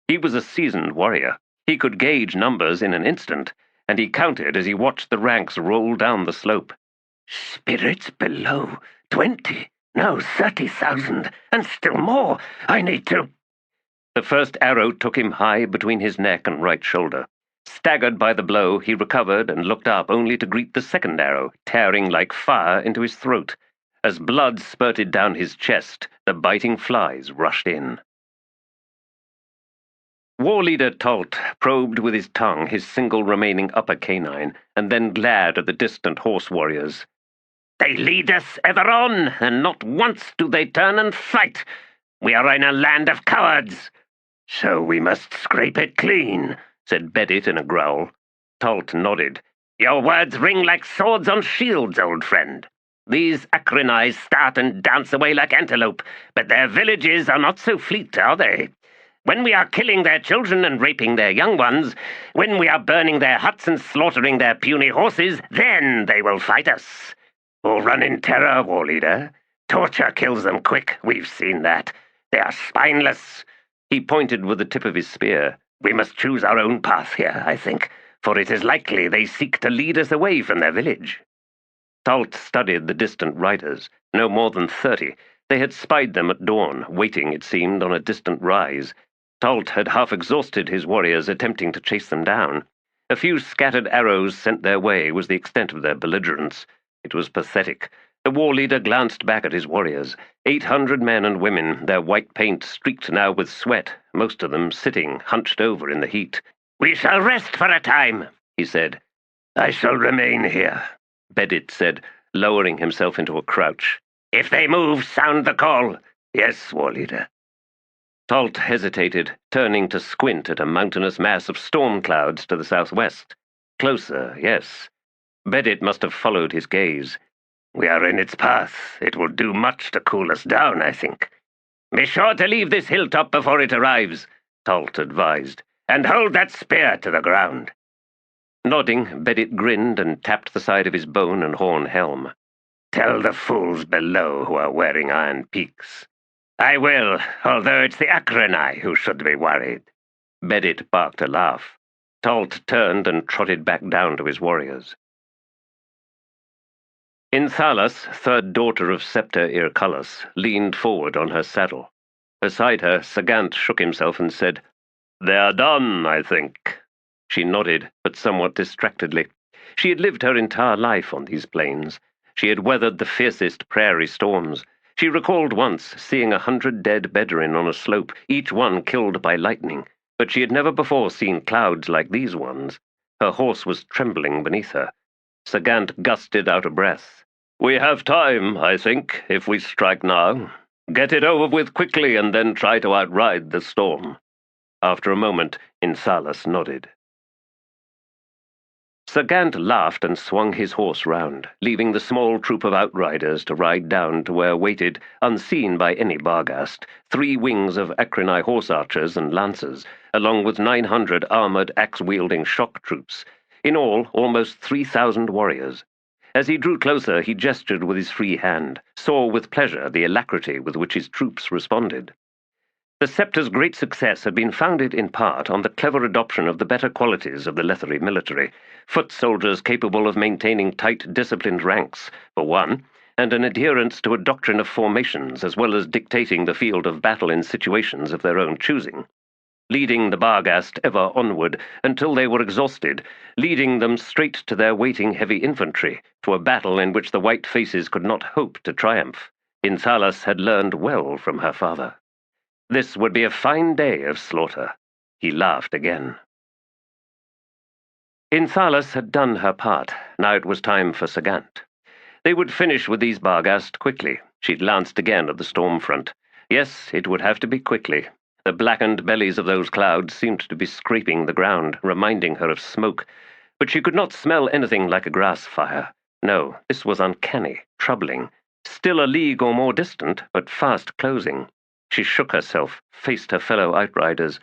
He was a seasoned warrior. He could gauge numbers in an instant, and he counted as he watched the ranks roll down the slope. Spirits below 20, no 30,000, and still more. I need to... The first arrow took him high between his neck and right shoulder. Staggered by the blow, he recovered and looked up only to greet the second arrow, tearing like fire into his throat. As blood spurted down his chest, the biting flies rushed in. War leader Tolt probed with his tongue his single remaining upper canine, and then glared at the distant horse warriors. They lead us ever on, and not once do they turn and fight. We are in a land of cowards. So we must scrape it clean, said Bedit in a growl. Tolt nodded. Your words ring like swords on shields, old friend. These Ecrinai start and dance away like antelope, but their villages are not so fleet, are they? When we are killing their children and raping their young ones, when we are burning their huts and slaughtering their puny horses, then they will fight us. Or run in terror, war leader. Torture kills them quick, we've seen that. They are spineless. He pointed with the tip of his spear. We must choose our own path here, I think, for it is likely they seek to lead us away from their village. Tolt studied the distant riders, no more than 30. They had spied them at dawn, waiting, it seemed, on a distant rise. Tolt had half exhausted his warriors attempting to chase them down. A few scattered arrows sent their way was the extent of their belligerence. It was pathetic. The war leader glanced back at his warriors. 800 men and women, their white paint streaked now with sweat, most of them sitting, hunched over in the heat. We shall rest for a time, he said. I shall remain here, Bedit said, lowering himself into a crouch. If they move, sound the call. Yes, war leader. Tolt hesitated, turning to squint at a mountainous mass of storm clouds to the southwest. Closer, yes. Bedit must have followed his gaze. We are in its path. It will do much to cool us down, I think. Be sure to leave this hilltop before it arrives, Tolt advised, and hold that spear to the ground. Nodding, Bedit grinned and tapped the side of his bone and horn helm. Tell the fools below who are wearing iron peaks. I will, although it's the Ecrinai who should be worried. Bedit barked a laugh. Tolt turned and trotted back down to his warriors. In Thalas, third daughter of Scepter Irculus, leaned forward on her saddle. Beside her, Sagant shook himself and said, "They are done, I think." She nodded, but somewhat distractedly. She had lived her entire life on these plains. She had weathered the fiercest prairie storms. She recalled once seeing 100 dead Bedouin on a slope, each one killed by lightning, but she had never before seen clouds like these ones. Her horse was trembling beneath her. Sagant gusted out a breath. "We have time, I think, if we strike now. Get it over with quickly and then try to outride the storm." After a moment, Insalas nodded. Sagant laughed and swung his horse round, leaving the small troop of outriders to ride down to where waited, unseen by any Barghast, 3 wings of Ecrini horse archers and lancers, along with 900 armoured axe-wielding shock troops. In all, almost 3,000 warriors. As he drew closer, he gestured with his free hand, saw with pleasure the alacrity with which his troops responded. The Scepter's great success had been founded in part on the clever adoption of the better qualities of the Lethari military, foot soldiers capable of maintaining tight, disciplined ranks, for one, and an adherence to a doctrine of formations as well as dictating the field of battle in situations of their own choosing. Leading the Barghast ever onward until they were exhausted, leading them straight to their waiting heavy infantry, to a battle in which the white faces could not hope to triumph. Insalas had learned well from her father. This would be a fine day of slaughter. He laughed again. Insalas had done her part. Now it was time for Sagant. They would finish with these Barghast quickly. She glanced again at the storm front. Yes, it would have to be quickly. The blackened bellies of those clouds seemed to be scraping the ground, reminding her of smoke. But she could not smell anything like a grass fire. No, this was uncanny, troubling. Still a league or more distant, but fast closing. She shook herself, faced her fellow outriders.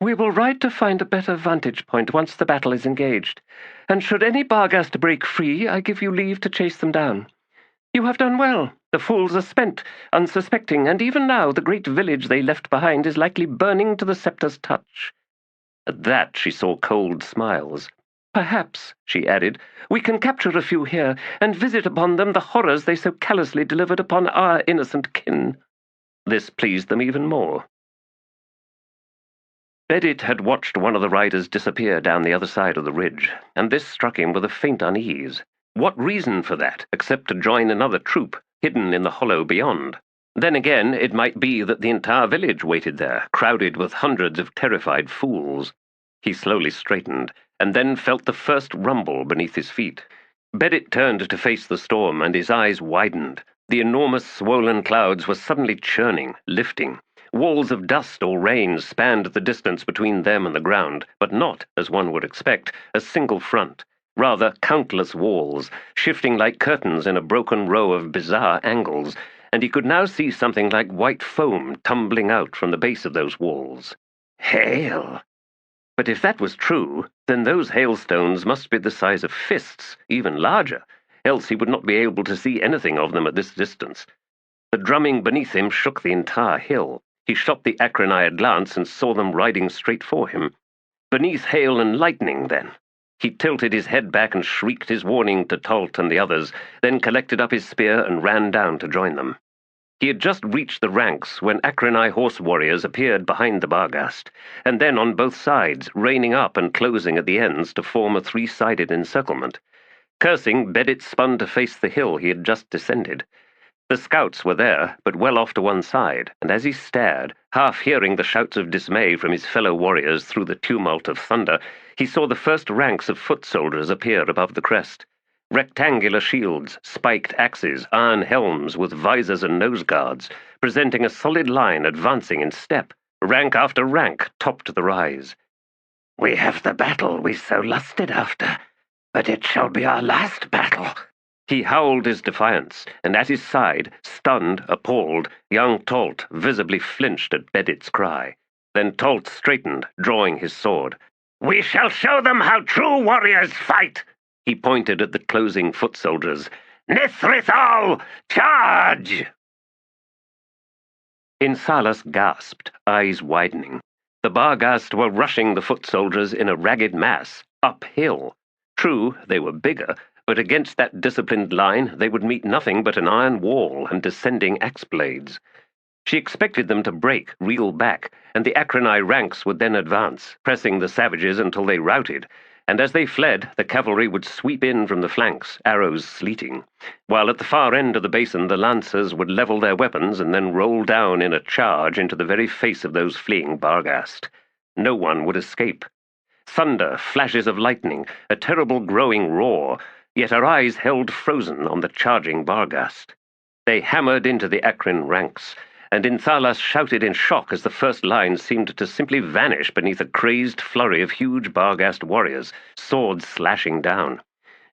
"We will ride to find a better vantage point once the battle is engaged, and should any Barghast break free, I give you leave to chase them down. You have done well. The fools are spent, unsuspecting, and even now the great village they left behind is likely burning to the Scepter's touch." At that she saw cold smiles. "Perhaps," she added, "we can capture a few here, and visit upon them the horrors they so callously delivered upon our innocent kin." This pleased them even more. Bedit had watched one of the riders disappear down the other side of the ridge, and this struck him with a faint unease. What reason for that, except to join another troop, hidden in the hollow beyond? Then again, it might be that the entire village waited there, crowded with hundreds of terrified fools. He slowly straightened, and then felt the first rumble beneath his feet. Bedit turned to face the storm, and his eyes widened. The enormous swollen clouds were suddenly churning, lifting. Walls of dust or rain spanned the distance between them and the ground, but not, as one would expect, a single front. Rather, countless walls, shifting like curtains in a broken row of bizarre angles, and he could now see something like white foam tumbling out from the base of those walls. Hail! But if that was true, then those hailstones must be the size of fists, even larger, else he would not be able to see anything of them at this distance. The drumming beneath him shook the entire hill. He shot the Ecrini a glance and saw them riding straight for him. Beneath hail and lightning, then. He tilted his head back and shrieked his warning to Tolt and the others, then collected up his spear and ran down to join them. He had just reached the ranks when Ecrini horse warriors appeared behind the Barghast, and then on both sides, reining up and closing at the ends to form a 3-sided encirclement. Cursing, Bedit spun to face the hill he had just descended. The scouts were there, but well off to one side, and as he stared, half hearing the shouts of dismay from his fellow warriors through the tumult of thunder, he saw the first ranks of foot soldiers appear above the crest. Rectangular shields, spiked axes, iron helms with visors and nose guards, presenting a solid line advancing in step. Rank after rank topped the rise. "We have the battle we so lusted after, but it shall be our last battle." He howled his defiance, and at his side, stunned, appalled, young Tolt visibly flinched at Bedit's cry. Then Tolt straightened, drawing his sword. "We shall show them how true warriors fight!" He pointed at the closing foot soldiers. "Nithrithal, charge!" Insalas gasped, eyes widening. The Barghast were rushing the foot soldiers in a ragged mass, uphill. True, they were bigger, but against that disciplined line they would meet nothing but an iron wall and descending axe blades. She expected them to break, reel back, and the Akranai ranks would then advance, pressing the savages until they routed, and as they fled, the cavalry would sweep in from the flanks, arrows sleeting, while at the far end of the basin the lancers would level their weapons and then roll down in a charge into the very face of those fleeing Barghast. No one would escape. Thunder, flashes of lightning, a terrible growing roar, yet our eyes held frozen on the charging Barghast. They hammered into the Akran ranks, and T'lan shouted in shock as the first line seemed to simply vanish beneath a crazed flurry of huge Barghast warriors, swords slashing down.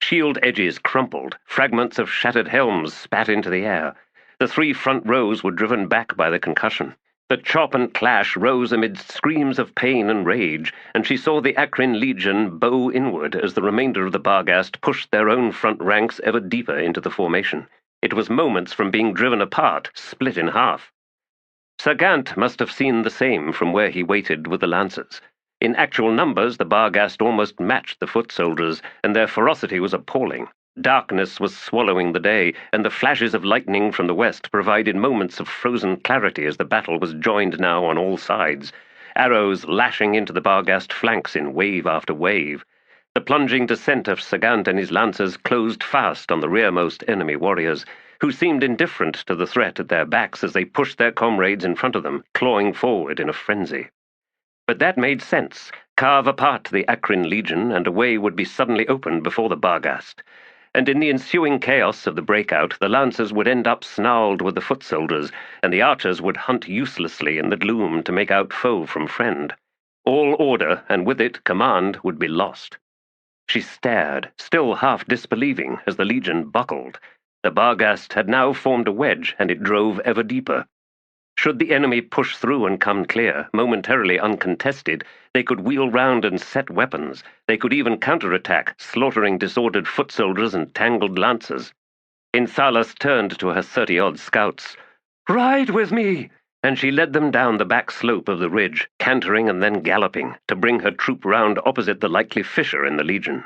Shield edges crumpled, fragments of shattered helms spat into the air. The three front rows were driven back by the concussion. The chop and clash rose amidst screams of pain and rage, and she saw the Akran legion bow inward as the remainder of the Barghast pushed their own front ranks ever deeper into the formation. It was moments from being driven apart, split in half. Sagant must have seen the same from where he waited with the lancers. In actual numbers, the Barghast almost matched the foot soldiers, and their ferocity was appalling. Darkness was swallowing the day, and the flashes of lightning from the west provided moments of frozen clarity as the battle was joined now on all sides, arrows lashing into the Barghast flanks in wave after wave. The plunging descent of Sagant and his lancers closed fast on the rearmost enemy warriors, who seemed indifferent to the threat at their backs as they pushed their comrades in front of them, clawing forward in a frenzy. But that made sense. Carve apart the Akran legion, and a way would be suddenly opened before the Barghast. And in the ensuing chaos of the breakout, the lancers would end up snarled with the foot soldiers, and the archers would hunt uselessly in the gloom to make out foe from friend. All order, and with it command, would be lost. She stared, still half disbelieving, as the legion buckled. The Barghast had now formed a wedge, and it drove ever deeper. Should the enemy push through and come clear, momentarily uncontested, they could wheel round and set weapons. They could even counterattack, slaughtering disordered foot soldiers and tangled lancers. T'lan turned to her 30-odd scouts. "Ride with me!" And she led them down the back slope of the ridge, cantering and then galloping, to bring her troop round opposite the likely fissure in the legion.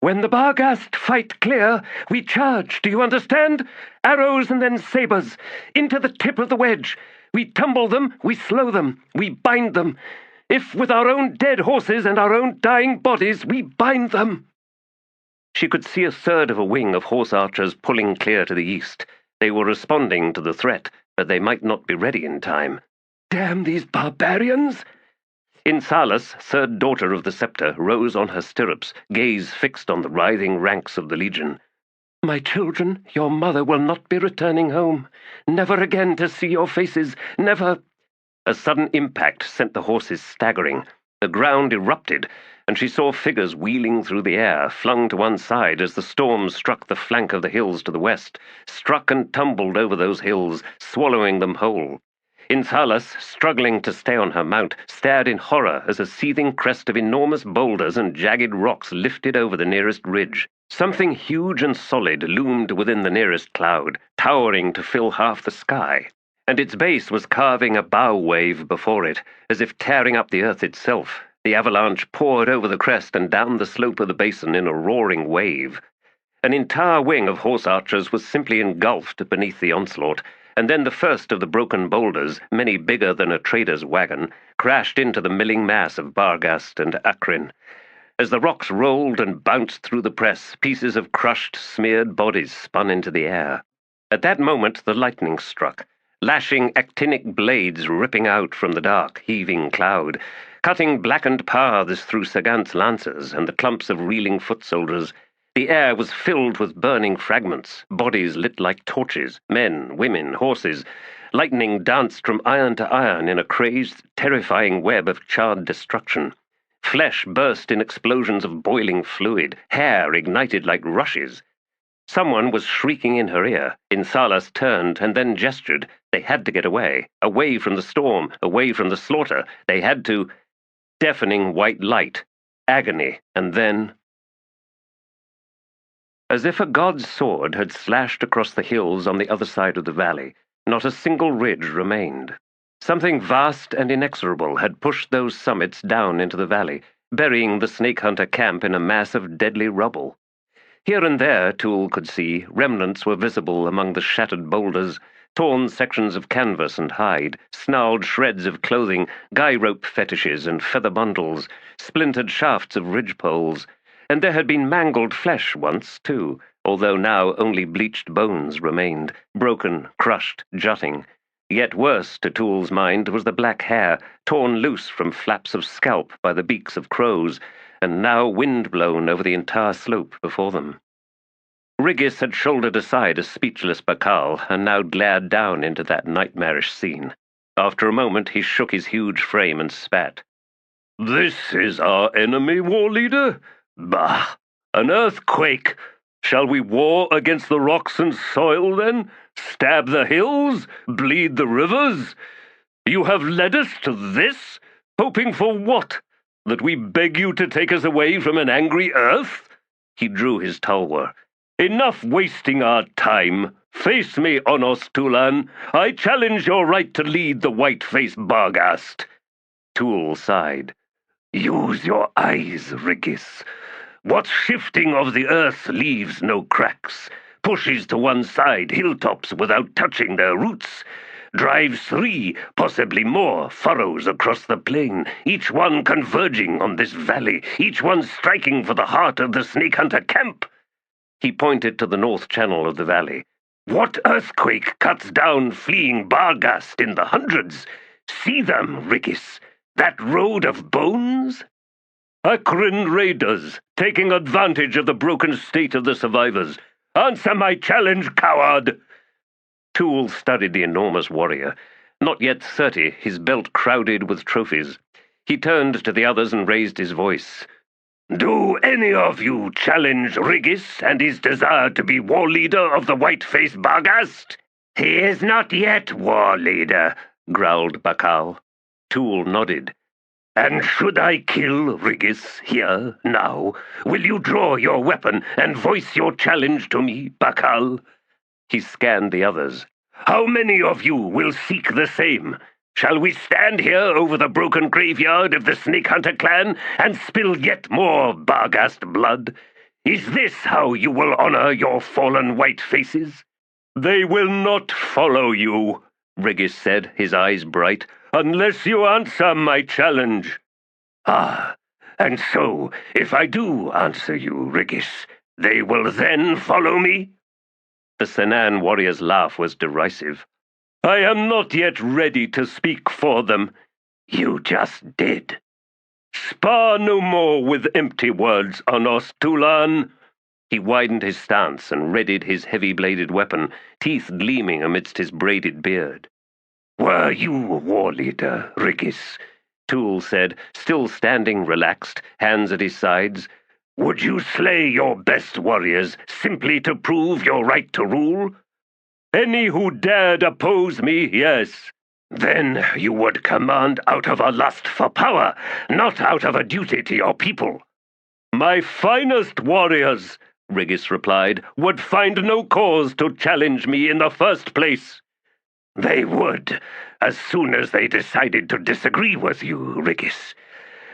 "When the Barghast fight clear, we charge, do you understand? Arrows and then sabres, into the tip of the wedge. We tumble them, we slow them, we bind them. If with our own dead horses and our own dying bodies, we bind them." She could see a third of a wing of horse archers pulling clear to the east. They were responding to the threat, but they might not be ready in time. "Damn these barbarians!" T'lan, third daughter of the scepter, rose on her stirrups, gaze fixed on the writhing ranks of the legion. "My children, your mother will not be returning home. Never again to see your faces, never—" A sudden impact sent the horses staggering. The ground erupted, and she saw figures wheeling through the air, flung to one side as the storm struck the flank of the hills to the west, struck and tumbled over those hills, swallowing them whole. T'lan, struggling to stay on her mount, stared in horror as a seething crest of enormous boulders and jagged rocks lifted over the nearest ridge. Something huge and solid loomed within the nearest cloud, towering to fill half the sky, and its base was carving a bow wave before it, as if tearing up the earth itself. The avalanche poured over the crest and down the slope of the basin in a roaring wave. An entire wing of horse archers was simply engulfed beneath the onslaught, and then the first of the broken boulders, many bigger than a trader's wagon, crashed into the milling mass of Barghast and Akran. As the rocks rolled and bounced through the press, pieces of crushed, smeared bodies spun into the air. At that moment the lightning struck, lashing actinic blades ripping out from the dark, heaving cloud, cutting blackened paths through Sagant's lancers and the clumps of reeling foot soldiers. The air was filled with burning fragments, bodies lit like torches, men, women, horses. Lightning danced from iron to iron in a crazed, terrifying web of charred destruction. Flesh burst in explosions of boiling fluid, hair ignited like rushes. Someone was shrieking in her ear. T'lan turned and then gestured. They had to get away from the storm, away from the slaughter. They had to... Deafening white light, agony, and then... As if a god's sword had slashed across the hills on the other side of the valley, not a single ridge remained. Something vast and inexorable had pushed those summits down into the valley, burying the snake hunter camp in a mass of deadly rubble. Here and there, T'lan could see, remnants were visible among the shattered boulders, Torn sections of canvas and hide, snarled shreds of clothing, guy rope fetishes and feather bundles, splintered shafts of ridgepoles, and there had been mangled flesh once, too, although now only bleached bones remained, broken, crushed, jutting. Yet worse, to T'ool's mind, was the black hair, torn loose from flaps of scalp by the beaks of crows, and now wind-blown over the entire slope before them. Riggis had shouldered aside a speechless Bakal, and now glared down into that nightmarish scene. After a moment he shook his huge frame and spat. "This is our enemy, war leader? Bah! An earthquake! Shall we war against the rocks and soil, then? Stab the hills? Bleed the rivers? You have led us to this? Hoping for what? That we beg you to take us away from an angry earth?" He drew his tulwar. "Enough wasting our time. Face me, Onos T'oolan. I challenge your right to lead the White Face Barghast." T'ool sighed. "Use your eyes, Riggis. What shifting of the earth leaves no cracks, pushes to one side hilltops without touching their roots, drives 3, possibly more, furrows across the plain, each one converging on this valley, each one striking for the heart of the snake hunter camp?" He pointed to the north channel of the valley. "What earthquake cuts down fleeing Barghast in the hundreds? See them, Riggis, that road of bones? Akrin raiders, taking advantage of the broken state of the survivors. Answer my challenge, coward!" T'ool studied the enormous warrior. Not yet 30, his belt crowded with trophies. He turned to the others and raised his voice. "Do any of you challenge Riggis and his desire to be war leader of the White Face Barghast?" "He is not yet war leader," growled Bakal. T'ool nodded. "And should I kill Riggis here, now, will you draw your weapon and voice your challenge to me, Bakal?" He scanned the others. "How many of you will seek the same? Shall we stand here over the broken graveyard of the Snake Hunter clan and spill yet more Barghast blood? Is this how you will honor your fallen white faces?" "They will not follow you," Riggis said, his eyes bright, "unless you answer my challenge." "Ah, and so, if I do answer you, Riggis, they will then follow me?" The Senan warrior's laugh was derisive. "I am not yet ready to speak for them." "You just did." "Spar no more with empty words, Onos T'oolan." He widened his stance and readied his heavy-bladed weapon, teeth gleaming amidst his braided beard. "Were you war leader, Riggis?" T'ool said, still standing relaxed, hands at his sides. "Would you slay your best warriors simply to prove your right to rule?" Any who dared oppose me, yes. Then you would command out of a lust for power, not out of a duty to your people. My finest warriors, Riggis replied, would find no cause to challenge me in the first place. They would, as soon as they decided to disagree with you, Riggis.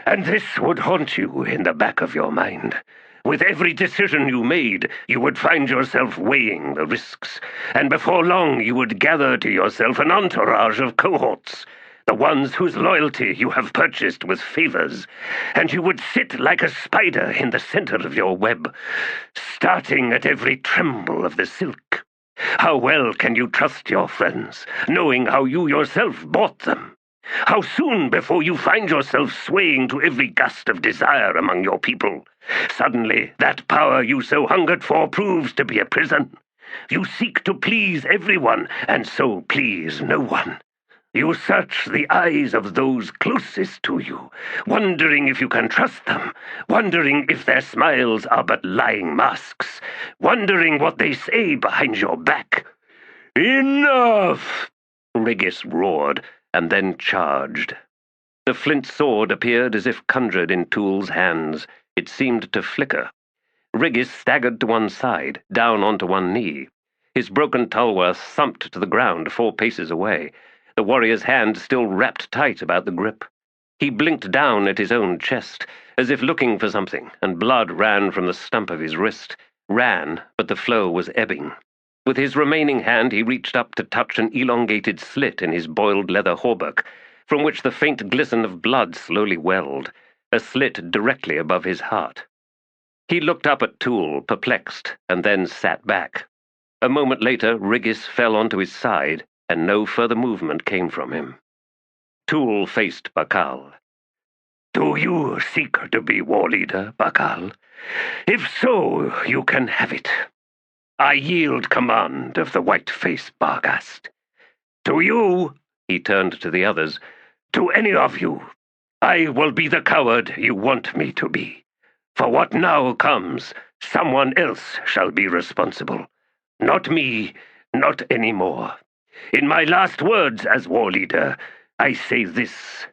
And this would haunt you in the back of your mind. With every decision you made, you would find yourself weighing the risks, and before long you would gather to yourself an entourage of cohorts, the ones whose loyalty you have purchased with favors, and you would sit like a spider in the center of your web, starting at every tremble of the silk. How well can you trust your friends, knowing how you yourself bought them? How soon before you find yourself swaying to every gust of desire among your people? Suddenly, that power you so hungered for proves to be a prison. You seek to please everyone, and so please no one. You search the eyes of those closest to you, wondering if you can trust them, wondering if their smiles are but lying masks, wondering what they say behind your back. Enough! Riggis roared, and then charged. The flint sword appeared as if conjured in T'ool's hands. It seemed to flicker. Riggis staggered to one side, down onto one knee. His broken tulwar thumped to the ground 4 paces away, the warrior's hand still wrapped tight about the grip. He blinked down at his own chest, as if looking for something, and blood ran from the stump of his wrist. Ran, but the flow was ebbing. With his remaining hand he reached up to touch an elongated slit in his boiled leather hauberk, from which the faint glisten of blood slowly welled, a slit directly above his heart. He looked up at T'ool, perplexed, and then sat back. A moment later Riggis fell onto his side, and no further movement came from him. T'ool faced Bakal. "Do you seek to be war leader, Bakal? If so, you can have it. I yield command of the White Face Barghast. To you," he turned to the others, "to any of you, I will be the coward you want me to be. For what now comes, someone else shall be responsible. Not me, not any more. In my last words as war leader, I say this: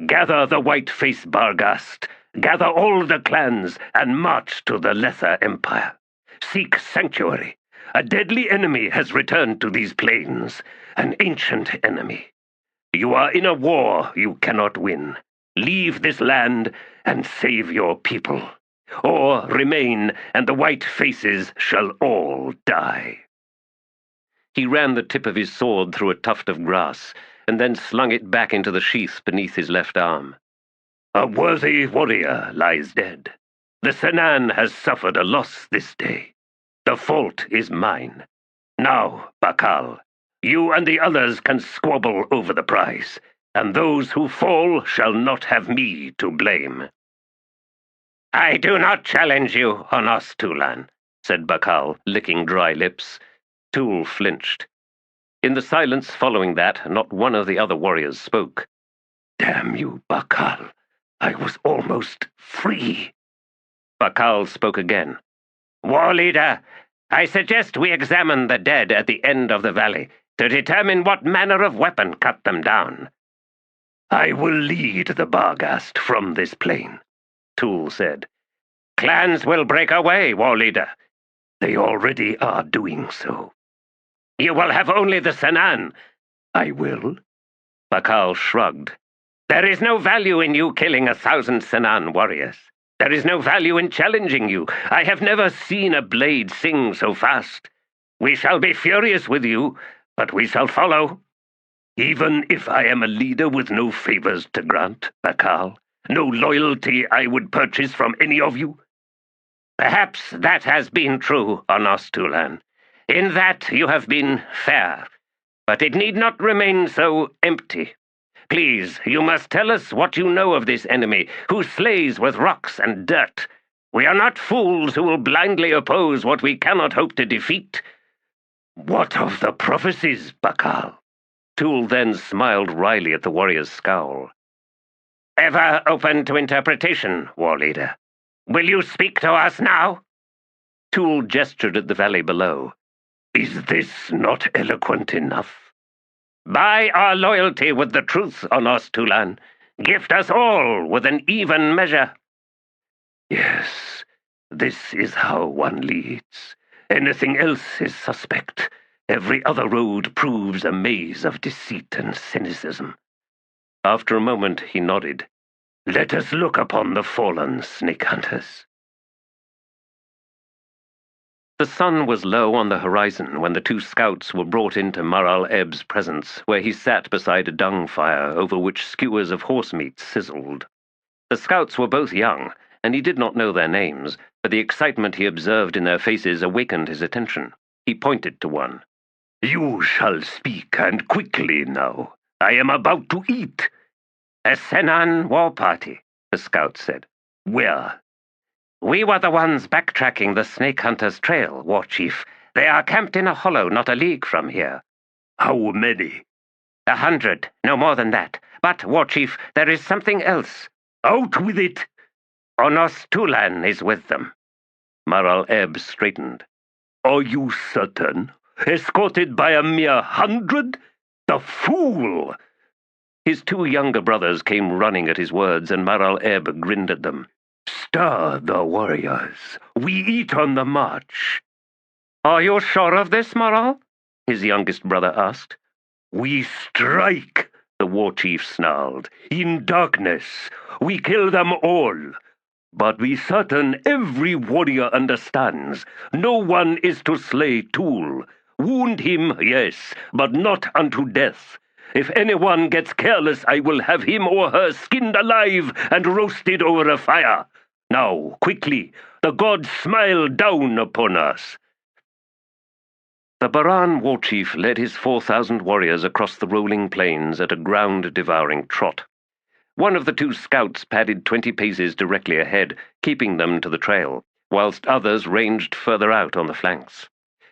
gather the White Face Barghast, gather all the clans, and march to the Lesser Empire. Seek sanctuary. A deadly enemy has returned to these plains, an ancient enemy. You are in a war you cannot win. Leave this land and save your people. Or remain, and the White Faces shall all die." He ran the tip of his sword through a tuft of grass, and then slung it back into the sheath beneath his left arm. "A worthy warrior lies dead. The Senan has suffered a loss this day. The fault is mine. Now, Bakal, you and the others can squabble over the prize, and those who fall shall not have me to blame." "I do not challenge you, Onos T'oolan," said Bakal, licking dry lips. T'ool flinched. In the silence following that, not one of the other warriors spoke. "Damn you, Bakal. I was almost free." Bakal spoke again. "War leader, I suggest we examine the dead at the end of the valley to determine what manner of weapon cut them down." "I will lead the Barghast from this plain," T'ool said. "Clans will break away, war leader." "They already are doing so." "You will have only the Senan." "I will." Bakal shrugged. "There is no value in you killing 1,000 Senan warriors. There is no value in challenging you. I have never seen a blade sing so fast. We shall be furious with you, but we shall follow." "Even if I am a leader with no favors to grant, Bakal, no loyalty I would purchase from any of you?" "Perhaps that has been true, Onos T'oolan. In that you have been fair. But it need not remain so empty. Please, you must tell us what you know of this enemy, who slays with rocks and dirt. We are not fools who will blindly oppose what we cannot hope to defeat." "What of the prophecies, Bakal?" T'ool then smiled wryly at the warrior's scowl. "Ever open to interpretation, war leader. Will you speak to us now?" T'ool gestured at the valley below. "Is this not eloquent enough?" "By our loyalty with the truth, Onos T'oolan, gift us all with an even measure." "Yes, this is how one leads. Anything else is suspect. Every other road proves a maze of deceit and cynicism." After a moment he nodded. "Let us look upon the fallen snake hunters." The sun was low on the horizon when the two scouts were brought into Maral Eb's presence, where he sat beside a dung fire over which skewers of horse meat sizzled. The scouts were both young, and he did not know their names, but the excitement he observed in their faces awakened his attention. He pointed to one. "You shall speak, and quickly now. I am about to eat." "A Senan war party," the scout said. "Where?" "We were the ones backtracking the snake hunter's trail, war chief. They are camped in a hollow not a league from here." "How many?" 100, no more than that. But, war chief, there is something else." "Out with it!" "Onos T'oolan is with them." Maral Eb straightened. "Are you certain? Escorted by a mere 100? The fool!" His two younger brothers came running at his words, and Maral Eb grinned at them. "Stir the warriors. We eat on the march." "Are you sure of this, Maral?" his youngest brother asked. "We strike," the war chief snarled. "In darkness. We kill them all. But be certain every warrior understands. No one is to slay T'ool. Wound him, yes, but not unto death. If anyone gets careless, I will have him or her skinned alive and roasted over a fire. Now, quickly, the gods smile down upon us." The Baran war chief led his 4,000 warriors across the rolling plains at a ground-devouring trot. One of the two scouts padded 20 paces directly ahead, keeping them to the trail, whilst others ranged further out on the flanks.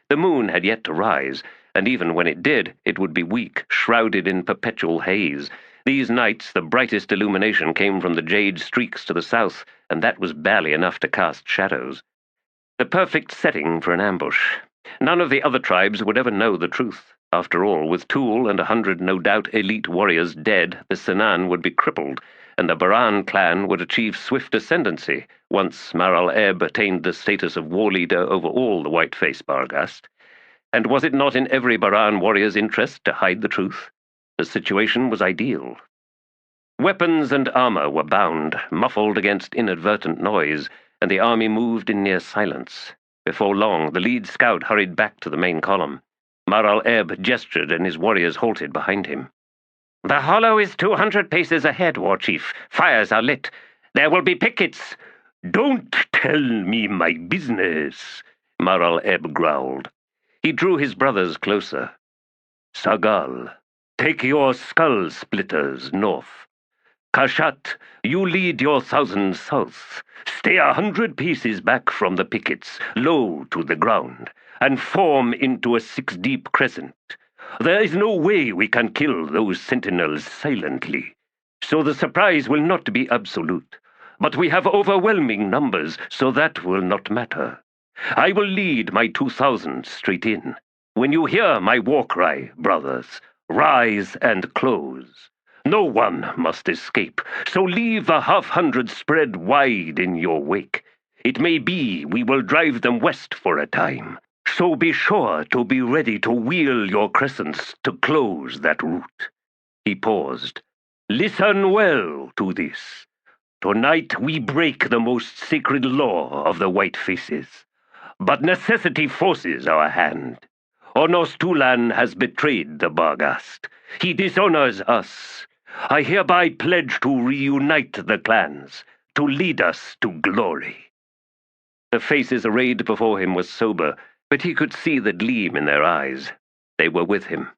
The moon had yet to rise, and even when it did, it would be weak, shrouded in perpetual haze. These nights the brightest illumination came from the jade streaks to the south, and that was barely enough to cast shadows. The perfect setting for an ambush. None of the other tribes would ever know the truth. After all, with T'ool and 100 no doubt elite warriors dead, the Sinan would be crippled, and the Baran clan would achieve swift ascendancy once Maral-Eb attained the status of war leader over all the White Face Barghast. And was it not in every Baran warrior's interest to hide the truth? The situation was ideal. Weapons and armor were bound, muffled against inadvertent noise, and the army moved in near silence. Before long, the lead scout hurried back to the main column. Maral-Eb gestured, and his warriors halted behind him. "The hollow is 200 paces ahead, War Chief. Fires are lit. There will be pickets." "Don't tell me my business," Maral-Eb growled. He drew his brothers closer. "Sagal, take your skull splitters north. Kashat, you lead your 1,000 south. Stay 100 paces back from the pickets, low to the ground, and form into a 6-deep crescent. There is no way we can kill those sentinels silently, so the surprise will not be absolute. But we have overwhelming numbers, so that will not matter. I will lead my 2,000 straight in. When you hear my war cry, brothers, rise and close. No one must escape, so leave the 100 spread wide in your wake. It may be we will drive them west for a time, so be sure to be ready to wheel your crescents to close that route." He paused. "Listen well to this. Tonight we break the most sacred law of the White Faces, but necessity forces our hand. Onos T'oolan has betrayed the Barghast. He dishonors us. I hereby pledge to reunite the clans, to lead us to glory." The faces arrayed before him were sober, but he could see the gleam in their eyes. They were with him.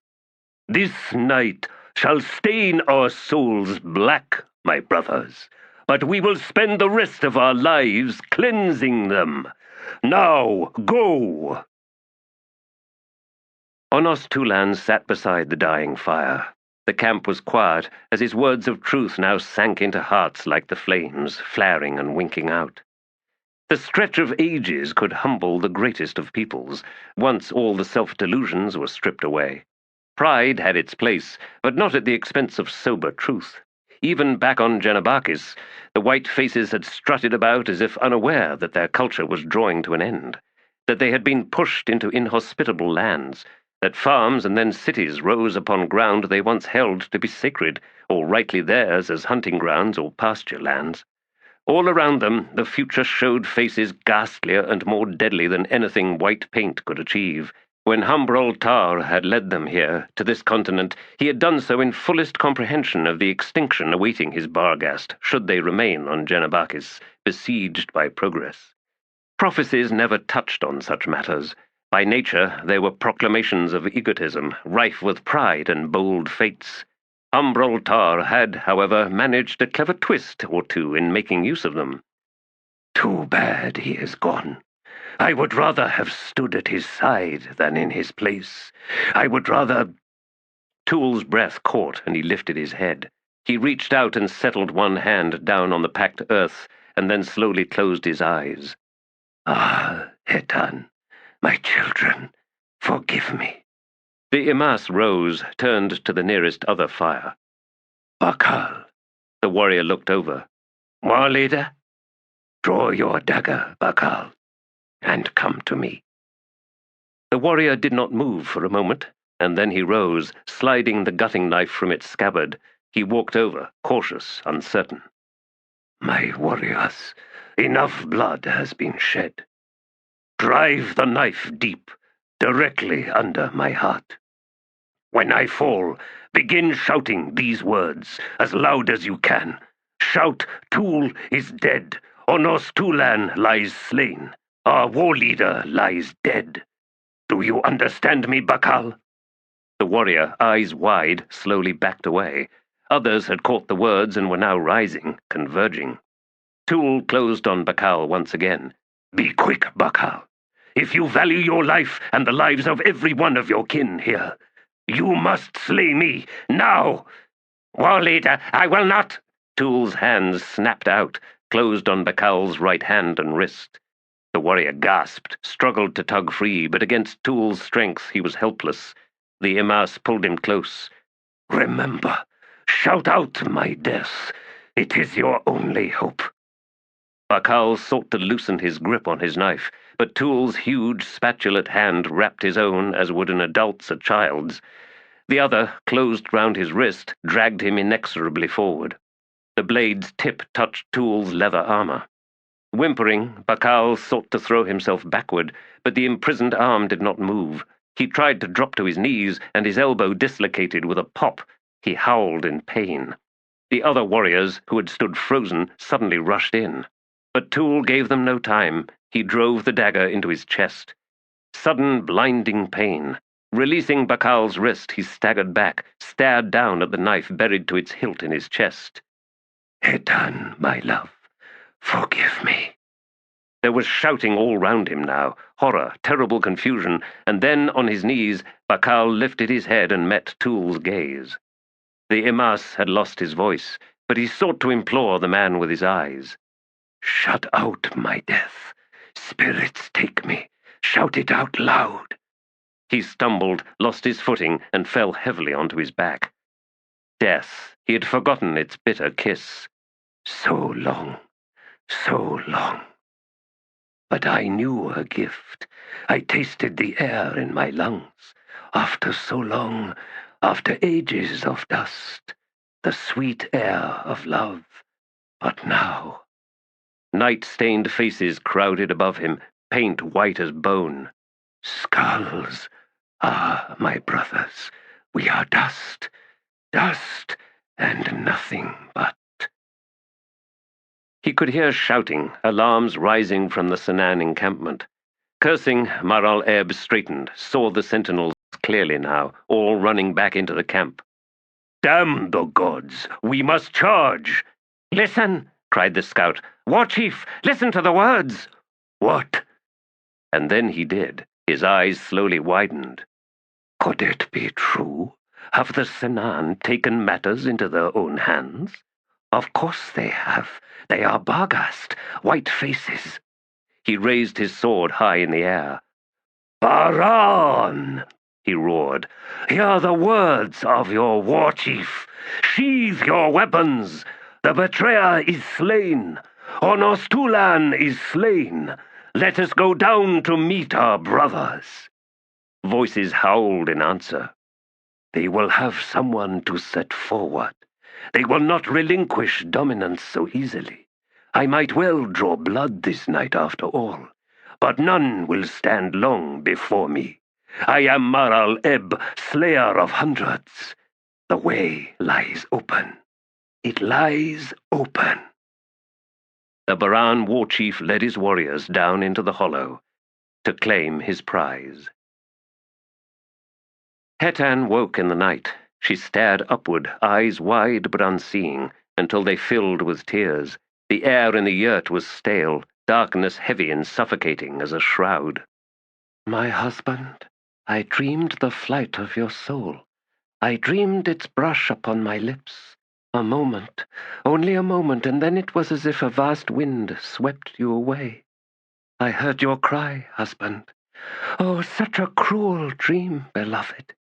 "This night shall stain our souls black, my brothers, but we will spend the rest of our lives cleansing them. Now, go!" Onos T'oolan sat beside the dying fire. The camp was quiet, as his words of truth now sank into hearts like the flames, flaring and winking out. The stretch of ages could humble the greatest of peoples, once all the self-delusions were stripped away. Pride had its place, but not at the expense of sober truth. Even back on Genabakis, the white faces had strutted about as if unaware that their culture was drawing to an end, that they had been pushed into inhospitable lands, that farms and then cities rose upon ground they once held to be sacred, or rightly theirs as hunting grounds or pasture lands. All around them, the future showed faces ghastlier and more deadly than anything white paint could achieve. When Humbrol Tar had led them here, to this continent, he had done so in fullest comprehension of the extinction awaiting his Barghast, should they remain on Genabakis, besieged by progress. Prophecies never touched on such matters. By nature, they were proclamations of egotism, rife with pride and bold fates. Humbrol Tar had, however, managed a clever twist or two in making use of them. "Too bad he is gone. I would rather have stood at his side than in his place. I would rather—" T'ool's breath caught, and he lifted his head. He reached out and settled one hand down on the packed earth, and then slowly closed his eyes. "Ah, Hetan, my children, forgive me." The Imass rose, turned to the nearest other fire. "Bakal." The warrior looked over. "War leader, draw your dagger, Bakal, and come to me." The warrior did not move for a moment, and then he rose, sliding the gutting knife from its scabbard. He walked over, cautious, uncertain. "My warriors, enough blood has been shed. Drive the knife deep. directly under my heart. When I fall, begin shouting these words as loud as you can. Shout, T'ool is dead. Onos T'oolan lies slain. Our war leader lies dead. Do you understand me, Bakal? The warrior, eyes wide, slowly backed away. Others had caught the words and were now rising, converging. T'ool closed on Bakal once again. Be quick, Bakal. If you value your life and the lives of every one of your kin here, you must slay me, now! War leader, I will not! T'ool's hands snapped out, closed on Bakal's right hand and wrist. The warrior gasped, struggled to tug free, but against T'ool's strength he was helpless. The Imass pulled him close. Remember, shout out my death. It is your only hope. Bakal sought to loosen his grip on his knife, but T'ool's huge, spatulate hand wrapped his own as would an adult's a child's. The other, closed round his wrist, dragged him inexorably forward. The blade's tip touched T'ool's leather armor. Whimpering, Bakal sought to throw himself backward, but the imprisoned arm did not move. He tried to drop to his knees, and his elbow dislocated with a pop. He howled in pain. The other warriors, who had stood frozen, suddenly rushed in. But T'ool gave them no time. He drove the dagger into his chest. Sudden, blinding pain. Releasing Bakal's wrist, he staggered back, stared down at the knife buried to its hilt in his chest. Hetan, my love, forgive me. There was shouting all round him now, horror, terrible confusion, and then, on his knees, Bakal lifted his head and met T'ool's gaze. The Imass had lost his voice, but he sought to implore the man with his eyes. Shut out my death. Spirits take me. Shout it out loud. He stumbled, lost his footing, and fell heavily onto his back. Death. He had forgotten its bitter kiss. So long. So long. But I knew her gift. I tasted the air in my lungs. After so long, after ages of dust, the sweet air of love. But now... Night-stained faces crowded above him, paint white as bone. Skulls. Ah, my brothers, we are dust. Dust, and nothing but... He could hear shouting, alarms rising from the Sanan encampment. Cursing, Mar al-Eb straightened, saw the sentinels clearly now, all running back into the camp. Damn the gods! We must charge! Listen! Cried the scout. War chief, listen to the words! What? And then he did. His eyes slowly widened. Could it be true? Have the Sanan taken matters into their own hands? Of course they have. They are Barghast, white faces. He raised his sword high in the air. Baran! He roared. Hear the words of your war chief. Sheathe your weapons. The betrayer is slain. Onos T'oolan is slain. Let us go down to meet our brothers. Voices howled in answer. They will have someone to set forward. They will not relinquish dominance so easily. I might well draw blood this night after all, but none will stand long before me. I am Mar al-Eb, slayer of hundreds. The way lies open. It lies open. The Baran war chief led his warriors down into the hollow to claim his prize. Hetan woke in the night. She stared upward, eyes wide but unseeing, until they filled with tears. The air in the yurt was stale, darkness heavy and suffocating as a shroud. My husband, I dreamed the flight of your soul. I dreamed its brush upon my lips. A moment, only a moment, and then it was as if a vast wind swept you away. I heard your cry, husband. Oh, such a cruel dream, beloved.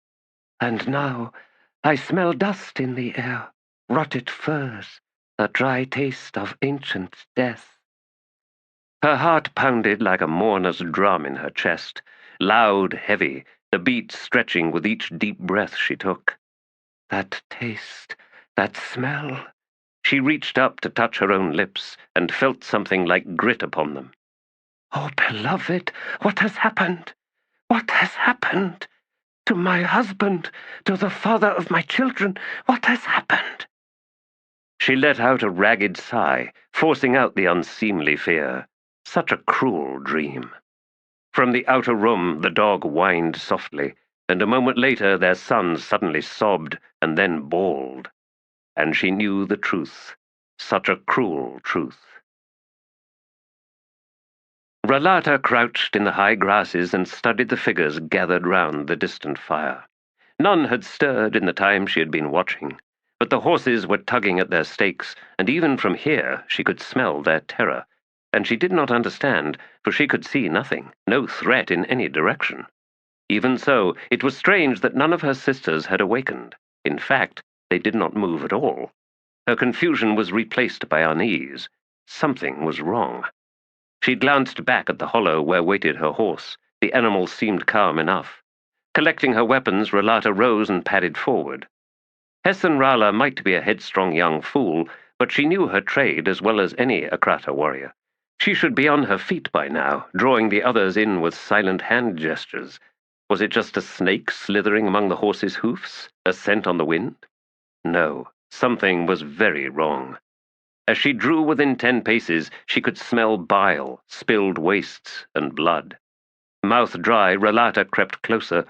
And now I smell dust in the air, rotted furs, the dry taste of ancient death. Her heart pounded like a mourner's drum in her chest, loud, heavy, the beat stretching with each deep breath she took. That taste, that smell. She reached up to touch her own lips and felt something like grit upon them. Oh, beloved, what has happened? What has happened? To my husband, to the father of my children, what has happened? She let out a ragged sigh, forcing out the unseemly fear. Such a cruel dream. From the outer room, the dog whined softly, and a moment later their son suddenly sobbed and then bawled. And she knew the truth. Such a cruel truth. R'hllata crouched in the high grasses and studied the figures gathered round the distant fire. None had stirred in the time she had been watching, but the horses were tugging at their stakes, and even from here she could smell their terror. And she did not understand, for she could see nothing, no threat in any direction. Even so, it was strange that none of her sisters had awakened. In fact, they did not move at all. Her confusion was replaced by unease. Something was wrong. She glanced back at the hollow where waited her horse. The animal seemed calm enough. Collecting her weapons, R'hllata rose and padded forward. Hetan might be a headstrong young fool, but she knew her trade as well as any Akrata warrior. She should be on her feet by now, drawing the others in with silent hand gestures. Was it just a snake slithering among the horse's hoofs? A scent on the wind? No, something was very wrong. As she drew within 10 paces, she could smell bile, spilled wastes, and blood. Mouth dry, R'hllata crept closer.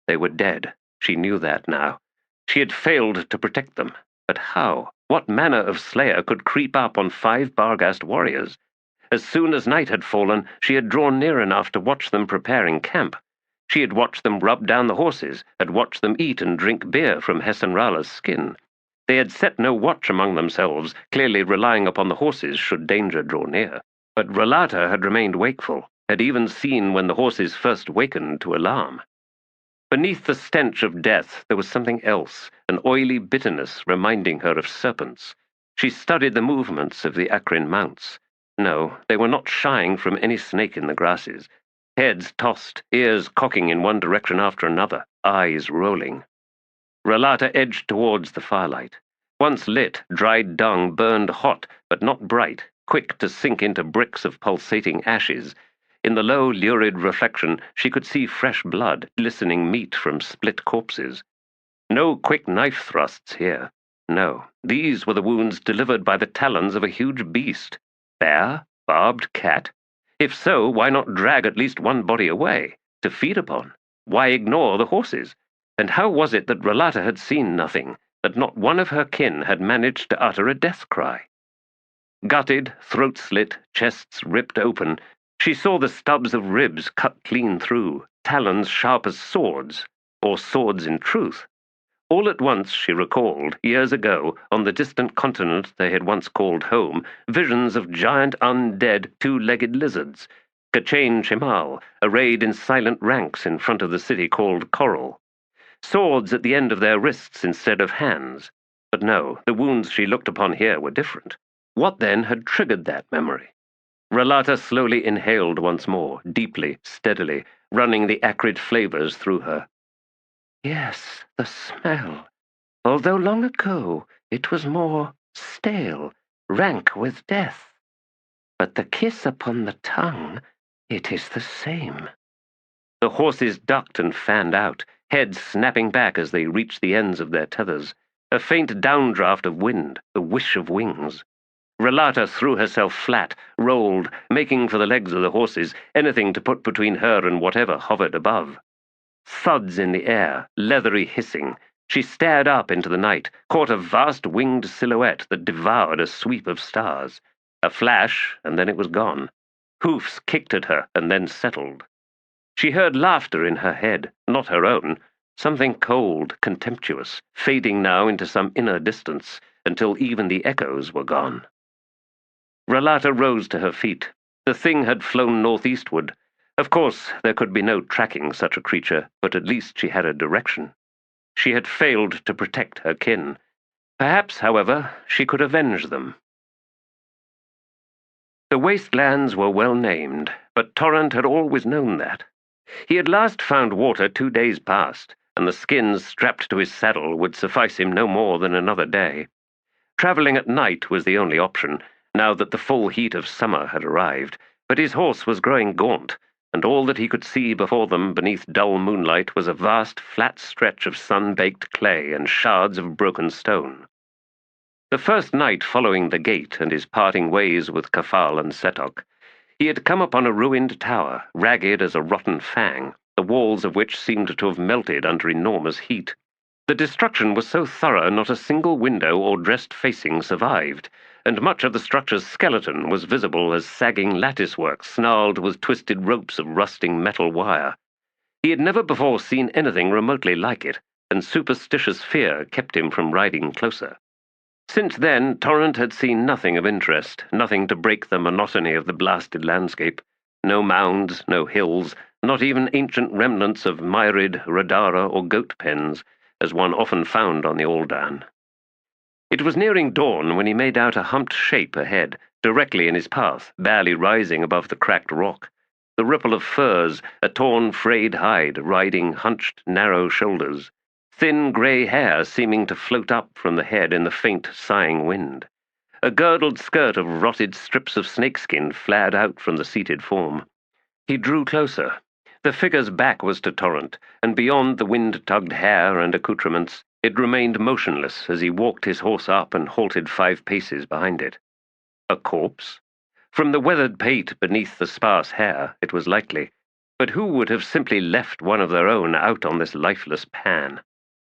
They were dead. She knew that now. She had failed to protect them. But how? What manner of slayer could creep up on 5 Barghast warriors? As soon as night had fallen, she had drawn near enough to watch them preparing camp. She had watched them rub down the horses, had watched them eat and drink beer from Hetan skin. They had set no watch among themselves, clearly relying upon the horses should danger draw near. But R'hllata had remained wakeful, had even seen when the horses first wakened to alarm. Beneath the stench of death there was something else, an oily bitterness reminding her of serpents. She studied the movements of the Akrin mounts. No, they were not shying from any snake in the grasses. Heads tossed, ears cocking in one direction after another, eyes rolling. R'hllata edged towards the firelight. Once lit, dried dung burned hot, but not bright, quick to sink into bricks of pulsating ashes. In the low, lurid reflection, she could see fresh blood, glistening meat from split corpses. No quick knife thrusts here. No, these were the wounds delivered by the talons of a huge beast. Bear? Barbed cat? If so, why not drag at least one body away, to feed upon? Why ignore the horses? And how was it that R'hllata had seen nothing, that not one of her kin had managed to utter a death cry? Gutted, throat slit, chests ripped open, she saw the stubs of ribs cut clean through, talons sharp as swords, or swords in truth. All at once she recalled, years ago, on the distant continent they had once called home, visions of giant undead 2-legged lizards, K'chain Shemal, arrayed in silent ranks in front of the city called Coral. Swords at the end of their wrists instead of hands. But no, the wounds she looked upon here were different. What then had triggered that memory? R'hllata slowly inhaled once more, deeply, steadily, running the acrid flavors through her. Yes, the smell. Although long ago it was more stale, rank with death. But the kiss upon the tongue, it is the same. The horses ducked and fanned out, heads snapping back as they reached the ends of their tethers. A faint downdraft of wind, the whish of wings. R'hllata threw herself flat, rolled, making for the legs of the horses, anything to put between her and whatever hovered above. Thuds in the air, leathery hissing. She stared up into the night, caught a vast winged silhouette that devoured a sweep of stars. A flash, and then it was gone. Hoofs kicked at her, and then settled. She heard laughter in her head, not her own, something cold, contemptuous, fading now into some inner distance, until even the echoes were gone. R'hllata rose to her feet. The thing had flown northeastward. Of course, there could be no tracking such a creature, but at least she had a direction. She had failed to protect her kin. Perhaps, however, she could avenge them. The wastelands were well named, but Torrent had always known that. He had last found water 2 days past, and the skins strapped to his saddle would suffice him no more than another day. Travelling at night was the only option, now that the full heat of summer had arrived, but his horse was growing gaunt. and all that he could see before them beneath dull moonlight was a vast flat stretch of sun-baked clay and shards of broken stone. The first night following the gate and his parting ways with Kafal and Setok, he had come upon a ruined tower, ragged as a rotten fang, the walls of which seemed to have melted under enormous heat. The destruction was so thorough not a single window or dressed facing survived, and much of the structure's skeleton was visible as sagging latticework snarled with twisted ropes of rusting metal wire. He had never before seen anything remotely like it, and superstitious fear kept him from riding closer. Since then, Torrent had seen nothing of interest, nothing to break the monotony of the blasted landscape. No mounds, no hills, not even ancient remnants of myrid, radara, or goat pens, as one often found on the Aldan. It was nearing dawn when he made out a humped shape ahead, directly in his path, barely rising above the cracked rock. The ripple of furs, a torn, frayed hide, riding hunched, narrow shoulders. Thin grey hair seeming to float up from the head in the faint, sighing wind. A girdled skirt of rotted strips of snakeskin flared out from the seated form. He drew closer. The figure's back was to Torrent, and beyond the wind-tugged hair and accoutrements, it remained motionless as he walked his horse up and halted 5 paces behind it. A corpse? From the weathered pate beneath the sparse hair, it was likely, but who would have simply left one of their own out on this lifeless pan?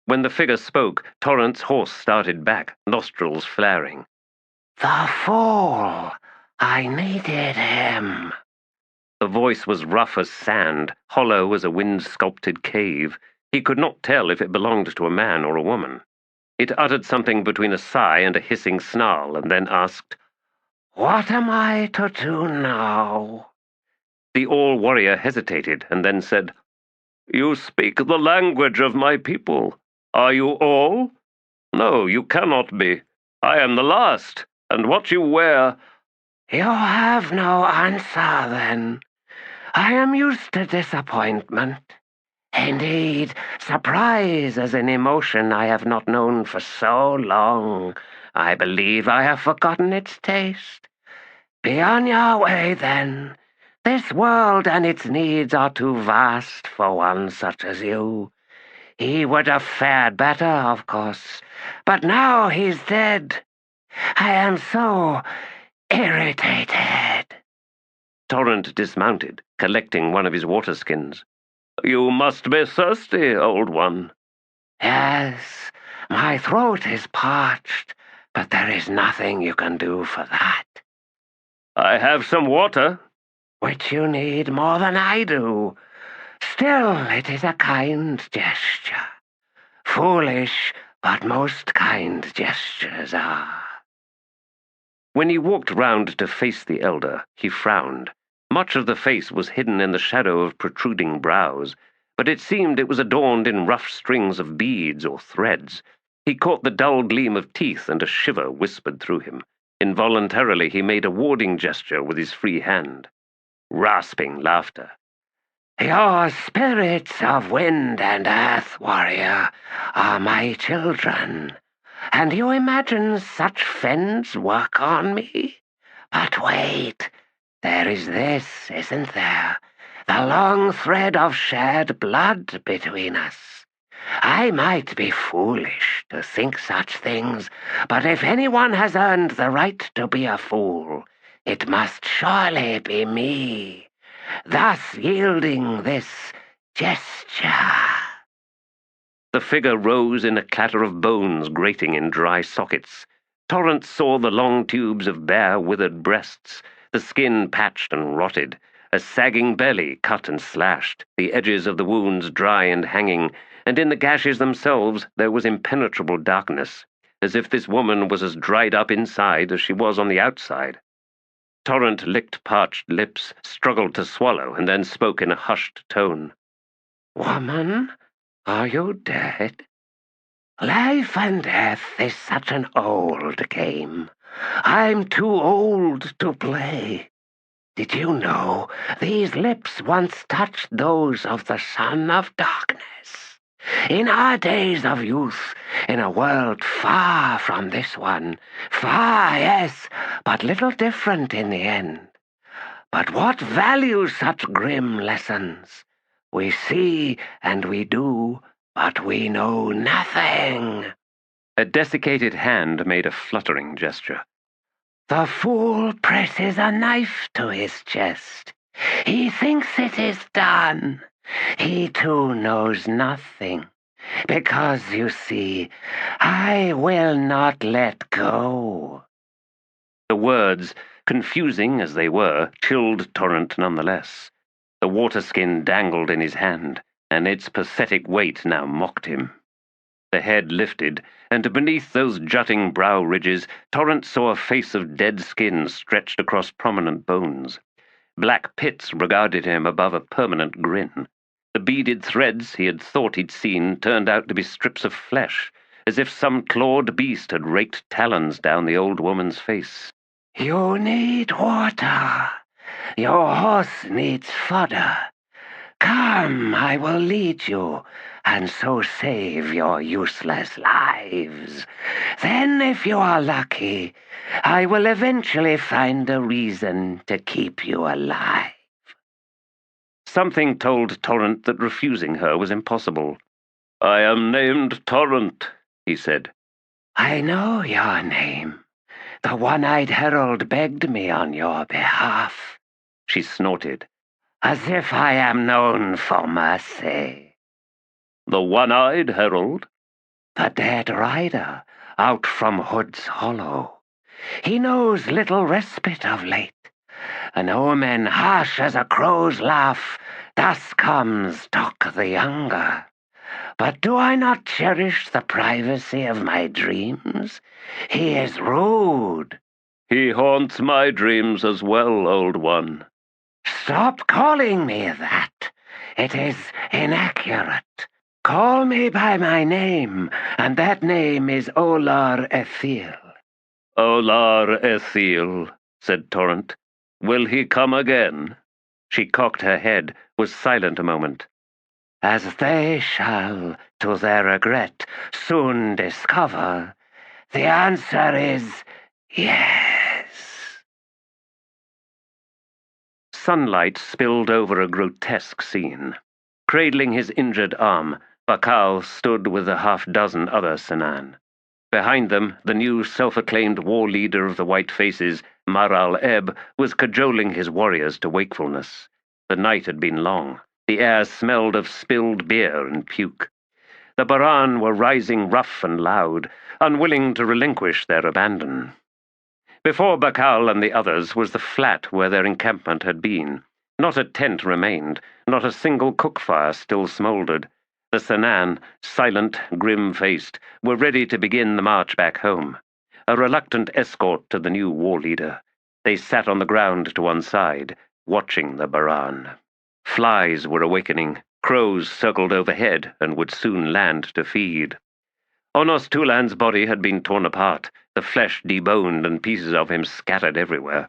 When the figure spoke, Torrent's horse started back, nostrils flaring. "The fool! I needed him." The voice was rough as sand, hollow as a wind-sculpted cave. He could not tell if it belonged to a man or a woman. It uttered something between a sigh and a hissing snarl, and then asked, "What am I to do now?" The all-warrior hesitated, and then said, "You speak the language of my people. Are you all? No, you cannot be. I am the last, and what you wear—" "You have no answer, then. I am used to disappointment. Indeed, surprise is an emotion I have not known for so long. I believe I have forgotten its taste. Be on your way, then. This world and its needs are too vast for one such as you. He would have fared better, of course, but now he's dead. I am so irritated." Torrent dismounted, collecting one of his water skins. "You must be thirsty, old one." "Yes, my throat is parched, but there is nothing you can do for that." "I have some water." "Which you need more than I do. Still, it is a kind gesture. Foolish, but most kind gestures are." When he walked round to face the elder, he frowned. Much of the face was hidden in the shadow of protruding brows, but it seemed it was adorned in rough strings of beads or threads. He caught the dull gleam of teeth, and a shiver whispered through him. Involuntarily he made a warding gesture with his free hand. Rasping laughter. "Your spirits of wind and earth, warrior, are my children. And you imagine such fens work on me? But wait, there is this, isn't there? The long thread of shared blood between us. I might be foolish to think such things, but if anyone has earned the right to be a fool, it must surely be me, thus yielding this gesture." The figure rose in a clatter of bones grating in dry sockets. Torrent saw the long tubes of bare, withered breasts, the skin patched and rotted, a sagging belly cut and slashed, the edges of the wounds dry and hanging, and in the gashes themselves there was impenetrable darkness, as if this woman was as dried up inside as she was on the outside. Torrent licked parched lips, struggled to swallow, and then spoke in a hushed tone. "Woman, are you dead? Life and death is such an old game. I'm too old to play. Did you know these lips once touched those of the Son of Darkness? In our days of youth, in a world far from this one, far, yes, but little different in the end. But what value such grim lessons? We see and we do, but we know nothing. A desiccated hand made a fluttering gesture. The fool presses a knife to his chest. He thinks it is done. He too knows nothing. Because, you see, I will not let go. The words, confusing as they were, chilled Torrent nonetheless. The water skin dangled in his hand, and its pathetic weight now mocked him. The head lifted, and beneath those jutting brow ridges, Torrent saw a face of dead skin stretched across prominent bones. Black pits regarded him above a permanent grin. The beaded threads he had thought he'd seen turned out to be strips of flesh, as if some clawed beast had raked talons down the old woman's face. You need water. Your horse needs fodder. Come, I will lead you, and so save your useless lives. Then, if you are lucky, I will eventually find a reason to keep you alive. Something told Torrent that refusing her was impossible. I am named Torrent, he said. I know your name. The one-eyed herald begged me on your behalf, she snorted. As if I am known for mercy. The one-eyed herald? The dead rider, out from Hood's Hollow. He knows little respite of late. An omen harsh as a crow's laugh, thus comes Doc the Younger. But do I not cherish the privacy of my dreams? He is rude. He haunts my dreams as well, old one. Stop calling me that. It is inaccurate. Call me by my name, and that name is Olar Ethiel. Olar Ethiel, said Torrent. Will he come again? She cocked her head, was silent a moment. As they shall, to their regret, soon discover, the answer is yes. Sunlight spilled over a grotesque scene. Cradling his injured arm, Bakal stood with a half-dozen other Senan. Behind them, the new self-acclaimed war leader of the White Faces, Maral Eb, was cajoling his warriors to wakefulness. The night had been long. The air smelled of spilled beer and puke. The Baran were rising rough and loud, unwilling to relinquish their abandon. Before Bakal and the others was the flat where their encampment had been. Not a tent remained, not a single cook fire still smouldered. The Senan, silent, grim-faced, were ready to begin the march back home. A reluctant escort to the new war leader. They sat on the ground to one side, watching the Baran. Flies were awakening. Crows circled overhead and would soon land to feed. Onos T'oolan's body had been torn apart, the flesh deboned and pieces of him scattered everywhere.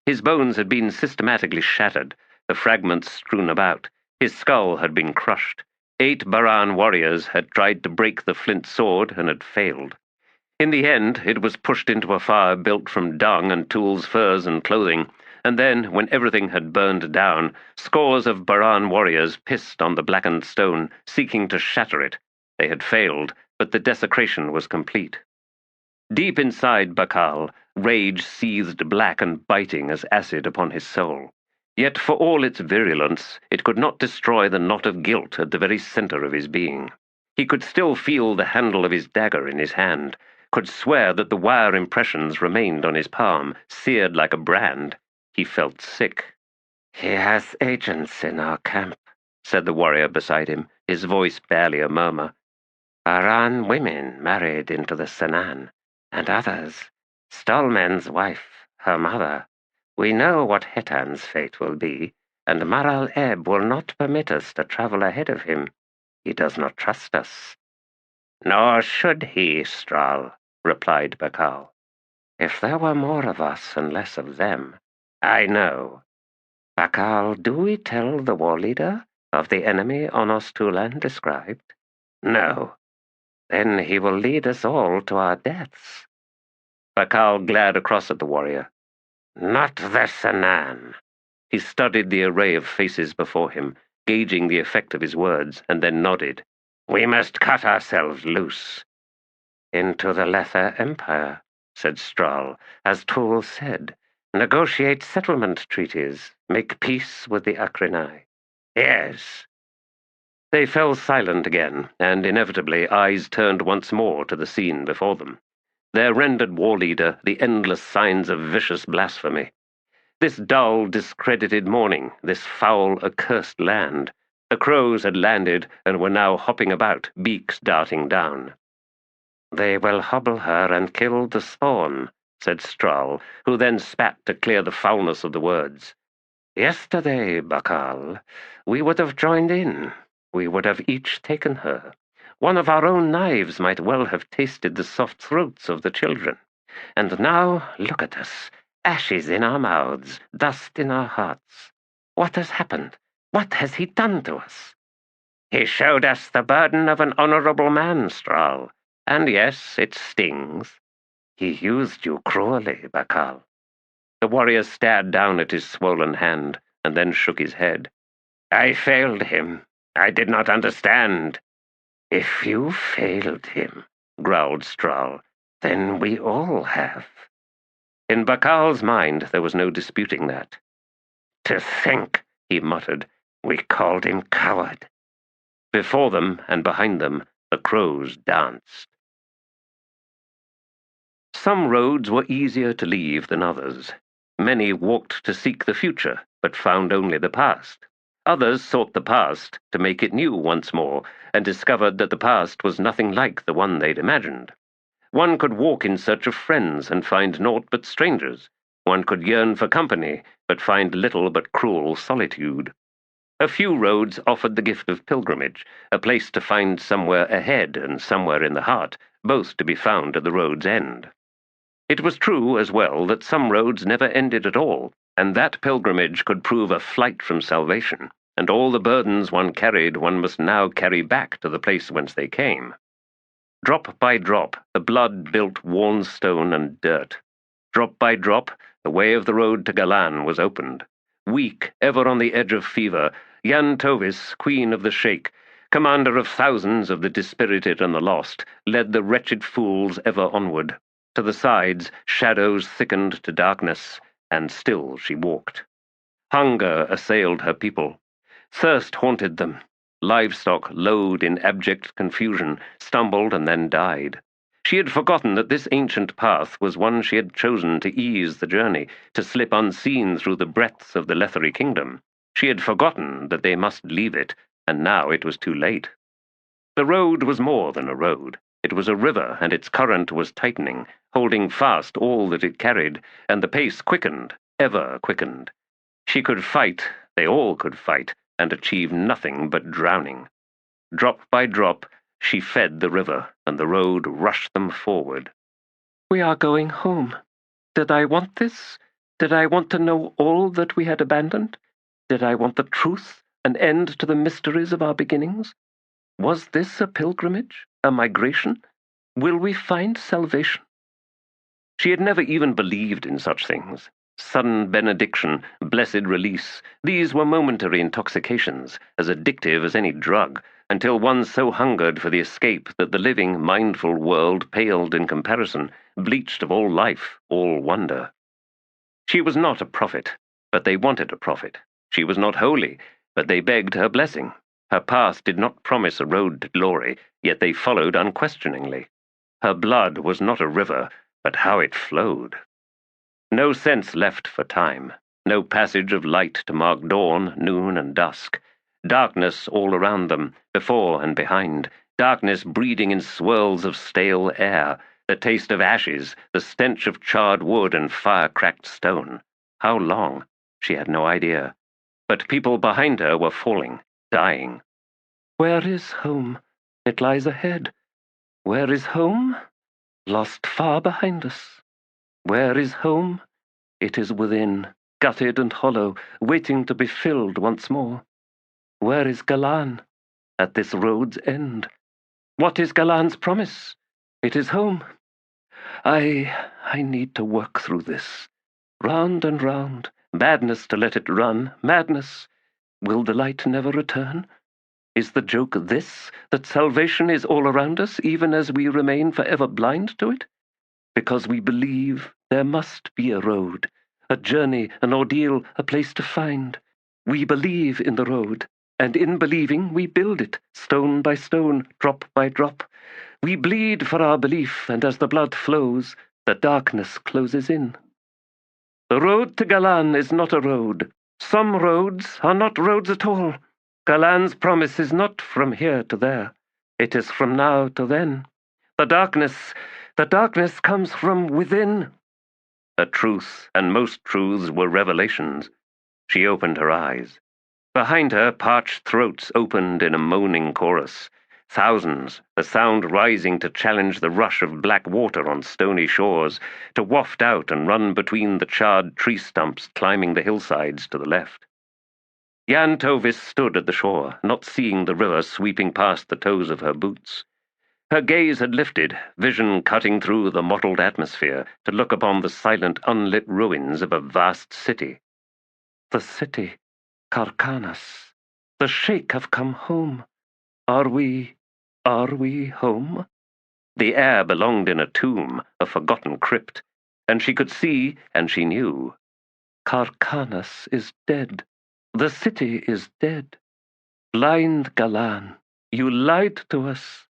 His bones had been systematically shattered, the fragments strewn about. His skull had been crushed. 8 Baran warriors had tried to break the flint sword and had failed. In the end, it was pushed into a fire built from dung and tools, furs, and clothing, and then, when everything had burned down, scores of Baran warriors pissed on the blackened stone, seeking to shatter it. They had failed, but the desecration was complete. Deep inside Bakal, rage seethed black and biting as acid upon his soul. Yet for all its virulence, it could not destroy the knot of guilt at the very center of his being. He could still feel the handle of his dagger in his hand, could swear that the wire impressions remained on his palm, seared like a brand. He felt sick. He has agents in our camp, said the warrior beside him, his voice barely a murmur. Baran women married into the Senan, and others. Stolmen's wife, her mother. We know what Hetan's fate will be, and Maral Eb will not permit us to travel ahead of him. He does not trust us. Nor should he, Strahl, replied Bakal. If there were more of us and less of them. I know. Bakal, do we tell the war leader of the enemy Onos T'oolan described? No. Then he will lead us all to our deaths. Bakal glared across at the warrior. Not the Senan. He studied the array of faces before him, gauging the effect of his words, and then nodded. We must cut ourselves loose. Into the Lesser Empire, said Strahl, as Tool said. Negotiate settlement treaties. Make peace with the Akrenai. Yes. They fell silent again, and inevitably eyes turned once more to the scene before them. Their rendered war leader, the endless signs of vicious blasphemy. This dull, discredited morning, this foul, accursed land. The crows had landed and were now hopping about, beaks darting down. They will hobble her and kill the spawn, said Strahl, who then spat to clear the foulness of the words. Yesterday, Bakal, we would have joined in. We would have each taken her. One of our own knives might well have tasted the soft throats of the children. And now, look at us, ashes in our mouths, dust in our hearts. What has happened? What has he done to us? He showed us the burden of an honorable man, Strahl. And yes, it stings. He used you cruelly, Bakal. The warrior stared down at his swollen hand, and then shook his head. I failed him. I did not understand. If you failed him, growled Strahl, then we all have. In Bakal's mind there was no disputing that. To think, he muttered, we called him coward. Before them and behind them, the crows danced. Some roads were easier to leave than others. Many walked to seek the future, but found only the past. Others sought the past to make it new once more, and discovered that the past was nothing like the one they'd imagined. One could walk in search of friends and find naught but strangers. One could yearn for company, but find little but cruel solitude. A few roads offered the gift of pilgrimage, a place to find somewhere ahead and somewhere in the heart, both to be found at the road's end. It was true, as well, that some roads never ended at all, and that pilgrimage could prove a flight from salvation, and all the burdens one carried one must now carry back to the place whence they came. Drop by drop, the blood built worn stone and dirt. Drop by drop, the way of the road to Galan was opened. Weak, ever on the edge of fever, Yan Tovis, queen of the Sheikh, commander of thousands of the dispirited and the lost, led the wretched fools ever onward. To the sides, shadows thickened to darkness, and still she walked. Hunger assailed her people. Thirst haunted them. Livestock, lowed in abject confusion, stumbled and then died. She had forgotten that this ancient path was one she had chosen to ease the journey, to slip unseen through the breadths of the Lethery kingdom. She had forgotten that they must leave it, and now it was too late. The road was more than a road. It was a river, and its current was tightening, holding fast all that it carried, and the pace quickened, ever quickened. She could fight, they all could fight, and achieve nothing but drowning. Drop by drop, she fed the river, and the road rushed them forward. We are going home. Did I want this? Did I want to know all that we had abandoned? Did I want the truth, an end to the mysteries of our beginnings? Was this a pilgrimage, a migration? Will we find salvation? She had never even believed in such things. Sudden benediction, blessed release, these were momentary intoxications, as addictive as any drug, until one so hungered for the escape that the living, mindful world paled in comparison, bleached of all life, all wonder. She was not a prophet, but they wanted a prophet. She was not holy, but they begged her blessing. Her past did not promise a road to glory, yet they followed unquestioningly. Her blood was not a river, but how it flowed. No sense left for time, no passage of light to mark dawn, noon, and dusk. Darkness all around them, before and behind, darkness breeding in swirls of stale air, the taste of ashes, the stench of charred wood and fire-cracked stone. How long? She had no idea. But people behind her were falling, dying. Where is home? It lies ahead. Where is home? Lost far behind us. Where is home? It is within, gutted and hollow, waiting to be filled once more. Where is Galan? At this road's end. What is Galan's promise? It is home. I need to work through this. Round and round, Madness to let it run, madness. Will the light never return? Is the joke this, that salvation is all around us, even as we remain forever blind to it? Because we believe there must be a road, a journey, an ordeal, a place to find. We believe in the road, and in believing we build it, stone by stone, drop by drop. We bleed for our belief, and as the blood flows, the darkness closes in. The road to Galan is not a road. Some roads are not roads at all. Galan's promise is not from here to there. It is from now to then. The darkness comes from within. A truth, and most truths were revelations. She opened her eyes. Behind her, parched throats opened in a moaning chorus. Thousands, the sound rising to challenge the rush of black water on stony shores, to waft out and run between the charred tree stumps climbing the hillsides to the left. Jan Tovis stood at the shore, not seeing the river sweeping past the toes of her boots. Her gaze had lifted, vision cutting through the mottled atmosphere, to look upon the silent, unlit ruins of a vast city. The city, Karkanas. The Sheikh have come home. Are we home? The air belonged in a tomb, a forgotten crypt, and she could see, and she knew. Karkanas is dead. The city is dead. Blind Galan, you lied to us.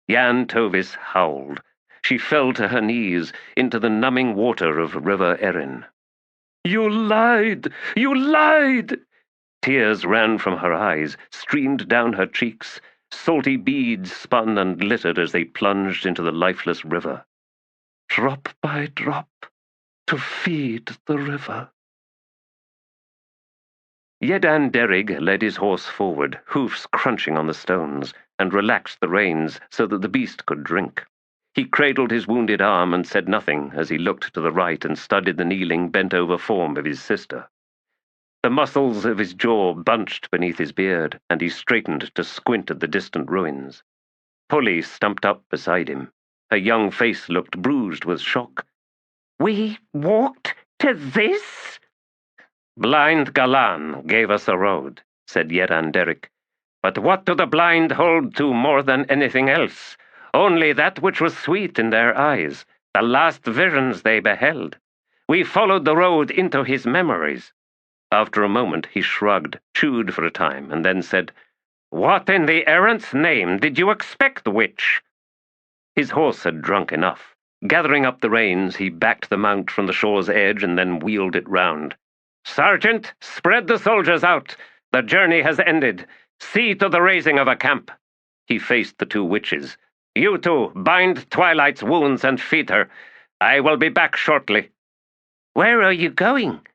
Jan Tovis howled. She fell to her knees into the numbing water of River Erin. You lied! You lied! Tears ran from her eyes, streamed down her cheeks. Salty beads spun and glittered as they plunged into the lifeless river. Drop by drop, to feed the river. Yedan Derig led his horse forward, hoofs crunching on the stones, and relaxed the reins so that the beast could drink. He cradled his wounded arm and said nothing as he looked to the right and studied the kneeling, bent-over form of his sister. The muscles of his jaw bunched beneath his beard, and he straightened to squint at the distant ruins. Polly stumped up beside him. Her young face looked bruised with shock. We walked to this? Blind Galan gave us a road, said Yedan Derik. But what do the blind hold to more than anything else? Only that which was sweet in their eyes, the last visions they beheld. We followed the road into his memories. After a moment he shrugged, chewed for a time, and then said, What in the errant's name did you expect, witch? His horse had drunk enough. Gathering up the reins, he backed the mount from the shore's edge and then wheeled it round. Sergeant, spread the soldiers out. The journey has ended. See to the raising of a camp. He faced the two witches. You two, bind Twilight's wounds and feed her. I will be back shortly. Where are you going?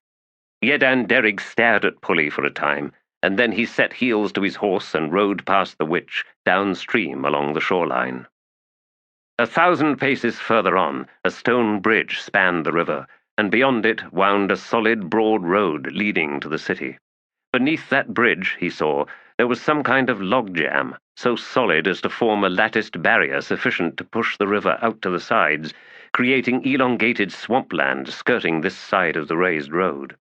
Yedan Derig stared at Polly for a time, and then he set heels to his horse and rode past the witch, downstream along the shoreline. 1,000 paces further on, a stone bridge spanned the river, and beyond it wound a solid, broad road leading to the city. Beneath that bridge, he saw, there was some kind of logjam, so solid as to form a latticed barrier sufficient to push the river out to the sides, creating elongated swampland skirting this side of the raised road.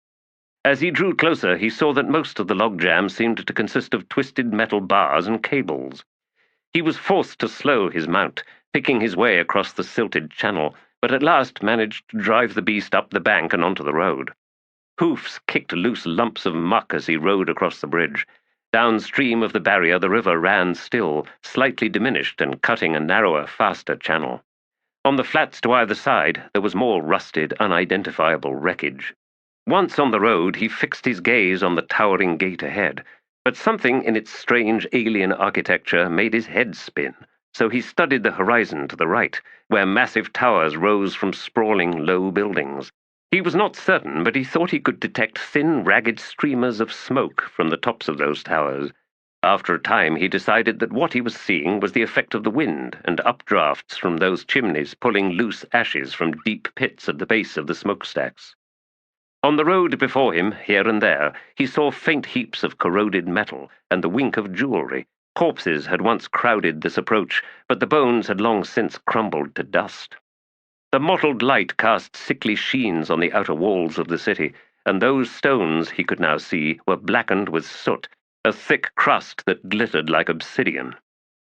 As he drew closer, he saw that most of the logjam seemed to consist of twisted metal bars and cables. He was forced to slow his mount, picking his way across the silted channel, but at last managed to drive the beast up the bank and onto the road. Hoofs kicked loose lumps of muck as he rode across the bridge. Downstream of the barrier the river ran still, slightly diminished and cutting a narrower, faster channel. On the flats to either side there was more rusted, unidentifiable wreckage. Once on the road he fixed his gaze on the towering gate ahead, but something in its strange alien architecture made his head spin, so he studied the horizon to the right, where massive towers rose from sprawling low buildings. He was not certain, but he thought he could detect thin, ragged streamers of smoke from the tops of those towers. After a time he decided that what he was seeing was the effect of the wind and updrafts from those chimneys pulling loose ashes from deep pits at the base of the smokestacks. On the road before him, here and there, he saw faint heaps of corroded metal and the wink of jewelry. Corpses had once crowded this approach, but the bones had long since crumbled to dust. The mottled light cast sickly sheens on the outer walls of the city, and those stones, he could now see, were blackened with soot, a thick crust that glittered like obsidian.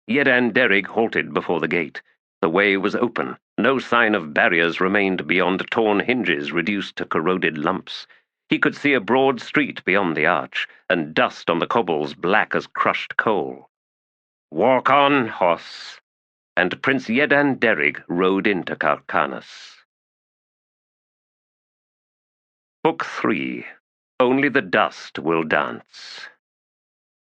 Hetan Derrig halted before the gate. The way was open. No sign of barriers remained beyond torn hinges reduced to corroded lumps. He could see a broad street beyond the arch, and dust on the cobbles black as crushed coal. "Walk on, horse." And Prince Hetan Derrig rode into Carcanos. Book 3. Only the Dust Will Dance.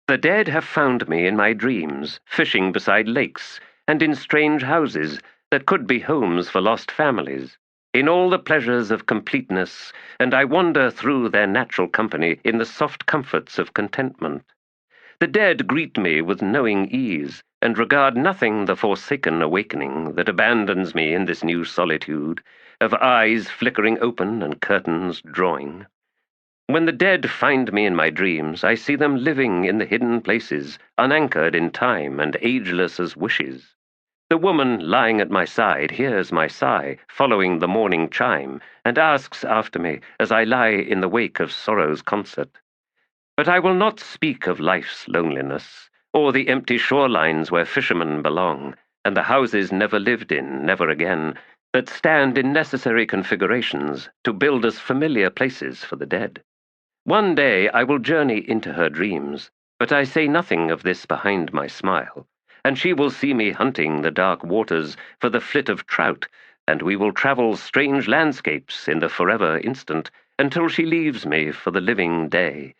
The dead have found me in my dreams, fishing beside lakes, and in strange houses that could be homes for lost families, in all the pleasures of completeness, and I wander through their natural company in the soft comforts of contentment. The dead greet me with knowing ease, and regard nothing the forsaken awakening that abandons me in this new solitude, of eyes flickering open and curtains drawing. When the dead find me in my dreams, I see them living in the hidden places, unanchored in time and ageless as wishes. The woman lying at my side hears my sigh, following the morning chime, and asks after me as I lie in the wake of sorrow's concert. But I will not speak of life's loneliness, or the empty shorelines where fishermen belong, and the houses never lived in, never again, that stand in necessary configurations to build us familiar places for the dead. One day I will journey into her dreams, but I say nothing of this behind my smile, and she will see me hunting the dark waters for the flit of trout, and we will travel strange landscapes in the forever instant until she leaves me for the living day.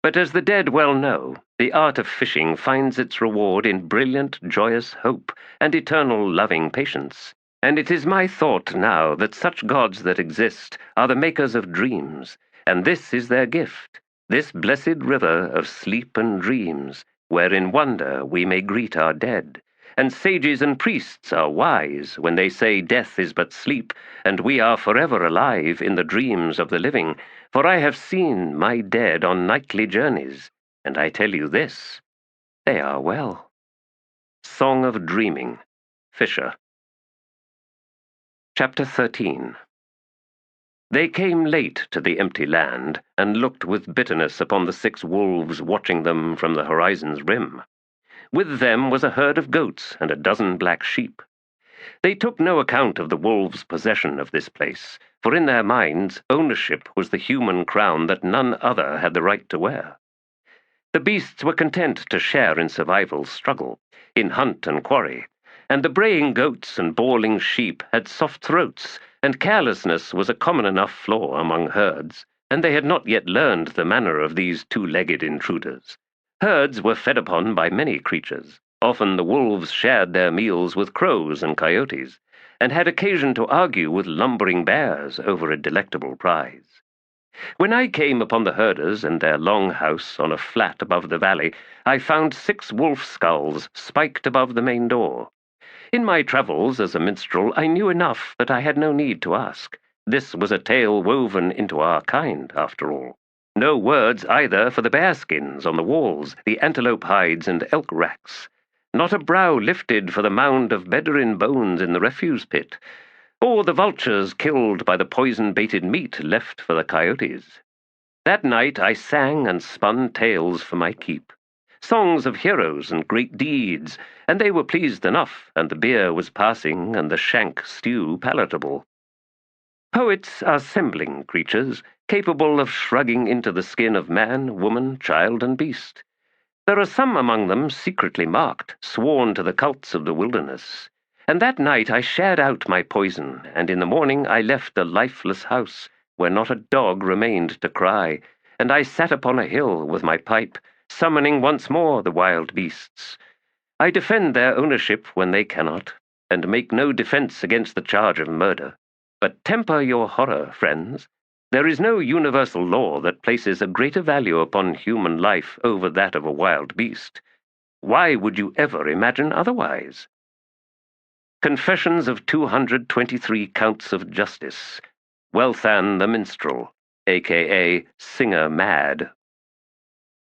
But as the dead well know, the art of fishing finds its reward in brilliant, joyous hope and eternal loving patience. And it is my thought now that such gods that exist are the makers of dreams, and this is their gift, this blessed river of sleep and dreams, where in wonder we may greet our dead. And sages and priests are wise when they say death is but sleep, and we are forever alive in the dreams of the living, for I have seen my dead on nightly journeys, and I tell you this, they are well. Song of Dreaming, Fisher. Chapter 13. They came late to the empty land, and looked with bitterness upon the 6 wolves watching them from the horizon's rim. With them was a herd of goats and a dozen black sheep. They took no account of the wolves' possession of this place, for in their minds ownership was the human crown that none other had the right to wear. The beasts were content to share in survival's struggle, in hunt and quarry, and the braying goats and bawling sheep had soft throats, and carelessness was a common enough flaw among herds, and they had not yet learned the manner of these 2-legged intruders. Herds were fed upon by many creatures. Often the wolves shared their meals with crows and coyotes, and had occasion to argue with lumbering bears over a delectable prize. When I came upon the herders and their long house on a flat above the valley, I found 6 wolf skulls spiked above the main door. In my travels as a minstrel, I knew enough that I had no need to ask. This was a tale woven into our kind, after all. No words either for the bearskins on the walls, the antelope hides and elk racks. Not a brow lifted for the mound of Bedouin bones in the refuse pit, or the vultures killed by the poison-baited meat left for the coyotes. That night I sang and spun tales for my keep, songs of heroes and great deeds, and they were pleased enough, and the beer was passing and the shank stew palatable. Poets are sembling creatures, capable of shrugging into the skin of man, woman, child, and beast. There are some among them secretly marked, sworn to the cults of the wilderness. And that night I shared out my poison, and in the morning I left a lifeless house, where not a dog remained to cry, and I sat upon a hill with my pipe, summoning once more the wild beasts. I defend their ownership when they cannot, and make no defense against the charge of murder. But temper your horror, friends. There is no universal law that places a greater value upon human life over that of a wild beast. Why would you ever imagine otherwise? Confessions of 223 Counts of Justice. Hetan the Minstrel, a.k.a. Singer Mad.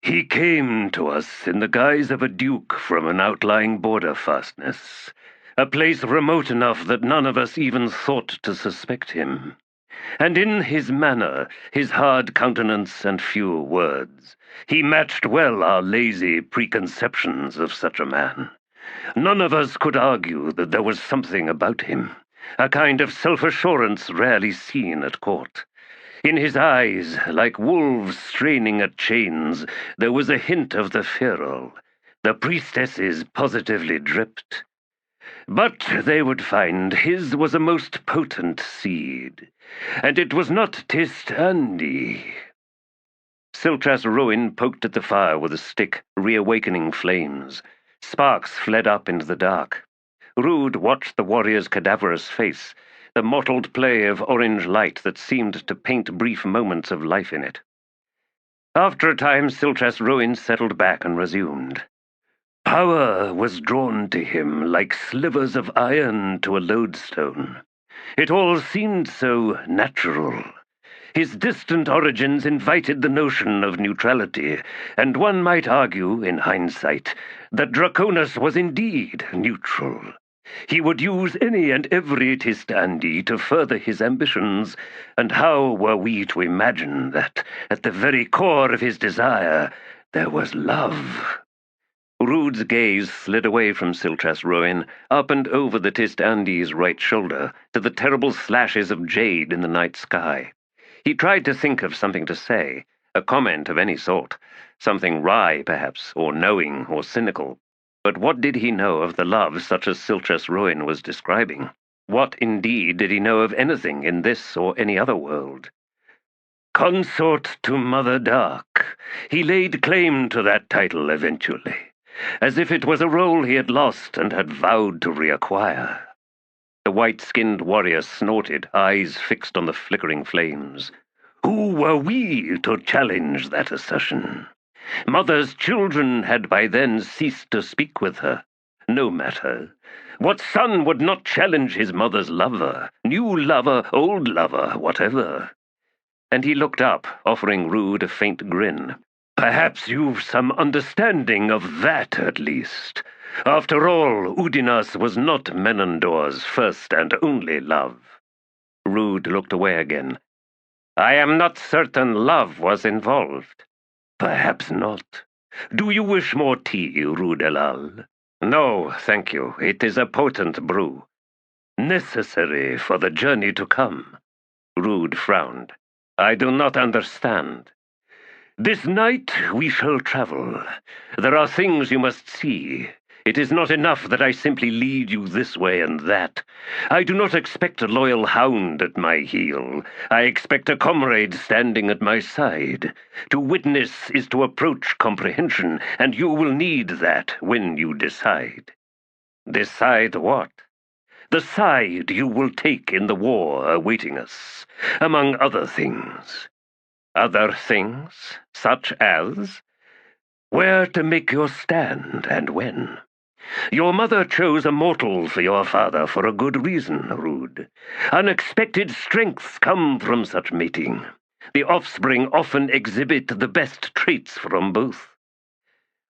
He came to us in the guise of a duke from an outlying border fastness, a place remote enough that none of us even thought to suspect him. and in his manner, his hard countenance and few words, he matched well our lazy preconceptions of such a man. None of us could argue that there was something about him, a kind of self-assurance rarely seen at court. In his eyes, like wolves straining at chains, there was a hint of the feral. The priestesses positively dripped. But they would find his was a most potent seed, and it was not T'lan. Siltras Ruin poked at the fire with a stick, reawakening flames. Sparks fled up into the dark. Rude watched the warrior's cadaverous face, the mottled play of orange light that seemed to paint brief moments of life in it. After a time, Siltras Ruin settled back and resumed. Power was drawn to him like slivers of iron to a lodestone. It all seemed so natural. His distant origins invited the notion of neutrality, and one might argue, in hindsight, that Draconis was indeed neutral. He would use any and every T'lan to further his ambitions, and how were we to imagine that, at the very core of his desire, there was love? Rude's gaze slid away from Siltras Ruin, up and over the T'lan's right shoulder, to the terrible slashes of jade in the night sky. He tried to think of something to say, a comment of any sort, something wry, perhaps, or knowing, or cynical. But what did he know of the love such as Siltras Ruin was describing? What, indeed, did he know of anything in this or any other world? Consort to Mother Dark. He laid claim to that title eventually, as if it was a role he had lost and had vowed to reacquire. The white-skinned warrior snorted, eyes fixed on the flickering flames. Who were we to challenge that assertion? Mother's children had by then ceased to speak with her. No matter. What son would not challenge his mother's lover? New lover, old lover, whatever. And he looked up, offering Rude a faint grin. Perhaps you've some understanding of that, at least. After all, Udinas was not Menandor's first and only love. Rude looked away again. I am not certain love was involved. Perhaps not. Do you wish more tea, Rude Elal? No, thank you. It is a potent brew. Necessary for the journey to come. Rude frowned. I do not understand. This night we shall travel. There are things you must see. It is not enough that I simply lead you this way and that. I do not expect a loyal hound at my heel. I expect a comrade standing at my side. To witness is to approach comprehension, and you will need that when you decide. Decide what? The side you will take in the war awaiting us, among other things. Other things? Such as? Where to make your stand, and when. Your mother chose a mortal for your father for a good reason, Rude. Unexpected strengths come from such mating. The offspring often exhibit the best traits from both.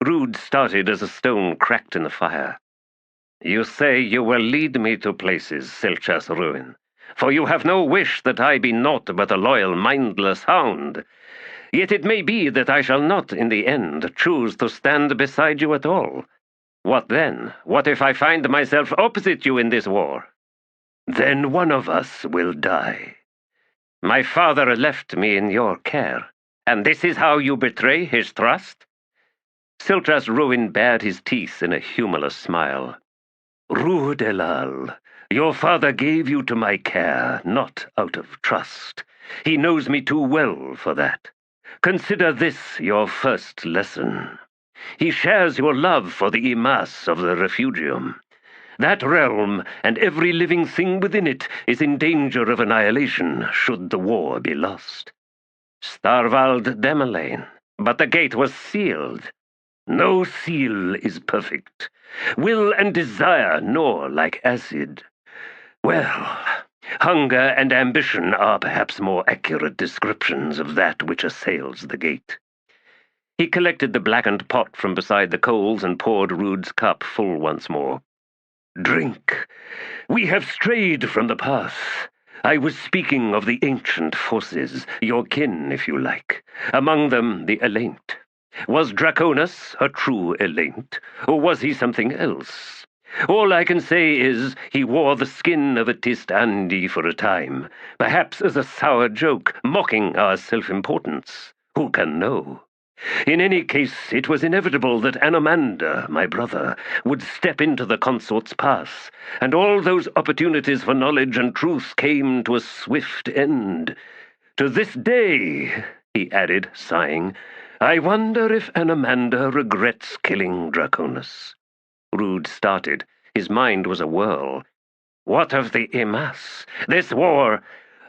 Rude started as a stone cracked in the fire. You say you will lead me to places, Siltras Ruin, for you have no wish that I be naught but a loyal, mindless hound. Yet it may be that I shall not, in the end, choose to stand beside you at all. What then? What if I find myself opposite you in this war? Then one of us will die. My father left me in your care, and this is how you betray his trust? Siltras Ruin bared his teeth in a humorless smile. Rude Elal, your father gave you to my care, not out of trust. He knows me too well for that. Consider this your first lesson. He shares your love for the Imass of the Refugium. That realm, and every living thing within it, is in danger of annihilation should the war be lost. Starvald Demelain, but the gate was sealed. No seal is perfect. Will and desire gnaw like acid. Well, hunger and ambition are perhaps more accurate descriptions of that which assails the gate. He collected the blackened pot from beside the coals and poured Rude's cup full once more. Drink. We have strayed from the path. I was speaking of the ancient forces, your kin, if you like. Among them, the Elaint. Was Draconis a true Elaint, or was he something else? All I can say is he wore the skin of a Tist for a time, perhaps as a sour joke, mocking our self-importance. Who can know? In any case, it was inevitable that Anomander, my brother, would step into the consort's path, and all those opportunities for knowledge and truth came to a swift end. To this day, he added, sighing, I wonder if Anomander regrets killing Draconis. Rude started. His mind was a whirl. What of the Imass? This war—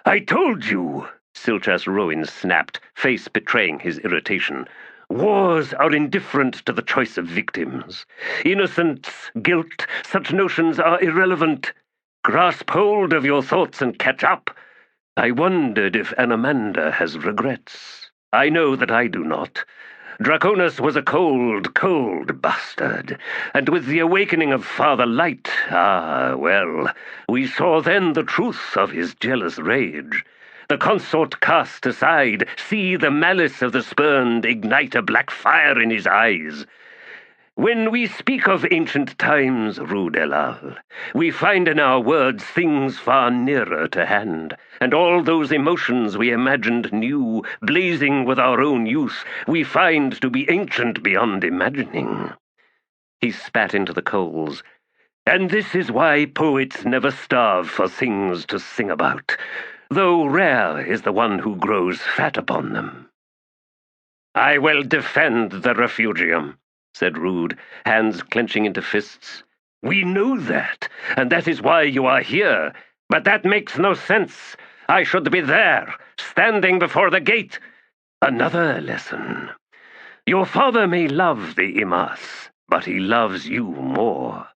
I told you! Siltras Rowan snapped, face betraying his irritation. Wars are indifferent to the choice of victims. Innocence, guilt, such notions are irrelevant. Grasp hold of your thoughts and catch up. I wondered if Anomander has regrets. I know that I do not. Draconis was a cold, cold bastard, and with the awakening of Father Light, we saw then the truth of his jealous rage. The consort cast aside, see the malice of the spurned ignite a black fire in his eyes. When we speak of ancient times, Rude Elal, we find in our words things far nearer to hand, and all those emotions we imagined new, blazing with our own youth, we find to be ancient beyond imagining. He spat into the coals. And this is why poets never starve for things to sing about, though rare is the one who grows fat upon them. I will defend the refugium, said Rude, hands clenching into fists. We know that, and that is why you are here. But that makes no sense. I should be there, standing before the gate. Another lesson. Your father may love the Imass, but he loves you more.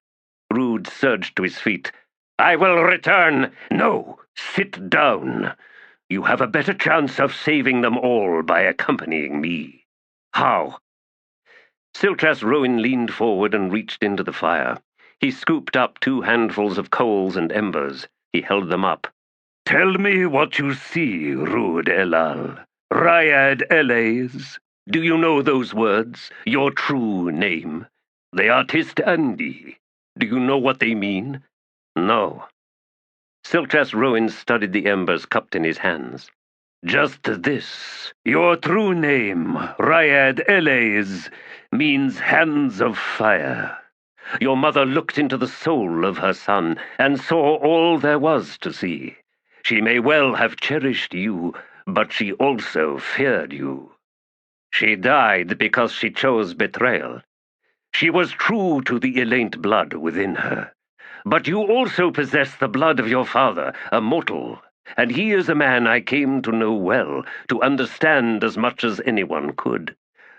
Rude surged to his feet. I will return. No, sit down. You have a better chance of saving them all by accompanying me. How? Siltras Rowan leaned forward and reached into the fire. He scooped up 2 handfuls of coals and embers. He held them up. Tell me what you see, Rude Elal. Ryad Eles. Do you know those words? Your true name? They are Tist Andi. Do you know what they mean? No. Siltras Rowan studied the embers cupped in his hands. Just this. Your true name, Ryad Eles, means hands of fire. Your mother looked into the soul of her son and saw all there was to see. She may well have cherished you, but she also feared you. She died because she chose betrayal. She was true to the Elaint blood within her. But you also possess the blood of your father, a mortal, and he is a man I came to know well, to understand as much as anyone could.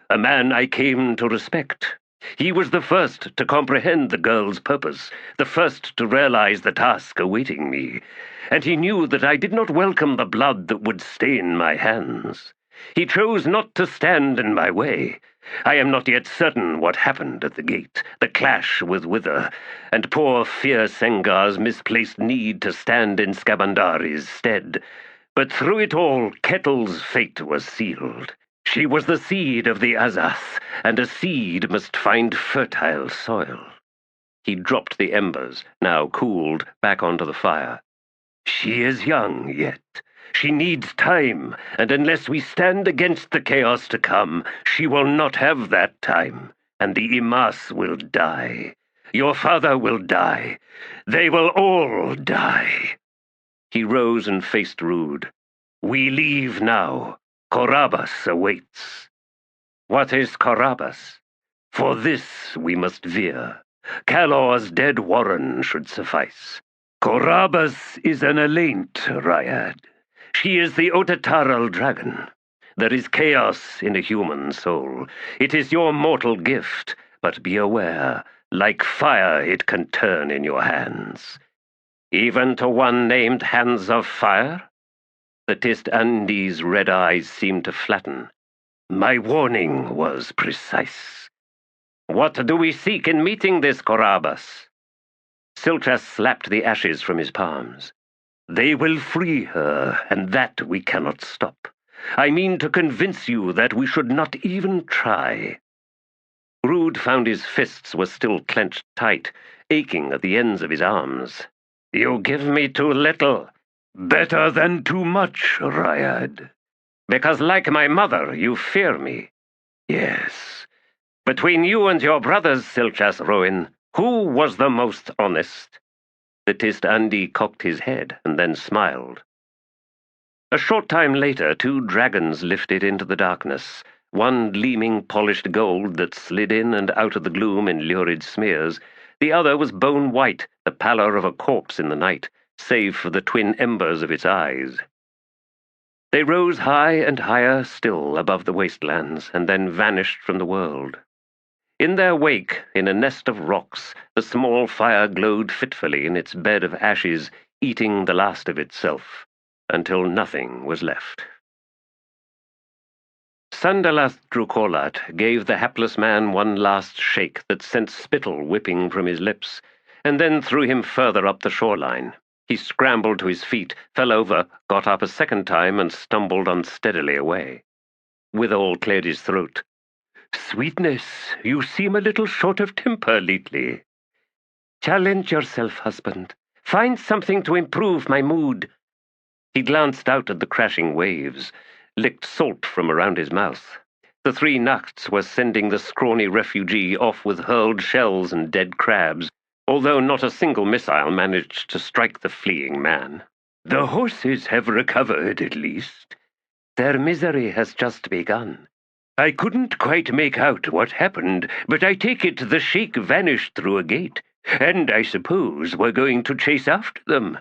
A man I came to respect. He was the first to comprehend the girl's purpose, the first to realize the task awaiting me, and he knew that I did not welcome the blood that would stain my hands. He chose not to stand in my way. I am not yet certain what happened at the gate, the clash with Wither, and poor Fierce Sengar's misplaced need to stand in Skabandari's stead. But through it all, Kettle's fate was sealed. She was the seed of the Azath, and a seed must find fertile soil. He dropped the embers, now cooled, back onto the fire. She is young yet. She needs time, and unless we stand against the chaos to come, she will not have that time, and the Imass will die. Your father will die. They will all die. He rose and faced Rude. We leave now. Korabas awaits. What is Korabas? For this we must veer. Kalor's dead warren should suffice. Korabas is an Elaint, Ryad. She is the Otataral dragon. There is chaos in a human soul. It is your mortal gift, but be aware, like fire it can turn in your hands. Even to one named Hands of Fire? The Tist Andi's red eyes seemed to flatten. My warning was precise. What do we seek in meeting this Korabas? Siltras slapped the ashes from his palms. They will free her, and that we cannot stop. I mean to convince you that we should not even try." Rude found his fists were still clenched tight, aching at the ends of his arms. "You give me too little." "Better than too much, Ryad." "Because, like my mother, you fear me." "Yes." "Between you and your brothers, Silchas Roin, who was the most honest?" The Tist Andi cocked his head and then smiled. A short time later, 2 dragons lifted into the darkness, one gleaming polished gold that slid in and out of the gloom in lurid smears. The other was bone white, the pallor of a corpse in the night, save for the twin embers of its eyes. They rose high and higher still above the wastelands, and then vanished from the world. In their wake, in a nest of rocks, the small fire glowed fitfully in its bed of ashes, eating the last of itself, until nothing was left. Sandalath Drukolat gave the hapless man one last shake that sent spittle whipping from his lips, and then threw him further up the shoreline. He scrambled to his feet, fell over, got up a second time, and stumbled unsteadily away. Withal cleared his throat. "Sweetness, you seem a little short of temper lately." "Challenge yourself, husband. Find something to improve my mood." He glanced out at the crashing waves, licked salt from around his mouth. The 3 Nachts were sending the scrawny refugee off with hurled shells and dead crabs, although not a single missile managed to strike the fleeing man. "The horses have recovered, at least." "Their misery has just begun." "I couldn't quite make out what happened, but I take it the sheik vanished through a gate, and I suppose we're going to chase after them."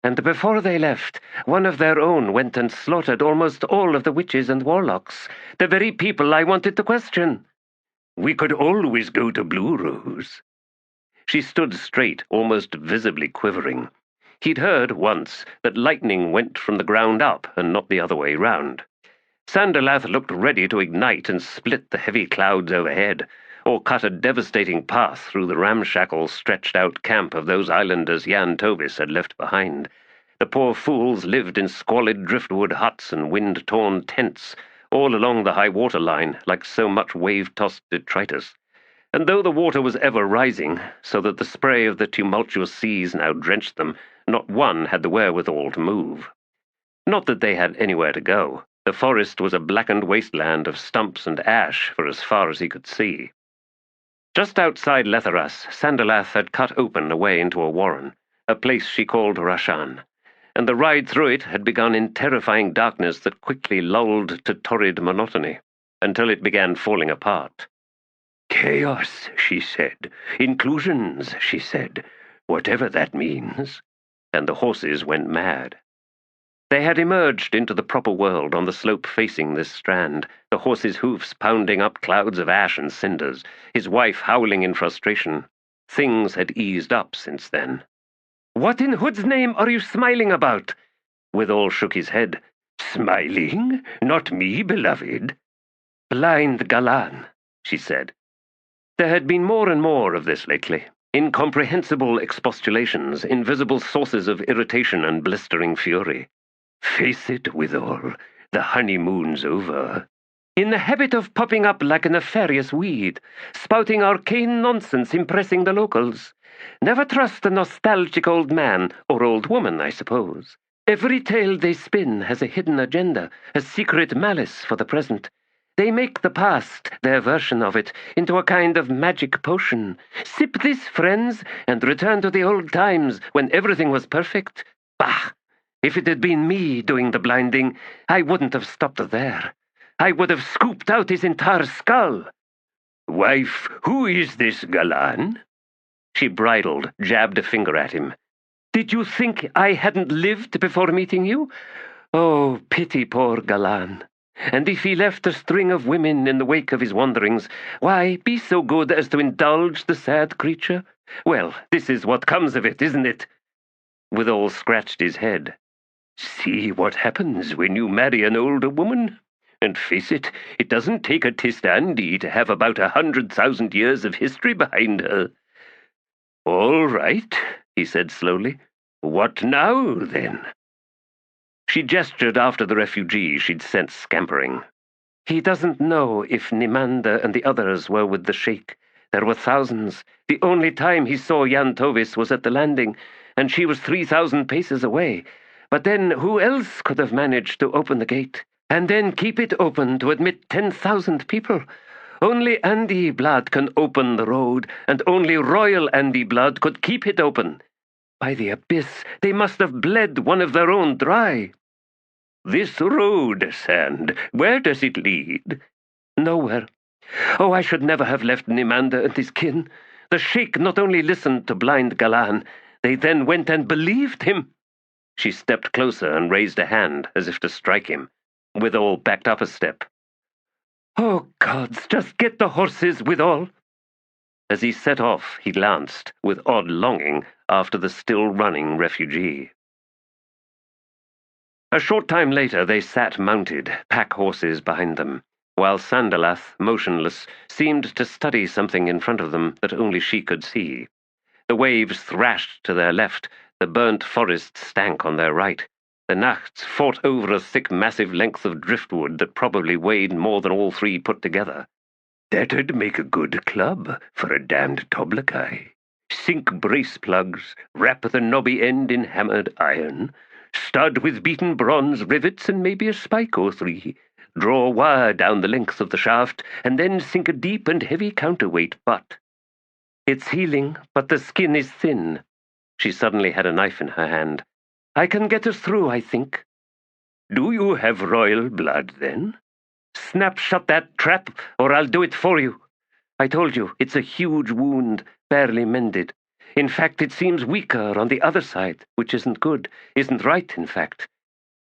"And before they left, one of their own went and slaughtered almost all of the witches and warlocks, the very people I wanted to question." "We could always go to Blue Rose." She stood straight, almost visibly quivering. He'd heard once that lightning went from the ground up and not the other way round. Sandalath looked ready to ignite and split the heavy clouds overhead, or cut a devastating path through the ramshackle, stretched-out camp of those islanders Jan Tovis had left behind. The poor fools lived in squalid driftwood huts and wind-torn tents, all along the high-water line, like so much wave-tossed detritus. And though the water was ever rising, so that the spray of the tumultuous seas now drenched them, not one had the wherewithal to move. Not that they had anywhere to go. The forest was a blackened wasteland of stumps and ash for as far as he could see. Just outside Letheras, Sandalath had cut open a way into a warren, a place she called Rashan, and the ride through it had begun in terrifying darkness that quickly lulled to torrid monotony, until it began falling apart. "Chaos," she said. "Inclusions," she said. "Whatever that means." And the horses went mad. They had emerged into the proper world on the slope facing this strand, the horse's hoofs pounding up clouds of ash and cinders, his wife howling in frustration. Things had eased up since then. "What in Hood's name are you smiling about?" Withal shook his head. "Smiling? Not me, beloved." "Blind Galan," she said. There had been more and more of this lately. Incomprehensible expostulations, invisible sources of irritation and blistering fury. "Face it, Withal, the honeymoon's over." "In the habit of popping up like a nefarious weed, spouting arcane nonsense impressing the locals. Never trust a nostalgic old man, or old woman, I suppose. Every tale they spin has a hidden agenda, a secret malice for the present. They make the past, their version of it, into a kind of magic potion. Sip this, friends, and return to the old times when everything was perfect. Bah! If it had been me doing the blinding, I wouldn't have stopped there. I would have scooped out his entire skull." "Wife, who is this Galan?" She bridled, jabbed a finger at him. "Did you think I hadn't lived before meeting you? Oh, pity poor Galan. And if he left a string of women in the wake of his wanderings, why, be so good as to indulge the sad creature? Well, this is what comes of it, isn't it?" Withal scratched his head. "See what happens when you marry an older woman? And face it, it doesn't take a Tistandi to have about 100,000 years of history behind her." "All right," he said slowly. What now, then? She gestured after the refugee she'd sent scampering. He doesn't know if Nimanda and the others were with the sheikh. There were thousands. The only time he saw Jan Tovis was at the landing, and she was 3,000 paces away. But then who else could have managed to open the gate, and then keep it open to admit 10,000 people? Only Andy blood can open the road, and only royal Andy blood could keep it open. By the abyss, they must have bled one of their own dry. This road, Sand, where does it lead? Nowhere. Oh, I should never have left Nimanda and his kin. The sheikh not only listened to blind Galan, they then went and believed him. She stepped closer and raised a hand as if to strike him. Withal backed up a step. Oh, gods, just get the horses, Withal. As he set off, he glanced, with odd longing, after the still-running refugee. A short time later they sat mounted, pack horses behind them, while Sandalath, motionless, seemed to study something in front of them that only she could see. The waves thrashed to their left, the burnt forest stank on their right. The Nachts fought over a thick, massive length of driftwood that probably weighed more than all three put together. That'd make a good club for a damned Toblakai. Sink brace plugs, wrap the knobby end in hammered iron, stud with beaten bronze rivets and maybe a spike or three, draw wire down the length of the shaft, and then sink a deep and heavy counterweight butt. It's healing, but the skin is thin. She suddenly had a knife in her hand. I can get us through, I think. Do you have royal blood, then? Snap shut that trap, or I'll do it for you. I told you, it's a huge wound, barely mended. In fact, it seems weaker on the other side, which isn't good, isn't right, in fact.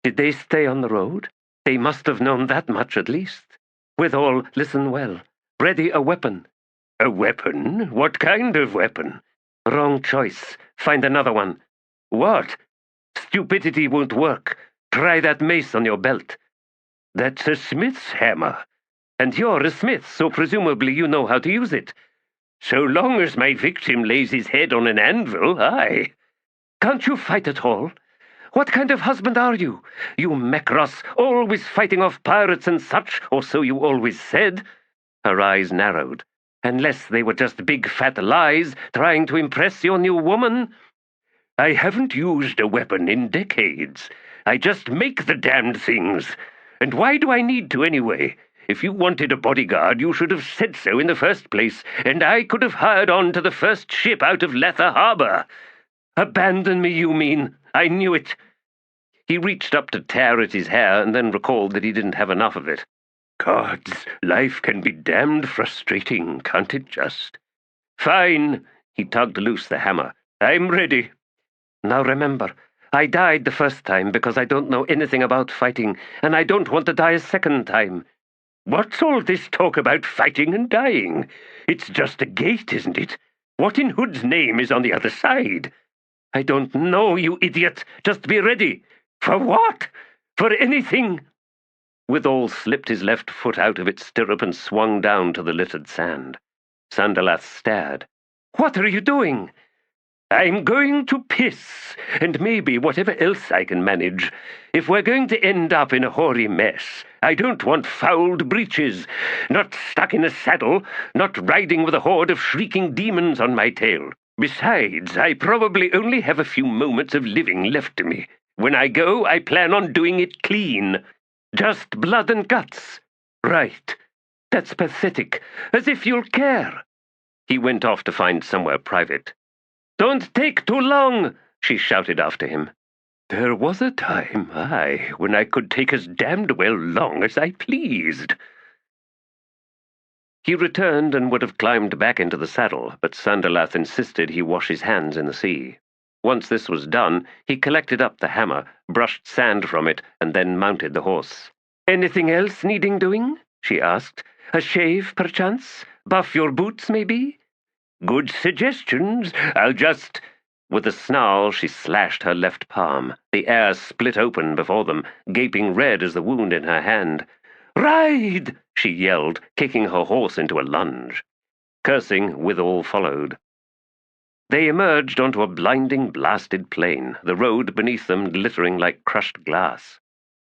Did they stay on the road? They must have known that much at least. Withal, listen well. Ready a weapon. A weapon? What kind of weapon? Wrong choice. Find another one. What? Stupidity won't work. Try that mace on your belt. That's a smith's hammer. And you're a smith, so presumably you know how to use it. So long as my victim lays his head on an anvil, aye. Can't you fight at all? What kind of husband are you? You Mekros, always fighting off pirates and such, or so you always said. Her eyes narrowed. Unless they were just big fat lies, trying to impress your new woman. I haven't used a weapon in decades. I just make the damned things. And why do I need to anyway? If you wanted a bodyguard, you should have said so in the first place, and I could have hired on to the first ship out of Lether Harbor. Abandon me, you mean? I knew it. He reached up to tear at his hair and then recalled that he didn't have enough of it. Gods, life can be damned frustrating, can't it just? Fine. He tugged loose the hammer. I'm ready. Now remember, I died the first time because I don't know anything about fighting, and I don't want to die a second time. What's all this talk about fighting and dying? It's just a gate, isn't it? What in Hood's name is on the other side? I don't know, you idiot. Just be ready. For what? For anything? Withal slipped his left foot out of its stirrup and swung down to the littered sand. Sandalath stared. What are you doing? I'm going to piss, and maybe whatever else I can manage. If we're going to end up in a hoary mess, I don't want fouled breeches, not stuck in a saddle, not riding with a horde of shrieking demons on my tail. Besides, I probably only have a few moments of living left to me. When I go, I plan on doing it clean. Just blood and guts. Right. That's pathetic. As if you'll care. He went off to find somewhere private. Don't take too long, she shouted after him. There was a time, aye, when I could take as damned well long as I pleased. He returned and would have climbed back into the saddle, but Sandalath insisted he wash his hands in the sea. Once this was done, he collected up the hammer, brushed sand from it, and then mounted the horse. Anything else needing doing? She asked. A shave, perchance? Buff your boots, maybe? Good suggestions. I'll just... With a snarl, she slashed her left palm. The air split open before them, gaping red as the wound in her hand. "Ride!" she yelled, kicking her horse into a lunge. Cursing, Withal followed. They emerged onto a blinding, blasted plain, the road beneath them glittering like crushed glass.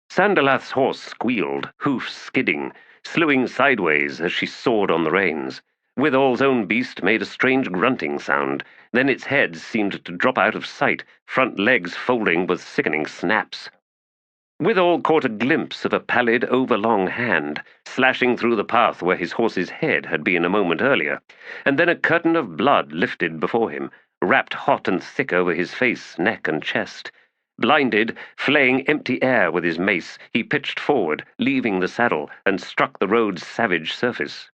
Sandalath's horse squealed, hoofs skidding, slewing sideways as she soared on the reins. Withal's own beast made a strange grunting sound, then its head seemed to drop out of sight, front legs folding with sickening snaps. Withal caught a glimpse of a pallid, overlong hand, slashing through the path where his horse's head had been a moment earlier, and then a curtain of blood lifted before him, wrapped hot and thick over his face, neck, and chest. Blinded, flaying empty air with his mace, he pitched forward, leaving the saddle, and struck the road's savage surface.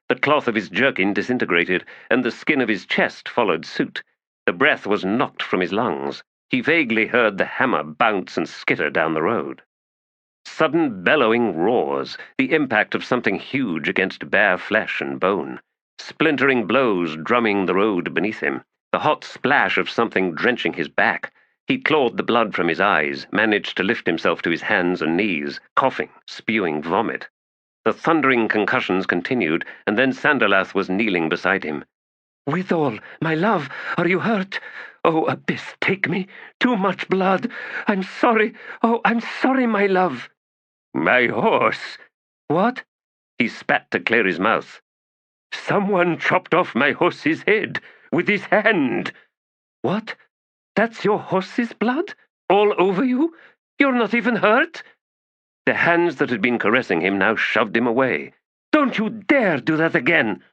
The cloth of his jerkin disintegrated, and the skin of his chest followed suit. The breath was knocked from his lungs. He vaguely heard the hammer bounce and skitter down the road. Sudden bellowing roars, the impact of something huge against bare flesh and bone. Splintering blows drumming the road beneath him. The hot splash of something drenching his back. He clawed the blood from his eyes, managed to lift himself to his hands and knees, coughing, spewing vomit. The thundering concussions continued, and then Sandalath was kneeling beside him. "Withal, my love, are you hurt? Oh, Abyss, take me. Too much blood. I'm sorry. Oh, I'm sorry, my love." "My horse." "What?" He spat to clear his mouth. "Someone chopped off my horse's head with his hand." "What? That's your horse's blood? All over you? You're not even hurt?" The hands that had been caressing him now shoved him away. "Don't you dare do that again!"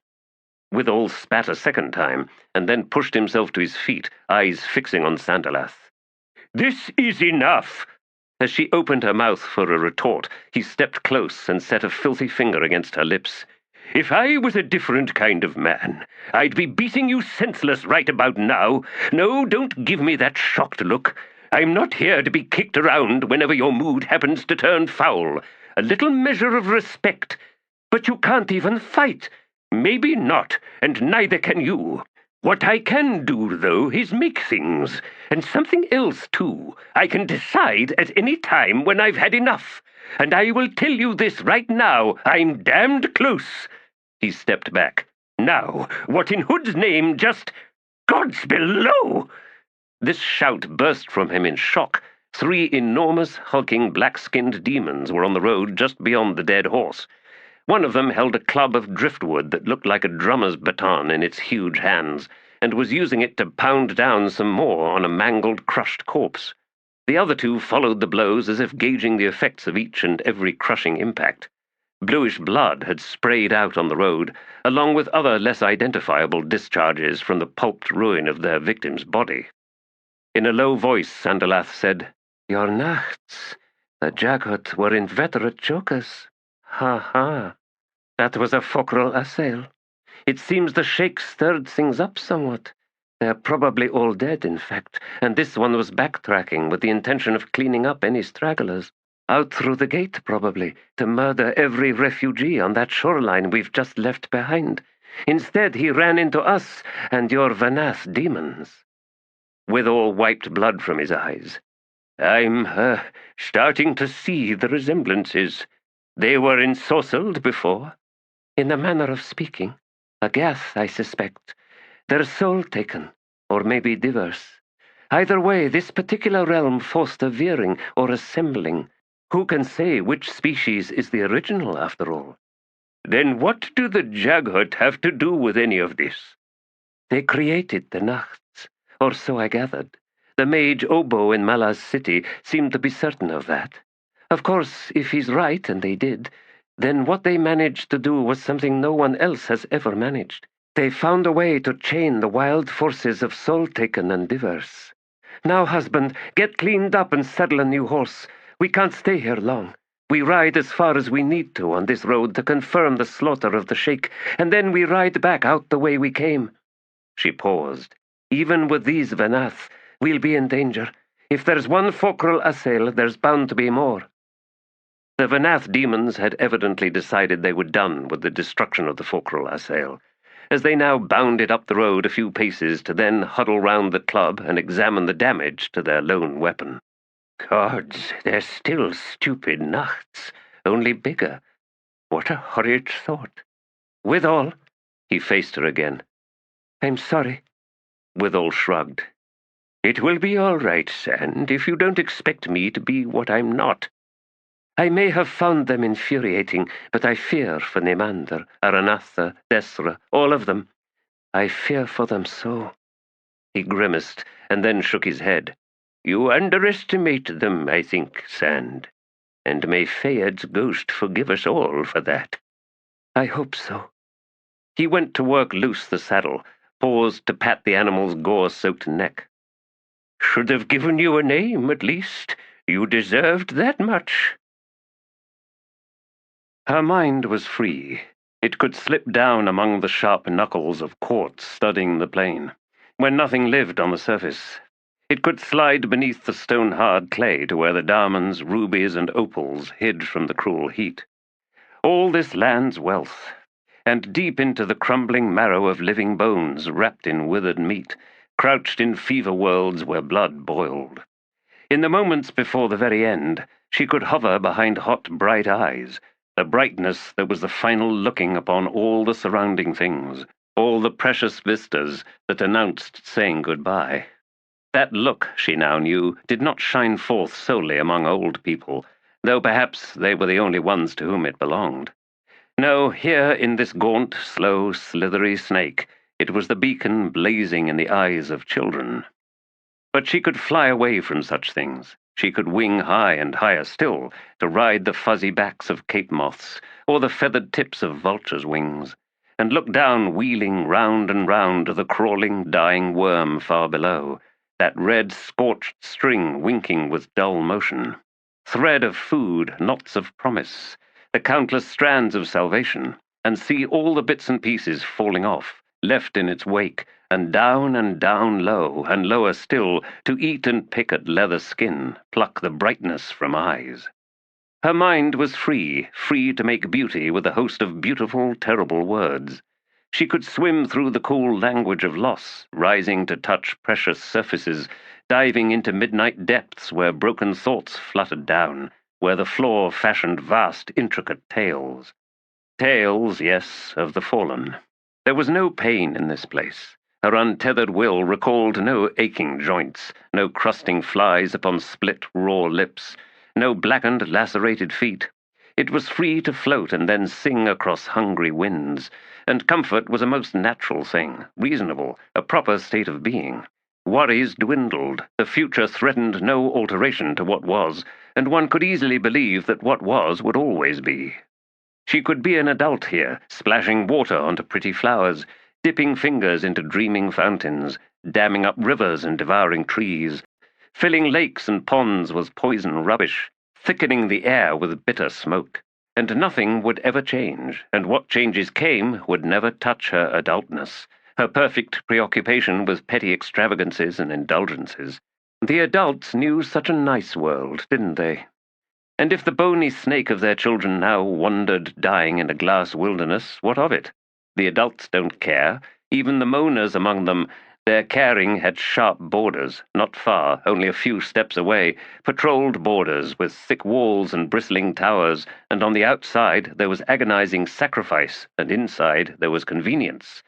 Withal spat a second time, and then pushed himself to his feet, eyes fixing on Sandalath. "This is enough!" As she opened her mouth for a retort, he stepped close and set a filthy finger against her lips. "If I was a different kind of man, I'd be beating you senseless right about now. No, don't give me that shocked look. I'm not here to be kicked around whenever your mood happens to turn foul. A little measure of respect. But you can't even fight." "Maybe not, and neither can you. What I can do, though, is make things, and something else, too. I can decide at any time when I've had enough, and I will tell you this right now, I'm damned close." He stepped back. "Now, what in Hood's name just... Gods below!" This shout burst from him in shock. 3 enormous, hulking, black-skinned demons were on the road just beyond the dead horse. One of them held a club of driftwood that looked like a drummer's baton in its huge hands, and was using it to pound down some more on a mangled, crushed corpse. The other 2 followed the blows as if gauging the effects of each and every crushing impact. Bluish blood had sprayed out on the road, along with other less identifiable discharges from the pulped ruin of their victim's body. In a low voice, Sandalath said, "Your nachts, the Jaghut were inveterate jokers. Ha ha. That was a focral assail. It seems the Sheikh stirred things up somewhat. They're probably all dead, in fact, and this one was backtracking with the intention of cleaning up any stragglers. Out through the gate, probably, to murder every refugee on that shoreline we've just left behind. Instead, he ran into us and your Vanath demons." Withal wiped blood from his eyes. "I'm, starting to see the resemblances. They were ensorcelled before?" "In a manner of speaking. A Gath, I suspect. Their soul taken, or maybe diverse. Either way, this particular realm forced a veering or assembling. Who can say which species is the original, after all?" "Then what do the Jaghut have to do with any of this?" "They created the Nachts, or so I gathered. The mage Obo in Malaz City seemed to be certain of that. Of course, if he's right, and they did, then what they managed to do was something no one else has ever managed. They found a way to chain the wild forces of Soul Taken and Diverse. Now, husband, get cleaned up and saddle a new horse. We can't stay here long. We ride as far as we need to on this road to confirm the slaughter of the Sheikh, and then we ride back out the way we came." She paused. "Even with these Vanath, we'll be in danger. If there's one focral assail, there's bound to be more." The Vanath demons had evidently decided they were done with the destruction of the focral assail, as they now bounded up the road a few paces to then huddle round the club and examine the damage to their lone weapon. "Gods, they're still stupid Nachts, only bigger. What a horrid thought." "Withal," he faced her again. "I'm sorry. Withal shrugged. It will be all right, Sand, if you don't expect me to be what I'm not. I may have found them infuriating, but I fear for Neander, Aranatha, Desra, all of them. I fear for them so. He grimaced, and then shook his head. You underestimate them, I think, Sand. And may Fayed's ghost forgive us all for that. I hope so. He went to work loose the saddle, paused to pat the animal's gore-soaked neck. Should have given you a name, at least. You deserved that much. Her mind was free. It could slip down among the sharp knuckles of quartz studding the plain, where nothing lived on the surface. It could slide beneath the stone-hard clay to where the diamonds, rubies, and opals hid from the cruel heat. All this land's wealth, and deep into the crumbling marrow of living bones wrapped in withered meat, crouched in fever worlds where blood boiled. In the moments before the very end, she could hover behind hot, bright eyes, the brightness that was the final looking upon all the surrounding things, all the precious vistas that announced saying goodbye. That look, she now knew, did not shine forth solely among old people, though perhaps they were the only ones to whom it belonged. No, here in this gaunt, slow, slithery snake, it was the beacon blazing in the eyes of children. But she could fly away from such things. She could wing high and higher still, to ride the fuzzy backs of cape moths, or the feathered tips of vultures' wings, and look down wheeling round and round to the crawling, dying worm far below, that red, scorched string winking with dull motion. Thread of food, knots of promise, the countless strands of salvation, and see all the bits and pieces falling off, left in its wake, and down low, and lower still, to eat and pick at leather skin, pluck the brightness from eyes. Her mind was free to make beauty with a host of beautiful, terrible words. She could swim through the cool language of loss, rising to touch precious surfaces, diving into midnight depths where broken thoughts fluttered down, where the floor fashioned vast, intricate tales. Tales, yes, of the fallen. There was no pain in this place. Her untethered will recalled no aching joints, no crusting flies upon split, raw lips, no blackened, lacerated feet. It was free to float and then sing across hungry winds, and comfort was a most natural thing, reasonable, a proper state of being. Worries dwindled, the future threatened no alteration to what was, and one could easily believe that what was would always be. She could be an adult here, splashing water onto pretty flowers, dipping fingers into dreaming fountains, damming up rivers and devouring trees, filling lakes and ponds with poison rubbish, thickening the air with bitter smoke. And nothing would ever change, and what changes came would never touch her adultness, her perfect preoccupation with petty extravagances and indulgences. The adults knew such a nice world, didn't they? And if the bony snake of their children now wandered dying in a glass wilderness, what of it? The adults don't care. Even the moaners among them, their caring had sharp borders, not far, only a few steps away, patrolled borders with thick walls and bristling towers, and on the outside there was agonizing sacrifice, and inside there was convenience.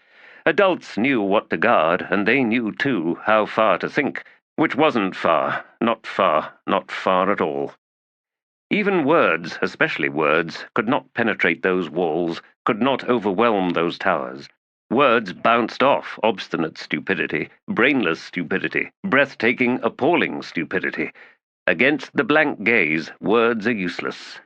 Adults knew what to guard, and they knew, too, how far to think, which wasn't far, not far, not far at all. Even words, especially words, could not penetrate those walls, could not overwhelm those towers. Words bounced off obstinate stupidity, brainless stupidity, breathtaking, appalling stupidity. Against the blank gaze, words are useless.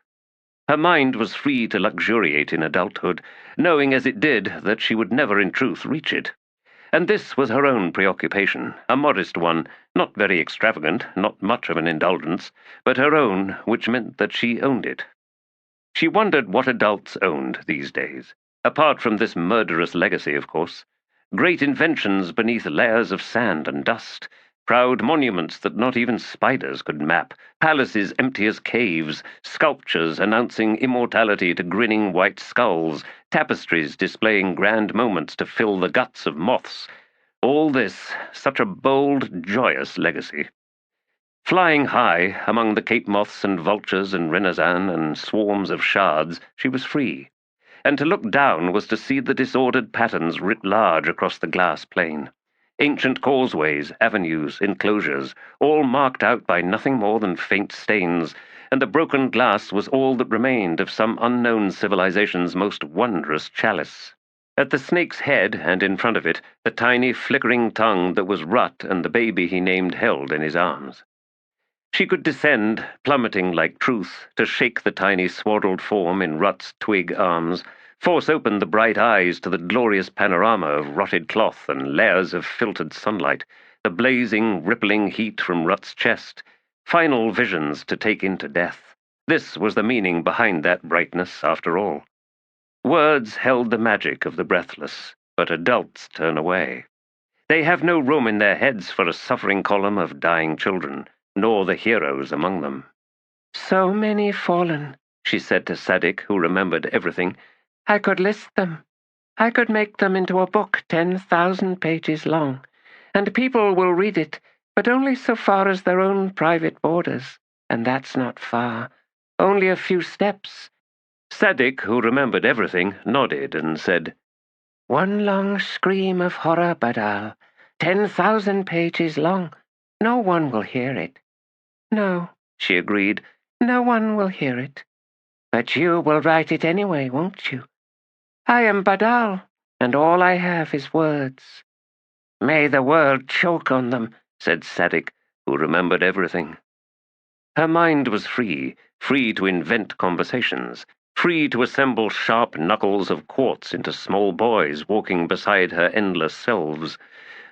Her mind was free to luxuriate in adulthood, knowing as it did that she would never in truth reach it. And this was her own preoccupation, a modest one, not very extravagant, not much of an indulgence, but her own, which meant that she owned it. She wondered what adults owned these days, apart from this murderous legacy, of course. Great inventions beneath layers of sand and dust, proud monuments that not even spiders could map, palaces empty as caves, sculptures announcing immortality to grinning white skulls, tapestries displaying grand moments to fill the guts of moths. All this, such a bold, joyous legacy. Flying high, among the cape moths and vultures and renazan and swarms of shards, she was free. And to look down was to see the disordered patterns writ large across the glass plain. Ancient causeways, avenues, enclosures, all marked out by nothing more than faint stains, and the broken glass was all that remained of some unknown civilization's most wondrous chalice. At the snake's head, and in front of it, the tiny flickering tongue that was Rut and the baby he named held in his arms. She could descend, plummeting like truth, to shake the tiny swaddled form in Rut's twig arms, force open the bright eyes to the glorious panorama of rotted cloth and layers of filtered sunlight, the blazing, rippling heat from Rut's chest, final visions to take into death. This was the meaning behind that brightness, after all. Words held the magic of the breathless, but adults turn away. They have no room in their heads for a suffering column of dying children, nor the heroes among them. So many fallen, she said to Sadik, who remembered everything. I could list them. I could make them into a book 10,000 pages long, and people will read it, but only so far as their own private borders, and that's not far. Only a few steps. Sadik, who remembered everything, nodded and said, One long scream of horror, Badal, 10,000 pages long. No one will hear it. No, she agreed, no one will hear it. But you will write it anyway, won't you? I am Badal, and all I have is words. May the world choke on them, said Sadik, who remembered everything. Her mind was free to invent conversations, free to assemble sharp knuckles of quartz into small boys walking beside her endless selves,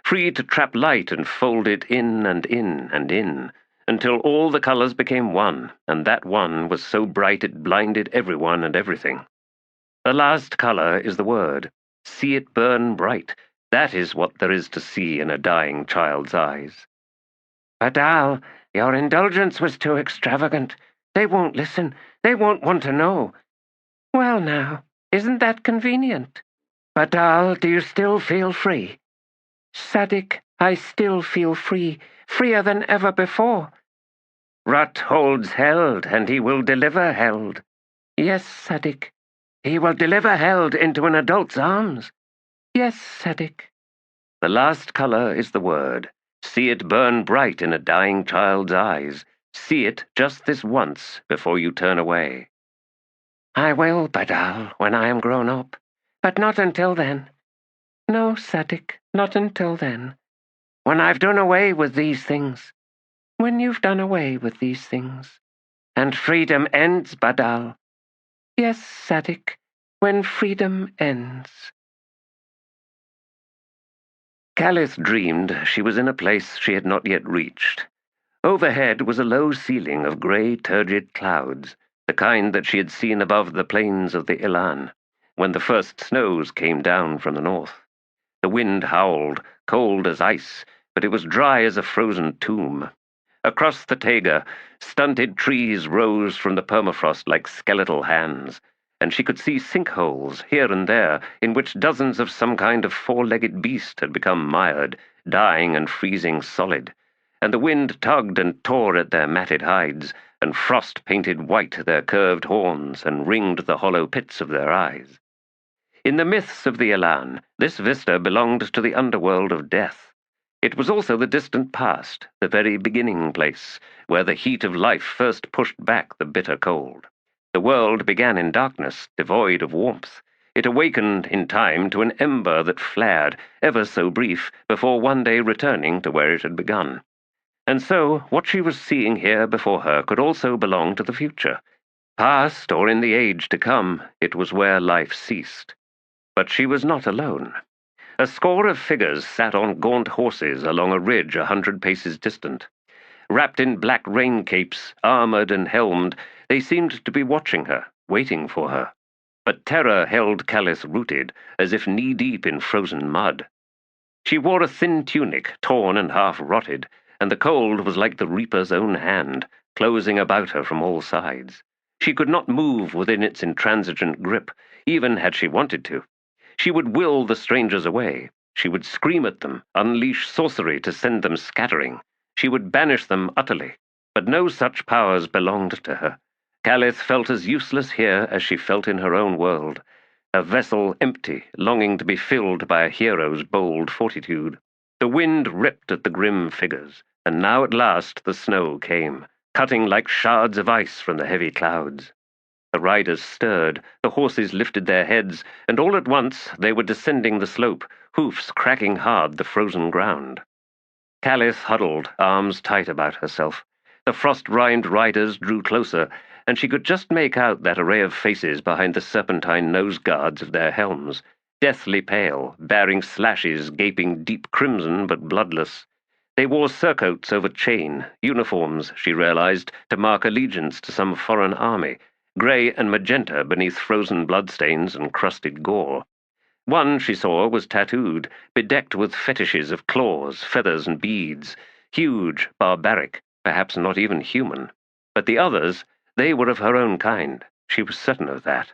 free to trap light and fold it in and in and in, until all the colors became one, and that one was so bright it blinded everyone and everything. The last color is the word. See it burn bright. That is what there is to see in a dying child's eyes. Badal, your indulgence was too extravagant. They won't listen. They won't want to know. Well now, isn't that convenient? Badal, do you still feel free? Sadik, I still feel free, freer than ever before. Rut holds held, and he will deliver held. Yes, Sadik. He will deliver held into an adult's arms. Yes, Sadik. The last color is the word. See it burn bright in a dying child's eyes. See it just this once before you turn away. I will, Badal, when I am grown up, but not until then. No, Sadik, not until then. When I've done away with these things. When you've done away with these things. And freedom ends, Badal. Yes, Sadik, when freedom ends. Calith dreamed she was in a place she had not yet reached. Overhead was a low ceiling of grey, turgid clouds, the kind that she had seen above the plains of the Ilan, when the first snows came down from the north. The wind howled, cold as ice, but it was dry as a frozen tomb. Across the taiga, stunted trees rose from the permafrost like skeletal hands, and she could see sinkholes here and there in which dozens of some kind of four-legged beast had become mired, dying and freezing solid, and the wind tugged and tore at their matted hides, and frost painted white their curved horns and ringed the hollow pits of their eyes. In the myths of the Elan, this vista belonged to the underworld of death. It was also the distant past, the very beginning place, where the heat of life first pushed back the bitter cold. The world began in darkness, devoid of warmth. It awakened in time to an ember that flared, ever so brief, before one day returning to where it had begun. And so, what she was seeing here before her could also belong to the future. Past, or in the age to come, it was where life ceased. But she was not alone. A score of figures sat on gaunt horses along a ridge 100 paces distant. Wrapped in black rain capes, armored and helmed, they seemed to be watching her, waiting for her. But terror held Calith rooted, as if knee-deep in frozen mud. She wore a thin tunic, torn and half rotted, and the cold was like the reaper's own hand, closing about her from all sides. She could not move within its intransigent grip, even had she wanted to. She would will the strangers away. She would scream at them, unleash sorcery to send them scattering. She would banish them utterly. But no such powers belonged to her. Calith felt as useless here as she felt in her own world, a vessel empty, longing to be filled by a hero's bold fortitude. The wind ripped at the grim figures, and now at last the snow came, cutting like shards of ice from the heavy clouds. The riders stirred, the horses lifted their heads, and all at once they were descending the slope, hoofs cracking hard the frozen ground. Calith huddled, arms tight about herself. The frost-rimed riders drew closer, and she could just make out that array of faces behind the serpentine nose guards of their helms, deathly pale, bearing slashes gaping deep crimson but bloodless. They wore surcoats over chain, uniforms, she realized, to mark allegiance to some foreign army, grey and magenta beneath frozen bloodstains and crusted gore. One, she saw, was tattooed, bedecked with fetishes of claws, feathers, and beads, huge, barbaric, perhaps not even human. But the others, they were of her own kind. She was certain of that.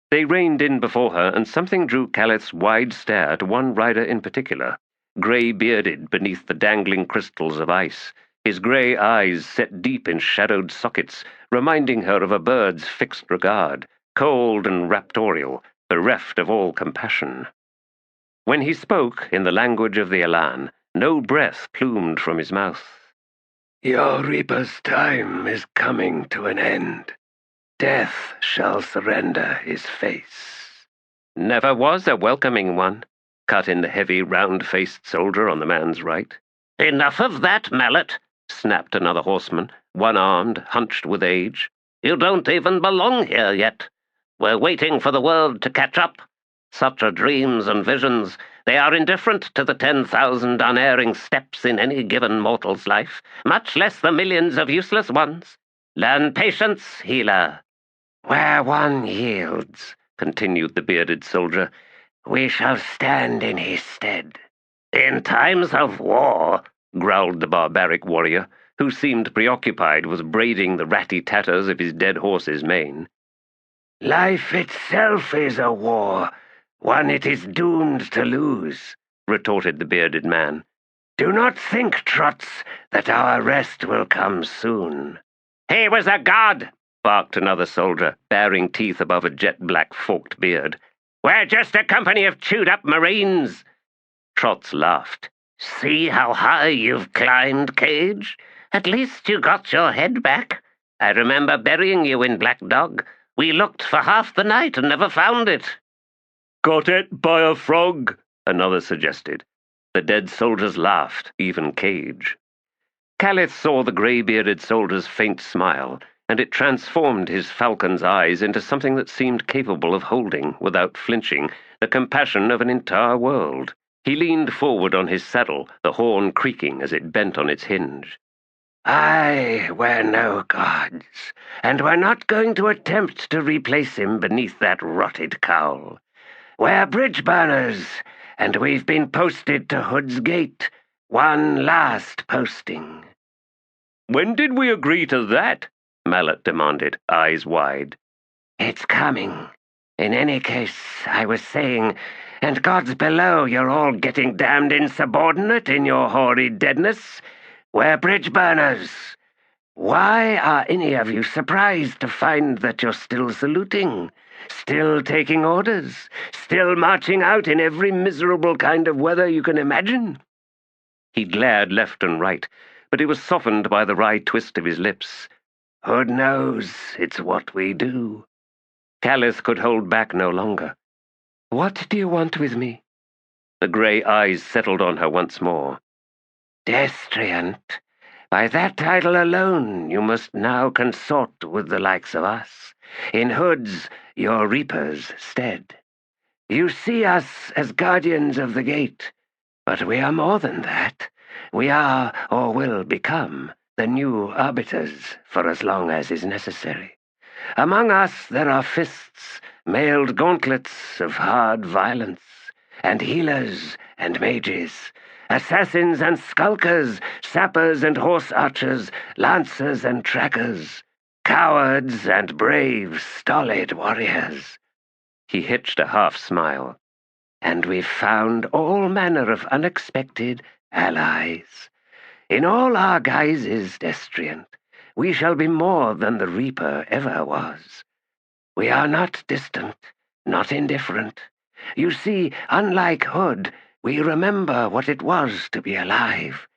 They reined in before her, and something drew Calith's wide stare to one rider in particular, grey-bearded beneath the dangling crystals of ice, his grey eyes set deep in shadowed sockets, reminding her of a bird's fixed regard, cold and raptorial, bereft of all compassion. When he spoke in the language of the Elan, no breath plumed from his mouth. Your Reaper's time is coming to an end. Death shall surrender his face. Never was a welcoming one, cut in the heavy, round-faced soldier on the man's right. Enough of that, Mallet, snapped another horseman, one-armed, hunched with age. You don't even belong here yet. We're waiting for the world to catch up. Such are dreams and visions. They are indifferent to the 10,000 unerring steps in any given mortal's life, much less the millions of useless ones. Learn patience, healer. Where one yields, continued the bearded soldier, we shall stand in his stead. In times of war, growled the barbaric warrior, who seemed preoccupied with braiding the ratty tatters of his dead horse's mane. Life itself is a war, one it is doomed to lose, retorted the bearded man. Do not think, Trots, that our rest will come soon. He was a god, barked another soldier, baring teeth above a jet-black forked beard. We're just a company of chewed-up Marines. Trots laughed. See how high you've climbed, Cage? At least you got your head back. I remember burying you in Black Dog. We looked for half the night and never found it. Got it by a frog, another suggested. The dead soldiers laughed, even Cage. Calith saw the grey-bearded soldier's faint smile, and it transformed his falcon's eyes into something that seemed capable of holding, without flinching, the compassion of an entire world. He leaned forward on his saddle, the horn creaking as it bent on its hinge. We're no gods, and we're not going to attempt to replace him beneath that rotted cowl. We're bridge burners, and we've been posted to Hood's Gate. One last posting. When did we agree to that? Mallet demanded, eyes wide. It's coming. In any case, I was saying, and gods below, you're all getting damned insubordinate in your hoary deadness. We're bridge burners. Why are any of you surprised to find that you're still saluting, still taking orders, still marching out in every miserable kind of weather you can imagine? He glared left and right, but it was softened by the wry twist of his lips. Hood knows it's what we do. Calith could hold back no longer. What do you want with me? The grey eyes settled on her once more. Destriant. By that title alone, you must now consort with the likes of us, in Hood's, your Reaper's, stead. You see us as guardians of the gate, but we are more than that. We are, or will become, the new arbiters for as long as is necessary. Among us there are fists, mailed gauntlets of hard violence, and healers and mages, assassins and skulkers, sappers and horse archers, lancers and trackers, cowards and brave, stolid warriors. He hitched a half-smile. And we've found all manner of unexpected allies. In all our guises, Destriant, we shall be more than the Reaper ever was. We are not distant, not indifferent. You see, unlike Hood, We remember what it was to be alive.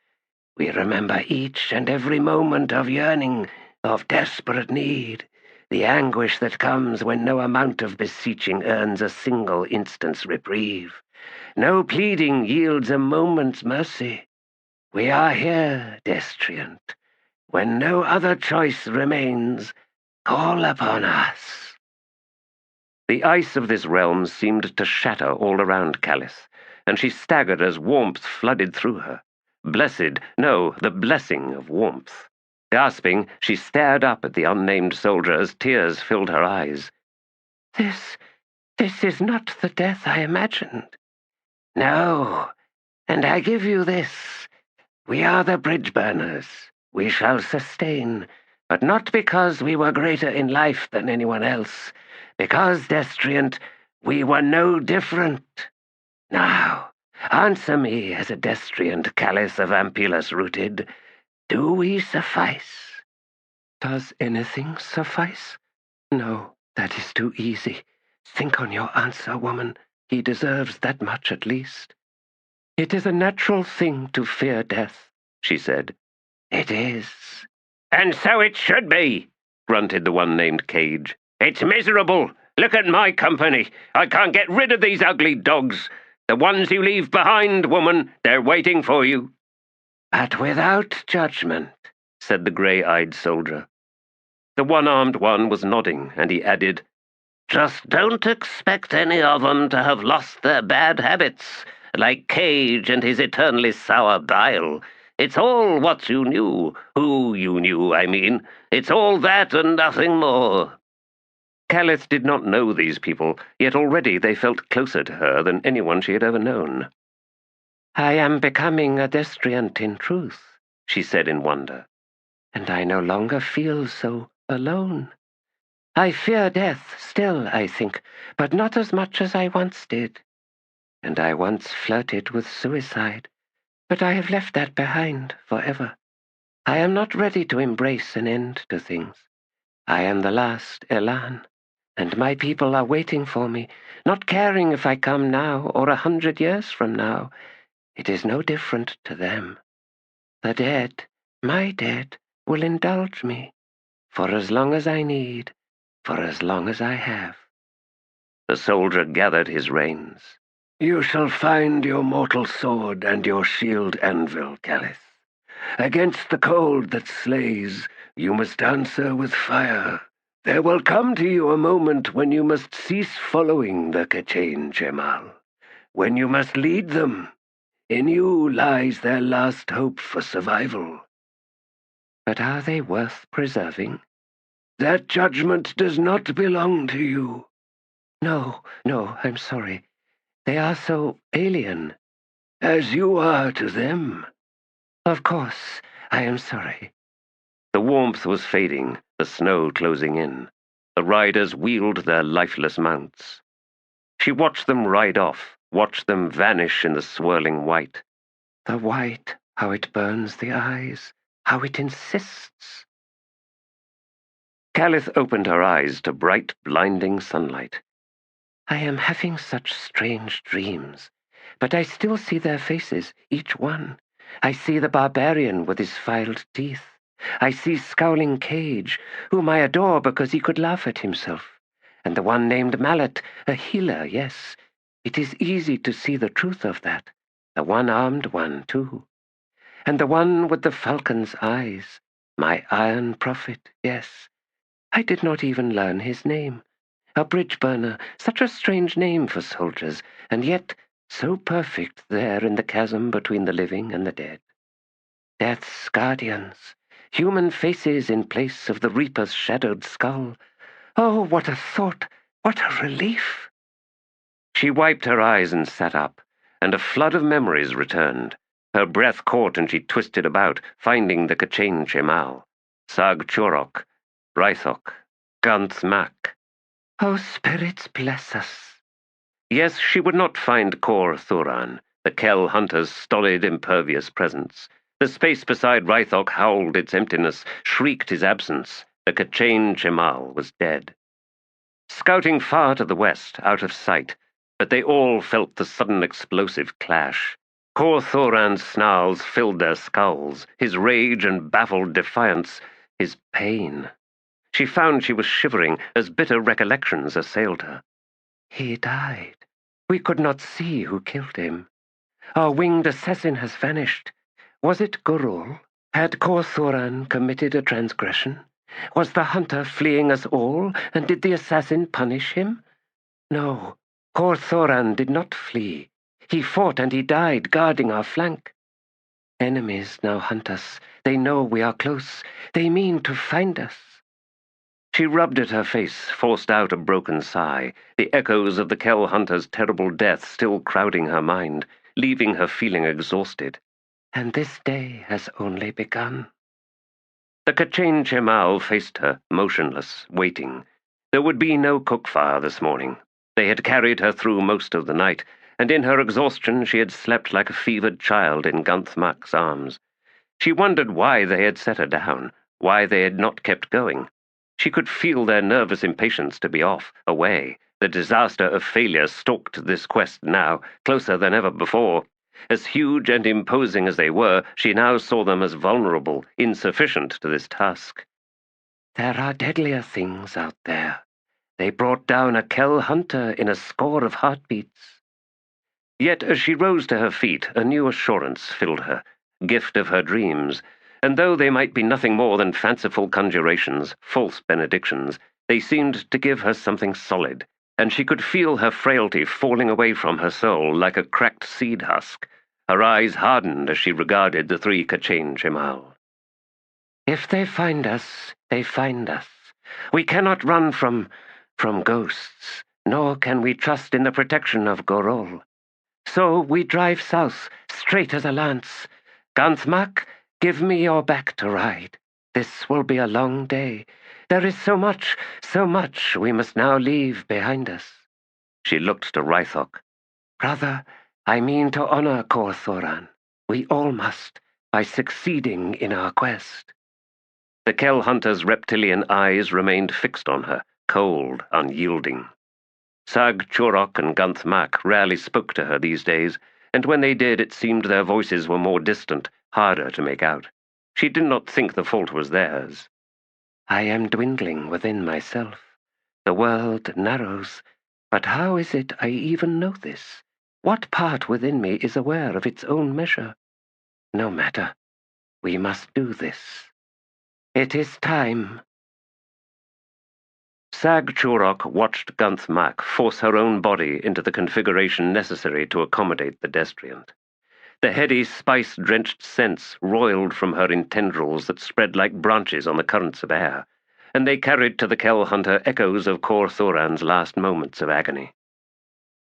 We remember each and every moment of yearning, of desperate need, the anguish that comes when no amount of beseeching earns a single instant's reprieve. No pleading yields a moment's mercy. We are here, Destriant. When no other choice remains, call upon us. The ice of this realm seemed to shatter all around Callis, and she staggered as warmth flooded through her. Blessed, no, the blessing of warmth. Gasping, she stared up at the unnamed soldier as tears filled her eyes. This is not the death I imagined. No, and I give you this. We are the bridge burners. We shall sustain, but not because we were greater in life than anyone else, because, Destriant, we were no different. Now, answer me as a Destriant Callis of Ampylus rooted. Do we suffice? Does anything suffice? No, that is too easy. Think on your answer, woman. He deserves that much at least. It is a natural thing to fear death, she said. It is. And so it should be, grunted the one named Cage. It's miserable. Look at my company. I can't get rid of these ugly dogs. The ones you leave behind, woman, they're waiting for you. But without judgment, said the grey-eyed soldier. The one-armed one was nodding, and he added, Just don't expect any of them to have lost their bad habits, like Cage and his eternally sour bile. It's all what you knew, who you knew, I mean. It's all that and nothing more. Callis did not know these people, yet already they felt closer to her than anyone she had ever known. I am becoming a Destriant in truth, she said in wonder, and I no longer feel so alone. I fear death still, I think, but not as much as I once did. And I once flirted with suicide, but I have left that behind forever. I am not ready to embrace an end to things. I am the last Elan, and my people are waiting for me, not caring if I come now or 100 years from now. It is no different to them. The dead, my dead, will indulge me, for as long as I need, for as long as I have. The soldier gathered his reins. You shall find your mortal sword and your shield anvil, Callis. Against the cold that slays, you must answer with fire. There will come to you a moment when you must cease following the K'chain Chemal, when you must lead them. In you lies their last hope for survival. But are they worth preserving? That judgment does not belong to you. No, I'm sorry. They are so alien. As you are to them. Of course, I am sorry. The warmth was fading, the snow closing in. The riders wheeled their lifeless mounts. She watched them ride off, watched them vanish in the swirling white. The white, how it burns the eyes, how it insists. Callis opened her eyes to bright, blinding sunlight. I am having such strange dreams, but I still see their faces, each one. I see the barbarian with his filed teeth. I see scowling Cage, whom I adore because he could laugh at himself. And the one named Mallet, a healer, yes. It is easy to see the truth of that. The one-armed one, too. And the one with the falcon's eyes, my iron prophet, yes. I did not even learn his name. A bridge burner, such a strange name for soldiers, and yet so perfect there in the chasm between the living and the dead. Death's guardians, human faces in place of the reaper's shadowed skull. Oh, what a thought, what a relief! She wiped her eyes and sat up, and a flood of memories returned. Her breath caught and she twisted about, finding the K'chain Chemal, Sag Chorok, Brythok, Ganth Mak. Oh, spirits bless us. Yes, she would not find Kor Thuran, the Kel hunter's stolid, impervious presence. The space beside Rythok howled its emptiness, shrieked his absence. The K'chain Chemal was dead. Scouting far to the west, out of sight, But they all felt the sudden explosive clash. Cor Thoran's snarls filled their skulls, his rage and baffled defiance, his pain. She found she was shivering as bitter recollections assailed her. He died. We could not see who killed him. Our winged assassin has vanished. Was it Gorul? Had Cor Thoran committed a transgression? Was the hunter fleeing us all, and did the assassin punish him? No, Cor Thoran did not flee. He fought and he died guarding our flank. Enemies now hunt us. They know we are close. They mean to find us. She rubbed at her face, forced out a broken sigh, the echoes of the Kell hunter's terrible death still crowding her mind, leaving her feeling exhausted. And this day has only begun. The K'chain Chemal faced her, motionless, waiting. There would be no cook fire this morning. They had carried her through most of the night, and in her exhaustion she had slept like a fevered child in Ganthmak's arms. She wondered why they had set her down, why they had not kept going. She could feel their nervous impatience to be off, away. The disaster of failure stalked this quest now, closer than ever before. As huge and imposing as they were, she now saw them as vulnerable, insufficient to this task. There are deadlier things out there. They brought down a Kell hunter in a score of heartbeats. Yet as she rose to her feet, a new assurance filled her, gift of her dreams, and though they might be nothing more than fanciful conjurations, false benedictions, they seemed to give her something solid, and she could feel her frailty falling away from her soul like a cracked seed husk. Her eyes hardened as she regarded the three K'chain Chemal. If they find us, they find us. We cannot run from ghosts, nor can we trust in the protection of Gorul. So we drive south, straight as a lance. Ganthmak, give me your back to ride. This will be a long day. There is so much we must now leave behind us. She looked to Rythok. Brother, I mean to honor Cor Thoran. We all must, by succeeding in our quest. The Kell hunter's reptilian eyes remained fixed on her, cold, unyielding. Sag Chorok and Ganthmak rarely spoke to her these days, and when they did it seemed their voices were more distant, harder to make out. She did not think the fault was theirs. I am dwindling within myself. The world narrows, but how is it I even know this? What part within me is aware of its own measure? No matter. We must do this. It is time. Sag Chorok watched Ganthmak force her own body into the configuration necessary to accommodate the destriant. The heady, spice-drenched scents roiled from her in tendrils that spread like branches on the currents of air, and they carried to the Kell hunter echoes of Cor Thoran's last moments of agony.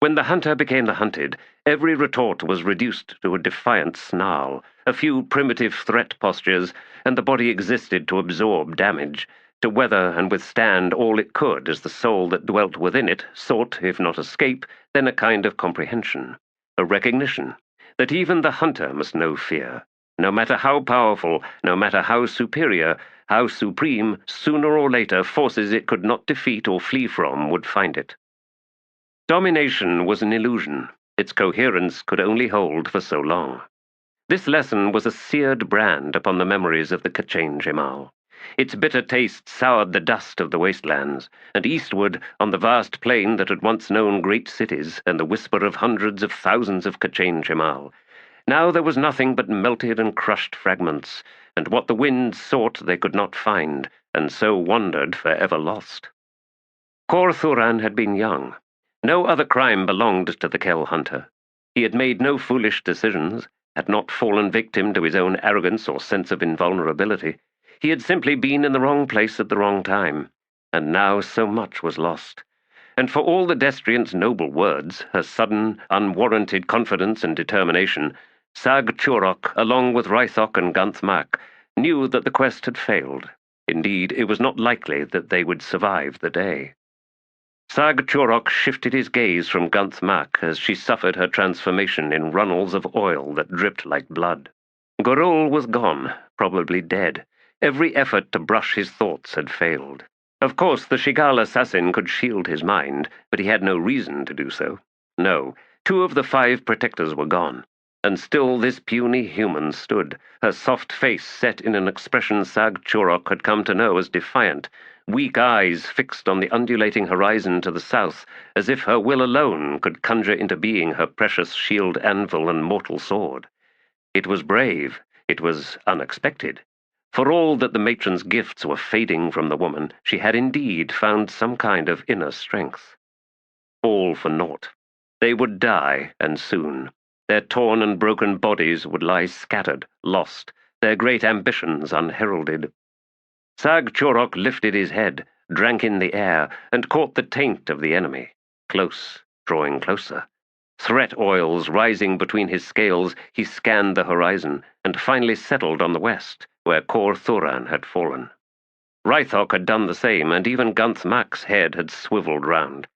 When the hunter became the hunted, every retort was reduced to a defiant snarl, a few primitive threat postures, and the body existed to absorb damage, to weather and withstand all it could as the soul that dwelt within it sought, if not escape, then a kind of comprehension, a recognition, that even the hunter must know fear. No matter how powerful, no matter how superior, how supreme, sooner or later forces it could not defeat or flee from would find it. Domination was an illusion. Its coherence could only hold for so long. This lesson was a seared brand upon the memories of the K'chain Chemal. Its bitter taste soured the dust of the wastelands, and eastward, on the vast plain that had once known great cities and the whisper of hundreds of thousands of K'chain Chemal, now there was nothing but melted and crushed fragments, and what the winds sought they could not find, and so wandered forever lost. Cor Thoran had been young. No other crime belonged to the Kell hunter. He had made no foolish decisions, had not fallen victim to his own arrogance or sense of invulnerability. He had simply been in the wrong place at the wrong time, and now so much was lost. And for all the destriant's noble words, her sudden, unwarranted confidence and determination, Sag Chorok, along with Rythok and Ganthmak, knew that the quest had failed. Indeed, it was not likely that they would survive the day. Sag Chorok shifted his gaze from Ganthmak as she suffered her transformation in runnels of oil that dripped like blood. Gorul was gone, probably dead. Every effort to brush his thoughts had failed. Of course, the Shigal assassin could shield his mind, but he had no reason to do so. No, 2 of the 5 protectors were gone, and still this puny human stood, her soft face set in an expression Sag Chorok had come to know as defiant, weak eyes fixed on the undulating horizon to the south, as if her will alone could conjure into being her precious shield anvil and mortal sword. It was brave, it was unexpected. For all that the matron's gifts were fading from the woman, she had indeed found some kind of inner strength. All for naught. They would die, and soon. Their torn and broken bodies would lie scattered, lost, their great ambitions unheralded. Sag Chorok lifted his head, drank in the air, and caught the taint of the enemy. Close, drawing closer. Threat oils rising between his scales, he scanned the horizon, and finally settled on the west, where T'lan had fallen. Rythok had done the same, and even Gunthmak's head had swiveled round.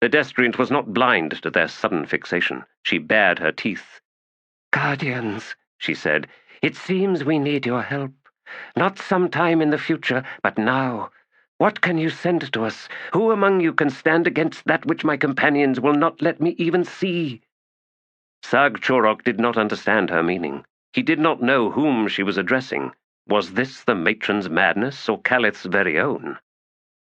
The destriant was not blind to their sudden fixation. She bared her teeth. "Guardians," she said, "it seems we need your help. Not sometime in the future, but now. What can you send to us? Who among you can stand against that which my companions will not let me even see?" Sag Chorok did not understand her meaning. He did not know whom she was addressing. Was this the matron's madness, or Calith's very own?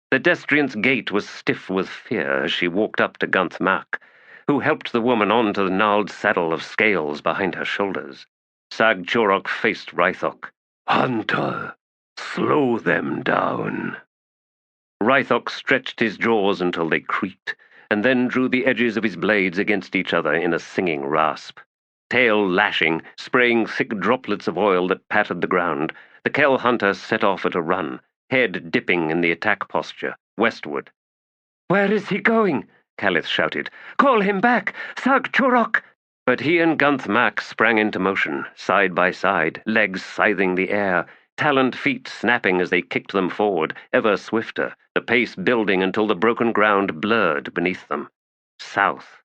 The destriant's gait was stiff with fear as she walked up to Gunthmak, who helped the woman on to the gnarled saddle of scales behind her shoulders. Sag Chorok faced Rythok. "Hunter, slow them down." Rythok stretched his jaws until they creaked, and then drew the edges of his blades against each other in a singing rasp. Tail lashing, spraying thick droplets of oil that pattered the ground, the Kell hunter set off at a run, head dipping in the attack posture, westward. "Where is he going?" Calith shouted. "Call him back! Sag Chorok!" But he and Gunthmak sprang into motion, side by side, legs scything the air, taloned feet snapping as they kicked them forward, ever swifter, the pace building until the broken ground blurred beneath them. South.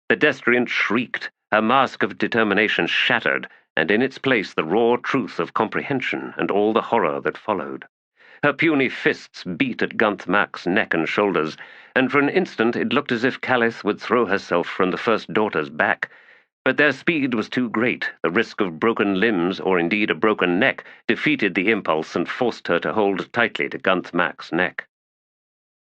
The destriant shrieked, her mask of determination shattered, and in its place the raw truth of comprehension and all the horror that followed. Her puny fists beat at Gunthmak's neck and shoulders, and for an instant it looked as if Calith would throw herself from the first daughter's back. But their speed was too great. The risk of broken limbs, or indeed a broken neck, defeated the impulse and forced her to hold tightly to Gunthmak's neck.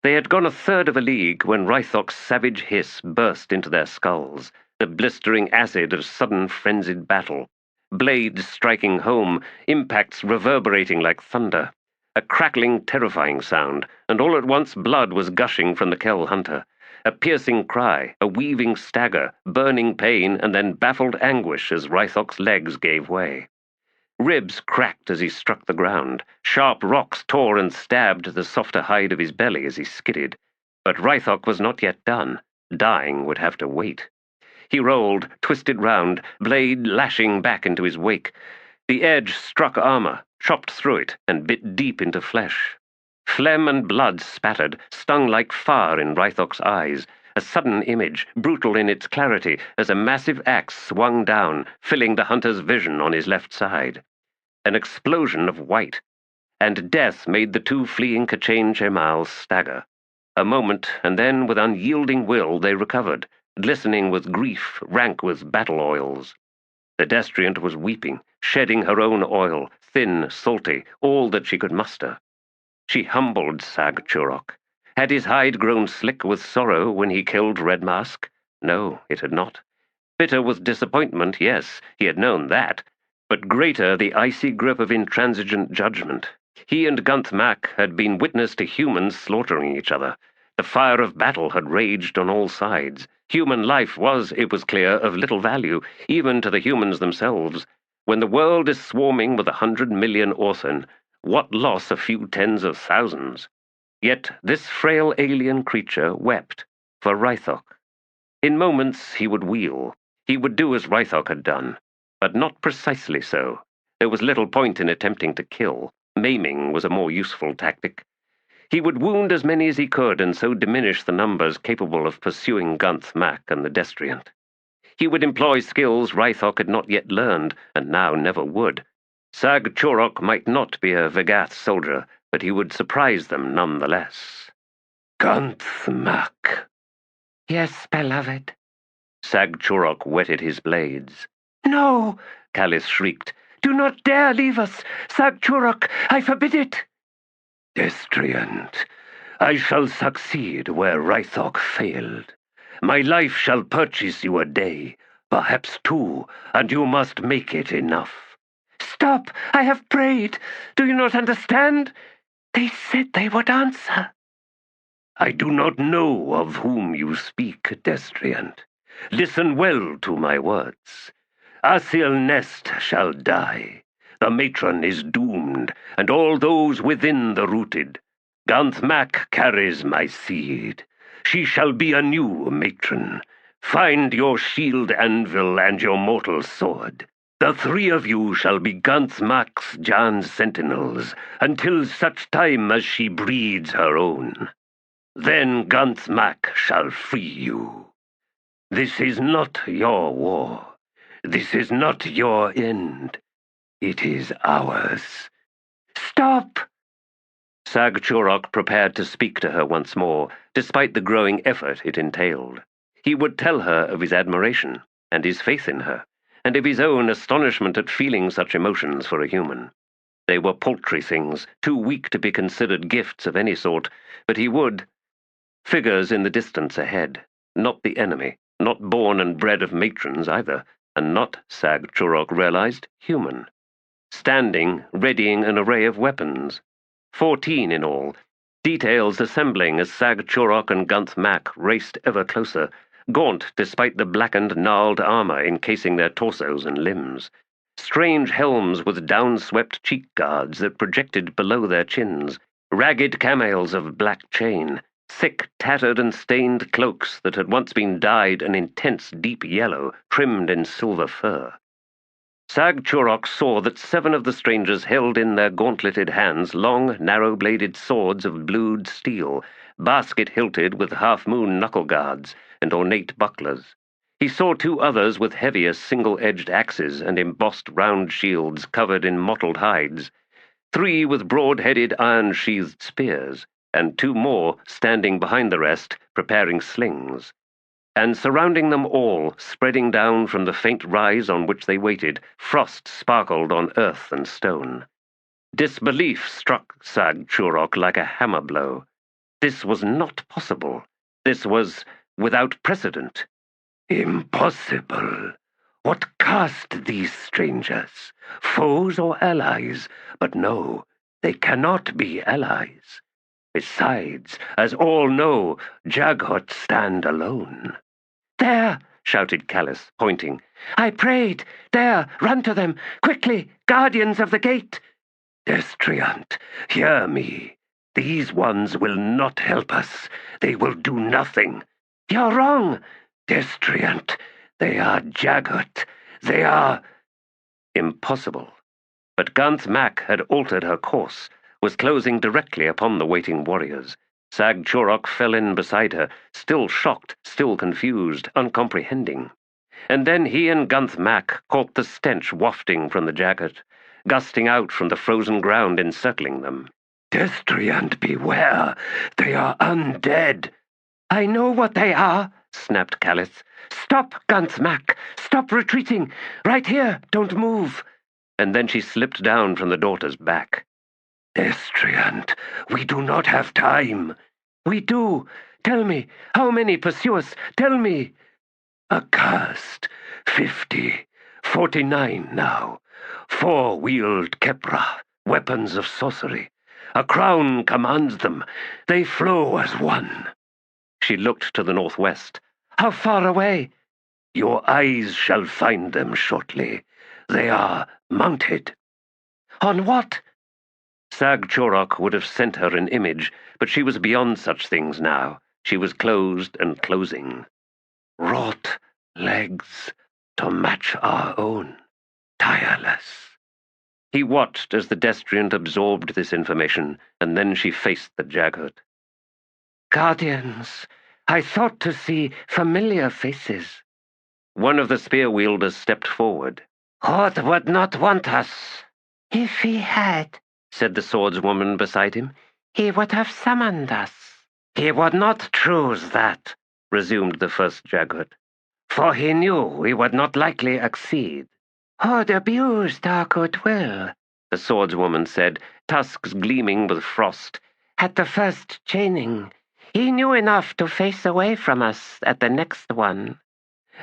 They had gone a third of a league when Rythok's savage hiss burst into their skulls, the blistering acid of sudden frenzied battle. Blades striking home, impacts reverberating like thunder. A crackling, terrifying sound, and all at once blood was gushing from the Kell hunter. A piercing cry, a weaving stagger, burning pain, and then baffled anguish as Rythok's legs gave way. Ribs cracked as he struck the ground. Sharp rocks tore and stabbed the softer hide of his belly as he skidded. But Rythok was not yet done. Dying would have to wait. He rolled, twisted round, blade lashing back into his wake. The edge struck armor, chopped through it, and bit deep into flesh. Phlegm and blood spattered, stung like fire in Rythok's eyes. A sudden image, brutal in its clarity, as a massive axe swung down, filling the hunter's vision on his left side. An explosion of white, and death made the 2 fleeing K'chain Shemals stagger. A moment, and then with unyielding will they recovered, glistening with grief, rank with battle oils. The destriant was weeping, shedding her own oil, thin, salty, all that she could muster. She humbled Sag Chorok. Had his hide grown slick with sorrow when he killed Red Mask? No, it had not. Bitter with disappointment, yes, he had known that, but greater the icy grip of intransigent judgment. He and Gunthmak had been witness to humans slaughtering each other. The fire of battle had raged on all sides. Human life was, it was clear, of little value, even to the humans themselves. When the world is swarming with 100 million Orthan, what loss a few tens of thousands? Yet this frail alien creature wept for Rythok. In moments he would wheel. He would do as Rythok had done, but not precisely so. There was little point in attempting to kill. Maiming was a more useful tactic. He would wound as many as he could and so diminish the numbers capable of pursuing Gunthmak and the destriant. He would employ skills Rythok had not yet learned, and now never would. Sag Chorok might not be a Vegath soldier, but he would surprise them nonetheless. "Gunthmak." "Yes, beloved." Sag-Chorok whetted his blades. "No!" Callis shrieked. "Do not dare leave us! Sag-Chorok, I forbid it!" Destriant, I shall succeed where Rythok failed. My life shall purchase you a day, perhaps two, and you must make it enough." "Stop! I have prayed! Do you not understand? They said they would answer." "I do not know of whom you speak, Destriant. Listen well to my words. Asil Nest shall die. The matron is doomed, and all those within the rooted. Ganthmak carries my seed. She shall be a new matron. Find your shield anvil and your mortal sword. The three of you shall be Ganthmak's Jan's sentinels until such time as she breeds her own. Then Ganthmak shall free you. This is not your war. This is not your end. It is ours." "Stop!" Sag-Chorok prepared to speak to her once more, despite the growing effort it entailed. He would tell her of his admiration, and his faith in her, and of his own astonishment at feeling such emotions for a human. They were paltry things, too weak to be considered gifts of any sort, but he would. Figures in the distance ahead, not the enemy, not born and bred of matrons either, and not, Sag-Chorok realized, human. Standing, readying an array of weapons. 14 in all, details assembling as Sag-Chorok and Ganthmak raced ever closer, gaunt despite the blackened, gnarled armor encasing their torsos and limbs. Strange helms with down-swept cheek guards that projected below their chins, ragged camails of black chain, thick, tattered and stained cloaks that had once been dyed an intense deep yellow, trimmed in silver fur. Sag-Chorok saw that 7 of the strangers held in their gauntleted hands long, narrow-bladed swords of blued steel, basket-hilted with half-moon knuckle guards and ornate bucklers. He saw 2 others with heavier single-edged axes and embossed round shields covered in mottled hides, 3 with broad-headed iron-sheathed spears, and 2 more standing behind the rest, preparing slings. And surrounding them all, spreading down from the faint rise on which they waited, frost sparkled on earth and stone. Disbelief struck Sag-Chorok like a hammer blow. This was not possible. This was without precedent. Impossible. What caste these strangers? Foes or allies? But no, they cannot be allies. Besides, as all know, Jaghut stand alone. "There!" shouted Callis, pointing. "I prayed! There! Run to them! Quickly! Guardians of the gate!" Destriant, hear me. These ones will not help us. They will do nothing. "You're wrong!" Destriant, they are Jaghut. They are... Impossible. But Ganthmak had altered her course, was closing directly upon the waiting warriors. Sag-Chorok fell in beside her, still shocked, still confused, uncomprehending. And then he and Ganthmak caught the stench wafting from the Jaghut, gusting out from the frozen ground encircling them. Destriant, beware! They are undead! "I know what they are," snapped Callis. "Stop, Ganthmak! Stop retreating! Right here! Don't move!" And then she slipped down from the daughter's back. Destriant, we do not have time. "We do. Tell me, how many pursue us? Tell me." "Accursed. 50. 49 now. 4 wield Kepra, weapons of sorcery. A crown commands them. They flow as one." She looked to the northwest. "How far away?" "Your eyes shall find them shortly. They are mounted." "On what?" Sag-Chorok would have sent her an image, but she was beyond such things now. She was closed and closing. "Wrought legs to match our own. Tireless." He watched as the Destriant absorbed this information, and then she faced the Jaghut. "Guardians, I thought to see familiar faces." One of the spear-wielders stepped forward. "Hord would not want us." "If he had," said the swordswoman beside him, "he would have summoned us." "He would not choose that," resumed the first Jaghut. for he knew we would not likely exceed. "Who'd abused our goodwill," the swordswoman said, tusks gleaming with frost. "at the first chaining. He knew enough to face away from us at the next one."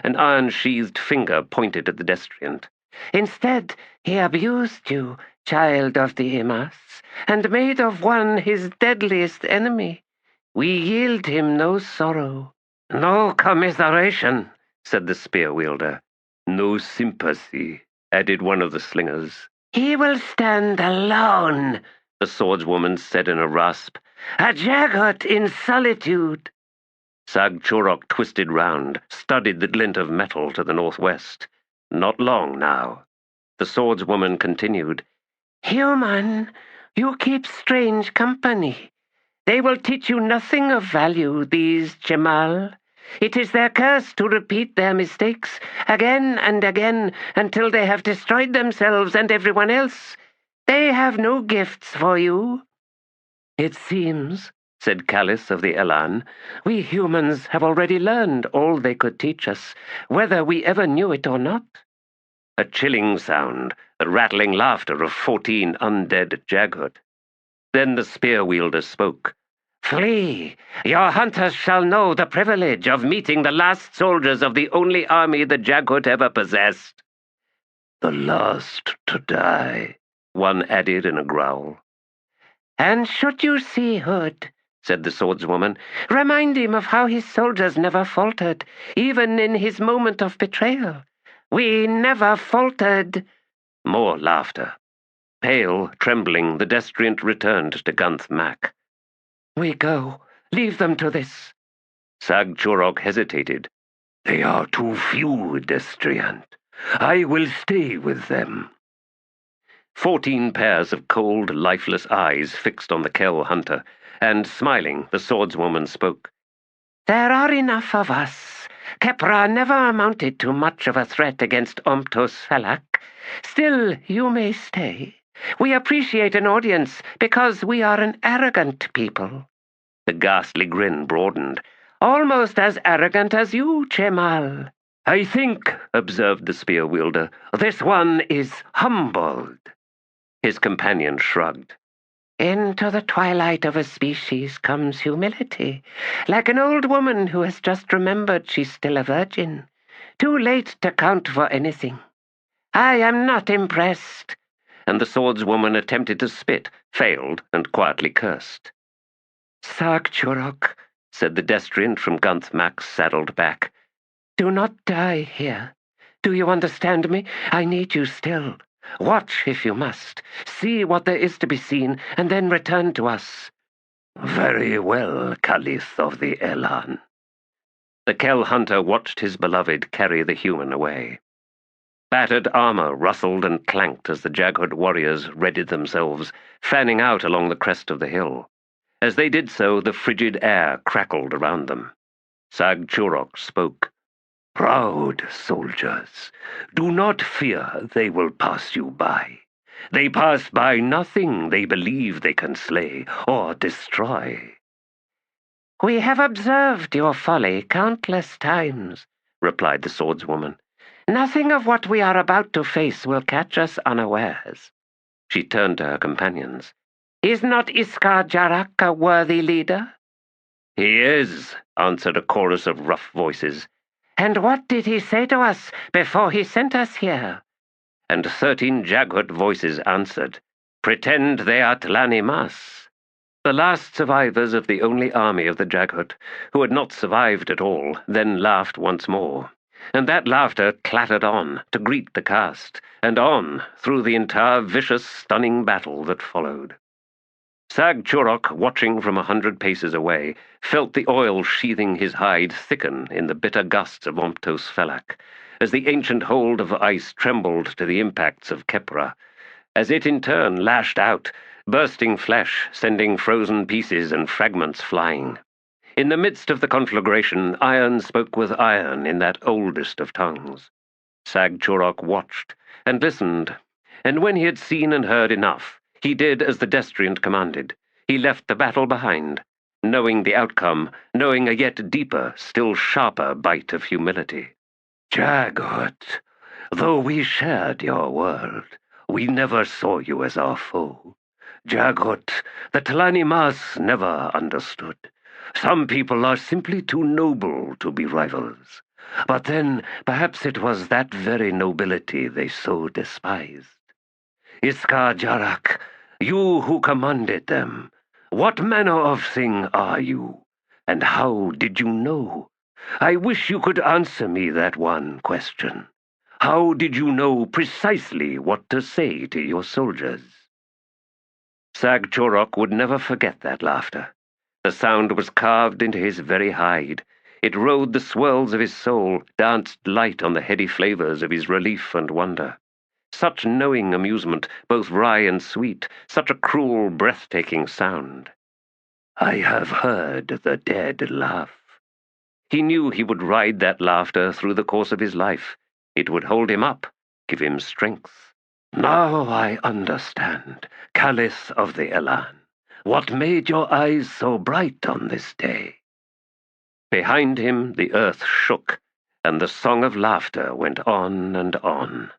An iron-sheathed finger pointed at the destriant. "Instead, he abused you, child of the Imass, and made of one his deadliest enemy. We yield him no sorrow." "No commiseration," said the spear-wielder. "No sympathy," added one of the slingers. "He will stand alone," the swordswoman said in a rasp. "a jagot in solitude." Sag-Chorok twisted round, studied the glint of metal to the northwest. Not long now. The swordswoman continued. "Human, you keep strange company. They will teach you nothing of value, these Chemal. It is their curse to repeat their mistakes again and again until they have destroyed themselves and everyone else. They have no gifts for you." "It seems," said Callis of the Elan, "we humans have already learned all they could teach us, whether we ever knew it or not." A chilling sound, the rattling laughter of 14 undead Jaghut. Then the spear-wielder spoke. "Flee! Your hunters shall know the privilege of meeting the last soldiers of the only army the Jaghut ever possessed." "The last to die," one added in a growl. "And should you see Hood," said the swordswoman, "remind him of how his soldiers never faltered, even in his moment of betrayal. We never faltered." More laughter. Pale, trembling, the destriant returned to Gunth Mac. "We go. Leave them to this." Sag-Chorok hesitated. "They are too few, destriant. I will stay with them." 14 pairs of cold, lifeless eyes fixed on the Kel hunter, and, smiling, the swordswoman spoke. "There are enough of us. Kepra never amounted to much of a threat against T'lan. Still, you may stay. We appreciate an audience because we are an arrogant people." The ghastly grin broadened. "Almost as arrogant as you, Chemal." "I think," observed the spear-wielder, "this one is humbled." His companion shrugged. "Into the twilight of a species comes humility, like an old woman who has just remembered she's still a virgin. Too late to count for anything. I am not impressed." And the swordswoman attempted to spit, failed, and quietly cursed. "Sag-Chorok," said the destriant from Gunth Mac's saddled back. "do not die here. Do you understand me? I need you still. Watch if you must. See what there is to be seen, and then return to us." "Very well, Caliph of the Elan." The Kel hunter watched his beloved carry the human away. Battered armor rustled and clanked as the Jaghut warriors readied themselves, fanning out along the crest of the hill. As they did so, the frigid air crackled around them. Sag-Chorok spoke. "Proud soldiers, do not fear they will pass you by. They pass by nothing they believe they can slay or destroy." "We have observed your folly countless times," replied the swordswoman. "Nothing of what we are about to face will catch us unawares." She turned to her companions. "Is not Iskar Jarak a worthy leader?" "He is," answered a chorus of rough voices. "And what did he say to us before he sent us here?" And 13 Jaghut voices answered. "Pretend they are T'lan Imass." The last survivors of the only army of the Jaghut, who had not survived at all, then laughed once more. And that laughter clattered on to greet the cast, and on through the entire vicious, stunning battle that followed. Sag-Chorok, watching from 100 paces away, felt the oil sheathing his hide thicken in the bitter gusts of T'lan, as the ancient hold of ice trembled to the impacts of Kepra, as it in turn lashed out, bursting flesh, sending frozen pieces and fragments flying. In the midst of the conflagration, iron spoke with iron in that oldest of tongues. Sag-Chorok watched and listened, and when he had seen and heard enough, he did as the destriant commanded. He left the battle behind, knowing the outcome, knowing a yet deeper, still sharper bite of humility. Jagot, though we shared your world, we never saw you as our foe. Jagot, the T'lan Imass never understood. Some people are simply too noble to be rivals. But then, perhaps it was that very nobility they so despised. Iskar Jarak, you who commanded them, what manner of thing are you, and how did you know? I wish you could answer me that one question. How did you know precisely what to say to your soldiers? Sag Chorok would never forget that laughter. The sound was carved into his very hide. It rode the swirls of his soul, danced light on the heady flavors of his relief and wonder. Such knowing amusement, both wry and sweet, such a cruel, breathtaking sound. I have heard the dead laugh. He knew he would ride that laughter through the course of his life. It would hold him up, give him strength. Now I understand, Caliph of the Elan. What made your eyes so bright on this day? Behind him the earth shook, and the song of laughter went on and on.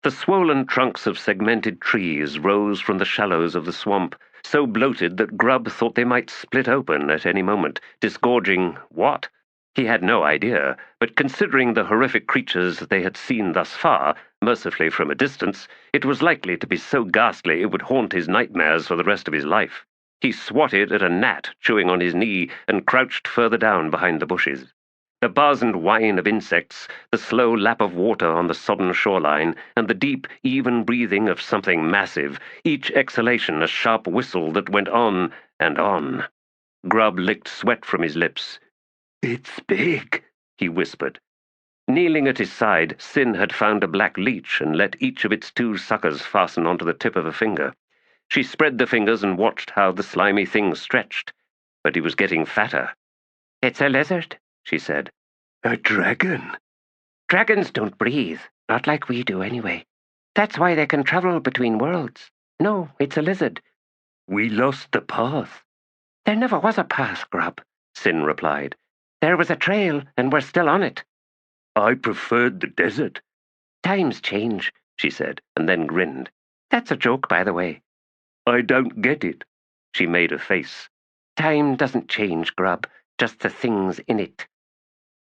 The swollen trunks of segmented trees rose from the shallows of the swamp, so bloated that Grubb thought they might split open at any moment, disgorging what? He had no idea, but considering the horrific creatures they had seen thus far, mercifully from a distance, it was likely to be so ghastly it would haunt his nightmares for the rest of his life. He swatted at a gnat chewing on his knee and crouched further down behind the bushes. The buzz and whine of insects, the slow lap of water on the sodden shoreline, and the deep, even breathing of something massive, each exhalation a sharp whistle that went on and on. Grubb licked sweat from his lips. "It's big," he whispered. Kneeling at his side, Sin had found a black leech and let each of its 2 suckers fasten onto the tip of a finger. She spread the fingers and watched how the slimy thing stretched, but he was getting fatter. "It's a lizard," she said. "A dragon?" "Dragons don't breathe, not like we do anyway. That's why they can travel between worlds. No, it's a lizard." "We lost the path." "There never was a path, Grubb," Sin replied. "There was a trail, and we're still on it." "I preferred the desert." "Times change," she said, and then grinned. "That's a joke, by the way." "I don't get it." She made a face. "Time doesn't change, Grubb, just the things in it."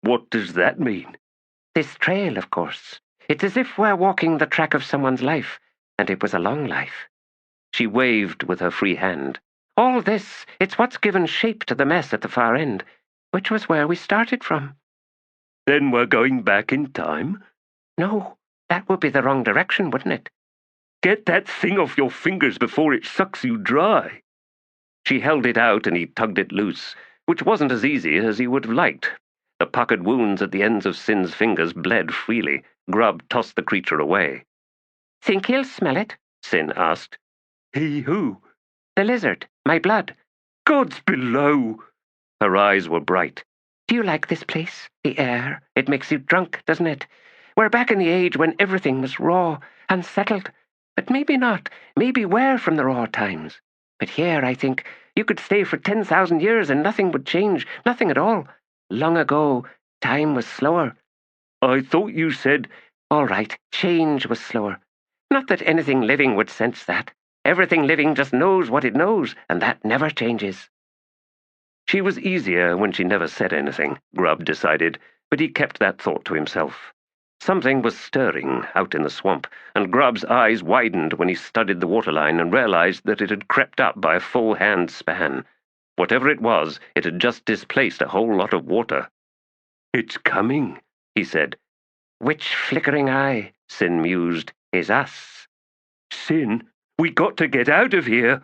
"What does that mean?" "This trail, of course. It's as if we're walking the track of someone's life, and it was a long life." She waved with her free hand. "All this, it's what's given shape to the mess at the far end, which was where we started from." "Then we're going back in time?" "No, that would be the wrong direction, wouldn't it?" "Get that thing off your fingers before it sucks you dry." She held it out and he tugged it loose, which wasn't as easy as he would have liked. The puckered wounds at the ends of Sin's fingers bled freely. Grubb tossed the creature away. "Think he'll smell it?" Sin asked. "He who?" "The lizard. My blood." "Gods below!" Her eyes were bright. "Do you like this place? The air? It makes you drunk, doesn't it? We're back in the age when everything was raw, unsettled. But maybe not. Maybe we're from the raw times. But here, I think, you could stay for 10,000 years and nothing would change. Nothing at all. Long ago, time was slower." "I thought you said—" "All right, change was slower. Not that anything living would sense that. Everything living just knows what it knows, and that never changes." She was easier when she never said anything, Grubb decided, but he kept that thought to himself. Something was stirring out in the swamp, and Grubb's eyes widened when he studied the waterline and realized that it had crept up by a full hand span. Whatever it was, it had just displaced a whole lot of water. "It's coming," he said. "Which flickering eye," Sin mused, "is us?" "Sin, we got to get out of here."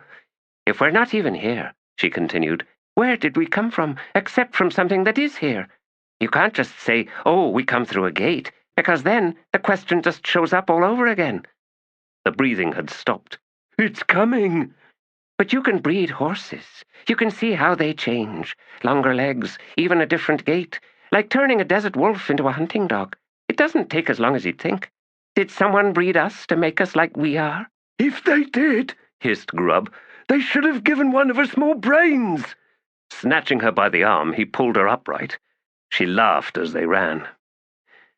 "If we're not even here," she continued, "where did we come from, except from something that is here? You can't just say, 'Oh, we come through a gate,' because then the question just shows up all over again." The breathing had stopped. "It's coming." "But you can breed horses. You can see how they change. Longer legs, even a different gait. Like turning a desert wolf into a hunting dog. It doesn't take as long as you'd think. Did someone breed us to make us like we are?" "If they did," hissed Grubb, "they should have given one of us more brains." Snatching her by the arm, he pulled her upright. She laughed as they ran.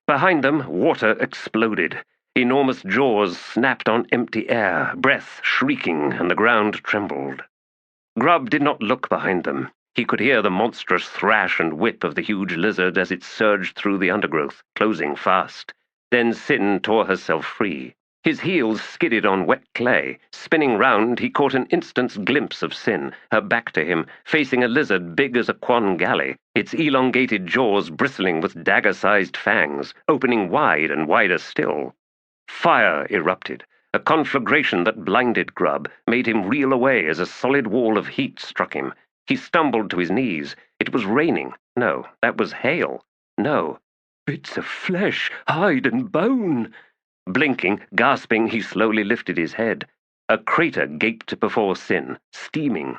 Behind them, water exploded. Enormous jaws snapped on empty air, breath shrieking, and the ground trembled. Grub did not look behind them. He could hear the monstrous thrash and whip of the huge lizard as it surged through the undergrowth, closing fast. Then Sin tore herself free. His heels skidded on wet clay. Spinning round, he caught an instant's glimpse of Sin, her back to him, facing a lizard big as a Quan galley, its elongated jaws bristling with dagger-sized fangs, opening wide and wider still. Fire erupted. A conflagration that blinded Grub, made him reel away as a solid wall of heat struck him. He stumbled to his knees. It was raining. No, that was hail. No. Bits of flesh, hide and bone. Blinking, gasping, he slowly lifted his head. A crater gaped before Sin, steaming.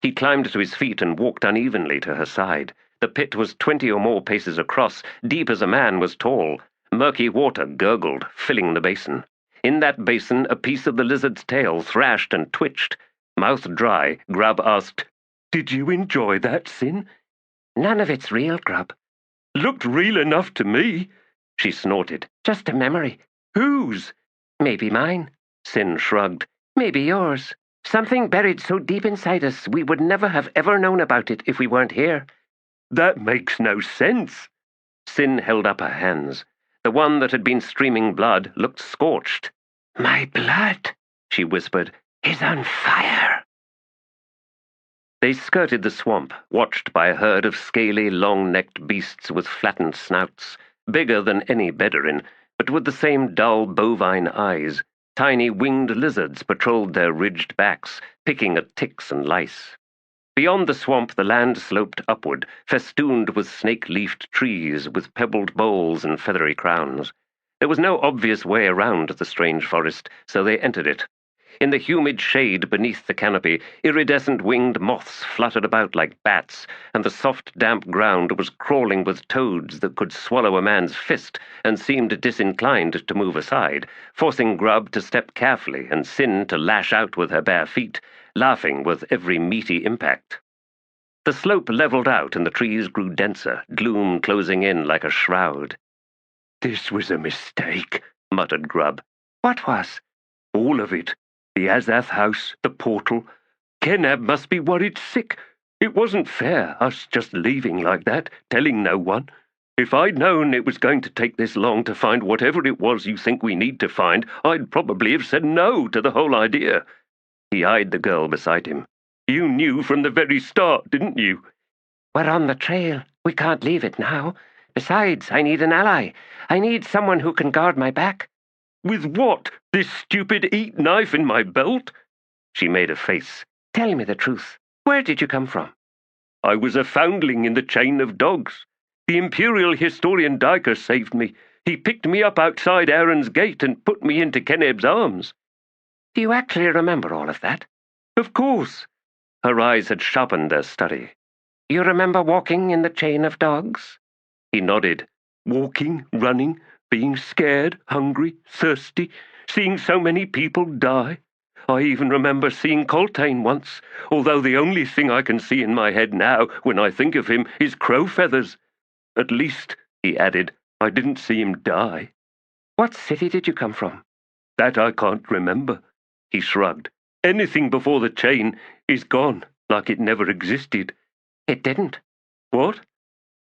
He climbed to his feet and walked unevenly to her side. The pit was 20 or more paces across, deep as a man was tall. Murky water gurgled, filling the basin. In that basin, a piece of the lizard's tail thrashed and twitched. Mouth dry, Grub asked, "Did you enjoy that, Sin?" "None of it's real, Grub." "Looked real enough to me," she snorted. "Just a memory." "Whose?" "Maybe mine." Sin shrugged. "Maybe yours. Something buried so deep inside us we would never have ever known about it if we weren't here." "That makes no sense." Sin held up her hands. The one that had been streaming blood looked scorched. "My blood," she whispered, "is on fire." They skirted the swamp, watched by a herd of scaly, long-necked beasts with flattened snouts, bigger than any Bedouin, but with the same dull, bovine eyes. Tiny winged lizards patrolled their ridged backs, picking at ticks and lice. Beyond the swamp the land sloped upward, festooned with snake-leafed trees, with pebbled boles and feathery crowns. There was no obvious way around the strange forest, so they entered it. In the humid shade beneath the canopy, iridescent winged moths fluttered about like bats, and the soft, damp ground was crawling with toads that could swallow a man's fist and seemed disinclined to move aside, forcing Grub to step carefully and Sin to lash out with her bare feet, laughing with every meaty impact. The slope leveled out and the trees grew denser, gloom closing in like a shroud. "This was a mistake," muttered Grub. "What was?" "All of it. The Azath house, the portal. Kenab must be worried sick. It wasn't fair, us just leaving like that, telling no one. If I'd known it was going to take this long to find whatever it was you think we need to find, I'd probably have said no to the whole idea." He eyed the girl beside him. "You knew from the very start, didn't you?" "We're on the trail. We can't leave it now. Besides, I need an ally. I need someone who can guard my back." "With what? This stupid eat knife in my belt?" She made a face. "Tell me the truth. Where did you come from?" "I was a foundling in the chain of dogs. The Imperial historian Diker saved me. He picked me up outside Aaron's gate and put me into Keneb's arms." "Do you actually remember all of that?" "Of course." Her eyes had sharpened their study. "You remember walking in the chain of dogs?" He nodded. "Walking, running, being scared, hungry, thirsty, seeing so many people die. I even remember seeing Coltane once, although the only thing I can see in my head now when I think of him is crow feathers. At least," he added, "I didn't see him die." "What city did you come from?" "That I can't remember." He shrugged. "Anything before the chain is gone, like it never existed." "It didn't." "What?"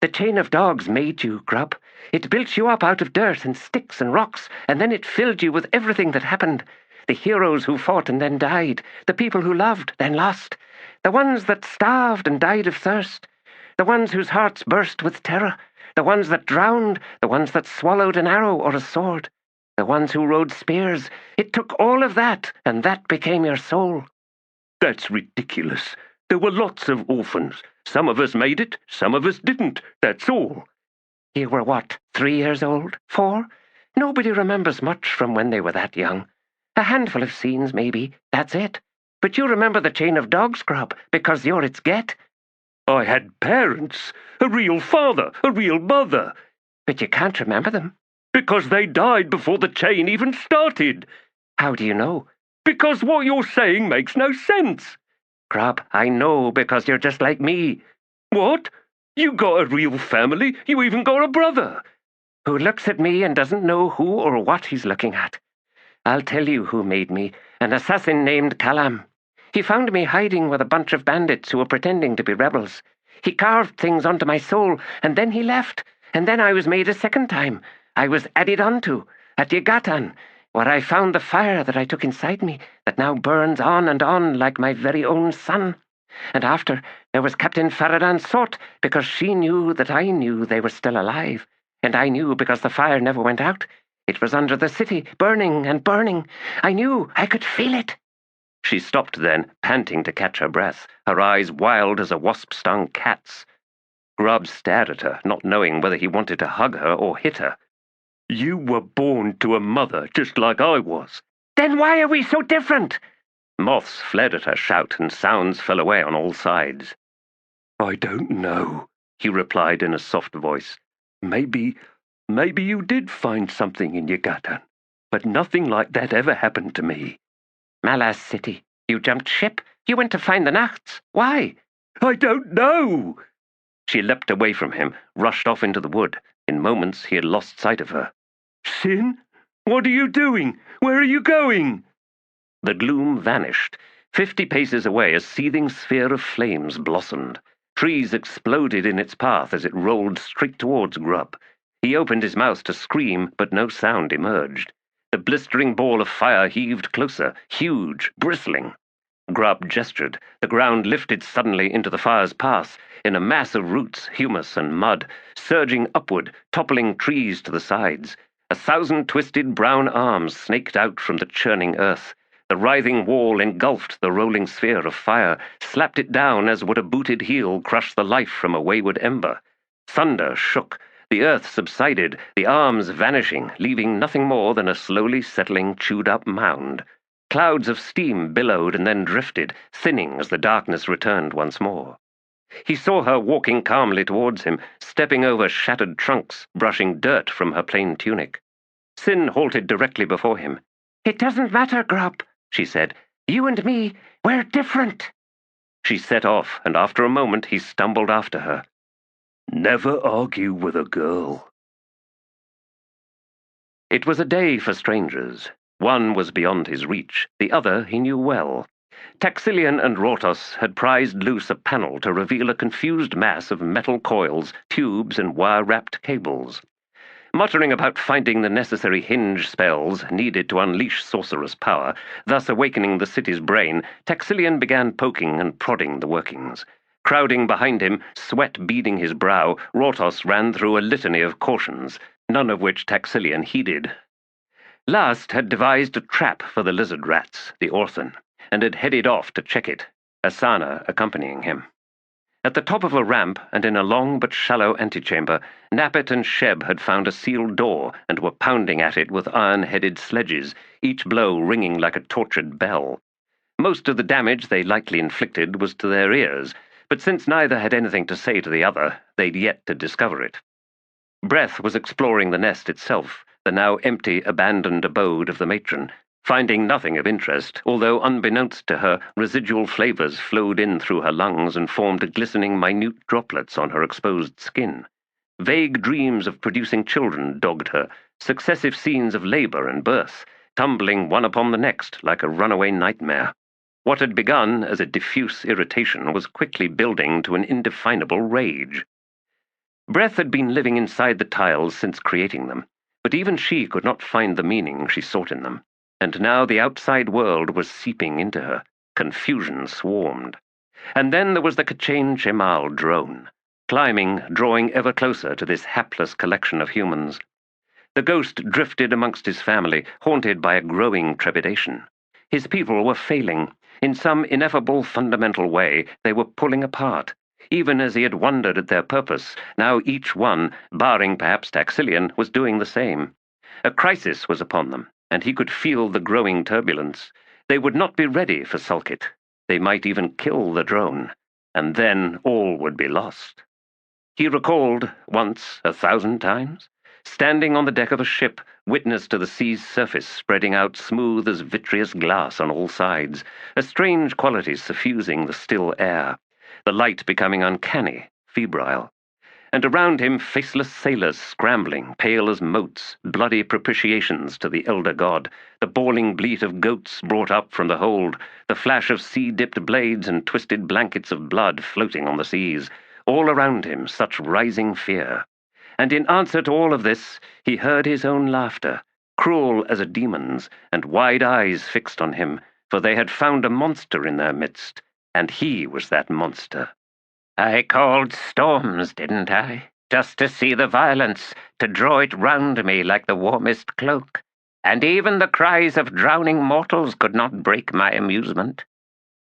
"The chain of dogs made you, Grub. It built you up out of dirt and sticks and rocks, and then it filled you with everything that happened. The heroes who fought and then died, the people who loved, then lost, the ones that starved and died of thirst, the ones whose hearts burst with terror, the ones that drowned, the ones that swallowed an arrow or a sword, the ones who rode spears. It took all of that, and that became your soul." "That's ridiculous. There were lots of orphans. Some of us made it, some of us didn't. That's all." "You were what, 3 years old? 4? Nobody remembers much from when they were that young. A handful of scenes, maybe. That's it. But you remember the chain of dogs, Grub, because you're its get." "I had parents, a real father, a real mother." "But you can't remember them." "Because they died before the chain even started." "How do you know?" "Because what you're saying makes no sense." "Grub, I know because you're just like me." "What? You got a real family. You even got a brother. Who looks at me and doesn't know who or what he's looking at. I'll tell you who made me, an assassin named Kalam. He found me hiding with a bunch of bandits who were pretending to be rebels. He carved things onto my soul, and then he left, and then I was made a second time. I was added onto, at Yegatan, where I found the fire that I took inside me, that now burns on and on like my very own sun. And after, there was Captain Faradan's sort, because she knew that I knew they were still alive. And I knew because the fire never went out. It was under the city, burning and burning. I knew, I could feel it. She stopped then, panting to catch her breath, her eyes wild as a wasp-stung cat's. Grubb stared at her, not knowing whether he wanted to hug her or hit her. You were born to a mother, just like I was. Then why are we so different? Moths fled at her shout, and sounds fell away on all sides. I don't know, he replied in a soft voice. Maybe you did find something in Yegatan, but nothing like that ever happened to me. Malas City, you jumped ship. You went to find the Nachts. Why? I don't know. She leapt away from him, rushed off into the wood. In moments he had lost sight of her. Sin? What are you doing? Where are you going? The gloom vanished. 50 paces away, a seething sphere of flames blossomed. Trees exploded in its path as it rolled straight towards Grubb. He opened his mouth to scream, but no sound emerged. The blistering ball of fire heaved closer, huge, bristling. Grubb gestured. The ground lifted suddenly into the fire's path, in a mass of roots, humus, and mud, surging upward, toppling trees to the sides. 1,000 twisted brown arms snaked out from the churning earth. The writhing wall engulfed the rolling sphere of fire, slapped it down as would a booted heel crush the life from a wayward ember. Thunder shook. The earth subsided, the arms vanishing, leaving nothing more than a slowly settling, chewed-up mound. Clouds of steam billowed and then drifted, thinning as the darkness returned once more. He saw her walking calmly towards him, stepping over shattered trunks, brushing dirt from her plain tunic. Sin halted directly before him. It doesn't matter, Grubb, she said. You and me, we're different. She set off, and after a moment he stumbled after her. Never argue with a girl. It was a day for strangers. One was beyond his reach, the other he knew well. Taxilian and Rortos had prized loose a panel to reveal a confused mass of metal coils, tubes, and wire-wrapped cables. Muttering about finding the necessary hinge spells needed to unleash sorcerous power, thus awakening the city's brain, Taxilian began poking and prodding the workings. Crowding behind him, sweat beading his brow, Rortos ran through a litany of cautions, none of which Taxilian heeded. Last had devised a trap for the lizard rats, the Orthan, and had headed off to check it, Asana accompanying him. At the top of a ramp, and in a long but shallow antechamber, Nappet and Sheb had found a sealed door and were pounding at it with iron-headed sledges, each blow ringing like a tortured bell. Most of the damage they likely inflicted was to their ears, but since neither had anything to say to the other, they'd yet to discover it. Breath was exploring the nest itself, the now empty, abandoned abode of the matron, finding nothing of interest, although unbeknownst to her, residual flavors flowed in through her lungs and formed glistening minute droplets on her exposed skin. Vague dreams of producing children dogged her, successive scenes of labor and birth, tumbling one upon the next like a runaway nightmare. What had begun as a diffuse irritation was quickly building to an indefinable rage. Breath had been living inside the tiles since creating them, but even she could not find the meaning she sought in them. And now the outside world was seeping into her. Confusion swarmed. And then there was the K'chain Shemal drone, climbing, drawing ever closer to this hapless collection of humans. The ghost drifted amongst his family, haunted by a growing trepidation. His people were failing. In some ineffable fundamental way, they were pulling apart. Even as he had wondered at their purpose, now each one, barring perhaps Taxilian, was doing the same. A crisis was upon them, and he could feel the growing turbulence. They would not be ready for Sulkit. They might even kill the drone, and then all would be lost. He recalled, once, 1,000 times, standing on the deck of a ship, witness to the sea's surface spreading out smooth as vitreous glass on all sides, a strange quality suffusing the still air, the light becoming uncanny, febrile. and around him faceless sailors scrambling, pale as motes, bloody propitiations to the elder god, the bawling bleat of goats brought up from the hold, the flash of sea-dipped blades and twisted blankets of blood floating on the seas, all around him such rising fear. And in answer to all of this, he heard his own laughter, cruel as a demon's, and wide eyes fixed on him, for they had found a monster in their midst, and he was that monster. I called storms, didn't I? Just to see the violence, to draw it round me like the warmest cloak. And even the cries of drowning mortals could not break my amusement.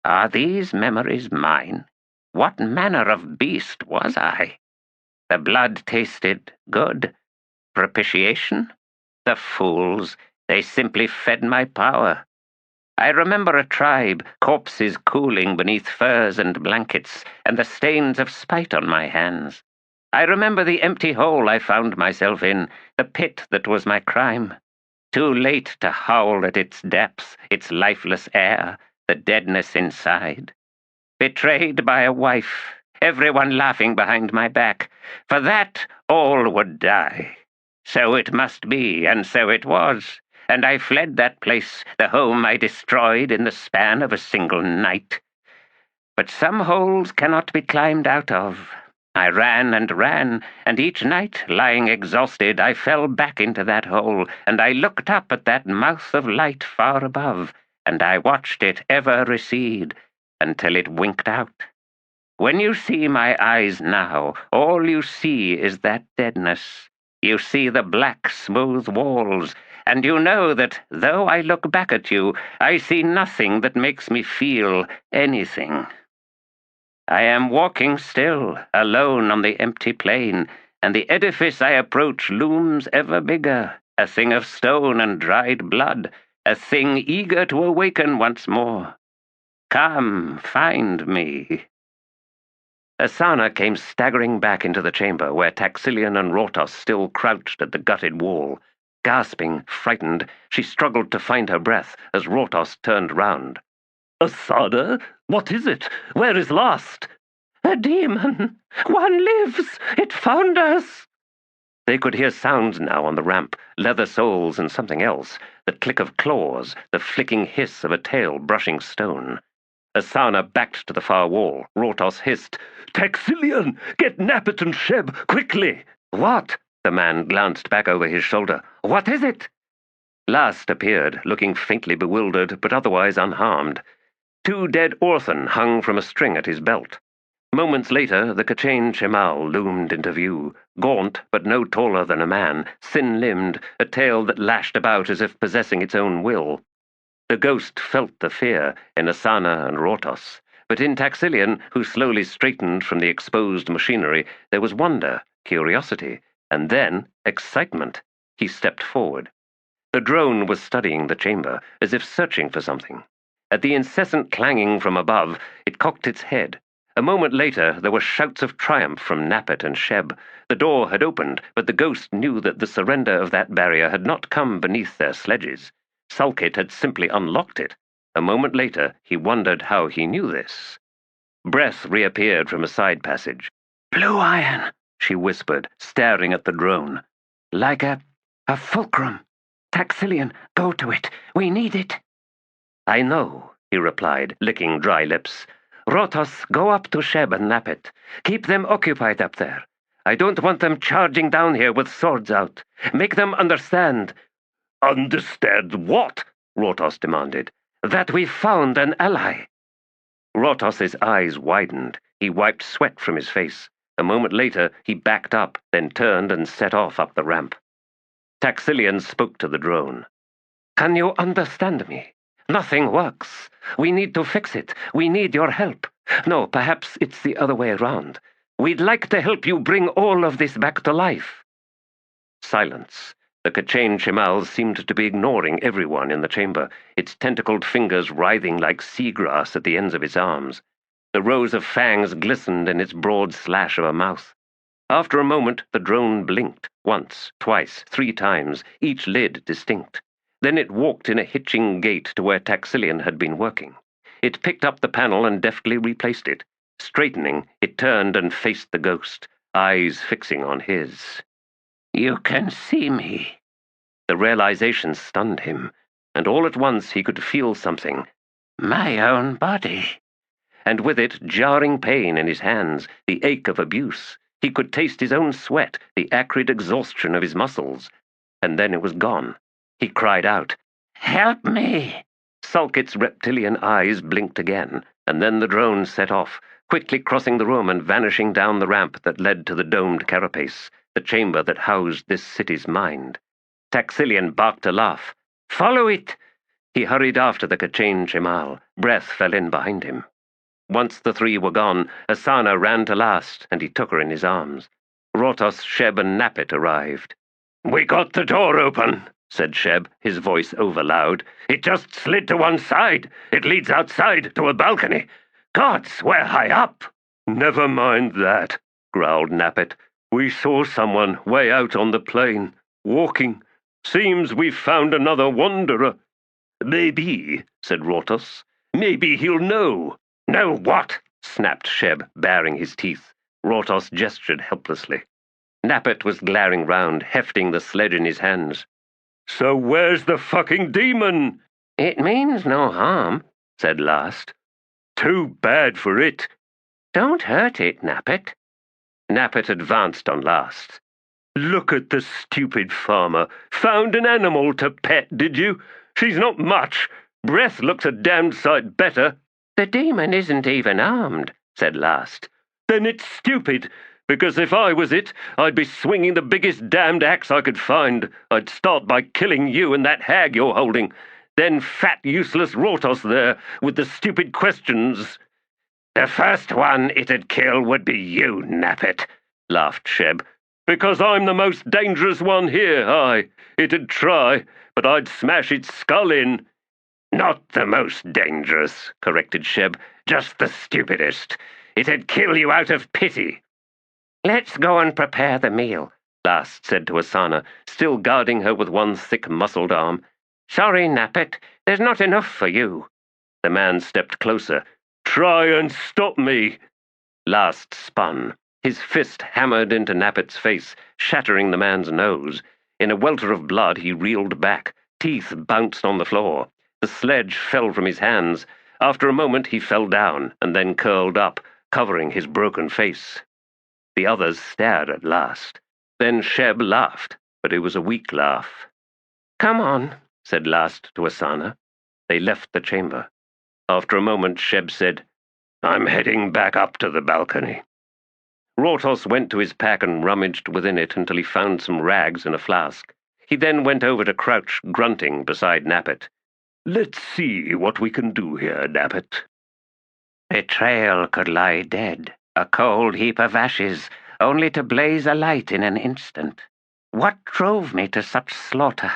Are these memories mine? What manner of beast was I? The blood tasted good. Propitiation? The fools, they simply fed my power. I remember a tribe, corpses cooling beneath furs and blankets, and the stains of spite on my hands. I remember the empty hole I found myself in, the pit that was my crime. Too late to howl at its depths, its lifeless air, the deadness inside. Betrayed by a wife, everyone laughing behind my back. For that, all would die. So it must be, and so it was. And I fled that place, the home I destroyed in the span of a single night. But some holes cannot be climbed out of. I ran, and each night, lying exhausted, I fell back into that hole, and I looked up at that mouth of light far above, and I watched it ever recede, until it winked out. When you see my eyes now, all you see is that deadness. You see the black, smooth walls, and you know that, though I look back at you, I see nothing that makes me feel anything. I am walking still, alone on the empty plain, and the edifice I approach looms ever bigger, a thing of stone and dried blood, a thing eager to awaken once more. Come, find me. Asana came staggering back into the chamber where Taxilian and Rortos still crouched at the gutted wall. Gasping, frightened, she struggled to find her breath as Rortos turned round. Asana? What is it? Where is Last? A demon! One lives! It found us! They could hear sounds now on the ramp, leather soles and something else, the click of claws, the flicking hiss of a tail brushing stone. Asana backed to the far wall. Rortos hissed, Taxilian! Get Nappet and Sheb, quickly! What? The man glanced back over his shoulder. What is it? Last appeared, looking faintly bewildered, but otherwise unharmed. 2 dead Orthan hung from a string at his belt. Moments later, the K'chain Shemal loomed into view, gaunt but no taller than a man, thin-limbed, a tail that lashed about as if possessing its own will. The ghost felt the fear in Asana and Rortos, but in Taxilian, who slowly straightened from the exposed machinery, there was wonder, curiosity, and then excitement. He stepped forward. The drone was studying the chamber, as if searching for something. At the incessant clanging from above, it cocked its head. A moment later, there were shouts of triumph from Nappet and Sheb. The door had opened, but the ghost knew that the surrender of that barrier had not come beneath their sledges. Sulkit had simply unlocked it. A moment later, he wondered how he knew this. Breath reappeared from a side passage. Blue iron, she whispered, staring at the drone. like a fulcrum. Taxilian, go to it. We need it. I know, he replied, licking dry lips. Rortos, go up to Sheb and Nappet. Keep them occupied up there. I don't want them charging down here with swords out. Make them understand. Understand what? Rortos demanded. That we found an ally. Rortos's eyes widened. He wiped sweat from his face. A moment later, he backed up, then turned and set off up the ramp. Taxilian spoke to the drone. Can you understand me? Nothing works. We need to fix it. We need your help. No, perhaps it's the other way around. We'd like to help you bring all of this back to life. Silence. The K'chain Shemal seemed to be ignoring everyone in the chamber, its tentacled fingers writhing like seagrass at the ends of its arms. The rows of fangs glistened in its broad slash of a mouth. After a moment, the drone blinked, once, twice, 3 times, each lid distinct. Then it walked in a hitching gait to where Taxilian had been working. It picked up the panel and deftly replaced it. Straightening, it turned and faced the ghost. eyes fixing on his. You can see me. The realization stunned him, and all at once he could feel something. My own body. And with it, jarring pain in his hands, the ache of abuse. He could taste his own sweat, the acrid exhaustion of his muscles. And then it was gone. He cried out, Help me! Sulkit's reptilian eyes blinked again, and then the drone set off, quickly crossing the room and vanishing down the ramp that led to the domed carapace, the chamber that housed this city's mind. Taxilian barked a laugh. Follow it! He hurried after the Kachin Chemal. Breath fell in behind him. Once the three were gone, Asana ran to last, and he took her in his arms. Rotos, Sheb, and Nappet arrived. We got the door open, said Sheb, his voice overloud. It just slid to one side. It leads outside to a balcony. Gods, we're high up. Never mind that, growled Nappet. We saw someone way out on the plain, walking. Seems we've found another wanderer. Maybe, said Rotos. Maybe he'll know. Know what? Snapped Sheb, baring his teeth. Rotos gestured helplessly. Nappet was glaring round, hefting the sledge in his hands. So where's the fucking demon? It means no harm, said Last. Too bad for it. Don't hurt it, Nappet. Nappet advanced on Last. Look at the stupid farmer. Found an animal to pet, did you? She's not much. Breath looks a damned sight better. The demon isn't even armed, said Last. Then it's stupid, because if I was it, I'd be swinging the biggest damned axe I could find. I'd start by killing you and that hag you're holding. Then fat, useless Rotos there, with the stupid questions. The first one it'd kill would be you, Nappet, laughed Sheb. Because I'm the most dangerous one here, aye. It'd try, but I'd smash its skull in. Not the most dangerous, corrected Sheb. Just the stupidest. It'd kill you out of pity. Let's go and prepare the meal, Last said to Asana, still guarding her with one thick muscled arm. Sorry, Nappet, there's not enough for you. The man stepped closer. Try and stop me. Last spun. His fist hammered into Nappet's face, shattering the man's nose. In a welter of blood, he reeled back. Teeth bounced on the floor. The sledge fell from his hands. After a moment, he fell down, and then curled up, covering his broken face. The others stared at Last. Then Sheb laughed, but it was a weak laugh. Come on, said Last to Asana. They left the chamber. After a moment, Sheb said, I'm heading back up to the balcony. Rotos went to his pack and rummaged within it until he found some rags and a flask. He then went over to crouch, grunting, beside Nappet. Let's see what we can do here, Nappet. Betrayal could lie dead, a cold heap of ashes, only to blaze alight in an instant. What drove me to such slaughter?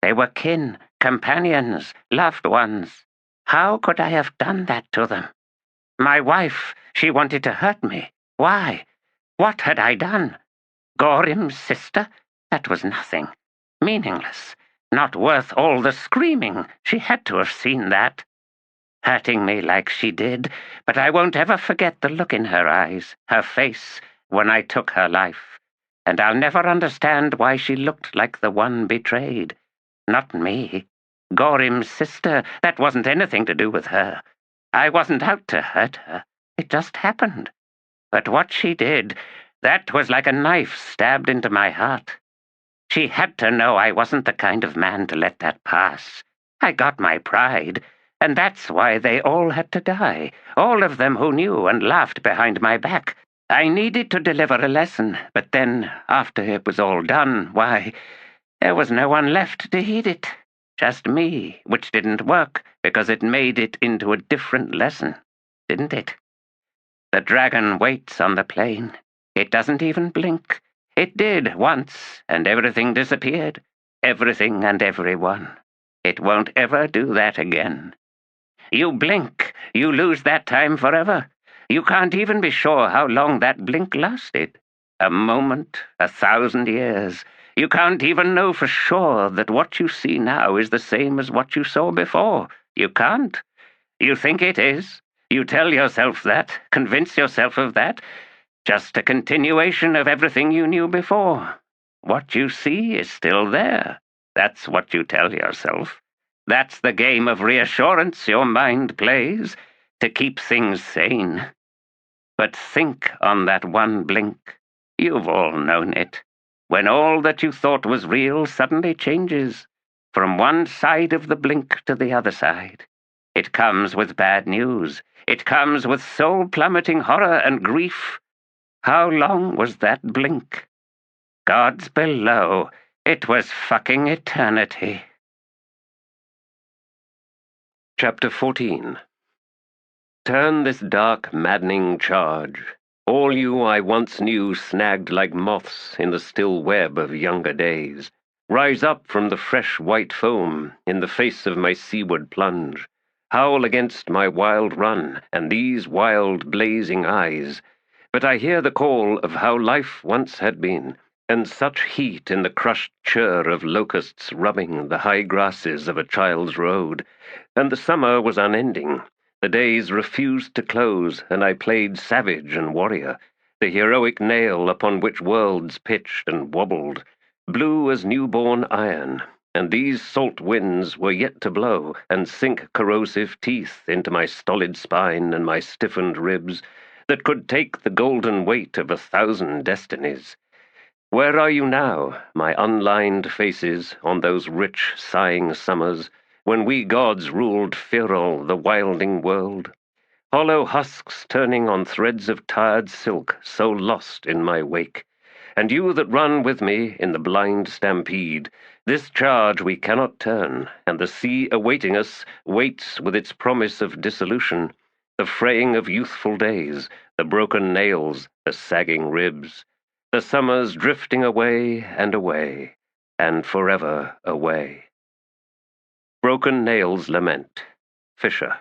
They were kin, companions, loved ones. How could I have done that to them? My wife, she wanted to hurt me. Why? What had I done? Gorim's sister? That was nothing. Meaningless. Not worth all the screaming. She had to have seen that. Hurting me like she did, but I won't ever forget the look in her eyes, her face, when I took her life. And I'll never understand why she looked like the one betrayed. Not me. Gorim's sister, that wasn't anything to do with her. I wasn't out to hurt her. It just happened. But what she did, that was like a knife stabbed into my heart. She had to know I wasn't the kind of man to let that pass. I got my pride, and that's why they all had to die, all of them who knew and laughed behind my back. I needed to deliver a lesson, but then, after it was all done, why, there was no one left to heed it. Just me, which didn't work, because it made it into a different lesson, didn't it? The dragon waits on the plain. It doesn't even blink. It did once, and everything disappeared. Everything and everyone. It won't ever do that again. You blink, you lose that time forever. You can't even be sure how long that blink lasted. A moment, 1,000 years. You can't even know for sure that what you see now is the same as what you saw before. You can't. You think it is. You tell yourself that, convince yourself of that, Just a continuation of everything you knew before. What you see is still there. That's what you tell yourself. That's the game of reassurance your mind plays to keep things sane. But think on that one blink. You've all known it. When all that you thought was real suddenly changes, from one side of the blink to the other side. It comes with bad news. It comes with soul-plummeting horror and grief. How long was that blink? Gods below, it was fucking eternity. Chapter 14. Turn this dark, maddening charge. All you I once knew snagged like moths in the still web of younger days. Rise up from the fresh white foam in the face of my seaward plunge. Howl against my wild run and these wild blazing eyes. But I hear the call of how life once had been, and such heat in the crushed churr of locusts rubbing the high grasses of a child's road. And the summer was unending. The days refused to close, and I played savage and warrior, the heroic nail upon which worlds pitched and wobbled, blue as newborn iron, and these salt winds were yet to blow and sink corrosive teeth into my stolid spine and my stiffened ribs that could take the golden weight of 1,000 destinies. Where are you now, my unlined faces, on those rich, sighing summers, when we gods ruled Firol, the wilding world? Hollow husks turning on threads of tired silk, so lost in my wake. And you that run with me in the blind stampede, this charge we cannot turn, and the sea awaiting us waits with its promise of dissolution, the fraying of youthful days, the broken nails, the sagging ribs, the summers drifting away, and forever away. Broken Nails Lament, Fisher.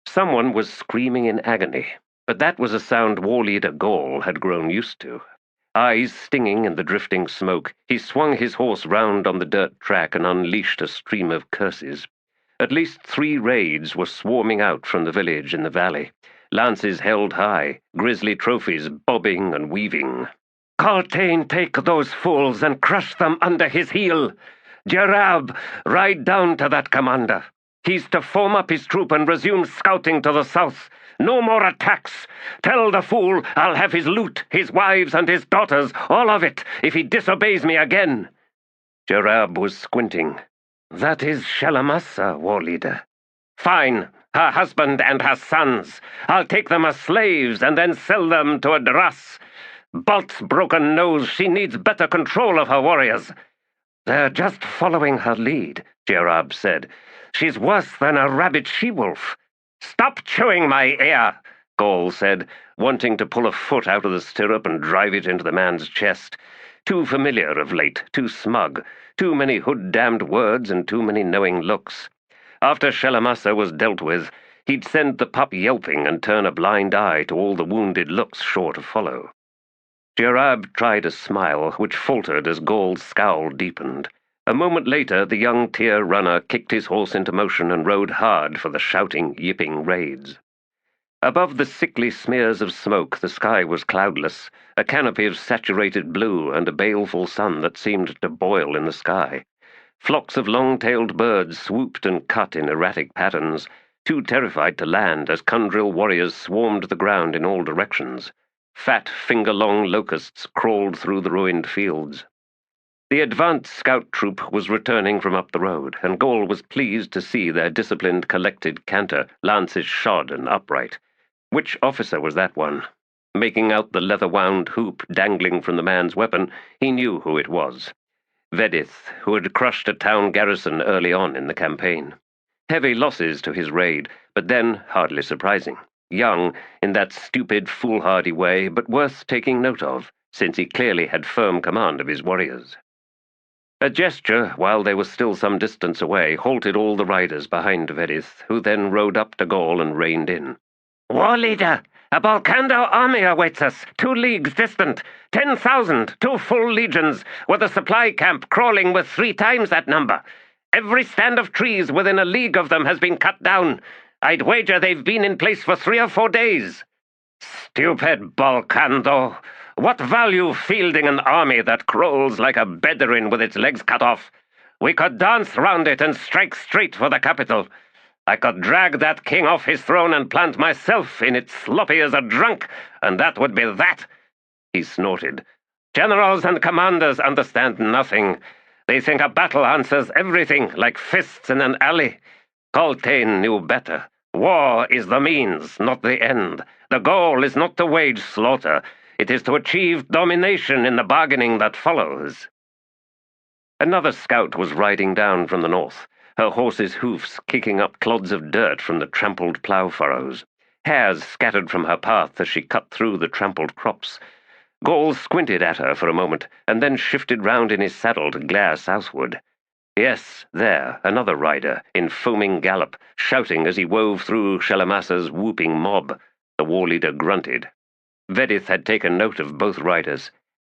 Someone was screaming in agony, but that was a sound war leader Gaul had grown used to. Eyes stinging in the drifting smoke, he swung his horse round on the dirt track and unleashed a stream of curses. At least 3 raids were swarming out from the village in the valley, lances held high, grisly trophies bobbing and weaving. Coltaine, take those fools and crush them under his heel. Gerab, ride down to that commander. He's to form up his troop and resume scouting to the south. No more attacks. Tell the fool I'll have his loot, his wives and his daughters, all of it, if he disobeys me again. Gerab was squinting. That is Shalamassa, war leader. Fine, her husband and her sons. I'll take them as slaves and then sell them to a Dras. Balt's broken nose, she needs better control of her warriors. They're just following her lead, Gerab said. She's worse than a rabid she-wolf. Stop chewing my ear, Gaul said, wanting to pull a foot out of the stirrup and drive it into the man's chest. Too familiar of late, too smug, too many hood-damned words and too many knowing looks. After Shalamassa was dealt with, he'd send the pup yelping and turn a blind eye to all the wounded looks sure to follow. Gerab tried a smile, which faltered as Gaul's scowl deepened. A moment later, the young Tyr runner kicked his horse into motion and rode hard for the shouting, yipping raids. Above the sickly smears of smoke, the sky was cloudless, a canopy of saturated blue and a baleful sun that seemed to boil in the sky. Flocks of long-tailed birds swooped and cut in erratic patterns, too terrified to land as Kundril warriors swarmed the ground in all directions. Fat, finger-long locusts crawled through the ruined fields. The advanced scout troop was returning from up the road, and Gaul was pleased to see their disciplined, collected canter, lances shod and upright. Which officer was that one? Making out the leather-wound hoop dangling from the man's weapon, he knew who it was. Vedith, who had crushed a town garrison early on in the campaign. Heavy losses to his raid, but then hardly surprising. Young, in that stupid, foolhardy way, but worth taking note of, since he clearly had firm command of his warriors. A gesture, while they were still some distance away, halted all the riders behind Vedith, who then rode up to Gaul and reined in. War leader, a Balkando army awaits us, 2 leagues distant. 10,000, 2 full legions, with a supply camp crawling with 3 times that number. Every stand of trees within a league of them has been cut down. I'd wager they've been in place for 3 or 4 days. Stupid Balkando! What value fielding an army that crawls like a Bedouin with its legs cut off? We could dance round it and strike straight for the capital. I could drag that king off his throne and plant myself in it sloppy as a drunk, and that would be that. He snorted. Generals and commanders understand nothing. They think a battle answers everything, like fists in an alley. Coltane knew better. War is the means, not the end. The goal is not to wage slaughter. It is to achieve domination in the bargaining that follows. Another scout was riding down from the north, her horse's hoofs kicking up clods of dirt from the trampled plough furrows. Hairs scattered from her path as she cut through the trampled crops. Gaul squinted at her for a moment, and then shifted round in his saddle to glare southward. Yes, there, another rider, in foaming gallop, shouting as he wove through Shalamassa's whooping mob. The war leader grunted. Vedith had taken note of both riders.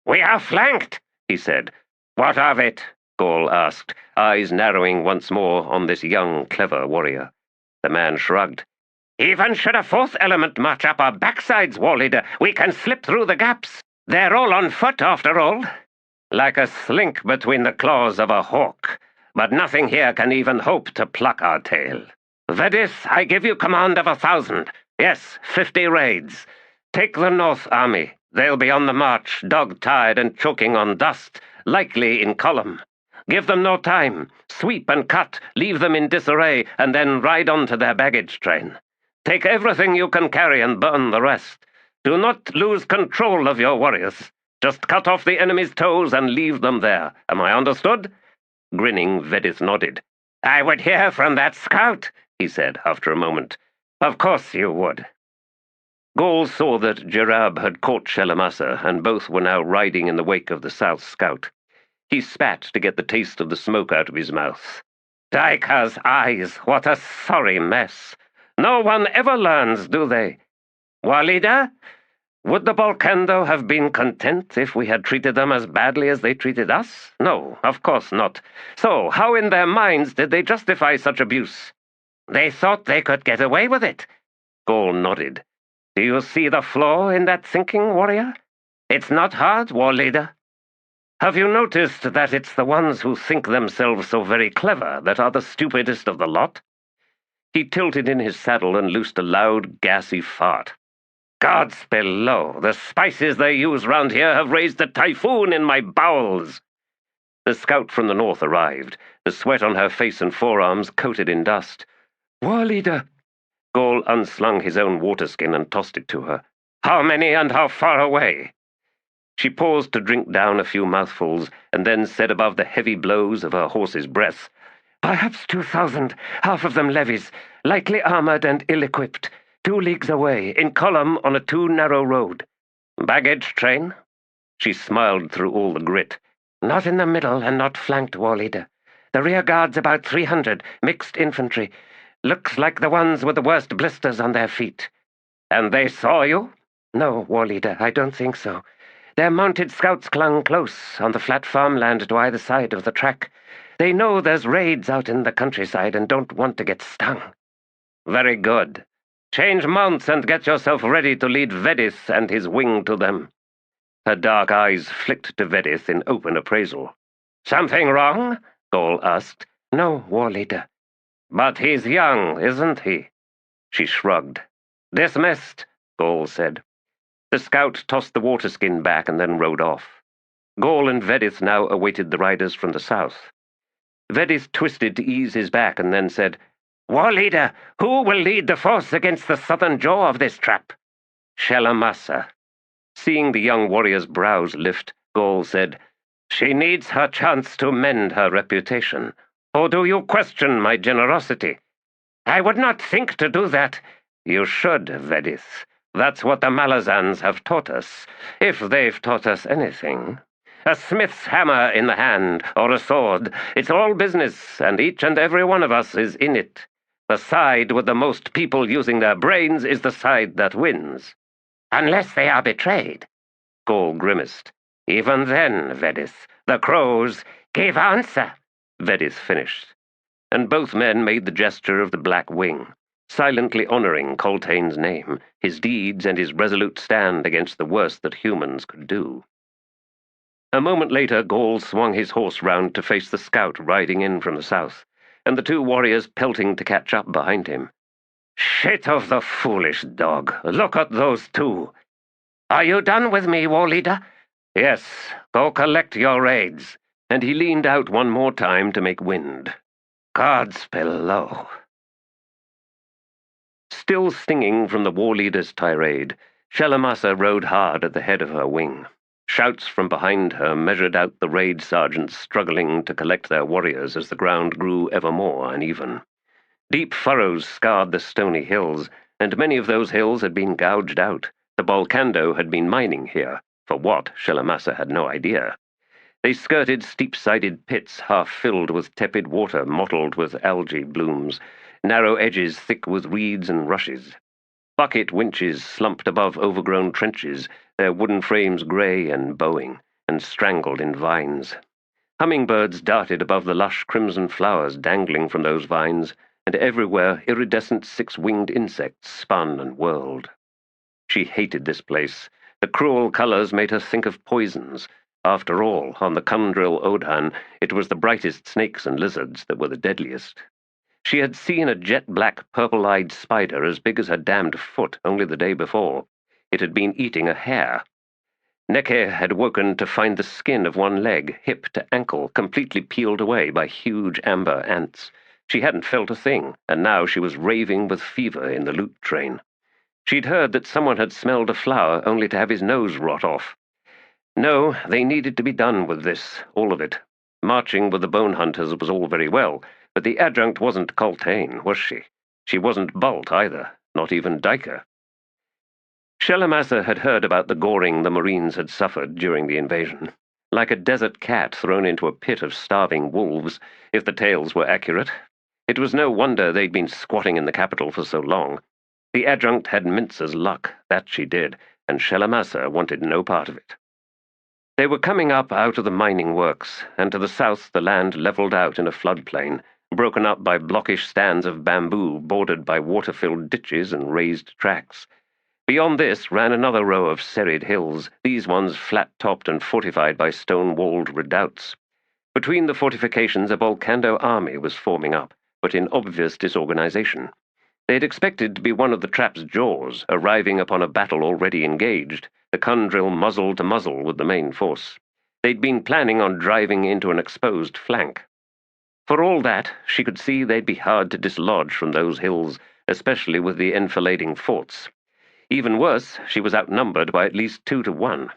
"We are flanked," he said. "What of it?" Gaul asked, eyes narrowing once more on this young, clever warrior. The man shrugged. "Even should a fourth element march up our backsides, war leader, we can slip through the gaps. They're all on foot, after all. Like a slink between the claws of a hawk. But nothing here can even hope to pluck our tail. Vedith, I give you command of 1,000. Yes, 50 raids. Take the North Army. They'll be on the march, dog-tired and choking on dust, likely in column. Give them no time. Sweep and cut, leave them in disarray, and then ride on to their baggage train. Take everything you can carry and burn the rest. Do not lose control of your warriors. Just cut off the enemy's toes and leave them there. Am I understood?" Grinning, Vedith nodded. "I would hear from that scout," he said after a moment. "Of course you would." Gaul saw that Jerab had caught Shalamassa, and both were now riding in the wake of the South Scout. He spat to get the taste of the smoke out of his mouth. "Daika's eyes, what a sorry mess. No one ever learns, do they? Walida, would the Balkando have been content if we had treated them as badly as they treated us? No, of course not. So, how in their minds did they justify such abuse?" "They thought they could get away with it." Gaul nodded. "Do you see the flaw in that thinking, warrior? It's not hard, war leader. Have you noticed that it's the ones who think themselves so very clever that are the stupidest of the lot?" He tilted in his saddle and loosed a loud, gassy fart. "Gods below, the spices they use round here have raised a typhoon in my bowels." The scout from the north arrived, the sweat on her face and forearms coated in dust. "War leader!" Gaul unslung his own waterskin and tossed it to her. "How many and how far away?" She paused to drink down a few mouthfuls, and then said above the heavy blows of her horse's breath, "Perhaps 2,000, half of them levies, lightly armored and ill-equipped. 2 leagues away, in column on a too narrow road." "Baggage train?" She smiled through all the grit. "Not in the middle and not flanked, war leader. The rear guard's about 300, mixed infantry. Looks like the ones with the worst blisters on their feet." "And they saw you?" "No, war leader, I don't think so. Their mounted scouts clung close on the flat farmland to either side of the track. They know there's raids out in the countryside and don't want to get stung." "Very good. Change mounts and get yourself ready to lead Vedith and his wing to them." Her dark eyes flicked to Vedith in open appraisal. "Something wrong?" Gaul asked. "No, war leader." "But he's young, isn't he?" She shrugged. "Dismissed," Gaul said. The scout tossed the waterskin back and then rode off. Gaul and Vedith now awaited the riders from the south. Vedith twisted to ease his back and then said, "War leader, who will lead the force against the southern jaw of this trap?" "Shalamassa." Seeing the young warrior's brows lift, Gaul said, "She needs her chance to mend her reputation. Or do you question my generosity?" "I would not think to do that." "You should, Vedith. That's what the Malazans have taught us, if they've taught us anything. A smith's hammer in the hand, or a sword, it's all business, and each and every one of us is in it. The side with the most people using their brains is the side that wins." "Unless they are betrayed." Gaul grimaced. "Even then, Vedith, the crows gave answer," Vedith finished. And both men made the gesture of the black wing. silently honoring Coltane's name, his deeds, and his resolute stand against the worst that humans could do. A moment later, Gaul swung his horse round to face the scout riding in from the south, and the two warriors pelting to catch up behind him. "Shit of the foolish dog! Look at those two! Are you done with me, war leader?" "Yes, go collect your raids." And he leaned out one more time to make wind. "Gods below." Still stinging from the war leader's tirade, Shelemassa rode hard at the head of her wing. Shouts from behind her measured out the raid sergeants struggling to collect their warriors as the ground grew ever more uneven. Deep furrows scarred the stony hills, and many of those hills had been gouged out. The Balkando had been mining here, for what, Shelemassa had no idea. They skirted steep-sided pits half filled with tepid water mottled with algae blooms, narrow edges thick with reeds and rushes. Bucket winches slumped above overgrown trenches, their wooden frames grey and bowing, and strangled in vines. Hummingbirds darted above the lush crimson flowers dangling from those vines, and everywhere iridescent six-winged insects spun and whirled. She hated this place. The cruel colours made her think of poisons. After all, on the Kundril Odhan, it was the brightest snakes and lizards that were the deadliest. She had seen a jet-black, purple-eyed spider as big as her damned foot only the day before. It had been eating a hare. Nekke had woken to find the skin of one leg, hip to ankle, completely peeled away by huge amber ants. She hadn't felt a thing, and now she was raving with fever in the loot train. She'd heard that someone had smelled a flower only to have his nose rot off. No, they needed to be done with this, all of it. Marching with the bone hunters was all very well, but the adjunct wasn't Coltane, was she? She wasn't Bult either, not even Diker. Shelemassa had heard about the goring the Marines had suffered during the invasion. Like a desert cat thrown into a pit of starving wolves, if the tales were accurate. It was no wonder they'd been squatting in the capital for so long. The adjunct had Mincer's luck, that she did, and Shelemassa wanted no part of it. They were coming up out of the mining works, and to the south the land levelled out in a floodplain, broken up by blockish stands of bamboo bordered by water-filled ditches and raised tracks. Beyond this ran another row of serried hills, these ones flat-topped and fortified by stone-walled redoubts. Between the fortifications a Balkando army was forming up, but in obvious disorganization. They had expected to be one of the trap's jaws, arriving upon a battle already engaged, the Kundril muzzle to muzzle with the main force. They'd been planning on driving into an exposed flank. For all that, she could see they'd be hard to dislodge from those hills, especially with the enfilading forts. Even worse, she was outnumbered by at least 2 to 1.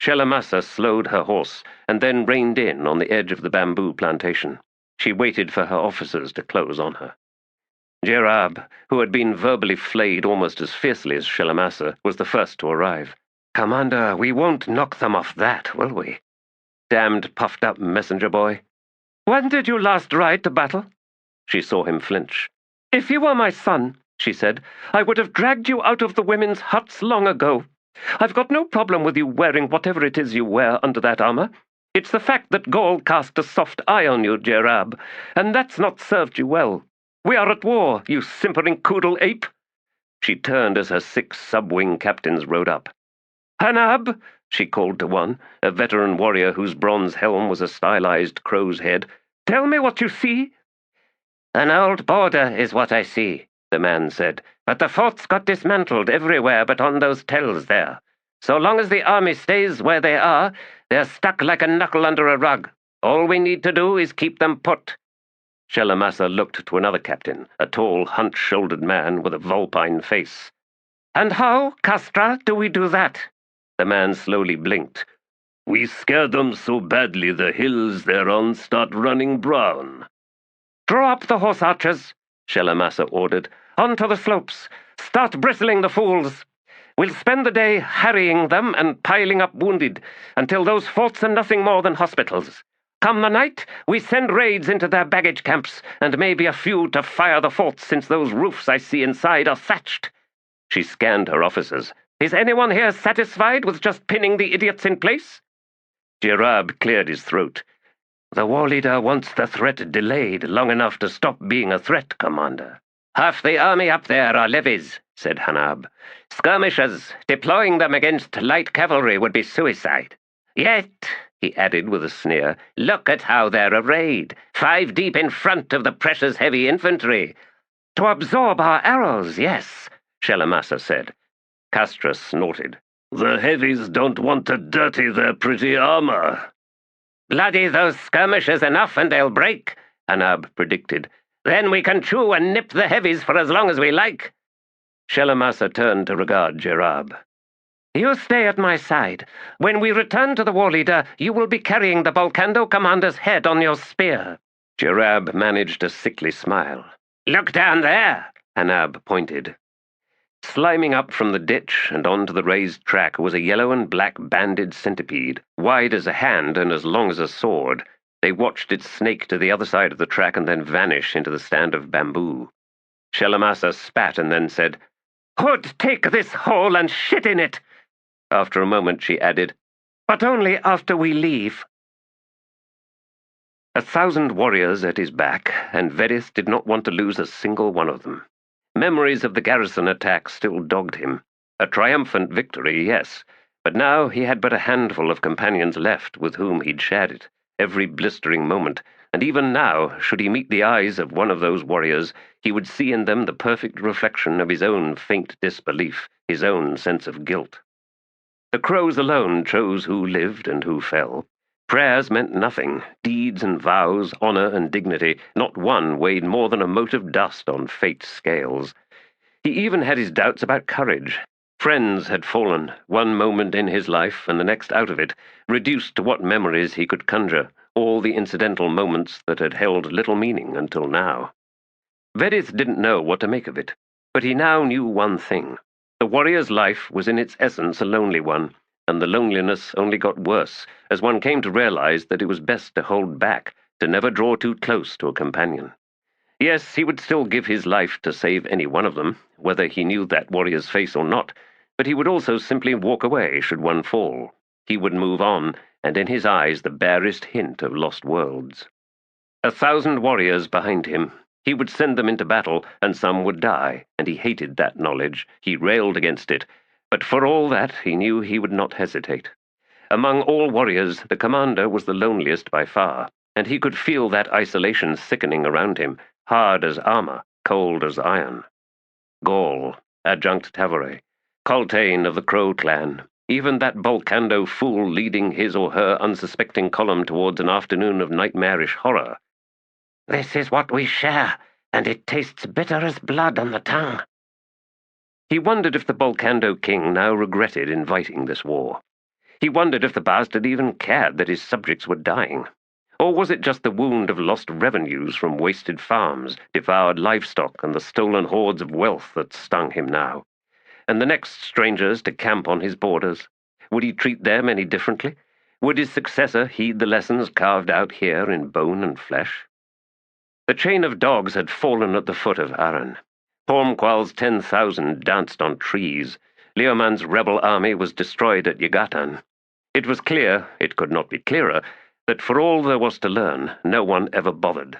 Shelemassa slowed her horse, and then reined in on the edge of the bamboo plantation. She waited for her officers to close on her. Jerab, who had been verbally flayed almost as fiercely as Shelemassa, was the first to arrive. "Commander, we won't knock them off that, will we?" Damned puffed-up messenger boy. "When did you last ride to battle?" She saw him flinch. "If you were my son," she said, "I would have dragged you out of the women's huts long ago. I've got no problem with you wearing whatever it is you wear under that armor. It's the fact that Gaul cast a soft eye on you, Jerab, and that's not served you well. We are at war, you simpering coodle ape." She turned as her 6 sub-wing captains rode up. "Hanab," she called to one, a veteran warrior whose bronze helm was a stylized crow's head. "Tell me what you see." "An old border is what I see," the man said, "but the forts got dismantled everywhere but on those tells there. So long as the army stays where they are, they're stuck like a knuckle under a rug. All we need to do is keep them put." Shelemassa looked to another captain, a tall, hunch-shouldered man with a vulpine face. "And how, Castra, do we do that?" The man slowly blinked. "We scare them so badly the hills they're on start running brown." "Draw up the horse archers," Shelemassa ordered. "Onto the slopes. Start bristling the fools. We'll spend the day harrying them and piling up wounded, until those forts are nothing more than hospitals. Come the night, we send raids into their baggage camps, and maybe a few to fire the forts since those roofs I see inside are thatched." She scanned her officers. "Is anyone here satisfied with just pinning the idiots in place?" Jerab cleared his throat. "The war leader wants the threat delayed long enough to stop being a threat, Commander. Half the army up there are levies, said Hanab. Skirmishers, deploying them against light cavalry would be suicide. Yet, he added with a sneer, look at how they're arrayed, 5 deep in front of the precious heavy infantry. To absorb our arrows, yes, Shelemassa said. Castra snorted. The heavies don't want to dirty their pretty armor. Bloody those skirmishers enough and they'll break, Hanab predicted. Then we can chew and nip the heavies for as long as we like. Shelemassa turned to regard Jerab. You stay at my side. When we return to the war leader, you will be carrying the Volcando commander's head on your spear. Jerab managed a sickly smile. Look down there, Hanab pointed. Sliming up from the ditch and onto the raised track was a yellow and black banded centipede, wide as a hand and as long as a sword. They watched it snake to the other side of the track and then vanish into the stand of bamboo. Shelemassa spat and then said, Hood, take this hole and shit in it. After a moment she added, But only after we leave. 1,000 warriors at his back, and Vedis did not want to lose a single one of them. Memories of the garrison attack still dogged him. A triumphant victory, yes, but now he had but a handful of companions left with whom he'd shared it, every blistering moment, and even now, should he meet the eyes of one of those warriors, he would see in them the perfect reflection of his own faint disbelief, his own sense of guilt. The crows alone chose who lived and who fell. Prayers meant nothing. Deeds and vows, honor and dignity, not one weighed more than a mote of dust on fate's scales. He even had his doubts about courage. Friends had fallen, one moment in his life and the next out of it, reduced to what memories he could conjure, all the incidental moments that had held little meaning until now. Vedith didn't know what to make of it, but he now knew one thing. The warrior's life was in its essence a lonely one, and the loneliness only got worse as one came to realize that it was best to hold back, to never draw too close to a companion. Yes, he would still give his life to save any one of them, whether he knew that warrior's face or not, but he would also simply walk away should one fall. He would move on, and in his eyes the barest hint of lost worlds. 1,000 warriors behind him. He would send them into battle, and some would die, and he hated that knowledge. He railed against it. But for all that, he knew he would not hesitate. Among all warriors, the commander was the loneliest by far, and he could feel that isolation sickening around him, hard as armor, cold as iron. Gaul, adjunct Tavare, Coltane of the Crow clan, even that Volcando fool leading his or her unsuspecting column towards an afternoon of nightmarish horror. This is what we share, and it tastes bitter as blood on the tongue. He wondered if the Volcando king now regretted inviting this war. He wondered if the bastard even cared that his subjects were dying. Or was it just the wound of lost revenues from wasted farms, devoured livestock, and the stolen hoards of wealth that stung him now? And the next strangers to camp on his borders? Would he treat them any differently? Would his successor heed the lessons carved out here in bone and flesh? The chain of dogs had fallen at the foot of Aran. Pormqual's 10,000 danced on trees. Leoman's rebel army was destroyed at Yagatan. It was clear, it could not be clearer, that for all there was to learn, no one ever bothered.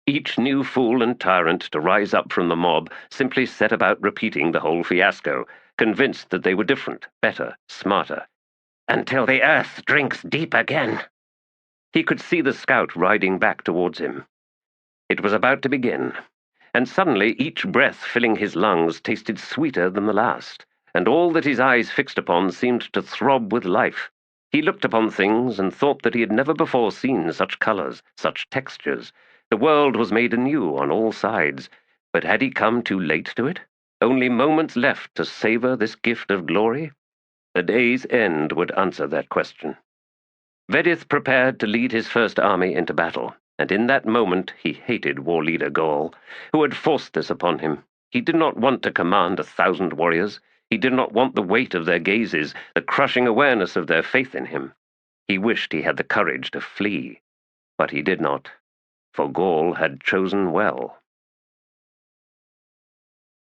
Each new fool and tyrant to rise up from the mob simply set about repeating the whole fiasco, convinced that they were different, better, smarter. Until the earth drinks deep again. He could see the scout riding back towards him. It was about to begin. And suddenly each breath filling his lungs tasted sweeter than the last, and all that his eyes fixed upon seemed to throb with life. He looked upon things and thought that he had never before seen such colors, such textures. The world was made anew on all sides, but had he come too late to it? Only moments left to savor this gift of glory? The day's end would answer that question. Vedith prepared to lead his first army into battle. And in that moment he hated war leader Gaul, who had forced this upon him. He did not want to command 1,000 warriors. He did not want the weight of their gazes, the crushing awareness of their faith in him. He wished he had the courage to flee, but he did not, for Gaul had chosen well.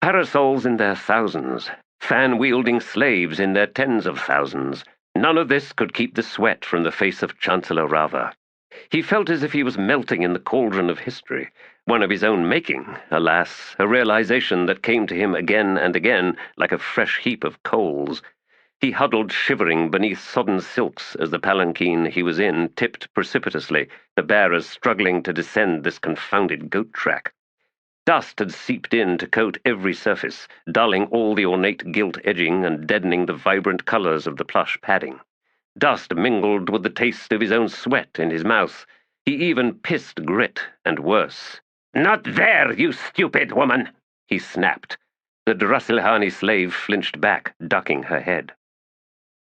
Parasols in their thousands, fan-wielding slaves in their tens of thousands, none of this could keep the sweat from the face of Chancellor Rava. He felt as if he was melting in the cauldron of history, one of his own making, alas, a realization that came to him again and again like a fresh heap of coals. He huddled shivering beneath sodden silks as the palanquin he was in tipped precipitously, the bearers struggling to descend this confounded goat track. Dust had seeped in to coat every surface, dulling all the ornate gilt edging and deadening the vibrant colors of the plush padding. Dust mingled with the taste of his own sweat in his mouth. He even pissed grit, and worse. "Not there, you stupid woman!" he snapped. The Drasilhani slave flinched back, ducking her head.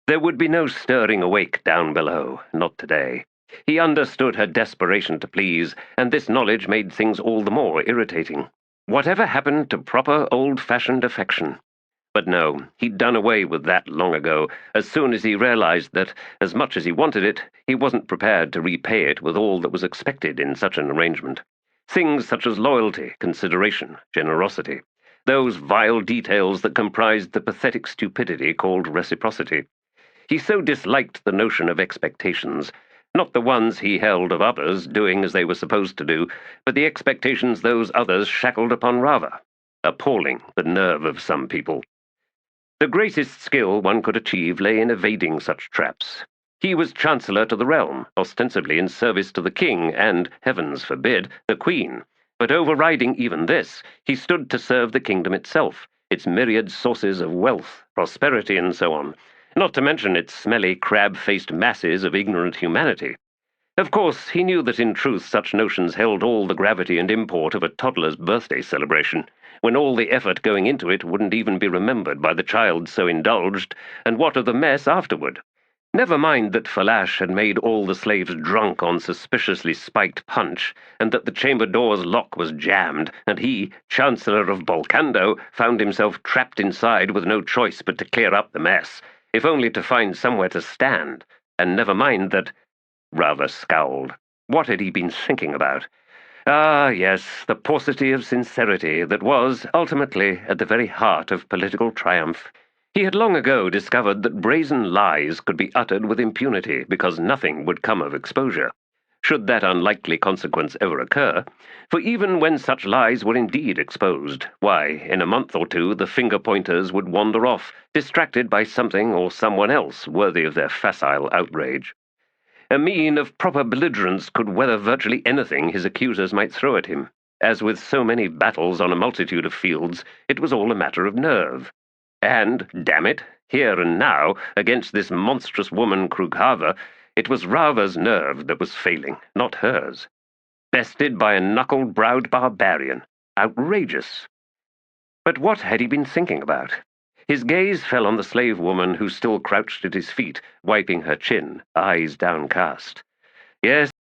There would be no stirring awake down below, not today. He understood her desperation to please, and this knowledge made things all the more irritating. Whatever happened to proper old-fashioned affection? But no, he'd done away with that long ago, as soon as he realized that, as much as he wanted it, he wasn't prepared to repay it with all that was expected in such an arrangement. Things such as loyalty, consideration, generosity. Those vile details that comprised the pathetic stupidity called reciprocity. He so disliked the notion of expectations, not the ones he held of others doing as they were supposed to do, but the expectations those others shackled upon rather. Appalling, the nerve of some people. The greatest skill one could achieve lay in evading such traps. He was chancellor to the realm, ostensibly in service to the king and, heavens forbid, the queen. But overriding even this, he stood to serve the kingdom itself, its myriad sources of wealth, prosperity, and so on, not to mention its smelly, crab-faced masses of ignorant humanity. Of course, he knew that in truth such notions held all the gravity and import of a toddler's birthday celebration, when all the effort going into it wouldn't even be remembered by the child so indulged, and what of the mess afterward? Never mind that Falash had made all the slaves drunk on suspiciously spiked punch, and that the chamber door's lock was jammed, and he, Chancellor of Bolcando, found himself trapped inside with no choice but to clear up the mess, if only to find somewhere to stand, and never mind that... Rather scowled. What had he been thinking about? Ah, yes, the paucity of sincerity that was, ultimately, at the very heart of political triumph. He had long ago discovered that brazen lies could be uttered with impunity because nothing would come of exposure, should that unlikely consequence ever occur, for even when such lies were indeed exposed, why, in a month or two the finger-pointers would wander off, distracted by something or someone else worthy of their facile outrage. A mien of proper belligerence could weather virtually anything his accusers might throw at him. As with so many battles on a multitude of fields, it was all a matter of nerve. And, damn it, here and now, against this monstrous woman Krughava, it was Rava's nerve that was failing, not hers. Bested by a knuckle-browed barbarian. Outrageous. But what had he been thinking about? His gaze fell on the slave woman who still crouched at his feet, wiping her chin, eyes downcast. Yes,